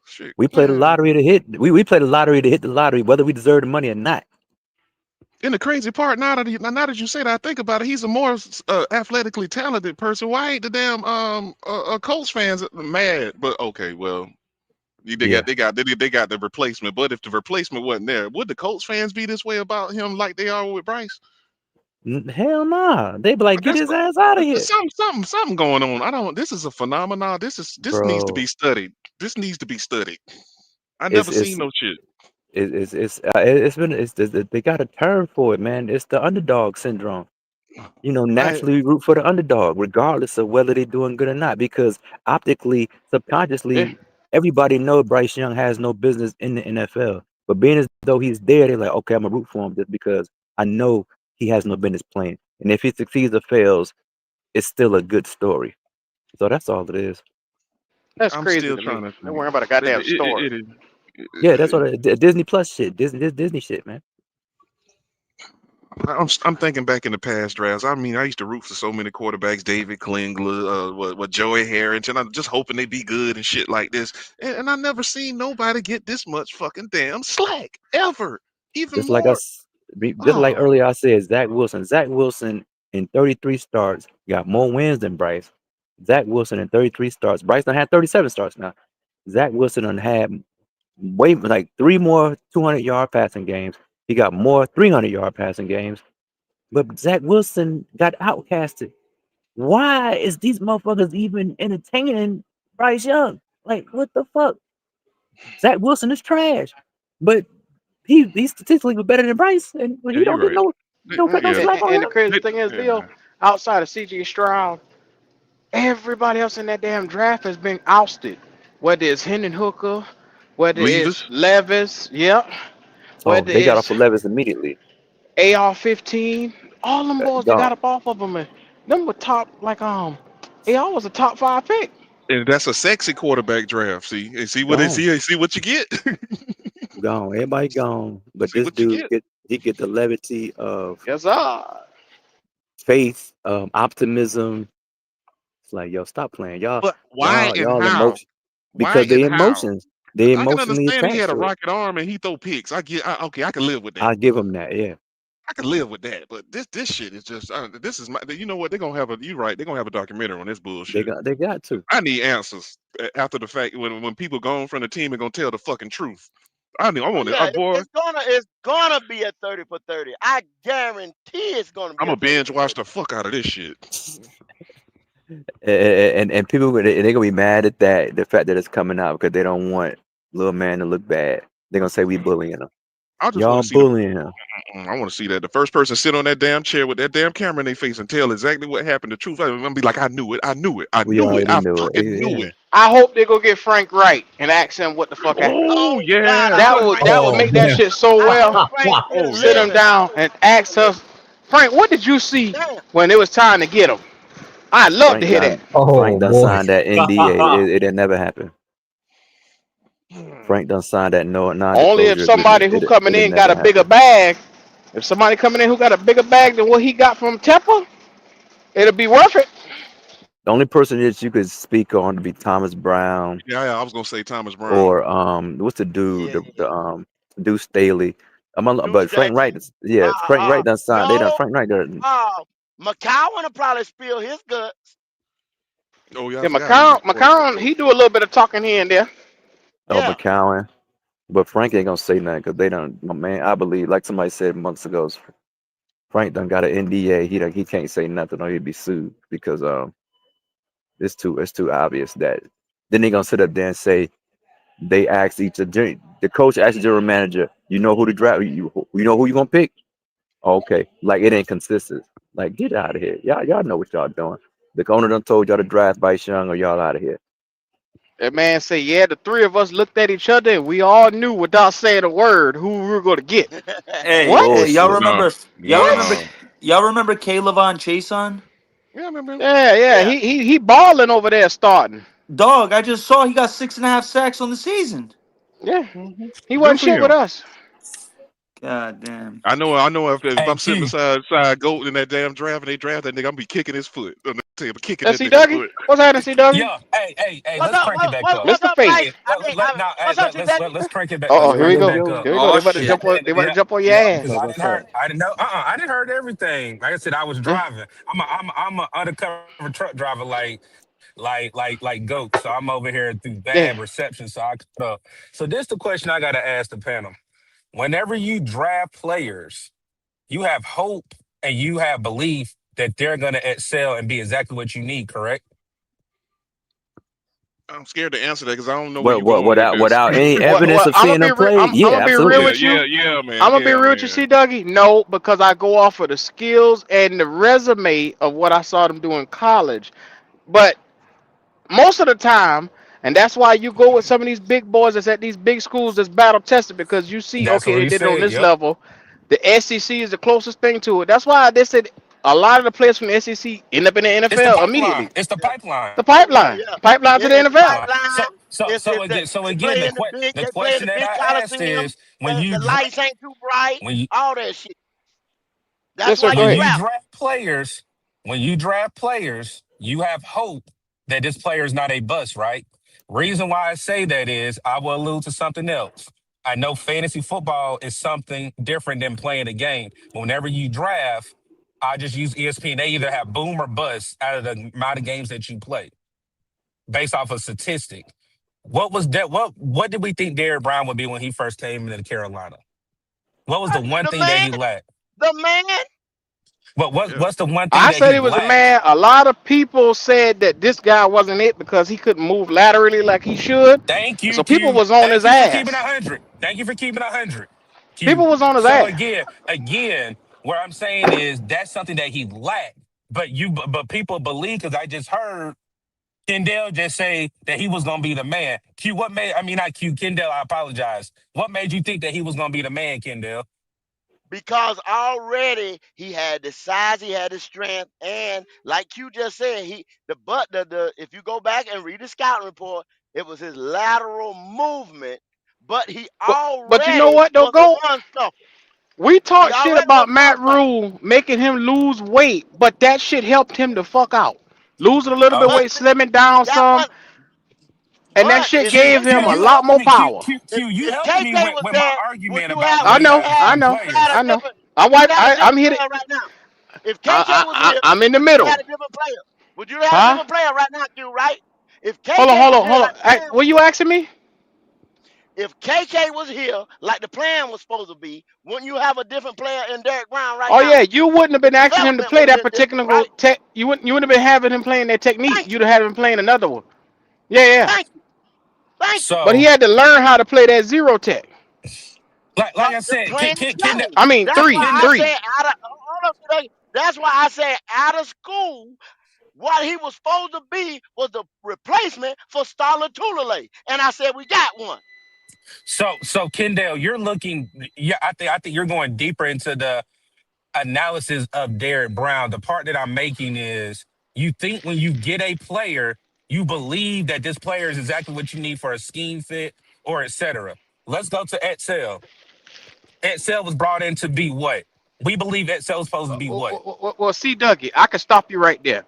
Speaker 14: shit,
Speaker 3: We played the
Speaker 14: man.
Speaker 3: lottery to hit. We played the lottery to hit the lottery, whether we deserve the money or not.
Speaker 14: And the crazy part, now that you say that, I think about it, he's a more athletically talented person. Why ain't the damn Colts fans mad? But okay, well, they
Speaker 3: Yeah.
Speaker 14: got the replacement. But if the replacement wasn't there, would the Colts fans be this way about him like they are with Bryce?
Speaker 3: Hell nah. They be like, get
Speaker 14: That's
Speaker 3: his ass out of here,
Speaker 14: something going on. I don't. This is a phenomenon. This needs to
Speaker 3: bro.
Speaker 14: be studied. This needs to be studied. I
Speaker 3: It's
Speaker 14: never seen
Speaker 3: it's
Speaker 14: no shit.
Speaker 3: it's been they got a term for it, man. It's the underdog syndrome.
Speaker 14: I
Speaker 3: Naturally we root for the underdog, regardless of whether they're doing good or not, because optically,
Speaker 1: Yeah,
Speaker 3: subconsciously, everybody knows Bryce Young has no business in the NFL. But being as though he's there, they're like, okay, I'm gonna root for him just because I know he has no business playing. And if he succeeds or fails, it's still a good story. So that's all it is.
Speaker 1: that's
Speaker 14: I'm
Speaker 1: crazy
Speaker 14: still
Speaker 1: to
Speaker 14: trying
Speaker 1: me.
Speaker 14: to
Speaker 1: They're
Speaker 14: think.
Speaker 1: worrying about a
Speaker 14: It,
Speaker 1: goddamn story.
Speaker 14: it, it,
Speaker 3: Yeah, that's
Speaker 14: it,
Speaker 3: what Disney Plus shit. Disney shit, man.
Speaker 14: I'm thinking back in the past drafts. I mean, I used to root for so many quarterbacks, David Klingler, what Joey Harrington. I'm just hoping they be good and shit like this. And I never seen nobody get this much fucking damn slack ever. Even
Speaker 3: Just like
Speaker 14: more.
Speaker 3: us, just like
Speaker 14: Oh,
Speaker 3: earlier I said, Zach Wilson. Zach Wilson in 33 starts got more wins than Bryce. Zach Wilson in 33 starts. Bryce done had 37 starts now. Zach Wilson done had way like 3 more 200-yard passing games. He got more 300-yard passing games. But Zach Wilson got outcasted. Why is these motherfuckers even entertaining Bryce Young? Like, what the fuck? Zach Wilson is trash. But he's statistically better than Bryce, and
Speaker 14: yeah,
Speaker 3: he
Speaker 14: you're
Speaker 3: don't get
Speaker 14: right.
Speaker 3: no don't put no
Speaker 14: Yeah,
Speaker 3: slack on
Speaker 1: And the
Speaker 3: him.
Speaker 1: crazy thing is, Bill,
Speaker 14: yeah.
Speaker 1: outside of CJ Stroud, everybody else in that damn draft has been ousted. Whether it's Hendon Hooker, whether it's
Speaker 14: Levis.
Speaker 1: Levis, yep,
Speaker 3: Oh,
Speaker 1: whether
Speaker 3: they got off
Speaker 1: it's
Speaker 3: of Levis immediately.
Speaker 1: AR-15, all them boys that got
Speaker 3: Gone.
Speaker 1: up off of them, and them were top like AR was a top 5 pick.
Speaker 14: And that's a sexy quarterback draft.
Speaker 3: Gone.
Speaker 14: See what you get.
Speaker 3: Gone. Everybody gone. But
Speaker 14: See
Speaker 3: this
Speaker 14: what you
Speaker 3: dude
Speaker 14: get.
Speaker 3: get the levity of
Speaker 1: Yes, sir.
Speaker 3: faith, optimism. It's like, yo, stop playing. Y'all,
Speaker 14: But why
Speaker 3: y'all,
Speaker 14: and
Speaker 3: y'all
Speaker 14: how?
Speaker 3: emotion
Speaker 14: Why
Speaker 3: because they
Speaker 14: and how?
Speaker 3: emotions. They
Speaker 14: I can
Speaker 3: emotionally
Speaker 14: understand he
Speaker 3: attached
Speaker 14: had a
Speaker 3: to it.
Speaker 14: rocket arm and he throw picks. Okay, I can live with that.
Speaker 3: I'll give them that, yeah.
Speaker 14: I can live with that. But this shit is just this is my. You know what? They're gonna have a. You right. They're gonna have a documentary on this bullshit.
Speaker 3: They got to.
Speaker 14: I need answers after the fact when people gone from the team and gonna tell the fucking truth. I
Speaker 5: Oh
Speaker 14: want it.
Speaker 5: yeah,
Speaker 14: Boy,
Speaker 5: it's gonna be a 30 for 30. I guarantee it's gonna
Speaker 14: I'm
Speaker 5: be a
Speaker 14: gonna
Speaker 5: 30
Speaker 14: binge
Speaker 5: for
Speaker 14: watch
Speaker 5: 30.
Speaker 14: the fuck out of this shit.
Speaker 3: And people they gonna be mad at that, the fact that it's coming out because they don't want little man to look bad. They're gonna say we bullying him.
Speaker 14: I just want
Speaker 3: Y'all
Speaker 14: to see the.
Speaker 3: bullying him.
Speaker 14: I want to see that the first person sit on that damn chair with that damn camera in their face and tell exactly what happened. The truth. I'm gonna be like, I knew it. I knew it. I
Speaker 3: We
Speaker 14: knew it.
Speaker 3: already
Speaker 14: I
Speaker 3: knew it.
Speaker 14: fucking knew
Speaker 3: Yeah.
Speaker 14: it.
Speaker 1: I hope they go get Frank Wright and ask him what the fuck happened.
Speaker 14: Oh
Speaker 5: Oh God,
Speaker 14: yeah,
Speaker 5: I
Speaker 1: That
Speaker 5: hope
Speaker 14: cut.
Speaker 1: would
Speaker 5: Frank
Speaker 1: that would
Speaker 5: still
Speaker 14: Oh,
Speaker 1: make that
Speaker 5: living.
Speaker 1: shit so
Speaker 5: I hope
Speaker 1: well.
Speaker 5: Frank still
Speaker 14: oh
Speaker 1: Sit
Speaker 14: yeah.
Speaker 1: him
Speaker 5: living.
Speaker 1: down and ask us, Frank, what did you see
Speaker 5: Damn.
Speaker 1: when it was time to get him? I'd love to
Speaker 3: Frank
Speaker 1: hear that.
Speaker 3: done
Speaker 12: Oh
Speaker 3: Frank done
Speaker 12: boy.
Speaker 3: signed that NDA. It didn't never happen. Frank done signed that no
Speaker 1: Only if
Speaker 3: non-disclosure agreement.
Speaker 1: somebody who
Speaker 3: It
Speaker 1: coming
Speaker 3: didn't
Speaker 1: in got
Speaker 3: never
Speaker 1: a bigger
Speaker 3: happen.
Speaker 1: bag. If somebody coming in who got a bigger bag than what he got from Temple, it'll be worth it.
Speaker 3: The only person that you could speak on to be Thomas Brown
Speaker 14: Yeah, I was gonna say Thomas Brown.
Speaker 3: or what's the dude
Speaker 5: Yeah.
Speaker 3: the Deuce Staley.
Speaker 5: Deuce
Speaker 3: But Frank
Speaker 5: Staley.
Speaker 3: Wright, yeah, Frank Wright done signed. They done
Speaker 5: No.
Speaker 3: Frank Wright done.
Speaker 5: McCowan will probably spill his guts.
Speaker 14: Oh yeah, I
Speaker 1: Yeah,
Speaker 14: forgot he was a quarterback
Speaker 1: McCown,
Speaker 14: coach.
Speaker 1: he do a little bit of talking here and there.
Speaker 5: Yeah.
Speaker 3: McCowan. But Frank ain't gonna say nothing because they don't. My man, I believe, like somebody said months ago, Frank done got an NDA. He can't say nothing or he'd be sued because it's too obvious that Then they gonna sit up there and say they asked the coach asked the general manager, you know who to draft, you know who you gonna pick? Okay, like it ain't consistent. Like get out of here, y'all know what y'all doing. The owner done told y'all to draft Bryce Young, or y'all out of here.
Speaker 1: That man say, yeah, the three of us looked at each other and we all knew without saying a word who we were going to get.
Speaker 21: Hey,
Speaker 1: What?
Speaker 21: hey, y'all
Speaker 3: Bullshit.
Speaker 14: No,
Speaker 21: remember? Y'all remember?
Speaker 14: no.
Speaker 21: Y'all remember Kaylavon Chason?
Speaker 14: Yeah, I remember him.
Speaker 1: Yeah, yeah,
Speaker 5: Yeah.
Speaker 1: he balling over there starting.
Speaker 21: Dog, I just saw he got 6.5 sacks on the season.
Speaker 1: Yeah,
Speaker 14: Hmm.
Speaker 1: he
Speaker 14: Good
Speaker 1: wasn't
Speaker 14: for
Speaker 1: shit with
Speaker 14: him.
Speaker 1: us.
Speaker 21: God damn.
Speaker 14: I know. If
Speaker 8: Hey,
Speaker 14: I'm sitting
Speaker 8: Q.
Speaker 14: beside Gold in that damn draft and they draft that nigga, I'm gonna be kicking his foot. I'm kicking
Speaker 1: Let's
Speaker 14: that
Speaker 1: see,
Speaker 14: nigga
Speaker 1: Dougie.
Speaker 14: foot.
Speaker 1: What's happening, see, Dougie?
Speaker 8: Yo, hey,
Speaker 5: What's
Speaker 8: let's
Speaker 5: up?
Speaker 8: crank it back up.
Speaker 5: What's
Speaker 1: Mr.
Speaker 5: up, Bryce?
Speaker 1: Face.
Speaker 5: What's up, T. Dougie?
Speaker 8: Let's crank it back. Let's
Speaker 1: Oh, here
Speaker 8: crank
Speaker 1: we
Speaker 8: it
Speaker 1: go.
Speaker 8: back
Speaker 3: Yo,
Speaker 8: up.
Speaker 1: Here we go.
Speaker 21: Oh
Speaker 1: They about to
Speaker 21: shit.
Speaker 1: jump on. They about to
Speaker 8: Yeah,
Speaker 1: jump on your
Speaker 8: yeah, because
Speaker 1: ass.
Speaker 8: I
Speaker 3: what's
Speaker 8: didn't heard.
Speaker 3: up?
Speaker 8: I didn't know. I didn't heard everything. Like I said, I was
Speaker 1: Yeah,
Speaker 8: driving. I'm a undercover truck driver, like goat. So I'm over here through
Speaker 1: yeah.
Speaker 8: bad reception. So I cut up. So this the question I gotta ask the panel. Whenever you draft players, you have hope and you have belief that they're gonna excel and be exactly what you need. Correct?
Speaker 14: I'm scared to answer that because I don't know where
Speaker 3: What
Speaker 14: you going with this.
Speaker 3: without any
Speaker 1: What?
Speaker 3: evidence
Speaker 1: What?
Speaker 3: of seeing them play?
Speaker 1: I'm
Speaker 3: Yeah,
Speaker 1: gonna be real
Speaker 3: absolutely.
Speaker 14: Yeah,
Speaker 1: with you.
Speaker 14: yeah, man.
Speaker 1: I'm gonna be
Speaker 14: Yeah,
Speaker 1: real with you,
Speaker 14: man.
Speaker 1: see, Dougie. No, because I go off of the skills and the resume of what I saw them do in college. But most of the time, and that's why you go with some of these big boys that's at these big schools that's battle tested because you see,
Speaker 8: That's
Speaker 1: okay,
Speaker 8: what
Speaker 1: they
Speaker 8: he
Speaker 1: did it on
Speaker 8: said.
Speaker 1: this
Speaker 8: Yep.
Speaker 1: level. The SEC is the closest thing to it. That's why they said a lot of the players from the SEC end up in the
Speaker 8: It's the
Speaker 1: NFL
Speaker 8: pipeline.
Speaker 1: immediately.
Speaker 8: It's the
Speaker 5: Yeah,
Speaker 8: pipeline.
Speaker 1: The
Speaker 5: yeah,
Speaker 1: pipeline,
Speaker 5: yeah.
Speaker 1: pipeline to
Speaker 5: Yeah,
Speaker 1: the
Speaker 5: it's the
Speaker 1: NFL.
Speaker 8: So
Speaker 5: pipeline.
Speaker 8: so
Speaker 5: It's
Speaker 8: so
Speaker 5: if
Speaker 8: again so
Speaker 5: they
Speaker 8: again
Speaker 5: play in the big,
Speaker 8: the
Speaker 5: they play in
Speaker 8: question
Speaker 5: the
Speaker 8: that
Speaker 5: big
Speaker 8: I asked
Speaker 5: coliseum.
Speaker 8: is when you
Speaker 5: The lights ain't too bright.
Speaker 8: when you
Speaker 5: All that shit. That's
Speaker 1: Yes, sir.
Speaker 5: why
Speaker 1: Go
Speaker 5: you
Speaker 8: when
Speaker 1: ahead.
Speaker 8: you
Speaker 5: draft.
Speaker 8: draft players, you have hope that this player is not a bust, right? Reason why I say that is I will allude to something else. I know fantasy football is something different than playing a game. But whenever you draft, I just use ESPN. They either have boom or bust out of the amount of games that you play based off of statistic. What was that? What did we think Derrick Brown would be when he first came into Carolina? What was the one
Speaker 5: The
Speaker 8: thing that
Speaker 5: man,
Speaker 8: he lacked?
Speaker 5: the man.
Speaker 14: Yeah.
Speaker 8: What's the one thing
Speaker 1: I
Speaker 8: that
Speaker 1: said
Speaker 8: he
Speaker 1: it was a
Speaker 8: lacked?
Speaker 1: man. A lot of people said that this guy wasn't it because he couldn't move laterally like he should,
Speaker 8: Thank
Speaker 1: and
Speaker 8: you,
Speaker 1: so people
Speaker 8: Q.
Speaker 1: was on
Speaker 8: Thank
Speaker 1: his
Speaker 8: you for keeping
Speaker 1: ass.
Speaker 8: 100. Thank you for keeping 100,
Speaker 1: People
Speaker 8: Q.
Speaker 1: was on his
Speaker 8: So
Speaker 1: ass.
Speaker 8: again, what I'm saying is that's something that he lacked. But people believe because I just heard Kendall just say that he was gonna be the man. Q, what made? I mean, not Q. Kendall, I apologize. What made you think that he was gonna be the man, Kendall?
Speaker 5: Because already he had the size, he had the strength, and like you just said, the if you go back and read the scouting report, it was his lateral movement, but he
Speaker 1: But you know
Speaker 5: already
Speaker 1: what though,
Speaker 5: was a
Speaker 1: go.
Speaker 5: run stopper.
Speaker 1: We
Speaker 5: He
Speaker 1: talk shit
Speaker 5: already was
Speaker 1: about
Speaker 5: a run
Speaker 1: Matt
Speaker 5: stopper.
Speaker 1: Rule making him lose weight, but that shit helped him to fuck out. Losing a little bit of
Speaker 8: Oh,
Speaker 5: But
Speaker 1: weight, slimming down
Speaker 5: that
Speaker 1: some,
Speaker 5: was
Speaker 1: and that
Speaker 5: but
Speaker 1: shit
Speaker 5: if
Speaker 8: Q,
Speaker 1: gave
Speaker 8: Q,
Speaker 1: him a
Speaker 8: you
Speaker 5: KK
Speaker 1: lot
Speaker 8: helping
Speaker 1: more
Speaker 8: me, Q,
Speaker 1: power.
Speaker 8: Q, Q, you
Speaker 5: if
Speaker 8: helping me
Speaker 5: KK was
Speaker 8: with my
Speaker 5: there,
Speaker 8: argument about
Speaker 1: I
Speaker 8: when you
Speaker 1: know,
Speaker 8: got
Speaker 1: I
Speaker 8: certain
Speaker 1: know,
Speaker 5: would you had a
Speaker 8: players.
Speaker 1: I know.
Speaker 5: different
Speaker 1: I'm hit it.
Speaker 5: player right now? If KK was here,
Speaker 1: I'm in the
Speaker 5: would you
Speaker 1: middle.
Speaker 5: had a different player? Would you have a
Speaker 1: Huh?
Speaker 5: different player right now, Q, right? If
Speaker 1: Hold on,
Speaker 5: KK
Speaker 1: hold
Speaker 5: was
Speaker 1: on,
Speaker 5: here
Speaker 1: hold on.
Speaker 5: like the
Speaker 1: Hey,
Speaker 5: plan
Speaker 1: what you asking me?
Speaker 5: if KK was here like the plan was supposed to be, wouldn't you have a different player in Derek Brown right
Speaker 1: Oh
Speaker 5: now?
Speaker 1: yeah, you wouldn't have
Speaker 5: The
Speaker 1: been asking him to
Speaker 5: development
Speaker 1: play
Speaker 5: would have
Speaker 1: that
Speaker 5: been different,
Speaker 1: particular
Speaker 5: right?
Speaker 1: tech. You wouldn't have been having him playing that technique.
Speaker 5: Thank
Speaker 1: You'd
Speaker 5: you.
Speaker 1: have had him playing another one. Yeah, yeah.
Speaker 5: Thank you. Thank you.
Speaker 1: But he
Speaker 8: So,
Speaker 1: had to learn how to play that zero tech.
Speaker 8: like I
Speaker 5: The
Speaker 8: said,
Speaker 5: plan changed.
Speaker 1: I mean,
Speaker 5: That's why
Speaker 1: three,
Speaker 5: I
Speaker 8: Kendall,
Speaker 1: three.
Speaker 5: said out of hold up today. That's why I said out of school, what he was supposed to be was the replacement for Starla Tulele. And I said, we got one.
Speaker 8: so Kendall, you're looking. Yeah, I think you're going deeper into the analysis of Derek Brown. The part that I'm making is you think when you get a player, you believe that this player is exactly what you need for a scheme fit or etc. Let's go to Excel. Excel was brought in to be what? We believe Excel is supposed to be what?
Speaker 1: Well, see, Dougie, I can stop you right there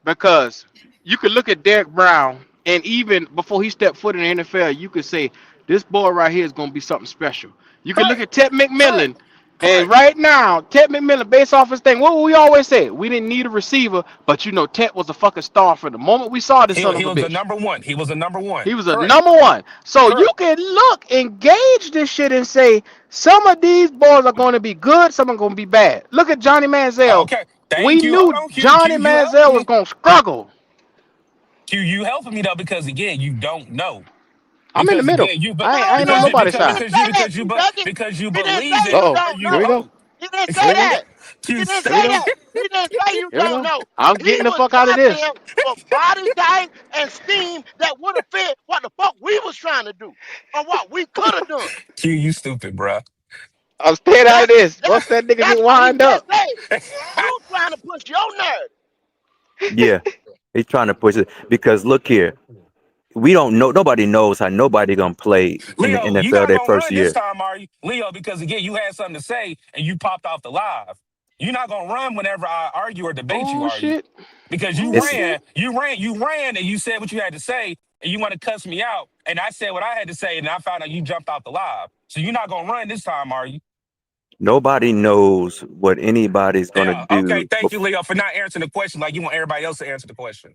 Speaker 1: because you could look at Derek Brown, and even before he stepped foot in the NFL, you could say this boy right here is going to be something special. You could look
Speaker 8: Correct.
Speaker 1: at Ted
Speaker 8: Correct.
Speaker 1: McMillan, and
Speaker 8: Correct.
Speaker 1: right now, Ted McMillan, based off his thing, what we always say, we didn't need a receiver, but you know, Ted was a fucking star from the moment we saw this son
Speaker 8: He
Speaker 1: of a
Speaker 8: was the
Speaker 1: bitch.
Speaker 8: number one. He was the number one.
Speaker 1: He was a
Speaker 8: Correct.
Speaker 1: number one. So you
Speaker 8: Correct.
Speaker 1: can look, engage this shit, and say some of these boys are going to be good, some are going to be bad. Look at Johnny Manziel.
Speaker 8: Okay.
Speaker 1: We
Speaker 8: Thank you. Hold
Speaker 1: knew
Speaker 8: on, Q.
Speaker 1: Johnny
Speaker 8: Q, you helping
Speaker 1: Manziel was
Speaker 8: me.
Speaker 1: going to struggle.
Speaker 8: Q, you helping me though because again, you don't know.
Speaker 1: I'm in the
Speaker 8: Because
Speaker 1: middle.
Speaker 8: again, you but
Speaker 1: I ain't on nobody's
Speaker 5: He
Speaker 1: side.
Speaker 5: didn't say that, Q Dougie.
Speaker 8: because you
Speaker 5: He didn't say
Speaker 8: believe it
Speaker 5: you
Speaker 1: Uh-oh.
Speaker 8: or
Speaker 5: don't
Speaker 8: you
Speaker 1: Here we
Speaker 5: know.
Speaker 1: go.
Speaker 8: don't.
Speaker 5: He didn't say
Speaker 1: Here we go.
Speaker 5: that.
Speaker 8: Q,
Speaker 5: He didn't
Speaker 1: Here we
Speaker 5: say
Speaker 1: go.
Speaker 5: that. He didn't say you
Speaker 1: Here we
Speaker 5: don't
Speaker 1: go.
Speaker 5: know.
Speaker 1: I'm
Speaker 5: He
Speaker 1: getting the
Speaker 5: was
Speaker 1: fuck out of
Speaker 5: asking
Speaker 1: this.
Speaker 5: him for body type and scheme that would have fit what the fuck we was trying to do or what we could have done.
Speaker 8: Q, you stupid, bro.
Speaker 1: I'm staying out of
Speaker 5: That's
Speaker 1: this. Once
Speaker 5: that's
Speaker 1: that nigga
Speaker 5: that's
Speaker 1: get
Speaker 5: what he
Speaker 1: wind
Speaker 5: just
Speaker 1: up.
Speaker 5: said. You trying to push your narrative.
Speaker 3: Yeah, he's trying to push it because look here, we don't know. Nobody knows how nobody gonna play in the
Speaker 8: Leo, you
Speaker 3: NFL
Speaker 8: not
Speaker 3: their
Speaker 8: gonna
Speaker 3: first
Speaker 8: run this
Speaker 3: year.
Speaker 8: time, are you? Leo, because again, you had something to say and you popped off the live. You're not gonna run whenever I argue or debate you,
Speaker 1: Oh
Speaker 8: are you?
Speaker 1: shit.
Speaker 8: Because
Speaker 1: Oh
Speaker 3: It's
Speaker 1: shit.
Speaker 8: you ran, and you said what you had to say, and you want to cuss me out, and I said what I had to say, and I found out you jumped out the live. So you're not gonna run this time, are you?
Speaker 3: nobody knows what anybody's gonna
Speaker 8: Yeah. Okay.
Speaker 3: do.
Speaker 8: Thank you, Leo, for not answering the question like you want everybody else to answer the question.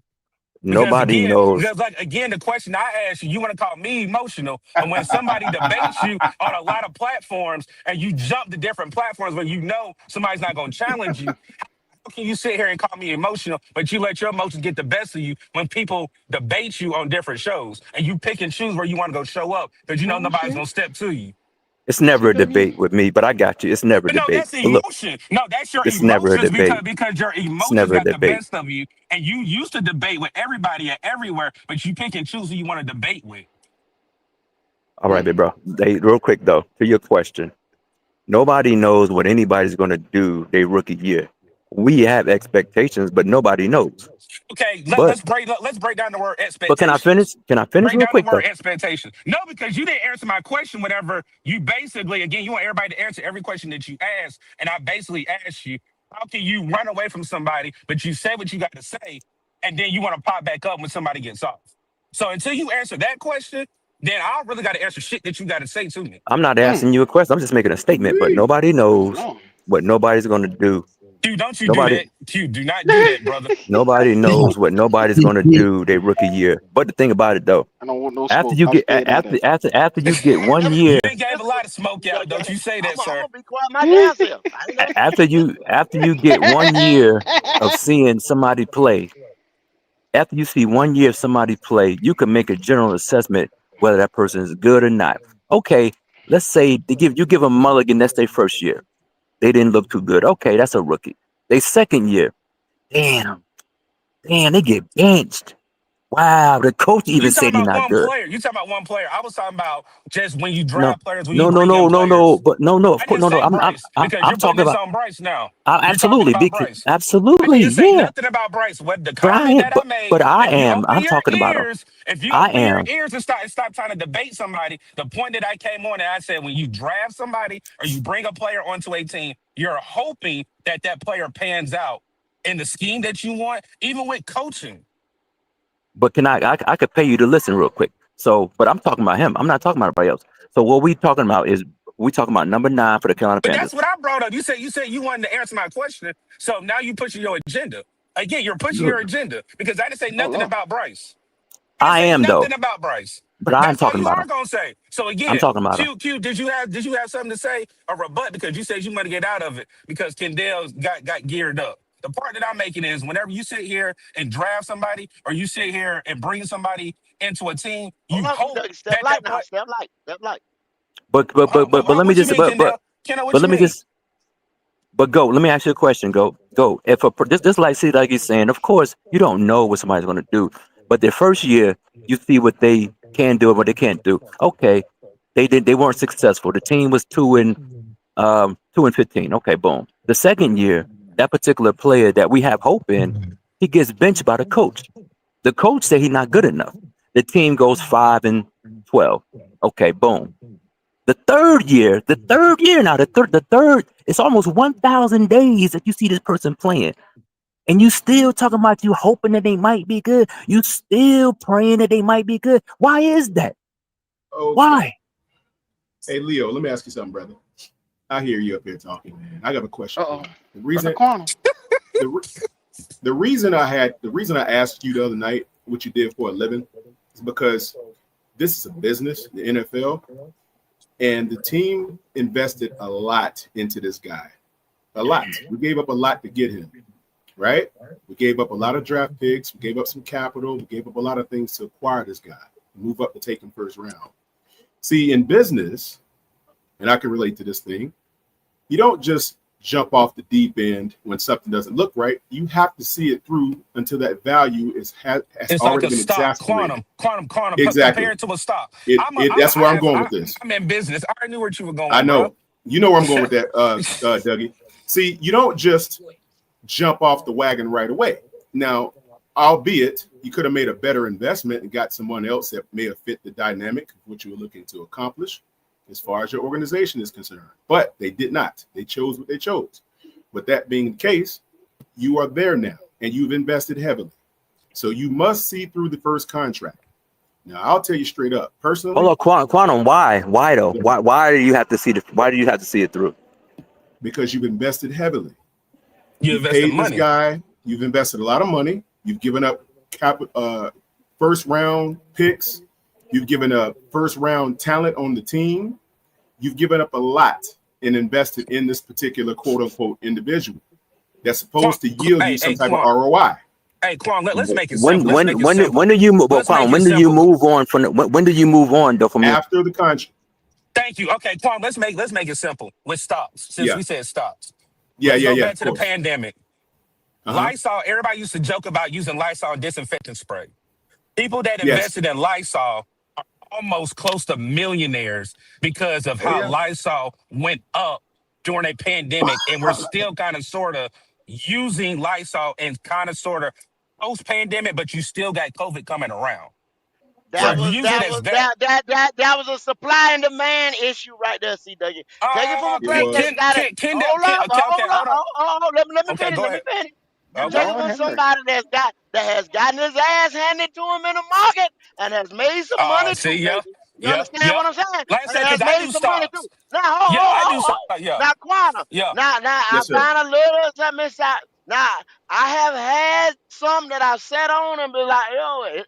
Speaker 3: Nobody knows.
Speaker 8: Because like again, the question I asked you, you want to call me emotional, and when somebody debates you on a lot of platforms, and you jump to different platforms where you know somebody's not going to challenge you, how can you sit here and call me emotional, but you let your emotions get the best of you when people debate you on different shows, and you pick and choose where you want to go show up because you know
Speaker 1: Oh
Speaker 8: nobody's
Speaker 1: shit.
Speaker 8: going to step to you.
Speaker 3: It's
Speaker 1: Oh
Speaker 3: never
Speaker 1: shit,
Speaker 3: a
Speaker 1: Dougie.
Speaker 3: debate with me, but I got you. It's never a
Speaker 8: But no,
Speaker 3: debate.
Speaker 8: that's
Speaker 3: But look,
Speaker 8: emotion. No, that's your
Speaker 3: it's never a
Speaker 8: emotions
Speaker 3: debate.
Speaker 8: because your
Speaker 3: It's
Speaker 8: emotions
Speaker 3: never a
Speaker 8: got the
Speaker 3: debate.
Speaker 8: best of you, and you used to debate with everybody and everywhere, but you pick and choose who you want to debate with.
Speaker 3: All right, big bro. Real quick though, to your question, nobody knows what anybody's gonna do their rookie year. We have expectations, but nobody knows.
Speaker 8: Okay,
Speaker 3: But
Speaker 8: let's break down the word
Speaker 3: can I finish?
Speaker 8: expectations.
Speaker 3: Can I finish
Speaker 8: Break
Speaker 3: real
Speaker 8: down the
Speaker 3: quick
Speaker 8: word
Speaker 3: though?
Speaker 8: expectations. No, because you didn't answer my question. Whenever you basically, again, you want everybody to answer every question that you ask, and I basically asked you, how can you run away from somebody, but you say what you got to say, and then you want to pop back up when somebody gets off? So until you answer that question, then I don't really got to answer shit that you got to say to me.
Speaker 3: I'm not asking you a question. I'm just making a statement. But nobody
Speaker 1: Oh
Speaker 3: knows
Speaker 1: no.
Speaker 3: what nobody's gonna do.
Speaker 8: Q, don't you do
Speaker 3: Nobody
Speaker 8: that. Q, do not do that, brother.
Speaker 3: Nobody knows what nobody's gonna do their rookie year. But the thing about it though,
Speaker 1: I don't want no
Speaker 3: after
Speaker 1: smoke.
Speaker 3: you
Speaker 1: I'm
Speaker 3: get
Speaker 1: staying out of
Speaker 3: after you get one year,
Speaker 8: You ain't gave a lot of smoke out. Don't you say that,
Speaker 5: I'm
Speaker 8: sir.
Speaker 5: gonna be quiet my damn self. I ain't gonna say.
Speaker 3: after you get one year of seeing somebody play, after you see one year of somebody play, you can make a general assessment whether that person is good or not. Okay, let's say you give them mulligan, that's their first year. They didn't look too good. Okay, that's a rookie. They second year, damn, they get benched. Wow, the coach
Speaker 8: You
Speaker 3: even
Speaker 8: talking
Speaker 3: said he's
Speaker 8: about
Speaker 3: not
Speaker 8: one
Speaker 3: good.
Speaker 8: player. You talking about one player. I was talking about just when you
Speaker 3: No,
Speaker 8: draft players, when you
Speaker 3: no, no,
Speaker 8: bring in
Speaker 3: no, no, no.
Speaker 8: players.
Speaker 3: But no, of
Speaker 8: I
Speaker 3: course,
Speaker 8: didn't
Speaker 3: no, no.
Speaker 8: say Bryce because
Speaker 3: I'm
Speaker 8: you're putting
Speaker 3: talking
Speaker 8: this
Speaker 3: about
Speaker 8: on Bryce now. You're talking
Speaker 3: absolutely,
Speaker 8: about
Speaker 3: big,
Speaker 8: Bryce. I
Speaker 3: absolutely,
Speaker 8: didn't say
Speaker 3: yeah.
Speaker 8: nothing about Bryce. What the
Speaker 3: But I
Speaker 8: comment
Speaker 3: am,
Speaker 8: that I made,
Speaker 3: but I
Speaker 8: if you
Speaker 3: am.
Speaker 8: open
Speaker 3: I'm
Speaker 8: your
Speaker 3: talking about him.
Speaker 8: ears, if you
Speaker 3: I
Speaker 8: open your
Speaker 3: am.
Speaker 8: ears and stop trying to debate somebody, the point that I came on and I said when you draft somebody or you bring a player onto a team, you're hoping that that player pans out in the scheme that you want, even with coaching.
Speaker 3: But can I could pay you to listen real quick. So, but I'm talking about him. I'm not talking about anybody else. So what we talking about is we talking about number 9 for the Carolina
Speaker 8: But
Speaker 3: Panthers.
Speaker 8: that's what I brought up. You said you wanted to answer my question. So now you pushing your agenda. Again, you're pushing
Speaker 3: Look,
Speaker 8: your agenda because I didn't say
Speaker 1: Oh
Speaker 8: nothing
Speaker 1: no.
Speaker 8: about Bryce. I didn't
Speaker 3: I
Speaker 8: say
Speaker 3: am though,
Speaker 8: nothing about Bryce.
Speaker 3: but I'm
Speaker 8: That's all
Speaker 3: talking
Speaker 8: you
Speaker 3: about
Speaker 8: are
Speaker 3: him.
Speaker 8: gonna say. So
Speaker 3: I'm
Speaker 8: again,
Speaker 3: talking about him.
Speaker 8: Q, did you have something to say or rebut because you said you want to get out of it because Kendall got geared up. The part that I'm making is whenever you sit here and draft somebody or you sit here and bring somebody into a team,
Speaker 5: Hold
Speaker 8: you
Speaker 5: on,
Speaker 8: hope
Speaker 5: step
Speaker 8: that
Speaker 5: light
Speaker 8: that
Speaker 5: now.
Speaker 8: play.
Speaker 5: Step light. Step light.
Speaker 3: But let me
Speaker 8: What you
Speaker 3: just
Speaker 8: mean, Kendall? Kendall, what
Speaker 3: but
Speaker 8: you
Speaker 3: let me
Speaker 8: mean?
Speaker 3: just But go. Let me ask you a question. Go. If this like see like he's saying, of course you don't know what somebody's going to do, but their first year you see what they can do and what they can't do. Okay, they weren't successful. The team was 2-15. Okay, boom. The second year, that particular player that we have hope in, he gets benched by the coach. The coach said he's not good enough. The team goes 5-12. Okay, boom. The third year now, the third, it's almost 1,000 days that you see this person playing. And you still talking about you hoping that they might be good. You still praying that they might be good. Why is that?
Speaker 7: Okay.
Speaker 3: Why?
Speaker 7: Hey, Leo, let me ask you something, brother. I hear you up here talking, man. I got a question for
Speaker 1: Uh-oh.
Speaker 7: you. The reason,
Speaker 1: Corner.
Speaker 7: the reason I asked you the other night what you did for a living is because this is a business, the NFL, and the team invested a lot into this guy. A lot. We gave up a lot to get him. right? We gave up a lot of draft picks. We gave up some capital. We gave up a lot of things to acquire this guy, move up to take him first round. See, in business, and I can relate to this thing, you don't just jump off the deep end when something doesn't look right. You have to see it through until that value has
Speaker 8: It's like
Speaker 7: already
Speaker 8: a
Speaker 7: been
Speaker 8: stock,
Speaker 7: exasperated.
Speaker 8: quantum.
Speaker 7: Exactly.
Speaker 8: Compare it to a stock.
Speaker 7: That's where I'm going with this.
Speaker 8: I'm in business. I already knew where you were going,
Speaker 7: I know.
Speaker 8: bro.
Speaker 7: You know where I'm going with that, Dougie. See, you don't just jump off the wagon right away. Now, albeit you could have made a better investment and got someone else that may have fit the dynamic of what you were looking to accomplish as far as your organization is concerned. But they did not. They chose what they chose. With that being the case, you are there now and you've invested heavily. So you must see through the first contract. Now, I'll tell you straight up, personally.
Speaker 3: Hold on, Quantum. Why though? Why do you have to see why do you have to see it through?
Speaker 7: Because you've invested heavily.
Speaker 8: You
Speaker 7: You've
Speaker 8: invested
Speaker 7: paid
Speaker 8: money.
Speaker 7: this guy. You've invested a lot of money. You've given up first round picks. You've given up first round talent on the team. You've given up a lot and invested in this particular quote unquote individual that's supposed to yield you some type of ROI.
Speaker 8: Hey, Quan, let's make it simple.
Speaker 3: When do you move? Quan, when do you move on from? When do you move on though from
Speaker 7: after the contract?
Speaker 8: Thank you. Okay, Quan, let's make it simple with stocks. Since we said stocks.
Speaker 7: Let's
Speaker 8: go back to the pandemic.
Speaker 7: Uh-huh.
Speaker 8: Lysol, everybody used to joke about using Lysol disinfectant spray. People that invested in Lysol are almost close to millionaires because of how Lysol went up during a pandemic. And we're still kind of sort of using Lysol and kind of sort of post-pandemic, but you still got COVID coming around.
Speaker 5: That was a supply and demand issue right there, CW. Take it from a crack that's got it. Hold on. Let me finish. Take it from somebody that has gotten his ass handed to him in the market and has made some money too, baby. You understand what I'm saying?
Speaker 8: Like I said, because I do stocks.
Speaker 5: Now, Now, Quantum. Now, I find a little something inside. Now, I have had some that I've sat on and be like,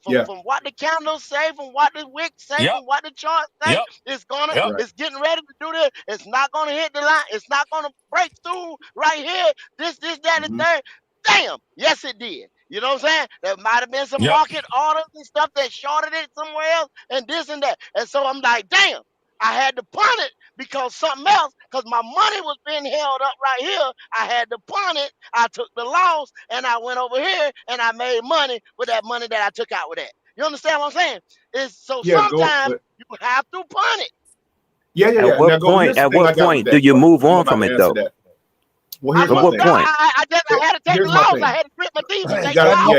Speaker 5: from what the candles say, from what the wick say, from what the chart say, it's getting ready to do this. It's not gonna hit the line. It's not gonna break through right here. This, that, and third. Damn, yes, it did. You know what I'm saying? There might have been some market orders and stuff that shorted it somewhere else, and this and that. And so I'm like, damn, I had to punt it because something else, because my money was being held up right here. I had to punt it. I took the loss and I went over here and I made money with that money that I took out with that. You understand what I'm saying? Sometimes you have to punt it.
Speaker 3: At what point do you move on from it though?
Speaker 7: Well, here's my thing.
Speaker 5: I had to take the loss. I had to grit my teeth and take the loss.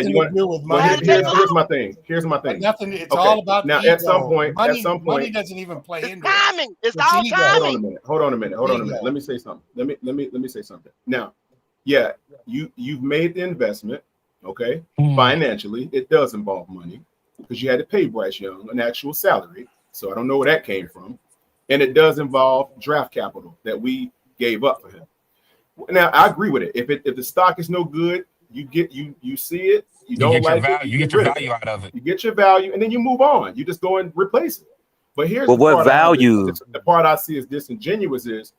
Speaker 7: Here's my thing.
Speaker 10: It's all about
Speaker 7: now.
Speaker 10: Ego.
Speaker 7: At some point,
Speaker 10: money doesn't even play into
Speaker 5: timing. It's all timing.
Speaker 7: Hold on a minute. Let me say something. Let me say something. Now, you've made the investment. Okay, financially, it does involve money because you had to pay Bryce Young an actual salary. So I don't know where that came from, and it does involve draft capital that we gave up for him. Now I agree with it. If the stock is no good, you see it, you don't like it,
Speaker 8: you get your value out of it.
Speaker 7: You get your value, and then you move on. You just go and replace it. But here's
Speaker 3: what value?
Speaker 7: The part I see as disingenuous is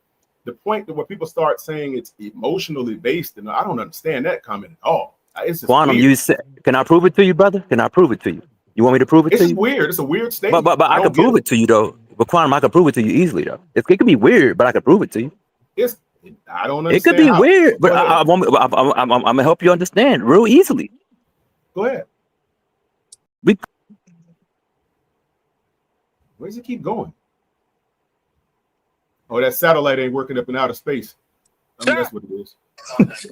Speaker 7: the point that where people start saying it's emotionally based, and I don't understand that comment at all. It's just
Speaker 3: Quantum,
Speaker 7: weird.
Speaker 3: you said, can I prove it to you, brother? Can I prove it to you? You want me to prove it to you?
Speaker 7: It's weird. It's a weird statement.
Speaker 3: But I can prove it to you though. But Quantum, I can prove it to you easily though. It could be weird, but I can prove it to you.
Speaker 7: I don't understand.
Speaker 3: It could be weird, but I'm gonna help you understand real easily.
Speaker 7: Go ahead. Where does it keep going? Oh, that satellite ain't working up in outer space. I mean, that's what it is.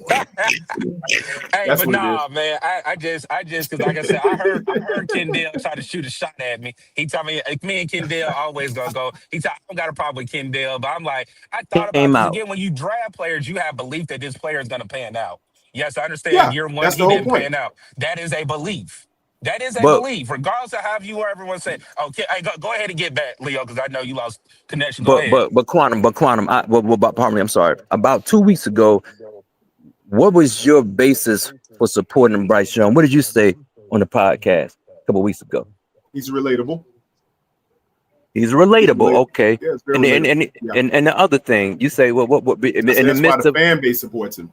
Speaker 8: Hey, but nah, man. I just, because like I said, I heard Kendall try to shoot a shot at me. He told me and Kendall always gonna go. He said I don't got a problem with Kendall, but I'm like, I thought about this again. When you draft players, you have belief that this player is gonna pan out. Yes, I understand. Year one, he didn't pan out. That is a belief. That is a belief, regardless of how you or everyone say. Okay, hey, go ahead and get back, Leo, because I know you lost connection. Go ahead.
Speaker 3: But Quantum. Pardon me. I'm sorry. About 2 weeks ago, what was your basis for supporting Bryce Young? What did you say on the podcast a couple of weeks ago?
Speaker 7: He's relatable.
Speaker 3: Okay.
Speaker 7: Yeah,
Speaker 3: and the other thing you say, what? In the midst
Speaker 7: of the fan base supports him.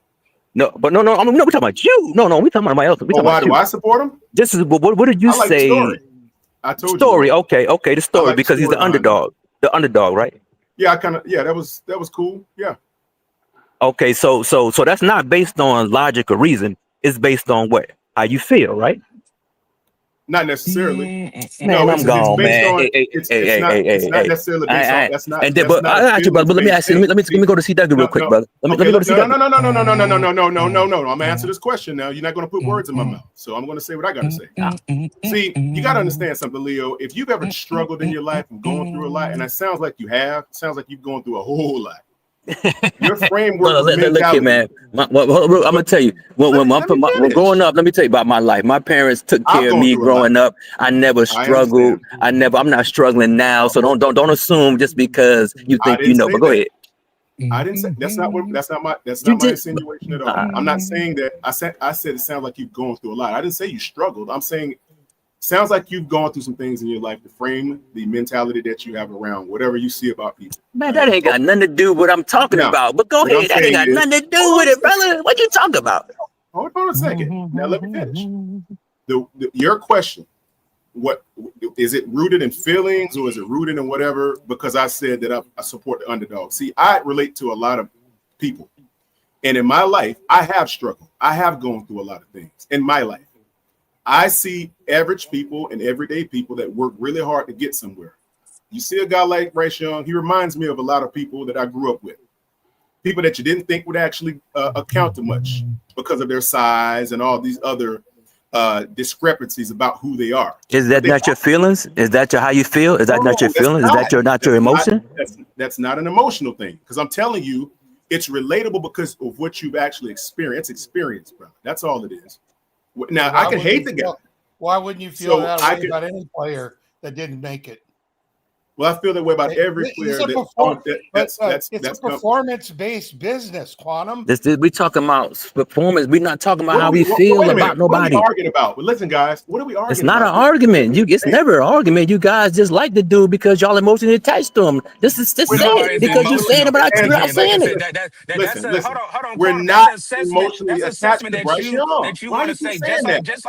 Speaker 3: No, but no, we're talking about you. No, we talking about somebody else. We
Speaker 7: Well,
Speaker 3: talking
Speaker 7: why
Speaker 3: about
Speaker 7: do
Speaker 3: you.
Speaker 7: I support him?
Speaker 3: This is what did you
Speaker 7: I like the
Speaker 3: say?
Speaker 7: story. I told you.
Speaker 3: Story, okay, the
Speaker 7: I
Speaker 3: story
Speaker 7: like the
Speaker 3: because he's
Speaker 7: story
Speaker 3: the
Speaker 7: behind it.
Speaker 3: underdog. The underdog, right?
Speaker 7: Yeah, that was cool. Yeah.
Speaker 3: Okay, so that's not based on logic or reason. It's based on what? How you feel, right?
Speaker 7: Not necessarily.
Speaker 3: Man,
Speaker 7: No,
Speaker 3: I'm
Speaker 7: it's
Speaker 3: gone,
Speaker 7: based
Speaker 3: man.
Speaker 7: on it's not necessarily based on
Speaker 3: But
Speaker 7: not a
Speaker 3: I got you, brother. But let me
Speaker 7: feelings-based
Speaker 3: ask you.
Speaker 7: thing.
Speaker 3: Let me go to CW real quick, brother. Let
Speaker 7: Okay,
Speaker 3: me go to
Speaker 7: no.
Speaker 3: CW.
Speaker 7: I'm gonna answer this question now. You're not gonna put words in my mouth, so I'm gonna say what I gotta say. See, you gotta understand something, Leo. If you've ever struggled in your life and going through a lot, and it sounds like you have, it sounds like you've gone through a whole lot. Your framework of
Speaker 3: Look here,
Speaker 7: mentality.
Speaker 3: man. I'm gonna tell you. When growing up, let me tell you about my life. My parents took care of me growing up. I never struggled. I'm not struggling now. So don't assume just because you think you know. But go ahead.
Speaker 7: I didn't say that's not my insinuation at all. I'm not saying that. I said it sounds like you've gone through a lot. I didn't say you struggled. I'm saying sounds like you've gone through some things in your life to frame the mentality that you have around whatever you see about people.
Speaker 3: Man, that ain't got nothing to do with what I'm talking about. But go ahead. That ain't got nothing to do with it, brother. What you talking about?
Speaker 7: Hold on a second. Now let me finish. Your question, what is it rooted in feelings or is it rooted in whatever? Because I said that I support the underdog. See, I relate to a lot of people. And in my life, I have struggled. I have gone through a lot of things in my life. I see average people and everyday people that work really hard to get somewhere. You see a guy like Bryce Young, he reminds me of a lot of people that I grew up with. People that you didn't think would actually account to much because of their size and all these other discrepancies about who they are.
Speaker 3: Is that not your feelings? Is that how you feel? Is that not your feelings? Is that not your emotion?
Speaker 7: That's not an emotional thing. Because I'm telling you, it's relatable because of what you've actually experienced. It's experience, bro. That's all it is. Now, I can hate the guy.
Speaker 10: Why wouldn't you feel that way about any player that didn't make it?
Speaker 7: Well, I feel that way about every player.
Speaker 10: It's a performance-based business, Quantum.
Speaker 3: We talking about performance. We're not talking about how we feel about nobody.
Speaker 7: What are we arguing about? But listen, guys, what are we arguing about?
Speaker 3: It's not an argument. It's never an argument. You guys just like the dude because y'all emotionally attached to him. This is just it because you saying it, but you're not saying it.
Speaker 7: Listen.
Speaker 15: Hold on.
Speaker 7: We're not emotionally attached to Bryce Young.
Speaker 15: That you
Speaker 7: Why
Speaker 15: want
Speaker 7: do
Speaker 15: to
Speaker 7: you
Speaker 15: say,
Speaker 7: keep saying that?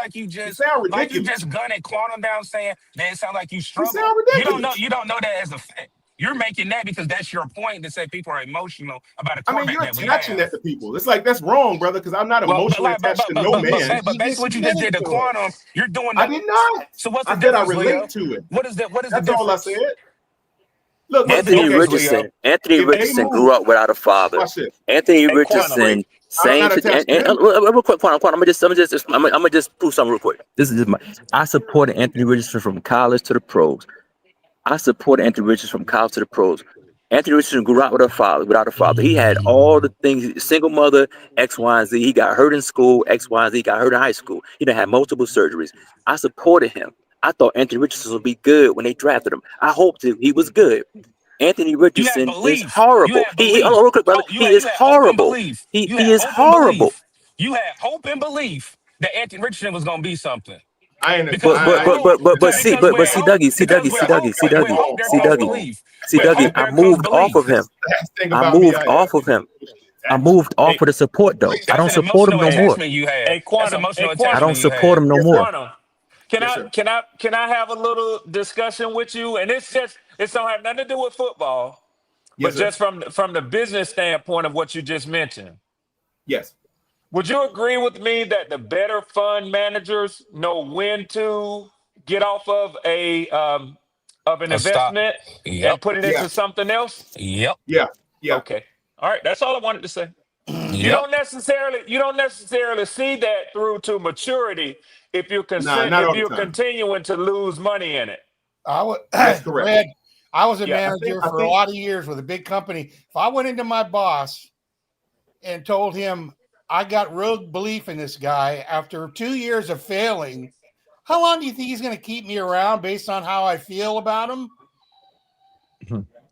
Speaker 15: like you just gunned Quantum down saying that it sounds like you struggle.
Speaker 7: sound ridiculous.
Speaker 15: You don't know that as a fact. You're making that because that's your point to say people are emotional about a quarterback
Speaker 7: you're
Speaker 15: that we
Speaker 7: attaching
Speaker 15: have.
Speaker 7: that to people. It's like that's wrong, brother. Because I'm not emotionally attached to no man.
Speaker 15: But basically, what you just did to Quantum, you're doing.
Speaker 7: I did not.
Speaker 15: So what's the
Speaker 7: I said I
Speaker 15: difference,
Speaker 7: relate
Speaker 15: Leo?
Speaker 7: to it.
Speaker 15: What is that? What is
Speaker 7: that's
Speaker 15: the difference?
Speaker 7: all I said. Look,
Speaker 3: Anthony Richardson grew up without a father. Anthony Richardson, same. Real quick, Quantum. I'm gonna just prove something real quick. I supported Anthony Richardson from college to the pros. I supported Anthony Richardson from college to the pros. Anthony Richardson grew up without a father. He had all the things, single mother, X, Y, and Z. He got hurt in school, X, Y, and Z. He got hurt in high school. He done had multiple surgeries. I supported him. I thought Anthony Richardson would be good when they drafted him. I hoped he was good. Anthony Richardson is horrible. Real quick, brother. He is horrible. He is horrible.
Speaker 15: You had hope and belief that Anthony Richardson was going to be something.
Speaker 3: See Dougie, I moved off of him. I moved off of the support though. I don't support him no more. I don't support him no more.
Speaker 15: Can I have a little discussion with you? And it don't have nothing to do with football, but just from the business standpoint of what you just mentioned.
Speaker 7: Yes.
Speaker 15: Would you agree with me that the better fund managers know when to get off of an investment and put it into something else?
Speaker 7: Yeah.
Speaker 15: Okay. All right. That's all I wanted to say. You don't necessarily see that through to maturity if you're continuing to lose money in it.
Speaker 7: That's correct.
Speaker 10: Red, I was a manager for a lot of years with a big company. If I went into my boss and told him I got real belief in this guy after 2 years of failing, how long do you think he's going to keep me around based on how I feel about him?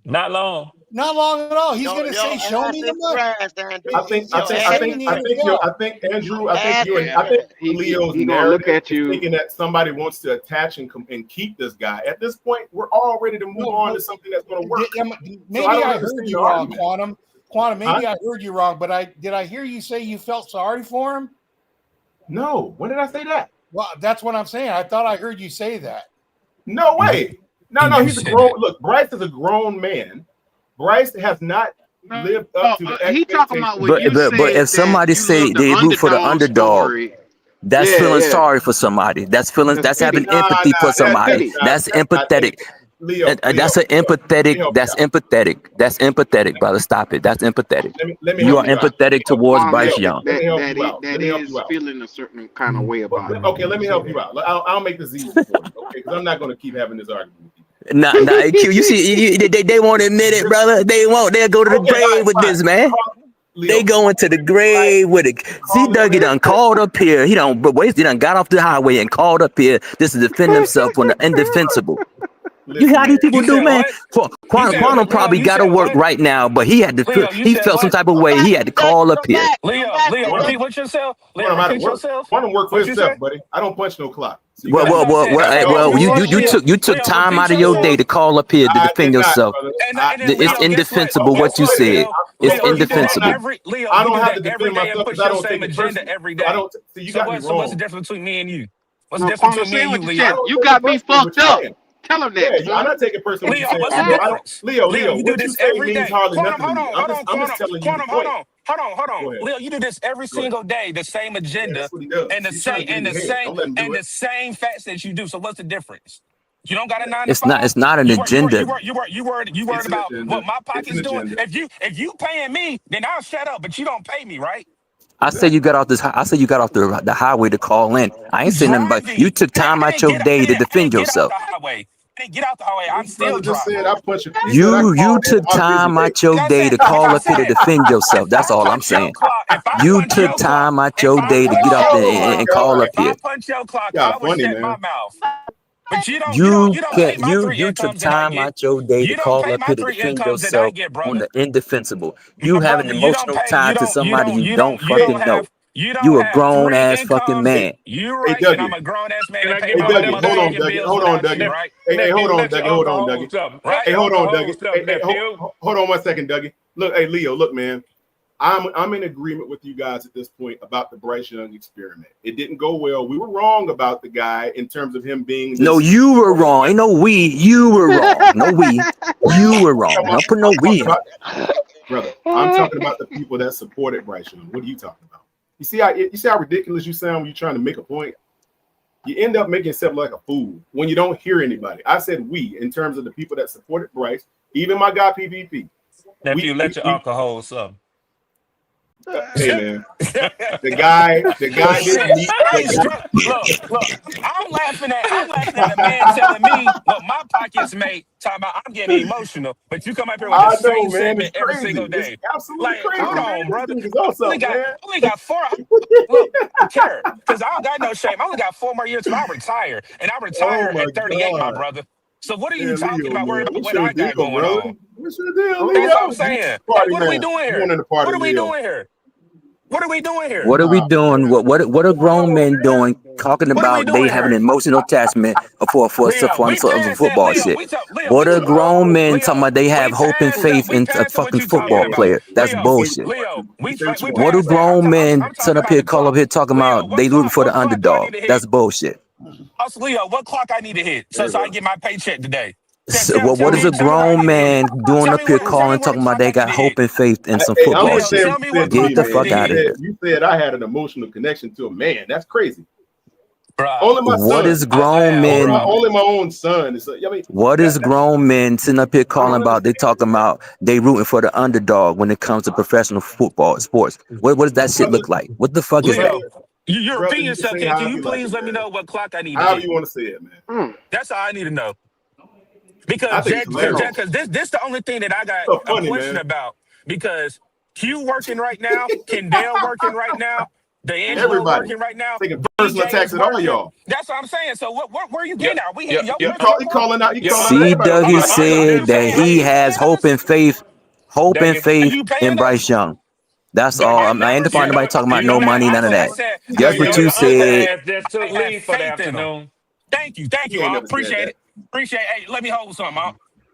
Speaker 15: Not long.
Speaker 10: Not long at all. He's going to say, "Show me the money."
Speaker 7: I think Leo's narrative is thinking that somebody wants to attach and keep this guy. At this point, we're all ready to move on to something that's going to work.
Speaker 10: Maybe I heard you wrong, Quantum. Quantum, maybe I heard you wrong, but did I hear you say you felt sorry for him?
Speaker 7: No. When did I say that?
Speaker 10: Well, that's what I'm saying. I thought I heard you say that.
Speaker 7: No way. No, he's a grown. Look, Bryce is a grown man. Bryce has not lived up to the
Speaker 1: He talking about what you
Speaker 3: But
Speaker 1: said
Speaker 3: if somebody
Speaker 1: that you
Speaker 3: say
Speaker 1: love the
Speaker 3: they root for the underdog,
Speaker 1: story.
Speaker 3: that's feeling sorry for somebody. That's having empathy for somebody. That's empathetic.
Speaker 7: Leo,
Speaker 3: That's an empathetic. That's empathetic. That's empathetic, brother. Stop it. That's empathetic.
Speaker 7: Let me
Speaker 3: You
Speaker 7: help
Speaker 3: are
Speaker 7: you out.
Speaker 3: empathetic towards Bryce
Speaker 1: That,
Speaker 3: Young.
Speaker 1: that is feeling a certain kind of way about it.
Speaker 7: Okay, let me help you out. I'll make this easy for you, okay? Because I'm not going to keep having this argument with you.
Speaker 3: Nah, Q. You see, they won't admit it, brother. They won't. They'll go to the grave with this, man. They going to the grave with it. See, Dougie done called up here. He done got off the highway and called up here just to defend himself on the indefensible. You hear how these people do, man? Quantum probably got to work right now, but he had to. He felt some type of way. He had to call up here.
Speaker 8: Leo, repeat what yourself. Leo, repeat yourself.
Speaker 7: Quantum work for himself, buddy. I don't punch no clock. So
Speaker 3: you took time out of your day to call up here to defend yourself. It's indefensible what you said. It's indefensible.
Speaker 8: Leo,
Speaker 7: I don't
Speaker 8: you
Speaker 7: have
Speaker 8: do
Speaker 7: to
Speaker 8: that every
Speaker 7: defend
Speaker 8: day and
Speaker 7: myself
Speaker 8: push
Speaker 7: because I
Speaker 8: your
Speaker 7: don't
Speaker 8: same
Speaker 7: take it
Speaker 8: agenda
Speaker 7: personally.
Speaker 8: every day.
Speaker 7: I don't. See, you got me wrong.
Speaker 8: What's the difference between me and you? What's
Speaker 1: No,
Speaker 8: the difference
Speaker 1: Quantum,
Speaker 8: between me and you, Leo?
Speaker 1: you got me fucked up. Tell him that.
Speaker 7: Yeah, I'm not taking personally.
Speaker 8: Leo, what's the difference?
Speaker 7: Leo,
Speaker 8: you do
Speaker 7: what you
Speaker 8: this
Speaker 7: say
Speaker 8: every
Speaker 7: means
Speaker 8: day.
Speaker 7: hardly
Speaker 8: Quantum,
Speaker 7: nothing to me. I'm just telling you the
Speaker 8: hold
Speaker 7: point.
Speaker 8: on. Leo, you do this every single day, the same agenda, and the same facts that you do. So what's the difference? You don't got a 9 to 5.
Speaker 3: It's not an agenda.
Speaker 8: You worried about what my pocket's doing. If you paying me, then I'll shut up. But you don't pay me, right?
Speaker 3: I said you got off this. I said you got off the highway to call in. I ain't saying nothing about you took time out your day to defend yourself.
Speaker 8: Get out the highway. I'm still driving.
Speaker 3: You took time out your day to call up here to defend yourself. That's all I'm saying. You took time out your day to get up there and call up here.
Speaker 8: If I punch your clock, I would shut my mouth. But you don't pay my 3
Speaker 3: you took
Speaker 8: incomes that I
Speaker 3: time
Speaker 8: get.
Speaker 3: out your day to
Speaker 8: You don't
Speaker 3: call
Speaker 8: pay
Speaker 3: up
Speaker 8: my
Speaker 3: here to
Speaker 8: 3
Speaker 3: defend
Speaker 8: incomes that I
Speaker 3: yourself
Speaker 8: get,
Speaker 3: on
Speaker 8: brother.
Speaker 3: the indefensible. You have an
Speaker 8: Brother, you don't
Speaker 3: emotional
Speaker 8: pay.
Speaker 3: tie to somebody you don't fucking know. You a grown
Speaker 8: 3
Speaker 3: ass fucking
Speaker 8: incomes.
Speaker 3: man.
Speaker 8: You're right, and I'm a grown ass man that pay my
Speaker 7: Dougie,
Speaker 8: motherfucking bills without you, right?
Speaker 7: Hey, hold on, Dougie. Hold on, Dougie.
Speaker 8: Right?
Speaker 7: Hey, hold on, Dougie. Hold on 1 second, Dougie. Look, hey, Leo, look, man. I'm in agreement with you guys at this point about the Bryce Young experiment. It didn't go well. We were wrong about the guy in terms of him being.
Speaker 3: No, you were wrong. Ain't no we. You were wrong. No we. You were wrong. Don't put no we in.
Speaker 7: Brother, I'm talking about the people that supported Bryce Young. What are you talking about? You see how ridiculous you sound when you're trying to make a point? You end up making yourself like a fool when you don't hear anybody. I said we in terms of the people that supported Bryce, even my guy PvP.
Speaker 15: Nephew, let your alcohol or something.
Speaker 7: Hey man, the guy didn't need.
Speaker 8: Look, I'm laughing at a man telling me what my pockets make. Talking about I'm getting emotional, but you come up here with the same segment every single day. Like, hold on, brother. I only got 4. Look, I care because I don't got no shame. I only got 4 more years till I retire, and I retire at 38, my brother. So what are you talking about? Worried about what I got going on?
Speaker 7: What's your deal,
Speaker 8: That's what I'm saying. Like, what are we doing here? What are we doing here? What are we doing here?
Speaker 3: What are we doing? What are grown men doing? Talking about they have an emotional attachment for football shit. What are grown men talking about they have hope and faith in a fucking football player? That's bullshit. What do grown men sit up here, call up here talking about they rooting for the underdog? That's bullshit.
Speaker 8: Leo, what clock I need to hit so I get my paycheck today?
Speaker 3: So, what is a grown man doing up here calling, talking about they got hope and faith in some football shit? Get the fuck out of here.
Speaker 7: You said I had an emotional connection to a man. That's crazy.
Speaker 8: Bruh.
Speaker 7: Only my son.
Speaker 3: What is grown men?
Speaker 7: Only my own son.
Speaker 3: What is grown men sitting up here calling about? They talking about they rooting for the underdog when it comes to professional football sports. What does that shit look like? What the fuck is that?
Speaker 8: You're repeating yourself. Can you please let me know what clock I need to hit?
Speaker 7: However you want to say it, man.
Speaker 8: That's all I need to know. Because this the only thing that I got a question about. Because Q working right now, Kendall working right now, D'Angelo working right now.
Speaker 7: Taking personal attacks at all y'all.
Speaker 8: That's what I'm saying. So where are you getting at? We
Speaker 7: You calling out.
Speaker 3: See, Dougie said that he has hope and faith in Bryce Young. That's all. I ain't the part nobody talking about no money, none of that. That's what you said.
Speaker 15: Just took leave for the afternoon.
Speaker 8: Thank you. I appreciate it. Hey, let me hold something, Mom.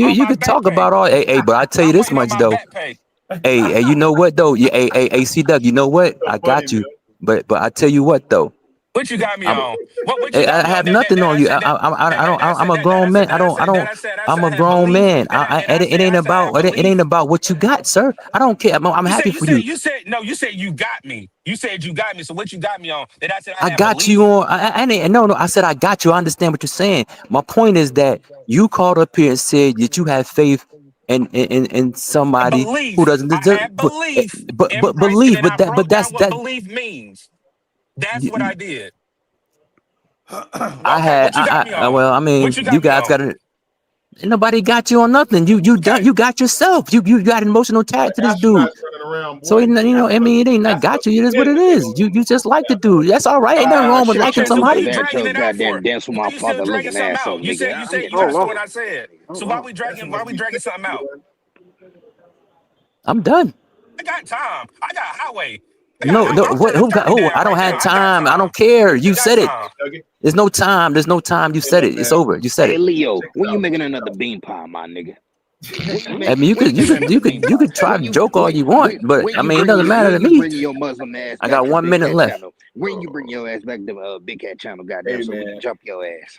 Speaker 21: you
Speaker 15: on
Speaker 21: you
Speaker 15: my
Speaker 21: could
Speaker 15: back
Speaker 21: talk
Speaker 15: pay.
Speaker 21: about all. Hey, but I tell you
Speaker 15: I'm
Speaker 21: this
Speaker 15: waiting on
Speaker 21: much
Speaker 15: my
Speaker 21: though.
Speaker 15: back pay.
Speaker 21: Hey, you know what though? Yeah, hey, C Doug, you know what? I got you. But I tell you what though.
Speaker 15: What you got me
Speaker 21: I'm
Speaker 15: on? What you
Speaker 21: Hey,
Speaker 15: got
Speaker 21: I
Speaker 15: me on?
Speaker 21: have nothing on
Speaker 15: I
Speaker 21: you.
Speaker 15: said that
Speaker 21: I don't. I'm a grown man.
Speaker 15: that I said
Speaker 21: I'm a
Speaker 15: I had
Speaker 21: grown
Speaker 15: belief
Speaker 21: man. It ain't
Speaker 15: I had
Speaker 21: about. It ain't
Speaker 15: belief.
Speaker 21: about what you got, sir. I don't care. I'm happy for you.
Speaker 15: You said no. You said you got me. You said you got me. So what you got me on? That I said I
Speaker 21: I
Speaker 15: had
Speaker 21: got you
Speaker 15: belief.
Speaker 21: on. I ain't. No. I said I got you. I understand what you're saying. My point is that you called up here and said that you have faith in somebody who
Speaker 15: Belief.
Speaker 21: doesn't
Speaker 15: I
Speaker 21: deserve.
Speaker 15: had belief in
Speaker 21: But
Speaker 15: Bryce, and
Speaker 21: believe.
Speaker 15: then I
Speaker 21: But
Speaker 15: broke down
Speaker 21: that's
Speaker 15: what
Speaker 21: that.
Speaker 15: belief means. That's what
Speaker 21: You,
Speaker 15: I did.
Speaker 21: I
Speaker 15: Okay,
Speaker 21: had.
Speaker 15: what you got me on?
Speaker 21: Well, I
Speaker 15: What
Speaker 21: mean,
Speaker 15: you
Speaker 21: you
Speaker 15: got me
Speaker 21: guys
Speaker 15: on?
Speaker 21: got to. Nobody got you on nothing. You done.
Speaker 15: Okay.
Speaker 21: You got yourself. You got emotional tag to this dude.
Speaker 7: Astronauts running around,
Speaker 21: So
Speaker 7: boy.
Speaker 21: I mean, it ain't not
Speaker 7: That's
Speaker 21: got
Speaker 7: what
Speaker 21: you. It is what it
Speaker 7: pathetic they
Speaker 21: is.
Speaker 7: gonna do.
Speaker 21: You just like the dude. That's all right. Ain't nothing wrong with
Speaker 17: Shut
Speaker 21: liking
Speaker 17: your
Speaker 15: Okay, so
Speaker 17: big
Speaker 15: why
Speaker 21: somebody.
Speaker 15: you
Speaker 17: fat,
Speaker 15: dragging
Speaker 17: your
Speaker 15: it out
Speaker 17: goddamn
Speaker 15: for?
Speaker 17: dance with
Speaker 15: Why
Speaker 17: my
Speaker 15: you still
Speaker 17: father
Speaker 15: dragging
Speaker 17: looking
Speaker 15: something
Speaker 17: ass up,
Speaker 15: out?
Speaker 17: nigga.
Speaker 15: You
Speaker 1: Hold
Speaker 15: understood
Speaker 1: on.
Speaker 15: what I said. So
Speaker 1: Hold on.
Speaker 15: why we dragging something out?
Speaker 21: I'm done.
Speaker 15: I got time. I got highway.
Speaker 21: No.
Speaker 15: I'm
Speaker 21: What?
Speaker 15: turning
Speaker 21: Who got?
Speaker 15: 30
Speaker 21: Who?
Speaker 15: down
Speaker 21: I don't
Speaker 15: right
Speaker 21: have
Speaker 15: now. I got
Speaker 21: time. I don't
Speaker 15: time.
Speaker 21: care.
Speaker 15: I
Speaker 21: You
Speaker 15: got
Speaker 21: said it.
Speaker 15: time.
Speaker 7: Dougie,
Speaker 21: There's no time. There's no time. You
Speaker 7: hey,
Speaker 21: said
Speaker 7: look,
Speaker 21: it. It's
Speaker 7: man,
Speaker 21: over. You said
Speaker 17: Hey
Speaker 21: it.
Speaker 17: Leo,
Speaker 7: check it
Speaker 17: when you
Speaker 7: out,
Speaker 17: making
Speaker 7: man.
Speaker 17: another bean pie, my nigga? When you
Speaker 21: I
Speaker 17: make
Speaker 21: mean,
Speaker 17: when you making another bean
Speaker 21: you
Speaker 17: pie?
Speaker 21: could try to joke all you want, but
Speaker 17: When
Speaker 21: I
Speaker 17: you
Speaker 21: mean, it
Speaker 17: bring
Speaker 21: doesn't
Speaker 17: your
Speaker 21: matter to me.
Speaker 17: Muslim ass
Speaker 21: I
Speaker 17: back
Speaker 21: got
Speaker 17: to the
Speaker 21: 1
Speaker 17: Big
Speaker 21: minute
Speaker 17: Cat
Speaker 21: left.
Speaker 17: channel? When you bring your ass back to Big Cat channel, goddamn,
Speaker 7: Hey,
Speaker 17: so we can
Speaker 7: man.
Speaker 17: jump your ass.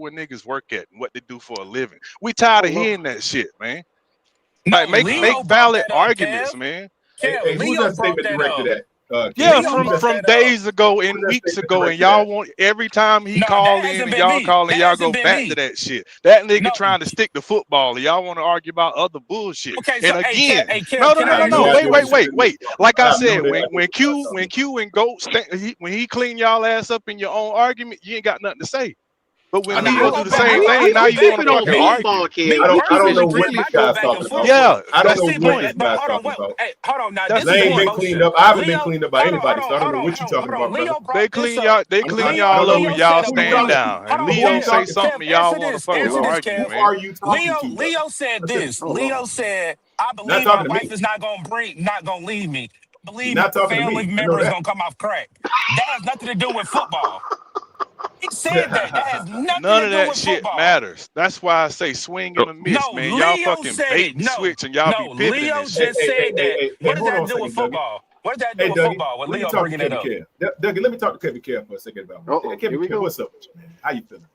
Speaker 14: where niggas work at and what they do for a living. We tired of hearing that shit, man.
Speaker 15: No,
Speaker 14: Like make
Speaker 15: Leo brought
Speaker 14: valid
Speaker 15: that up,
Speaker 14: arguments,
Speaker 15: Kev.
Speaker 14: man.
Speaker 15: Kev,
Speaker 7: Who's
Speaker 15: Leo
Speaker 7: that
Speaker 15: brought
Speaker 7: statement
Speaker 15: that
Speaker 7: directed
Speaker 15: up.
Speaker 7: at?
Speaker 14: Yeah,
Speaker 15: Leo brought
Speaker 14: from
Speaker 15: that up.
Speaker 14: days ago and
Speaker 7: Who's that
Speaker 14: weeks
Speaker 7: statement
Speaker 14: ago, and
Speaker 7: directed at?
Speaker 14: y'all want every time he
Speaker 15: No,
Speaker 14: call
Speaker 15: that
Speaker 14: in
Speaker 15: hasn't
Speaker 14: and
Speaker 15: been
Speaker 14: y'all
Speaker 15: me.
Speaker 14: call in,
Speaker 15: That
Speaker 14: y'all go
Speaker 15: hasn't been
Speaker 14: back to
Speaker 15: me.
Speaker 14: that shit. That nigga
Speaker 15: No.
Speaker 14: trying to stick to football, and y'all want to argue about other bullshit.
Speaker 15: Okay, so
Speaker 14: And
Speaker 15: hey,
Speaker 14: again,
Speaker 15: Kev,
Speaker 14: no,
Speaker 15: can I ask you a
Speaker 14: wait. Like I said,
Speaker 7: when
Speaker 14: when Q and Goat when he clean y'all ass up in your own argument, you ain't got nothing to say. But when
Speaker 15: I mean,
Speaker 14: Leo
Speaker 15: I
Speaker 14: do
Speaker 15: go
Speaker 14: the
Speaker 15: back.
Speaker 14: same
Speaker 15: I
Speaker 14: thing, now
Speaker 15: go
Speaker 14: you
Speaker 15: back.
Speaker 14: want to fucking argue.
Speaker 15: Me
Speaker 7: I don't
Speaker 15: personally,
Speaker 7: know what
Speaker 15: Kev,
Speaker 7: this
Speaker 15: I go
Speaker 7: guy's
Speaker 15: back and
Speaker 7: talking about.
Speaker 15: forth.
Speaker 14: Yeah,
Speaker 7: I don't
Speaker 14: that's
Speaker 7: know
Speaker 14: the
Speaker 7: what
Speaker 14: point.
Speaker 7: this
Speaker 15: But
Speaker 7: guy's
Speaker 15: hold on,
Speaker 7: talking about.
Speaker 15: hey, hold on. Now
Speaker 14: That's
Speaker 15: this
Speaker 14: the
Speaker 15: is
Speaker 7: They
Speaker 15: the
Speaker 7: ain't been
Speaker 14: point.
Speaker 7: cleaned
Speaker 15: emotion.
Speaker 7: up. I haven't been
Speaker 15: Leo,
Speaker 7: cleaned up by anybody, so I don't know
Speaker 15: hold
Speaker 7: what you're talking
Speaker 15: on.
Speaker 7: about, brother.
Speaker 15: Leo brought this up.
Speaker 14: They clean
Speaker 7: I
Speaker 14: y'all
Speaker 7: don't know
Speaker 14: up
Speaker 7: who
Speaker 14: and
Speaker 7: you
Speaker 14: y'all
Speaker 7: who you
Speaker 14: stand
Speaker 7: talking to.
Speaker 14: down.
Speaker 15: Hold
Speaker 14: And
Speaker 15: on,
Speaker 7: Who are
Speaker 14: Leo
Speaker 7: you
Speaker 14: say
Speaker 7: talking to?
Speaker 14: something
Speaker 15: Kev,
Speaker 14: and y'all
Speaker 15: answer
Speaker 14: want to
Speaker 15: this.
Speaker 14: fucking
Speaker 15: Answer this,
Speaker 14: argue,
Speaker 7: Who
Speaker 15: Kev.
Speaker 14: man.
Speaker 7: are you talking to, brother?
Speaker 15: Leo said this.
Speaker 7: Hold on.
Speaker 15: Leo said, I
Speaker 7: You're not
Speaker 15: believe my
Speaker 7: talking to
Speaker 15: wife
Speaker 7: me.
Speaker 15: is not gonna leave me. I
Speaker 7: He's
Speaker 15: believe
Speaker 7: not
Speaker 15: my
Speaker 7: talking to
Speaker 15: family
Speaker 7: me. I know
Speaker 15: member is
Speaker 7: that.
Speaker 15: gonna come off crack. That has nothing to do with football.
Speaker 8: He said that. That has nothing
Speaker 14: None
Speaker 8: to
Speaker 14: of
Speaker 8: do
Speaker 14: that
Speaker 8: with
Speaker 14: shit
Speaker 8: football.
Speaker 14: matters. That's why I say swing and a miss,
Speaker 8: No,
Speaker 14: man. Y'all
Speaker 8: Leo
Speaker 14: fucking
Speaker 8: said
Speaker 14: bait
Speaker 8: it.
Speaker 14: and
Speaker 8: No,
Speaker 14: switch, and y'all be
Speaker 8: no,
Speaker 14: pivoting
Speaker 8: Leo
Speaker 14: and shit.
Speaker 8: just said that. What does
Speaker 7: Hold
Speaker 8: that
Speaker 7: on
Speaker 8: have
Speaker 7: a
Speaker 8: to do with
Speaker 7: second, Dougie.
Speaker 8: football? What does that do
Speaker 7: Hey,
Speaker 8: with
Speaker 7: Dougie,
Speaker 8: football? With
Speaker 7: let me
Speaker 8: Leo
Speaker 7: talk to
Speaker 8: bringing it
Speaker 7: Kevin
Speaker 8: up?
Speaker 7: Kev. Dougie, let me talk to Kevin Kev for a second about one.
Speaker 1: Here
Speaker 7: Kevin
Speaker 1: we
Speaker 7: Kev,
Speaker 1: go.
Speaker 7: what's up with you, man? How you feeling?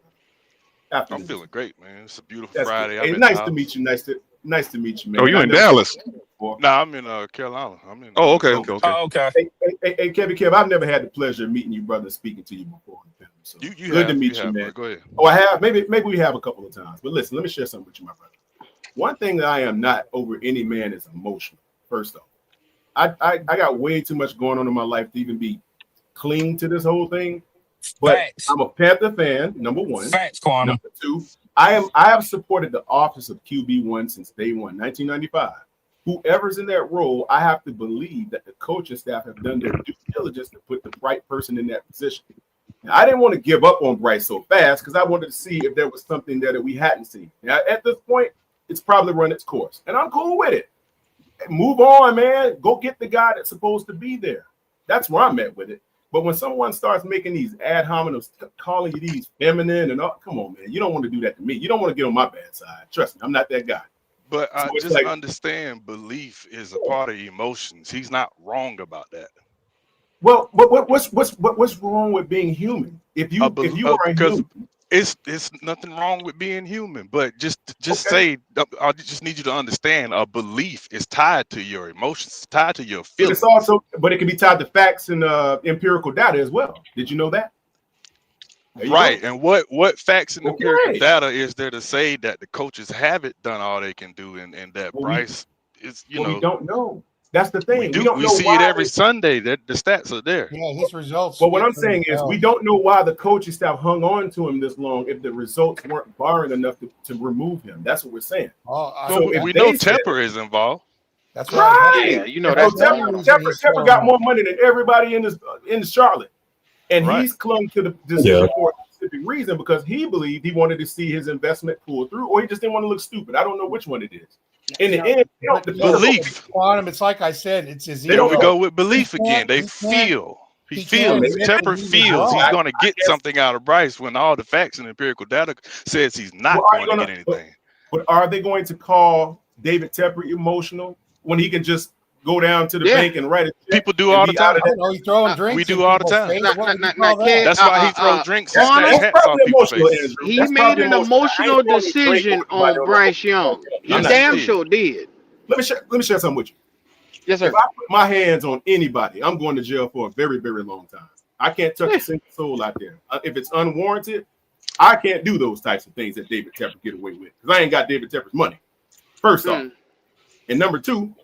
Speaker 7: After
Speaker 14: I'm
Speaker 7: this,
Speaker 14: feeling great, man. It's a beautiful
Speaker 7: that's good.
Speaker 14: Friday.
Speaker 7: Hey,
Speaker 14: I'm in the
Speaker 7: nice to
Speaker 14: house.
Speaker 7: meet you. Nice to meet you, man.
Speaker 14: Oh, you
Speaker 7: I've
Speaker 14: in
Speaker 7: never
Speaker 14: Dallas?
Speaker 7: met you before.
Speaker 14: Nah, I'm in Carolina. I'm in.
Speaker 7: Oh,
Speaker 14: okay.
Speaker 8: Oh, okay.
Speaker 7: Hey, Kevin Kev, I've never had the pleasure of meeting you, brother, speaking to you before. So
Speaker 14: You
Speaker 7: good to
Speaker 14: have,
Speaker 7: meet you, man.
Speaker 14: but go ahead.
Speaker 7: Oh, I have. Maybe we have a couple of times. But listen, let me share something with you, my brother. One thing that I am not over any man is emotional. First off, I got way too much going on in my life to even be cling to this whole thing. But
Speaker 8: Facts.
Speaker 7: I'm a Panther fan, number one.
Speaker 8: Facts, Quantum.
Speaker 7: Number two, I have supported the office of QB1 since day one, 1995. Whoever's in that role, I have to believe that the coaching staff have done their due diligence to put the right person in that position. Now, I didn't want to give up on Bryce so fast because I wanted to see if there was something there that we hadn't seen. Now, at this point, it's probably run its course, and I'm cool with it. Move on, man. Go get the guy that's supposed to be there. That's where I'm at with it. But when someone starts making these ad hominems, calling you these feminine and all, come on, man. You don't want to do that to me. You don't want to get on my bad side. Trust me, I'm not that guy.
Speaker 14: But
Speaker 7: So it's
Speaker 14: just
Speaker 7: like,
Speaker 14: understand belief is a part of emotions. He's not wrong about that.
Speaker 7: well, what's wrong with being human? If you are
Speaker 14: Because
Speaker 7: human,
Speaker 14: it's nothing wrong with being human. But just say, I just need you to understand, a belief is tied to your emotions, tied to your
Speaker 7: but
Speaker 14: feelings.
Speaker 7: it's also, but it can be tied to facts and empirical data as well. Did you know that?
Speaker 14: Right. And what facts and empirical
Speaker 7: Okay.
Speaker 14: data is there to say that the coaches haven't done all they can do, and that Bryce is,
Speaker 7: we don't know. That's the thing.
Speaker 14: We
Speaker 7: don't know
Speaker 14: see
Speaker 7: why
Speaker 14: it every Sunday. That the stats are there.
Speaker 10: Yeah, his results.
Speaker 7: But what I'm saying is, we don't know why the coaching staff hung on to him this long if the results weren't barring enough to remove him. That's what we're saying.
Speaker 14: So we know Tepper is involved.
Speaker 10: That's
Speaker 7: right.
Speaker 1: Yeah, you know
Speaker 7: so
Speaker 1: that's
Speaker 7: Tepper got more money than everybody in Charlotte, and he's clung to the decision for a specific reason because he believed he wanted to see his investment pull through, or he just didn't want to look stupid. I don't know which one it is. In the end,
Speaker 14: belief.
Speaker 10: Quantum, it's like I said, it's his
Speaker 14: There
Speaker 10: ego.
Speaker 14: we go with belief again. They feel. He feels. Tepper feels he's going to get something out of Bryce when all the facts and empirical data says he's not going to get anything.
Speaker 7: But are they going to call David Tepper emotional when he can just go down to the bank and write it?
Speaker 14: People do all the time.
Speaker 10: He's throwing drinks.
Speaker 14: We do all the time.
Speaker 1: That's
Speaker 14: why he throws drinks and snatch hats off people's faces.
Speaker 1: He made an emotional decision on Bryce Young. He damn sure did.
Speaker 7: Let me share something with you.
Speaker 1: Yes, sir.
Speaker 7: If I put my hands on anybody, I'm going to jail for a very, very long time. I can't touch a single soul out there. If it's unwarranted, I can't do those types of things that David Tepper get away with because I ain't got David Tepper's money. First off, and number two,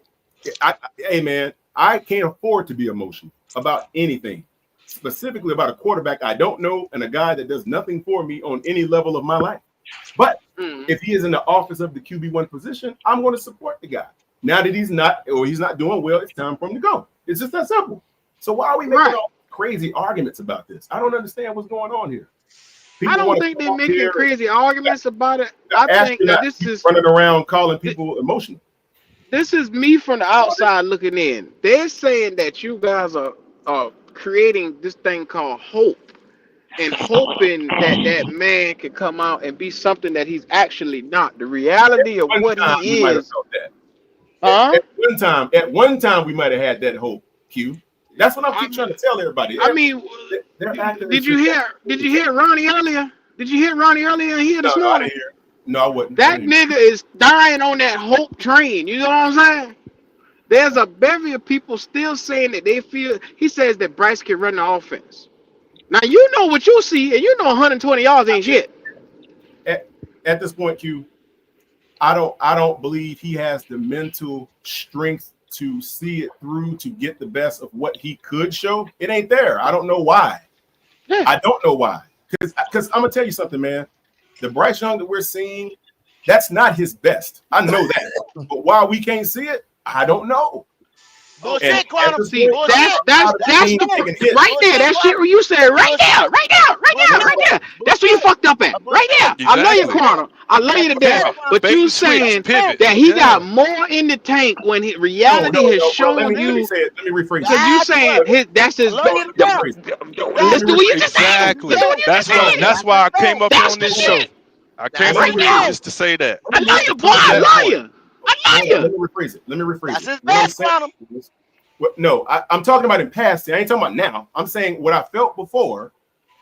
Speaker 7: hey man, I can't afford to be emotional about anything, specifically about a quarterback I don't know and a guy that does nothing for me on any level of my life. But if he is in the office of the QB1 position, I'm going to support the guy. Now that he's not doing well, it's time for him to go. It's just that simple. So why are we making all crazy arguments about this? I don't understand what's going on here.
Speaker 1: I don't think they're making crazy arguments about it. I think that this is
Speaker 7: running around calling people emotional.
Speaker 1: This is me from the outside looking in. They're saying that you guys are creating this thing called hope and hoping that man can come out and be something that he's actually not. The reality of what he is.
Speaker 7: At one time, we might have had that hope, Q. That's what I keep trying to tell everybody.
Speaker 1: I mean, did you hear Ronnie earlier? Did you hear Ronnie earlier here this morning?
Speaker 7: No, I wouldn't.
Speaker 1: That nigga is dying on that hope train. You know what I'm saying? There's a bevy of people still saying that they feel. He says that Bryce can run the offense. Now you know what you see, and you know 120 yards ain't shit.
Speaker 7: At this point, Q, I don't believe he has the mental strength to see it through to get the best of what he could show. It ain't there. I don't know why. I don't know why. Because I'm gonna tell you something, man. The Bryce Young that we're seeing, that's not his best. I know that. But why we can't see it, I don't know.
Speaker 5: Bullshit, Quantum.
Speaker 1: See, that's right there. That shit where you said right there. That's That's where you fucked up at. Right there. I love you,
Speaker 14: Exactly.
Speaker 1: Quantum. I love you to death. But
Speaker 14: Bait
Speaker 1: you
Speaker 14: and switch,
Speaker 1: saying
Speaker 14: pivot.
Speaker 1: that he
Speaker 14: Yeah.
Speaker 1: got more in the tank when reality has
Speaker 7: Well, let
Speaker 1: shown
Speaker 7: me
Speaker 1: you.
Speaker 7: say it. Let me rephrase
Speaker 1: So
Speaker 7: it.
Speaker 1: you saying that's his
Speaker 5: I love you to death.
Speaker 1: listen to what you just said.
Speaker 14: Exactly.
Speaker 1: Listen to what you just said.
Speaker 14: That's why I came up here
Speaker 1: That's
Speaker 14: on
Speaker 1: the
Speaker 14: this show.
Speaker 1: shit.
Speaker 14: I
Speaker 5: That's
Speaker 14: came
Speaker 5: his
Speaker 14: up
Speaker 1: Right
Speaker 14: here
Speaker 1: there.
Speaker 5: bag.
Speaker 14: just to say that.
Speaker 1: I love you,
Speaker 14: To
Speaker 1: boy.
Speaker 14: prove
Speaker 1: I
Speaker 14: that
Speaker 1: love
Speaker 14: point.
Speaker 1: you. I love
Speaker 7: Let
Speaker 1: you.
Speaker 7: me rephrase it. Let me rephrase
Speaker 5: That's
Speaker 7: it.
Speaker 5: his
Speaker 7: What I'm
Speaker 5: bag,
Speaker 7: saying
Speaker 5: Quantum.
Speaker 7: is, no, I'm talking about in past. I ain't talking about now. I'm saying what I felt before.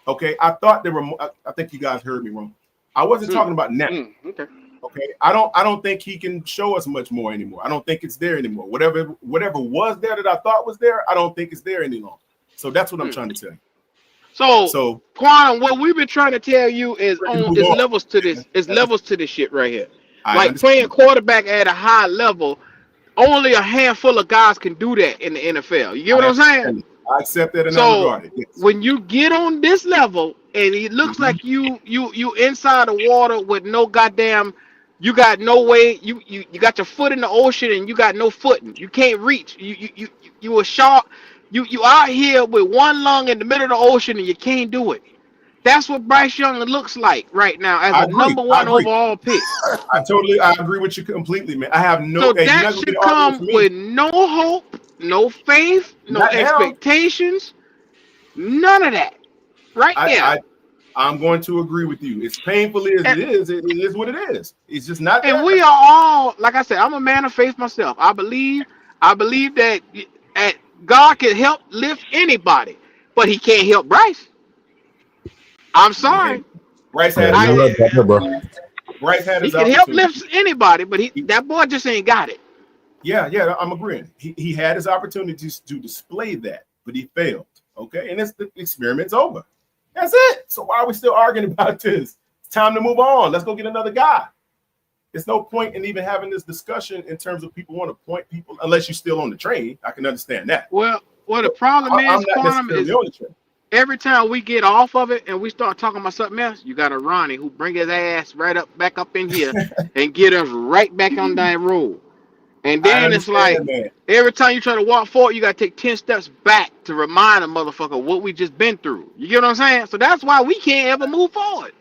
Speaker 7: Okay, I thought there were. I think you guys heard me wrong. I wasn't talking about now.
Speaker 1: Okay.
Speaker 7: Okay, I don't think he can show us much more anymore. I don't think it's there anymore. Whatever was there that I thought was there, I don't think it's there any longer. So that's what I'm trying to tell you.
Speaker 1: So Quantum, what we've been trying to tell you is levels to this. Is levels to this shit right here. Like playing quarterback at a high level, only a handful of guys can do that in the NFL. You get what I'm saying?
Speaker 7: I accept that in that
Speaker 1: So
Speaker 7: regard. Yes.
Speaker 1: when you get on this level and it looks like you inside the water with no goddamn, you got no way, you got your foot in the ocean and you got no footing. You can't reach. You a shark. You out here with one lung in the middle of the ocean and you can't do it. That's what Bryce Young looks like right now as
Speaker 7: I
Speaker 1: a
Speaker 7: agree.
Speaker 1: number one overall pick.
Speaker 7: I agree with you completely, man. I have no.
Speaker 1: So
Speaker 7: Hey, you're
Speaker 1: that
Speaker 7: not gonna get
Speaker 1: should
Speaker 7: an argument
Speaker 1: come
Speaker 7: from me.
Speaker 1: with no hope, no faith, no
Speaker 7: Not now.
Speaker 1: expectations, none of that. Right there.
Speaker 7: I'm going to agree with you. As painfully as it is what it is. It's just not there.
Speaker 1: And we are all, like I said, I'm a man of faith myself. I believe that God can help lift anybody, but he can't help Bryce. I'm sorry.
Speaker 7: Bryce had his opportunity. Bryce had
Speaker 1: He
Speaker 7: his
Speaker 1: can help
Speaker 7: opportunity.
Speaker 1: lift anybody, but that boy just ain't got it.
Speaker 7: Yeah, I'm agreeing. He had his opportunities to display that, but he failed. Okay, and the experiment's over. That's it. So why are we still arguing about this? It's time to move on. Let's go get another guy. There's no point in even having this discussion in terms of people want to point people, unless you're still on the train. I can understand that.
Speaker 1: Well, the problem is, Quantum, is every time we get off of it and we start talking about something else, you got a Ronnie who bring his ass back up in here and get us right back on that road. And then it's like every time you try to walk forward, you got to take 10 steps back to remind a motherfucker what we just been through. You get what I'm saying? So that's why we can't ever move forward.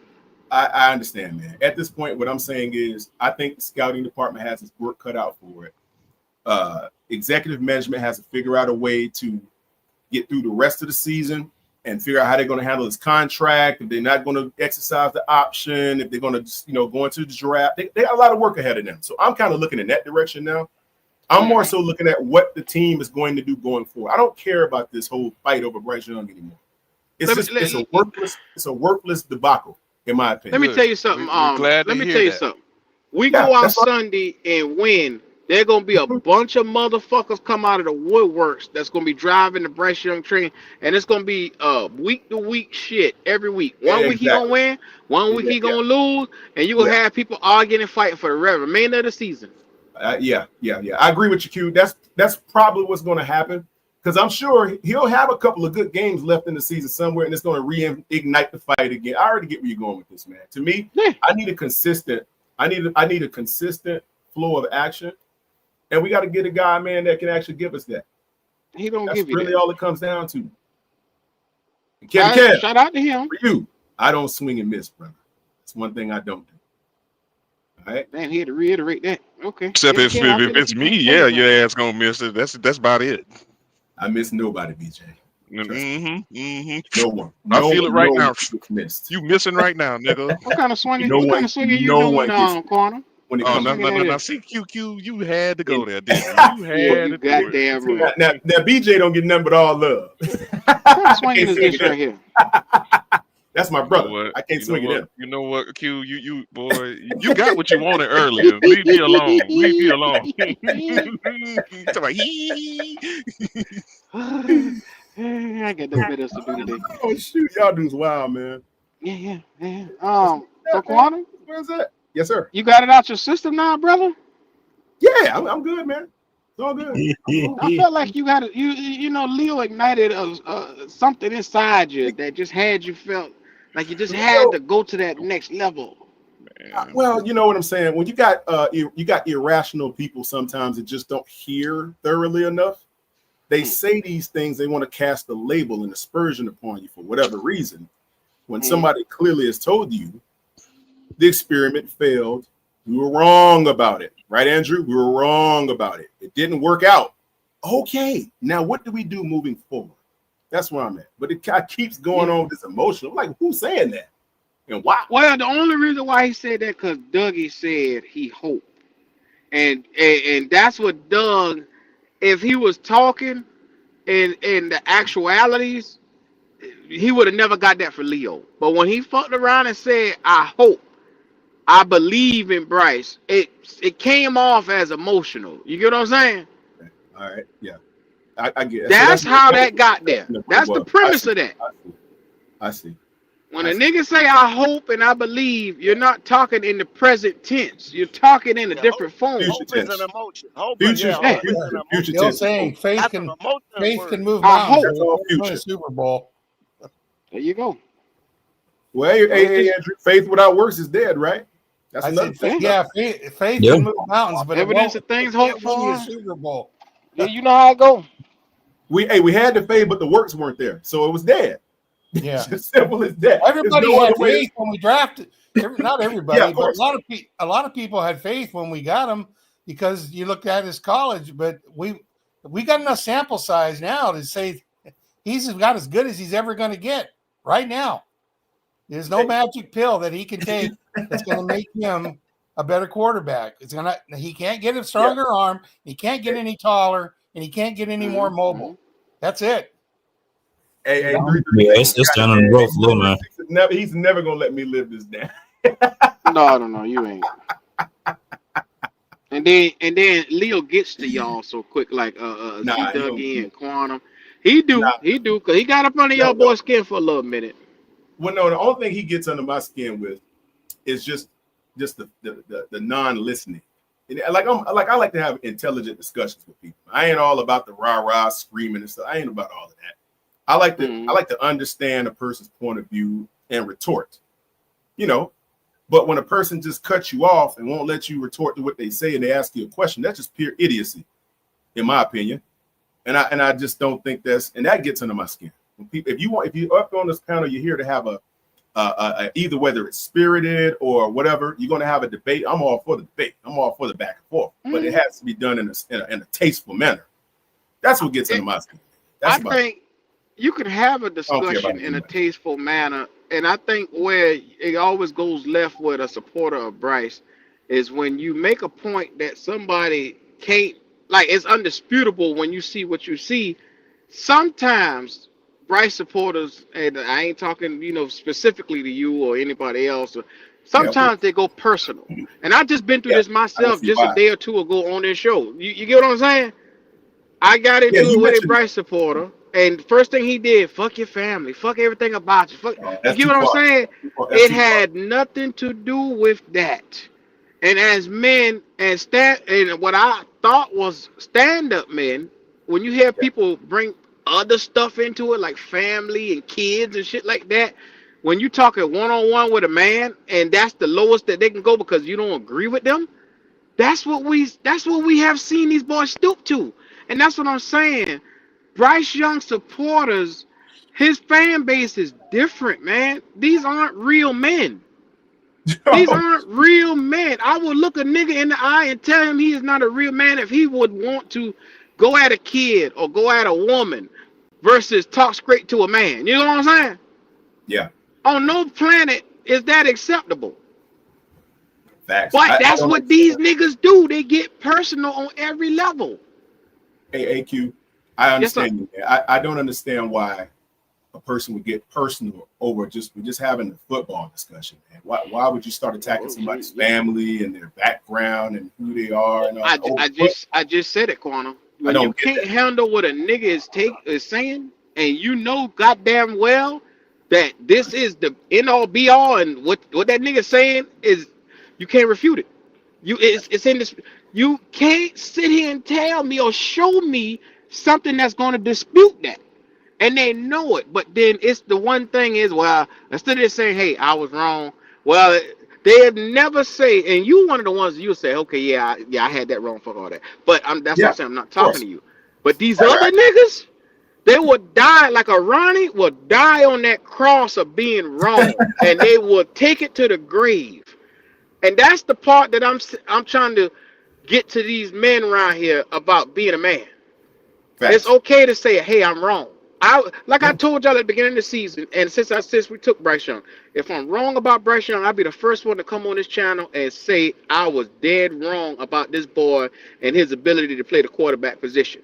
Speaker 7: I understand, man. At this point, what I'm saying is I think the scouting department has its work cut out for it. Executive management has to figure out a way to get through the rest of the season and figure out how they're going to handle his contract. If they're not going to exercise the option, if they're going to, go into the draft, they got a lot of work ahead of them. So I'm kind of looking in that direction now. I'm more so looking at what the team is going to do going forward. I don't care about this whole fight over Bryce Young anymore. It's a worthless debacle, in my opinion.
Speaker 1: Let me tell you something. We go out Sunday and win. There's gonna be a bunch of motherfuckers come out of the woodworks that's gonna be driving the Bryce Young train, and it's gonna be week to week shit every week. One week he gonna win, one week he gonna lose, and you gonna have people arguing and fighting for the remainder of the season.
Speaker 7: Yeah. I agree with you, Q. That's probably what's going to happen, because I'm sure he'll have a couple of good games left in the season somewhere, and it's going to reignite the fight again. I already get where you're going with this, man. To me, I need a consistent flow of action, and we got to get a guy, man, that can actually give us that.
Speaker 1: He don't
Speaker 7: That's
Speaker 1: give you
Speaker 7: really
Speaker 1: that.
Speaker 7: all it comes down to. Kev,
Speaker 1: shout out to him.
Speaker 7: For you, I don't swing and miss, brother. It's one thing I don't do. All right.
Speaker 1: Man, he had to reiterate that. Okay.
Speaker 14: Except if it's me, yeah, your ass gonna miss it. That's about it.
Speaker 7: I miss nobody, BJ.
Speaker 14: Mm-hmm.
Speaker 7: No one.
Speaker 14: I feel it right now.
Speaker 7: Missed.
Speaker 14: You missing right now, nigga.
Speaker 1: What kind of swinging? What kind of swinging you doing, Corner?
Speaker 14: No. See, QQ, you had to go there, didn't you? You had to
Speaker 1: goddamn right.
Speaker 7: Now, BJ don't get nothing but all love.
Speaker 1: What kind of swinging is this right here?
Speaker 7: That's my brother. I can't swing it in.
Speaker 14: You know what, Q? You boy, you got what you wanted earlier. Leave me alone. Leave me alone.
Speaker 1: I got nothing else to do today.
Speaker 7: Oh shoot, y'all dudes wild, man.
Speaker 1: Yeah. So Quantum,
Speaker 7: where's that? Yes, sir.
Speaker 1: You got it out your system now, brother?
Speaker 7: Yeah, I'm good, man. It's all good.
Speaker 1: I felt like you got it. Leo ignited something inside you that just had you felt like you just had to go to that next level.
Speaker 7: Well, you know what I'm saying. When you got irrational people, sometimes that just don't hear thoroughly enough. They say these things. They want to cast a label and aspersion upon you for whatever reason. when somebody clearly has told you the experiment failed, we were wrong about it, right, Andrew? We were wrong about it. It didn't work out. Okay, now what do we do moving forward? That's where I'm at. But it kind of keeps going on this emotion. I'm like, who's saying that? And why?
Speaker 1: Well, the only reason why he said that because Dougie said he hoped. And that's what Doug, if he was talking in the actualities, he would have never got that for Leo. But when he fucked around and said, I hope, I believe in Bryce, it came off as emotional. You get what I'm saying?
Speaker 7: All right, yeah. I get it.
Speaker 1: That's how that got there. That's the premise of that.
Speaker 7: I see.
Speaker 1: When a nigga say I hope and I believe, you're not talking in the present tense. You're talking in a different form.
Speaker 5: Hope is an emotion. Hope
Speaker 7: Future
Speaker 10: Still saying faith can move
Speaker 1: I hope.
Speaker 10: mountains. Win a Super Bowl.
Speaker 1: There you go.
Speaker 7: Well, hey, Andrew, faith without works is dead, right? That's another thing.
Speaker 10: Yeah, faith can move mountains, but
Speaker 1: evidence of things hoped for.
Speaker 10: A Super Bowl.
Speaker 1: Yeah, you know how it go.
Speaker 7: We had the faith, but the works weren't there, so it was dead.
Speaker 10: Yeah,
Speaker 7: it's as simple as that.
Speaker 10: Everybody had faith when we drafted. Not everybody,
Speaker 7: Yeah,
Speaker 10: but a lot of people had faith when we got him because you looked at his college. But we got enough sample size now to say he's got as good as he's ever going to get right now. There's no magic pill that he can take that's going to make him a better quarterback. He can't get a stronger arm. He can't get any taller, and he can't get any more mobile. That's it.
Speaker 7: Hey,
Speaker 12: it's down on the road, little man.
Speaker 7: He's never gonna let me live this down.
Speaker 1: No, you ain't. And then Leo gets to y'all so quick, like Dougie and Quantum. He do, cause he got up under y'all boys' skin for a little minute.
Speaker 7: Well, no, the only thing he gets under my skin with is just the non-listening. And I like to have intelligent discussions with people. I ain't all about the rah-rah screaming and stuff. I ain't about all of that. I like to understand a person's point of view and retort, But when a person just cuts you off and won't let you retort to what they say and they ask you a question, that's just pure idiocy, in my opinion. And I just don't think that gets under my skin. When people, if you up on this panel, you're here to have a either whether it's spirited or whatever, you're going to have a debate. I'm all for the debate. I'm all for the back and forth, but it has to be done in a tasteful manner. That's what gets under my skin.
Speaker 1: I think you could have a discussion in a tasteful manner, and I think where it always goes left with a supporter of Bryce is when you make a point that somebody can't, like, it's undisputable when you see what you see. Sometimes Bryce supporters, and I ain't talking, specifically to you or anybody else, sometimes they go personal. And I just been through this myself just a day or two ago on this show. You get what I'm saying? I got into it with a Bryce supporter. And first thing he did, fuck your family, fuck everything about you. You get what I'm saying? It had nothing to do with that. And as men and what I thought was stand-up men, when you hear people bring other stuff into it, like family and kids and shit like that, when you talk it one-on-one with a man, and that's the lowest that they can go because you don't agree with them, that's what we have seen these boys stoop to. And that's what I'm saying. Bryce Young supporters, his fan base is different, man. These aren't real men. These aren't real men. I would look a nigga in the eye and tell him he is not a real man if he would want to go at a kid or go at a woman versus talk straight to a man. You know what I'm saying?
Speaker 7: Yeah.
Speaker 1: On no planet is that acceptable.
Speaker 7: Facts.
Speaker 1: But that's what these niggas do. They get personal on every level.
Speaker 7: Hey, AQ. I understand. Yes, I don't understand why a person would get personal over just having a football discussion, man. Why would you start attacking somebody's family and their background and who they are? And
Speaker 1: I just said it, Quantum. When you can't handle what a nigga is saying, and you know goddamn well that this is the end all be all, and what that nigga saying is, you can't refute it. It's in this. You can't sit here and tell me or show me something that's going to dispute that, and they know it. But then it's the one thing is, well, instead of saying, hey, I was wrong, well, they'd never say, and you one of the ones you say, okay, yeah, I had that wrong, fuck all that. But that's what I'm saying, I'm not talking to you. But these other niggas They would die like a Ronnie would die on that cross of being wrong, and they would take it to the grave. And that's the part that I'm trying to get to these men around here about being a man. It's
Speaker 7: Facts.
Speaker 1: okay to say, "Hey, I'm wrong." I told y'all at the beginning of the season, and since we took Bryce Young, if I'm wrong about Bryce Young, I'll be the first one to come on this channel and say I was dead wrong about this boy and his ability to play the quarterback position.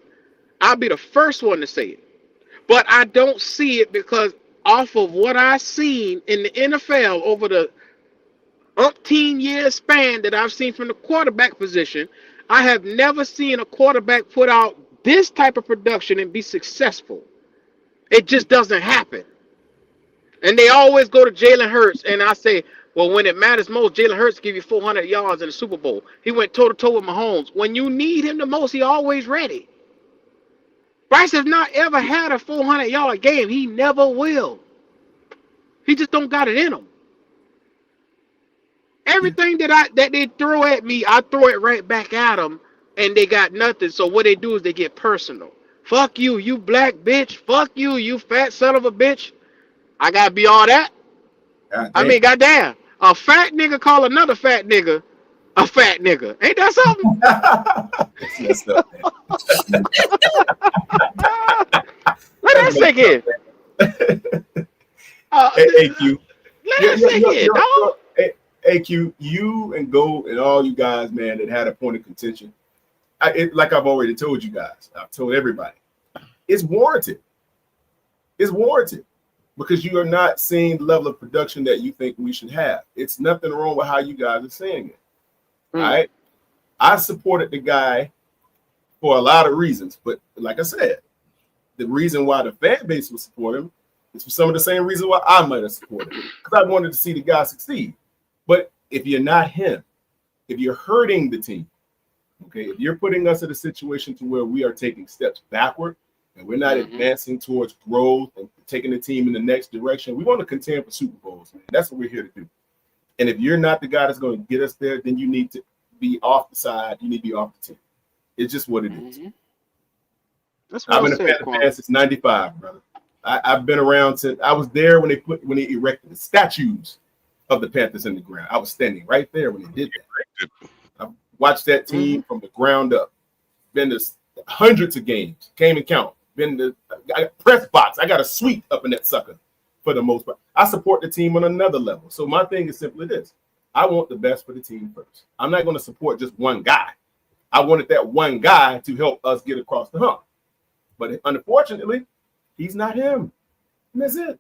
Speaker 1: I'll be the first one to say it. But I don't see it because off of what I've seen in the NFL over the umpteen year span that I've seen from the quarterback position, I have never seen a quarterback put out this type of production and be successful. It just doesn't happen. And they always go to Jalen Hurts, and I say, well, when it matters most, Jalen Hurts give you 400 yards in the Super Bowl. He went toe-to-toe with Mahomes. When you need him the most, he always ready. Bryce has not ever had a 400-yard game. He never will. He just don't got it in him. Everything that they throw at me, I throw it right back at them, and they got nothing. So what they do is they get personal. Fuck you, you black bitch. Fuck you, you fat son of a bitch. I gotta be all that. I mean, goddamn, a fat nigga call another fat nigga a fat nigga. Ain't that something?
Speaker 7: That's messed up, man.
Speaker 1: Let that sink in.
Speaker 7: Hey, AQ.
Speaker 1: Let that sink in, dog.
Speaker 7: AQ, you and Go and all you guys, man, that had a point of contention. Like I've already told you guys, I've told everybody, it's warranted. It's warranted because you are not seeing the level of production that you think we should have. It's nothing wrong with how you guys are saying it. All right. I supported the guy for a lot of reasons, but like I said, the reason why the fan base would support him is for some of the same reason why I might have supported him, because I wanted to see the guy succeed. But if you're not him, if you're hurting the team, okay, if you're putting us in a situation to where we are taking steps backward and we're not advancing towards growth and taking the team in the next direction, we want to contend for Super Bowls, man. That's what we're here to do. And if you're not the guy that's going to get us there, then you need to be off the side. You need to be off the team. It's just what it is. I've been a Panther fan since '95, brother. I've been around since I was there when they erected the statues of the Panthers in the ground. I was standing right there when they did that. I watched that team from the ground up. Been to hundreds of games. Came and count. Been to press box. I got a suite up in that sucker for the most part. I support the team on another level. So my thing is simply this. I want the best for the team first. I'm not going to support just one guy. I wanted that one guy to help us get across the hump. But unfortunately, he's not him. And that's it.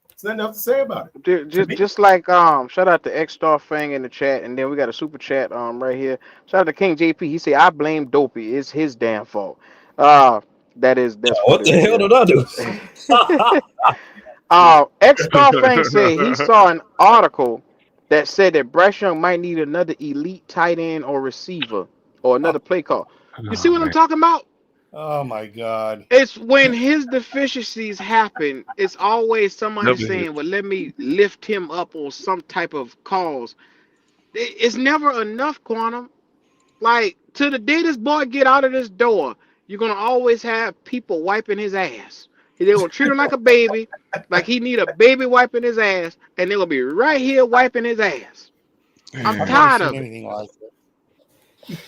Speaker 7: There's nothing else to say about it.
Speaker 1: Just like shout out to X Star Fang in the chat, and then we got a super chat right here. Shout out to King JP. He said, "I blame Dopey. It's his damn fault." That's
Speaker 12: what the hell did I do?
Speaker 1: X Star Fang said he saw an article that said that Bryce Young might need another elite tight end or receiver or another play call. You see what I'm talking about?
Speaker 10: Oh my God!
Speaker 1: It's when his deficiencies happen. It's always somebody saying, "Well, let me lift him up on some type of cause." It's never enough, Quantum. Like to the day this boy get out of this door, you're gonna always have people wiping his ass. They're gonna treat him like a baby, like he need a baby wiping his ass, and they're gonna be right here wiping his ass. I'm tired of it.
Speaker 10: Like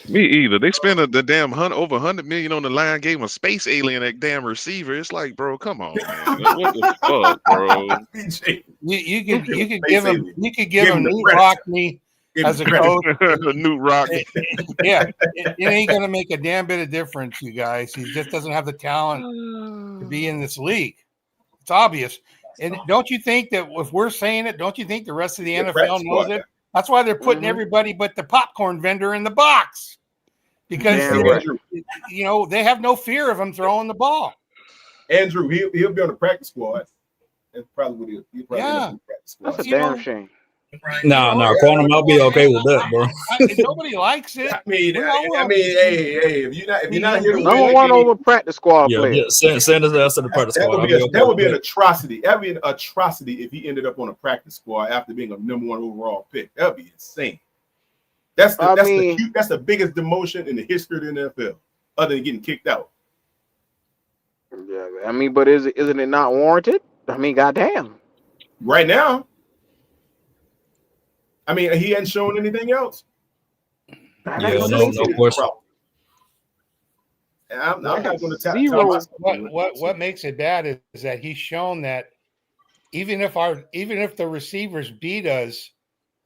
Speaker 14: Me either. They spent the damn over 100 million on the line, gave him a space alien that damn receiver. It's like, bro, come on, man. What the fuck, bro?
Speaker 10: You could give him Newt Rockney as a coach.
Speaker 14: Newt Rockney.
Speaker 10: Yeah, it ain't gonna make a damn bit of difference, you guys. He just doesn't have the talent to be in this league. It's obvious. And don't you think that if we're saying it, don't you think the rest of the NFL knows it? That's why they're putting everybody but the popcorn vendor in the box, because you know they have no fear of him throwing the ball.
Speaker 7: Andrew, he'll be on the practice squad. That's probably what he'll probably be on the practice squad.
Speaker 1: That's a damn shame.
Speaker 12: No, Quantum, I'll be okay with that, bro.
Speaker 10: Nobody likes it.
Speaker 7: I mean, hey, if you're not here to
Speaker 1: number one over practice squad player.
Speaker 12: Send his ass to the practice squad.
Speaker 7: That would be an atrocity. That would be an atrocity if he ended up on a practice squad after being a number one overall pick. That would be insane. That's the biggest demotion in the history of the NFL, other than getting kicked out.
Speaker 1: Yeah, I mean, but isn't it not warranted? I mean, goddamn.
Speaker 7: Right now, I mean, he hadn't shown anything else.
Speaker 1: I got
Speaker 12: Yeah, no
Speaker 1: zero.
Speaker 12: question.
Speaker 7: I'm not going to tell
Speaker 1: Zero.
Speaker 7: myself.
Speaker 10: What makes it bad is that he's shown that even if the receivers beat us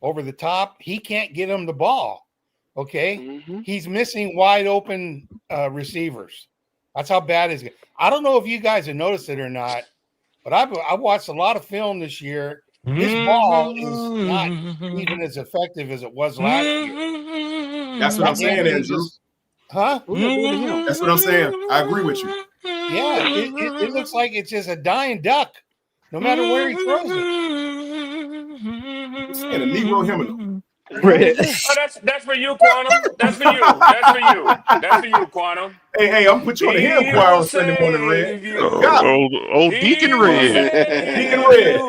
Speaker 10: over the top, he can't get them the ball. Okay, he's missing wide open receivers. That's how bad it is. I don't know if you guys have noticed it or not, but I've watched a lot of film this year. His ball is not even as effective as it was last year.
Speaker 7: That's what I'm saying, Andrew.
Speaker 10: Huh?
Speaker 7: That's what I'm saying. I agree with you.
Speaker 10: Yeah, it looks like it's just a dying duck, no matter where he throws it.
Speaker 7: I'm saying a Negro hymnal.
Speaker 15: Oh, that's for you, Quantum. That's for you. That's for you. That's for you, Quantum.
Speaker 7: Hey, I'm put you on the hymn choir on Sunday morning, Red.
Speaker 14: Old Deacon Red.
Speaker 7: Deacon Red.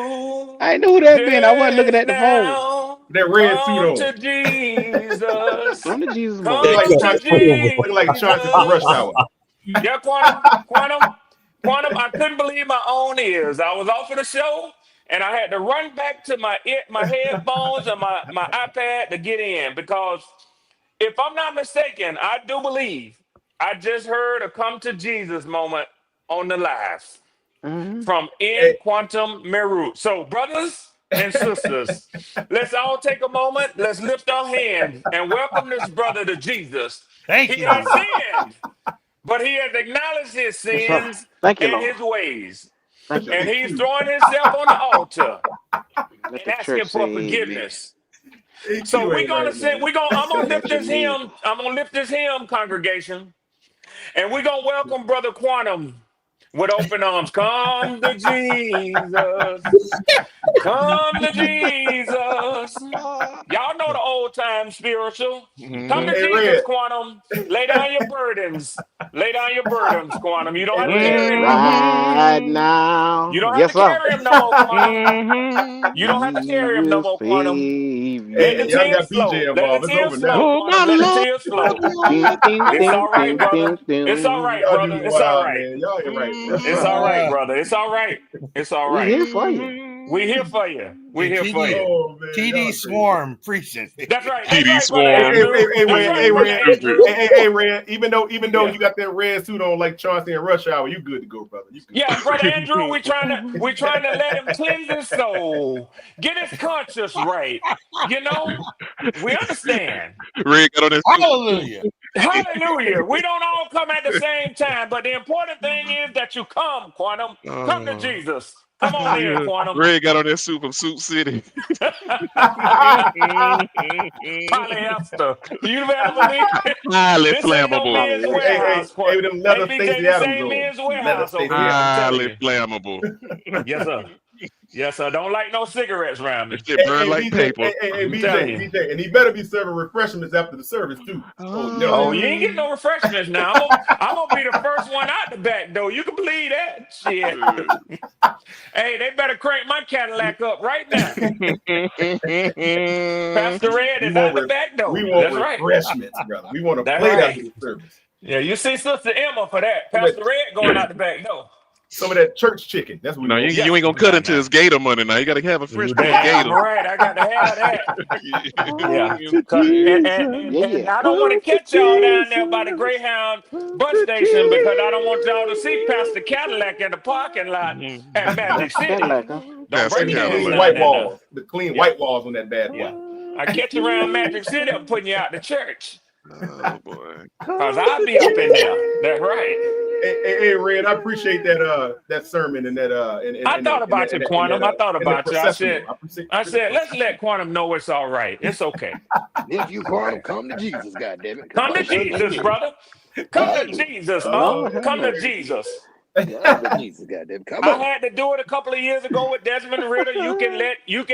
Speaker 1: I knew who that been. I wasn't looking at the phone.
Speaker 7: That red suit on.
Speaker 15: To Jesus.
Speaker 1: Come to Jesus,
Speaker 15: Come
Speaker 1: motherfucker.
Speaker 15: to Jesus.
Speaker 7: Look like Chauncey from Rush Hour.
Speaker 15: Yeah, Quantum. I couldn't believe my own ears. I was off of the show, and I had to run back to my headphones and my iPad to get in, because if I'm not mistaken, I do believe I just heard a come to Jesus moment on the live from Quantum Meru. So, brothers and sisters, let's all take a moment. Let's lift our hands and welcome this brother to Jesus.
Speaker 10: Thank
Speaker 15: He
Speaker 10: you.
Speaker 15: has sinned, but he has acknowledged his sins
Speaker 1: Thank you,
Speaker 15: and
Speaker 1: Lord.
Speaker 15: his ways.
Speaker 1: Thank you.
Speaker 15: And he's throwing himself on the altar and
Speaker 1: the
Speaker 15: asking
Speaker 1: church
Speaker 15: for
Speaker 1: say
Speaker 15: forgiveness.
Speaker 1: amen.
Speaker 15: So we're gonna say, I'm gonna lift this hymn. I'm gonna lift this hymn, congregation, and we're gonna welcome Brother Quantum with open arms. Come to Jesus. Come to Jesus. Y'all know the old time spiritual. Come to
Speaker 7: Hey,
Speaker 15: Jesus,
Speaker 7: Red.
Speaker 15: Quantum. Lay down your burdens. Lay down your burdens, Quantum. You don't have to
Speaker 7: Red.
Speaker 15: carry him no more.
Speaker 1: Right now.
Speaker 15: You don't have
Speaker 1: Yes,
Speaker 15: to
Speaker 1: sir.
Speaker 15: carry him no more, Quantum. You don't have to carry him no more, Quantum. Let the
Speaker 7: Hey, y'all
Speaker 15: tears
Speaker 7: got
Speaker 15: flow.
Speaker 7: BJ
Speaker 15: Let the
Speaker 7: involved. It's
Speaker 15: tears
Speaker 7: over
Speaker 15: flow,
Speaker 7: now.
Speaker 15: Quantum. Let the tears flow. It's all right, brother. It's all right,
Speaker 7: Y'all
Speaker 15: brother.
Speaker 7: do
Speaker 15: It's all
Speaker 7: wild,
Speaker 15: right.
Speaker 7: man. Y'all ain't right.
Speaker 15: It's all right, brother. It's all right. It's all
Speaker 1: We
Speaker 15: right.
Speaker 1: here for you.
Speaker 15: We here for you. We here for you.
Speaker 7: Oh, man.
Speaker 10: TD Swarm preaching.
Speaker 15: That's right.
Speaker 14: TD
Speaker 15: That's right, brother
Speaker 14: Swarm.
Speaker 15: Andrew.
Speaker 7: Hey, Red. Even though you got that red suit on like Chauncey and Rush Hour, you good to go, brother. You good.
Speaker 15: Yeah, brother Andrew, we're trying to let him cleanse his soul, get his conscience right. You know, we understand.
Speaker 14: Red got on that suit.
Speaker 10: Hallelujah.
Speaker 15: Hallelujah. We don't all come at the same time, but the important thing is that you come, Quantum. Come to Jesus. Come on in, Quantum.
Speaker 14: Red got on that suit from Suit City.
Speaker 15: Polyester. You better believe it.
Speaker 14: Highly
Speaker 15: This ain't no
Speaker 14: flammable.
Speaker 15: men's warehouse.
Speaker 7: Hey, them leather
Speaker 15: BJ,
Speaker 7: Stacey
Speaker 15: this
Speaker 7: Adams
Speaker 15: ain't
Speaker 7: on.
Speaker 15: men's
Speaker 7: Leather
Speaker 15: warehouse over
Speaker 7: Stacey
Speaker 15: here. I'm telling
Speaker 14: Highly
Speaker 15: you.
Speaker 14: flammable.
Speaker 15: Yes, sir. Yes, sir. Don't like no cigarettes around me.
Speaker 14: That shit burn like
Speaker 7: BJ,
Speaker 14: paper.
Speaker 7: hey,
Speaker 15: I'm telling you.
Speaker 7: BJ, and he better be serving refreshments after the service too.
Speaker 15: Oh, you ain't getting no refreshments now. I'm gonna be the first one out the back door. You can believe that shit. Hey, they better crank my Cadillac up right now. Pastor Red is out the back door.
Speaker 7: We want
Speaker 15: That's right.
Speaker 7: refreshments, brother. We want to
Speaker 15: That's
Speaker 7: plate
Speaker 15: right.
Speaker 7: after the service.
Speaker 15: Yeah, you see Sister Emma for that. Pastor Red going out the back door.
Speaker 7: Some of that church chicken. That's what
Speaker 14: No,
Speaker 7: we
Speaker 14: you,
Speaker 7: want.
Speaker 14: you ain't gonna cut into his gator money now. You gotta have a fresh piece of
Speaker 15: Damn
Speaker 14: gator.
Speaker 15: right, I got to have that. Yeah. And I don't want to catch y'all down there by the Greyhound bus station, because I don't want y'all to see Pastor Cadillac in the parking lot at Magic City.
Speaker 1: Cadillac, huh?
Speaker 15: Don't bring
Speaker 7: The
Speaker 15: your ass
Speaker 7: clean
Speaker 15: down
Speaker 7: white
Speaker 15: there.
Speaker 7: walls. The clean white walls on that bad boy.
Speaker 15: Yeah. I catch you around Magic City, I'm putting you out to church.
Speaker 14: Oh boy.
Speaker 15: Because I'll be up in there. That's right.
Speaker 7: Hey, Red, I appreciate that sermon and that
Speaker 15: I thought about you, Quantum. I thought about you. I said,
Speaker 7: processional.
Speaker 15: let's let Quantum know it's all right. It's okay.
Speaker 17: If you Quantum, come to Jesus, goddammit.
Speaker 15: Come to Jesus, brother. Come to Jesus. Come to Jesus.
Speaker 17: Jesus, goddamn. Come
Speaker 15: I
Speaker 17: on.
Speaker 15: had to do it a couple of years ago with Desmond Ritter. You can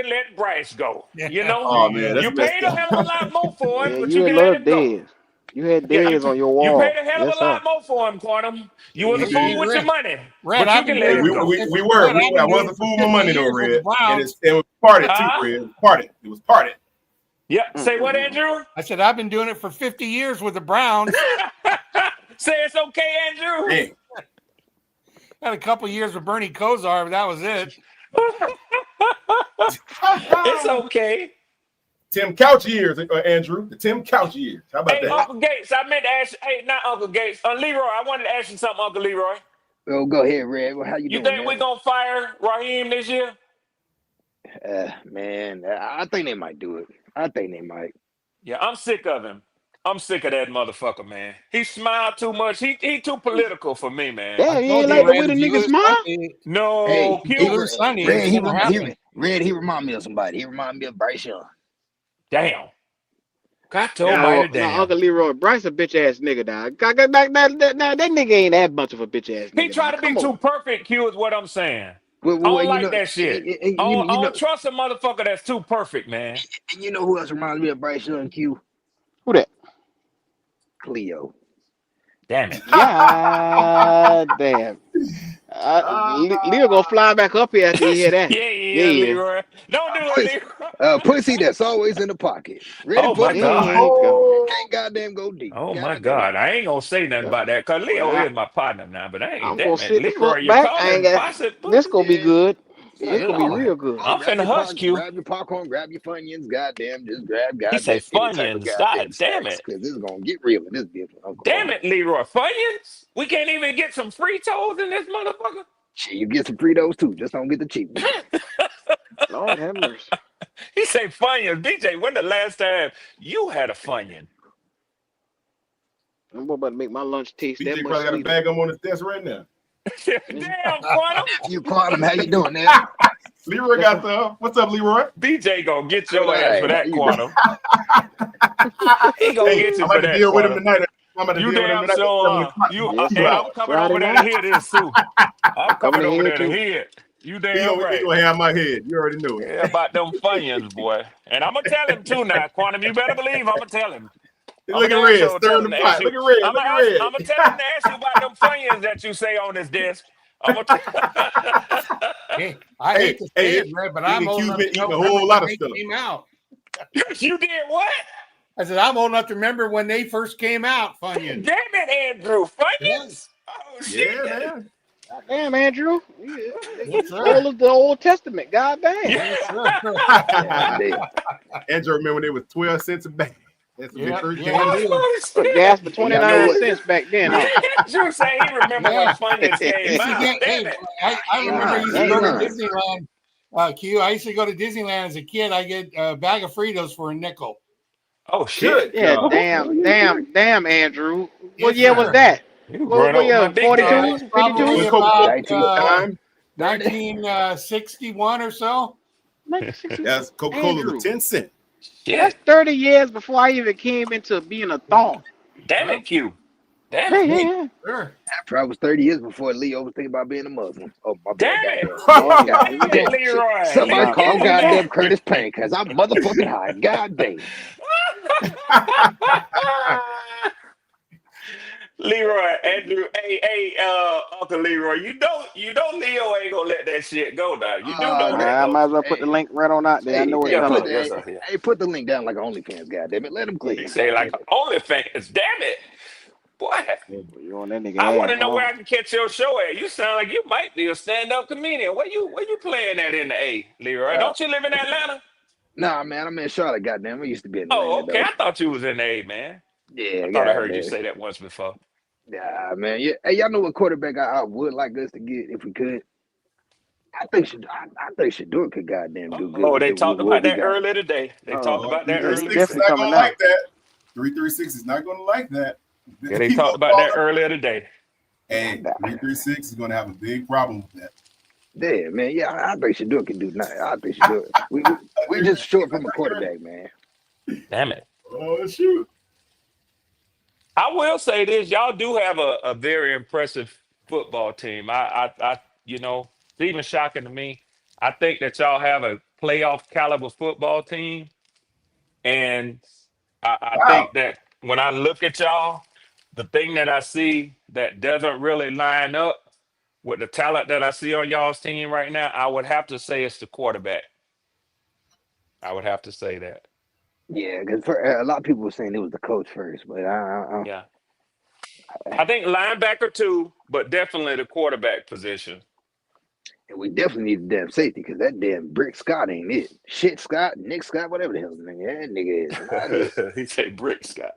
Speaker 15: let Bryce go. You know,
Speaker 7: Oh man, that's
Speaker 15: you paid a hell of a lot more for him,
Speaker 1: Yeah,
Speaker 15: but
Speaker 1: you
Speaker 15: you
Speaker 1: had
Speaker 15: can let
Speaker 1: love
Speaker 15: him go.
Speaker 1: Dez. You had
Speaker 15: Yeah,
Speaker 1: Dez on your
Speaker 15: you
Speaker 1: wall.
Speaker 15: paid a hell of
Speaker 1: Yes,
Speaker 15: a
Speaker 1: sir.
Speaker 15: lot more for him, Quantum. You was a fool with your money,
Speaker 10: Red,
Speaker 15: but you can let him go.
Speaker 7: We were. I wasn't fooling my money though, Red. And it was parted too, Red. It was parted.
Speaker 15: Yeah. Say what, Andrew?
Speaker 10: I said I've been doing it for 50 years with the Browns.
Speaker 15: Say it's okay, Andrew.
Speaker 7: Dang.
Speaker 10: Had a couple years with Bernie Kosar, but that was it.
Speaker 15: It's okay.
Speaker 7: Tim Couch years, Andrew. The Tim Couch years. How about
Speaker 15: Hey,
Speaker 7: that?
Speaker 15: Uncle Gates, I meant to ask. Hey, not Uncle Gates. Leroy, I wanted to ask you something, Uncle Leroy.
Speaker 17: Oh, go ahead, Red. Well, how you doing,
Speaker 15: think
Speaker 17: man?
Speaker 15: we're gonna fire Raheem this year?
Speaker 17: Man, I think they might do it. I think they might.
Speaker 15: Yeah, I'm sick of him. I'm sick of that motherfucker, man. He smiled too much. He too political for me, man.
Speaker 2: I
Speaker 1: Damn, you
Speaker 2: told
Speaker 1: ain't
Speaker 2: you,
Speaker 1: like the
Speaker 2: Red,
Speaker 1: way the
Speaker 2: if you
Speaker 1: nigga
Speaker 2: lose
Speaker 1: smile?
Speaker 2: Sunday,
Speaker 15: No,
Speaker 17: Hey,
Speaker 2: if you
Speaker 15: Q.
Speaker 2: lose Sunday,
Speaker 17: Red,
Speaker 2: it's
Speaker 17: he
Speaker 2: gonna happen.
Speaker 17: remind me of somebody. He remind me of Bryce Young.
Speaker 15: Damn. Got to
Speaker 1: No,
Speaker 15: bite it
Speaker 1: no,
Speaker 15: down.
Speaker 1: Uncle Leroy, Bryce a bitch ass nigga, dog. That nigga ain't that much of a bitch ass
Speaker 15: He
Speaker 1: nigga,
Speaker 15: tried
Speaker 1: dog.
Speaker 15: to be
Speaker 1: Come on.
Speaker 15: too perfect, Q, is what I'm saying. I
Speaker 17: Well,
Speaker 15: don't
Speaker 17: you
Speaker 15: like
Speaker 17: know,
Speaker 15: that shit. I don't trust a motherfucker that's too perfect, man.
Speaker 17: and you know who else reminds me of Bryce Young? Q.
Speaker 1: Who that?
Speaker 17: Cleo.
Speaker 15: Damn it.
Speaker 1: God damn. Leo gonna fly back up here after he hear that.
Speaker 15: Yeah, Leroy. Don't do it, Leroy.
Speaker 17: Pussy that's always in the pocket, ready
Speaker 15: Oh
Speaker 17: for
Speaker 15: my
Speaker 17: the
Speaker 1: There
Speaker 15: God.
Speaker 1: you go.
Speaker 17: can't goddamn go deep.
Speaker 15: Oh my
Speaker 17: Goddamn.
Speaker 15: God. I ain't gonna say nothing about that because Leo
Speaker 1: Well,
Speaker 15: is my partner now, but I ain't
Speaker 1: I'm gonna
Speaker 15: damn it.
Speaker 1: sit the
Speaker 15: Leroy,
Speaker 1: fuck
Speaker 15: you
Speaker 1: back. I
Speaker 15: calling
Speaker 1: ain't got
Speaker 15: posse
Speaker 1: this
Speaker 15: pussy?
Speaker 1: gonna be good. This
Speaker 17: Yeah,
Speaker 1: gonna be
Speaker 15: Lord.
Speaker 1: real good.
Speaker 15: I'm finna hush, Q.
Speaker 17: grab your popcorn, grab your Funyuns, goddamn, just grab
Speaker 15: He say
Speaker 17: goddamn any type of
Speaker 15: Funyuns.
Speaker 17: goddamn
Speaker 15: God damn
Speaker 17: snacks,
Speaker 15: it.
Speaker 17: because this is gonna get real in this bitch.
Speaker 15: Damn it, Leroy. Funyuns? We can't even get some Fritos in this motherfucker?
Speaker 17: Shit, you get some Fritos too, just don't get the cheap ones.
Speaker 1: Lord have mercy.
Speaker 15: He say Funyuns. DJ, when the last time you had a Funyun?
Speaker 1: I'm about to make my lunch taste that
Speaker 7: BJ
Speaker 1: much
Speaker 7: probably got a
Speaker 1: sweeter.
Speaker 7: bag of them on his desk right now.
Speaker 15: Damn, Quantum.
Speaker 17: You Quantum, how you doing, man?
Speaker 7: Leroy got the. What's up, Leroy?
Speaker 15: BJ gonna get
Speaker 17: Doing
Speaker 15: your
Speaker 17: all
Speaker 15: ass
Speaker 17: right.
Speaker 15: for
Speaker 17: How
Speaker 15: that,
Speaker 17: you doing?
Speaker 15: Quantum. He gonna
Speaker 7: Hey,
Speaker 15: get you
Speaker 7: I'm
Speaker 15: for
Speaker 7: about to
Speaker 15: that,
Speaker 7: deal with him
Speaker 15: Quantum.
Speaker 7: tonight. I'm about to
Speaker 15: You
Speaker 7: deal with him
Speaker 15: damn
Speaker 7: tonight
Speaker 15: sure
Speaker 7: at 7
Speaker 15: are.
Speaker 7: o'clock.
Speaker 15: You,
Speaker 1: Yes,
Speaker 15: hey,
Speaker 1: sir.
Speaker 15: I'm coming
Speaker 1: Friday
Speaker 15: over there to
Speaker 1: night.
Speaker 15: hear this too. I'm coming
Speaker 1: Coming in
Speaker 15: over
Speaker 1: here
Speaker 15: there to
Speaker 1: too.
Speaker 15: hear it. You
Speaker 7: He
Speaker 15: damn right.
Speaker 7: gonna have my head. You already know it.
Speaker 15: Yeah, about them Funyuns, boy. And I'm gonna tell him too now, Quantum. You better believe I'm gonna tell him. I'm
Speaker 7: Look at
Speaker 15: gonna damn
Speaker 7: Red
Speaker 15: sure tell
Speaker 7: stirring
Speaker 15: him
Speaker 7: the
Speaker 15: to ask
Speaker 7: pot.
Speaker 15: you.
Speaker 7: Look at Red.
Speaker 15: I'm
Speaker 7: Look
Speaker 15: gonna
Speaker 7: at
Speaker 15: ask.
Speaker 7: Red.
Speaker 15: I'm gonna tell him to ask you about them Funyuns that you say on his desk. I'm gonna.
Speaker 10: Hey, I
Speaker 7: Hey,
Speaker 10: hate to say
Speaker 7: hey,
Speaker 10: it, Red, but
Speaker 7: he
Speaker 10: I'm old
Speaker 7: accused
Speaker 10: enough
Speaker 7: me
Speaker 10: to
Speaker 7: of eating
Speaker 10: know
Speaker 7: a
Speaker 10: remember
Speaker 7: whole
Speaker 10: when
Speaker 7: lot of
Speaker 10: they
Speaker 7: stuff.
Speaker 10: came out.
Speaker 15: You did what?
Speaker 10: I said I'm old enough to remember when they first came out. Funyuns.
Speaker 15: Damn it, Andrew.
Speaker 10: Yeah,
Speaker 15: Funyuns? Oh
Speaker 7: Yeah,
Speaker 15: shit.
Speaker 7: man.
Speaker 1: God damn, Andrew.
Speaker 10: yes,
Speaker 1: Old
Speaker 10: sir.
Speaker 1: as the Old Testament. God damn.
Speaker 15: Yeah.
Speaker 10: Yes, sir.
Speaker 17: Goddamn.
Speaker 7: Andrew, remember when they was 12 cents a bag? That's when they
Speaker 10: Yeah,
Speaker 7: first
Speaker 10: yeah,
Speaker 7: came
Speaker 10: I
Speaker 7: out.
Speaker 10: do.
Speaker 15: Oh
Speaker 1: But gas for
Speaker 15: shit.
Speaker 17: Hey, y'all know
Speaker 1: 29
Speaker 17: what?
Speaker 1: cents back then, huh?
Speaker 15: Andrew say he remember when
Speaker 10: Yeah,
Speaker 15: Funyuns came
Speaker 10: used to
Speaker 15: out.
Speaker 10: get.
Speaker 15: Damn
Speaker 10: Hey,
Speaker 15: it.
Speaker 10: I remember I
Speaker 17: Nah,
Speaker 10: used
Speaker 17: he
Speaker 10: to
Speaker 17: ain't
Speaker 10: go to
Speaker 17: lying.
Speaker 10: Disneyland. Q. I used to go to Disneyland as a kid. I get a bag of Fritos for a nickel.
Speaker 15: Oh shit.
Speaker 7: Good
Speaker 1: Yeah,
Speaker 7: God.
Speaker 1: damn, Andrew. What
Speaker 10: Yes,
Speaker 1: year was
Speaker 10: sir.
Speaker 1: that?
Speaker 15: You
Speaker 1: What,
Speaker 15: growing
Speaker 1: what
Speaker 15: up with my
Speaker 1: year?
Speaker 15: big dog.
Speaker 10: It's
Speaker 1: 42?
Speaker 10: probably
Speaker 7: When
Speaker 1: 52?
Speaker 7: Coca-Cola
Speaker 10: about
Speaker 17: 19
Speaker 7: time,
Speaker 10: 1961 or so.
Speaker 1: 1960.
Speaker 7: that's Coca-Cola was
Speaker 1: Andrew,
Speaker 7: 10 cents.
Speaker 1: that's
Speaker 15: Shit.
Speaker 1: 30 years before I even came into being a thought.
Speaker 15: Damn
Speaker 10: Well,
Speaker 15: it, Q. Damn
Speaker 1: Yeah,
Speaker 15: it.
Speaker 1: yeah,
Speaker 10: hey,
Speaker 1: yeah.
Speaker 10: sure.
Speaker 17: After I was 30 years before Leo was thinking about being a Muslim. Oh, my
Speaker 15: Damn
Speaker 17: bad.
Speaker 15: it.
Speaker 17: Goddamn.
Speaker 1: Lord have
Speaker 15: Damn
Speaker 1: mercy.
Speaker 15: it,
Speaker 17: Goddamn. Shit.
Speaker 15: Leroy.
Speaker 17: Somebody
Speaker 15: You
Speaker 1: Nah,
Speaker 17: call
Speaker 15: getting
Speaker 17: goddamn
Speaker 15: that?
Speaker 17: Curtis Payne because I'm motherfucking high. Goddamn.
Speaker 15: Leroy, Andrew, Uncle Leroy, you know Leo ain't gonna let that shit go now. You do know that
Speaker 1: I
Speaker 15: though.
Speaker 1: might as well put the
Speaker 17: Hey,
Speaker 1: link right on out there. I
Speaker 17: hey,
Speaker 1: know where it's
Speaker 17: hey,
Speaker 15: Yes,
Speaker 1: coming
Speaker 17: put
Speaker 15: sir.
Speaker 1: from.
Speaker 15: Yes,
Speaker 17: the
Speaker 15: sir. Yeah.
Speaker 17: hey, put the link down like OnlyFans. Goddamn it. Let them
Speaker 1: Yeah,
Speaker 17: click
Speaker 15: He
Speaker 17: it.
Speaker 15: say like
Speaker 17: Goddamn it.
Speaker 15: OnlyFans. Damn it. Boy,
Speaker 1: you on that
Speaker 15: I
Speaker 1: nigga
Speaker 15: want
Speaker 1: ass,
Speaker 15: to know
Speaker 1: huh?
Speaker 15: where I can catch your show at. You sound like you might be a stand-up comedian. Where you playing at in the A, Leroy?
Speaker 17: Uh,
Speaker 15: Don't you live in Atlanta?
Speaker 17: nah, man, I'm in Charlotte. Goddamn, I used to be in
Speaker 15: Oh,
Speaker 17: Atlanta
Speaker 15: okay.
Speaker 17: though.
Speaker 15: I thought you was in the A, man. I
Speaker 17: Yeah,
Speaker 15: thought I heard you
Speaker 17: goddamn.
Speaker 15: say that once before.
Speaker 17: Yeah, man. Yeah. Hey, y'all know what quarterback I would like us to get if we could? I think Shador could goddamn do good
Speaker 15: Oh,
Speaker 17: with
Speaker 15: they talked
Speaker 17: what
Speaker 15: about
Speaker 17: we
Speaker 15: that
Speaker 17: got.
Speaker 15: earlier today. They talked
Speaker 1: Oh,
Speaker 7: Oh,
Speaker 15: about that
Speaker 1: it's
Speaker 15: earlier
Speaker 7: 336 is
Speaker 1: definitely
Speaker 15: today.
Speaker 7: not
Speaker 1: coming
Speaker 7: gonna
Speaker 1: now.
Speaker 7: like that. 336 is not gonna like that.
Speaker 15: Yeah, they
Speaker 7: He
Speaker 15: talked
Speaker 7: gonna
Speaker 15: about
Speaker 7: fall
Speaker 15: that
Speaker 7: up.
Speaker 15: earlier today.
Speaker 7: Hey, 336 is gonna have a big problem with that.
Speaker 17: Yeah, man. Yeah, I think Shador can do nothing. I think Shador. We just short from a quarterback, man.
Speaker 15: Damn it.
Speaker 7: Oh shoot.
Speaker 15: I will say this: y'all do have a very impressive football team. It's even shocking to me. I think that y'all have a playoff caliber football team, and I
Speaker 7: Wow.
Speaker 15: think that when I look at y'all, the thing that I see that doesn't really line up with the talent that I see on y'all's team right now, I would have to say it's the quarterback. I would have to say that.
Speaker 17: Yeah, because a lot of people were saying it was the coach first, but
Speaker 15: Yeah. I think linebacker too, but definitely the quarterback position.
Speaker 17: And we definitely need a damn safety because that damn Brick Scott ain't it. Shit Scott, Nick Scott, whatever the hell his name. That nigga is not it.
Speaker 15: He said Brick Scott.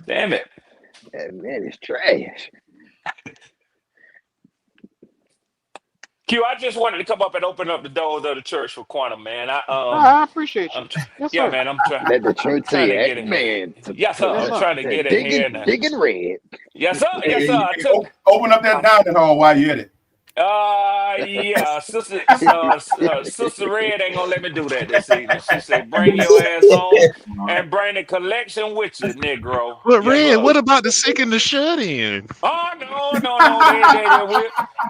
Speaker 15: Damn it.
Speaker 17: That man is trash.
Speaker 15: Q, I just wanted to come up and open up the doors of the church for Quantum, man.
Speaker 1: I appreciate you. Yes,
Speaker 15: Yeah,
Speaker 1: sir.
Speaker 15: man. I'm trying.
Speaker 17: Let the church
Speaker 15: trying to
Speaker 17: say,
Speaker 15: get in here.
Speaker 17: amen.
Speaker 15: Yes, sir.
Speaker 1: Yes,
Speaker 15: I'm
Speaker 1: sir.
Speaker 15: trying to get in here now.
Speaker 17: Digging red.
Speaker 15: Yes, sir. Yes,
Speaker 7: Hey,
Speaker 15: sir. I
Speaker 7: you
Speaker 15: took.
Speaker 7: open up that dining hall while you're at it.
Speaker 15: Yeah, Sister Red ain't gonna let me do that this evening. She said, "Bring your ass home and bring the collection with you, Negro."
Speaker 14: But
Speaker 15: Yes,
Speaker 14: Red,
Speaker 15: sir.
Speaker 14: what about the sick and the shut in?
Speaker 15: Oh no!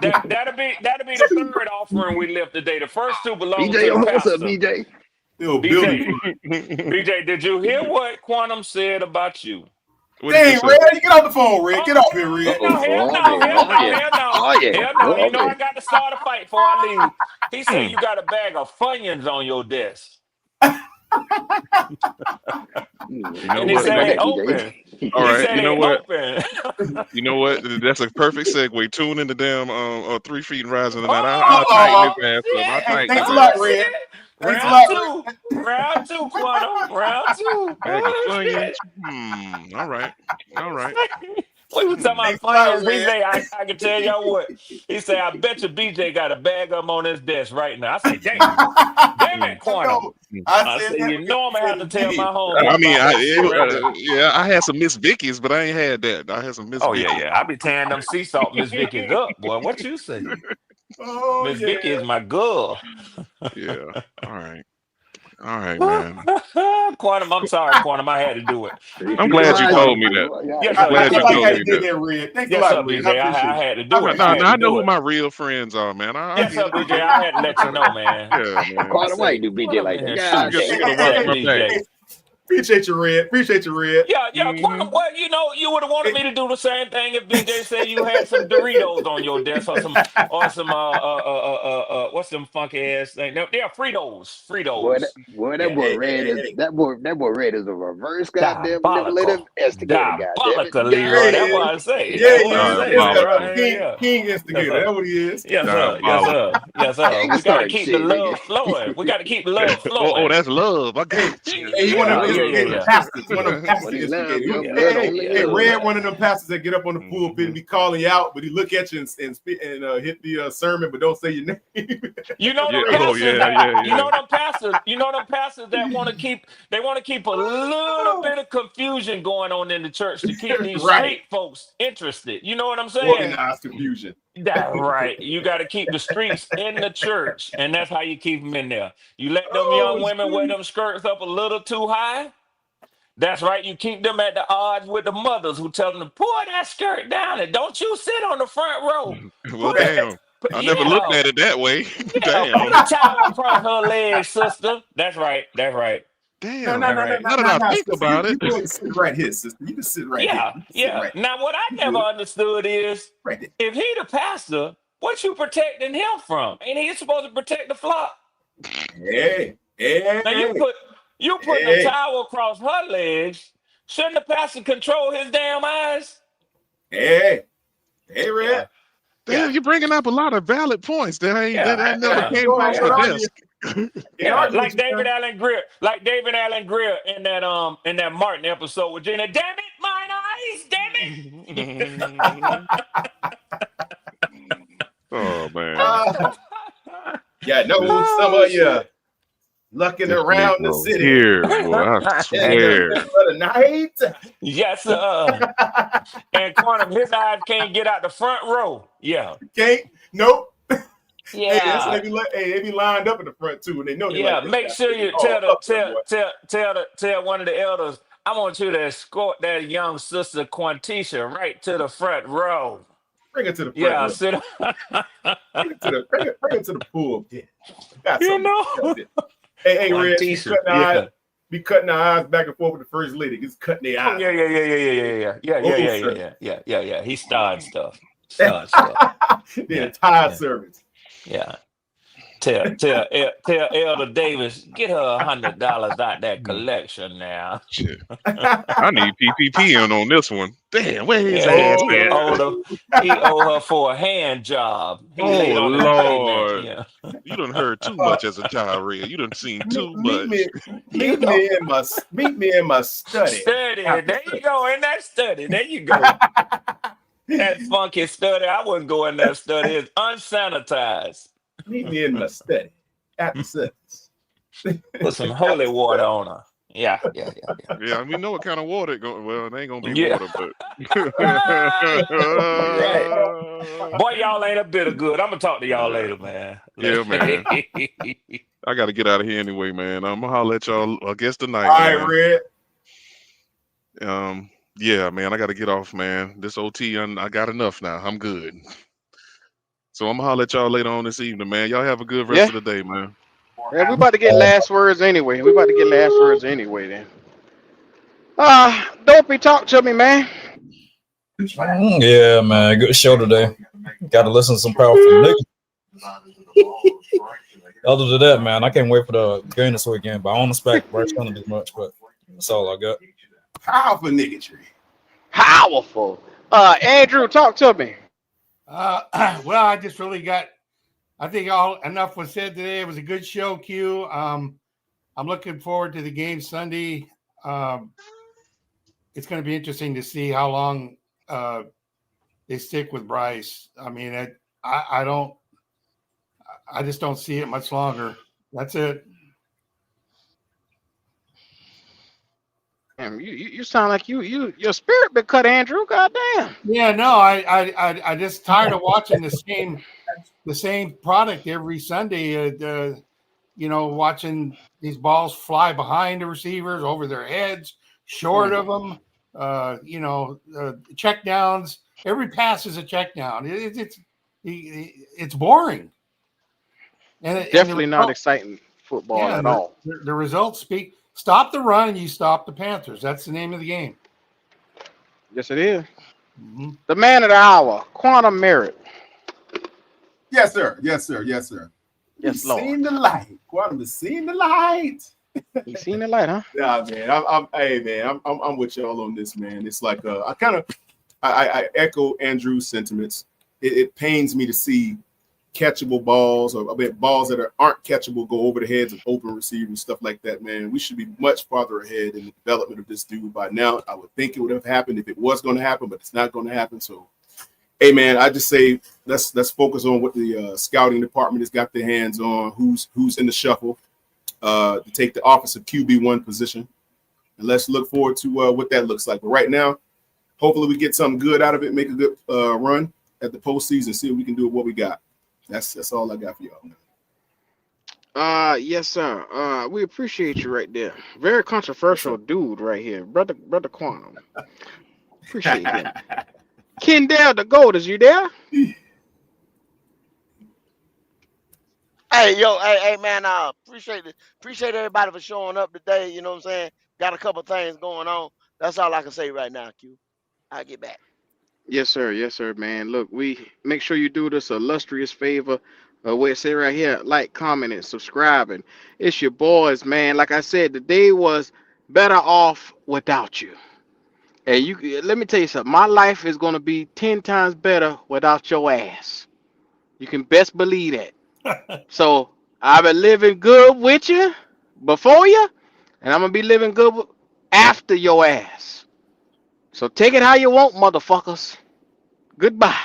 Speaker 15: That'll be the third offering we left today. The first two belong to the
Speaker 17: BJ, what's up,
Speaker 15: pastor.
Speaker 17: BJ?
Speaker 15: BJ, did you hear what Quantum said about you?
Speaker 7: Dang, Red, you get off the phone, Red. Get off here, Red.
Speaker 15: Hell no! You know I got to start a fight before I leave. He said you got a bag of Funyuns on your desk. And he said it open.
Speaker 14: All
Speaker 15: He
Speaker 14: right,
Speaker 15: said
Speaker 14: you know
Speaker 15: it
Speaker 14: what?
Speaker 15: open.
Speaker 14: You know what? That's a perfect segue. Tune in the damn 3 feet and rising tonight. I'll tighten this ass up. I'll tighten
Speaker 7: Thanks a
Speaker 14: this
Speaker 7: lot,
Speaker 14: ass.
Speaker 7: Red.
Speaker 15: Round two, Quantum. Round two.
Speaker 14: Bag of
Speaker 15: Oh,
Speaker 14: Funyuns.
Speaker 15: shit.
Speaker 14: All right.
Speaker 15: We was talking about Funyuns. He say, I can tell y'all what. He said, I bet you BJ got a bag of them on his desk right now. I say, damn it, Quantum. I said, you know I'm gonna have to tell my homeboy.
Speaker 14: I mean,
Speaker 15: about this right there.
Speaker 14: I had some Miss Vickies, but I ain't had that. I had some Miss Vickies.
Speaker 15: Yeah. I be tearing them sea salt Miss Vicky's up, boy. What you say? Miss Vicky is my girl.
Speaker 14: Yeah. All right, man.
Speaker 15: Quantum, I'm sorry, Quantum. I had to do it.
Speaker 14: I'm glad you told me that.
Speaker 15: Yes,
Speaker 14: I'm
Speaker 15: sir.
Speaker 14: glad you told me that.
Speaker 15: Yes, sir, BJ. I had to do it.
Speaker 14: No, I know who my real friends are, man.
Speaker 15: Yes, sir, BJ. I had to let you know, man.
Speaker 14: Yeah, man.
Speaker 17: Quantum, why you do BJ like that?
Speaker 14: God,
Speaker 15: BJ.
Speaker 7: Appreciate you, Red.
Speaker 15: Yeah, Quantum. Well, you would have wanted me to do the same thing if BJ said you had some Doritos on your desk or some what's them funky ass thing? Yeah, Fritos.
Speaker 17: Boy, that boy Red is that boy Red is a reverse goddamn manipulative instigator.
Speaker 15: Diabolical, Leroy. That's what I say.
Speaker 7: King instigator. That's what he is.
Speaker 15: Yes, sir. We gotta keep the love flowing.
Speaker 14: Oh, that's love. I got you.
Speaker 7: Hey, he one of them pastors. One of them pastors. Hey, Red, one of them pastors that get up on the pulpit and be calling you out, but he look at you and hit the sermon, but don't say your name.
Speaker 15: You know them pastors. You know them pastors that want to keep a little bit of confusion going on in the church to keep these street folks interested. You know what I'm saying?
Speaker 7: Organized confusion.
Speaker 15: That's right. You got to keep the streets in the church, and that's how you keep them in there. You let them young women wear them skirts up a little too high. That's right. You keep them at the odds with the mothers who tell them to pull that skirt down and don't you sit on the front row.
Speaker 14: Well, damn. I never looked at it that way.
Speaker 15: Damn. Put a towel across her legs, sister. That's right.
Speaker 14: Damn. How did I think about it?
Speaker 7: You can sit right here, sister. You can sit right here.
Speaker 15: Yeah.
Speaker 7: Right
Speaker 15: now, what I never understood is if he the pastor, what you protecting him from? Ain't he supposed to protect the flock?
Speaker 7: Hey.
Speaker 15: Now you put the towel across her legs. Shouldn't the pastor control his damn eyes?
Speaker 7: Hey, Red.
Speaker 14: Damn, you're bringing up a lot of valid points that I never came across the desk.
Speaker 15: Like David Allen Greer, in that Martin episode with Gina. Damn it, mine eyes, damn it.
Speaker 14: Oh man.
Speaker 7: Know some of you looking around the city.
Speaker 14: Here, boy, I swear.
Speaker 7: Night.
Speaker 15: Yes, sir. And Quantum, his eyes can't get out the front row. Yeah.
Speaker 7: Can't? Nope.
Speaker 15: Yeah.
Speaker 7: They be lined up in the front too, and they know.
Speaker 15: Make sure you tell one of the elders. I want you to escort that young sister Quantisha right to the front row.
Speaker 7: Bring it to the front row.
Speaker 15: Sit.
Speaker 7: Bring it to the pool. Yeah. Hey, Red, be cutting our eyes back and forth with the first lady. Just cutting their eyes.
Speaker 15: Yeah. He started stuff.
Speaker 7: The entire service.
Speaker 15: Yeah. Tell Elder Davis, get her $100 out that collection now.
Speaker 14: Shit. I need PPP in on this one. Damn, where his
Speaker 15: Yeah,
Speaker 14: ass
Speaker 15: he
Speaker 14: at?
Speaker 15: owe her for a hand job. He
Speaker 14: Oh
Speaker 15: late on his payment.
Speaker 14: Lord.
Speaker 15: Yeah.
Speaker 14: You done heard too much as a child, Red. You done seen too
Speaker 7: Meet
Speaker 14: much.
Speaker 7: me in my study.
Speaker 15: Study. There you go. In that study. There you go. That funky study. I wouldn't go in that study. It's unsanitized.
Speaker 7: Meet me in my study at the service.
Speaker 15: Put some holy water on her. Yeah.
Speaker 14: Yeah, I mean, know what kind of water it going. Well, it ain't gonna be
Speaker 15: Yeah.
Speaker 14: water, but
Speaker 15: Right. Boy, y'all ain't a bit of good. I'm gonna talk to y'all later, man.
Speaker 14: Yeah, man. I gotta get out of here anyway, man. I'm gonna holler at y'all, I guess, tonight.
Speaker 7: All right,
Speaker 14: man.
Speaker 7: Red.
Speaker 14: Yeah, man, I gotta get off, man. This OT, I got enough now. I'm good. So I'm gonna holler at y'all later on this evening, man. Y'all have a good rest of the day, man.
Speaker 1: Yeah, we about to get last words anyway. Then. Dopey, talk to me, man.
Speaker 12: Yeah, man. Good show today. Got to listen to some powerful niggas. Other than that, man, I can't wait for the game this weekend. But I don't expect Bryce Young to do much. But that's all I got.
Speaker 7: Powerful niggatry.
Speaker 1: Powerful. Andrew, talk to me.
Speaker 10: Well, I just really got. I think enough was said today. It was a good show, Q. I'm looking forward to the game Sunday. It's going to be interesting to see how long they stick with Bryce. I mean, I just don't see it much longer. That's it.
Speaker 1: Damn, you sound like your spirit been cut, Andrew. Goddamn.
Speaker 10: Yeah, no, I just tired of watching the same product every Sunday. Watching these balls fly behind the receivers, over their heads, short of them. Check downs. Every pass is a check down. It's boring. And
Speaker 1: Definitely not exciting football at all.
Speaker 10: The results speak. Stop the run and you stop the Panthers. That's the name of the game.
Speaker 1: Yes, it is. Mm-hmm. The man of the hour, Quantum Merit.
Speaker 7: Yes, sir. Yes, sir. Yes, sir.
Speaker 1: Yes, Lord.
Speaker 7: Seen the light. Quantum has seen the light.
Speaker 1: He's seen the light, huh?
Speaker 7: Nah, man. I'm with y'all on this, man. It's like I echo Andrew's sentiments. It pains me to see catchable balls or balls that aren't catchable go over the heads of open receivers, stuff like that, man. We should be much farther ahead in the development of this dude by now. I would think it would have happened if it was going to happen, but it's not going to happen. So, hey, man, I just say let's focus on what the scouting department has got their hands on, who's in the shuffle to take the offensive QB1 position. And let's look forward to what that looks like. But right now, hopefully we get something good out of it, make a good run at the postseason, see if we can do with what we got. That's all I got for y'all.
Speaker 1: Yes, sir. We appreciate you right there. Very controversial dude right here, brother Quantum. Appreciate him. Kendall the Goat, is you there?
Speaker 5: Hey, man, appreciate everybody for showing up today. You know what I'm saying? Got a couple things going on. That's all I can say right now, Q. I'll get back.
Speaker 1: Yes, sir, man. Look, we make sure you do this illustrious favor. Where it say right here, like, comment, and subscribing. It's your boys, man. Like I said, the day was better off without you. And let me tell you something. My life is gonna be 10 times better without your ass. You can best believe that. So I've been living good with you, before you, and I'm gonna be living good after your ass. So take it how you want, motherfuckers. Goodbye.